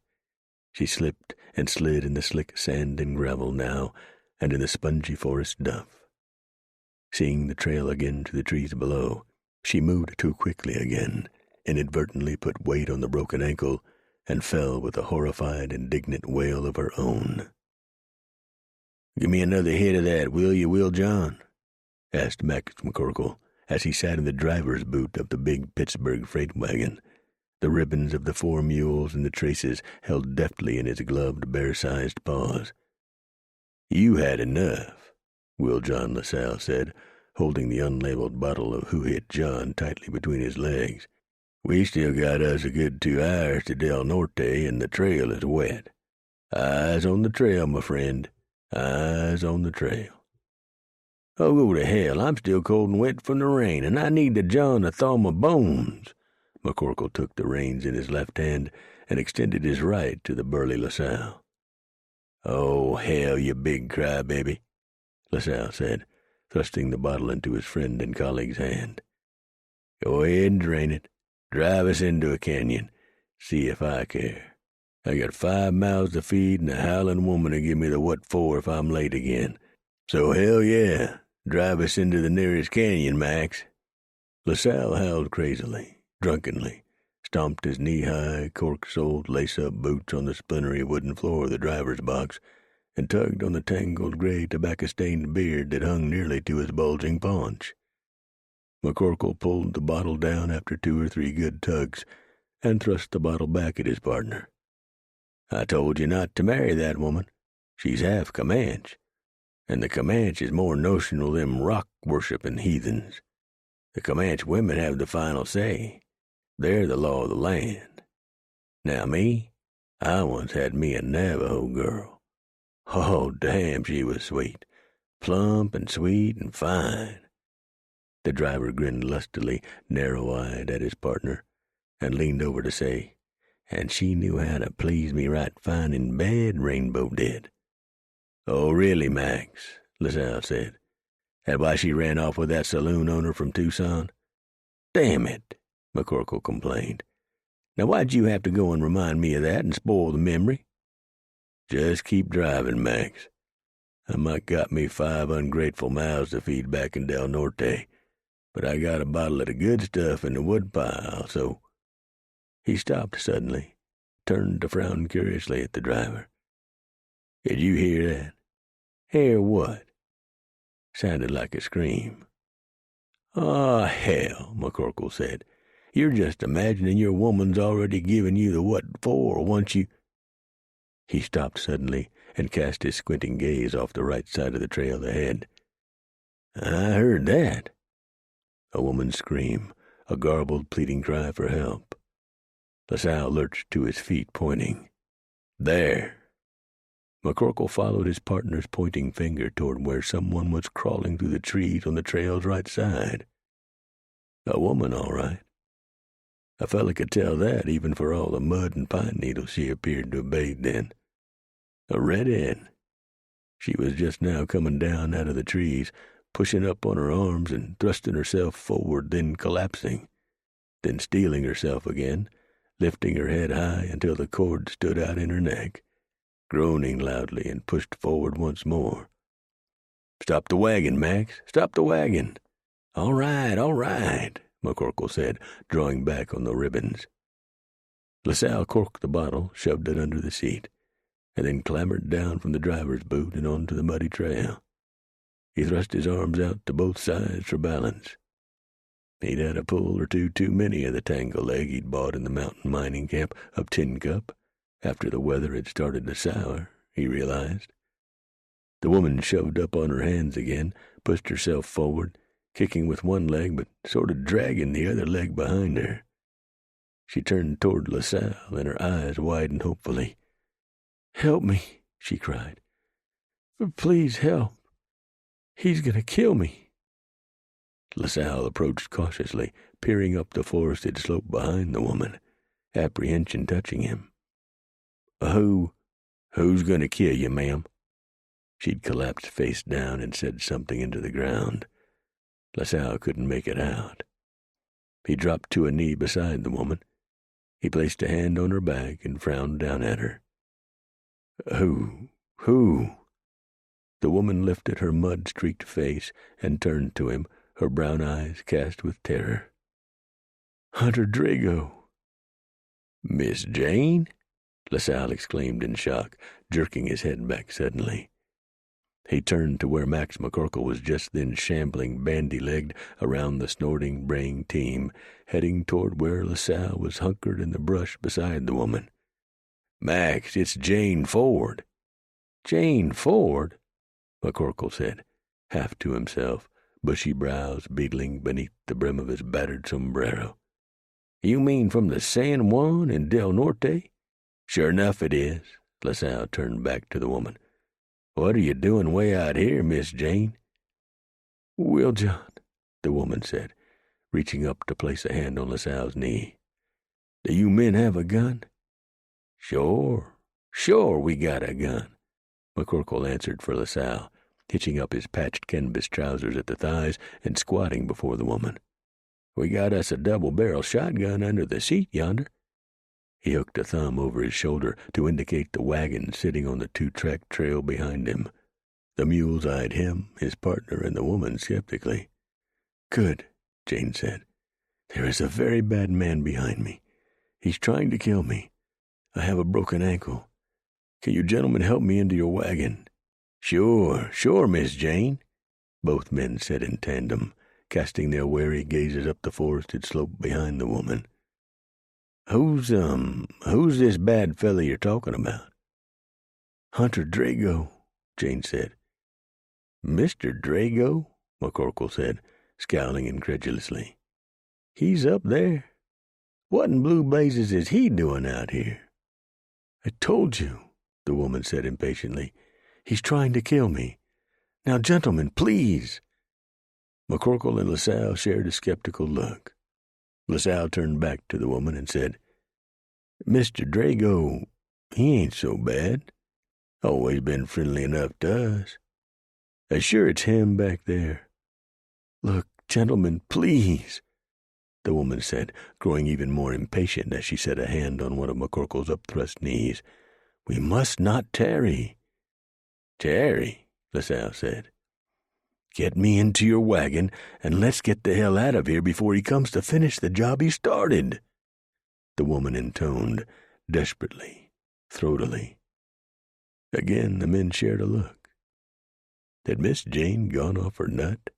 She slipped and slid in the slick sand and gravel now, and in the spongy forest duff. Seeing the trail again to the trees below, she moved too quickly again, inadvertently put weight on the broken ankle, and fell with a horrified, indignant wail of her own. "Give me another hit of that, will you, Will John?" asked Max McCorkle, as he sat in the driver's boot of the big Pittsburgh freight wagon, the ribbons of the 4 mules and the traces held deftly in his gloved, bear-sized paws. "You had enough," Will John LaSalle said, holding the unlabeled bottle of Who Hit John tightly between his legs. "We still got us a good 2 hours to Del Norte, and the trail is wet. Eyes on the trail, my friend. Eyes on the trail." "Oh, go to hell. I'm still cold and wet from the rain, and I need the John to thaw my bones." McCorkle took the reins in his left hand and extended his right to the burly LaSalle. "Oh, hell, you big crybaby," LaSalle said, thrusting the bottle into his friend and colleague's hand. "Go ahead and drain it. Drive us into a canyon. See if I care. I got 5 mouths to feed, and a howling woman to give me the what for if I'm late again. So hell yeah, drive us into the nearest canyon, Max." LaSalle howled crazily, drunkenly, stomped his knee-high, cork-soled, lace-up boots on the splintery wooden floor of the driver's box, and tugged on the tangled gray tobacco-stained beard that hung nearly to his bulging paunch. McCorkle pulled the bottle down after 2 or 3 good tugs and thrust the bottle back at his partner. "I told you not to marry that woman. She's half Comanche, and the Comanche is more notional than rock-worshipping heathens. The Comanche women have the final say. They're the law of the land. Now me, I once had me a Navajo girl. Oh, damn, she was sweet. Plump and sweet and fine. The driver grinned lustily, narrow-eyed at his partner, and leaned over to say, and she knew how to please me right fine in bed, Rainbow did. Oh, really, Max, LaSalle said. That why she ran off with that saloon owner from Tucson? Damn it, McCorkle complained. Now why'd you have to go and remind me of that and spoil the memory? Just keep driving, Max. I might got me 5 ungrateful mouths to feed back in Del Norte, but I got a bottle of the good stuff in the woodpile, so... He stopped suddenly, turned to frown curiously at the driver. Did you hear that? Hear what? Sounded like a scream. Oh, hell, McCorkle said. You're just imagining your woman's already given you the what for once you... He stopped suddenly and cast his squinting gaze off the right side of the trail ahead. I heard that. A woman's scream, a garbled, pleading cry for help. LaSalle lurched to his feet, pointing. There. McCorkle followed his partner's pointing finger toward where someone was crawling through the trees on the trail's right side. A woman, all right. A fella could tell that even for all the mud and pine needles she appeared to have bathed in. A redhead. She was just now coming down out of the trees, pushing up on her arms and thrusting herself forward, then collapsing, then steeling herself again, lifting her head high until the cord stood out in her neck, groaning loudly and pushed forward once more. Stop the wagon, Max. Stop the wagon. All right, McCorkle said, drawing back on the ribbons. LaSalle corked the bottle, shoved it under the seat, and then clambered down from the driver's boot and onto the muddy trail. He thrust his arms out to both sides for balance. He'd had a pull or two too many of the tangle leg he'd bought in the mountain mining camp of Tin Cup after the weather had started to sour, he realized. The woman shoved up on her hands again, pushed herself forward, kicking with one leg but sort of dragging the other leg behind her. She turned toward LaSalle, and her eyes widened hopefully. "Help me," she cried. "Please help. He's going to kill me." LaSalle approached cautiously, peering up the forested slope behind the woman, apprehension touching him. Who's going to kill you, ma'am?" She'd collapsed face down and said something into the ground. LaSalle couldn't make it out. He dropped to a knee beside the woman. He placed a hand on her back and frowned down at her. Who? The woman lifted her mud-streaked face and turned to him, her brown eyes cast with terror. "Hunter Drago." "Miss Jane?" LaSalle exclaimed in shock, jerking his head back suddenly. He turned to where Max McCorkle was just then shambling bandy-legged around the snorting, braying team, heading toward where LaSalle was hunkered in the brush beside the woman. "Max, it's Jane Ford." "Jane Ford?" McCorkle said, half to himself, bushy brows beetling beneath the brim of his battered sombrero. "You mean from the San Juan in Del Norte?" "Sure enough it is." LaSalle turned back to the woman. "What are you doing way out here, Miss Jane?" "Will John," the woman said, reaching up to place a hand on LaSalle's knee. "Do you men have a gun?" Sure, we got a gun," McCorkle answered for LaSalle, hitching up his patched canvas trousers at the thighs and squatting before the woman. "We got us a double-barrel shotgun under the seat yonder." He hooked a thumb over his shoulder to indicate the wagon sitting on the 2-track trail behind him. The mules eyed him, his partner, and the woman skeptically. "Good," Jane said. "There is a very bad man behind me. He's trying to kill me. I have a broken ankle. Can you gentlemen help me into your wagon?" Sure, Miss Jane," both men said in tandem, casting their wary gazes up the forested slope behind the woman. Who's this bad fella you're talking about?" "Hunter Drago," Jane said. "Mr. Drago?" McCorkle said, scowling incredulously. "He's up there." What in blue blazes is he doing out here?" "I told you," the woman said impatiently. "He's trying to kill me. Now, gentlemen, please." McCorkle and LaSalle shared a skeptical look. LaSalle turned back to the woman and said, "Mr. Drago, he ain't so bad. Always been friendly enough to us. Sure it's him back there." "Look, gentlemen, please," the woman said, growing even more impatient as she set a hand on one of McCorkle's upthrust knees. "We must not tarry." "Tarry," LaSalle said. "Get me into your wagon, and let's get the hell out of here before he comes to finish the job he started," the woman intoned, desperately, throatily. Again the men shared a look. Had Miss Jane gone off her nut?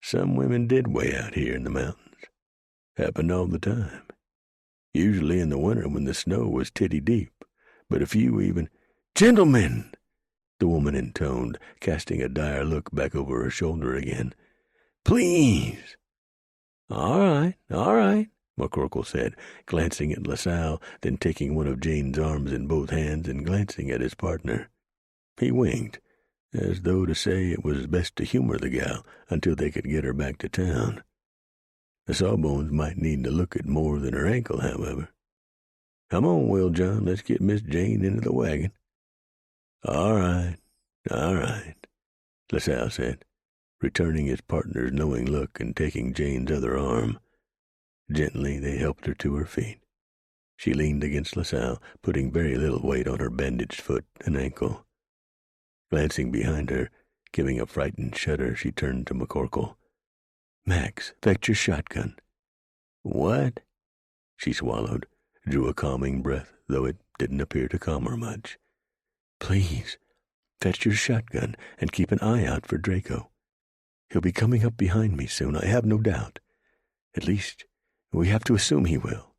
Some women did way out here in the mountains. Happened all the time. Usually in the winter when the snow was titty deep, but a few even— "Gentlemen!" the woman intoned, casting a dire look back over her shoulder again. "Please." All right, McCorkle said, glancing at LaSalle, then taking one of Jane's arms in both hands and glancing at his partner. He winked, as though to say it was best to humor the gal until they could get her back to town. The Sawbones might need to look at more than her ankle, however. "Come on, Will John, let's get Miss Jane into the wagon." All right, LaSalle said, returning his partner's knowing look and taking Jane's other arm. Gently they helped her to her feet. She leaned against LaSalle, putting very little weight on her bandaged foot and ankle. Glancing behind her, giving a frightened shudder, she turned to McCorkle. "Max, fetch your shotgun." "What?" She swallowed, drew a calming breath, though it didn't appear to calm her much. "Please, fetch your shotgun and keep an eye out for Draco. He'll be coming up behind me soon, I have no doubt. At least, we have to assume he will."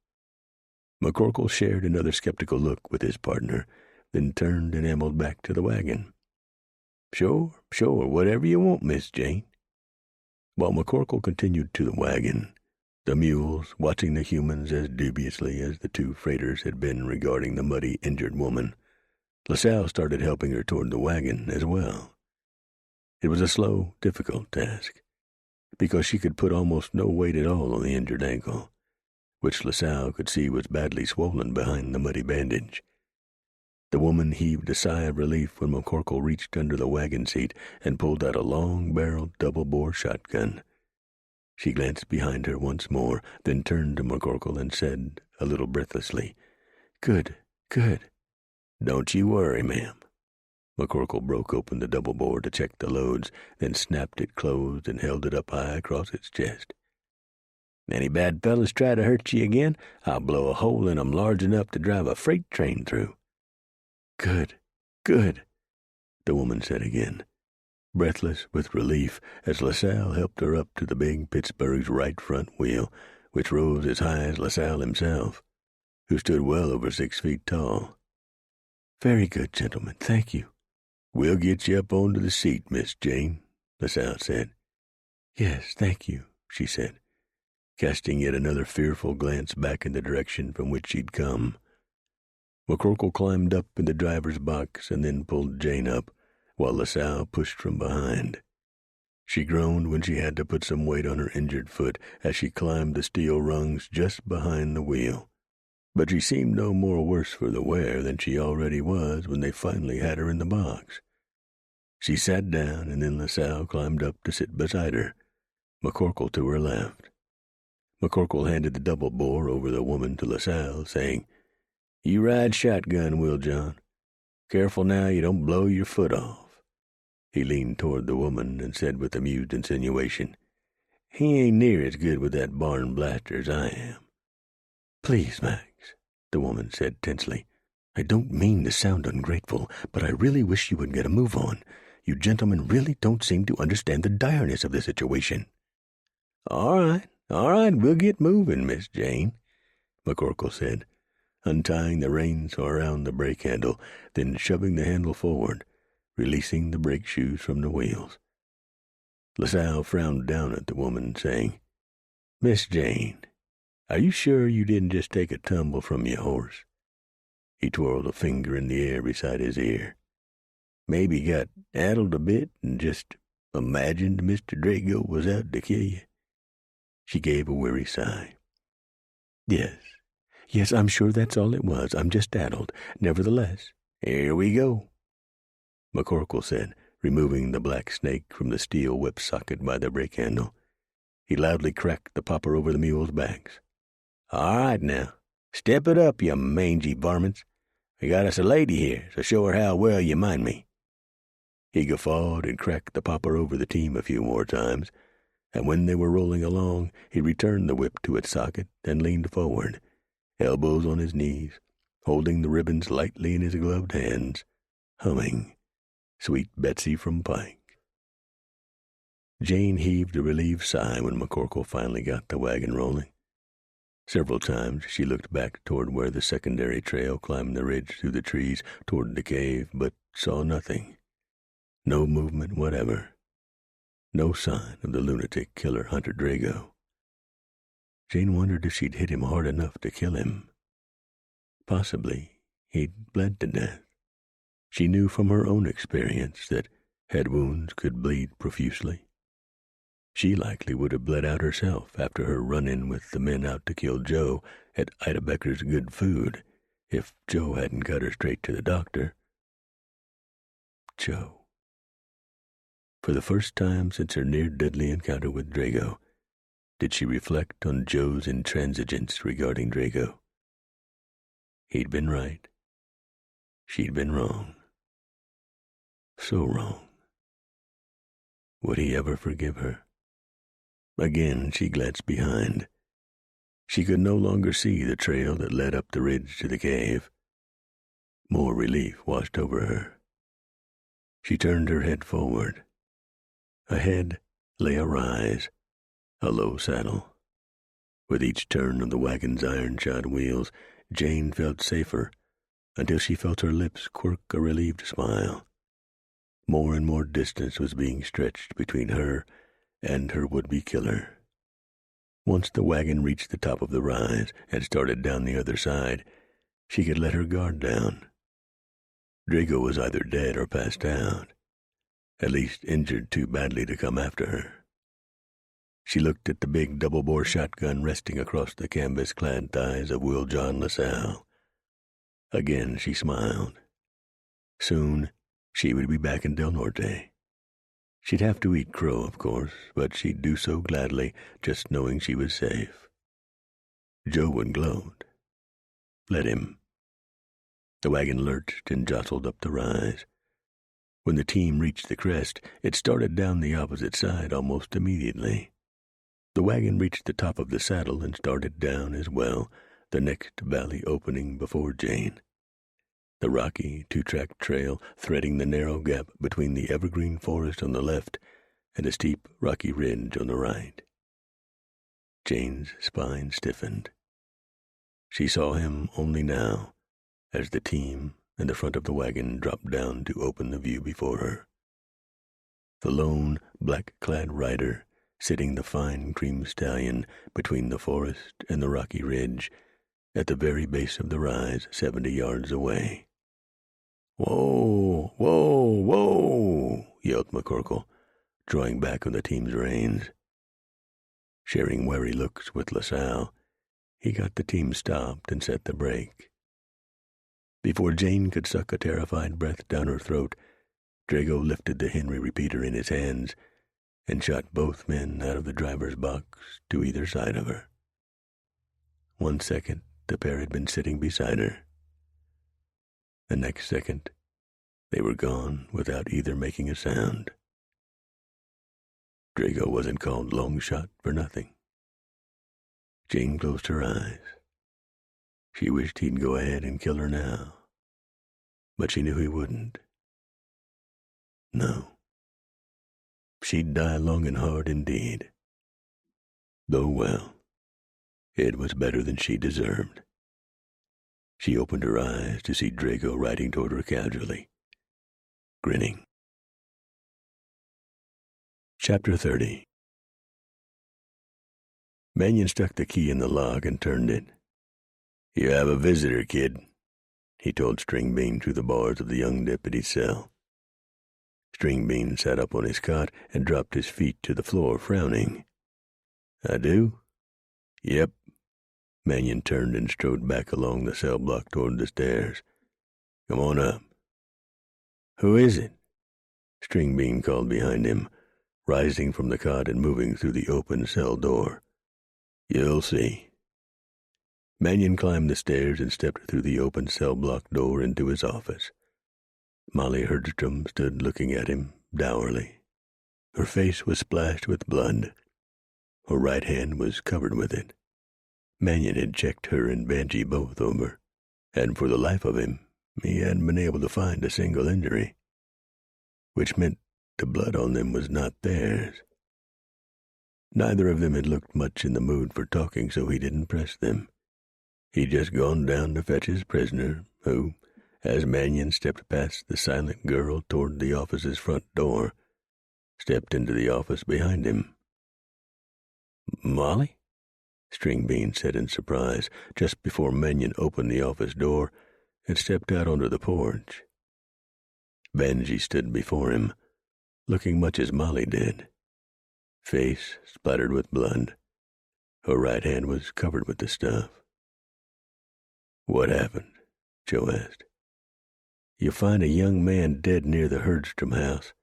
McCorkle shared another skeptical look with his partner, then turned and ambled back to the wagon. Sure, whatever you want, Miss Jane." While McCorkle continued to the wagon, the mules watching the humans as dubiously as the two freighters had been regarding the muddy, injured woman, LaSalle started helping her toward the wagon as well. It was a slow, difficult task, because she could put almost no weight at all on the injured ankle, which LaSalle could see was badly swollen behind the muddy bandage. The woman heaved a sigh of relief when McCorkle reached under the wagon seat and pulled out a long-barreled double-bore shotgun. She glanced behind her once more, then turned to McCorkle and said, a little breathlessly, Good. "Don't you worry, ma'am." McCorkle broke open the double-bore to check the loads, then snapped it closed and held it up high across its chest. "Any bad fellas try to hurt you again, I'll blow a hole in 'em large enough to drive a freight train through." Good, the woman said again, breathless with relief as LaSalle helped her up to the big Pittsburgh's right front wheel, which rose as high as LaSalle himself, who stood well over 6 feet tall. "Very good, gentlemen, thank you." "We'll get you up onto the seat, Miss Jane," LaSalle said. "Yes, thank you," she said, casting yet another fearful glance back in the direction from which she'd come. McCorkle climbed up in the driver's box and then pulled Jane up, while LaSalle pushed from behind. She groaned when she had to put some weight on her injured foot as she climbed the steel rungs just behind the wheel. But she seemed no more worse for the wear than she already was when they finally had her in the box. She sat down, and then LaSalle climbed up to sit beside her, McCorkle to her left. McCorkle handed the double-bore over the woman to LaSalle, saying, "You ride shotgun, Will John. Careful now you don't blow your foot off." He leaned toward the woman and said with amused insinuation, "He ain't near as good with that barn blaster as I am." "Please, Max," the woman said tensely. "I don't mean to sound ungrateful, but I really wish you would get a move on. You gentlemen really don't seem to understand the direness of the situation." All right, we'll get moving, Miss Jane," McCorkle said, untying the reins around the brake handle, then shoving the handle forward, releasing the brake shoes from the wheels. LaSalle frowned down at the woman, saying, "Miss Jane, Are you sure you didn't just take a tumble from your horse?" He twirled a finger in the air beside his ear. "Maybe got addled a bit and just imagined Mr. Drago was out to kill you?" She gave a weary sigh. Yes, I'm sure that's all it was. I'm just addled. Nevertheless, here we go," McCorkle said, removing the black snake from the steel whip socket by the brake handle. He loudly cracked the popper over the mules' backs. "All right now, step it up, you mangy varmints. I got us a lady here, so show her how well you mind me." He guffawed and cracked the popper over the team a few more times, and when they were rolling along, he returned the whip to its socket and leaned forward, elbows on his knees, holding the ribbons lightly in his gloved hands, humming "Sweet Betsy from Pike." Jane heaved a relieved sigh when McCorkle finally got the wagon rolling. Several times she looked back toward where the secondary trail climbed the ridge through the trees toward the cave, but saw nothing. No movement whatever. No sign of the lunatic killer Hunter Drago. Jane wondered if she'd hit him hard enough to kill him. Possibly he'd bled to death. She knew from her own experience that head wounds could bleed profusely. She likely would have bled out herself after her run-in with the men out to kill Joe at Ida Becker's Good Food, if Joe hadn't got her straight to the doctor. Joe. For the first time since her near-deadly encounter with Drago, did she reflect on Joe's intransigence regarding Drago. He'd been right. She'd been wrong. So wrong. Would he ever forgive her? Again she glanced behind. She could no longer see the trail that led up the ridge to the cave. More relief washed over her. She turned her head forward. Ahead lay a rise, a low saddle. With each turn of the wagon's iron-shod wheels, Jane felt safer, until she felt her lips quirk a relieved smile. More and more distance was being stretched between her and her would-be killer. Once the wagon reached the top of the rise and started down the other side, she could let her guard down. Drago was either dead or passed out, at least injured too badly to come after her. She looked at the big double-bore shotgun resting across the canvas-clad thighs of Will John LaSalle. Again she smiled. Soon she would be back in Del Norte. She'd have to eat crow, of course, but she'd do so gladly, just knowing she was safe. Joe would gloat. Let him. The wagon lurched and jostled up the rise. When the team reached the crest, it started down the opposite side almost immediately. The wagon reached the top of the saddle and started down as well, the next valley opening before Jane. The rocky, two-track trail threading the narrow gap between the evergreen forest on the left and a steep, rocky ridge on the right. Jane's spine stiffened. She saw him only now, as the team and the front of the wagon dropped down to open the view before her. The lone, black-clad rider sitting the fine cream stallion between the forest and the rocky ridge at the very base of the rise 70 yards away. "Whoa, whoa, whoa," yelled McCorkle, drawing back on the team's reins. Sharing wary looks with LaSalle, he got the team stopped and set the brake. Before Jane could suck a terrified breath down her throat, Drago lifted the Henry repeater in his hands and shot both men out of the driver's box to either side of her. 1 second, the pair had been sitting beside her. The next second, they were gone without either making a sound. Drago wasn't called Long Shot for nothing. Jane closed her eyes. She wished he'd go ahead and kill her now, but she knew he wouldn't. No. She'd die long and hard indeed. Though, well, it was better than she deserved. She opened her eyes to see Drago riding toward her casually, grinning. Chapter 30. Mannion stuck the key in the lock and turned it. "You have a visitor, kid," he told Stringbean through the bars of the young deputy's cell. Stringbean sat up on his cot and dropped his feet to the floor, frowning. "I do?" "Yep." Mannion turned and strode back along the cell block toward the stairs. "Come on up." "Who is it?" Stringbean called behind him, rising from the cot and moving through the open cell door. "You'll see." Mannion climbed the stairs and stepped through the open cell block door into his office. Molly Herdstrom stood looking at him dourly. Her face was splashed with blood. Her right hand was covered with it. Mannion had checked her and Banshee both over, and for the life of him, he hadn't been able to find a single injury, which meant the blood on them was not theirs. Neither of them had looked much in the mood for talking, so he didn't press them. He'd just gone down to fetch his prisoner, who, as Mannion stepped past the silent girl toward the office's front door, stepped into the office behind him. "Molly?" Stringbean said in surprise, just before Mannion opened the office door and stepped out onto the porch. Banshee stood before him, looking much as Molly did. Face splattered with blood. Her right hand was covered with the stuff. "What happened?" Joe asked. "You find a young man dead near the Herdstrom house,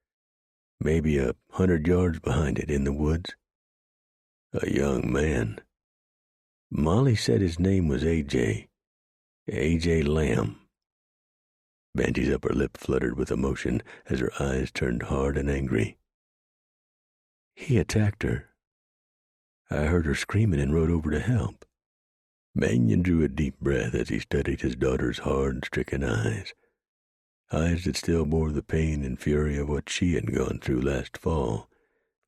maybe 100 yards behind it in the woods." "A young man?" "Molly said his name was A.J. Lamb." Banshee's upper lip fluttered with emotion as her eyes turned hard and angry. "He attacked her. I heard her screaming and rode over to help." Mannion drew a deep breath as he studied his daughter's hard, stricken eyes that still bore the pain and fury of what she had gone through last fall,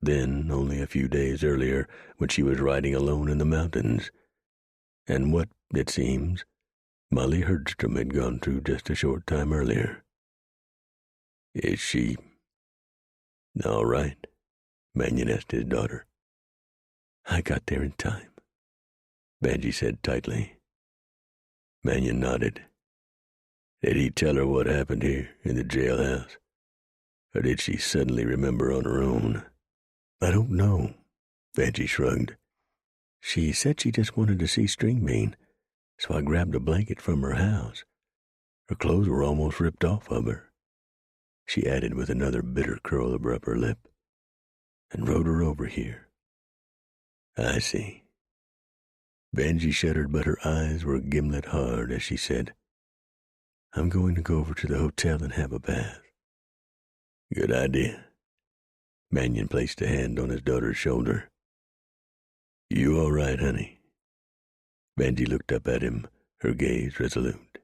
then only a few days earlier when she was riding alone in the mountains, and what, it seems, Molly Herdstrom had gone through just a short time earlier. "Is she all right?" Mannion asked his daughter. "I got there in time," Banshee said tightly. Mannion nodded. "Did he tell her what happened here in the jailhouse? Or did she suddenly remember on her own?" "I don't know," Banshee shrugged. "She said she just wanted to see Stringbean, so I grabbed a blanket from her house. Her clothes were almost ripped off of her," she added with another bitter curl of her upper lip, "and rode her over here." "I see." Banshee shuddered, but her eyes were gimlet hard as she said, "I'm going to go over to the hotel and have a bath." "Good idea." Mannion placed a hand on his daughter's shoulder. "You all right, honey?" Banshee looked up at him, her gaze resolute.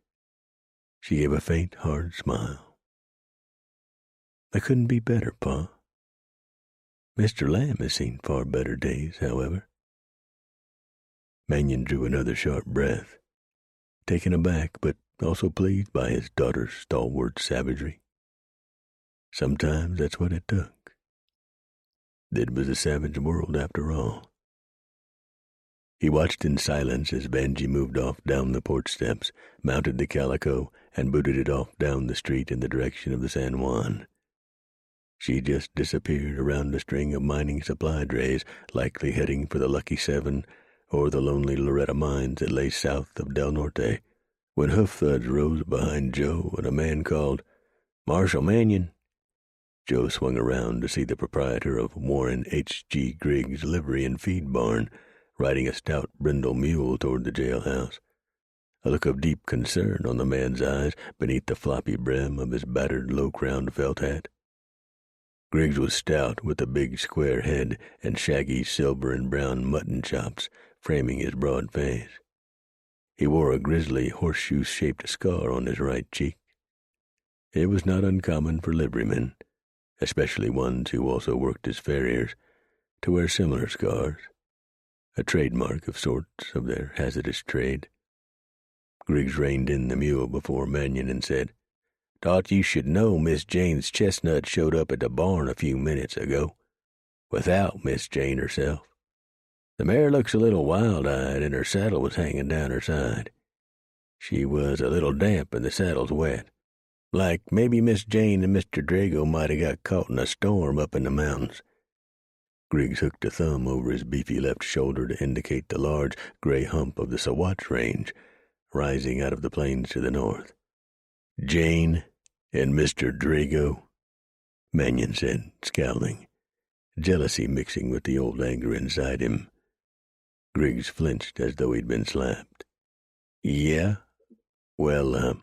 She gave a faint, hard smile. "I couldn't be better, Pa. Mr. Lamb has seen far better days, however." Mannion drew another sharp breath, taken aback but also pleased by his daughter's stalwart savagery. Sometimes that's what it took. It was a savage world after all. He watched in silence as Banshee moved off down the porch steps, mounted the Calico, and booted it off down the street in the direction of the San Juan. She just disappeared around a string of mining supply drays, likely heading for the Lucky 7 or the lonely Loretta mines that lay south of Del Norte, when hoof thuds rose behind Joe and a man called, "Marshal Mannion." Joe swung around to see the proprietor of Warren H.G. Griggs' livery and feed barn riding a stout brindle mule toward the jailhouse, a look of deep concern on the man's eyes beneath the floppy brim of his battered low-crowned felt hat. Griggs was stout, with a big square head and shaggy silver and brown mutton chops framing his broad face. He wore a grisly horseshoe-shaped scar on his right cheek. It was not uncommon for liverymen, especially ones who also worked as farriers, to wear similar scars, a trademark of sorts of their hazardous trade. Griggs reined in the mule before Mannion and said, "Thought you should know Miss Jane's chestnut showed up at the barn a few minutes ago, without Miss Jane herself." The mare looks a little wild-eyed, and her saddle was hanging down her side. She was a little damp, and the saddle's wet. Like maybe Miss Jane and Mr. Drago might have got caught in a storm up in the mountains." Griggs hooked a thumb over his beefy left shoulder to indicate the large gray hump of the Sawatch Range rising out of the plains to the north. "Jane and Mr. Drago," Mannion said, scowling, jealousy mixing with the old anger inside him. Griggs flinched as though he'd been slapped. "Yeah? Well,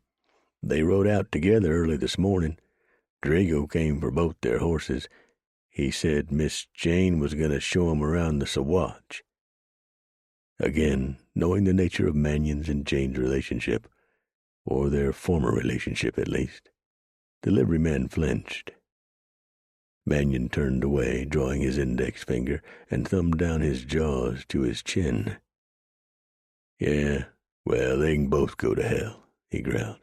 they rode out together early this morning. Drago came for both their horses. He said Miss Jane was going to show him around the Sawatch." Again, knowing the nature of Mannion's and Jane's relationship, or their former relationship at least, the liveryman flinched. Mannion turned away, drawing his index finger and thumbed down his jaws to his chin. "Yeah, well, they can both go to hell," he growled.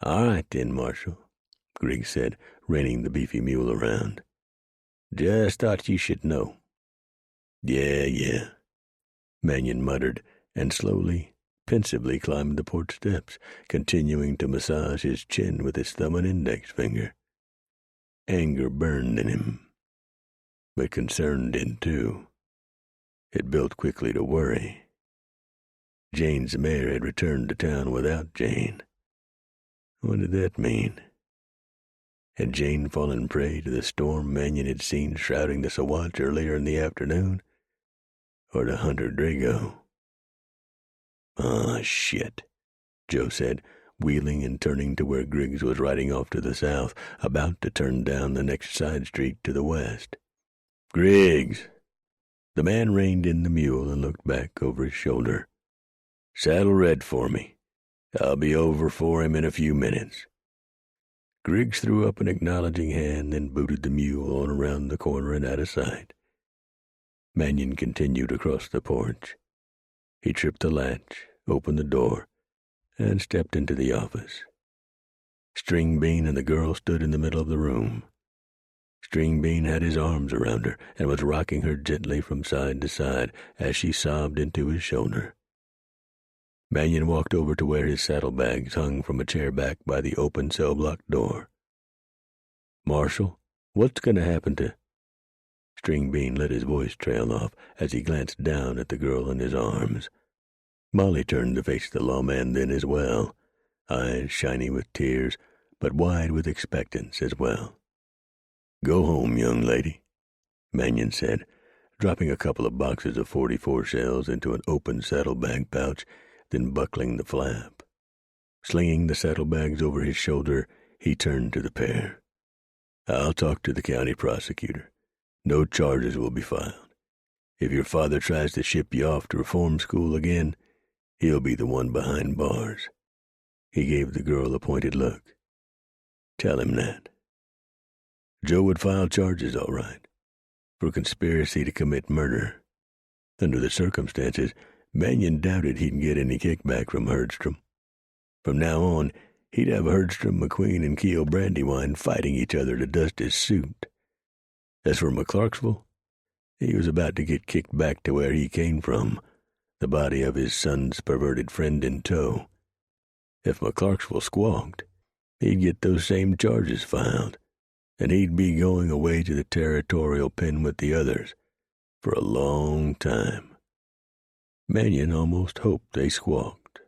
"All right then, Marshal," Griggs said, reining the beefy mule around. "Just thought you should know." Yeah, Mannion muttered, and slowly, pensively climbed the porch steps, continuing to massage his chin with his thumb and index finger. Anger burned in him, but concern did too. It built quickly to worry. Jane's mare had returned to town without Jane. What did that mean? Had Jane fallen prey to the storm Mannion had seen shrouding the Sawatch earlier in the afternoon? Or to Hunter Drago? "Ah, shit," Joe said, wheeling and turning to where Griggs was riding off to the south, about to turn down the next side street to the west. "Griggs!" The man reined in the mule and looked back over his shoulder. "Saddle red for me. I'll be over for him in a few minutes." Griggs threw up an acknowledging hand, then booted the mule on around the corner and out of sight. Mannion continued across the porch. He tripped the latch, opened the door, and stepped into the office. String Bean and the girl stood in the middle of the room. String Bean had his arms around her and was rocking her gently from side to side as she sobbed into his shoulder. Mannion walked over to where his saddlebags hung from a chair back by the open cell-block door. "Marshal, what's going to happen to—" String Bean let his voice trail off as he glanced down at the girl in his arms. Molly turned to face the lawman then as well, eyes shiny with tears, but wide with expectance as well. "Go home, young lady," Mannion said, dropping a couple of boxes of 44 shells into an open saddlebag pouch, then buckling the flap. Slinging the saddlebags over his shoulder, he turned to the pair. "I'll talk to the county prosecutor. No charges will be filed. If your father tries to ship you off to reform school again, he'll be the one behind bars." He gave the girl a pointed look. "Tell him that." Joe would file charges, all right, for conspiracy to commit murder. Under the circumstances, Mannion doubted he'd get any kickback from Herdstrom. From now on, he'd have Herdstrom, McQueen, and Keel Brandywine fighting each other to dust his suit. As for McClarksville, he was about to get kicked back to where he came from, the body of his son's perverted friend in tow. If McClarksville squawked, he'd get those same charges filed, and he'd be going away to the territorial pen with the others for a long time. Mannion almost hoped they squawked.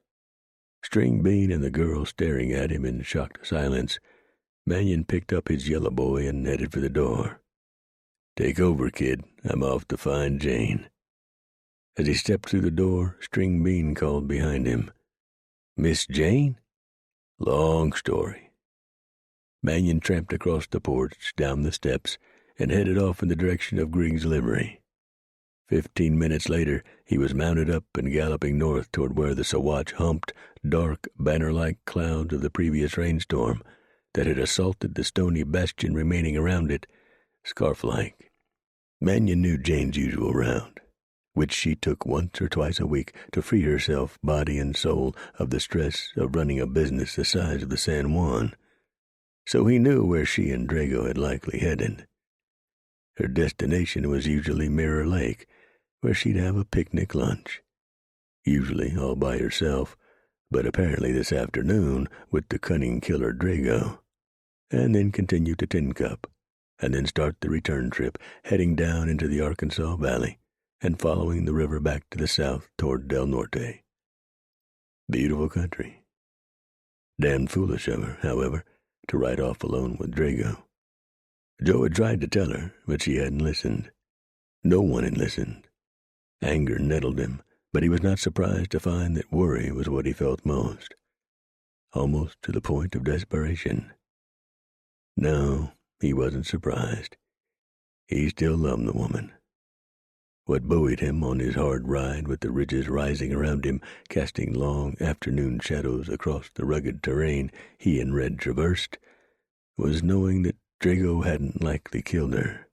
String Bean and the girl staring at him in shocked silence, Mannion picked up his yellow boy and headed for the door. "Take over, kid. I'm off to find Jane." As he stepped through the door, String Bean called behind him, "Miss Jane?" "Long story." Mannion tramped across the porch, down the steps, and headed off in the direction of Griggs' livery. 15 minutes later, he was mounted up and galloping north toward where the Sawatch humped dark, banner-like clouds of the previous rainstorm that had assaulted the stony bastion remaining around it, scarf-like. Mannion knew Jane's usual route, which she took once or twice a week to free herself, body and soul, of the stress of running a business the size of the San Juan. So he knew where she and Drago had likely headed. Her destination was usually Mirror Lake, where she'd have a picnic lunch, usually all by herself, but apparently this afternoon with the cunning killer Drago, and then continue to Tin Cup, and then start the return trip, heading down into the Arkansas Valley and following the river back to the south toward Del Norte. Beautiful country. Damn foolish of her, however, to ride off alone with Drago. Joe had tried to tell her, but she hadn't listened. No one had listened. Anger nettled him, but he was not surprised to find that worry was what he felt most, almost to the point of desperation. No, he wasn't surprised. He still loved the woman. What buoyed him on his hard ride with the ridges rising around him, casting long afternoon shadows across the rugged terrain he and Red traversed, was knowing that Drago hadn't likely killed her.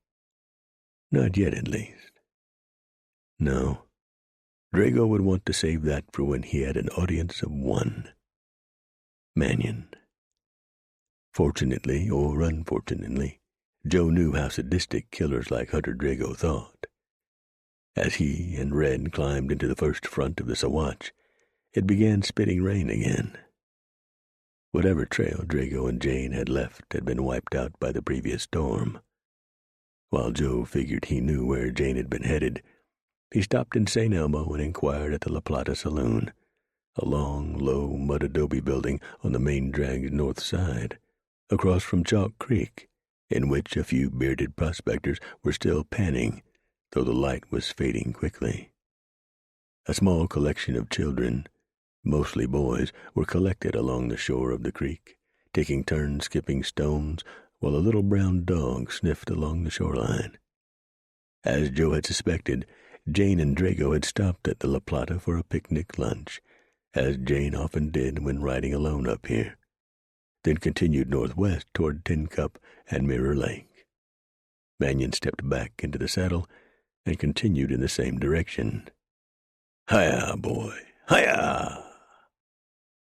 Not yet, at least. No, Drago would want to save that for when he had an audience of one. Mannion. Fortunately, or unfortunately, Joe knew how sadistic killers like Hunter Drago thought. As he and Red climbed into the first front of the Sawatch, it began spitting rain again. Whatever trail Drago and Jane had left had been wiped out by the previous storm. While Joe figured he knew where Jane had been headed, he stopped in St. Elmo and inquired at the La Plata Saloon, a long, low mud adobe building on the main drag's north side, across from Chalk Creek, in which a few bearded prospectors were still panning, though the light was fading quickly. A small collection of children, mostly boys, were collected along the shore of the creek, taking turns skipping stones while a little brown dog sniffed along the shoreline. As Joe had suspected, Jane and Drago had stopped at the La Plata for a picnic lunch, as Jane often did when riding alone up here, then continued northwest toward Tin Cup and Mirror Lake. Mannion stepped back into the saddle and continued in the same direction. "Hi-ya, boy! Hi-ya!"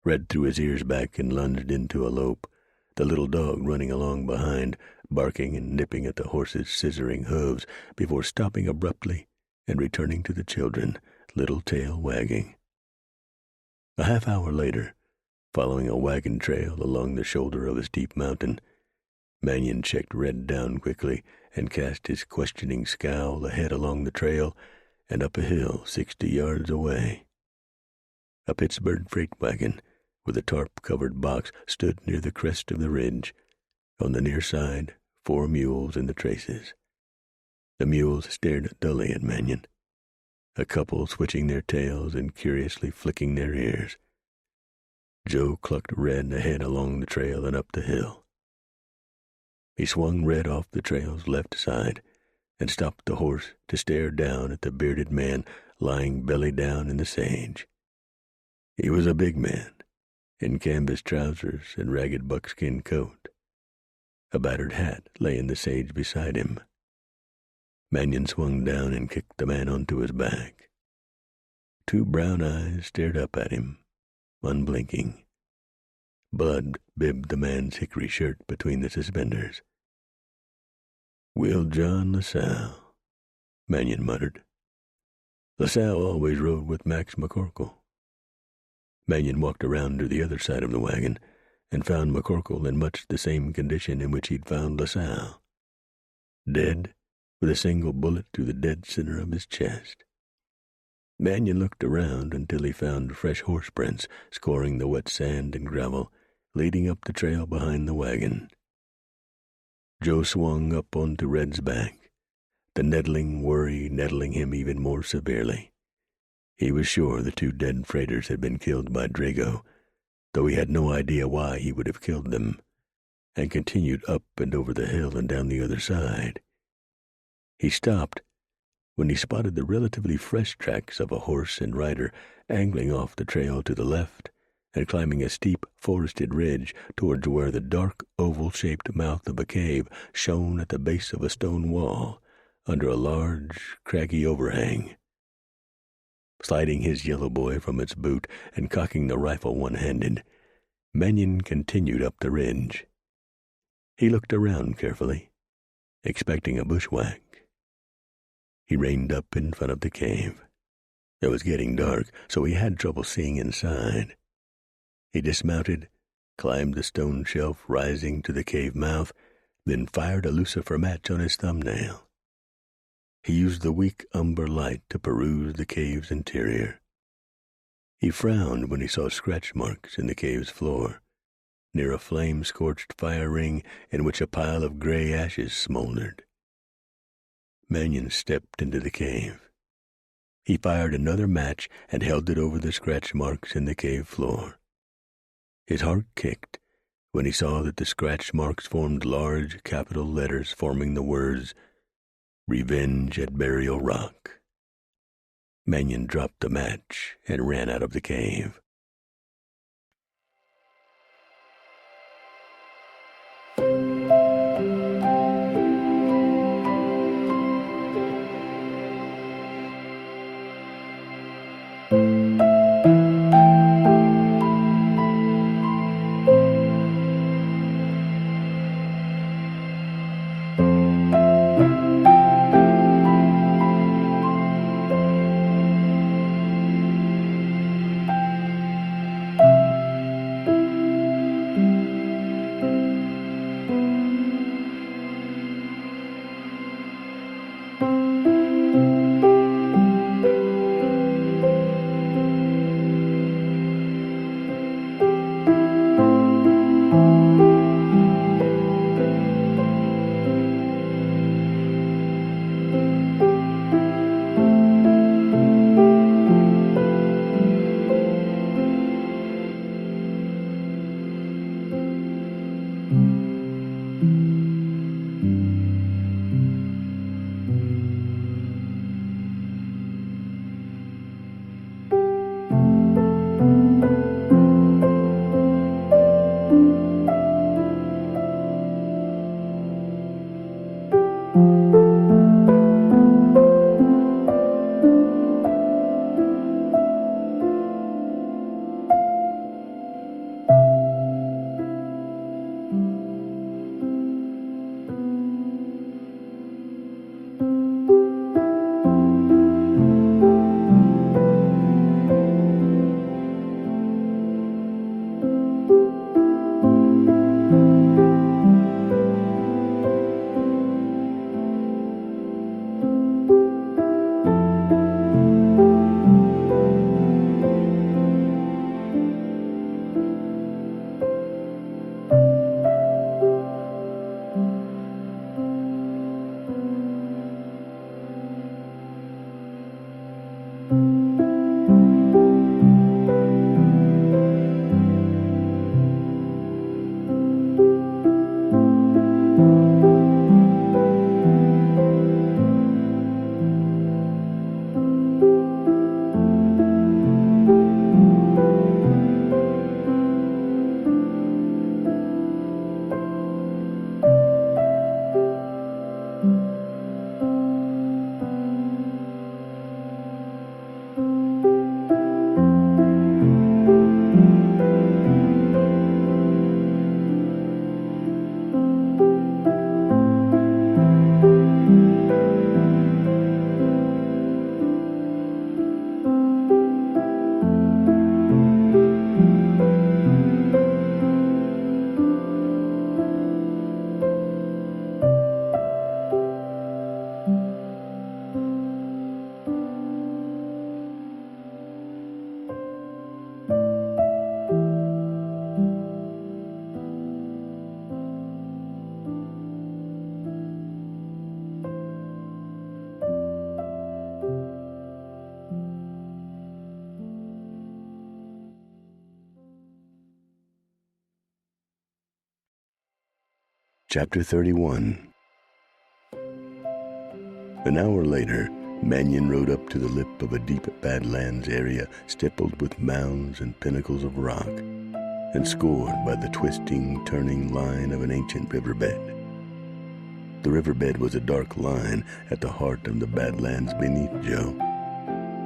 Red threw his ears back and lunged into a lope, the little dog running along behind, barking and nipping at the horse's scissoring hooves before stopping abruptly and returning to the children, little tail wagging. A half hour later, following a wagon trail along the shoulder of a steep mountain, Mannion checked Red down quickly and cast his questioning scowl ahead along the trail and up a hill 60 yards away. A Pittsburgh freight wagon with a tarp-covered box stood near the crest of the ridge. On the near side, 4 mules in the traces. The mules stared dully at Mannion, a couple switching their tails and curiously flicking their ears. Joe clucked Red ahead along the trail and up the hill. He swung Red off the trail's left side and stopped the horse to stare down at the bearded man lying belly down in the sage. He was a big man, in canvas trousers and ragged buckskin coat. A battered hat lay in the sage beside him. Mannion swung down and kicked the man onto his back. 2 brown eyes stared up at him, unblinking. Blood bibbed the man's hickory shirt between the suspenders. "Will John LaSalle," Mannion muttered. "LaSalle always rode with Max McCorkle." Mannion walked around to the other side of the wagon and found McCorkle in much the same condition in which he'd found LaSalle. Dead, with a single bullet through the dead center of his chest. Mannion looked around until he found fresh horse prints scoring the wet sand and gravel leading up the trail behind the wagon. Joe swung up onto Red's back, the nettling worry nettling him even more severely. He was sure the 2 dead freighters had been killed by Drago, though he had no idea why he would have killed them, and continued up and over the hill and down the other side. He stopped when he spotted the relatively fresh tracks of a horse and rider angling off the trail to the left and climbing a steep forested ridge towards where the dark oval-shaped mouth of a cave shone at the base of a stone wall under a large, craggy overhang. Sliding his yellow boy from its boot and cocking the rifle one-handed, Mannion continued up the ridge. He looked around carefully, expecting a bushwhack. He reined up in front of the cave. It was getting dark, so he had trouble seeing inside. He dismounted, climbed the stone shelf rising to the cave mouth, then fired a lucifer match on his thumbnail. He used the weak umber light to peruse the cave's interior. He frowned when he saw scratch marks in the cave's floor, near a flame-scorched fire ring in which a pile of gray ashes smoldered. Mannion stepped into the cave. He fired another match and held it over the scratch marks in the cave floor. His heart kicked when he saw that the scratch marks formed large capital letters forming the words, "Revenge at Burial Rock." Mannion dropped the match and ran out of the cave. Chapter 31. An hour later, Mannion rode up to the lip of a deep badlands area stippled with mounds and pinnacles of rock, and scored by the twisting, turning line of an ancient riverbed. The riverbed was a dark line at the heart of the badlands beneath Joe,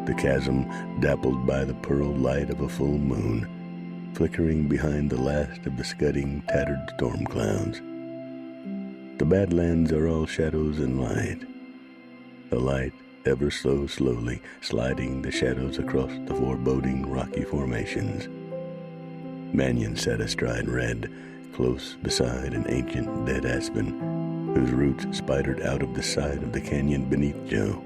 the chasm dappled by the pearl light of a full moon, flickering behind the last of the scudding, tattered storm clouds. The badlands are all shadows and light. The light ever so slowly, sliding the shadows across the foreboding rocky formations. Mannion sat astride Red, close beside an ancient dead aspen, whose roots spidered out of the side of the canyon beneath Joe,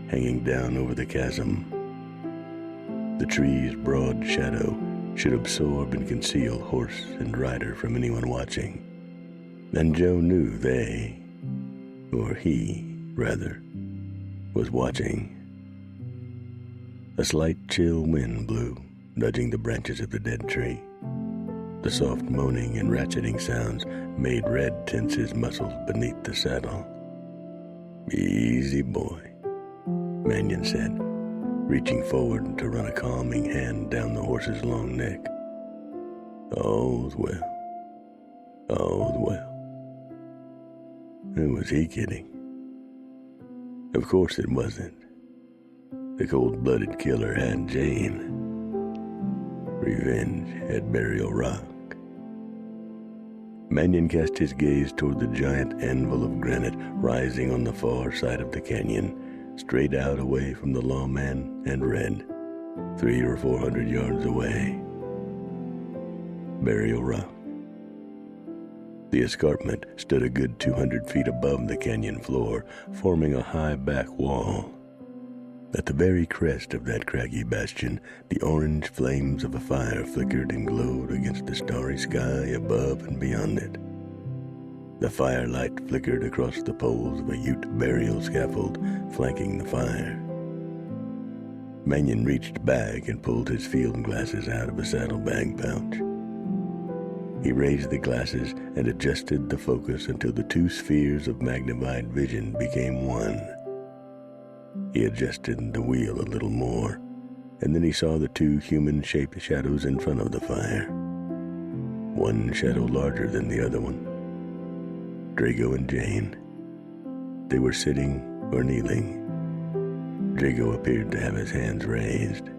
hanging down over the chasm. The tree's broad shadow should absorb and conceal horse and rider from anyone watching. And Joe knew they, or he, rather, was watching. A slight chill wind blew, nudging the branches of the dead tree. The soft moaning and ratcheting sounds made Red tense his muscles beneath the saddle. "Easy, boy," Mannion said, reaching forward to run a calming hand down the horse's long neck. "All's well. All's well." Who was he kidding? Of course it wasn't. The cold-blooded killer had Jane. Revenge at Burial Rock. Mannion cast his gaze toward the giant anvil of granite rising on the far side of the canyon, straight out away from the lawman and Red, 300 or 400 yards away. Burial Rock. The escarpment stood a good 200 feet above the canyon floor, forming a high back wall. At the very crest of that craggy bastion, the orange flames of a fire flickered and glowed against the starry sky above and beyond it. The firelight flickered across the poles of a Ute burial scaffold flanking the fire. Mannion reached back and pulled his field glasses out of a saddlebag pouch. He raised the glasses and adjusted the focus until the two spheres of magnified vision became one. He adjusted the wheel a little more, and then he saw the two human-shaped shadows in front of the fire. One shadow larger than the other one. Drago and Jane. They were sitting or kneeling. Drago appeared to have his hands raised.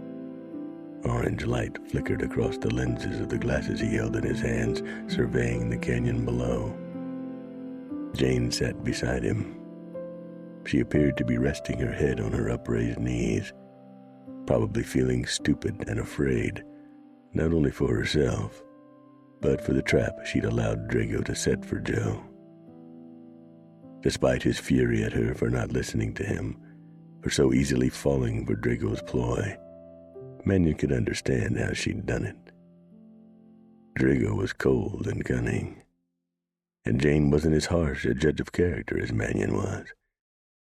Orange light flickered across the lenses of the glasses he held in his hands, surveying the canyon below. Jane sat beside him. She appeared to be resting her head on her upraised knees, probably feeling stupid and afraid, not only for herself, but for the trap she'd allowed Drago to set for Joe. Despite his fury at her for not listening to him, for so easily falling for Drago's ploy, Mannion could understand how she'd done it. Drago was cold and cunning, and Jane wasn't as harsh a judge of character as Mannion was.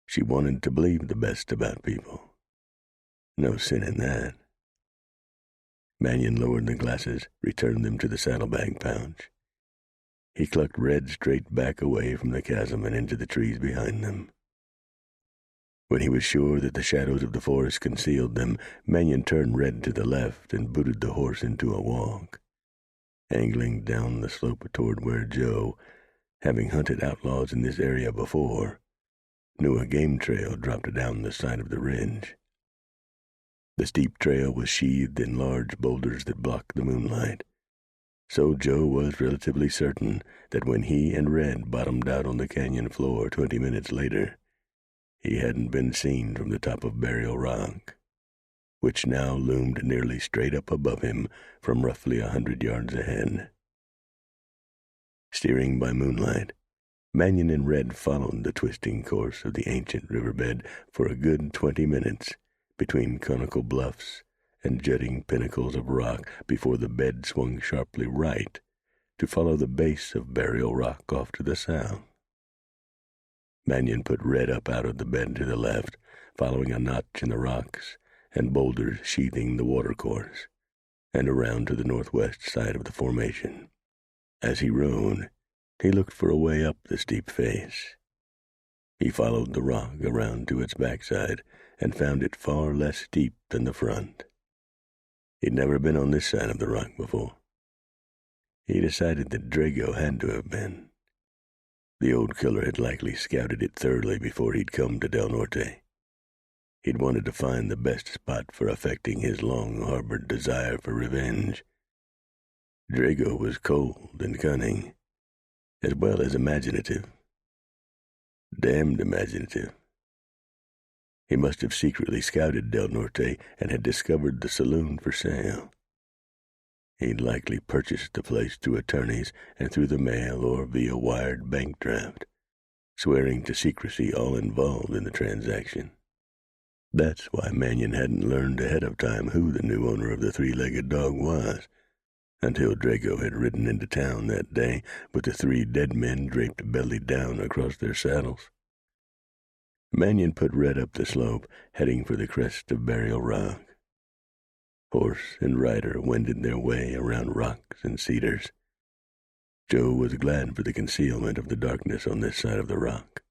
She wanted to believe the best about people. No sin in that. Mannion lowered the glasses, returned them to the saddlebag pouch. He clucked Red straight back away from the chasm and into the trees behind them. When he was sure that the shadows of the forest concealed them, Mannion turned Red to the left and booted the horse into a walk, angling down the slope toward where Joe, having hunted outlaws in this area before, knew a game trail dropped down the side of the ridge. The steep trail was sheathed in large boulders that blocked the moonlight, so Joe was relatively certain that when he and Red bottomed out on the canyon floor 20 minutes later, he hadn't been seen from the top of Burial Rock, which now loomed nearly straight up above him from roughly 100 yards ahead. Steering by moonlight, Mannion and Red followed the twisting course of the ancient riverbed for a good 20 minutes between conical bluffs and jutting pinnacles of rock before the bed swung sharply right to follow the base of Burial Rock off to the south. Mannion put Red up out of the bed to the left, following a notch in the rocks and boulders sheathing the watercourse, and around to the northwest side of the formation. As he rode, he looked for a way up the steep face. He followed the rock around to its backside and found it far less steep than the front. He'd never been on this side of the rock before. He decided that Drago had to have been. The old killer had likely scouted it thoroughly before he'd come to Del Norte. He'd wanted to find the best spot for effecting his long-harbored desire for revenge. Drago was cold and cunning, as well as imaginative. Damned imaginative. He must have secretly scouted Del Norte and had discovered the saloon for sale. He'd likely purchased the place through attorneys and through the mail or via wired bank draft, swearing to secrecy all involved in the transaction. That's why Mannion hadn't learned ahead of time who the new owner of the three-legged dog was, until Drago had ridden into town that day with the three dead men draped belly down across their saddles. Mannion put Red up the slope, heading for the crest of Burial Rock. Horse and rider wended their way around rocks and cedars. Joe was glad for the concealment of the darkness on this side of the rock,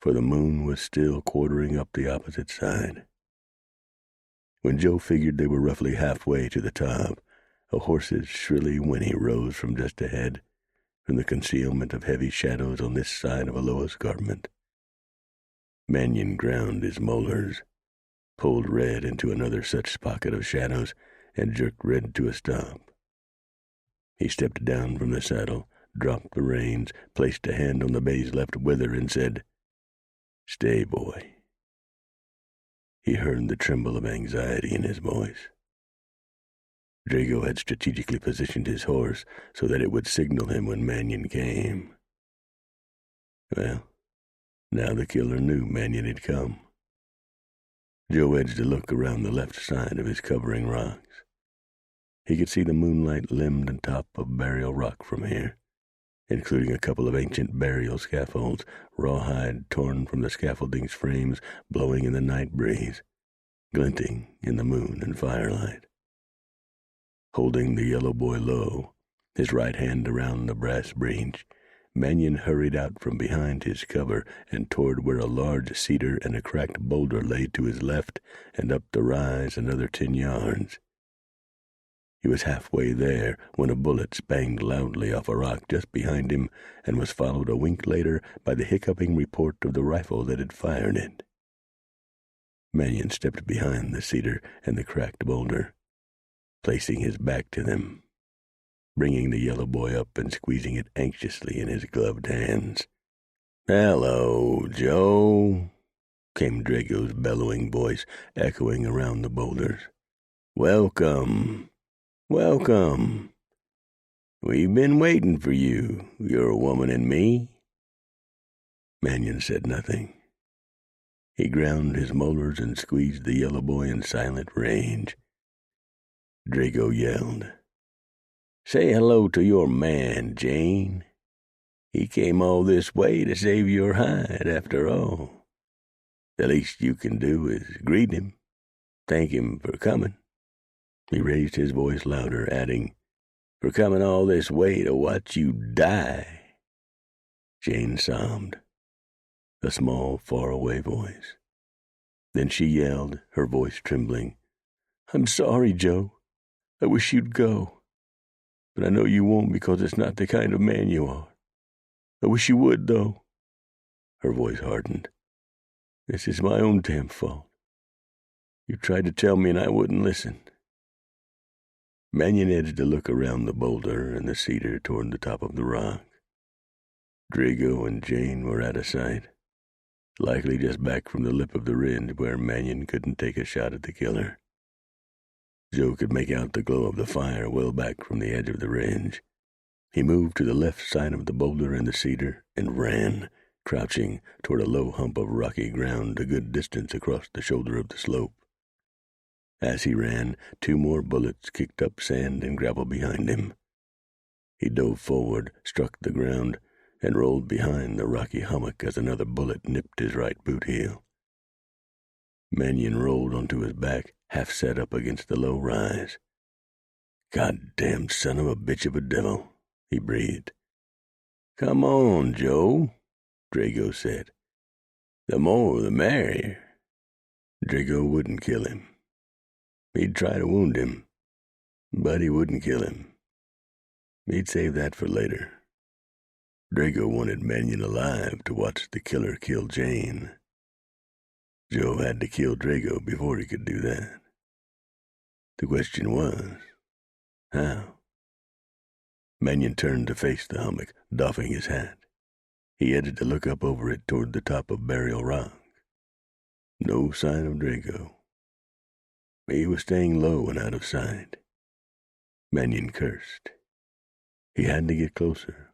for the moon was still quartering up the opposite side. When Joe figured they were roughly halfway to the top, a horse's shrilly whinny rose from just ahead, from the concealment of heavy shadows on this side of a low escarpment. Mannion ground his molars, pulled Red into another such pocket of shadows, and jerked Red to a stop. He stepped down from the saddle, dropped the reins, placed a hand on the bay's left wither, and said, "Stay, boy." He heard the tremble of anxiety in his voice. Drago had strategically positioned his horse so that it would signal him when Mannion came. Well, now the killer knew Mannion had come. Joe edged a look around the left side of his covering rocks. He could see the moonlight-limned on top of Burial Rock from here, including a couple of ancient burial scaffolds, rawhide torn from the scaffolding's frames, blowing in the night breeze, glinting in the moon and firelight. Holding the yellow boy low, his right hand around the brass breech, Mannion hurried out from behind his cover and toward where a large cedar and a cracked boulder lay to his left, and up the rise another 10 yards. He was halfway there when a bullet spanged loudly off a rock just behind him and was followed a wink later by the hiccuping report of the rifle that had fired it. Mannion stepped behind the cedar and the cracked boulder, placing his back to them, bringing the yellow boy up and squeezing it anxiously in his gloved hands. "Hello, Joe," came Drago's bellowing voice, echoing around the boulders. "Welcome, welcome. We've been waiting for you, your woman and me." Mannion said nothing. He ground his molars and squeezed the yellow boy in silent rage. Drago yelled, "Say hello to your man, Jane. He came all this way to save your hide, after all. The least you can do is greet him, thank him for coming." He raised his voice louder, adding, "For coming all this way to watch you die." Jane sobbed, a small, far-away voice. Then she yelled, her voice trembling, "I'm sorry, Joe. I wish you'd go. But I know you won't because it's not the kind of man you are. I wish you would, though." Her voice hardened. "This is my own damn fault. You tried to tell me and I wouldn't listen." Mannion edged a look around the boulder and the cedar toward the top of the rock. Drago and Jane were out of sight, likely just back from the lip of the ridge where Mannion couldn't take a shot at the killer. Joe could make out the glow of the fire well back from the edge of the ridge. He moved to the left side of the boulder and the cedar and ran, crouching toward a low hump of rocky ground a good distance across the shoulder of the slope. As he ran, 2 more bullets kicked up sand and gravel behind him. He dove forward, struck the ground, and rolled behind the rocky hummock as another bullet nipped his right boot heel. Mannion rolled onto his back, half set up against the low rise. "Goddamn son of a bitch of a devil," he breathed. "Come on, Joe," Drago said. "The more the merrier." Drago wouldn't kill him. He'd try to wound him, but he wouldn't kill him. He'd save that for later. Drago wanted Mannion alive to watch the killer kill Jane. Joe had to kill Drago before he could do that. The question was, how? Mannion turned to face the hummock, doffing his hat. He edged to look up over it toward the top of Burial Rock. No sign of Drago. He was staying low and out of sight. Mannion cursed. He had to get closer.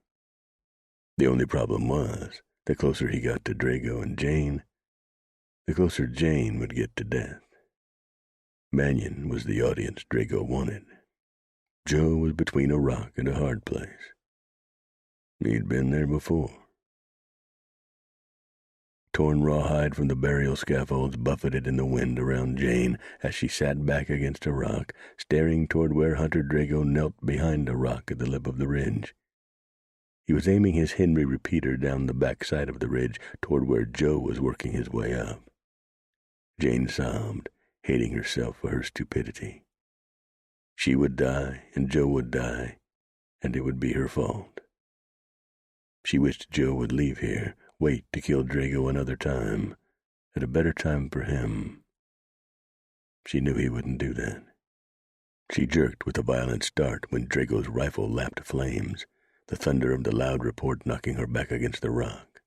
The only problem was, the closer he got to Drago and Jane, the closer Jane would get to death. Mannion was the audience Drago wanted. Joe was between a rock and a hard place. He'd been there before. Torn rawhide from the burial scaffolds buffeted in the wind around Jane as she sat back against a rock, staring toward where Hunter Drago knelt behind a rock at the lip of the ridge. He was aiming his Henry repeater down the back side of the ridge toward where Joe was working his way up. Jane sobbed, hating herself for her stupidity. She would die, and Joe would die, and it would be her fault. She wished Joe would leave here, wait to kill Drago another time, at a better time for him. She knew he wouldn't do that. She jerked with a violent start when Drago's rifle lapped flames, the thunder of the loud report knocking her back against the rock.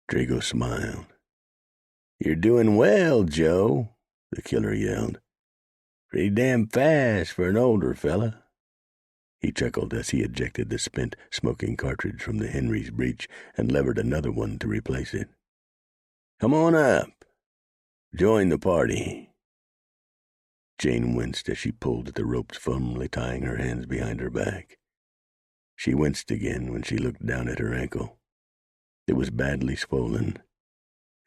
Drago smiled. "You're doing well, Joe," the killer yelled. "Pretty damn fast for an older fella." He chuckled as he ejected the spent smoking cartridge from the Henry's breech and levered another one to replace it. "Come on up. Join the party." Jane winced as she pulled at the ropes firmly tying her hands behind her back. She winced again when she looked down at her ankle. It was badly swollen.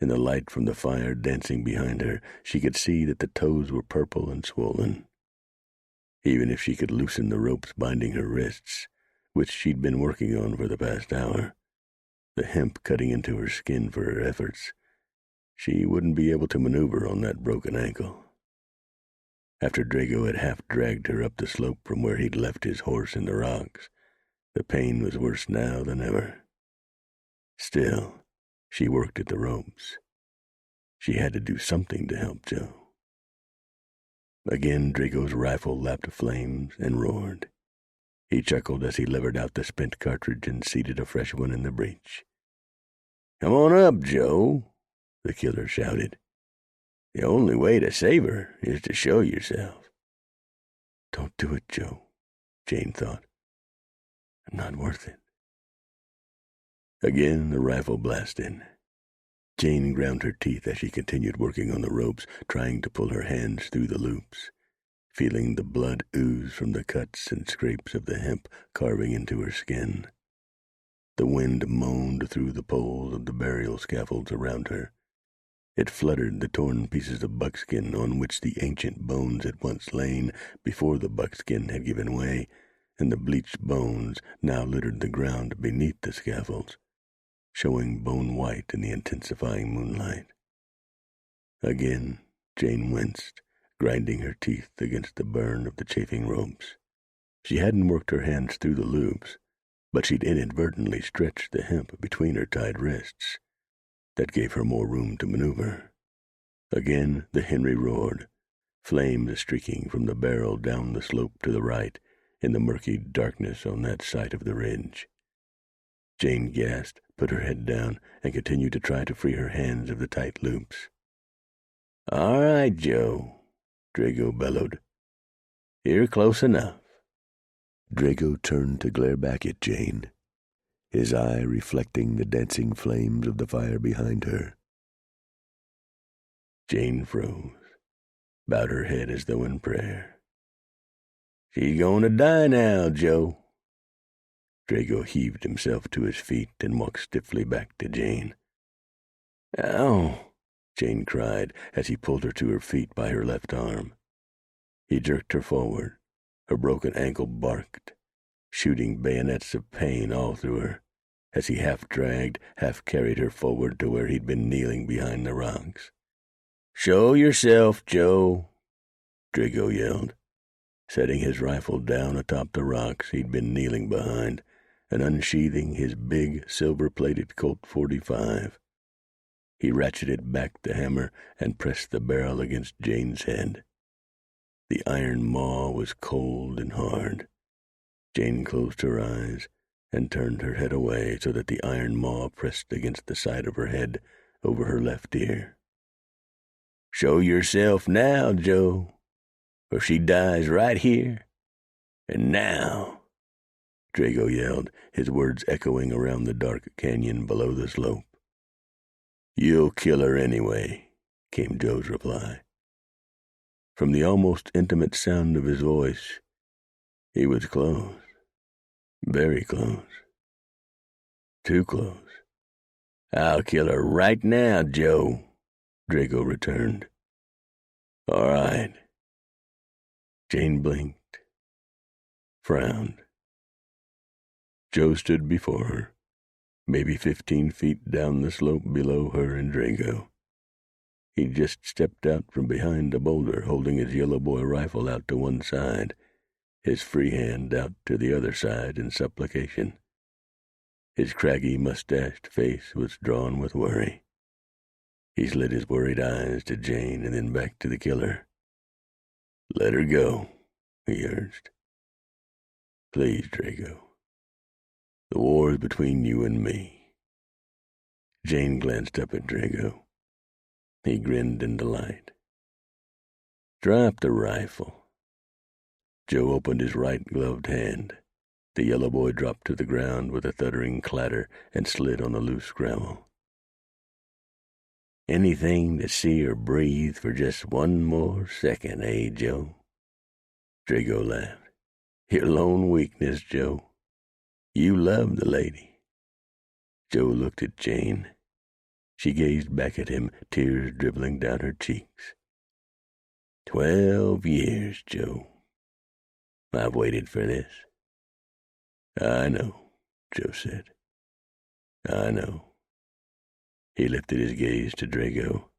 In the light from the fire dancing behind her, she could see that the toes were purple and swollen. Even if she could loosen the ropes binding her wrists, which she'd been working on for the past hour, the hemp cutting into her skin for her efforts, she wouldn't be able to maneuver on that broken ankle. After Drago had half-dragged her up the slope from where he'd left his horse in the rocks, the pain was worse now than ever. Still, she worked at the ropes. She had to do something to help Joe. Again, Drago's rifle lapped flames and roared. He chuckled as he levered out the spent cartridge and seated a fresh one in the breech. "Come on up, Joe," the killer shouted. "The only way to save her is to show yourself." "Don't do it, Joe," Jane thought. "I'm not worth it." Again the rifle blasted. Jane ground her teeth as she continued working on the ropes, trying to pull her hands through the loops, feeling the blood ooze from the cuts and scrapes of the hemp carving into her skin. The wind moaned through the poles of the burial scaffolds around her. It fluttered the torn pieces of buckskin on which the ancient bones had once lain before the buckskin had given way, and the bleached bones now littered the ground beneath the scaffolds, showing bone white in the intensifying moonlight. Again, Jane winced, grinding her teeth against the burn of the chafing ropes. She hadn't worked her hands through the loops, but she'd inadvertently stretched the hemp between her tied wrists. That gave her more room to maneuver. Again the Henry roared, flames streaking from the barrel down the slope to the right in the murky darkness on that side of the ridge. Jane gasped, put her head down, and continued to try to free her hands of the tight loops. "All right, Joe," Drago bellowed. "You're close enough." Drago turned to glare back at Jane, his eye reflecting the dancing flames of the fire behind her. Jane froze, bowed her head as though in prayer. "She's going to die now, Joe." Drago heaved himself to his feet and walked stiffly back to Jane. "Ow!" Jane cried as he pulled her to her feet by her left arm. He jerked her forward. Her broken ankle barked, shooting bayonets of pain all through her, as he half-dragged, half-carried her forward to where he'd been kneeling behind the rocks. "Show yourself, Joe," Drago yelled, setting his rifle down atop the rocks he'd been kneeling behind and unsheathing his big silver-plated Colt .45. He ratcheted back the hammer and pressed the barrel against Jane's head. The iron maw was cold and hard. Jane closed her eyes and turned her head away so that the iron maw pressed against the side of her head over her left ear. Show yourself now, Joe, or she dies right here and now," Drago yelled, his words echoing around the dark canyon below the slope. "You'll kill her anyway," came Joe's reply. From the almost intimate sound of his voice, he was close, very close, too close. "I'll kill her right now, Joe," Drago returned. "All right." Jane blinked, frowned. Joe stood before her, maybe 15 feet down the slope below her and Drago. He'd just stepped out from behind a boulder, holding his yellow boy rifle out to one side, his free hand out to the other side in supplication. His craggy, mustached face was drawn with worry. He slid his worried eyes to Jane and then back to the killer. "Let her go," he urged. "Please, Drago. The war is between you and me." Jane glanced up at Drago. He grinned in delight. "Drop the rifle." Joe opened his right gloved hand. The yellow boy dropped to the ground with a thudding clatter and slid on the loose gravel. "Anything to see her breathe for just one more second, eh, Joe?" Drago laughed. "Your lone weakness, Joe. You love the lady." Joe looked at Jane. She gazed back at him, tears dribbling down her cheeks. 12 years, Joe. I've waited for this." "I know," Joe said. "I know." He lifted his gaze to Drago.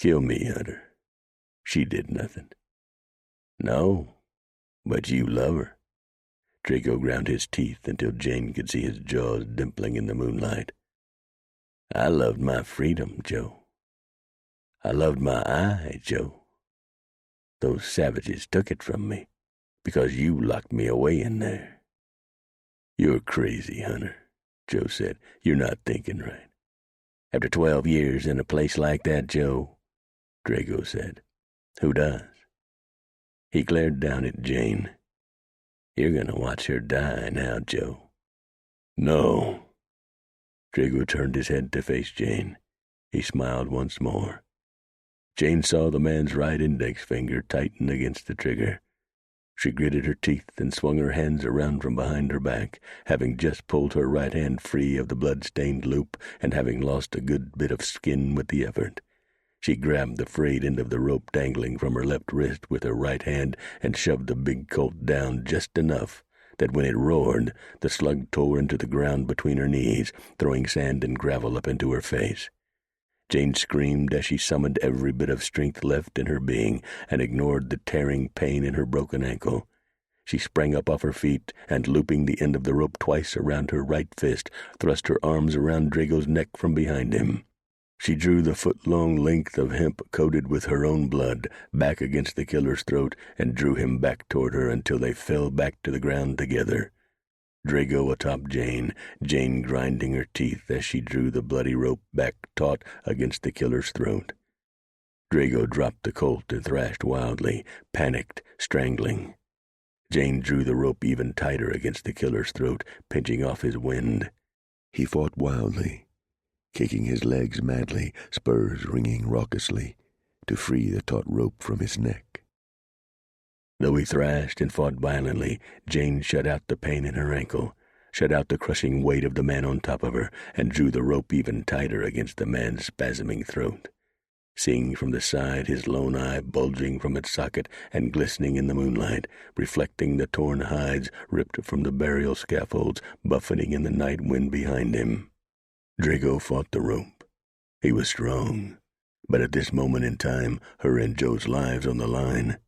"Kill me, Hunter. She did nothing." "No, but you love her." Drago ground his teeth until Jane could see his jaws dimpling in the moonlight. "I loved my freedom, Joe. I loved my eye, Joe. Those savages took it from me because you locked me away in there." "You're crazy, Hunter," Joe said. "You're not thinking right." "After 12 years in a place like that, Joe," Drago said, "who does?" He glared down at Jane. "You're going to watch her die now, Joe." "No." Drago turned his head to face Jane. He smiled once more. Jane saw the man's right index finger tighten against the trigger. She gritted her teeth and swung her hands around from behind her back, having just pulled her right hand free of the blood-stained loop and having lost a good bit of skin with the effort. She grabbed the frayed end of the rope dangling from her left wrist with her right hand and shoved the big colt down just enough that when it roared, the slug tore into the ground between her knees, throwing sand and gravel up into her face. Jane screamed as she summoned every bit of strength left in her being and ignored the tearing pain in her broken ankle. She sprang up off her feet and, looping the end of the rope twice around her right fist, thrust her arms around Drago's neck from behind him. She drew the foot-long length of hemp coated with her own blood back against the killer's throat and drew him back toward her until they fell back to the ground together. Drago atop Jane, Jane grinding her teeth as she drew the bloody rope back taut against the killer's throat. Drago dropped the colt and thrashed wildly, panicked, strangling. Jane drew the rope even tighter against the killer's throat, pinching off his wind. He fought wildly, kicking his legs madly, spurs ringing raucously, to free the taut rope from his neck. Though he thrashed and fought violently, Jane shut out the pain in her ankle, shut out the crushing weight of the man on top of her, and drew the rope even tighter against the man's spasming throat. Seeing from the side his lone eye bulging from its socket and glistening in the moonlight, reflecting the torn hides ripped from the burial scaffolds buffeting in the night wind behind him. Drago fought the rope. He was strong, but at this moment in time, her and Joe's lives on the line,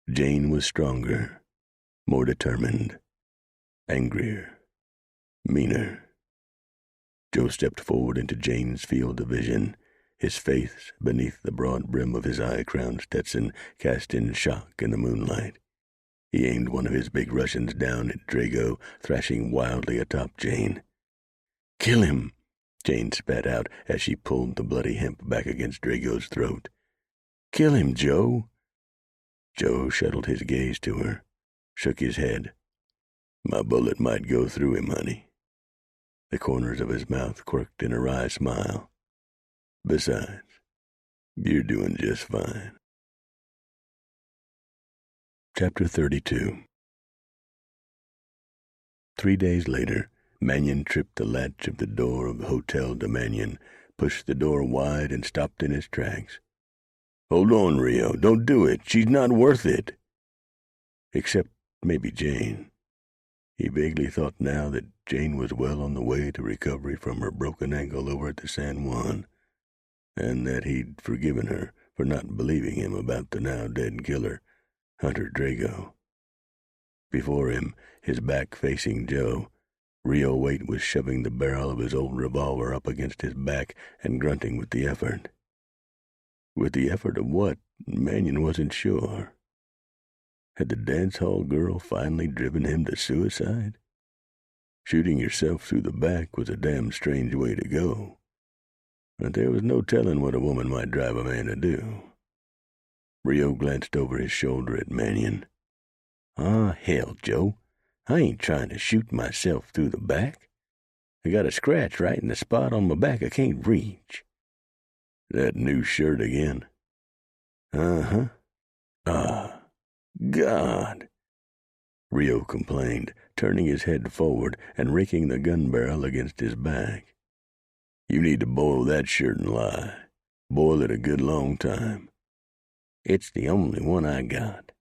Jane was stronger, more determined, angrier, meaner. Joe stepped forward into Jane's field of vision, his face beneath the broad brim of his eye-crowned Stetson cast in shock in the moonlight. He aimed one of his big Russians down at Drago, thrashing wildly atop Jane. "Kill him! Jane spat out as she pulled the bloody hemp back against Drago's throat. "Kill him, Joe." Joe shuttled his gaze to her, shook his head. "My bullet might go through him, honey." The corners of his mouth quirked in a wry smile. "Besides, you're doing just fine." Chapter 32. 3 days later, Mannion tripped the latch of the door of the Hotel de Mannion, pushed the door wide, and stopped in his tracks. "Hold on, Rio. Don't do it. She's not worth it." Except maybe Jane. He vaguely thought now that Jane was well on the way to recovery from her broken ankle over at the San Juan, and that he'd forgiven her for not believing him about the now-dead killer, Hunter Drago. Before him, his back facing Joe, Rio Waite was shoving the barrel of his old revolver up against his back and grunting with the effort. With the effort of what? Mannion wasn't sure. Had the dance-hall girl finally driven him to suicide? Shooting yourself through the back was a damn strange way to go, but there was no telling what a woman might drive a man to do. Rio glanced over his shoulder at Mannion. Hell, Joe. I ain't trying to shoot myself through the back. I got a scratch right in the spot on my back I can't reach." "That new shirt again?" "Uh-huh." God," Rio complained, turning his head forward and raking the gun barrel against his back. "You need to boil that shirt and lie. Boil it a good long time." "It's the only one I got.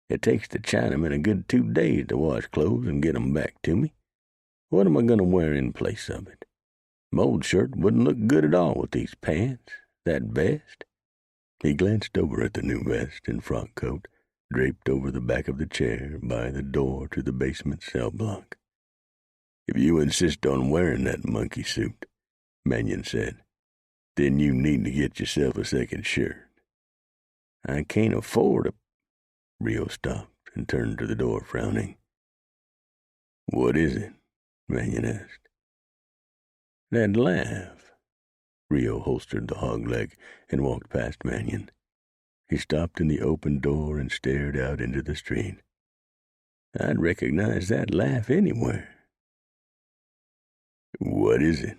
It takes the Chinaman a good 2 days to wash clothes and get 'em back to me. What am I going to wear in place of it? My old shirt wouldn't look good at all with these pants, that vest." He glanced over at the new vest and frock coat, draped over the back of the chair by the door to the basement cell block. "If you insist on wearing that monkey suit," Mannion said, "then you need to get yourself a second shirt." "I can't afford a—" Rio stopped and turned to the door, frowning. "What is it?" Mannion asked. "That laugh." Rio holstered the hog leg and walked past Mannion. He stopped in the open door and stared out into the street. "I'd recognize that laugh anywhere." "What is it?"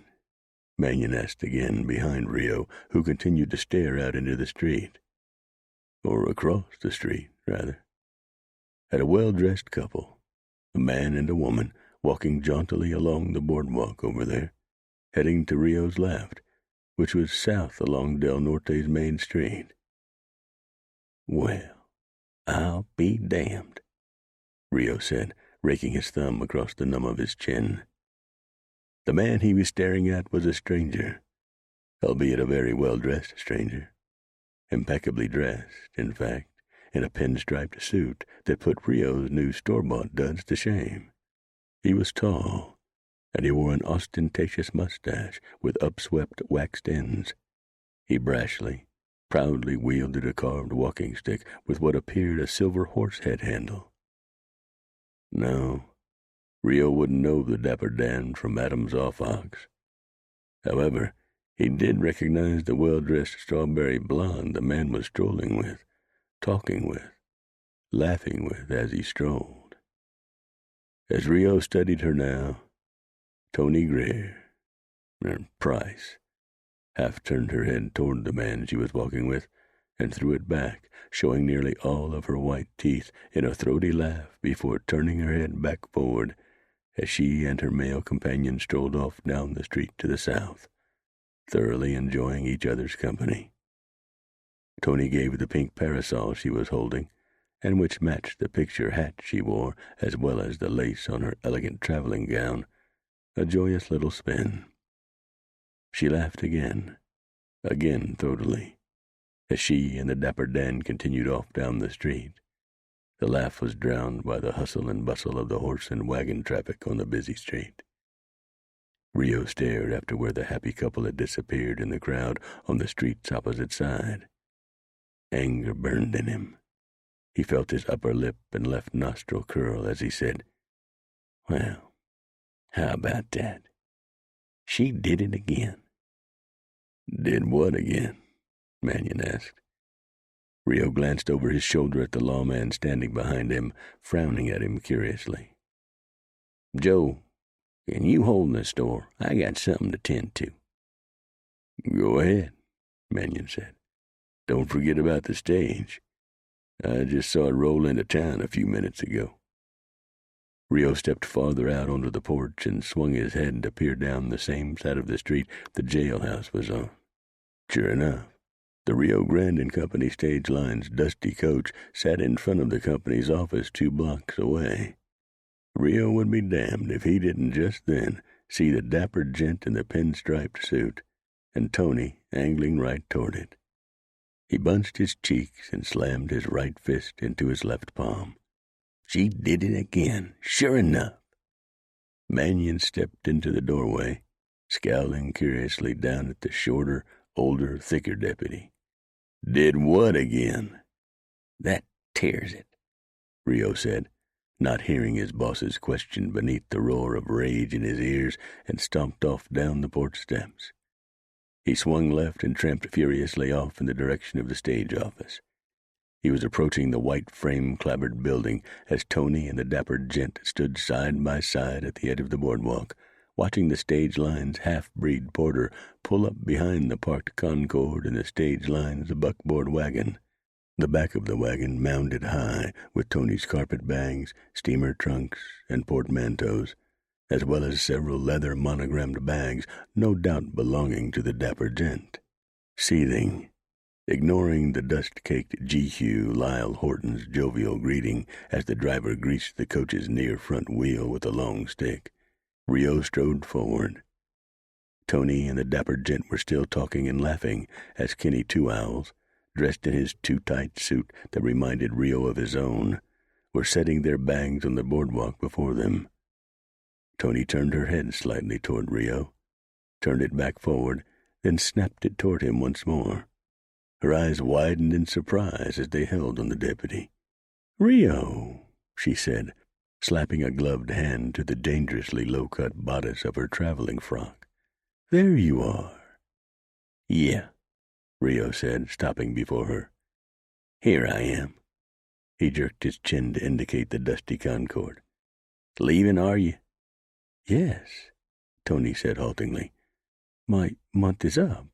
Mannion asked again behind Rio, who continued to stare out into the street. Or across the street, rather. At a well-dressed couple, a man and a woman, walking jauntily along the boardwalk over there, heading to Rio's left, which was south along Del Norte's main street. "Well, I'll be damned," Rio said, raking his thumb across the numb of his chin. The man he was staring at was a stranger, albeit a very well-dressed stranger. Impeccably dressed, in fact, in a pinstriped suit that put Rio's new store-bought duds to shame. He was tall, and he wore an ostentatious mustache with upswept waxed ends. He proudly wielded a carved walking stick with what appeared a silver horse head handle. No, Rio wouldn't know the Dapper Dan from Adam's off-ox. However, he did recognize the well-dressed strawberry blonde the man was strolling with, talking with, laughing with as he strolled. As Rio studied her now, Tony Price half turned her head toward the man she was walking with and threw it back, showing nearly all of her white teeth in a throaty laugh before turning her head back forward as she and her male companion strolled off down the street to the south, thoroughly enjoying each other's company. Tony gave the pink parasol she was holding, and which matched the picture hat she wore as well as the lace on her elegant traveling gown, a joyous little spin. She laughed again throatily, as she and the Dapper Dan continued off down the street. The laugh was drowned by the hustle and bustle of the horse and wagon traffic on the busy street. Rio stared after where the happy couple had disappeared in the crowd on the street's opposite side. Anger burned in him. He felt his upper lip and left nostril curl as he said, "Well, how about that? She did it again." "Did what again?" Mannion asked. Rio glanced over his shoulder at the lawman standing behind him, frowning at him curiously. "Joe, can you hold the store? I got something to tend to." "Go ahead," Mannion said. "Don't forget about the stage. I just saw it roll into town a few minutes ago." Rio stepped farther out onto the porch and swung his head to peer down the same side of the street the jailhouse was on. Sure enough, the Rio Grande and Company stage line's dusty coach sat in front of the company's office 2 blocks away. Rio would be damned if he didn't just then see the dapper gent in the pinstriped suit and Tony angling right toward it. He bunched his cheeks and slammed his right fist into his left palm. She did it again, sure enough. Mannion stepped into the doorway, scowling curiously down at the shorter, older, thicker deputy. "Did what again?" "That tears it," Rio said, not hearing his boss's question beneath the roar of rage in his ears, and stomped off down the porch steps. He swung left and tramped furiously off in the direction of the stage office. He was approaching the white frame-clapboard building as Tony and the dapper gent stood side by side at the edge of the boardwalk, watching the stage line's half-breed porter pull up behind the parked Concorde and the stage line's buckboard wagon. The back of the wagon mounded high with Tony's carpet bags, steamer trunks, and portmanteaus, as well as several leather monogrammed bags, no doubt belonging to the dapper gent. Seething, ignoring the dust-caked G.Hugh Lyle Horton's jovial greeting as the driver greased the coach's near front wheel with a long stick, Rio strode forward. Tony and the dapper gent were still talking and laughing as Kenny Two Owls, dressed in his too-tight suit that reminded Rio of his own, were setting their bags on the boardwalk before them. Tony turned her head slightly toward Rio, turned it back forward, then snapped it toward him once more. Her eyes widened in surprise as they held on the deputy. "Rio," she said, slapping a gloved hand to the dangerously low-cut bodice of her traveling frock. "There you are." "Yeah," Rio said, stopping before her. "Here I am." He jerked his chin to indicate the dusty Concorde. "Leaving, are you?" "Yes," Tony said haltingly. "My month is up.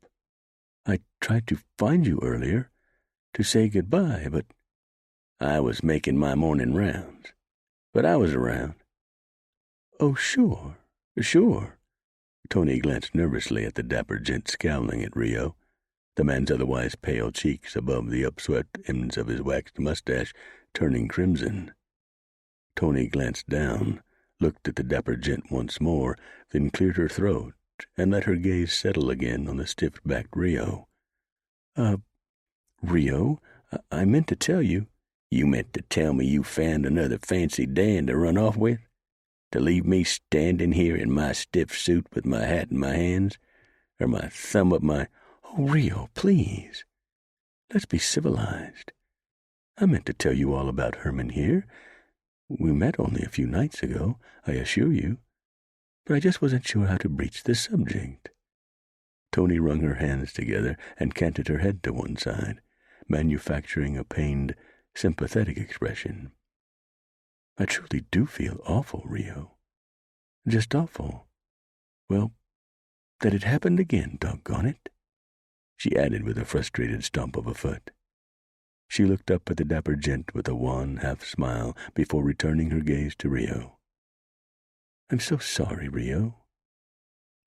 I tried to find you earlier, to say goodbye, but—" "I was making my morning rounds, but I was around." "Oh, sure. Tony glanced nervously at the dapper gent scowling at Rio, the man's otherwise pale cheeks above the upswept ends of his waxed mustache turning crimson. Tony glanced down, looked at the dapper gent once more, then cleared her throat and let her gaze settle again on the stiff-backed Rio. Rio, I meant to tell you—" "You meant to tell me you found another fancy Dan to run off with? To leave me standing here in my stiff suit with my hat in my hands, or my thumb up my—" "Oh, Rio, please. Let's be civilized. I meant to tell you all about Herman here. We met only a few nights ago, I assure you, but I just wasn't sure how to breach the subject." Tony wrung her hands together and canted her head to one side, manufacturing a pained, sympathetic expression. "I truly do feel awful, Rio. Just awful. Well, that it happened again, doggone it," she added with a frustrated stomp of a foot. She looked up at the dapper gent with a wan half-smile before returning her gaze to Rio. "I'm so sorry, Rio.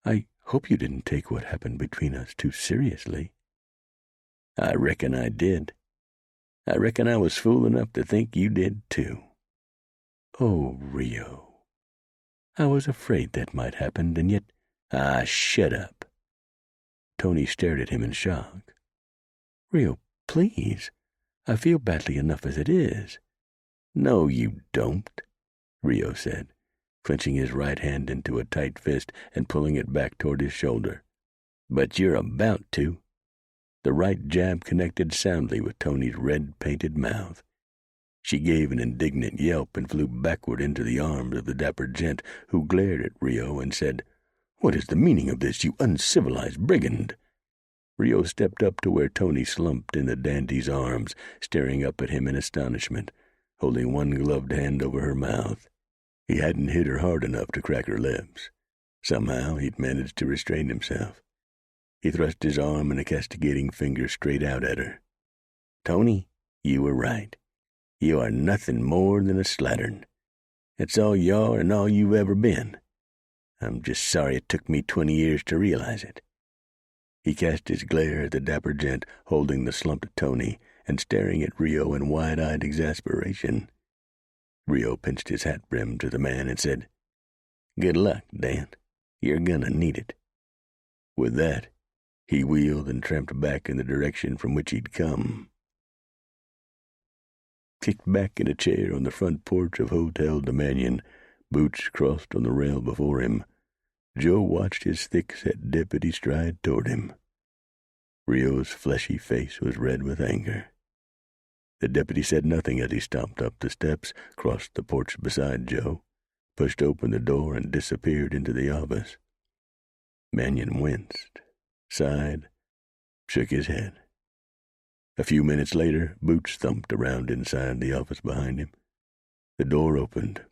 I hope you didn't take what happened between us too seriously." "I reckon I did. I reckon I was fool enough to think you did, too." "Oh, Rio. I was afraid that might happen, and yet—" "Ah, shut up." Tony stared at him in shock. "Rio, please. I feel badly enough as it is." "No, you don't," Rio said, clenching his right hand into a tight fist and pulling it back toward his shoulder. "But you're about to." The right jab connected soundly with Tony's red-painted mouth. She gave an indignant yelp and flew backward into the arms of the dapper gent, who glared at Rio and said, What is the meaning of this, you uncivilized brigand?" Rio stepped up to where Tony slumped in the dandy's arms, staring up at him in astonishment, holding one gloved hand over her mouth. He hadn't hit her hard enough to crack her lips. Somehow he'd managed to restrain himself. He thrust his arm and a castigating finger straight out at her. "Tony, you were right. You are nothing more than a slattern. That's all you are and all you've ever been. I'm just sorry it took me 20 years to realize it." He cast his glare at the dapper gent holding the slumped Tony and staring at Rio in wide-eyed exasperation. Rio pinched his hat brim to the man and said, "Good luck, Dan. You're gonna need it." With that, he wheeled and tramped back in the direction from which he'd come. Kicked back in a chair on the front porch of Hotel de Mannion, boots crossed on the rail before him, Joe watched his thick-set deputy stride toward him. Rio's fleshy face was red with anger. The deputy said nothing as he stomped up the steps, crossed the porch beside Joe, pushed open the door, and disappeared into the office. Mannion winced, sighed, shook his head. A few minutes later, boots thumped around inside the office behind him. The door opened.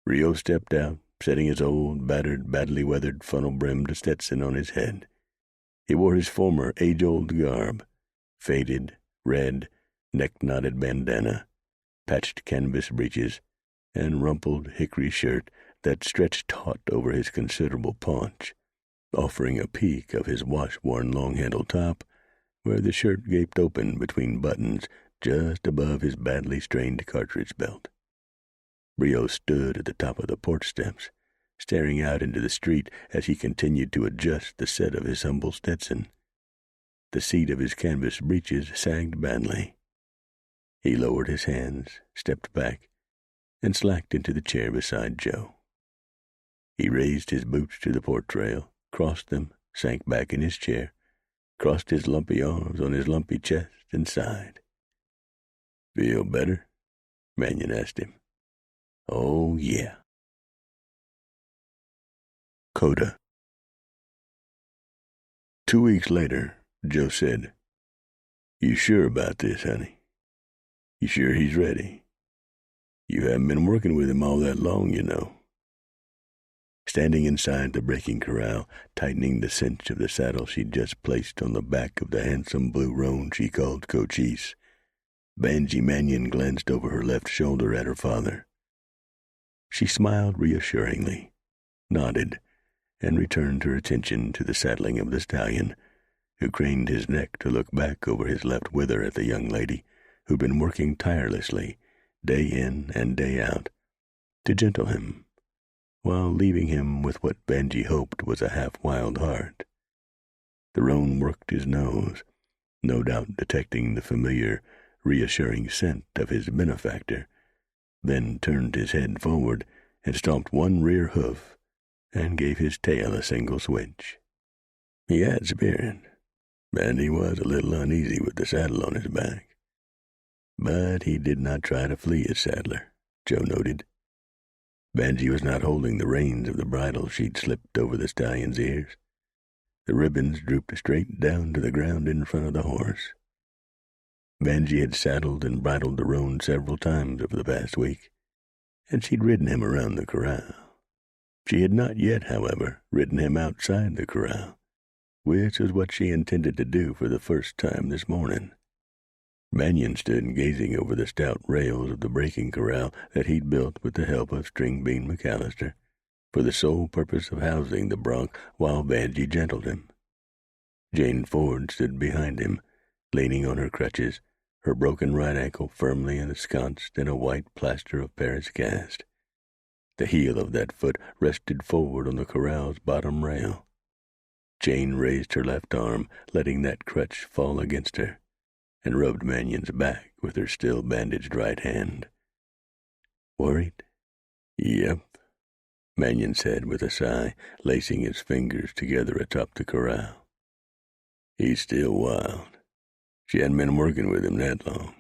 Rio stepped out, setting his old, battered, badly weathered, funnel-brimmed Stetson on his head. He wore his former age-old garb, faded, red, neck-knotted bandana, patched canvas breeches, and rumpled hickory shirt that stretched taut over his considerable paunch, offering a peek of his wash-worn long-handled top, where the shirt gaped open between buttons just above his badly strained cartridge belt. Rio stood at the top of the porch steps, staring out into the street as he continued to adjust the set of his humble Stetson. The seat of his canvas breeches sagged badly. He lowered his hands, stepped back, and slacked into the chair beside Joe. He raised his boots to the porch rail, crossed them, sank back in his chair, crossed his lumpy arms on his lumpy chest, and sighed. "Feel better?" Mannion asked him. "Oh, yeah." Coda. 2 weeks later, Joe said, "You sure about this, honey? You sure he's ready? You haven't been working with him all that long, you know." Standing inside the breaking corral, tightening the cinch of the saddle she'd just placed on the back of the handsome blue roan she called Cochise, Banji Mannion glanced over her left shoulder at her father. She smiled reassuringly, nodded, and returned her attention to the saddling of the stallion, who craned his neck to look back over his left wither at the young lady who'd been working tirelessly, day in and day out, to gentle him, while leaving him with what Banji hoped was a half-wild heart. The roan worked his nose, no doubt detecting the familiar, reassuring scent of his benefactor, then turned his head forward and stomped one rear hoof and gave his tail a single switch. He had spirit, and he was a little uneasy with the saddle on his back. But he did not try to flee his saddler, Joe noted. Banji was not holding the reins of the bridle she'd slipped over the stallion's ears. The ribbons drooped straight down to the ground in front of the horse. Banji had saddled and bridled the roan several times over the past week, and she'd ridden him around the corral. She had not yet, however, ridden him outside the corral, which was what she intended to do for the first time this morning. Mannion stood gazing over the stout rails of the breaking corral that he'd built with the help of String Bean McAllister, for the sole purpose of housing the bronc while Banji gentled him. Jane Ford stood behind him, leaning on her crutches, her broken right ankle firmly ensconced in a white plaster of Paris cast. The heel of that foot rested forward on the corral's bottom rail. Jane raised her left arm, letting that crutch fall against her, and rubbed Mannion's back with her still bandaged right hand. "Worried?" "Yep," Mannion said with a sigh, lacing his fingers together atop the corral. "He's still wild. She hadn't been working with him that long.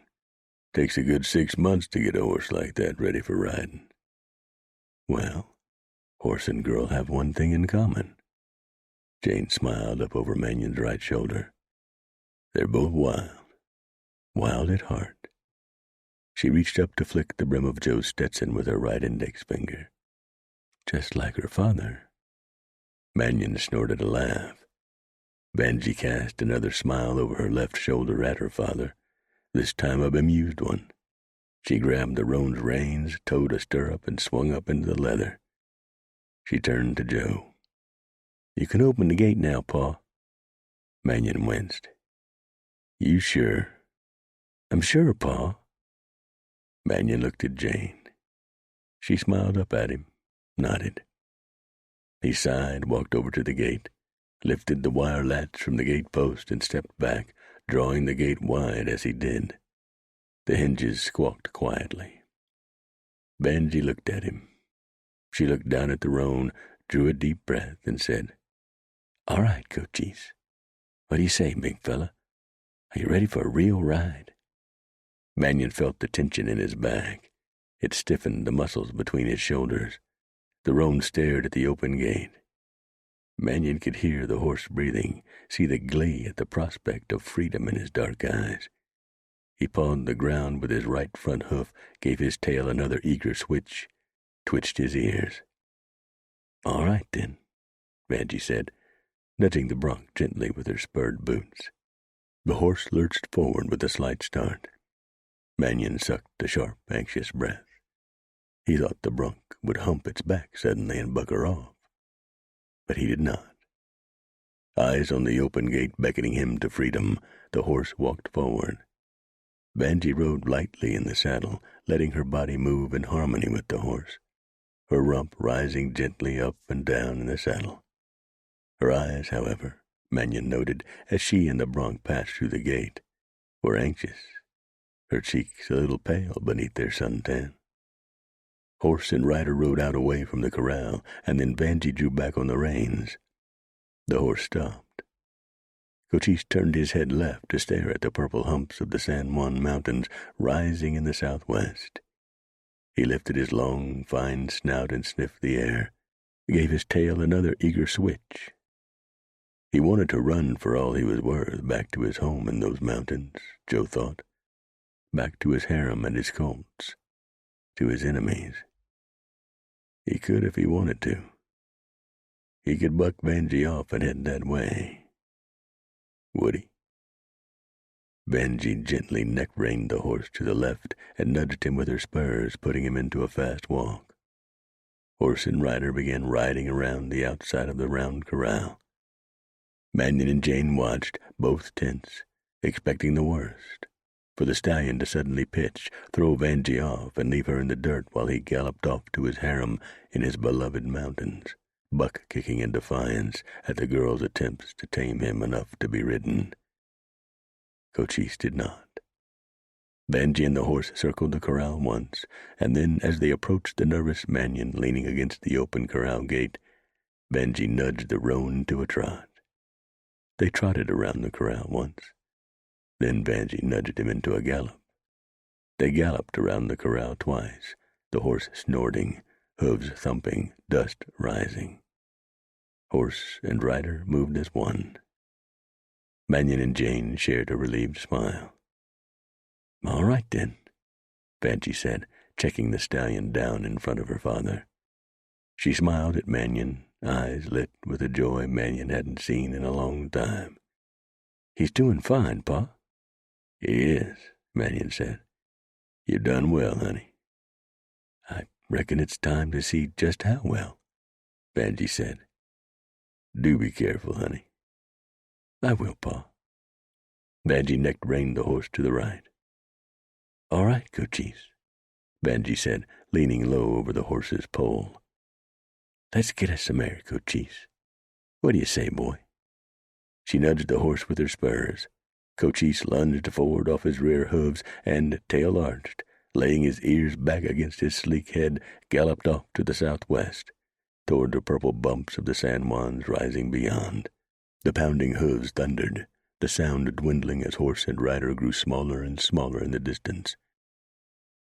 Takes a good 6 months to get a horse like that ready for riding." "Well, Horse and girl have one thing in common. Jane smiled up over Mannion's right shoulder. They're both wild at heart. She reached up to flick the brim of Joe's Stetson with her right index finger. Just like her father. Mannion snorted a laugh. Vanjie cast another smile over her left shoulder at her father, this time a bemused one. She grabbed the roan's reins, towed a stirrup, and swung up into the leather. She turned to Joe. You can open the gate now, Pa. Mannion winced. You sure? I'm sure, Pa. Mannion looked at Jane. She smiled up at him, nodded. He sighed, walked over to the gate, lifted the wire latch from the gate post, and stepped back, drawing the gate wide as he did. The hinges squawked quietly. Vanjie looked at him. She looked down at the roan, drew a deep breath, and said, All right, Cochise. What do you say, big fella? Are you ready for a real ride? Mannion felt the tension in his back. It stiffened the muscles between his shoulders. The roan stared at the open gate. Mannion could hear the horse breathing, see the glee at the prospect of freedom in his dark eyes. He pawed the ground with his right front hoof, gave his tail another eager switch, twitched his ears. All right, then, Vanjie said, nudging the bronc gently with her spurred boots. The horse lurched forward with a slight start. Mannion sucked a sharp, anxious breath. He thought the bronc would hump its back suddenly and bucker off. But he did not. Eyes on the open gate beckoning him to freedom, the horse walked forward. Vanjie rode lightly in the saddle, letting her body move in harmony with the horse, her rump rising gently up and down in the saddle. Her eyes, however, Mannion noted as she and the bronc passed through the gate, were anxious, her cheeks a little pale beneath their suntan. Horse and rider rode out away from the corral, and then Vanjie drew back on the reins. The horse stopped. Cochise turned his head left to stare at the purple humps of the San Juan Mountains rising in the southwest. He lifted his long, fine snout and sniffed the air, gave his tail another eager switch. He wanted to run for all he was worth back to his home in those mountains, Joe thought, back to his harem and his colts, to his enemies. He could if he wanted to. He could buck Vanjie off and head that way. Would he? Vanjie gently neck-reined the horse to the left and nudged him with her spurs, putting him into a fast walk. Horse and rider began riding around the outside of the round corral. Mannion and Jane watched, both tense, expecting the worst, for the stallion to suddenly pitch, throw Vanjie off, and leave her in the dirt while he galloped off to his harem in his beloved mountains, buck-kicking in defiance at the girl's attempts to tame him enough to be ridden. Cochise did not. Vanjie and the horse circled the corral once, and then, as they approached the nervous Mannion leaning against the open corral gate, Vanjie nudged the roan to a trot. They trotted around the corral once. Then Vanjie nudged him into a gallop. They galloped around the corral twice, the horse snorting, hooves thumping, dust rising. Horse and rider moved as one. Mannion and Jane shared a relieved smile. All right, then, Vanjie said, checking the stallion down in front of her father. She smiled at Mannion, eyes lit with a joy Mannion hadn't seen in a long time. He's doing fine, Pa. He is, Mannion said. You've done well, honey. I reckon it's time to see just how well, Vanjie said. Do be careful, honey. I will, Pa. Vanjie neck-reined the horse to the right. All right, Cochise, Vanjie said, leaning low over the horse's poll. Let's get us some air, Cochise. What do you say, boy? She nudged the horse with her spurs. Cochise lunged forward off his rear hooves and, tail arched, laying his ears back against his sleek head, galloped off to the southwest, toward the purple bumps of the San Juans rising beyond. The pounding hooves thundered, the sound dwindling as horse and rider grew smaller and smaller in the distance.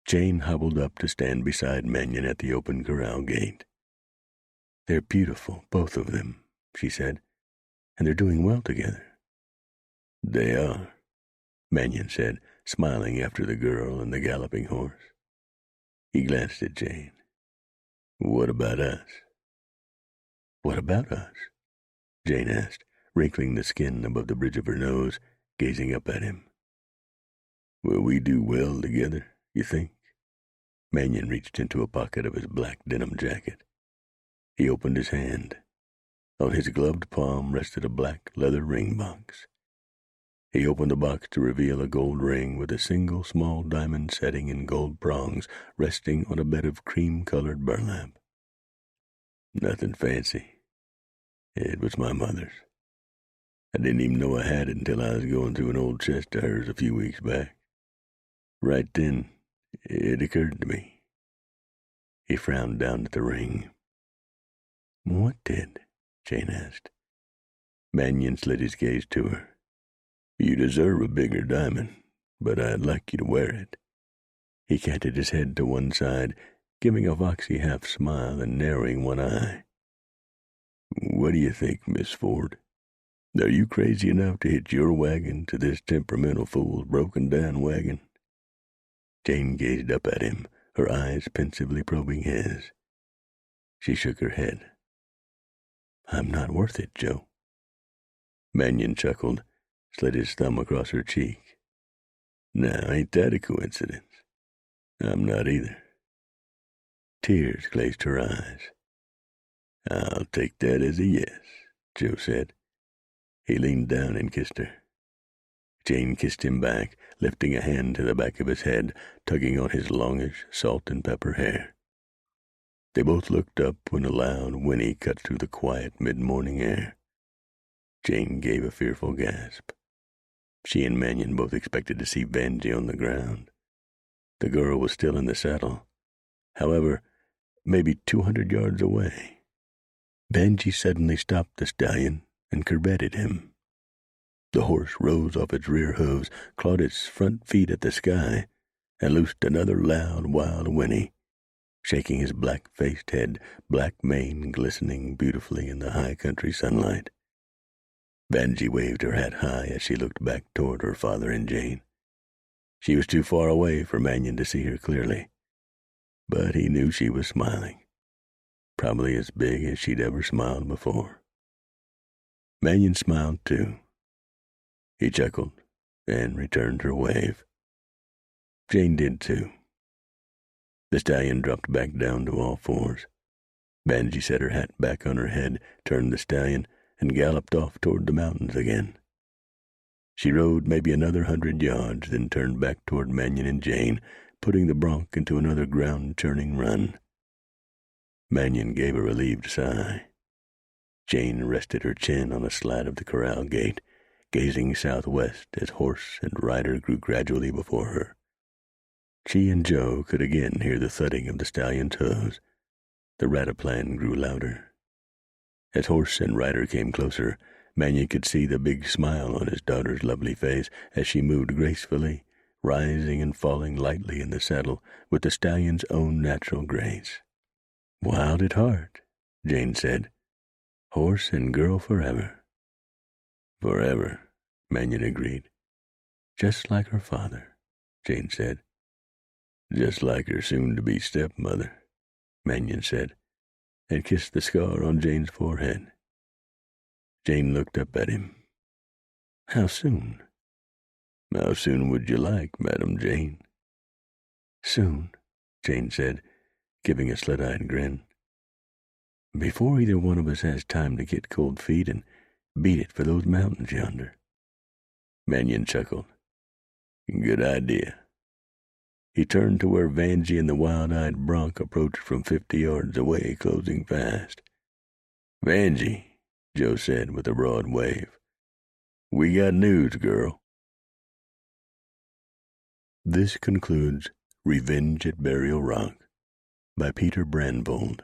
Jane hobbled up to stand beside Mannion at the open corral gate. "They're beautiful, both of them," she said, "and they're doing well together." "They are," Mannion said, smiling after the girl and the galloping horse. He glanced at Jane. "What about us?" "What about us?" Jane asked, wrinkling the skin above the bridge of her nose, gazing up at him. "Will we do well together, you think?" Mannion reached into a pocket of his black denim jacket. He opened his hand. On his gloved palm rested a black leather ring box. He opened the box to reveal a gold ring with a single small diamond setting in gold prongs resting on a bed of cream-colored burlap. "Nothing fancy. It was my mother's. I didn't even know I had it until I was going through an old chest of hers a few weeks back. Right then, it occurred to me." He frowned down at the ring. "What did?" Jane asked. Mannion slid his gaze to her. "You deserve a bigger diamond, but I'd like you to wear it." He canted his head to one side, giving a foxy half-smile and narrowing one eye. "What do you think, Miss Ford? Are you crazy enough to hitch your wagon to this temperamental fool's broken-down wagon?" Jane gazed up at him, her eyes pensively probing his. She shook her head. "I'm not worth it, Joe." Mannion chuckled, slid his thumb across her cheek. "Now, ain't that a coincidence? I'm not either." Tears glazed her eyes. "I'll take that as a yes," Joe said. He leaned down and kissed her. Jane kissed him back, lifting a hand to the back of his head, tugging on his longish salt and pepper hair. They both looked up when a loud whinny cut through the quiet mid-morning air. Jane gave a fearful gasp. She and Mannion both expected to see Vanjie on the ground. The girl was still in the saddle. However, maybe 200 yards away. Vanjie suddenly stopped the stallion and curvetted him. The horse rose off its rear hooves, clawed its front feet at the sky, and loosed another loud, wild whinny, shaking his black-faced head, black mane glistening beautifully in the high country sunlight. Vanjie waved her hat high as she looked back toward her father and Jane. She was too far away for Mannion to see her clearly, but he knew she was smiling, probably as big as she'd ever smiled before. Mannion smiled too. He chuckled and returned her wave. Jane did too. The stallion dropped back down to all fours. Vanjie set her hat back on her head, turned the stallion, and galloped off toward the mountains again. She rode maybe another 100 yards, then turned back toward Mannion and Jane, putting the bronc into another ground-churning run. Mannion gave a relieved sigh. Jane rested her chin on a slat of the corral gate, gazing southwest as horse and rider grew gradually before her. She and Joe could again hear the thudding of the stallion's hooves. The rataplan grew louder. As horse and rider came closer, Mannion could see the big smile on his daughter's lovely face as she moved gracefully, rising and falling lightly in the saddle with the stallion's own natural grace. "Wild at heart," Jane said. "Horse and girl forever." "Forever," Mannion agreed. "Just like her father," Jane said. "Just like her soon-to-be stepmother," Mannion said, and kissed the scar on Jane's forehead. Jane looked up at him. "How soon?" "How soon would you like, Madam Jane?" "Soon," Jane said, giving a slit-eyed grin. "Before either one of us has time to get cold feet and beat it for those mountains yonder." Mannion chuckled. "Good idea." He turned to where Vanjie and the wild-eyed bronc approached from 50 yards away, closing fast. "Vanjie," Joe said with a broad wave, "we got news, girl." This concludes Revenge at Burial Rock by Peter Brandvold.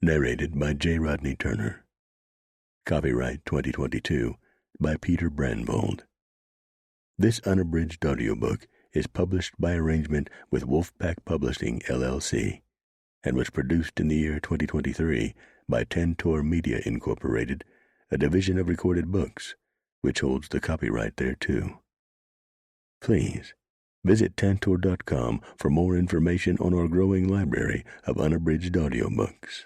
Narrated by J. Rodney Turner. Copyright 2022 by Peter Brandvold. This unabridged audiobook is published by arrangement with Wolfpack Publishing, LLC, and was produced in the year 2023 by Tantor Media Incorporated, a division of Recorded Books, which holds the copyright thereto. Please visit Tantor.com for more information on our growing library of unabridged audiobooks.